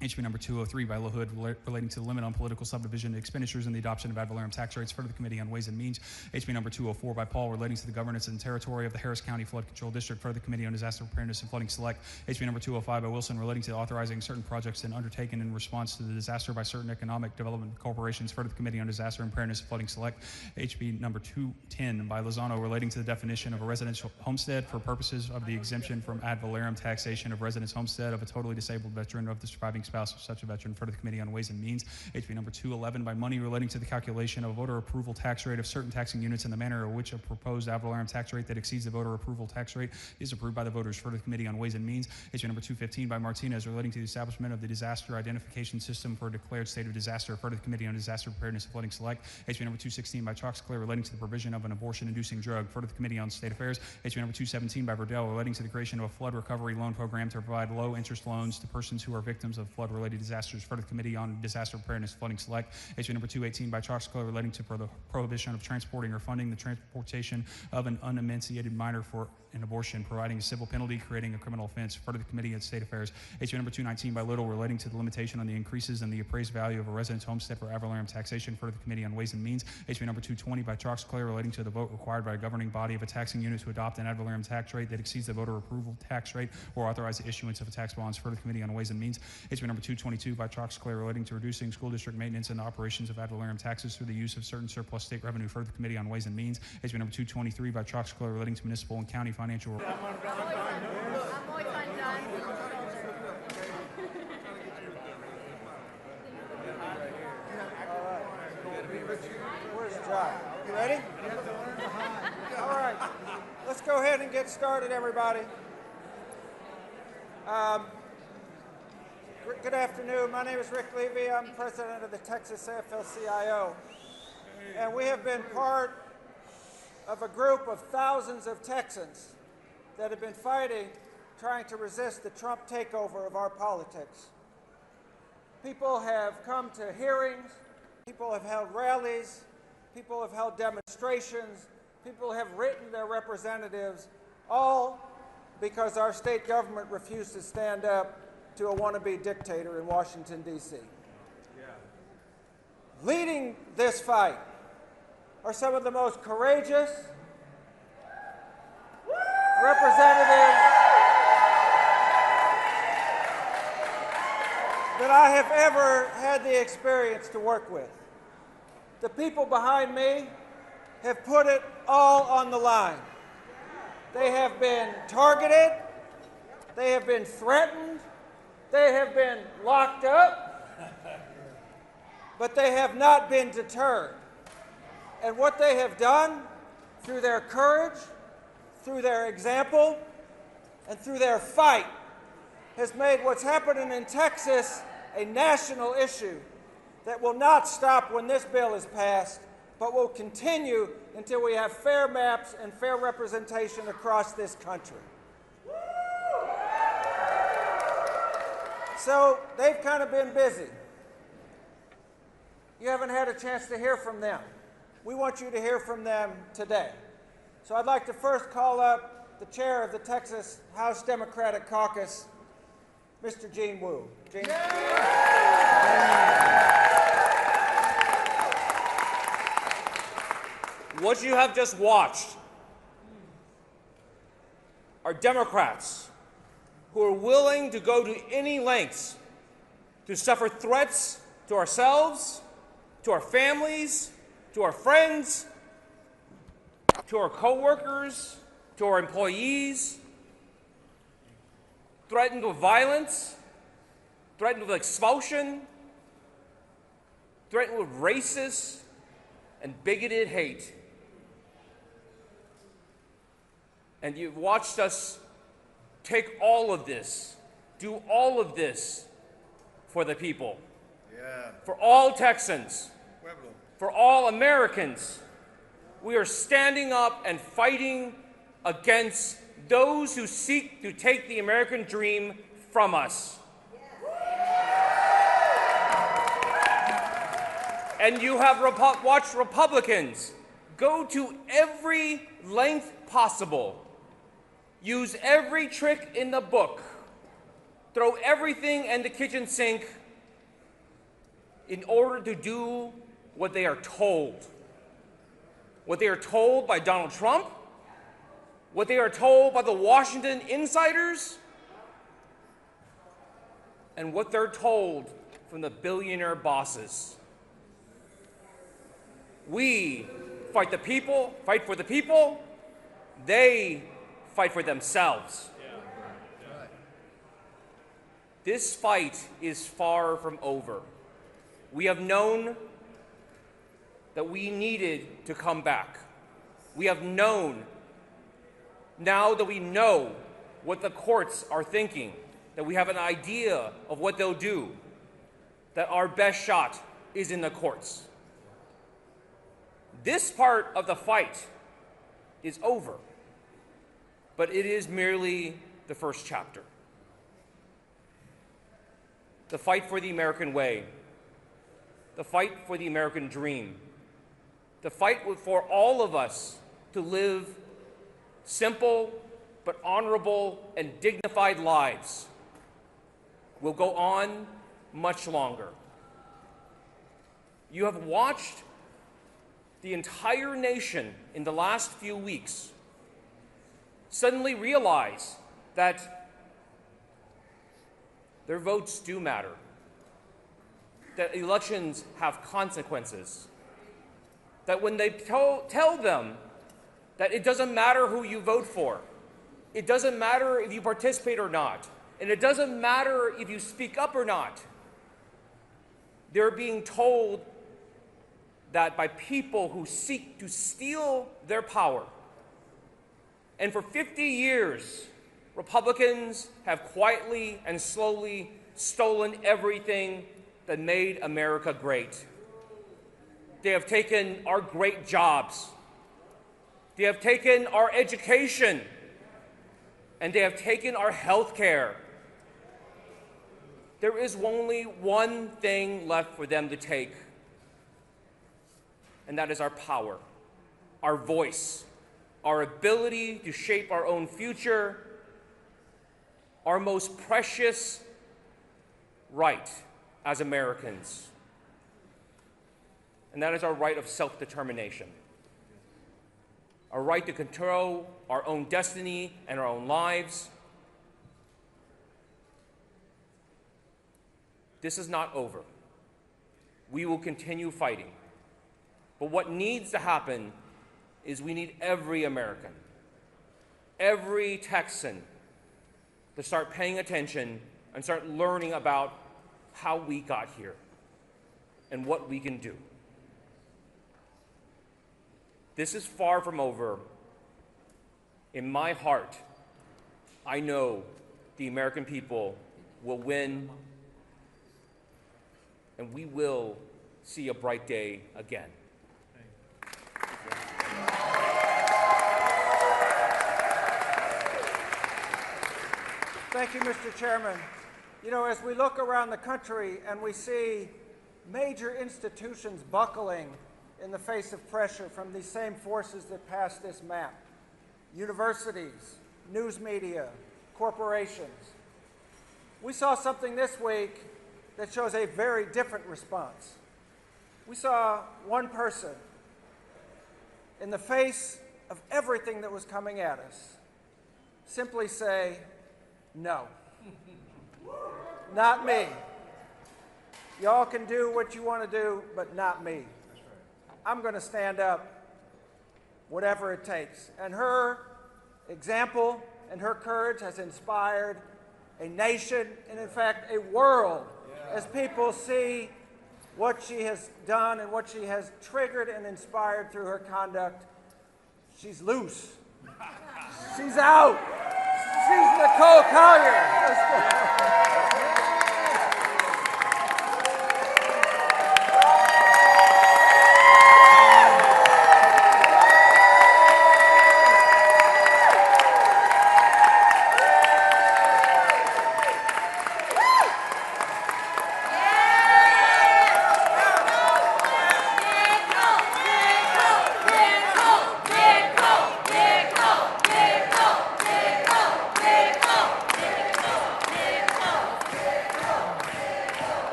HB number 203 by LaHood relating to the limit on political subdivision expenditures and the adoption of ad valorem tax rates for the Committee on Ways and Means. HB number 204 by Paul relating to the governance and territory of the Harris County Flood Control District for the Committee on Disaster Preparedness and Flooding Select. HB number 205 by Wilson relating to authorizing certain projects and undertaken in response to the disaster by certain economic development corporations for the Committee on Disaster Preparedness and Flooding Select. HB number 210 by Lozano relating to the definition of a residential homestead for purposes of the exemption from ad valorem taxation of residence homestead of a totally disabled veteran of the surviving spouse of such a veteran, for the Committee on Ways and Means. HB number 211, by money relating to the calculation of a voter approval tax rate of certain taxing units in the manner in which a proposed ad valorem tax rate that exceeds the voter approval tax rate is approved by the voters, for the Committee on Ways and Means. HB number 215, by Martinez, relating to the establishment of the disaster identification system for a declared state of disaster, for the Committee on Disaster Preparedness and Flooding Select. HB number 216, by Chalks-Clay, relating to the provision of an abortion-inducing drug, for the Committee on State Affairs. HB number 217, by Verdell, relating to the creation of a flood recovery loan program to provide low-interest loans to persons who are victims of flood-related disasters, for the Committee on Disaster Preparedness and Flooding Select. HB number 218, by Chalks-Clay, relating to the prohibition of transporting or funding the transportation of an unemancipated minor for an abortion, providing a civil penalty, creating a criminal offense, for the Committee on State Affairs. HB number 219, by Little, relating to the limitation on the increases in the appraised value of a resident's homestead for ad valorem taxation, for the Committee on Ways and Means. HB number 220, by Chalks-Clay, relating to the vote required by a governing body of a taxing unit to adopt an ad valorem tax rate that exceeds the voter approval tax rate or authorize the issuance of a tax bonds, for the Committee on Ways and Means. HB number 222, by Chalks-Clay, relating to reducing school district maintenance and operations of ad valorem taxes through the use of certain surplus state revenue, for the Committee on Ways and Means. HB number 223, by Chalks-Clay, relating to municipal and county financial. Where's John? You ready? All right. Let's go ahead and get started, everybody. Good afternoon. My name is Rick Levy. I'm president of the Texas AFL-CIO. And we have been part of a group of thousands of Texans that have been fighting, trying to resist the Trump takeover of our politics. People have come to hearings, people have held rallies, people have held demonstrations, people have written their representatives, all because our state government refused to stand up to a wannabe dictator in Washington, D.C. Leading this fight are some of the most courageous representatives that I have ever had the experience to work with. The people behind me have put it all on the line. They have been targeted, they have been threatened, they have been locked up, but they have not been deterred. And what they have done through their courage, through their example, and through their fight has made what's happening in Texas a national issue that will not stop when this bill is passed, but will continue until we have fair maps and fair representation across this country. So they've kind of been busy. You haven't had a chance to hear from them. We want you to hear from them today. So I'd like to first call up the chair of the Texas House Democratic Caucus, Mr. Gene Wu. Gene. What you have just watched are Democrats who are willing to go to any lengths to suffer threats to ourselves, to our families, to our friends, to our coworkers, to our employees, threatened with violence, threatened with expulsion, threatened with racist and bigoted hate. And you've watched us take all of this, do all of this for the people, for all Texans, for all Americans. We are standing up and fighting against those who seek to take the American dream from us. And you have watched Republicans go to every length possible, use every trick in the book, throw everything in the kitchen sink in order to do what they are told. What they are told by Donald Trump, what they are told by the Washington insiders, and what they're told from the billionaire bosses. We fight the people, fight for the people. They fight for themselves. This fight is far from over. We have known that we needed to come back. We have known, now that we know what the courts are thinking, that we have an idea of what they'll do, that our best shot is in the courts. This part of the fight is over, but it is merely the first chapter. The fight for the American way, the fight for the American dream, the fight for all of us to live simple but honorable and dignified lives will go on much longer. You have watched the entire nation in the last few weeks suddenly realize that their votes do matter, that elections have consequences, that when they tell them that it doesn't matter who you vote for, it doesn't matter if you participate or not, and it doesn't matter if you speak up or not, they're being told that by people who seek to steal their power. And for 50 years, Republicans have quietly and slowly stolen everything that made America great. They have taken our great jobs. They have taken our education. And they have taken our health care. There is only one thing left for them to take, and that is our power, our voice, our ability to shape our own future, our most precious right as Americans. And that is our right of self-determination, our right to control our own destiny and our own lives. This is not over. We will continue fighting. But what needs to happen is we need every American, every Texan to start paying attention and start learning about how we got here and what we can do. This is far from over. In my heart, I know the American people will win, and we will see a bright day again. Thank you, Mr. Chairman. You know, as we look around the country and we see major institutions buckling in the face of pressure from these same forces that passed this map, universities, news media, corporations, we saw something this week that shows a very different response. We saw one person, in the face of everything that was coming at us, simply say, no. Not me. Y'all can do what you want to do, but not me. I'm going to stand up, whatever it takes. And her example and her courage has inspired a nation and, in fact, a world as people see what she has done and what she has triggered and inspired through her conduct. She's loose. She's out. She's Nicole Collier.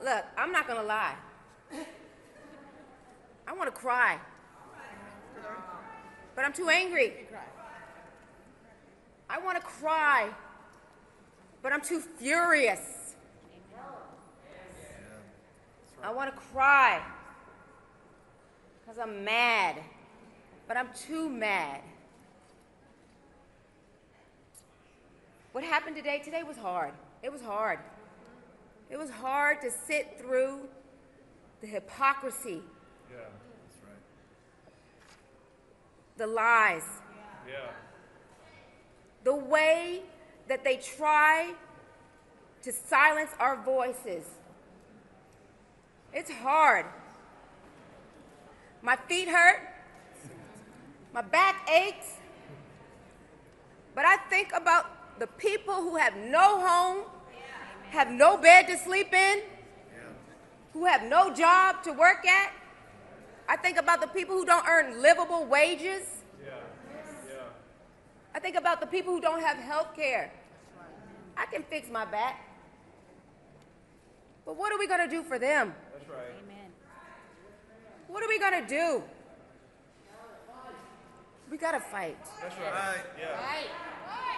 Look, I'm not gonna lie. I want to cry, but I'm too angry. I want to cry, but I'm too furious. I want to cry because I'm mad, but I'm too mad. What happened today? Today was hard. It was hard. It was hard to sit through the hypocrisy. Yeah, that's right. The lies. Yeah. The way that they try to silence our voices. It's hard. My feet hurt. My back aches. But I think about the people who have no home, have no bed to sleep in, who have no job to work at. I think about the people who don't earn livable wages. I think about the people who don't have health care. I can fix my back. But what are we going to do for them? That's right. Amen. What are we going to do? We got to fight. That's right. Yeah.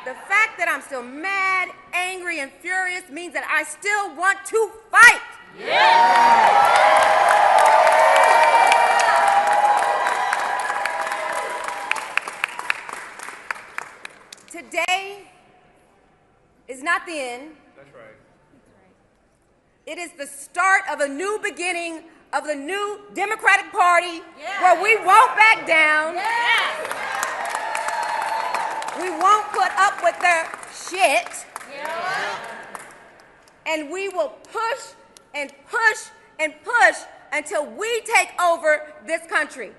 The fact that I'm still mad, angry, and furious means that I still want to fight. Today is not the end. That's right. It is the start of a new beginning of the new Democratic Party where we won't back down. We won't put up with their shit. And we will push and push and push until we take over this country.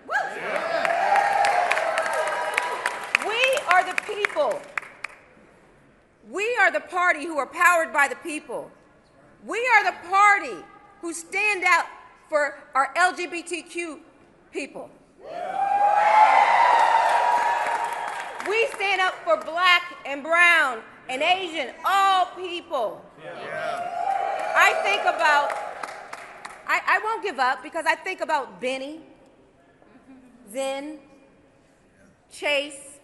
We are the people. We are the party who are powered by the people. We are the party who stand out for our LGBTQ people. We stand up for black and brown and Asian, all people. I think about, I won't give up because I think about Benny, Zen, Chase.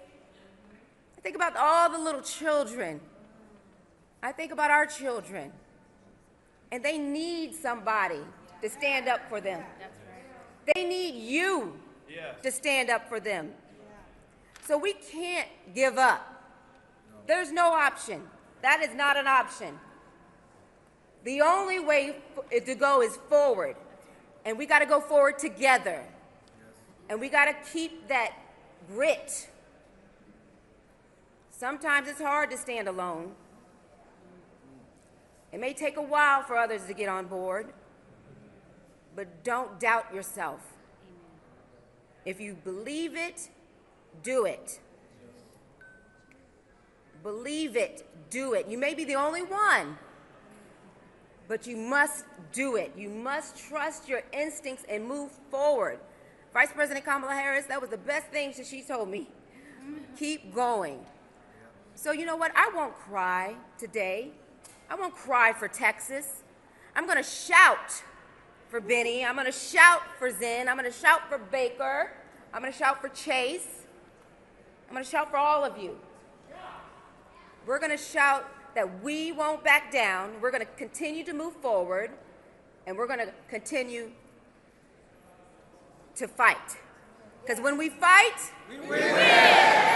I think about all the little children. I think about our children. And they need somebody to stand up for them. They need you to stand up for them. So we can't give up. There's no option. That is not an option. The only way to go is forward. And we got to go forward together. And we got to keep that grit. Sometimes it's hard to stand alone. It may take a while for others to get on board, but don't doubt yourself. If you believe it, do it. Believe it, do it. You may be the only one, but you must do it. You must trust your instincts and move forward. Vice President Kamala Harris, that was the best thing that she told me. Keep going. So you know what? I won't cry today. I won't cry for Texas. I'm going to shout for Benny. I'm going to shout for Zen. I'm going to shout for Baker. I'm going to shout for Chase. I'm going to shout for all of you. We're going to shout that we won't back down. We're going to continue to move forward, and we're going to continue to fight. Because when we fight, we win.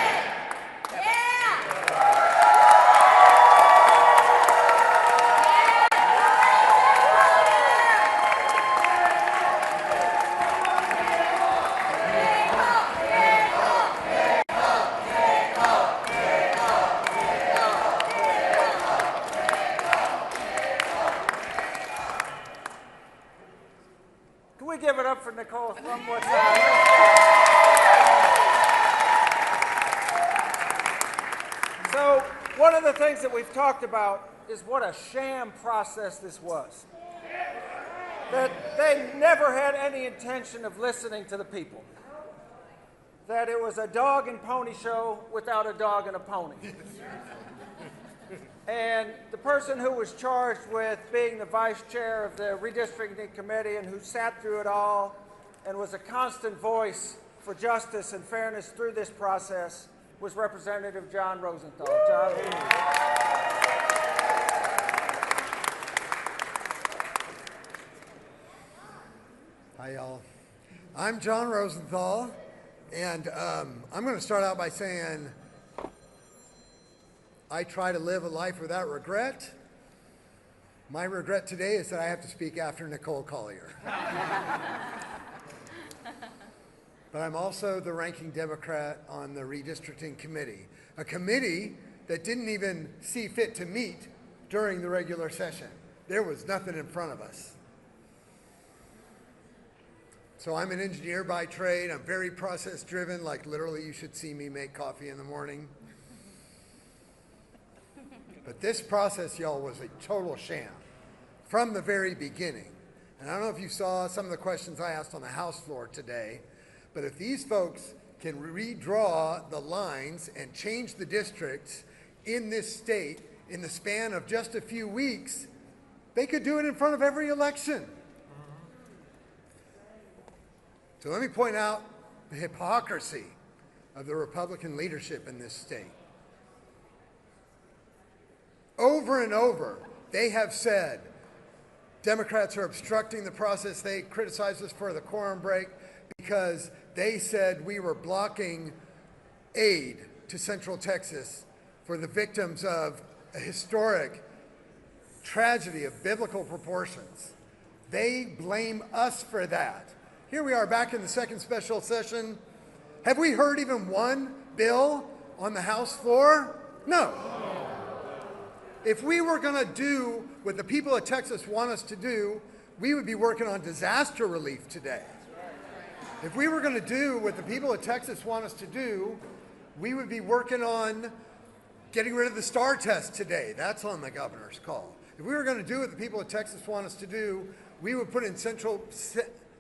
Give it up for Nicole one more time. So one of the things that we've talked about is what a sham process this was. That they never had any intention of listening to the people. That it was a dog and pony show without a dog and a pony. And the person who was charged with being the vice chair of the Redistricting Committee and who sat through it all and was a constant voice for justice and fairness through this process was Representative John Rosenthal. John. Hi, y'all. I'm John Rosenthal, and I'm going to start out by saying I try to live a life without regret. My regret today is that I have to speak after Nicole Collier. But I'm also the ranking Democrat on the Redistricting Committee, a committee that didn't even see fit to meet during the regular session. There was nothing in front of us. So I'm an engineer by trade. I'm very process driven, like literally you should see me make coffee in the morning. But this process, y'all, was a total sham from the very beginning. And I don't know if you saw some of the questions I asked on the House floor today, but if these folks can redraw the lines and change the districts in this state in the span of just a few weeks, they could do it in front of every election. So let me point out the hypocrisy of the Republican leadership in this state. Over and over, they have said Democrats are obstructing the process. They criticized us for the quorum break because they said we were blocking aid to Central Texas for the victims of a historic tragedy of biblical proportions. They blame us for that. Here we are back in the second special session. Have we heard even one bill on the House floor? No. If we were going to do what the people of Texas want us to do, we would be working on disaster relief today. If we were going to do what the people of Texas want us to do, we would be working on getting rid of the STAR test today. That's on the governor's call. If we were going to do what the people of Texas want us to do, we would put in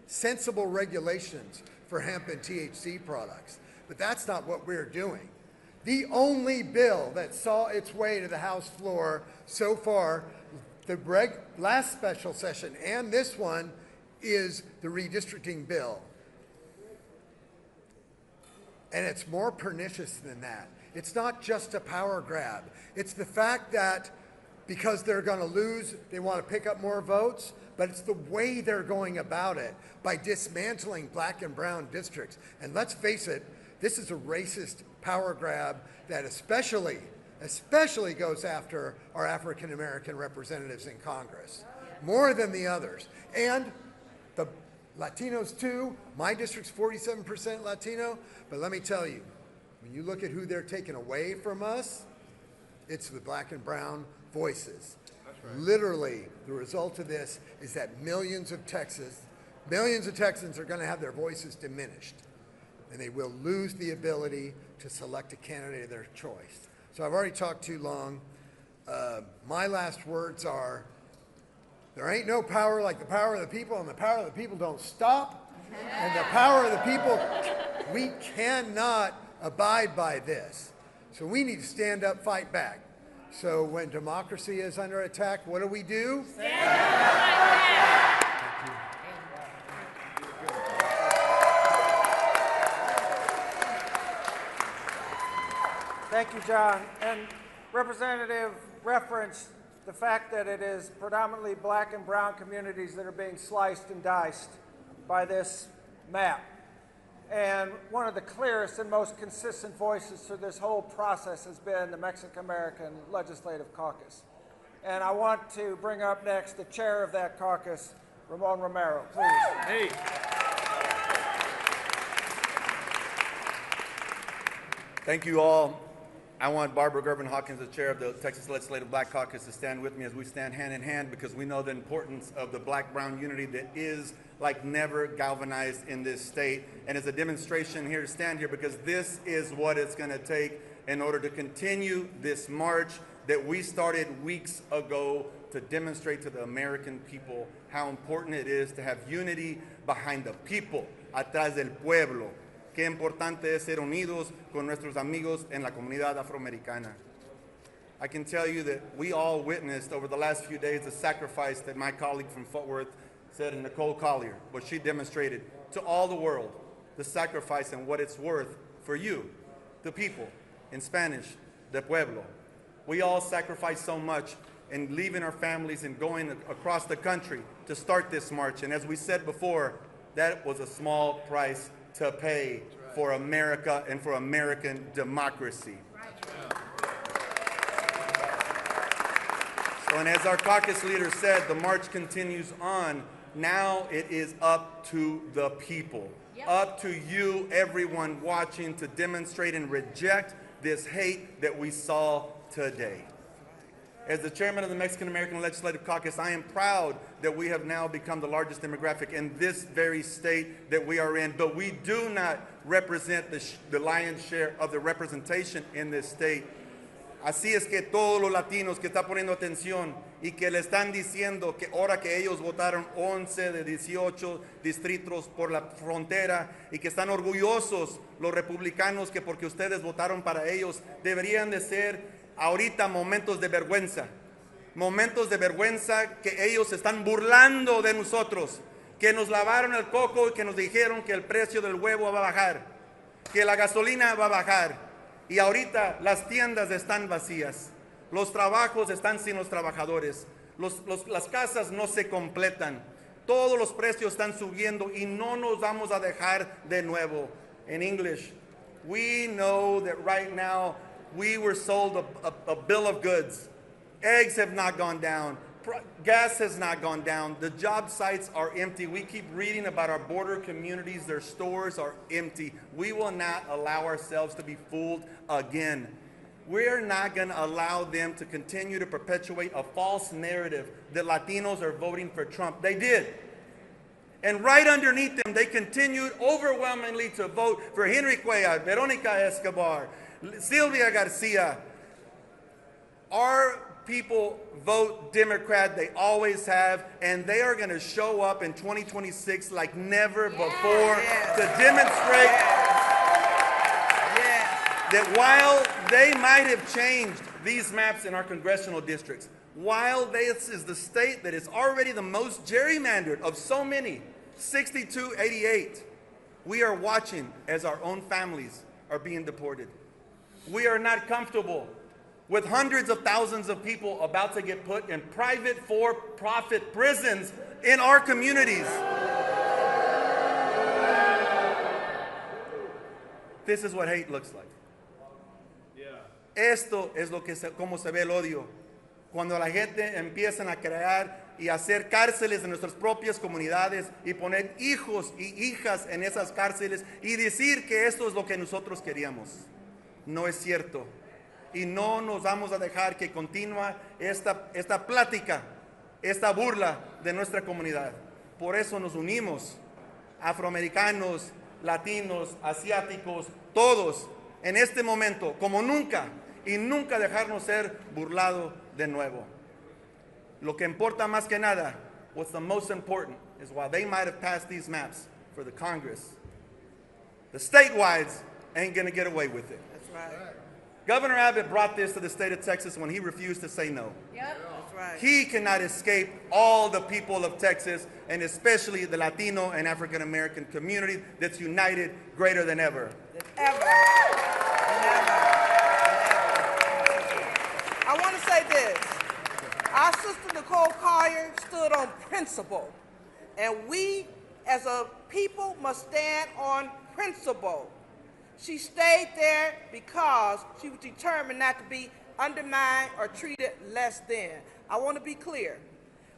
sensible regulations for hemp and THC products. But that's not what we're doing. The only bill that saw its way to the House floor so far, the last special session and this one, is the redistricting bill. And it's more pernicious than that. It's not just a power grab. It's the fact that because they're going to lose, they want to pick up more votes, but it's the way they're going about it by dismantling black and brown districts. And let's face it, this is a racist power grab that especially goes after our African American representatives in Congress, more than the others. And the Latinos too. My district's 47% Latino, but let me tell you, when you look at who they're taking away from us, it's the black and brown voices. That's right. Literally, the result of this is that millions of Texans are going to have their voices diminished, and they will lose the ability to select a candidate of their choice. So I've already talked too long. My last words are, there ain't no power like the power of the people, and the power of the people don't stop. And the power of the people, we cannot abide by this. So we need to stand up, fight back. So when democracy is under attack, what do we do? Stand up, fight back. Thank you, John. And Representative referenced the fact that it is predominantly black and brown communities that are being sliced and diced by this map. And one of the clearest and most consistent voices through this whole process has been the Mexican American Legislative Caucus. And I want to bring up next the chair of that caucus, Ramon Romero, please. Hey. Thank you all. I want Barbara Gervin-Hawkins, the chair of the Texas Legislative Black Caucus, to stand with me as we stand hand in hand, because we know the importance of the black-brown unity that is like never galvanized in this state. And it's a demonstration here to stand here because this is what it's going to take in order to continue this march that we started weeks ago to demonstrate to the American people how important it is to have unity behind the people, atrás del pueblo. Qué importante es ser unidos con nuestros amigos en la comunidad afroamericana. I can tell you that we all witnessed over the last few days the sacrifice that my colleague from Fort Worth said, and Nicole Collier, what she demonstrated to all the world, the sacrifice and what it's worth for you, the people, in Spanish, de pueblo. We all sacrificed so much in leaving our families and going across the country to start this march. And as we said before, that was a small price to pay for America and for American democracy. Well, and as our caucus leader said, the march continues on. Now it is up to the people, up to you, everyone watching, to demonstrate and reject this hate that we saw today. As the chairman of the Mexican American Legislative Caucus, I am proud that we have now become the largest demographic in this very state that we are in, but we do not represent the lion's share of the representation in this state. Así es que todos los latinos que están poniendo atención y que le están diciendo que ahora que ellos votaron 11 de 18 distritos por la frontera y que están orgullosos los republicanos que porque ustedes votaron para ellos, deberían de ser ahorita momentos de vergüenza que ellos están burlando de nosotros, que nos lavaron el coco y que nos dijeron que el precio del huevo va a bajar, que la gasolina va a bajar. Y ahorita las tiendas están vacías, los trabajos están sin los trabajadores, las casas no se completan, todos los precios están subiendo y no nos vamos a dejar de nuevo. In English, we know that right now we were sold a bill of goods. Eggs have not gone down. Gas has not gone down. The job sites are empty. We keep reading about our border communities. Their stores are empty. We will not allow ourselves to be fooled again. We're not going to allow them to continue to perpetuate a false narrative that Latinos are voting for Trump. They did. And right underneath them, they continued overwhelmingly to vote for Henry Cuellar, Veronica Escobar, Sylvia Garcia. Our people vote Democrat, they always have, and they are going to show up in 2026 like never before to demonstrate that while they might have changed these maps in our congressional districts, while this is the state that is already the most gerrymandered of so many, 62-88, we are watching as our own families are being deported. We are not comfortable with hundreds of thousands of people about to get put in private for-profit prisons in our communities. This is what hate looks like. Esto es como se ve el odio. Cuando la gente empiezan a crear y hacer cárceles en nuestras propias comunidades y poner hijos y hijas en esas cárceles y decir que esto es lo que nosotros queríamos. No es cierto. Y no nos vamos a dejar que continúe esta plática, esta burla de nuestra comunidad. Por eso nos unimos, afroamericanos, latinos, asiáticos, todos, en este momento, como nunca, y nunca dejarnos ser burlados de nuevo. Lo que importa más que nada, what's the most important, is while they might have passed these maps for the Congress, the statewides ain't gonna get away with it. That's right. Governor Abbott brought this to the state of Texas when he refused to say no. Yep. That's right. He cannot escape all the people of Texas, and especially the Latino and African American community that's united greater than ever. Ever. I want to say this. Our sister Nicole Collier stood on principle, and we as a people must stand on principle. She stayed there because she was determined not to be undermined or treated less than. I want to be clear.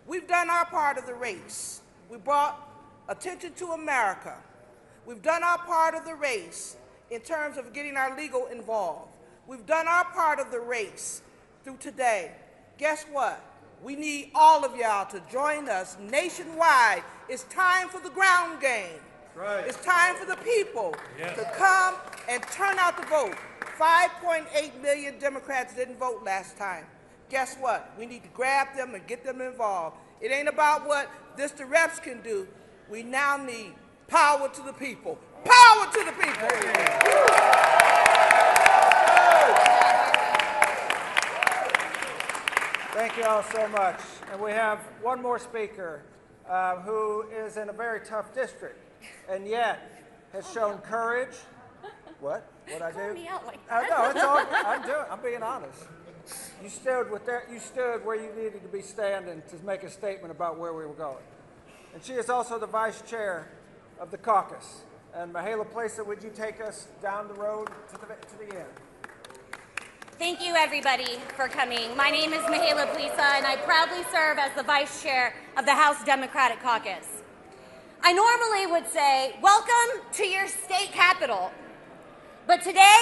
We've done our part of the race. We brought attention to America. We've done our part of the race in terms of getting our legal involved. We've done our part of the race through today. Guess what? We need all of y'all to join us nationwide. It's time for the ground game. Right. It's time for the people to come and turn out to vote. 5.8 million Democrats didn't vote last time. Guess what? We need to grab them and get them involved. It ain't about what district reps can do. We now need power to the people. Power to the people. Thank you all so much. And we have one more speaker who is in a very tough district and yet has shown courage. What? What I do? Call me out like that. No, it's all, I'm being honest. You stood where you needed to be standing to make a statement about where we were going. And she is also the vice chair of the caucus. And Mihaela Plesa, would you take us down the road to the end? Thank you, everybody, for coming. My name is Mihaela Plisa, and I proudly serve as the vice chair of the House Democratic Caucus. I normally would say, welcome to your state capital. But today,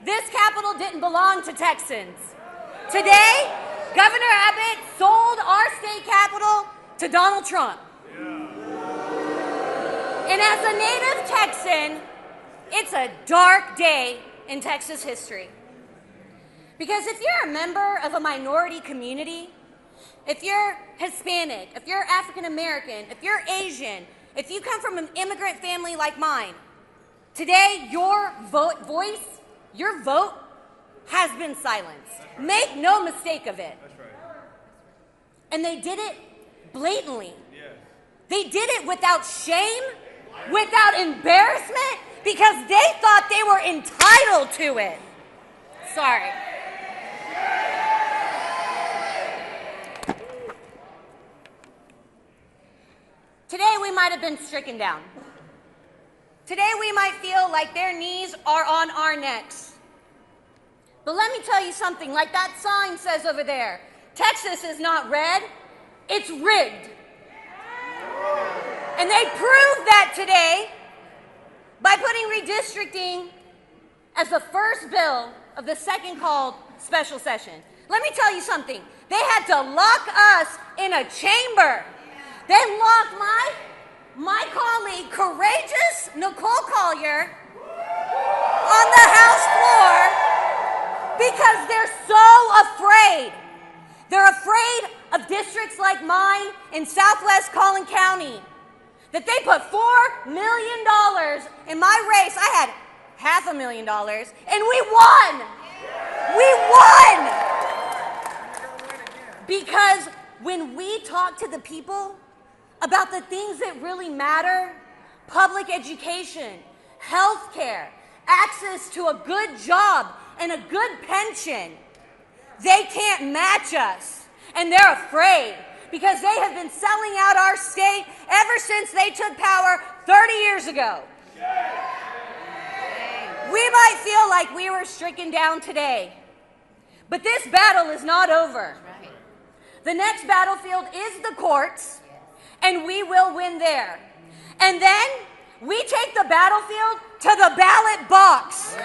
this capital didn't belong to Texans. Today, Governor Abbott sold our state capital to Donald Trump. And as a native Texan, it's a dark day in Texas history. Because if you're a member of a minority community, if you're Hispanic, if you're African American, if you're Asian, if you come from an immigrant family like mine, today your voice, your vote has been silenced. Make no mistake of it. That's right. And they did it blatantly. They did it without shame, without embarrassment, because they thought they were entitled to it. Sorry. Today we might have been stricken down. Today we might feel like their knees are on our necks. But let me tell you something, like that sign says over there, Texas is not red, it's rigged. And they proved that today by putting redistricting as the first bill of the second called special session. Let me tell you something, they had to lock us in a chamber. They locked my colleague, courageous Nicole Collier, on the House floor because they're so afraid. They're afraid of districts like mine in Southwest Collin County, that they put $4 million in my race. I had $500,000, and we won. We won! Because when we talk to the people about the things that really matter, public education, health care, access to a good job and a good pension, they can't match us. And they're afraid because they have been selling out our state ever since they took power 30 years ago. We might feel like we were stricken down today, but this battle is not over. The next battlefield is the courts, and we will win there. And then we take the battlefield to the ballot box.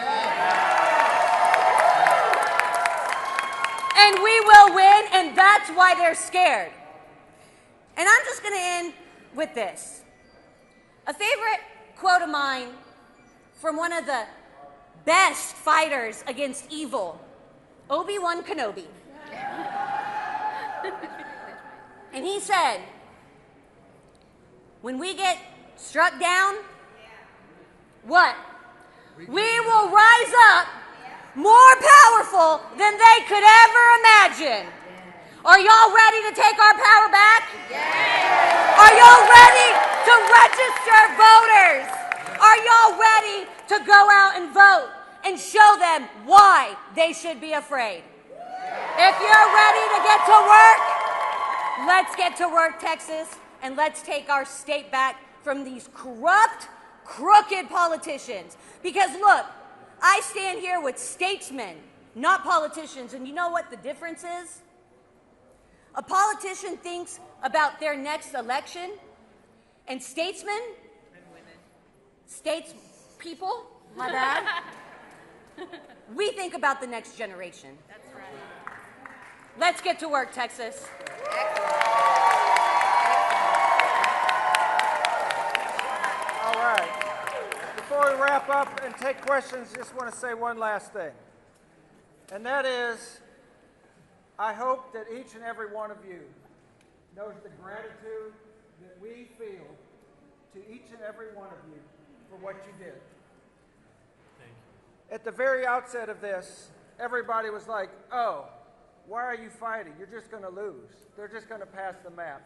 And we will win, and that's why they're scared. And I'm just going to end with this. A favorite quote of mine from one of the best fighters against evil, Obi-Wan Kenobi. And he said, when we get struck down, what? We will rise up more powerful than they could ever imagine. Are y'all ready to take our power back? Are y'all ready to register voters? Are y'all ready to go out and vote and show them why they should be afraid? If you're ready to get to work, let's get to work, Texas, and let's take our state back from these corrupt, crooked politicians. Because look, I stand here with statesmen, not politicians, and you know what the difference is? A politician thinks about their next election, and statesmen, statespeople, my bad, we think about the next generation. That's right. Let's get to work, Texas. All right. Before we wrap up and take questions, just want to say one last thing. And that is, I hope that each and every one of you knows the gratitude that we feel to each and every one of you for what you did. Thank you. At the very outset of this, everybody was like, oh, why are you fighting? You're just going to lose. They're just going to pass the map.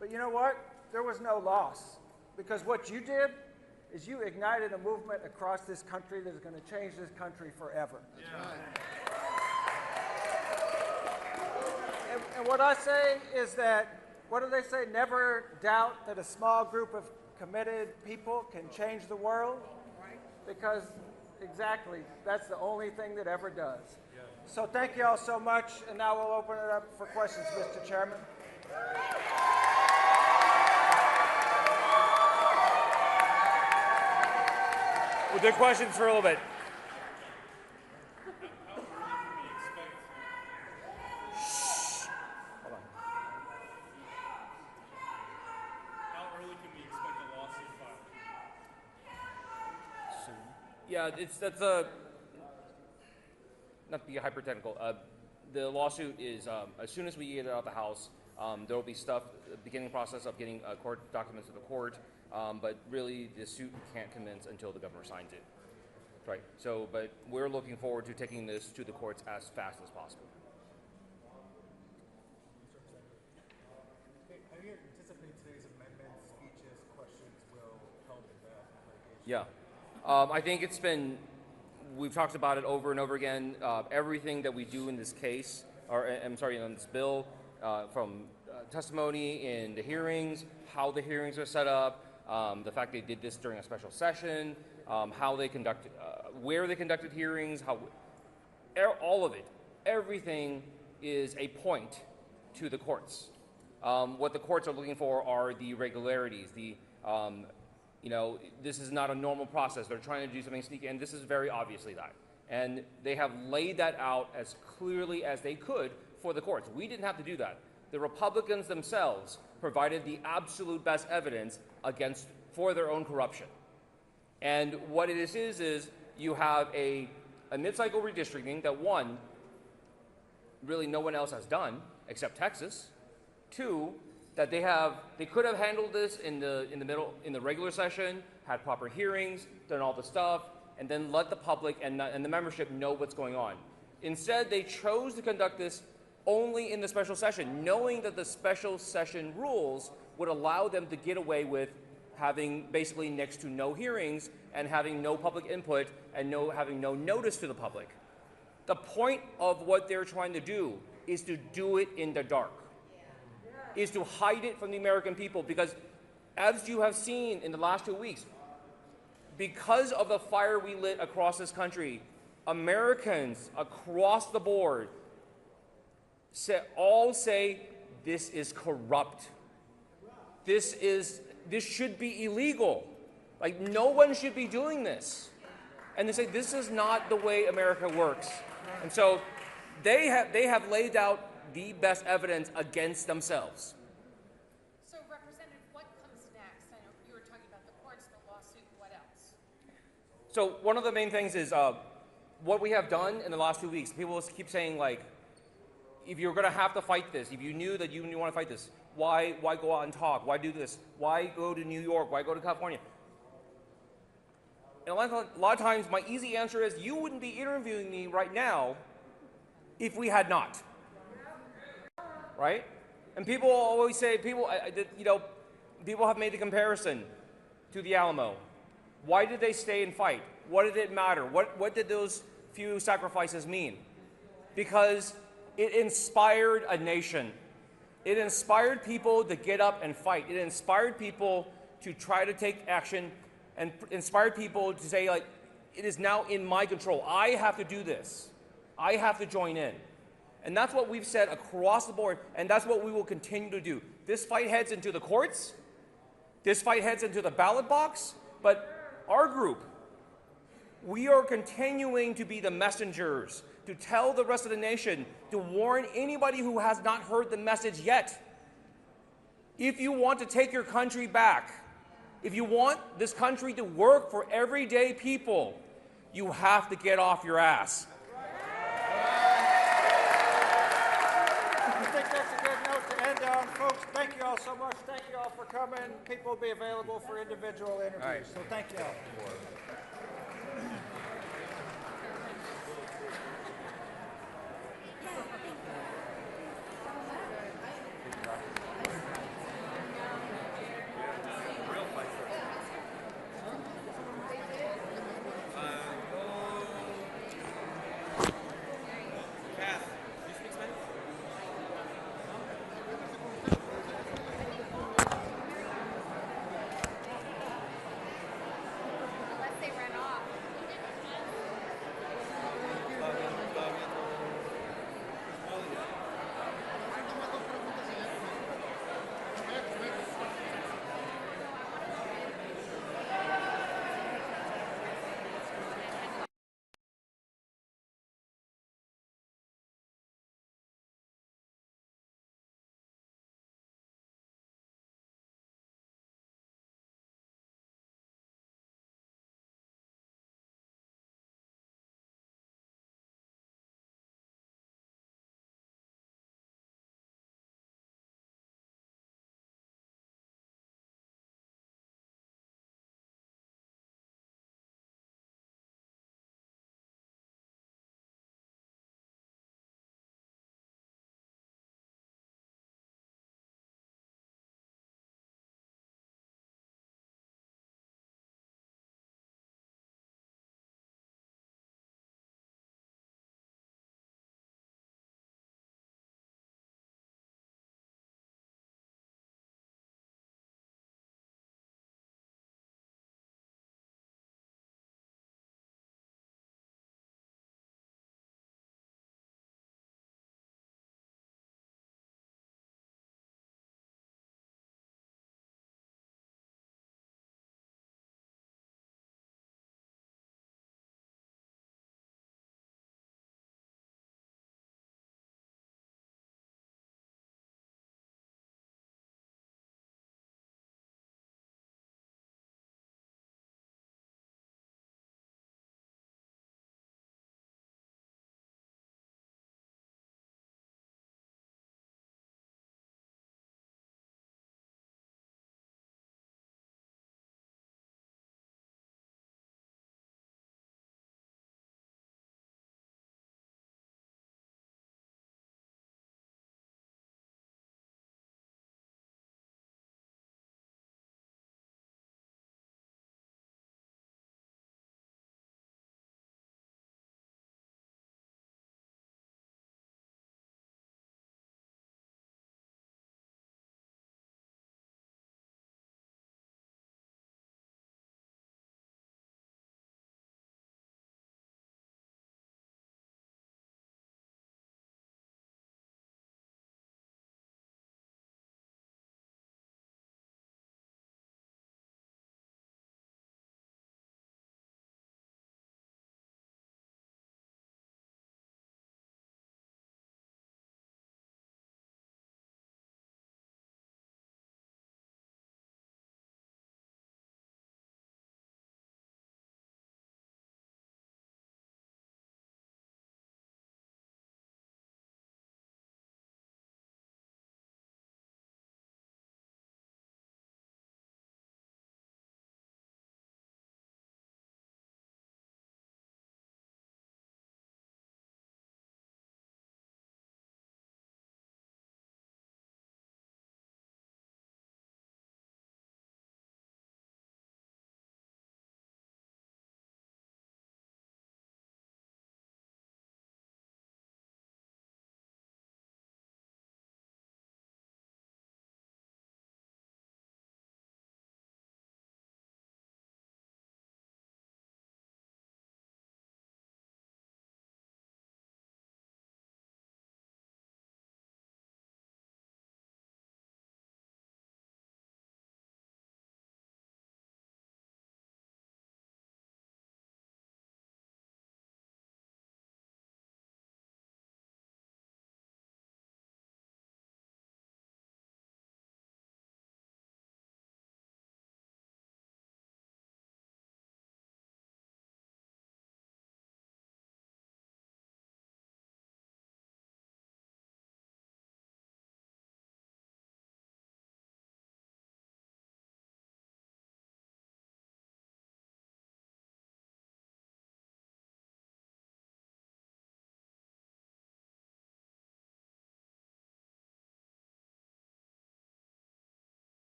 But you know what? There was no loss. Because what you did is you ignited a movement across this country that is going to change this country forever. And what I say is that, what do they say? Never doubt that a small group of committed people can change the world. Because Exactly. That's the only thing that ever does. So thank you all so much, and now we'll open it up for questions, Mr. Chairman. We'll do questions for a little bit. Hold on. How early can we expect a lawsuit filed? Yeah, that's not to be hyper-technical. The lawsuit is as soon as we get it out of the House, there will be stuff, the beginning process of getting court documents to the court, but really the suit can't commence until the governor signs it. Right. So, but we're looking forward to taking this to the courts as fast as possible. How do you anticipate today's amendments, speeches, questions will help in that litigation? Yeah. I think it's been, we've talked about it over and over again. Everything that we do in this case, or I'm sorry, in this bill, from testimony in the hearings, how the hearings are set up, the fact they did this during a special session, how they conducted, where they conducted hearings, all of it, everything is a point to the courts. What the courts are looking for are the irregularities, this is not a normal process. They're trying to do something sneaky, and this is very obviously that. And they have laid that out as clearly as they could for the courts. We didn't have to do that. The Republicans themselves provided the absolute best evidence for their own corruption. And what it is you have a mid-cycle redistricting that, one, really no one else has done except Texas. Two, that they could have handled this in the regular session, had proper hearings, done all the stuff, and then let the public and the membership know what's going on. Instead, they chose to conduct this only in the special session, knowing that the special session rules would allow them to get away with having basically next to no hearings and having no public input and having no notice to the public. The point of what they're trying to do is to do it in the dark, is to hide it from the American people, because as you have seen in the last 2 weeks, because of the fire we lit across this country, Americans across the board all say this is corrupt. This should be illegal. Like, no one should be doing this. And they say this is not the way America works. And so they have laid out the best evidence against themselves. So, Representative, what comes next? I know you were talking about the courts, the lawsuit, what else? So one of the main things is what we have done in the last 2 weeks. People keep saying, like, if you're going to have to fight this, if you knew that you want to fight this, why go out and talk? Why do this? Why go to New York? Why go to California? And a lot of times, my easy answer is, you wouldn't be interviewing me right now if we had not. Right? And people always say, people have made the comparison to the Alamo. Why did they stay and fight? What did it matter? What did those few sacrifices mean? Because it inspired a nation. It inspired people to get up and fight. It inspired people to try to take action, and inspired people to say, like, it is now in my control. I have to do this. I have to join in. And that's what we've said across the board, and that's what we will continue to do. This fight heads into the courts. This fight heads into the ballot box. But our group, we are continuing to be the messengers, to tell the rest of the nation, to warn anybody who has not heard the message yet. If you want to take your country back, if you want this country to work for everyday people, you have to get off your ass. I think that's a good note to end on, folks. Thank you all so much. Thank you all for coming. People will be available for individual interviews. So thank you all.